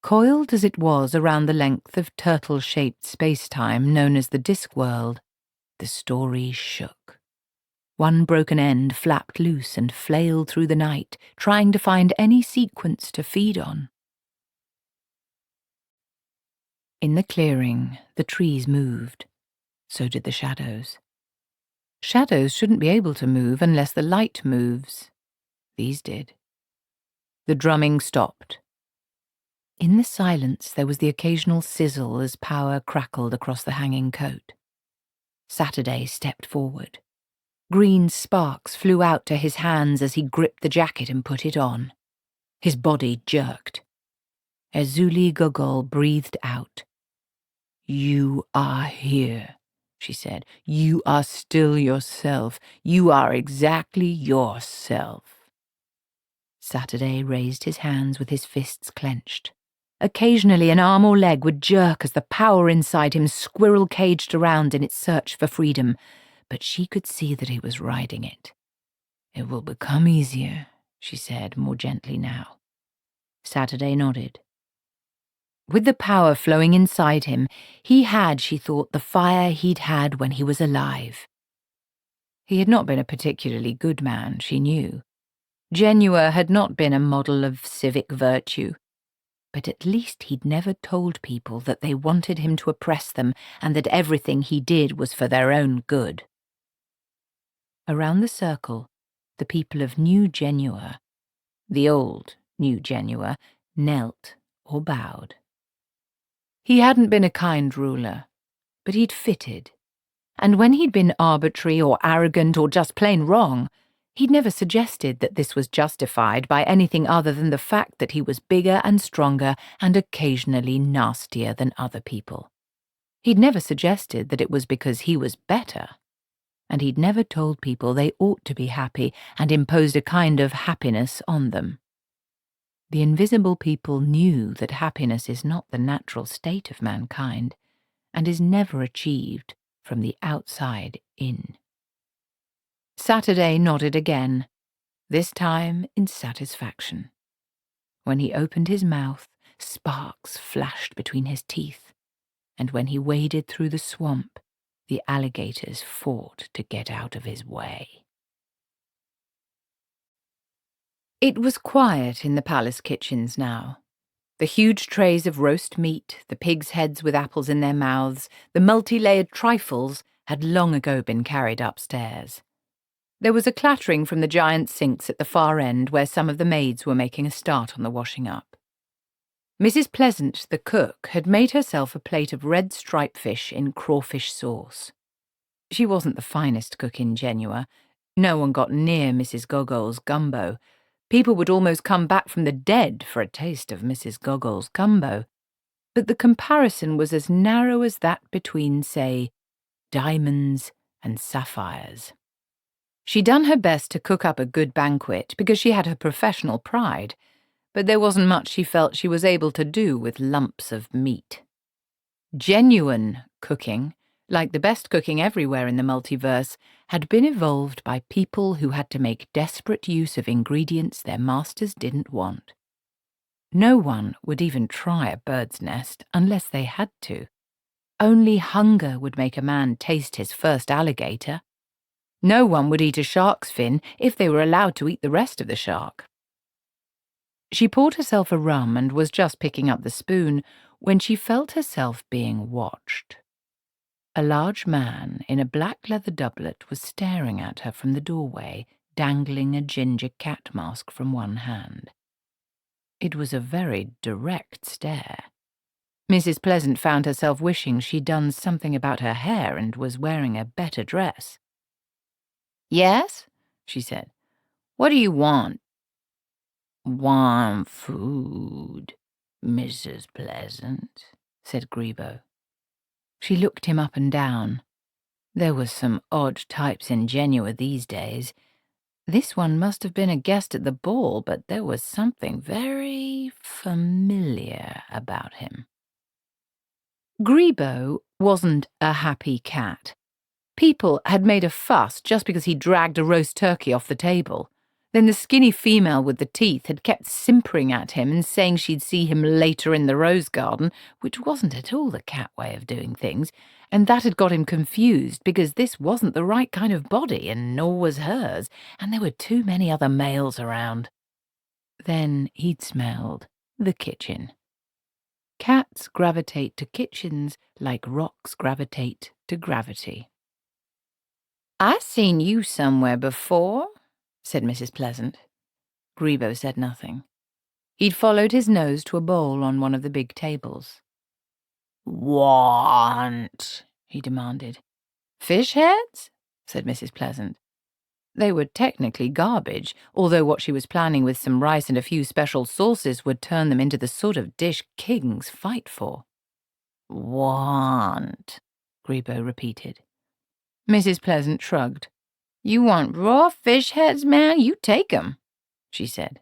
Coiled as it was around the length of turtle-shaped space-time known as the Discworld, the story shook. One broken end flapped loose and flailed through the night, trying to find any sequence to feed on. In the clearing, the trees moved. So did the shadows. Shadows shouldn't be able to move unless the light moves. These did. The drumming stopped. In the silence, there was the occasional sizzle as power crackled across the hanging coat. Saturday stepped forward. Green sparks flew out to his hands as he gripped the jacket and put it on. His body jerked. Ezuli Gogol breathed out. "You are here," she said. "You are still yourself. You are exactly yourself." Saturday raised his hands with his fists clenched. Occasionally an arm or leg would jerk as the power inside him squirrel-caged around in its search for freedom, but she could see that he was riding it. "It will become easier," she said, more gently now. Saturday nodded. With the power flowing inside him, he had, she thought, the fire he'd had when he was alive. He had not been a particularly good man, she knew. Genua had not been a model of civic virtue. But at least he'd never told people that they wanted him to oppress them and that everything he did was for their own good. Around the circle, the people of New Genua, the old New Genua, knelt or bowed. He hadn't been a kind ruler, but he'd fitted. And when he'd been arbitrary or arrogant or just plain wrong, he'd never suggested that this was justified by anything other than the fact that he was bigger and stronger and occasionally nastier than other people. He'd never suggested that it was because he was better. And he'd never told people they ought to be happy and imposed a kind of happiness on them. The invisible people knew that happiness is not the natural state of mankind and is never achieved from the outside in. Saturday nodded again, this time in satisfaction. When he opened his mouth, sparks flashed between his teeth, and when he waded through the swamp, the alligators fought to get out of his way. It was quiet in the palace kitchens now. The huge trays of roast meat, the pigs' heads with apples in their mouths, the multi-layered trifles had long ago been carried upstairs. There was a clattering from the giant sinks at the far end where some of the maids were making a start on the washing up. Mrs. Pleasant, the cook, had made herself a plate of red striped fish in crawfish sauce. She wasn't the finest cook in Genua. No one got near Mrs. Gogol's gumbo. People would almost come back from the dead for a taste of Mrs. Gogol's gumbo. But the comparison was as narrow as that between, say, diamonds and sapphires. She'd done her best to cook up a good banquet because she had her professional pride, but there wasn't much she felt she was able to do with lumps of meat. Genuine cooking, like the best cooking everywhere in the multiverse, had been evolved by people who had to make desperate use of ingredients their masters didn't want. No one would even try a bird's nest unless they had to. Only hunger would make a man taste his first alligator. No one would eat a shark's fin if they were allowed to eat the rest of the shark. She poured herself a rum and was just picking up the spoon when she felt herself being watched. A large man in a black leather doublet was staring at her from the doorway, dangling a ginger cat mask from one hand. It was a very direct stare. Mrs. Pleasant found herself wishing she'd done something about her hair and was wearing a better dress. "Yes?" she said. "What do you want?" "Want food, Mrs. Pleasant," said Grebo. She looked him up and down. There were some odd types in Genua these days. This one must have been a guest at the ball, but there was something very familiar about him. Grebo wasn't a happy cat. People had made a fuss just because he dragged a roast turkey off the table. Then the skinny female with the teeth had kept simpering at him and saying she'd see him later in the rose garden, which wasn't at all the cat way of doing things, and that had got him confused because this wasn't the right kind of body, and nor was hers, and there were too many other males around. Then he'd smelled the kitchen. Cats gravitate to kitchens like rocks gravitate to gravity. "I seen you somewhere before," said Mrs. Pleasant. Grebo said nothing. He'd followed his nose to a bowl on one of the big tables. "Want?" he demanded. "Fish heads?" said Mrs. Pleasant. They were technically garbage, although what she was planning with some rice and a few special sauces would turn them into the sort of dish kings fight for. "Want," Grebo repeated. Mrs. Pleasant shrugged. "You want raw fish heads, man? You take 'em," she said.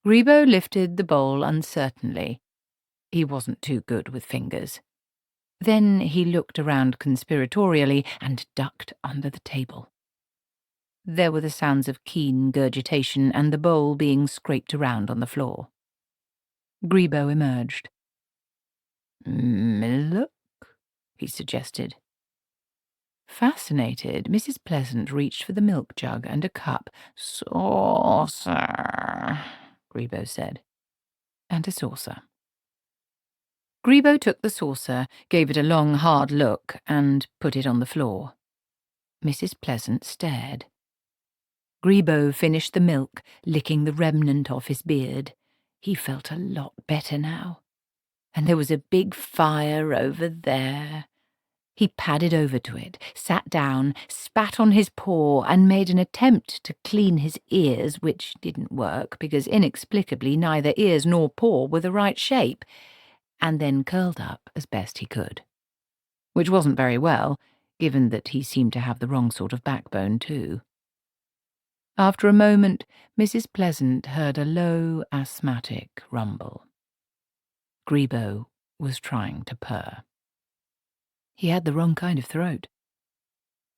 Grebo lifted the bowl uncertainly. He wasn't too good with fingers. Then he looked around conspiratorially and ducked under the table. There were the sounds of keen gurgitation and the bowl being scraped around on the floor. Grebo emerged. "Milk?" he suggested. Fascinated, Mrs. Pleasant reached for the milk jug and a cup. "Saucer," Grebo said. And a saucer. Grebo took the saucer, gave it a long, hard look, and put it on the floor. Mrs. Pleasant stared. Grebo finished the milk, licking the remnant off his beard. He felt a lot better now. And there was a big fire over there. He padded over to it, sat down, spat on his paw, and made an attempt to clean his ears, which didn't work because inexplicably neither ears nor paw were the right shape, and then curled up as best he could. Which wasn't very well, given that he seemed to have the wrong sort of backbone too. After a moment, Mrs. Pleasant heard a low, asthmatic rumble. Grebo was trying to purr. He had the wrong kind of throat.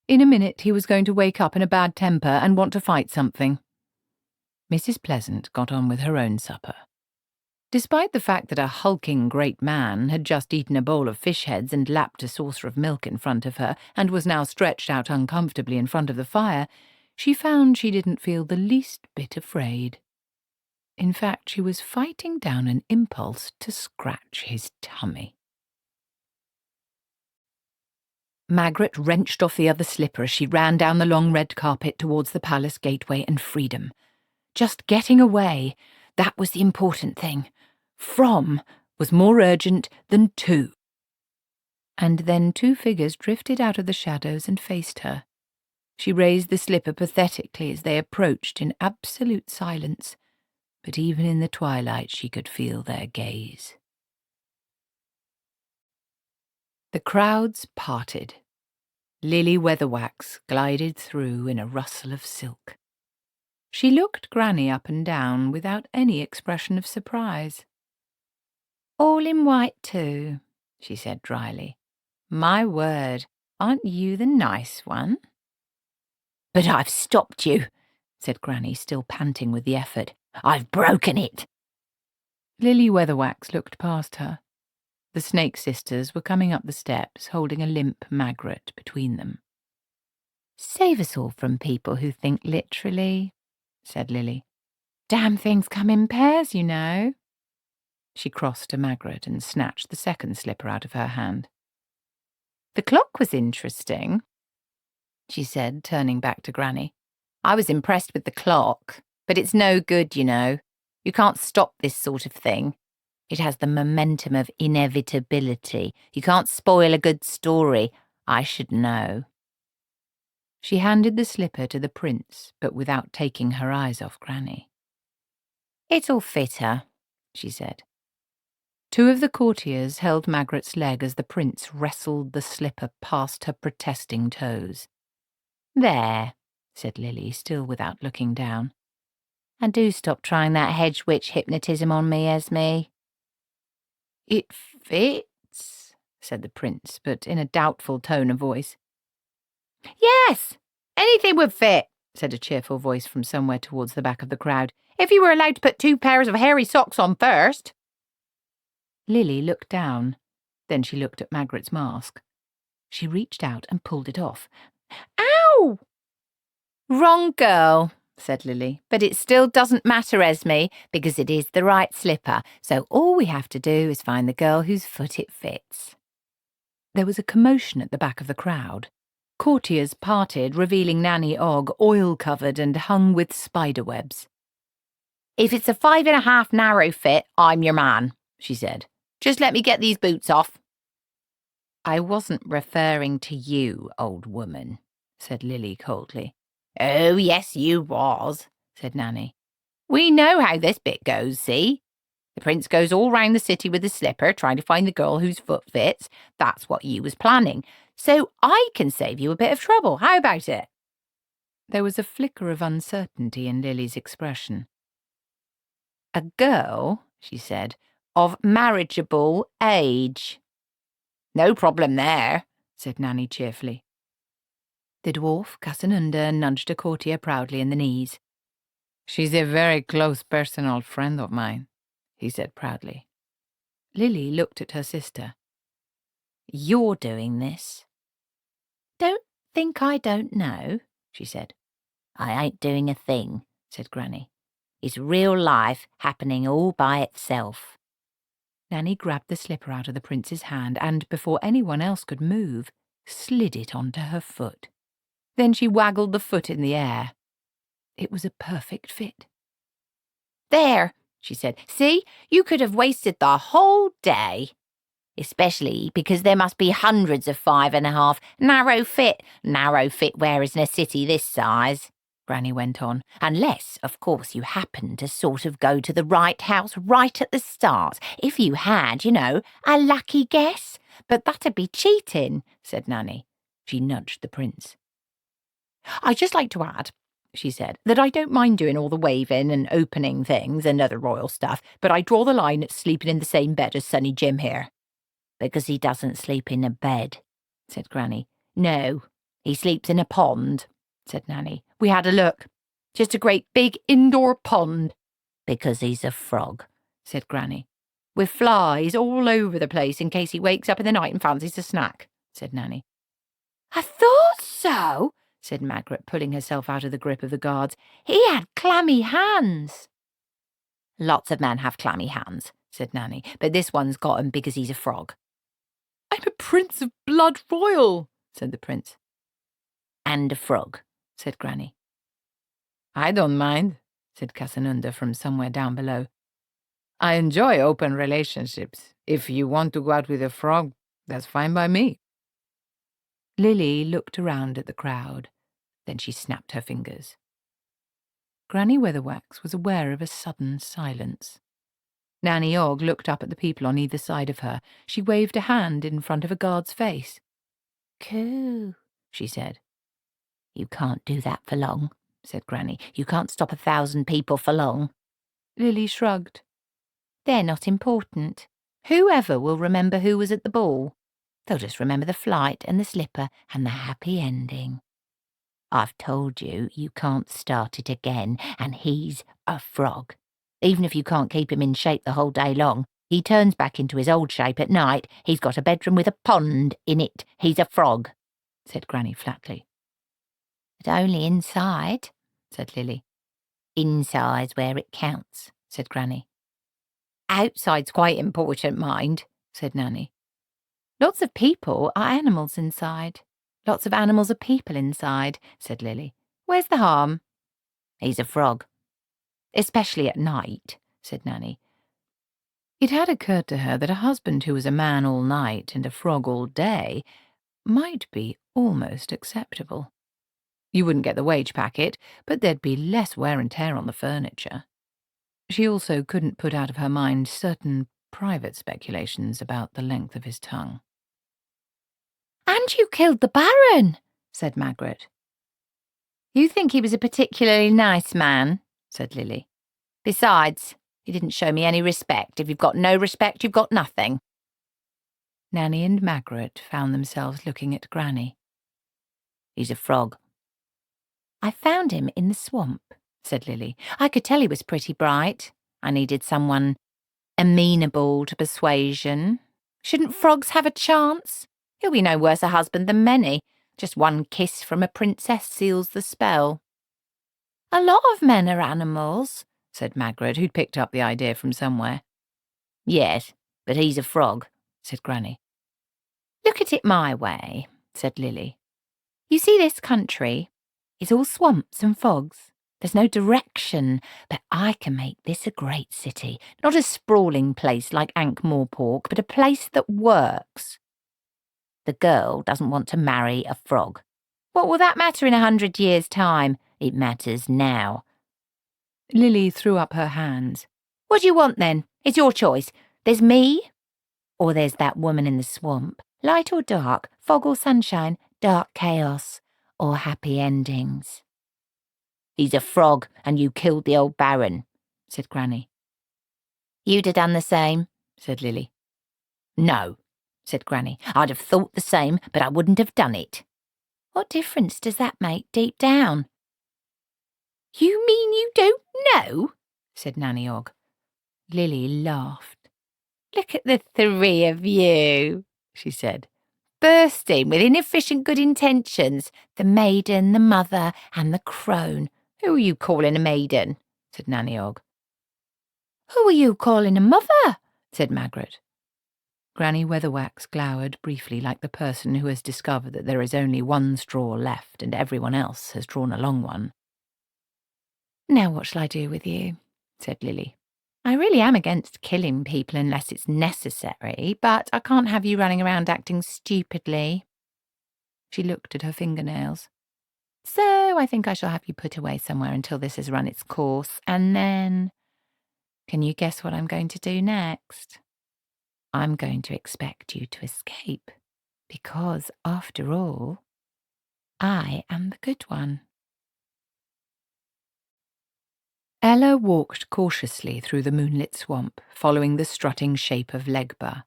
In a minute he was going to wake up in a bad temper and want to fight something. Mrs. Pleasant got on with her own supper. Despite the fact that a hulking great man had just eaten a bowl of fish heads and lapped a saucer of milk in front of her and was now stretched out uncomfortably in front of the fire, she found she didn't feel the least bit afraid. In fact, she was fighting down an impulse to scratch his tummy. Magrat wrenched off the other slipper as she ran down the long red carpet towards the palace gateway and freedom. Just getting away, that was the important thing. From was more urgent than to. And then two figures drifted out of the shadows and faced her. She raised the slipper pathetically as they approached in absolute silence, but even in the twilight she could feel their gaze. The crowds parted. Lily Weatherwax glided through in a rustle of silk. She looked Granny up and down without any expression of surprise. "All in white too," she said dryly. "My word, aren't you the nice one?" "But I've stopped you," said Granny, still panting with the effort. "I've broken it." Lily Weatherwax looked past her. The Snake Sisters were coming up the steps, holding a limp Magrat between them. "Save us all from people who think literally," said Lily. "Damn things come in pairs, you know." She crossed to Magrat and snatched the second slipper out of her hand. "The clock was interesting," she said, turning back to Granny. "I was impressed with the clock, but it's no good, you know. You can't stop this sort of thing. It has the momentum of inevitability. You can't spoil a good story. I should know." She handed the slipper to the prince, but without taking her eyes off Granny. "It'll fit her," she said. Two of the courtiers held Magrat's leg as the prince wrestled the slipper past her protesting toes. "There," said Lily, still without looking down. "And do stop trying that hedge witch hypnotism on me, Esme." "It fits," said the prince, but in a doubtful tone of voice. "Yes, anything would fit," said a cheerful voice from somewhere towards the back of the crowd, "if you were allowed to put 2 pairs of hairy socks on first." Lily looked down. Then she looked at Magrat's mask. She reached out and pulled it off. "Ow!" "Wrong girl," said Lily, "but it still doesn't matter, Esme, because it is the right slipper, so all we have to do is find the girl whose foot it fits." There was a commotion at the back of the crowd. Courtiers parted, revealing Nanny Ogg, oil-covered and hung with spider-webs. "If it's a 5.5 narrow fit, I'm your man," she said. "Just let me get these boots off." "I wasn't referring to you, old woman," said Lily coldly. "Oh, yes, you was," said Nanny. "We know how this bit goes, see? The prince goes all round the city with the slipper, trying to find the girl whose foot fits. That's what you was planning. So I can save you a bit of trouble. How about it?" There was a flicker of uncertainty in Lily's expression. "A girl," she said, "of marriageable age." "No problem there," said Nanny cheerfully. The dwarf, Casanunda, nudged a courtier proudly in the knees. "She's a very close personal friend of mine," he said proudly. Lily looked at her sister. "You're doing this?" "Don't think I don't know," she said. "I ain't doing a thing," said Granny. "It's real life happening all by itself." Nanny grabbed the slipper out of the prince's hand and, before anyone else could move, slid it onto her foot. Then she waggled the foot in the air. It was a perfect fit. "There," she said. "See, you could have wasted the whole day. Especially because there must be hundreds of 5.5 narrow fit wearers in a city this size," Granny went on. "Unless, of course, you happen to sort of go to the right house right at the start. If you had, you know, a lucky guess. But that'd be cheating," said Nanny. She nudged the prince. "I'd just like to add," she said, "that I don't mind doing all the waving and opening things and other royal stuff, but I draw the line at sleeping in the same bed as Sonny Jim here." "Because he doesn't sleep in a bed," said Granny. "No, he sleeps in a pond," said Nanny. "We had a look. Just a great big indoor pond." "Because he's a frog," said Granny. "With flies all over the place in case he wakes up in the night and fancies a snack," said Nanny. "I thought so," said Magrat, pulling herself out of the grip of the guards. "He had clammy hands." Lots of men have clammy hands, said Nanny, but this one's got 'em because he's a frog. I'm a prince of blood royal, said the prince. And a frog, said Granny. I don't mind, said Casanunda from somewhere down below. I enjoy open relationships. If you want to go out with a frog, that's fine by me. Lily looked around at the crowd. Then she snapped her fingers. Granny Weatherwax was aware of a sudden silence. Nanny Ogg looked up at the people on either side of her. She waved a hand in front of a guard's face. Coo, she said. You can't do that for long, said Granny. You can't stop 1,000 people for long. Lily shrugged. They're not important. Whoever will remember who was at the ball? They'll just remember the flight and the slipper and the happy ending. I've told you, you can't start it again, and he's a frog. Even if you can't keep him in shape the whole day long, he turns back into his old shape at night. He's got a bedroom with a pond in it. He's a frog, said Granny flatly. But only inside, said Lily. Inside's where it counts, said Granny. Outside's quite important, mind, said Nanny. Lots of people are animals inside. Lots of animals are people inside, said Lily. Where's the harm? He's a frog. Especially at night, said Nanny. It had occurred to her that a husband who was a man all night and a frog all day might be almost acceptable. You wouldn't get the wage packet, but there'd be less wear and tear on the furniture. She also couldn't put out of her mind certain private speculations about the length of his tongue. And you killed the Baron, said Magrat. You think he was a particularly nice man, said Lily. Besides, he didn't show me any respect. If you've got no respect, you've got nothing. Nanny and Magrat found themselves looking at Granny. He's a frog. I found him in the swamp, said Lily. I could tell he was pretty bright. I needed someone amenable to persuasion. Shouldn't frogs have a chance? He'll be no worse a husband than many. Just one kiss from a princess seals the spell. A lot of men are animals, said Magrat, who'd picked up the idea from somewhere. Yes, but he's a frog, said Granny. Look at it my way, said Lily. You see this country? It's all swamps and fogs. There's no direction, but I can make this a great city. Not a sprawling place like Ankh-Morpork, but a place that works. The girl doesn't want to marry a frog. What will that matter in 100 years' time? It matters now. Lily threw up her hands. What do you want, then? It's your choice. There's me, or there's that woman in the swamp. Light or dark, fog or sunshine, dark chaos, or happy endings. He's a frog, and you killed the old Baron, said Granny. You'd have done the same, said Lily. No, said Granny. I'd have thought the same, but I wouldn't have done it. What difference does that make deep down? You mean you don't know? Said Nanny Ogg. Lily laughed. Look at the three of you, she said, bursting with inefficient good intentions. The maiden, the mother, and the crone. Who are you calling a maiden? Said Nanny Ogg. Who are you calling a mother? Said Magrat. Granny Weatherwax glowered briefly like the person who has discovered that there is only one straw left and everyone else has drawn a long one. Now what shall I do with you? Said Lily. I really am against killing people unless it's necessary, but I can't have you running around acting stupidly. She looked at her fingernails. So I think I shall have you put away somewhere until this has run its course, and then... Can you guess what I'm going to do next? I'm going to expect you to escape, because, after all, I am the good one. Ella walked cautiously through the moonlit swamp, following the strutting shape of Legba.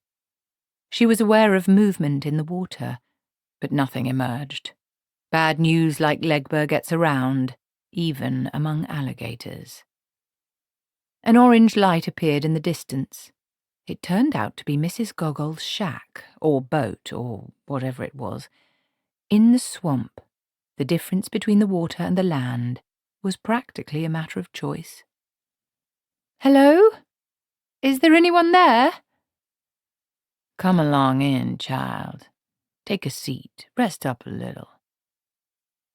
She was aware of movement in the water, but nothing emerged. Bad news like Legba gets around, even among alligators. An orange light appeared in the distance. It turned out to be Mrs. Goggol's shack, or boat, or whatever it was. In the swamp, the difference between the water and the land was practically a matter of choice. Hello? Is there anyone there? Come along in, child. Take a seat. Rest up a little.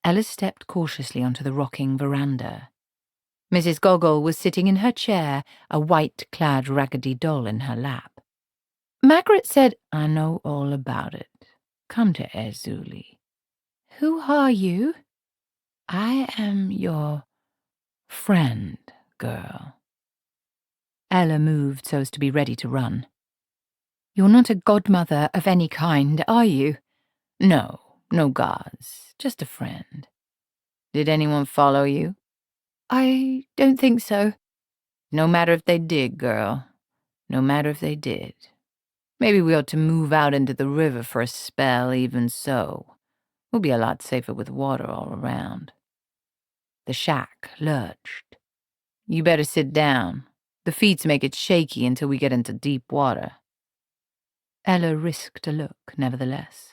Ella stepped cautiously onto the rocking veranda. Mrs. Goggle was sitting in her chair, a white-clad raggedy doll in her lap. Magrat said, I know all about it. Come to Ezuli. Who are you? I am your friend, girl. Ella moved so as to be ready to run. You're not a godmother of any kind, are you? No gods, just a friend. Did anyone follow you? I don't think so. No matter if they did, girl. No matter if they did. Maybe we ought to move out into the river for a spell, even so. We'll be a lot safer with water all around. The shack lurched. You better sit down. The feet make it shaky until we get into deep water. Ella risked a look, nevertheless.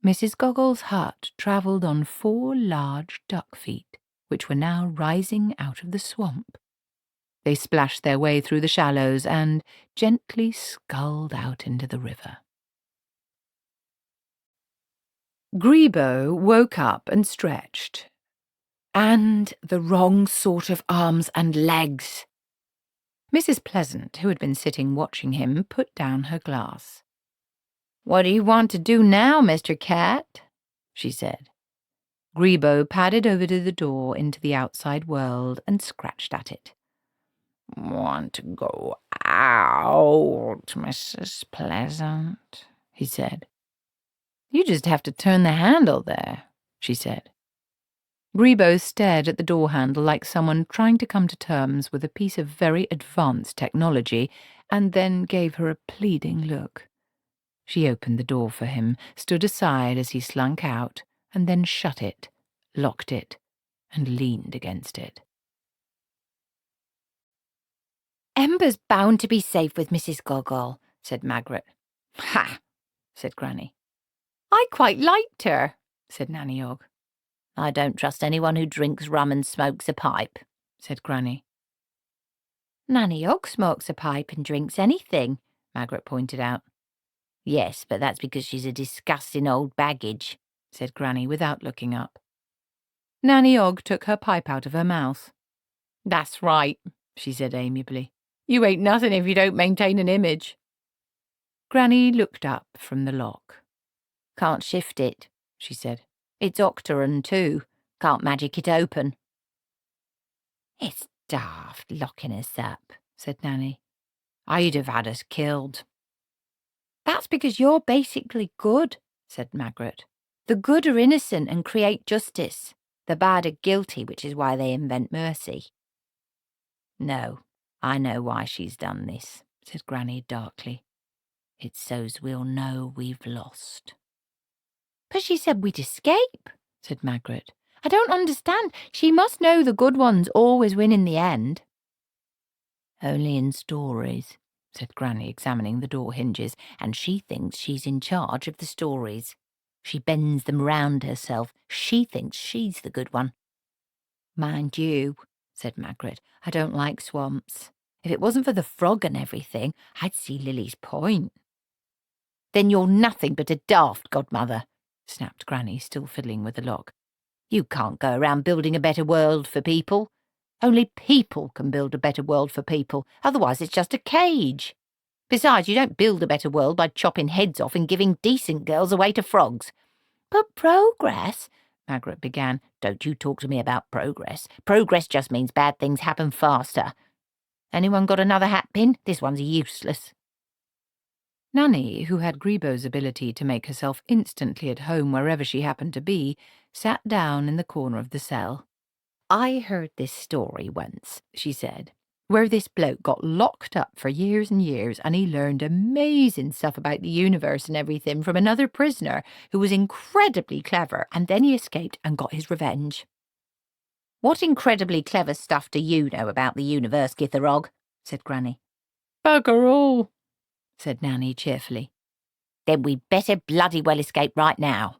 Mrs. Goggle's hut travelled on 4 large duck feet, which were now rising out of the swamp. They splashed their way through the shallows and gently sculled out into the river. Grebo woke up and stretched. And the wrong sort of arms and legs. Mrs. Pleasant, who had been sitting watching him, put down her glass. What do you want to do now, Mr. Cat? she said. Grebo padded over to the door into the outside world and scratched at it. Want to go out, Mrs. Pleasant, he said. You just have to turn the handle there, she said. Grebo stared at the door handle like someone trying to come to terms with a piece of very advanced technology, and then gave her a pleading look. She opened the door for him, stood aside as he slunk out, and then shut it, locked it, and leaned against it. Ember's bound to be safe with Mrs. Goggle, said Magrat. Ha! said Granny. I quite liked her, said Nanny Ogg. I don't trust anyone who drinks rum and smokes a pipe, said Granny. Nanny Ogg smokes a pipe and drinks anything, Magrat pointed out. Yes, but that's because she's a disgusting old baggage, said Granny without looking up. Nanny Ogg took her pipe out of her mouth. That's right, she said amiably. You ain't nothing if you don't maintain an image. Granny looked up from the lock. Can't shift it, she said. It's octaron too. Can't magic it open. It's daft locking us up, said Nanny. I'd have had us killed. That's because you're basically good, said Magrat. The good are innocent and create justice. The bad are guilty, which is why they invent mercy. No, I know why she's done this, said Granny darkly. It's so's we'll know we've lost. But she said we'd escape, said Magrat. I don't understand. She must know the good ones always win in the end. Only in stories, said Granny, examining the door hinges, and she thinks she's in charge of the stories. She bends them round herself. She thinks she's the good one. Mind you, said Magrat, I don't like swamps. If it wasn't for the frog and everything, I'd see Lily's point. Then you're nothing but a daft godmother, snapped Granny, still fiddling with the lock. You can't go around building a better world for people. Only people can build a better world for people, otherwise it's just a cage. Besides, you don't build a better world by chopping heads off and giving decent girls away to frogs. But progress, Magrat began. Don't you talk to me about progress. Progress just means bad things happen faster. Anyone got another hat pin? This one's useless. Nanny, who had Grebo's ability to make herself instantly at home wherever she happened to be, sat down in the corner of the cell. I heard this story once, she said, where this bloke got locked up for years and years, and he learned amazing stuff about the universe and everything from another prisoner who was incredibly clever, and then he escaped and got his revenge. What incredibly clever stuff do you know about the universe, Githarog? Said Granny. Bugger all, said Nanny cheerfully. Then we'd better bloody well escape right now.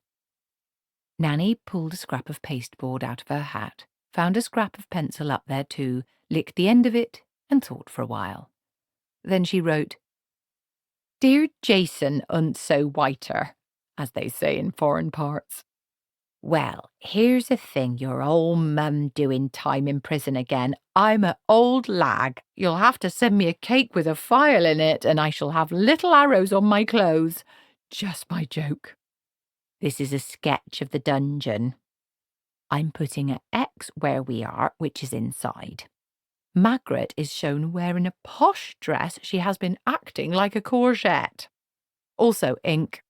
Nanny pulled a scrap of pasteboard out of her hat, found a scrap of pencil up there too, licked the end of it, and thought for a while. Then she wrote, "Dear Jason Unso Whiter," as they say in foreign parts. "Well, here's the thing, your old mum doing time in prison again. I'm a old lag. You'll have to send me a cake with a file in it, and I shall have little arrows on my clothes. Just my joke. This is a sketch of the dungeon. I'm putting an X where we are, which is inside. Magrat is shown wearing a posh dress. She has been acting like a courgette. Also ink.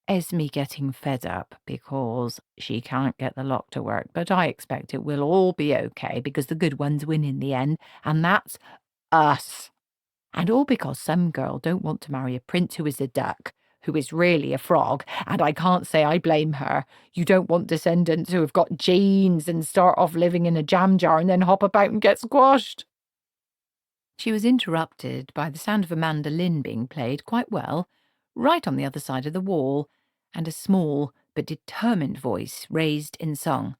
Esme getting fed up because she can't get the lock to work, but I expect it will all be okay because the good ones win in the end, and that's us. And all because some girl don't want to marry a prince who is a duck, who is really a frog, and I can't say I blame her. You don't want descendants who have got genes and start off living in a jam jar and then hop about and get squashed." She was interrupted by the sound of a mandolin being played quite well, right on the other side of the wall, and a small but determined voice raised in song.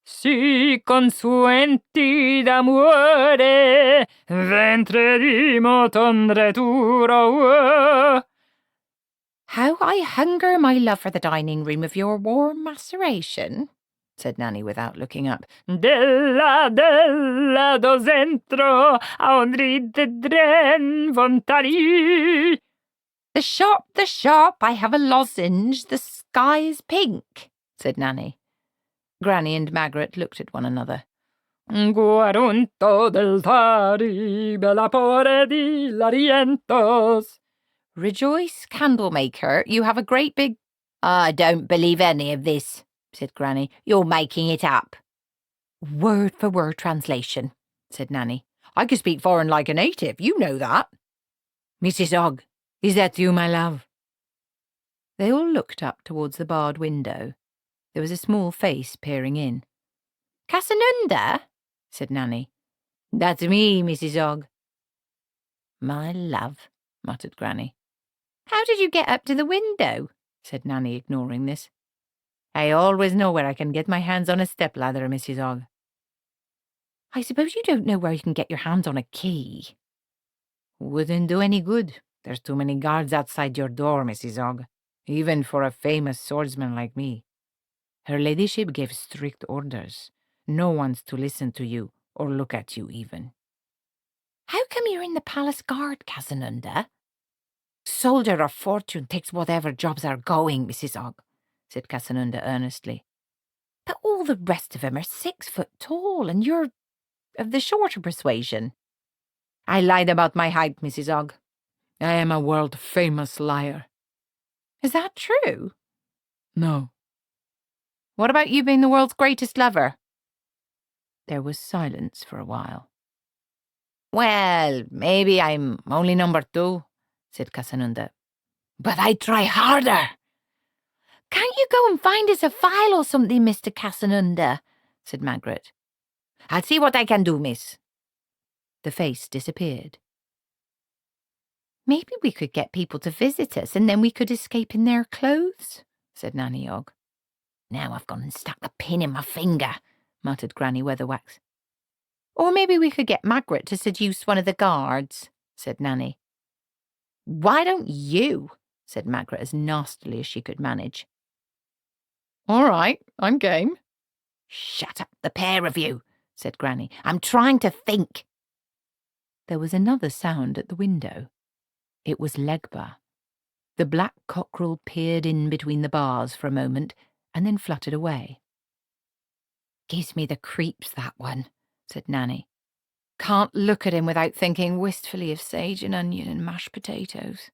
"Si consuenti d'amore, ventre di motondreturo." "How I hunger my love for the dining room of your warm maceration," said Nanny without looking up. "Della do centro, audri de dren vontari." The shop, I have a lozenge, the sky is pink," said Nanny. Granny and Magrat looked at one another. "Guarunto del tari, bella pore di larientos." "Rejoice, candlemaker, you have a great big—" "I don't believe any of this," said Granny. "You're making it up." "Word for word translation," said Nanny. "I can speak foreign like a native, you know that." "Mrs. Ogg, is that you, my love?" They all looked up towards the barred window. There was a small face peering in. "Casanunda?" said Nanny. "That's me, Mrs. Ogg." "My love," muttered Granny. "How did you get up to the window?" said Nanny, ignoring this. "I always know where I can get my hands on a stepladder, Mrs. Ogg." "I suppose you don't know where you can get your hands on a key?" "Wouldn't do any good. There's too many guards outside your door, Mrs. Ogg, even for a famous swordsman like me. Her ladyship gave strict orders. No one's to listen to you, or look at you even." "How come you're in the palace guard, Casanunda?" "Soldier of fortune takes whatever jobs are going, Mrs. Ogg," said Casanunda earnestly. "But all the rest of 'em are 6 foot tall, and you're of the shorter persuasion." "I lied about my height, Mrs. Ogg. I am a world-famous liar." "Is that true?" No. "What about you being the world's greatest lover?" There was silence for a while. "Well, maybe I'm only number 2, said Casanunda. "But I try harder." "Can't you go and find us a file or something, Mr. Casanunda?" said Magrat. "I'll see what I can do, miss." The face disappeared. "Maybe we could get people to visit us, and then we could escape in their clothes," said Nanny Ogg. "Now I've gone and stuck the pin in my finger," muttered Granny Weatherwax. "Or maybe we could get Magrat to seduce one of the guards," said Nanny. "Why don't you?" said Magrat as nastily as she could manage. "All right, I'm game." "Shut up, the pair of you," said Granny. "I'm trying to think." There was another sound at the window. It was Legba. The black cockerel peered in between the bars for a moment and then fluttered away. "Gives me the creeps, that one," said Nanny. "Can't look at him without thinking wistfully of sage and onion and mashed potatoes."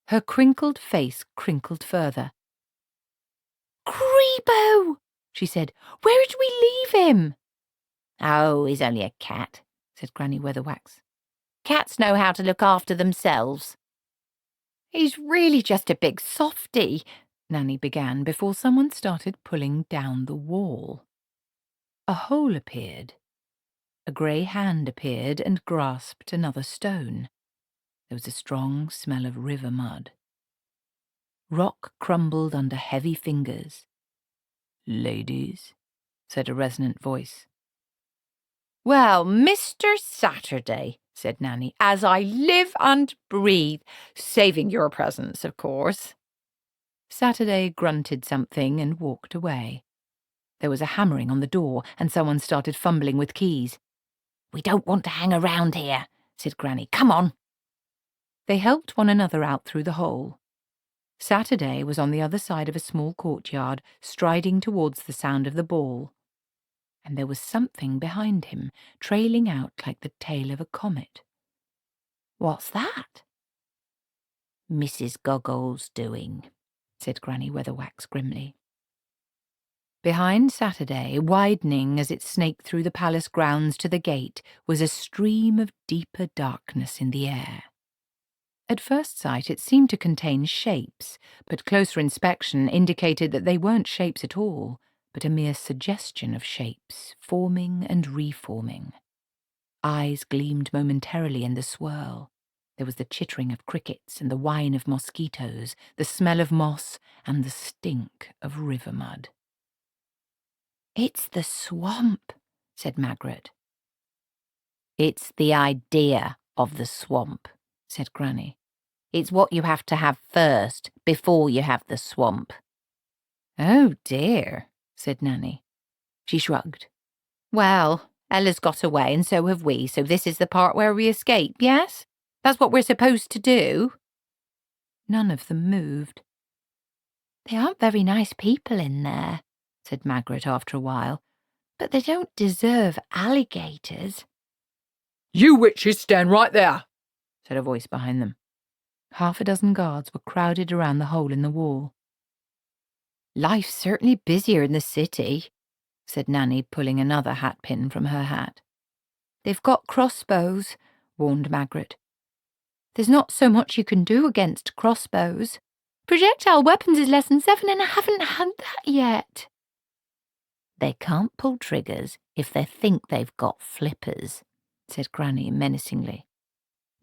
Her crinkled face crinkled further. "Creepo!" she said. "Where did we leave him?" "Oh, he's only a cat," said Granny Weatherwax. "Cats know how to look after themselves." "He's really just a big softy," Nanny began before someone started pulling down the wall. A hole appeared. A grey hand appeared and grasped another stone. There was a strong smell of river mud. Rock crumbled under heavy fingers. "Ladies," said a resonant voice. Well, Mr. Saturday, said Nanny, as I live and breathe, saving your presence, of course. Saturday grunted something and walked away. There was a hammering on the door, and someone started fumbling with keys. We don't want to hang around here, said Granny. Come on. They helped one another out through the hole. Saturday was on the other side of a small courtyard, striding towards the sound of the ball. And there was something behind him, trailing out like the tail of a comet. What's that? Mrs. Goggles doing, said Granny Weatherwax grimly. Behind Saturday, widening as it snaked through the palace grounds to the gate, was a stream of deeper darkness in the air. At first sight it seemed to contain shapes, but closer inspection indicated that they weren't shapes at all, but a mere suggestion of shapes, forming and reforming. Eyes gleamed momentarily in the swirl. There was the chittering of crickets and the whine of mosquitoes, the smell of moss and the stink of river mud. It's the swamp, said Magrat. It's the idea of the swamp, said Granny. It's what you have to have first, before you have the swamp. Oh dear, said Nanny. She shrugged. Well, Ella's got away and so have we, so this is the part where we escape, yes? That's what we're supposed to do. None of them moved. They aren't very nice people in there, said Magrat after a while, but they don't deserve alligators. You witches stand right there, said a voice behind them. Half a dozen guards were crowded around the hole in the wall. Life's certainly busier in the city, said Nanny, pulling another hatpin from her hat. They've got crossbows, warned Magrat. There's not so much you can do against crossbows. Projectile weapons is lesson 7 and I haven't had that yet. They can't pull triggers if they think they've got flippers, said Granny menacingly.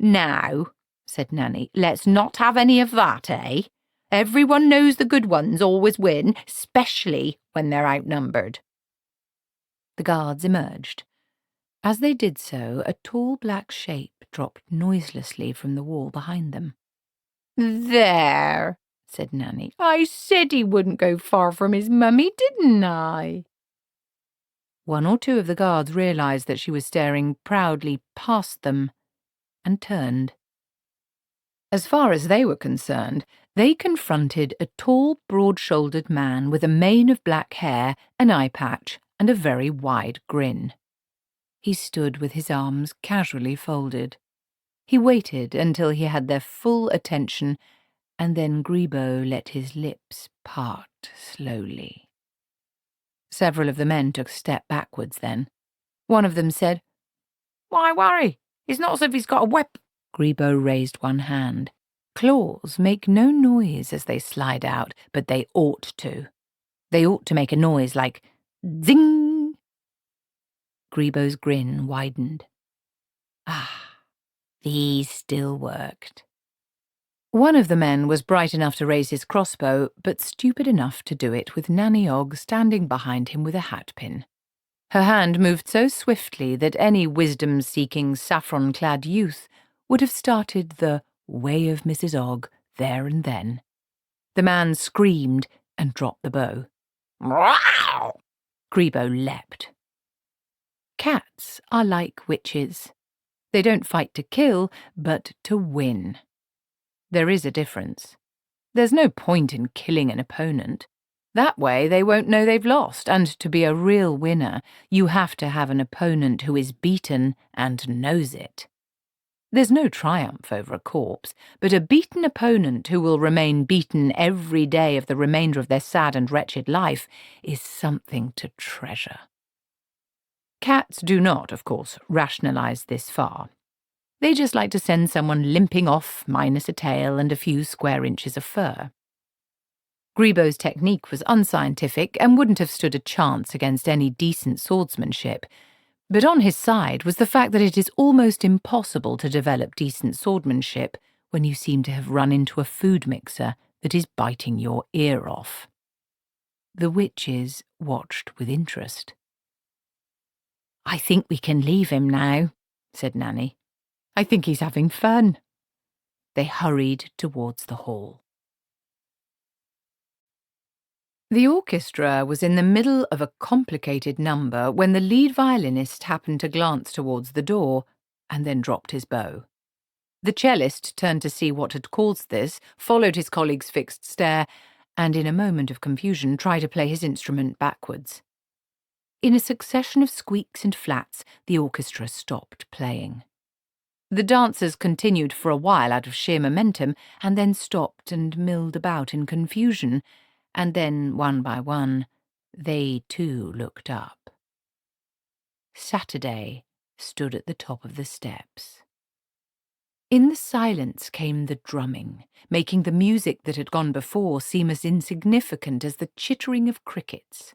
Now, said Nanny, let's not have any of that, eh? Everyone knows the good ones always win, especially when they're outnumbered. The guards emerged. As they did so, a tall black shape dropped noiselessly from the wall behind them. There, said Nanny. I said he wouldn't go far from his mummy, didn't I? One or two of the guards realized that she was staring proudly past them and turned. As far as they were concerned, they confronted a tall, broad-shouldered man with a mane of black hair, an eye patch, and a very wide grin. He stood with his arms casually folded. He waited until he had their full attention, and then Grebo let his lips part slowly. Several of the men took a step backwards then. One of them said, "Why worry? It's not as if he's got a whip." Grebo raised one hand. Claws make no noise as they slide out, but they ought to. They ought to make a noise like zing. Grebo's grin widened. Ah, these still worked. One of the men was bright enough to raise his crossbow, but stupid enough to do it with Nanny Ogg standing behind him with a hatpin. Her hand moved so swiftly that any wisdom-seeking, saffron-clad youth would have started the Way of Mrs. Ogg there and then. The man screamed and dropped the bow. Wow! Grebo leapt. Cats are like witches. They don't fight to kill, but to win. There is a difference. There's no point in killing an opponent. That way they won't know they've lost, and to be a real winner, you have to have an opponent who is beaten and knows it. There's no triumph over a corpse, but a beaten opponent who will remain beaten every day of the remainder of their sad and wretched life is something to treasure. Cats do not, of course, rationalize this far. They just like to send someone limping off, minus a tail and a few square inches of fur. Grebo's technique was unscientific and wouldn't have stood a chance against any decent swordsmanship, but on his side was the fact that it is almost impossible to develop decent swordsmanship when you seem to have run into a food mixer that is biting your ear off. The witches watched with interest. I think we can leave him now, said Nanny. I think he's having fun. They hurried towards the hall. The orchestra was in the middle of a complicated number when the lead violinist happened to glance towards the door and then dropped his bow. The cellist turned to see what had caused this, followed his colleague's fixed stare, and in a moment of confusion tried to play his instrument backwards. In a succession of squeaks and flats, the orchestra stopped playing. The dancers continued for a while out of sheer momentum, and then stopped and milled about in confusion, and then, one by one, they too looked up. Saturday stood at the top of the steps. In the silence came the drumming, making the music that had gone before seem as insignificant as the chittering of crickets.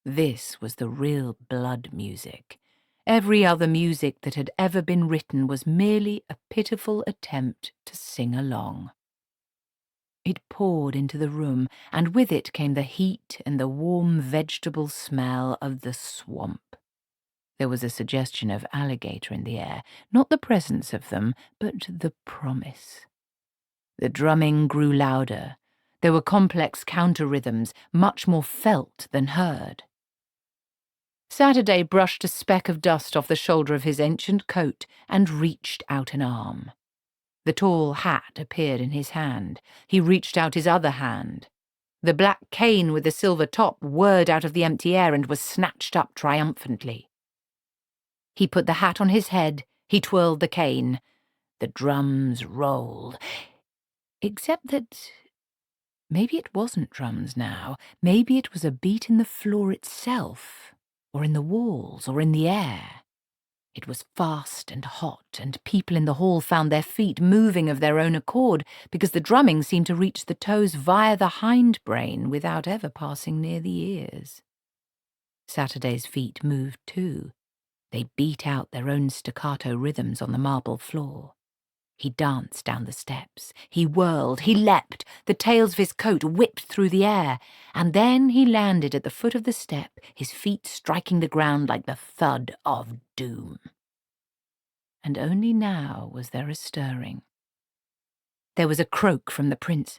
This was the real blood music. Every other music that had ever been written was merely a pitiful attempt to sing along. It poured into the room, and with it came the heat and the warm vegetable smell of the swamp. There was a suggestion of alligator in the air, not the presence of them, but the promise. The drumming grew louder. There were complex counter-rhythms, much more felt than heard. Saturday brushed a speck of dust off the shoulder of his ancient coat and reached out an arm. The tall hat appeared in his hand. He reached out his other hand. The black cane with the silver top whirred out of the empty air and was snatched up triumphantly. He put the hat on his head. He twirled the cane. The drums rolled. Except that maybe it wasn't drums now. Maybe it was a beat in the floor itself, or in the walls, or in the air. It was fast and hot, and people in the hall found their feet moving of their own accord because the drumming seemed to reach the toes via the hindbrain without ever passing near the ears. Saturday's feet moved too. They beat out their own staccato rhythms on the marble floor. He danced down the steps. He whirled. He leapt. The tails of his coat whipped through the air. And then he landed at the foot of the step, his feet striking the ground like the thud of doom. And only now was there a stirring. There was a croak from the prince.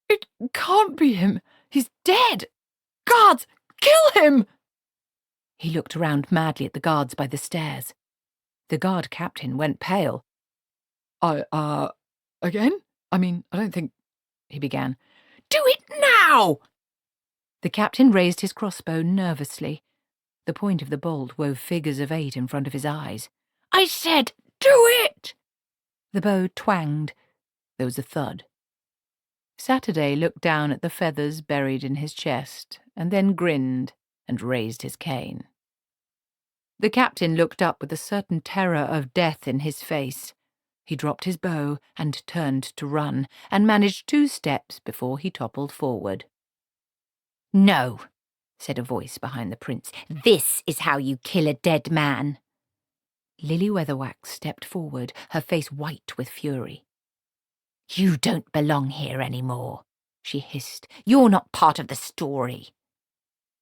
It can't be him. He's dead. Guards, kill him! He looked around madly at the guards by the stairs. The guard captain went pale. Again? I don't think... he began. Do it now! The captain raised his crossbow nervously. The point of the bolt wove figures of 8 in front of his eyes. I said, do it! The bow twanged. There was a thud. Saturday looked down at the feathers buried in his chest, and then grinned and raised his cane. The captain looked up with a certain terror of death in his face. He dropped his bow and turned to run, and managed 2 steps before he toppled forward. No, said a voice behind the prince. This is how you kill a dead man. Lily Weatherwax stepped forward, her face white with fury. You don't belong here any more, she hissed. You're not part of the story.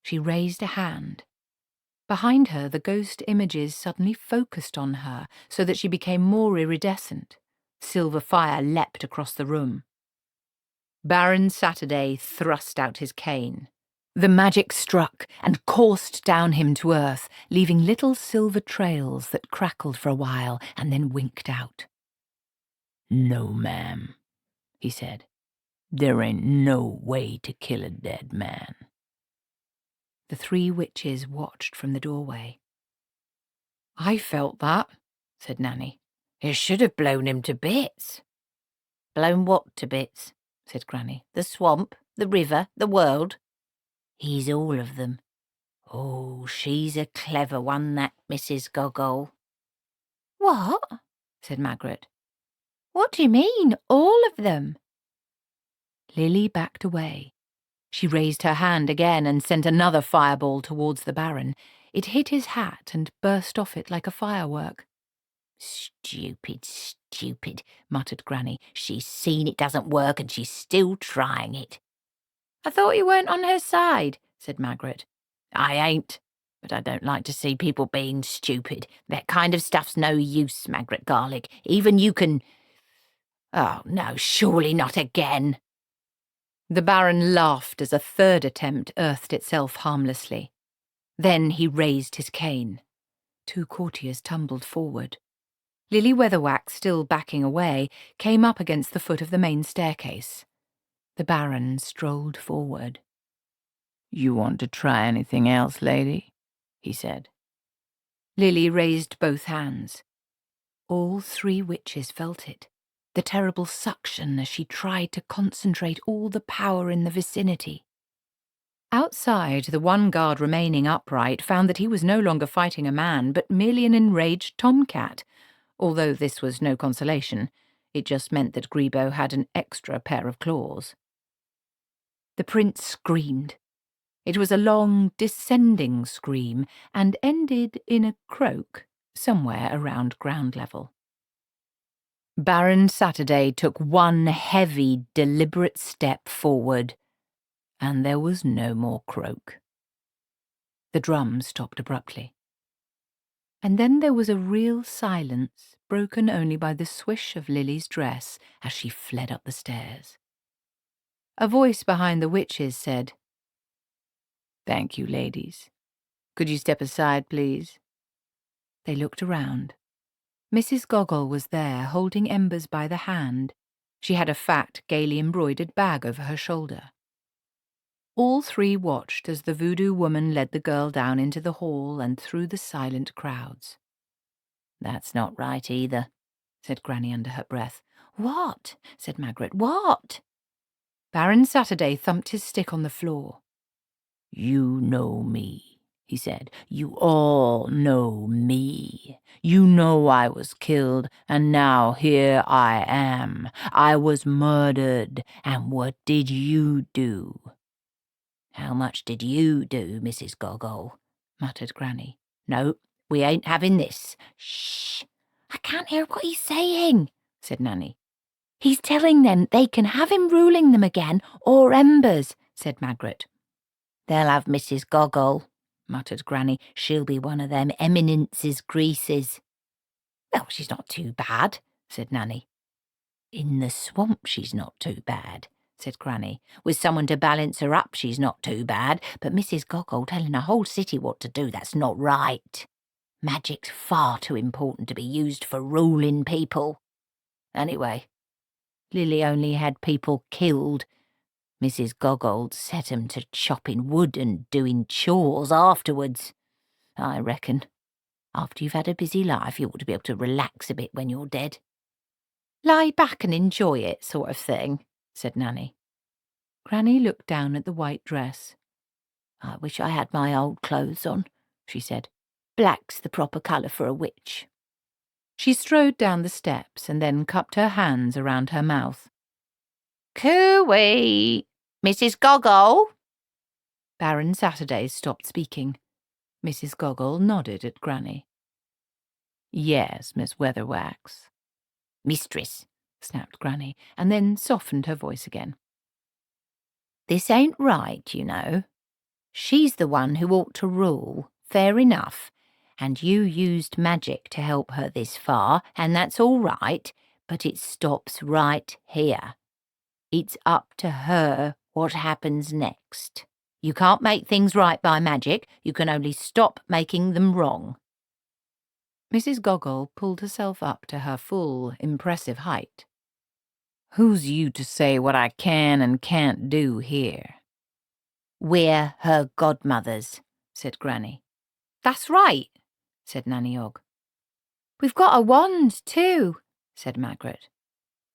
She raised a hand. Behind her, the ghost images suddenly focused on her so that she became more iridescent. Silver fire leapt across the room. Baron Saturday thrust out his cane. The magic struck and coursed down him to earth, leaving little silver trails that crackled for a while and then winked out. "No, ma'am," he said. "There ain't no way to kill a dead man." The 3 witches watched from the doorway. "I felt that," said Nanny. "It should have blown him to bits." "Blown what to bits?" said Granny. "The swamp, the river, the world?" "He's all of them. Oh, she's a clever one, that Mrs. Goggle." What? said Magrat. What do you mean, all of them? Lily backed away. She raised her hand again and sent another fireball towards the Baron. It hit his hat and burst off it like a firework. "Stupid, stupid," muttered Granny. "She's seen it doesn't work and she's still trying it." I thought you weren't on her side, said Magrat. "I ain't," But I don't like to see people being stupid. That kind of stuff's no use, Magrat Garlic. Even you can... Oh, no, surely not again. The Baron laughed as a third attempt earthed itself harmlessly. Then he raised his cane. 2 courtiers tumbled forward. Lily Weatherwax, still backing away, came up against the foot of the main staircase. The Baron strolled forward. "You want to try anything else, lady?" he said. Lily raised both hands. All 3 witches felt it, the terrible suction as she tried to concentrate all the power in the vicinity. Outside, the one guard remaining upright found that he was no longer fighting a man, but merely an enraged tomcat. Although this was no consolation, it just meant that Grebo had an extra pair of claws. The prince screamed. It was a long, descending scream, and ended in a croak somewhere around ground level. Baron Saturday took one heavy, deliberate step forward, and there was no more croak. The drum stopped abruptly. And then there was a real silence, broken only by the swish of Lily's dress as she fled up the stairs. A voice behind the witches said, "Thank you, ladies. Could you step aside, please?" They looked around. Mrs. Goggle was there, holding Embers by the hand. She had a fat, gaily embroidered bag over her shoulder. All 3 watched as the voodoo woman led the girl down into the hall and through the silent crowds. That's not right either, said Granny under her breath. What? Said Magrat. What? Baron Saturday thumped his stick on the floor. "You know me," he said. "You all know me. You know I was killed, and now here I am. I was murdered, and what did you do?" "How much did you do, Mrs. Goggle?" muttered Granny. "No, we ain't having this." "Shh! I can't hear what he's saying," said Nanny. "He's telling them they can have him ruling them again, or Embers," said Magrat. "They'll have Mrs. Goggle," muttered Granny. "She'll be one of them Eminence's greases." "Well, she's not too bad," said Nanny. "In the swamp she's not too bad," said Granny. "With someone to balance her up, she's not too bad. But Mrs. Goggle telling a whole city what to do, that's not right. Magic's far too important to be used for ruling people. Anyway, Lily only had people killed. Mrs. Goggold set 'em to chopping wood and doing chores afterwards. I reckon. After you've had a busy life, you ought to be able to relax a bit when you're dead." "Lie back and enjoy it, sort of thing," said Nanny. Granny looked down at the white dress. "I wish I had my old clothes on," she said. "Black's the proper colour for a witch." She strode down the steps and then cupped her hands around her mouth. "Cooey! Mrs. Goggle!" Baron Saturday stopped speaking. Mrs. Goggle nodded at Granny. "Yes, Miss Weatherwax." "Mistress," snapped Granny, and then softened her voice again. "This ain't right, you know. She's the one who ought to rule, fair enough, and you used magic to help her this far, and that's all right, but it stops right here. It's up to her what happens next. You can't make things right by magic, you can only stop making them wrong." Mrs. Goggle pulled herself up to her full, impressive height. "Who's you to say what I can and can't do here?" "We're her godmothers," said Granny. "That's right," said Nanny Ogg. "We've got a wand, too," said Magrat.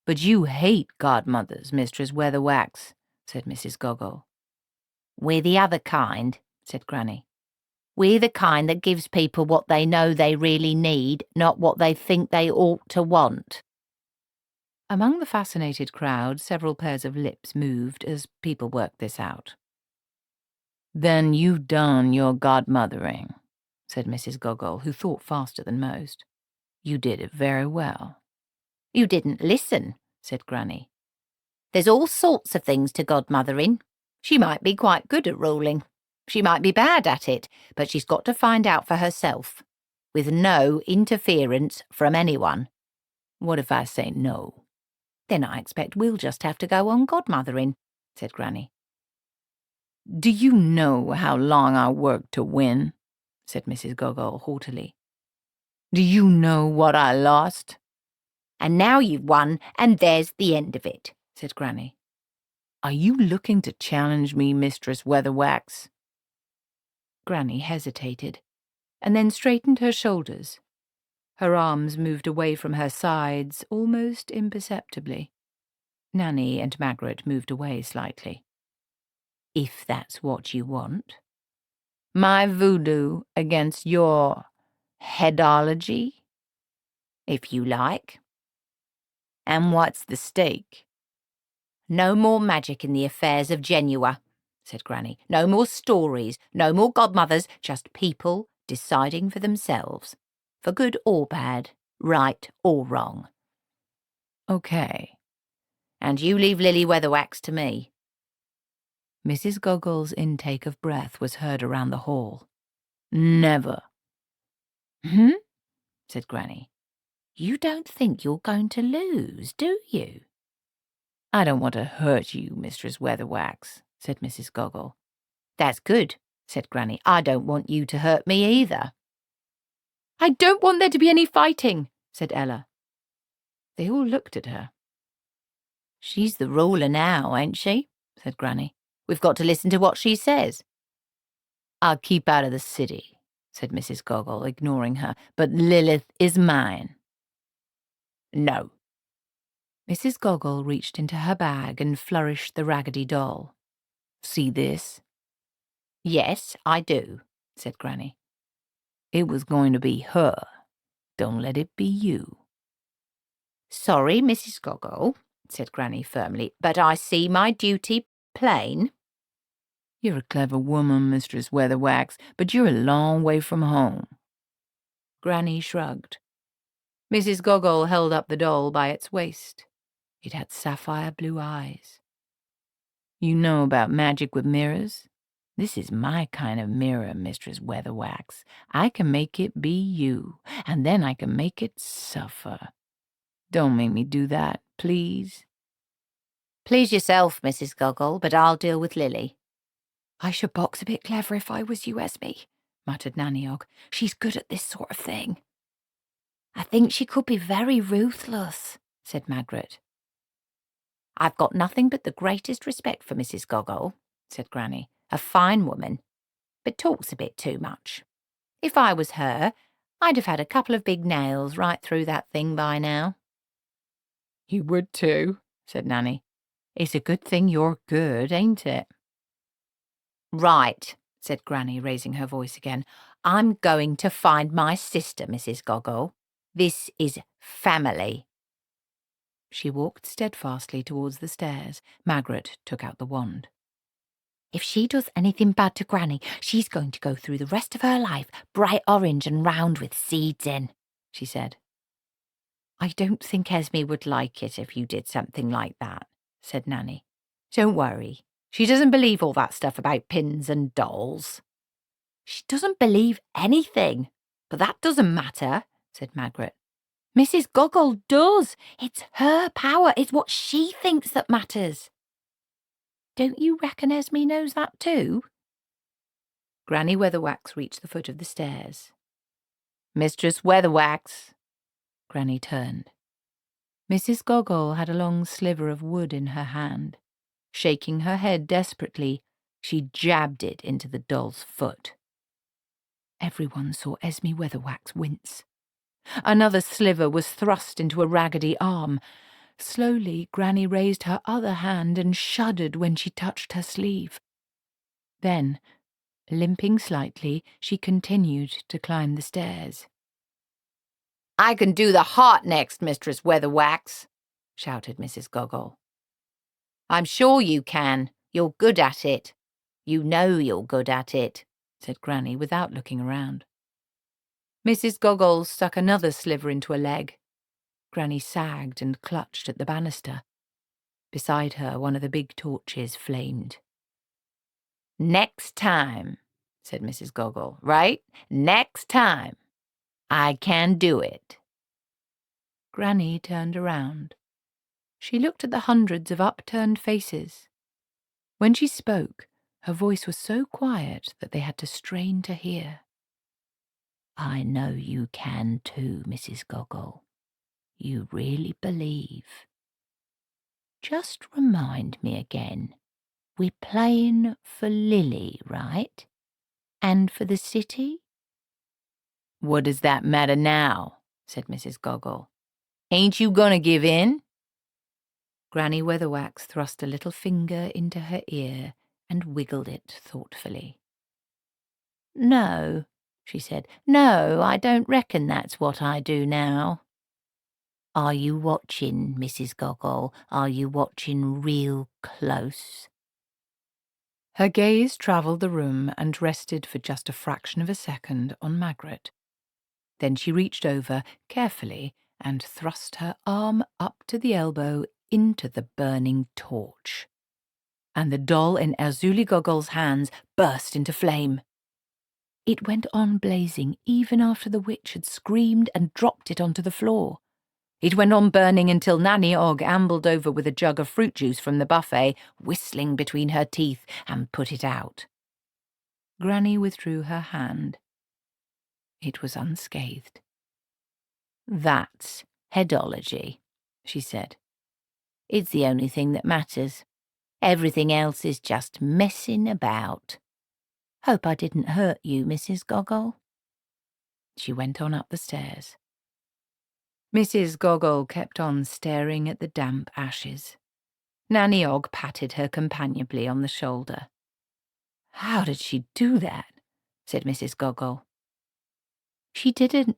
"But you hate godmothers, Mistress Weatherwax," said Mrs. Goggle. "We're the other kind," said Granny. "We're the kind that gives people what they know they really need, not what they think they ought to want." Among the fascinated crowd, several pairs of lips moved as people worked this out. "Then you've done your godmothering," said Mrs. Goggle, who thought faster than most. "You did it very well." "You didn't listen," said Granny. "There's all sorts of things to godmothering. She might be quite good at ruling. She might be bad at it, but she's got to find out for herself, with no interference from anyone. What if I say no? Then I expect we'll just have to go on godmothering, said Granny. Do you know how long I worked to win? Said Mrs. Gogol haughtily. Do you know what I lost? And now you've won, and there's the end of it, said Granny. Are you looking to challenge me, Mistress Weatherwax? Granny hesitated, and then straightened her shoulders. Her arms moved away from her sides almost imperceptibly. Nanny and Magrat moved away slightly. If that's what you want. My voodoo against your headology? If you like. And what's the stake? No more magic in the affairs of Genua, said Granny. No more stories, no more godmothers, just people deciding for themselves, for good or bad, right or wrong. Okay. And you leave Lily Weatherwax to me. Mrs. Gogol's intake of breath was heard around the hall. Never. Said Granny. You don't think you're going to lose, do you? I don't want to hurt you, Mistress Weatherwax, said Mrs. Gogol. That's good, said Granny. I don't want you to hurt me either. I don't want there to be any fighting, said Ella. They all looked at her. She's the ruler now, ain't she? Said Granny. We've got to listen to what she says. I'll keep out of the city, said Mrs. Gogol, ignoring her, but Lilith is mine. No. Mrs. Gogol reached into her bag and flourished the raggedy doll. See this? Yes, I do, said Granny. It was going to be her. Don't let it be you. Sorry, Mrs. Gogol, said Granny firmly, but I see my duty plain. You're a clever woman, Mistress Weatherwax, but you're a long way from home. Granny shrugged. Mrs. Gogol held up the doll by its waist. It had sapphire blue eyes. You know about magic with mirrors? This is my kind of mirror, Mistress Weatherwax. I can make it be you, and then I can make it suffer. Don't make me do that, please. Please yourself, Mrs. Gogol, but I'll deal with Lily. I should box a bit clever if I was you, Esme, muttered Nanny Ogg. She's good at this sort of thing. I think she could be very ruthless, said Magrat. I've got nothing but the greatest respect for Mrs. Gogol, said Granny. A fine woman, but talks a bit too much. If I was her, I'd have had a couple of big nails right through that thing by now. You would too, said Nanny. It's a good thing you're good, ain't it? Right, said Granny, raising her voice again. I'm going to find my sister, Mrs. Gogol. This is family. She walked steadfastly towards the stairs. Magrat took out the wand. If she does anything bad to Granny, she's going to go through the rest of her life bright orange and round with seeds in, she said. I don't think Esme would like it if you did something like that, said Nanny. Don't worry. She doesn't believe all that stuff about pins and dolls. She doesn't believe anything, but that doesn't matter, said Magrat. Mrs. Gogol does. It's her power. It's what she thinks that matters. Don't you reckon Esme knows that too? Granny Weatherwax reached the foot of the stairs. Mistress Weatherwax. Granny turned. Mrs. Gogol had a long sliver of wood in her hand. Shaking her head desperately, she jabbed it into the doll's foot. Everyone saw Esme Weatherwax wince. Another sliver was thrust into a raggedy arm. Slowly, Granny raised her other hand and shuddered when she touched her sleeve. Then, limping slightly, she continued to climb the stairs. I can do the heart next, Mistress Weatherwax, shouted Mrs. Gogol. I'm sure you can. You're good at it. You know you're good at it, said Granny without looking around. Mrs. Gogol stuck another sliver into a leg. Granny sagged and clutched at the banister. Beside her, one of the big torches flamed. Next time, said Mrs. Goggle. Right? Next time. I can do it. Granny turned around. She looked at the hundreds of upturned faces. When she spoke, her voice was so quiet that they had to strain to hear. I know you can too, Mrs. Goggle. You really believe. Just remind me again. We're playing for Lily, right? And for the city? What does that matter now? Said Mrs. Goggle. Ain't you gonna give in? Granny Weatherwax thrust a little finger into her ear and wiggled it thoughtfully. No, she said. No, I don't reckon that's what I do now. Are you watching, Mrs. Goggle? Are you watching real close? Her gaze travelled the room and rested for just a fraction of a second on Magrat. Then she reached over carefully and thrust her arm up to the elbow into the burning torch. And the doll in Erzuli Goggle's hands burst into flame. It went on blazing even after the witch had screamed and dropped it onto the floor. It went on burning until Nanny Ogg ambled over with a jug of fruit juice from the buffet, whistling between her teeth, and put it out. Granny withdrew her hand. It was unscathed. That's headology, she said. It's the only thing that matters. Everything else is just messing about. Hope I didn't hurt you, Mrs. Goggle. She went on up the stairs. Mrs. Goggle kept on staring at the damp ashes. Nanny Ogg patted her companionably on the shoulder. How did she do that? Said Mrs. Goggle. She didn't.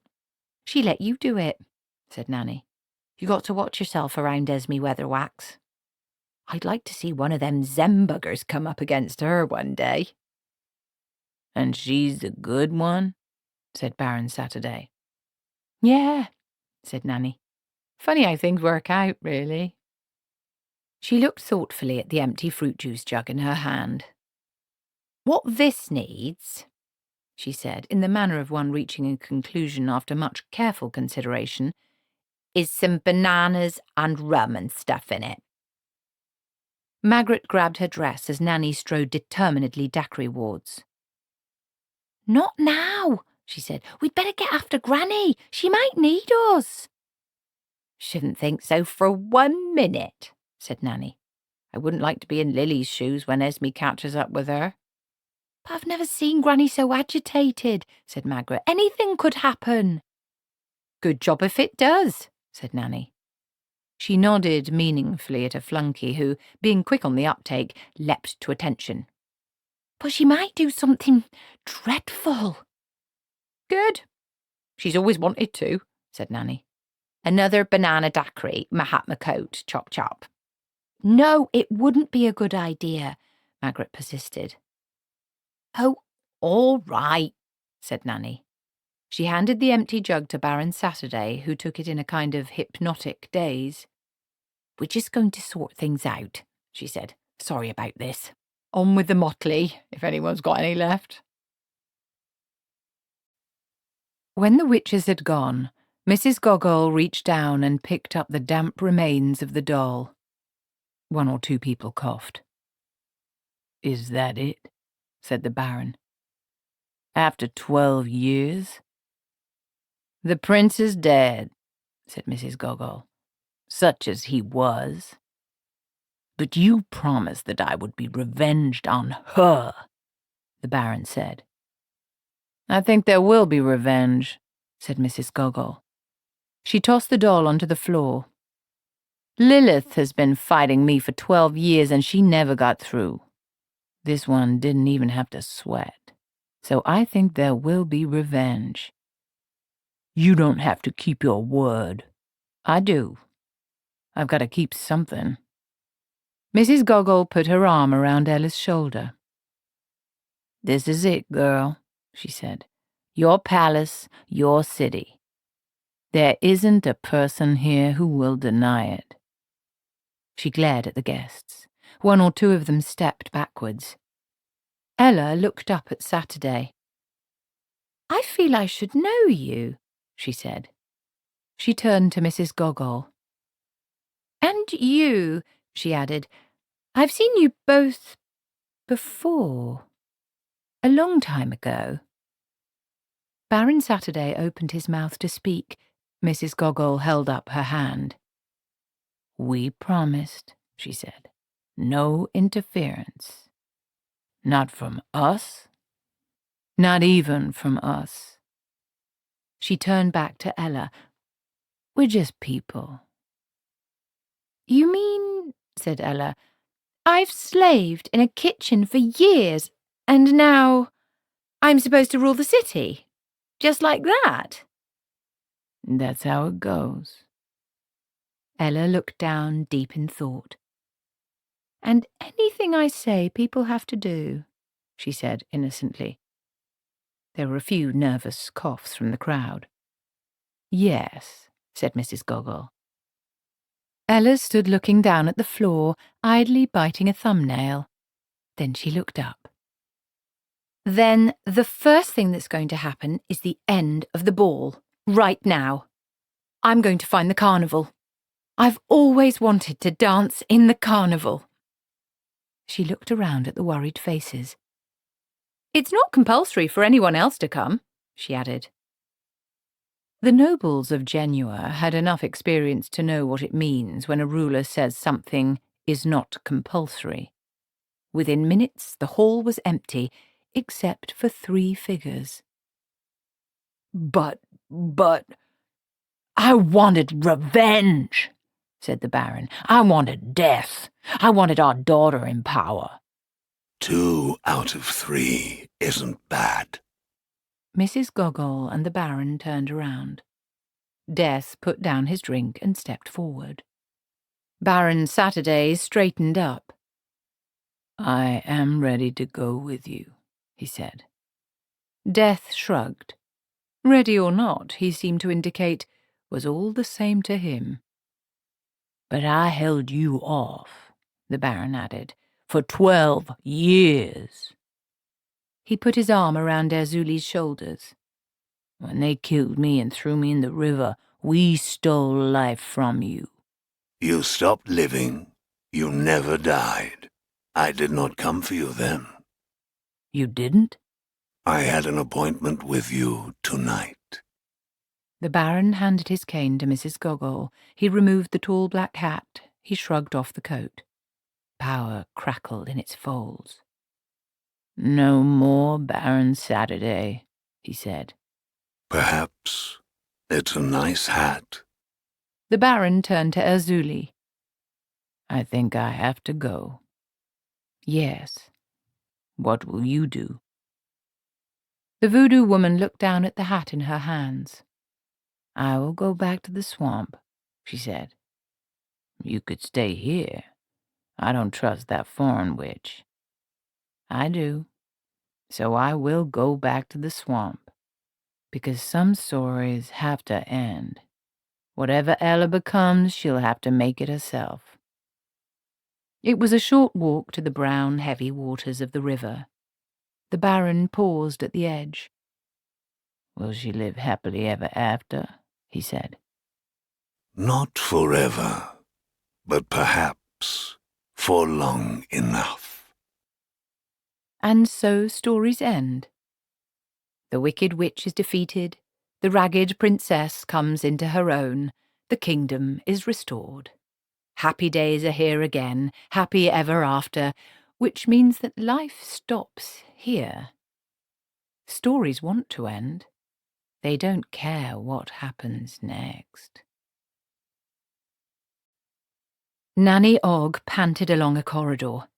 She let you do it, said Nanny. You got to watch yourself around Esme Weatherwax. I'd like to see one of them Zembuggers come up against her one day. And she's the good one? Said Baron Saturday. Yeah, said Nanny. Funny how things work out, really. She looked thoughtfully at the empty fruit juice jug in her hand. What this needs, she said, in the manner of one reaching a conclusion after much careful consideration, is some bananas and rum and stuff in it. Magrat grabbed her dress as Nanny strode determinedly daiquiri-wards. Not now, she said. We'd better get after Granny. She might need us. Shouldn't think so for 1 minute, said Nanny. I wouldn't like to be in Lily's shoes when Esme catches up with her. But I've never seen Granny so agitated, said Magrat. Anything could happen. Good job if it does, said Nanny. She nodded meaningfully at a flunky who, being quick on the uptake, leapt to attention. But she might do something dreadful. Good. She's always wanted to, said Nanny. Another banana daiquiri, Mahatma coat, chop chop. No, it wouldn't be a good idea, Magrat persisted. Oh, all right, said Nanny. She handed the empty jug to Baron Saturday, who took it in a kind of hypnotic daze. We're just going to sort things out, she said. Sorry about this. On with the motley, if anyone's got any left. When the witches had gone, Mrs. Goggle reached down and picked up the damp remains of the doll. 1 or 2 people coughed. Is that it? Said the Baron. After 12 years? The prince is dead, said Mrs. Goggle. Such as he was. But you promised that I would be revenged on her, the Baron said. I think there will be revenge, said Mrs. Goggle. She tossed the doll onto the floor. Lilith has been fighting me for 12 years and she never got through. This one didn't even have to sweat. So I think there will be revenge. You don't have to keep your word. I do. I've got to keep something. Mrs. Goggle put her arm around Ella's shoulder. This is it, girl, she said. Your palace, your city. There isn't a person here who will deny it. She glared at the guests. 1 or 2 of them stepped backwards. Ella looked up at Saturday. I feel I should know you, she said. She turned to Mrs. Gogol. And you, she added. I've seen you both before. A long time ago. Baron Saturday opened his mouth to speak. Mrs. Gogol held up her hand. We promised, she said. No interference. Not from us. Not even from us. She turned back to Ella. We're just people. You mean, said Ella, I've slaved in a kitchen for years, and now I'm supposed to rule the city? Just like that? That's how it goes. Ella looked down deep in thought. And anything I say people have to do, she said innocently. There were a few nervous coughs from the crowd. Yes, said Mrs. Gogol. Ella stood looking down at the floor, idly biting a thumbnail. Then she looked up. Then the first thing that's going to happen is the end of the ball, right now. I'm going to find the carnival. I've always wanted to dance in the carnival. She looked around at the worried faces. It's not compulsory for anyone else to come, she added. The nobles of Genua had enough experience to know what it means when a ruler says something is not compulsory. Within minutes, the hall was empty, except for 3 figures. But, I wanted revenge, said the Baron. I wanted death. I wanted our daughter in power. 2 out of 3 isn't bad. Mrs. Gogol and the Baron turned around. Death put down his drink and stepped forward. Baron Saturday straightened up. I am ready to go with you, he said. Death shrugged. Ready or not, he seemed to indicate, was all the same to him. But I held you off, the Baron added, for 12 years. He put his arm around Erzuli's shoulders. When they killed me and threw me in the river, we stole life from you. You stopped living. You never died. I did not come for you then. You didn't? I had an appointment with you tonight. The Baron handed his cane to Mrs. Gogol. He removed the tall black hat. He shrugged off the coat. Power crackled in its folds. No more Baron Saturday, he said. Perhaps it's a nice hat. The Baron turned to Erzuli. I think I have to go. Yes. What will you do? The voodoo woman looked down at the hat in her hands. I will go back to the swamp, she said. You could stay here. I don't trust that foreign witch. I do. So I will go back to the swamp. Because some stories have to end. Whatever Ella becomes, she'll have to make it herself. It was a short walk to the brown, heavy waters of the river. The Baron paused at the edge. Will she live happily ever after? He said. Not forever, but perhaps for long enough. And so stories end. The wicked witch is defeated, the ragged princess comes into her own, the kingdom is restored. Happy days are here again, happy ever after, which means that life stops here. Stories want to end. They don't care what happens next. Nanny Ogg panted along a corridor.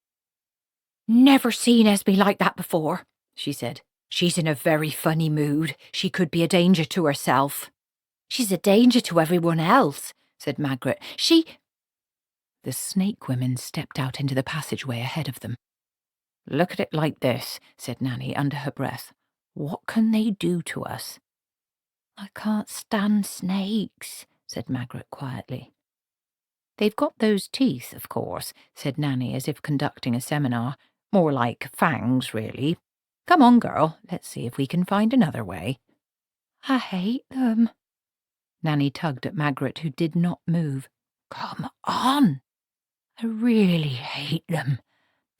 Never seen Esme like that before, she said. She's in a very funny mood. She could be a danger to herself. She's a danger to everyone else, said Magrat. The snake women stepped out into the passageway ahead of them. Look at it like this, said Nanny under her breath. What can they do to us? I can't stand snakes, said Magrat quietly. They've got those teeth, of course, said Nanny as if conducting a seminar, More like fangs, really. Come on, girl, let's see if we can find another way. I hate them. Nanny tugged at Magrat, who did not move. Come on. I really hate them.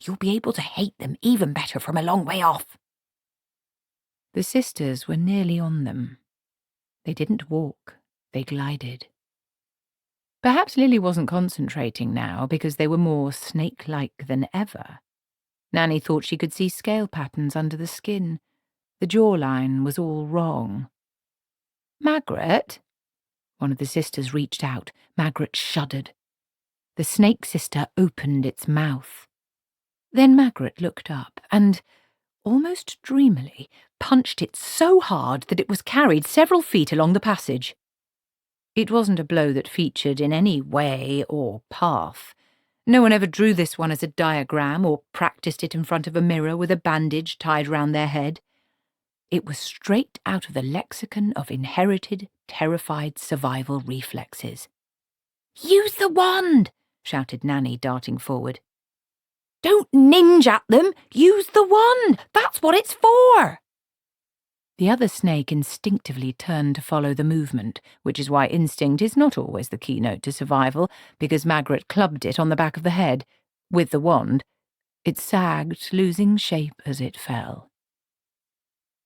You'll be able to hate them even better from a long way off. The sisters were nearly on them. They didn't walk, they glided. Perhaps Lily wasn't concentrating now because they were more snake-like than ever. Nanny thought she could see scale patterns under the skin. The jawline was all wrong. Magrat? One of the sisters reached out. Magrat shuddered. The snake sister opened its mouth. Then Magrat looked up and, almost dreamily, punched it so hard that it was carried several feet along the passage. It wasn't a blow that featured in any way or path. No one ever drew this one as a diagram or practiced it in front of a mirror with a bandage tied round their head. It was straight out of the lexicon of inherited, terrified survival reflexes. "Use the wand!" shouted Nanny, darting forward. "Don't ninja at them! Use the wand! That's what it's for!" The other snake instinctively turned to follow the movement, which is why instinct is not always the keynote to survival, because Magrat clubbed it on the back of the head. With the wand, it sagged, losing shape as it fell.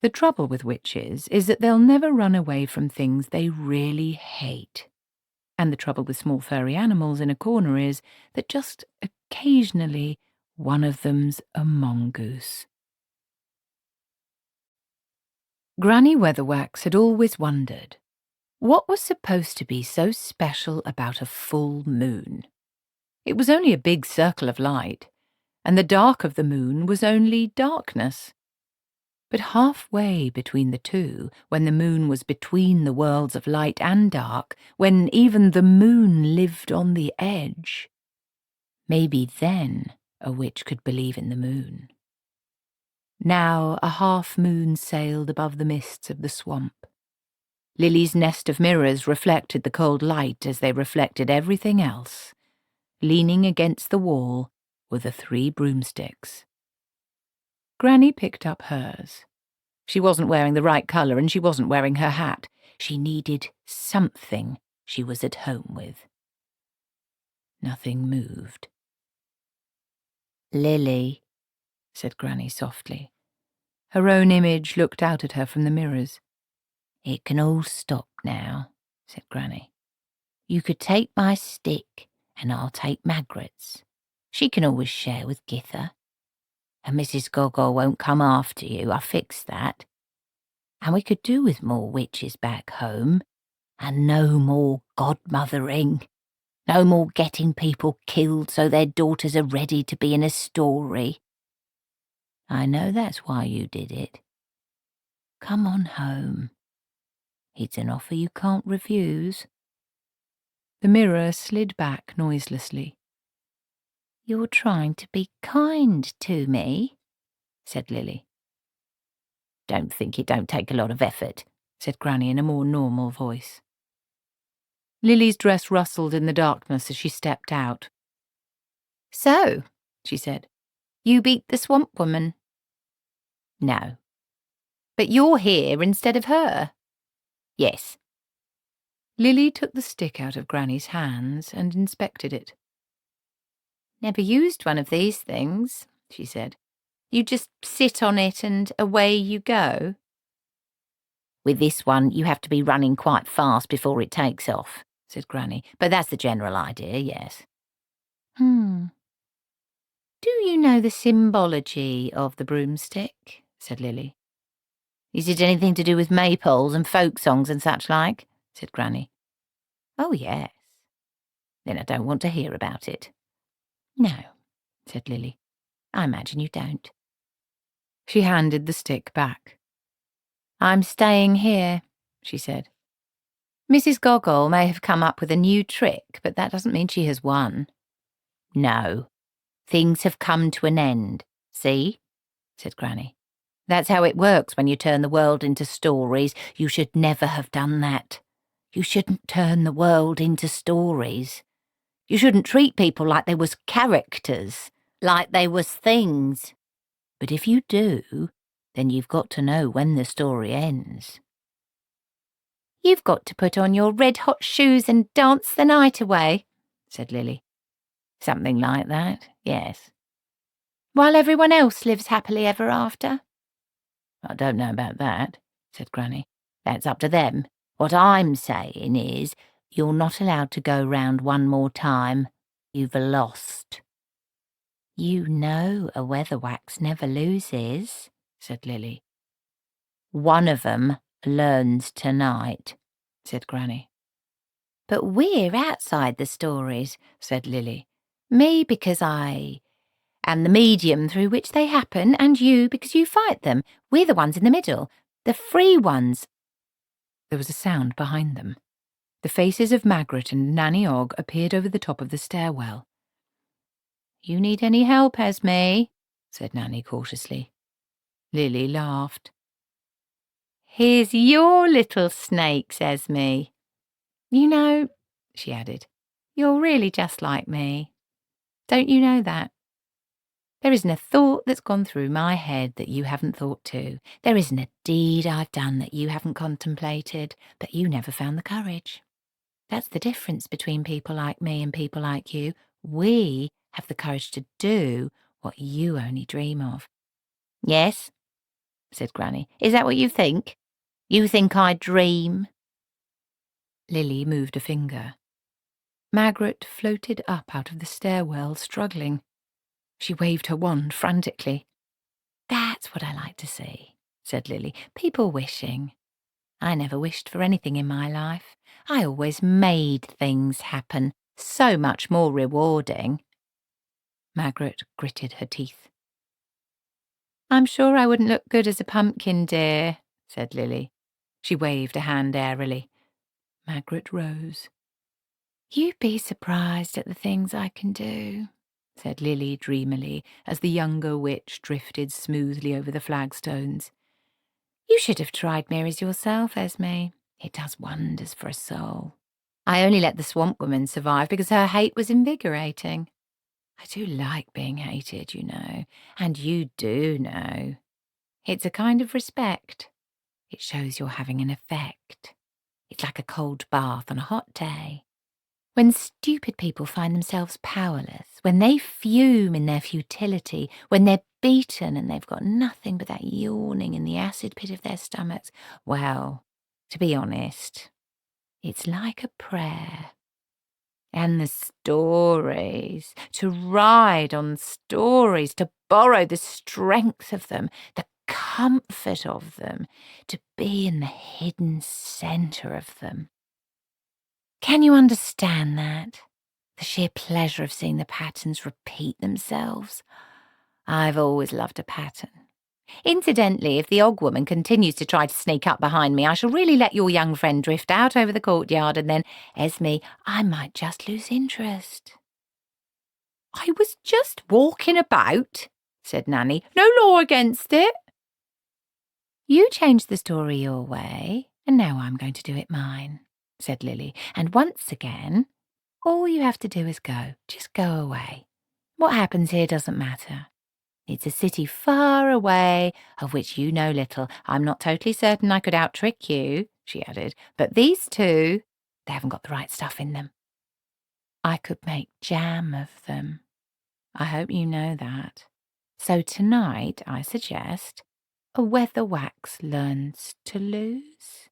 The trouble with witches is that they'll never run away from things they really hate. And the trouble with small furry animals in a corner is that just occasionally one of them's a mongoose. Granny Weatherwax had always wondered, what was supposed to be so special about a full moon? It was only a big circle of light, and the dark of the moon was only darkness. But halfway between the two, when the moon was between the worlds of light and dark, when even the moon lived on the edge, maybe then a witch could believe in the moon. Now a half-moon sailed above the mists of the swamp. Lily's nest of mirrors reflected the cold light as they reflected everything else. Leaning against the wall were the 3 broomsticks. Granny picked up hers. She wasn't wearing the right colour and she wasn't wearing her hat. She needed something she was at home with. Nothing moved. "Lily," said Granny softly. Her own image looked out at her from the mirrors. "It can all stop now," said Granny. "You could take my stick and I'll take Magrat's. She can always share with Githa. And Mrs. Goggle won't come after you, I fixed that. And we could do with more witches back home, and no more godmothering. No more getting people killed so their daughters are ready to be in a story. I know that's why you did it. Come on home. It's an offer you can't refuse." The mirror slid back noiselessly. "You're trying to be kind to me," said Lily. "Don't think it don't take a lot of effort," said Granny in a more normal voice. Lily's dress rustled in the darkness as she stepped out. "So," she said, "you beat the swamp woman?" "No." "But you're here instead of her?" "Yes." Lily took the stick out of Granny's hands and inspected it. "Never used one of these things," she said. "You just sit on it and away you go?" "With this one, you have to be running quite fast before it takes off," said Granny. "But that's the general idea, yes." "Hmm. Do you know the symbology of the broomstick?" said Lily. "Is it anything to do with maypoles and folk songs and such like?" said Granny. "Oh, yes." "Then I don't want to hear about it." "No," said Lily. "I imagine you don't." She handed the stick back. "I'm staying here," she said. "Mrs. Goggle may have come up with a new trick, but that doesn't mean she has won." "No. Things have come to an end. See?" said Granny. "That's how it works when you turn the world into stories. You should never have done that. You shouldn't turn the world into stories. You shouldn't treat people like they was characters, like they was things. But if you do, then you've got to know when the story ends. You've got to put on your red-hot shoes and dance the night away, said Lily. Something like that, yes. While everyone else lives happily ever after. I don't know about that, said Granny. That's up to them. What I'm saying is, you're not allowed to go round one more time. You've lost. You know a Weatherwax never loses, said Lily. One of 'em learns tonight, said Granny. But we're outside the stories, said Lily. Me because I am the medium through which they happen, and you because you fight them. We're the ones in the middle, the free ones. There was a sound behind them. The faces of Magrat and Nanny Ogg appeared over the top of the stairwell. You need any help, Esme? said Nanny cautiously. Lily laughed. Here's your little snakes, Esme. You know, she added, you're really just like me. Don't you know that? There isn't a thought that's gone through my head that you haven't thought too. There isn't a deed I've done that you haven't contemplated, but you never found the courage. That's the difference between people like me and people like you. We have the courage to do what you only dream of. Yes, said Granny. Is that what you think? You think I dream? Lily moved a finger. Magrat floated up out of the stairwell, struggling. She waved her wand frantically. That's what I like to see, said Lily. People wishing. I never wished for anything in my life. I always made things happen, so much more rewarding. Magrat gritted her teeth. I'm sure I wouldn't look good as a pumpkin, dear, said Lily. She waved a hand airily. Magrat rose. You'd be surprised at the things I can do, said Lily dreamily, as the younger witch drifted smoothly over the flagstones. You should have tried mirrors yourself, Esme. It does wonders for a soul. I only let the swamp woman survive because her hate was invigorating. I do like being hated, you know, and you do know. It's a kind of respect. It shows you're having an effect. It's like a cold bath on a hot day. When stupid people find themselves powerless, when they fume in their futility, when they're beaten and they've got nothing but that yawning in the acid pit of their stomachs, well, to be honest, it's like a prayer. And the stories, to ride on stories, to borrow the strength of them, the comfort of them, to be in the hidden centre of them. Can you understand that? The sheer pleasure of seeing the patterns repeat themselves. I've always loved a pattern. Incidentally, if the Ogg woman continues to try to sneak up behind me, I shall really let your young friend drift out over the courtyard, and then, Esme, I might just lose interest. I was just walking about, said Nanny. No law against it. You changed the story your way, and now I'm going to do it mine, said Lily. And once again, all you have to do is go. Just go away. What happens here doesn't matter. It's a city far away, of which you know little. I'm not totally certain I could out-trick you, she added, but these two, they haven't got the right stuff in them. I could make jam of them. I hope you know that. So tonight, I suggest, a Weatherwax learns to lose.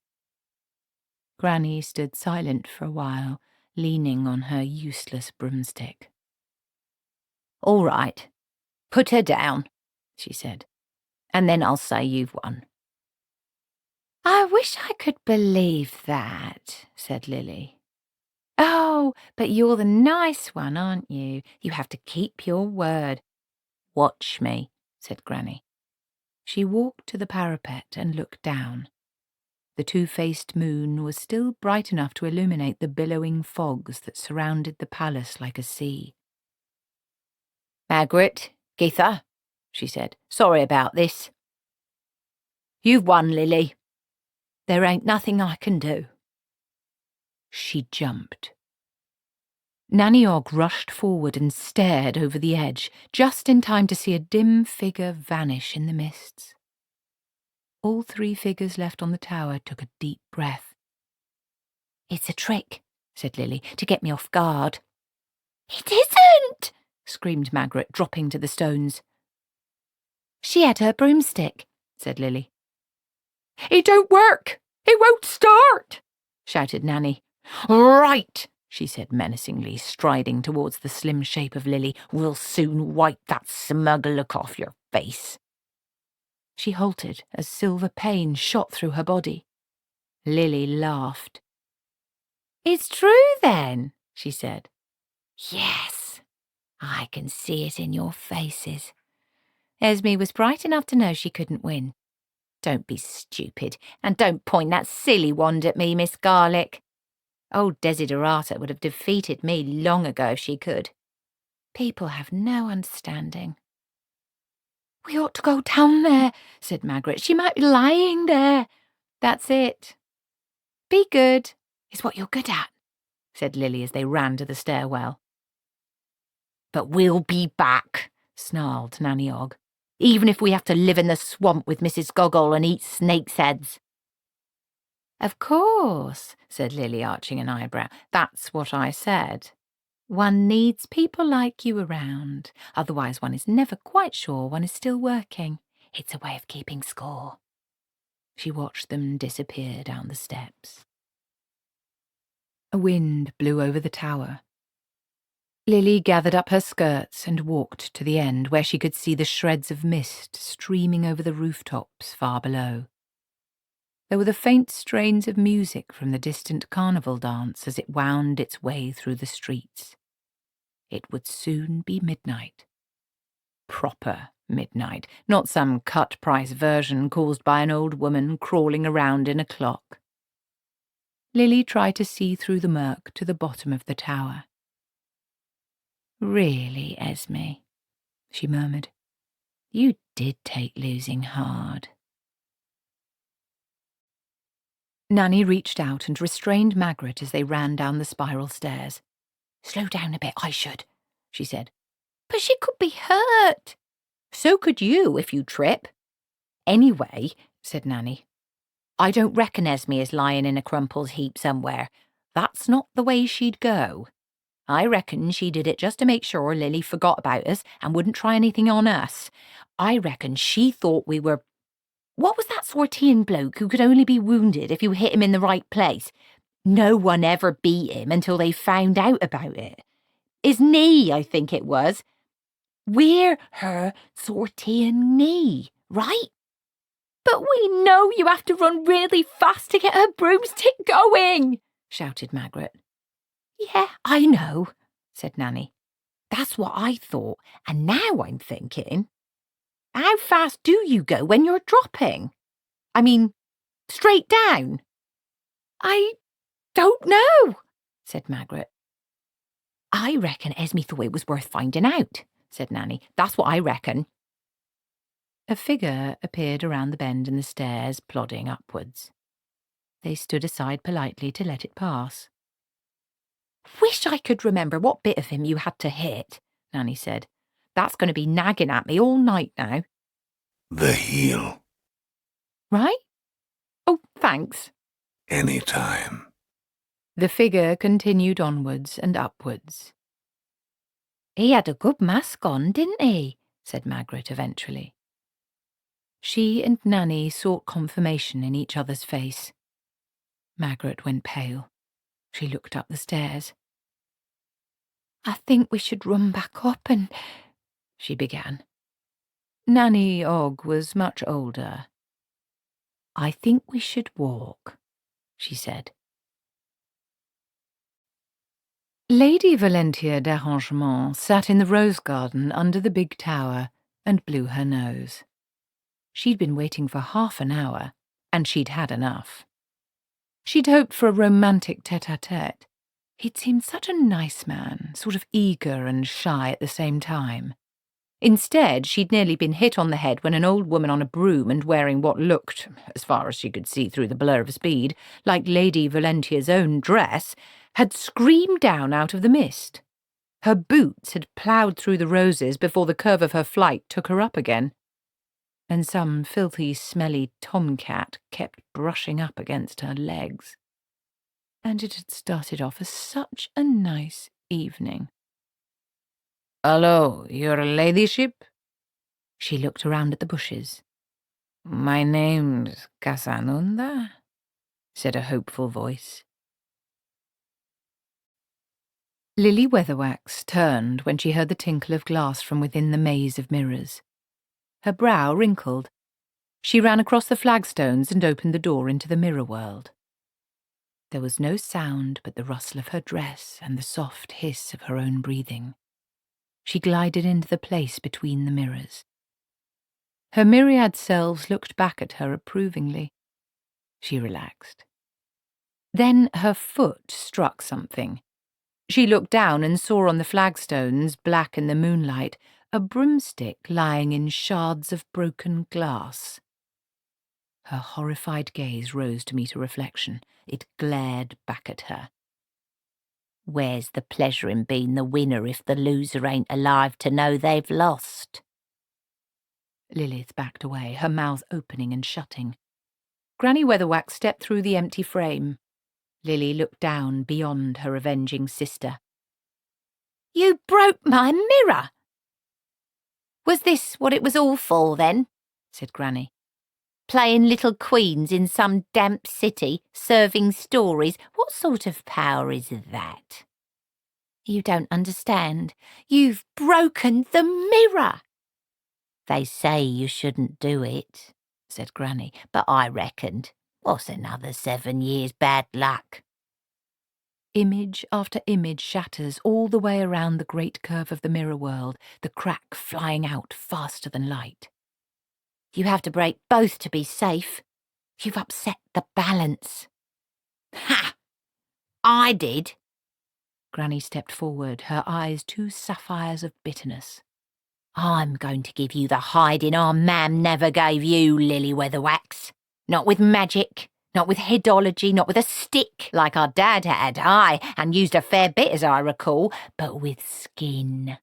Granny stood silent for a while, leaning on her useless broomstick. All right. Put her down, she said, and then I'll say you've won. I wish I could believe that, said Lily. Oh, but you're the nice one, aren't you? You have to keep your word. Watch me, said Granny. She walked to the parapet and looked down. The two-faced moon was still bright enough to illuminate the billowing fogs that surrounded the palace like a sea. Magrat, Githa, she said, sorry about this. You've won, Lily. There ain't nothing I can do. She jumped. Nanny Ogg rushed forward and stared over the edge, just in time to see a dim figure vanish in the mists. All 3 figures left on the tower took a deep breath. "It's a trick," said Lily, "to get me off guard." "It isn't!" screamed Magrat, dropping to the stones. "She had her broomstick," said Lily. "It don't work! It won't start!" shouted Nanny. "Right," she said menacingly, striding towards the slim shape of Lily. "We'll soon wipe that smug look off your face." She halted as silver pain shot through her body. Lily laughed. "It's true, then," she said. "Yes, I can see it in your faces." Esme was bright enough to know she couldn't win. "Don't be stupid, and don't point that silly wand at me, Miss Garlic. Old Desiderata would have defeated me long ago if she could. People have no understanding." "We ought to go down there," said Magrat. "She might be lying there." "That's it. Be good." "Is what you're good at," said Lily as they ran to the stairwell. "But we'll be back," snarled Nanny Ogg, "even if we have to live in the swamp with Mrs. Goggle and eat snakes' heads." "Of course," said Lily, arching an eyebrow. "That's what I said. One needs people like you around. Otherwise one is never quite sure one is still working. It's a way of keeping score." She watched them disappear down the steps. A wind blew over the tower. Lily gathered up her skirts and walked to the end where she could see the shreds of mist streaming over the rooftops far below. There were the faint strains of music from the distant carnival dance as it wound its way through the streets. It would soon be midnight. Proper midnight, not some cut-price version caused by an old woman crawling around in a clock. Lily tried to see through the murk to the bottom of the tower. "Really, Esme," she murmured, "you did take losing hard." Nanny reached out and restrained Magrat as they ran down the spiral stairs. "Slow down a bit, I should," she said. "But she could be hurt." "So could you if you trip." "Anyway," said Nanny, "I don't reckon Esme is lying in a crumpled heap somewhere. That's not the way she'd go. I reckon she did it just to make sure Lily forgot about us and wouldn't try anything on us. I reckon she thought we were... What was that Sortian bloke who could only be wounded if you hit him in the right place? No one ever beat him until they found out about it. His knee, I think it was. We're her Sortian knee, right?" "But we know you have to run really fast to get her broomstick going," shouted Magrat. "Yeah, I know," said Nanny. "That's what I thought, and now I'm thinking, how fast do you go when you're dropping? I mean, straight down?" "I don't know," said Magrat. "I reckon Esme thought it was worth finding out," said Nanny. "That's what I reckon." A figure appeared around the bend in the stairs, plodding upwards. They stood aside politely to let it pass. "Wish I could remember what bit of him you had to hit," Nanny said. "That's going to be nagging at me all night now." The heel. "Right? Oh, thanks." Anytime. The figure continued onwards and upwards. "He had a good mask on, didn't he?" said Magrat eventually. She and Nanny sought confirmation in each other's face. Magrat went pale. She looked up the stairs. "I think we should run back up and—" she began. Nanny Ogg was much older. "I think we should walk," she said. Lady Valentia d'Arrangement sat in the rose garden under the big tower and blew her nose. She'd been waiting for half an hour, and she'd had enough. She'd hoped for a romantic tête-à-tête. He'd seemed such a nice man, sort of eager and shy at the same time. Instead, she'd nearly been hit on the head when an old woman on a broom and wearing what looked, as far as she could see through the blur of speed, like Lady Valentia's own dress, had screamed down out of the mist. Her boots had ploughed through the roses before the curve of her flight took her up again, and some filthy, smelly tomcat kept brushing up against her legs. And it had started off as such a nice evening. "Hello, your ladyship?" She looked around at the bushes. "My name's Casanunda," said a hopeful voice. Lily Weatherwax turned when she heard the tinkle of glass from within the maze of mirrors. Her brow wrinkled. She ran across the flagstones and opened the door into the mirror world. There was no sound but the rustle of her dress and the soft hiss of her own breathing. She glided into the place between the mirrors. Her myriad selves looked back at her approvingly. She relaxed. Then her foot struck something. She looked down and saw on the flagstones, black in the moonlight, a broomstick lying in shards of broken glass. Her horrified gaze rose to meet a reflection. It glared back at her. "Where's the pleasure in being the winner if the loser ain't alive to know they've lost?" Lilith backed away, her mouth opening and shutting. Granny Weatherwax stepped through the empty frame. Lily looked down beyond her avenging sister. "You broke my mirror!" "Was this what it was all for, then?" said Granny. "Playing little queens in some damp city, serving stories? What sort of power is that?" "You don't understand. You've broken the mirror." "They say you shouldn't do it," said Granny, "but I reckoned. What's another 7 years bad luck?" Image after image shatters all the way around the great curve of the mirror world, the crack flying out faster than light. "You have to break both to be safe. You've upset the balance." "Ha! I did." Granny stepped forward, her eyes two sapphires of bitterness. "I'm going to give you the hiding our mam never gave you, Lily Weatherwax. Not with magic, not with headology, not with a stick like our dad had, aye, and used a fair bit as I recall, but with skin.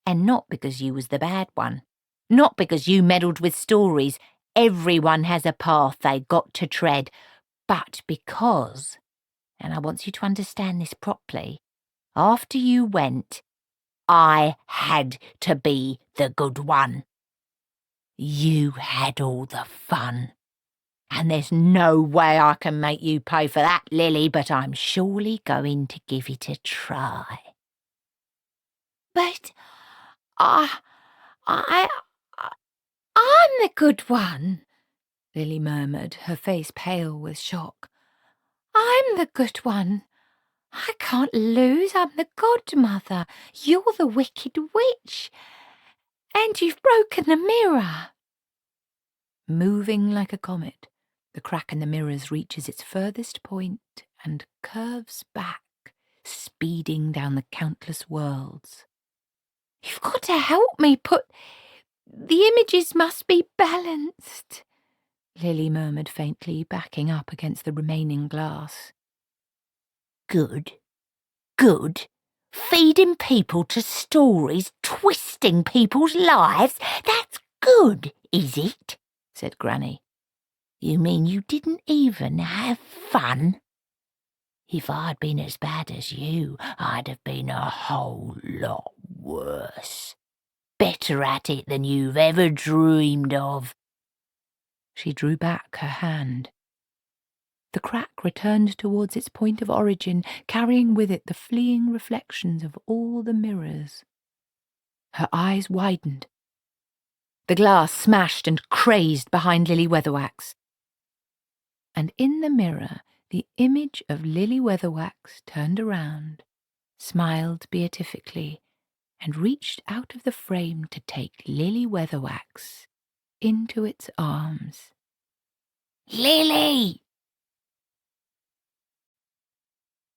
And not because you was the bad one. Not because you meddled with stories. Everyone has a path they got to tread. But because, and I want you to understand this properly, after you went, I had to be the good one. You had all the fun. And there's no way I can make you pay for that, Lily, but I'm surely going to give it a try." "But I'm the good one," Lily murmured, her face pale with shock. "I'm the good one. I can't lose. I'm the godmother. You're the wicked witch. And you've broken the mirror." Moving like a comet, the crack in the mirrors reaches its furthest point and curves back, speeding down the countless worlds. "You've got to help me put... The images must be balanced," Lily murmured faintly, backing up against the remaining glass. Good. Good. Feeding people to stories, twisting people's lives. That's good, is it?" said Granny. "You mean you didn't even have fun? If I'd been as bad as you, I'd have been a whole lot worse. Better at it than you've ever dreamed of." She drew back her hand. The crack returned towards its point of origin, carrying with it the fleeing reflections of all the mirrors. Her eyes widened. The glass smashed and crazed behind Lily Weatherwax. And in the mirror, the image of Lily Weatherwax turned around, smiled beatifically, and reached out of the frame to take Lily Weatherwax into its arms. "Lily!"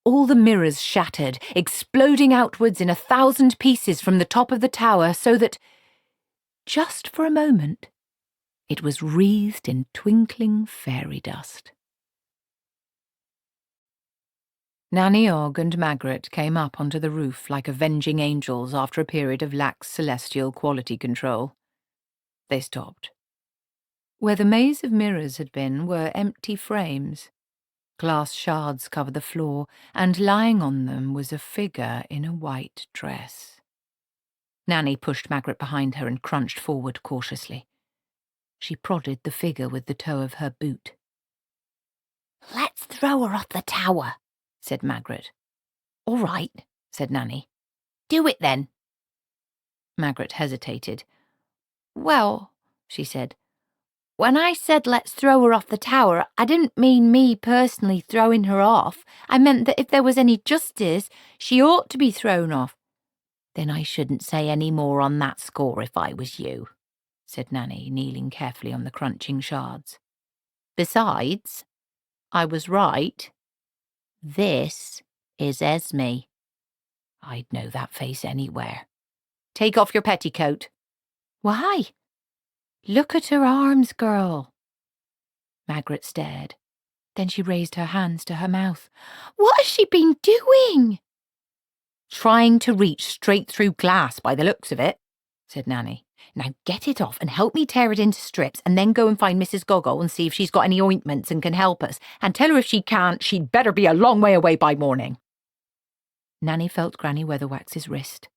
All the mirrors shattered, exploding outwards in 1,000 pieces from the top of the tower, so that, just for a moment, it was wreathed in twinkling fairy dust. Nanny Ogg and Magrat came up onto the roof like avenging angels after a period of lax celestial quality control. They stopped. Where the maze of mirrors had been were empty frames. Glass shards covered the floor, and lying on them was a figure in a white dress. Nanny pushed Magrat behind her and crunched forward cautiously. She prodded the figure with the toe of her boot. "Let's throw her off the tower," said Magrat. "All right," said Nanny. "Do it then." Magrat hesitated. "Well," she said, "when I said let's throw her off the tower, I didn't mean me personally throwing her off. I meant that if there was any justice, she ought to be thrown off." "Then I shouldn't say any more on that score if I was you," said Nanny, kneeling carefully on the crunching shards. "Besides, I was right. This is Esme. I'd know that face anywhere. Take off your petticoat." "Why?" "Look at her arms, girl." Magrat stared. Then she raised her hands to her mouth. "What has she been doing?" "Trying to reach straight through glass by the looks of it," said Nanny. "Now get it off and help me tear it into strips, and then go and find Mrs. Goggle and see if she's got any ointments and can help us, and tell her if she can't, she'd better be a long way away by morning." Nanny felt Granny Weatherwax's wrist.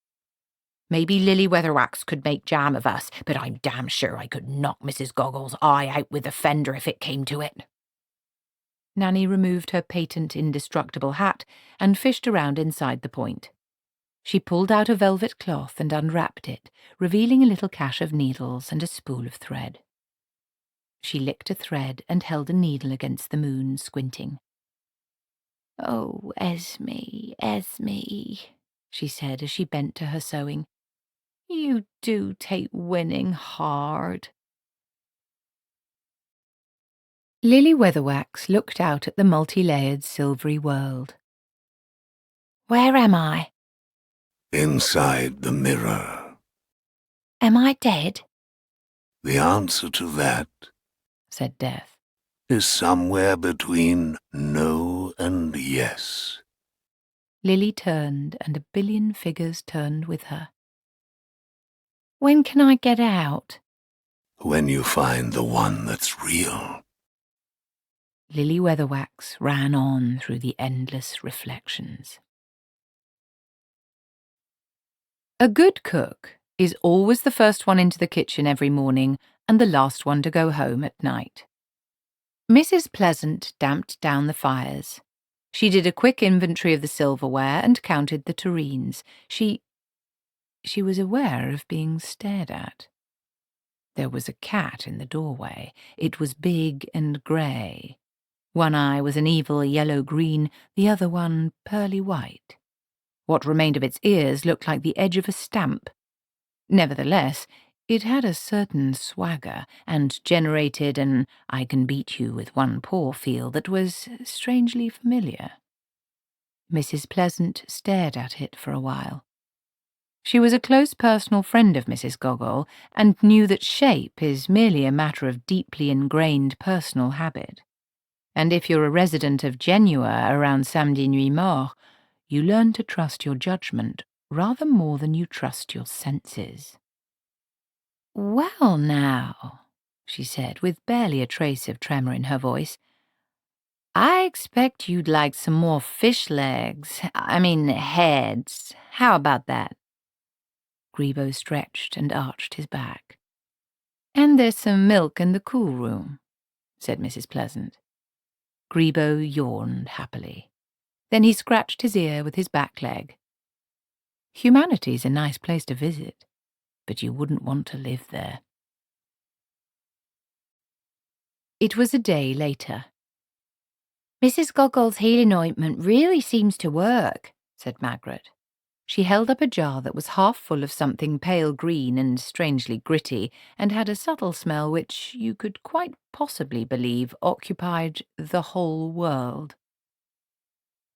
"Maybe Lily Weatherwax could make jam of us, but I'm damn sure I could knock Mrs. Goggle's eye out with a fender if it came to it." Nanny removed her patent indestructible hat and fished around inside the point. She pulled out a velvet cloth and unwrapped it, revealing a little cache of needles and a spool of thread. She licked a thread and held a needle against the moon, squinting. "Oh, Esme, Esme," she said as she bent to her sewing. "You do take winning hard." Lily Weatherwax looked out at the multi-layered silvery world. "Where am I?" Inside the mirror. "Am I dead?" The answer to that said Death. is somewhere between no and yes. Lily turned, and a billion figures turned with her. "When can I get out?" When you find the one that's real. Lily Weatherwax ran on through the endless reflections. A good cook is always the first one into the kitchen every morning and the last one to go home at night. Mrs. Pleasant damped down the fires. She did a quick inventory of the silverware and counted the tureens. She was aware of being stared at. There was a cat in the doorway. It was big and grey. One eye was an evil yellow-green, the other one pearly white. What remained of its ears looked like the edge of a stamp. Nevertheless, it had a certain swagger and generated an "I can beat you with one paw" feel that was strangely familiar. Mrs. Pleasant stared at it for a while. She was a close personal friend of Mrs. Goggle and knew that shape is merely a matter of deeply ingrained personal habit. And if you're a resident of Genua around Samedi Nuit Mort, you learn to trust your judgment rather more than you trust your senses. "Well now," she said, with barely a trace of tremor in her voice, "I expect you'd like some more fish legs. Heads. How about that?" Grebo stretched and arched his back. "And there's some milk in the cool room," said Mrs. Pleasant. Grebo yawned happily. Then he scratched his ear with his back leg. Humanity's a nice place to visit, but you wouldn't want to live there. It was a day later. "Mrs. Goggle's healing ointment really seems to work," said Magrat. She held up a jar that was half full of something pale green and strangely gritty, and had a subtle smell which you could quite possibly believe occupied the whole world.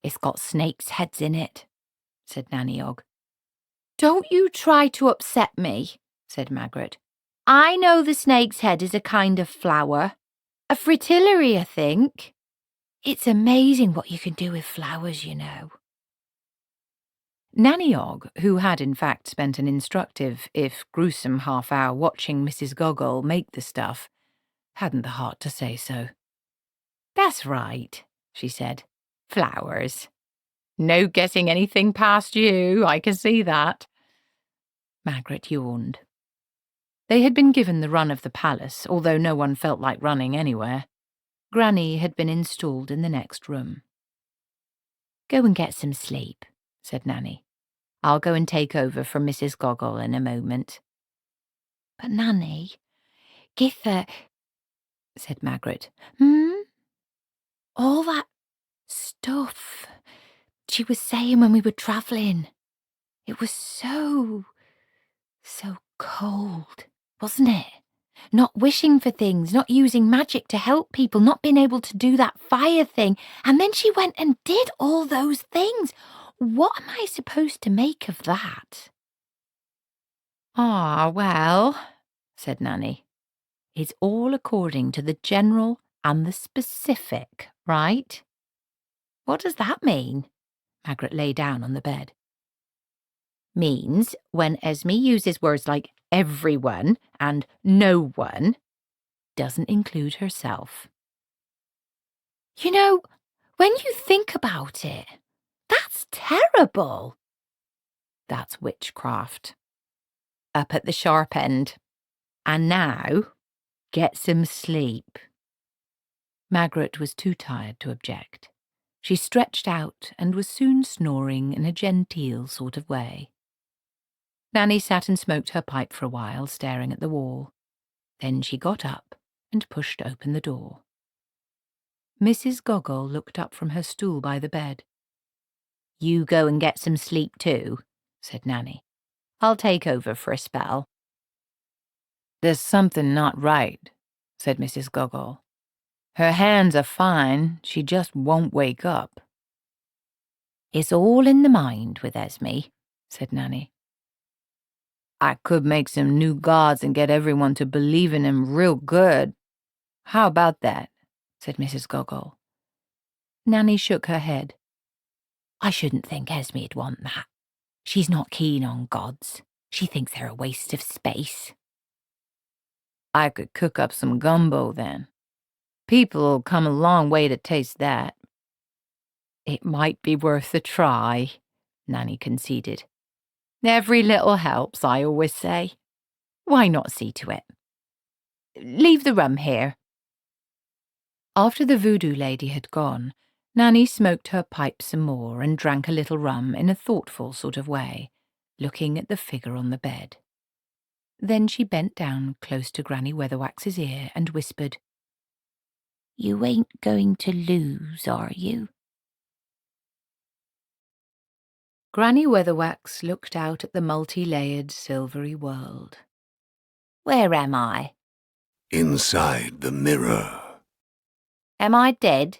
"It's got snakes' heads in it," said Nanny Ogg. "Don't you try to upset me," said Magrat. "I know the snake's head is a kind of flower. A fritillary, I think." It's amazing what you can do with flowers, you know. Nanny Ogg, who had in fact spent an instructive, if gruesome, half-hour watching Mrs. Goggle make the stuff, hadn't the heart to say so. "That's right," she said. "Flowers. No getting anything past you, I can see that." Magrat yawned. They had been given the run of the palace, although no one felt like running anywhere. Granny had been installed in the next room. "Go and get some sleep," said Nanny. "I'll go and take over from Mrs. Goggle in a moment." "But, Nanny, Githa," said Magrat. All that stuff she was saying when we were travelling. It was so cold, wasn't it? Not wishing for things, not using magic to help people, not being able to do that fire thing. And then she went and did all those things. What am I supposed to make of that?" "Ah, well," said Nanny, "it's all according to the general and the specific, right?" "What does that mean?" Magrat lay down on the bed. "Means when Esme uses words like everyone and no one, doesn't include herself." You know, when you think about it, that's terrible. "That's witchcraft. Up at the sharp end. And now, get some sleep." Magrat was too tired to object. She stretched out and was soon snoring in a genteel sort of way. Nanny sat and smoked her pipe for a while, staring at the wall. Then she got up and pushed open the door. Mrs. Goggle looked up from her stool by the bed. "You go and get some sleep too," said Nanny. "I'll take over for a spell." "There's something not right," said Mrs. Goggle. "Her hands are fine, she just won't wake up." "It's all in the mind with Esme," said Nanny. "I could make some new gods and get everyone to believe in 'em real good. How about that?" said Mrs. Goggle. Nanny shook her head. "I shouldn't think Esme'd want that. She's not keen on gods. She thinks they're a waste of space." "I could cook up some gumbo then. People'll come a long way to taste that." "It might be worth a try," Nanny conceded. "Every little helps, I always say. Why not see to it? Leave the rum here." After the voodoo lady had gone, Nanny smoked her pipe some more and drank a little rum in a thoughtful sort of way, looking at the figure on the bed. Then she bent down close to Granny Weatherwax's ear and whispered, "You ain't going to lose, are you?" Granny Weatherwax looked out at the multi-layered silvery world. "Where am I?" Inside the mirror. "Am I dead?"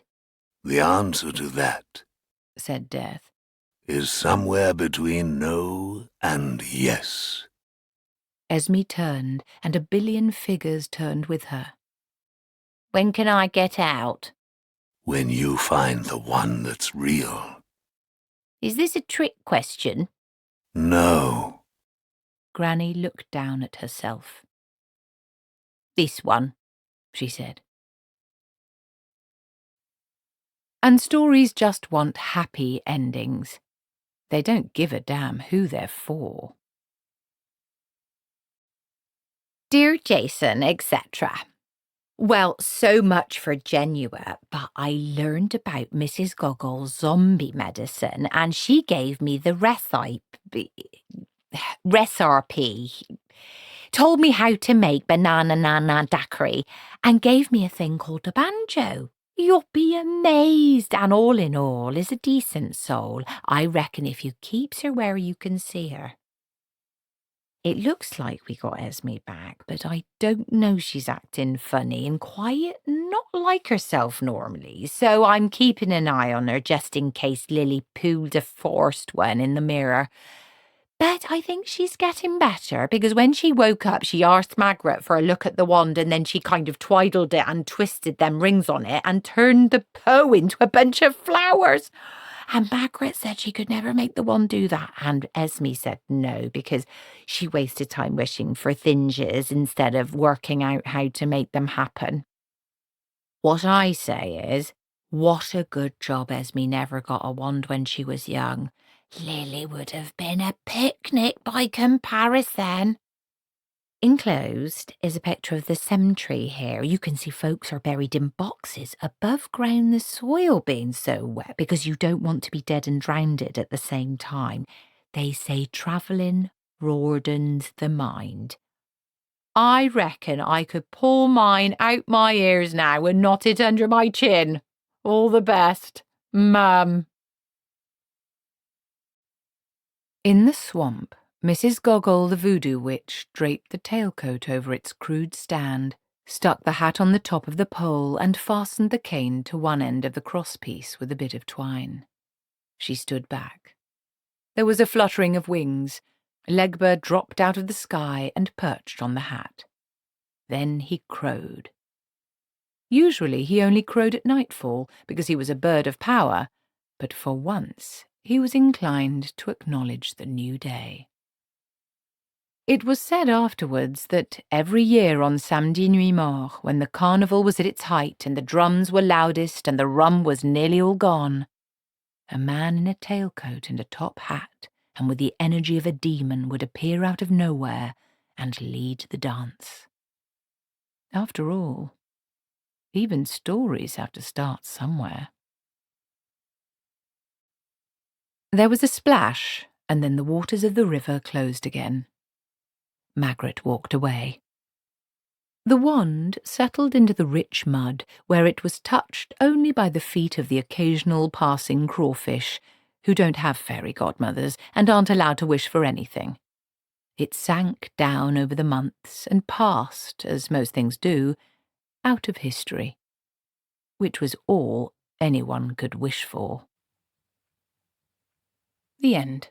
The answer to that said Death. is somewhere between no and yes. Esme turned, and a billion figures turned with her. "When can I get out?" When you find the one that's real. "Is this a trick question?" No. Granny looked down at herself. "This one," she said. And stories just want happy endings. They don't give a damn who they're for. "Dear Jason, etc. Well, so much for Genua, but I learned about Mrs. Goggle's zombie medicine and she gave me the recipe, told me how to make banana nana daiquiri and gave me a thing called a banjo. You'll be amazed, and all in all is a decent soul. I reckon if you keeps her where you can see her." It looks like we got Esme back, but I don't know, she's acting funny and quiet, not like herself normally, so I'm keeping an eye on her just in case Lily pulled a forced one in the mirror. But I think she's getting better, because when she woke up, she asked Magrat for a look at the wand, and then she kind of twiddled it and twisted them rings on it and turned the Poe into a bunch of flowers. And Magrat said she could never make the wand do that, and Esme said no, because she wasted time wishing for thingers instead of working out how to make them happen. What I say is, what a good job Esme never got a wand when she was young. Lily would have been a picnic by comparison. Enclosed is a picture of the cemetery here. You can see folks are buried in boxes above ground, the soil being so wet, because you don't want to be dead and drowned at the same time. They say travelling broadens the mind. I reckon I could pull mine out my ears now and knot it under my chin. All the best, Mum. In the swamp, Mrs. Goggle the voodoo witch draped the tailcoat over its crude stand, stuck the hat on the top of the pole, and fastened the cane to one end of the crosspiece with a bit of twine. She stood back. There was a fluttering of wings. Legbert dropped out of the sky and perched on the hat. Then he crowed. Usually he only crowed at nightfall because he was a bird of power, but for once he was inclined to acknowledge the new day. It was said afterwards that every year on Samedi Nuit Mort, when the carnival was at its height and the drums were loudest and the rum was nearly all gone, a man in a tailcoat and a top hat and with the energy of a demon would appear out of nowhere and lead the dance. After all, even stories have to start somewhere. There was a splash, and then the waters of the river closed again. Magrat walked away. The wand settled into the rich mud, where it was touched only by the feet of the occasional passing crawfish, who don't have fairy godmothers and aren't allowed to wish for anything. It sank down over the months and passed, as most things do, out of history, which was all anyone could wish for. The end.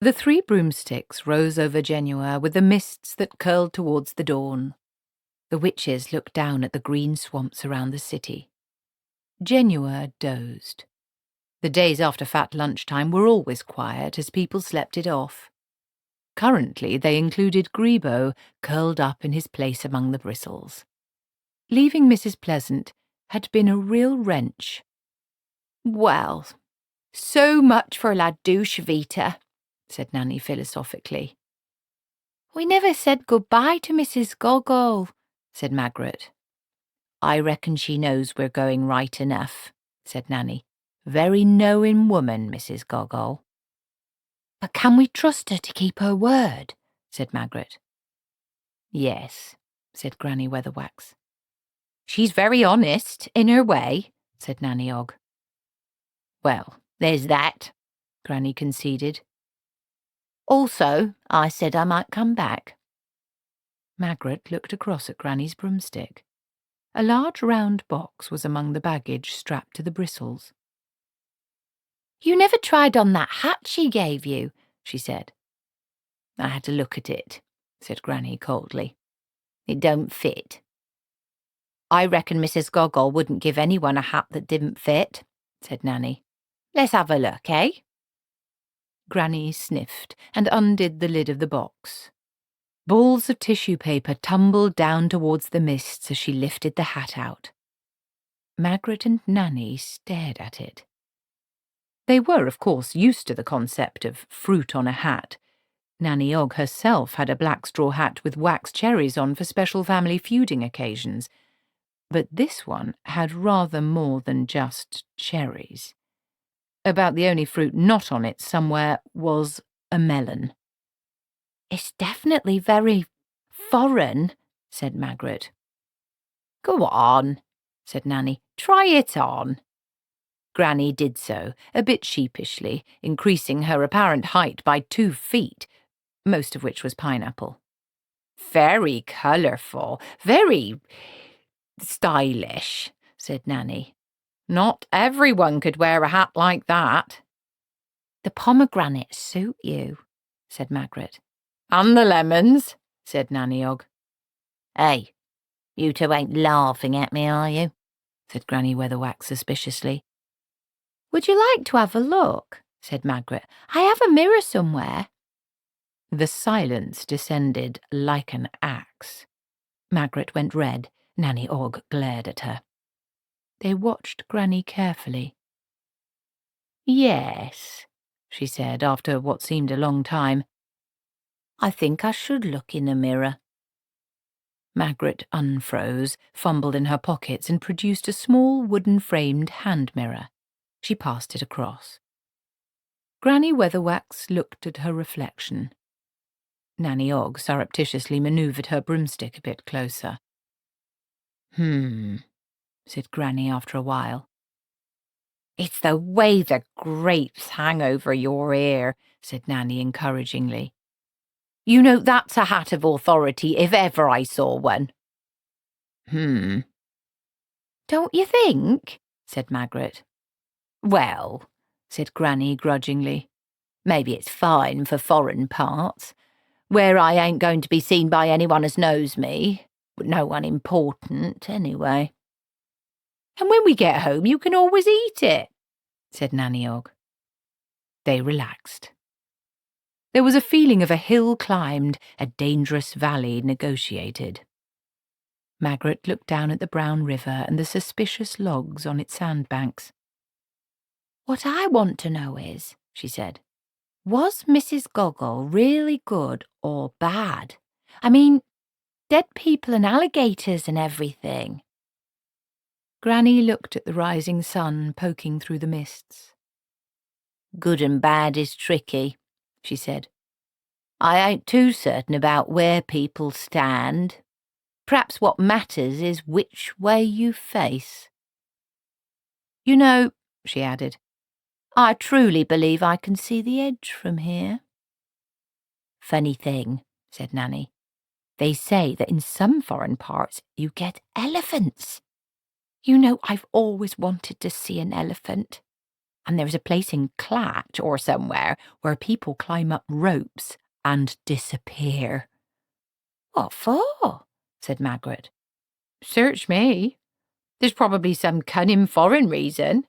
The three broomsticks rose over Genua with the mists that curled towards the dawn. The witches looked down at the green swamps around the city. Genua dozed. The days after fat lunchtime were always quiet as people slept it off. Currently they included Grebo curled up in his place among the bristles. Leaving Mrs. Pleasant had been a real wrench. Well, so much for la douche vita, said Nanny philosophically. We never said goodbye to Mrs. Goggle, said Magrat. I reckon she knows we're going right enough, said Nanny. Very knowing woman, Mrs. Goggle. But can we trust her to keep her word? Said Magrat. Yes, said Granny Weatherwax. She's very honest, in her way, said Nanny Ogg. Well, there's that, Granny conceded. Also, I said I might come back. Magrat looked across at Granny's broomstick. A large round box was among the baggage strapped to the bristles. You never tried on that hat she gave you, she said. I had to look at it, said Granny coldly. It don't fit. I reckon Mrs. Goggle wouldn't give anyone a hat that didn't fit, said Nanny. Let's have a look, eh? Granny sniffed and undid the lid of the box. Balls of tissue paper tumbled down towards the mists as she lifted the hat out. Magrat and Nanny stared at it. They were, of course, used to the concept of fruit on a hat. Nanny Ogg herself had a black straw hat with wax cherries on for special family feuding occasions. But this one had rather more than just cherries. About the only fruit not on it somewhere was a melon. "It's definitely very foreign," said Magrat. "Go on," said Nanny. "Try it on." Granny did so, a bit sheepishly, increasing her apparent height by 2 feet, most of which was pineapple. "Very colourful, very stylish," said Nanny. "Not everyone could wear a hat like that." "The pomegranates suit you," said Magrat. "And the lemons," said Nanny Ogg. "Hey, you two ain't laughing at me, are you?" said Granny Weatherwax suspiciously. "Would you like to have a look?" said Magrat. "I have a mirror somewhere." The silence descended like an axe. Magrat went red. Nanny Ogg glared at her. They watched Granny carefully. "Yes," she said after what seemed a long time. "I think I should look in a mirror." Magrat unfroze, fumbled in her pockets, and produced a small wooden-framed hand mirror. She passed it across. Granny Weatherwax looked at her reflection. Nanny Ogg surreptitiously manoeuvred her broomstick a bit closer. Said Granny after a while. "It's the way the grapes hang over your ear," said Nanny encouragingly. "You know that's a hat of authority if ever I saw one." "Don't you think?" said Magrat. "Well," said Granny grudgingly, "maybe it's fine for foreign parts, where I ain't going to be seen by anyone as knows me, but no one important, anyway. And when we get home you can always eat it," said Nanny Ogg. They relaxed. There was a feeling of a hill climbed, a dangerous valley negotiated. Magrat looked down at the brown river and the suspicious logs on its sandbanks. "What I want to know is," she said, "was Mrs. Goggle really good or bad? I mean, dead people and alligators and everything." Granny looked at the rising sun poking through the mists. "Good and bad is tricky," she said. "I ain't too certain about where people stand. Perhaps what matters is which way you face. You know," she added, "I truly believe I can see the edge from here." "Funny thing," said Nanny. "They say that in some foreign parts you get elephants. You know, I've always wanted to see an elephant. And there's a place in Clatch or somewhere where people climb up ropes and disappear." "What for?" said Magrat. "Search me. There's probably some cunning foreign reason."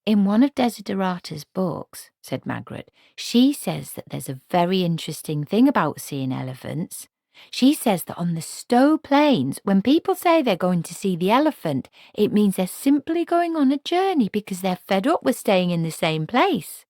"In one of Desiderata's books," said Magrat, "she says that there's a very interesting thing about seeing elephants. She says that on the Stowe Plains, when people say they're going to see the elephant, it means they're simply going on a journey because they're fed up with staying in the same place.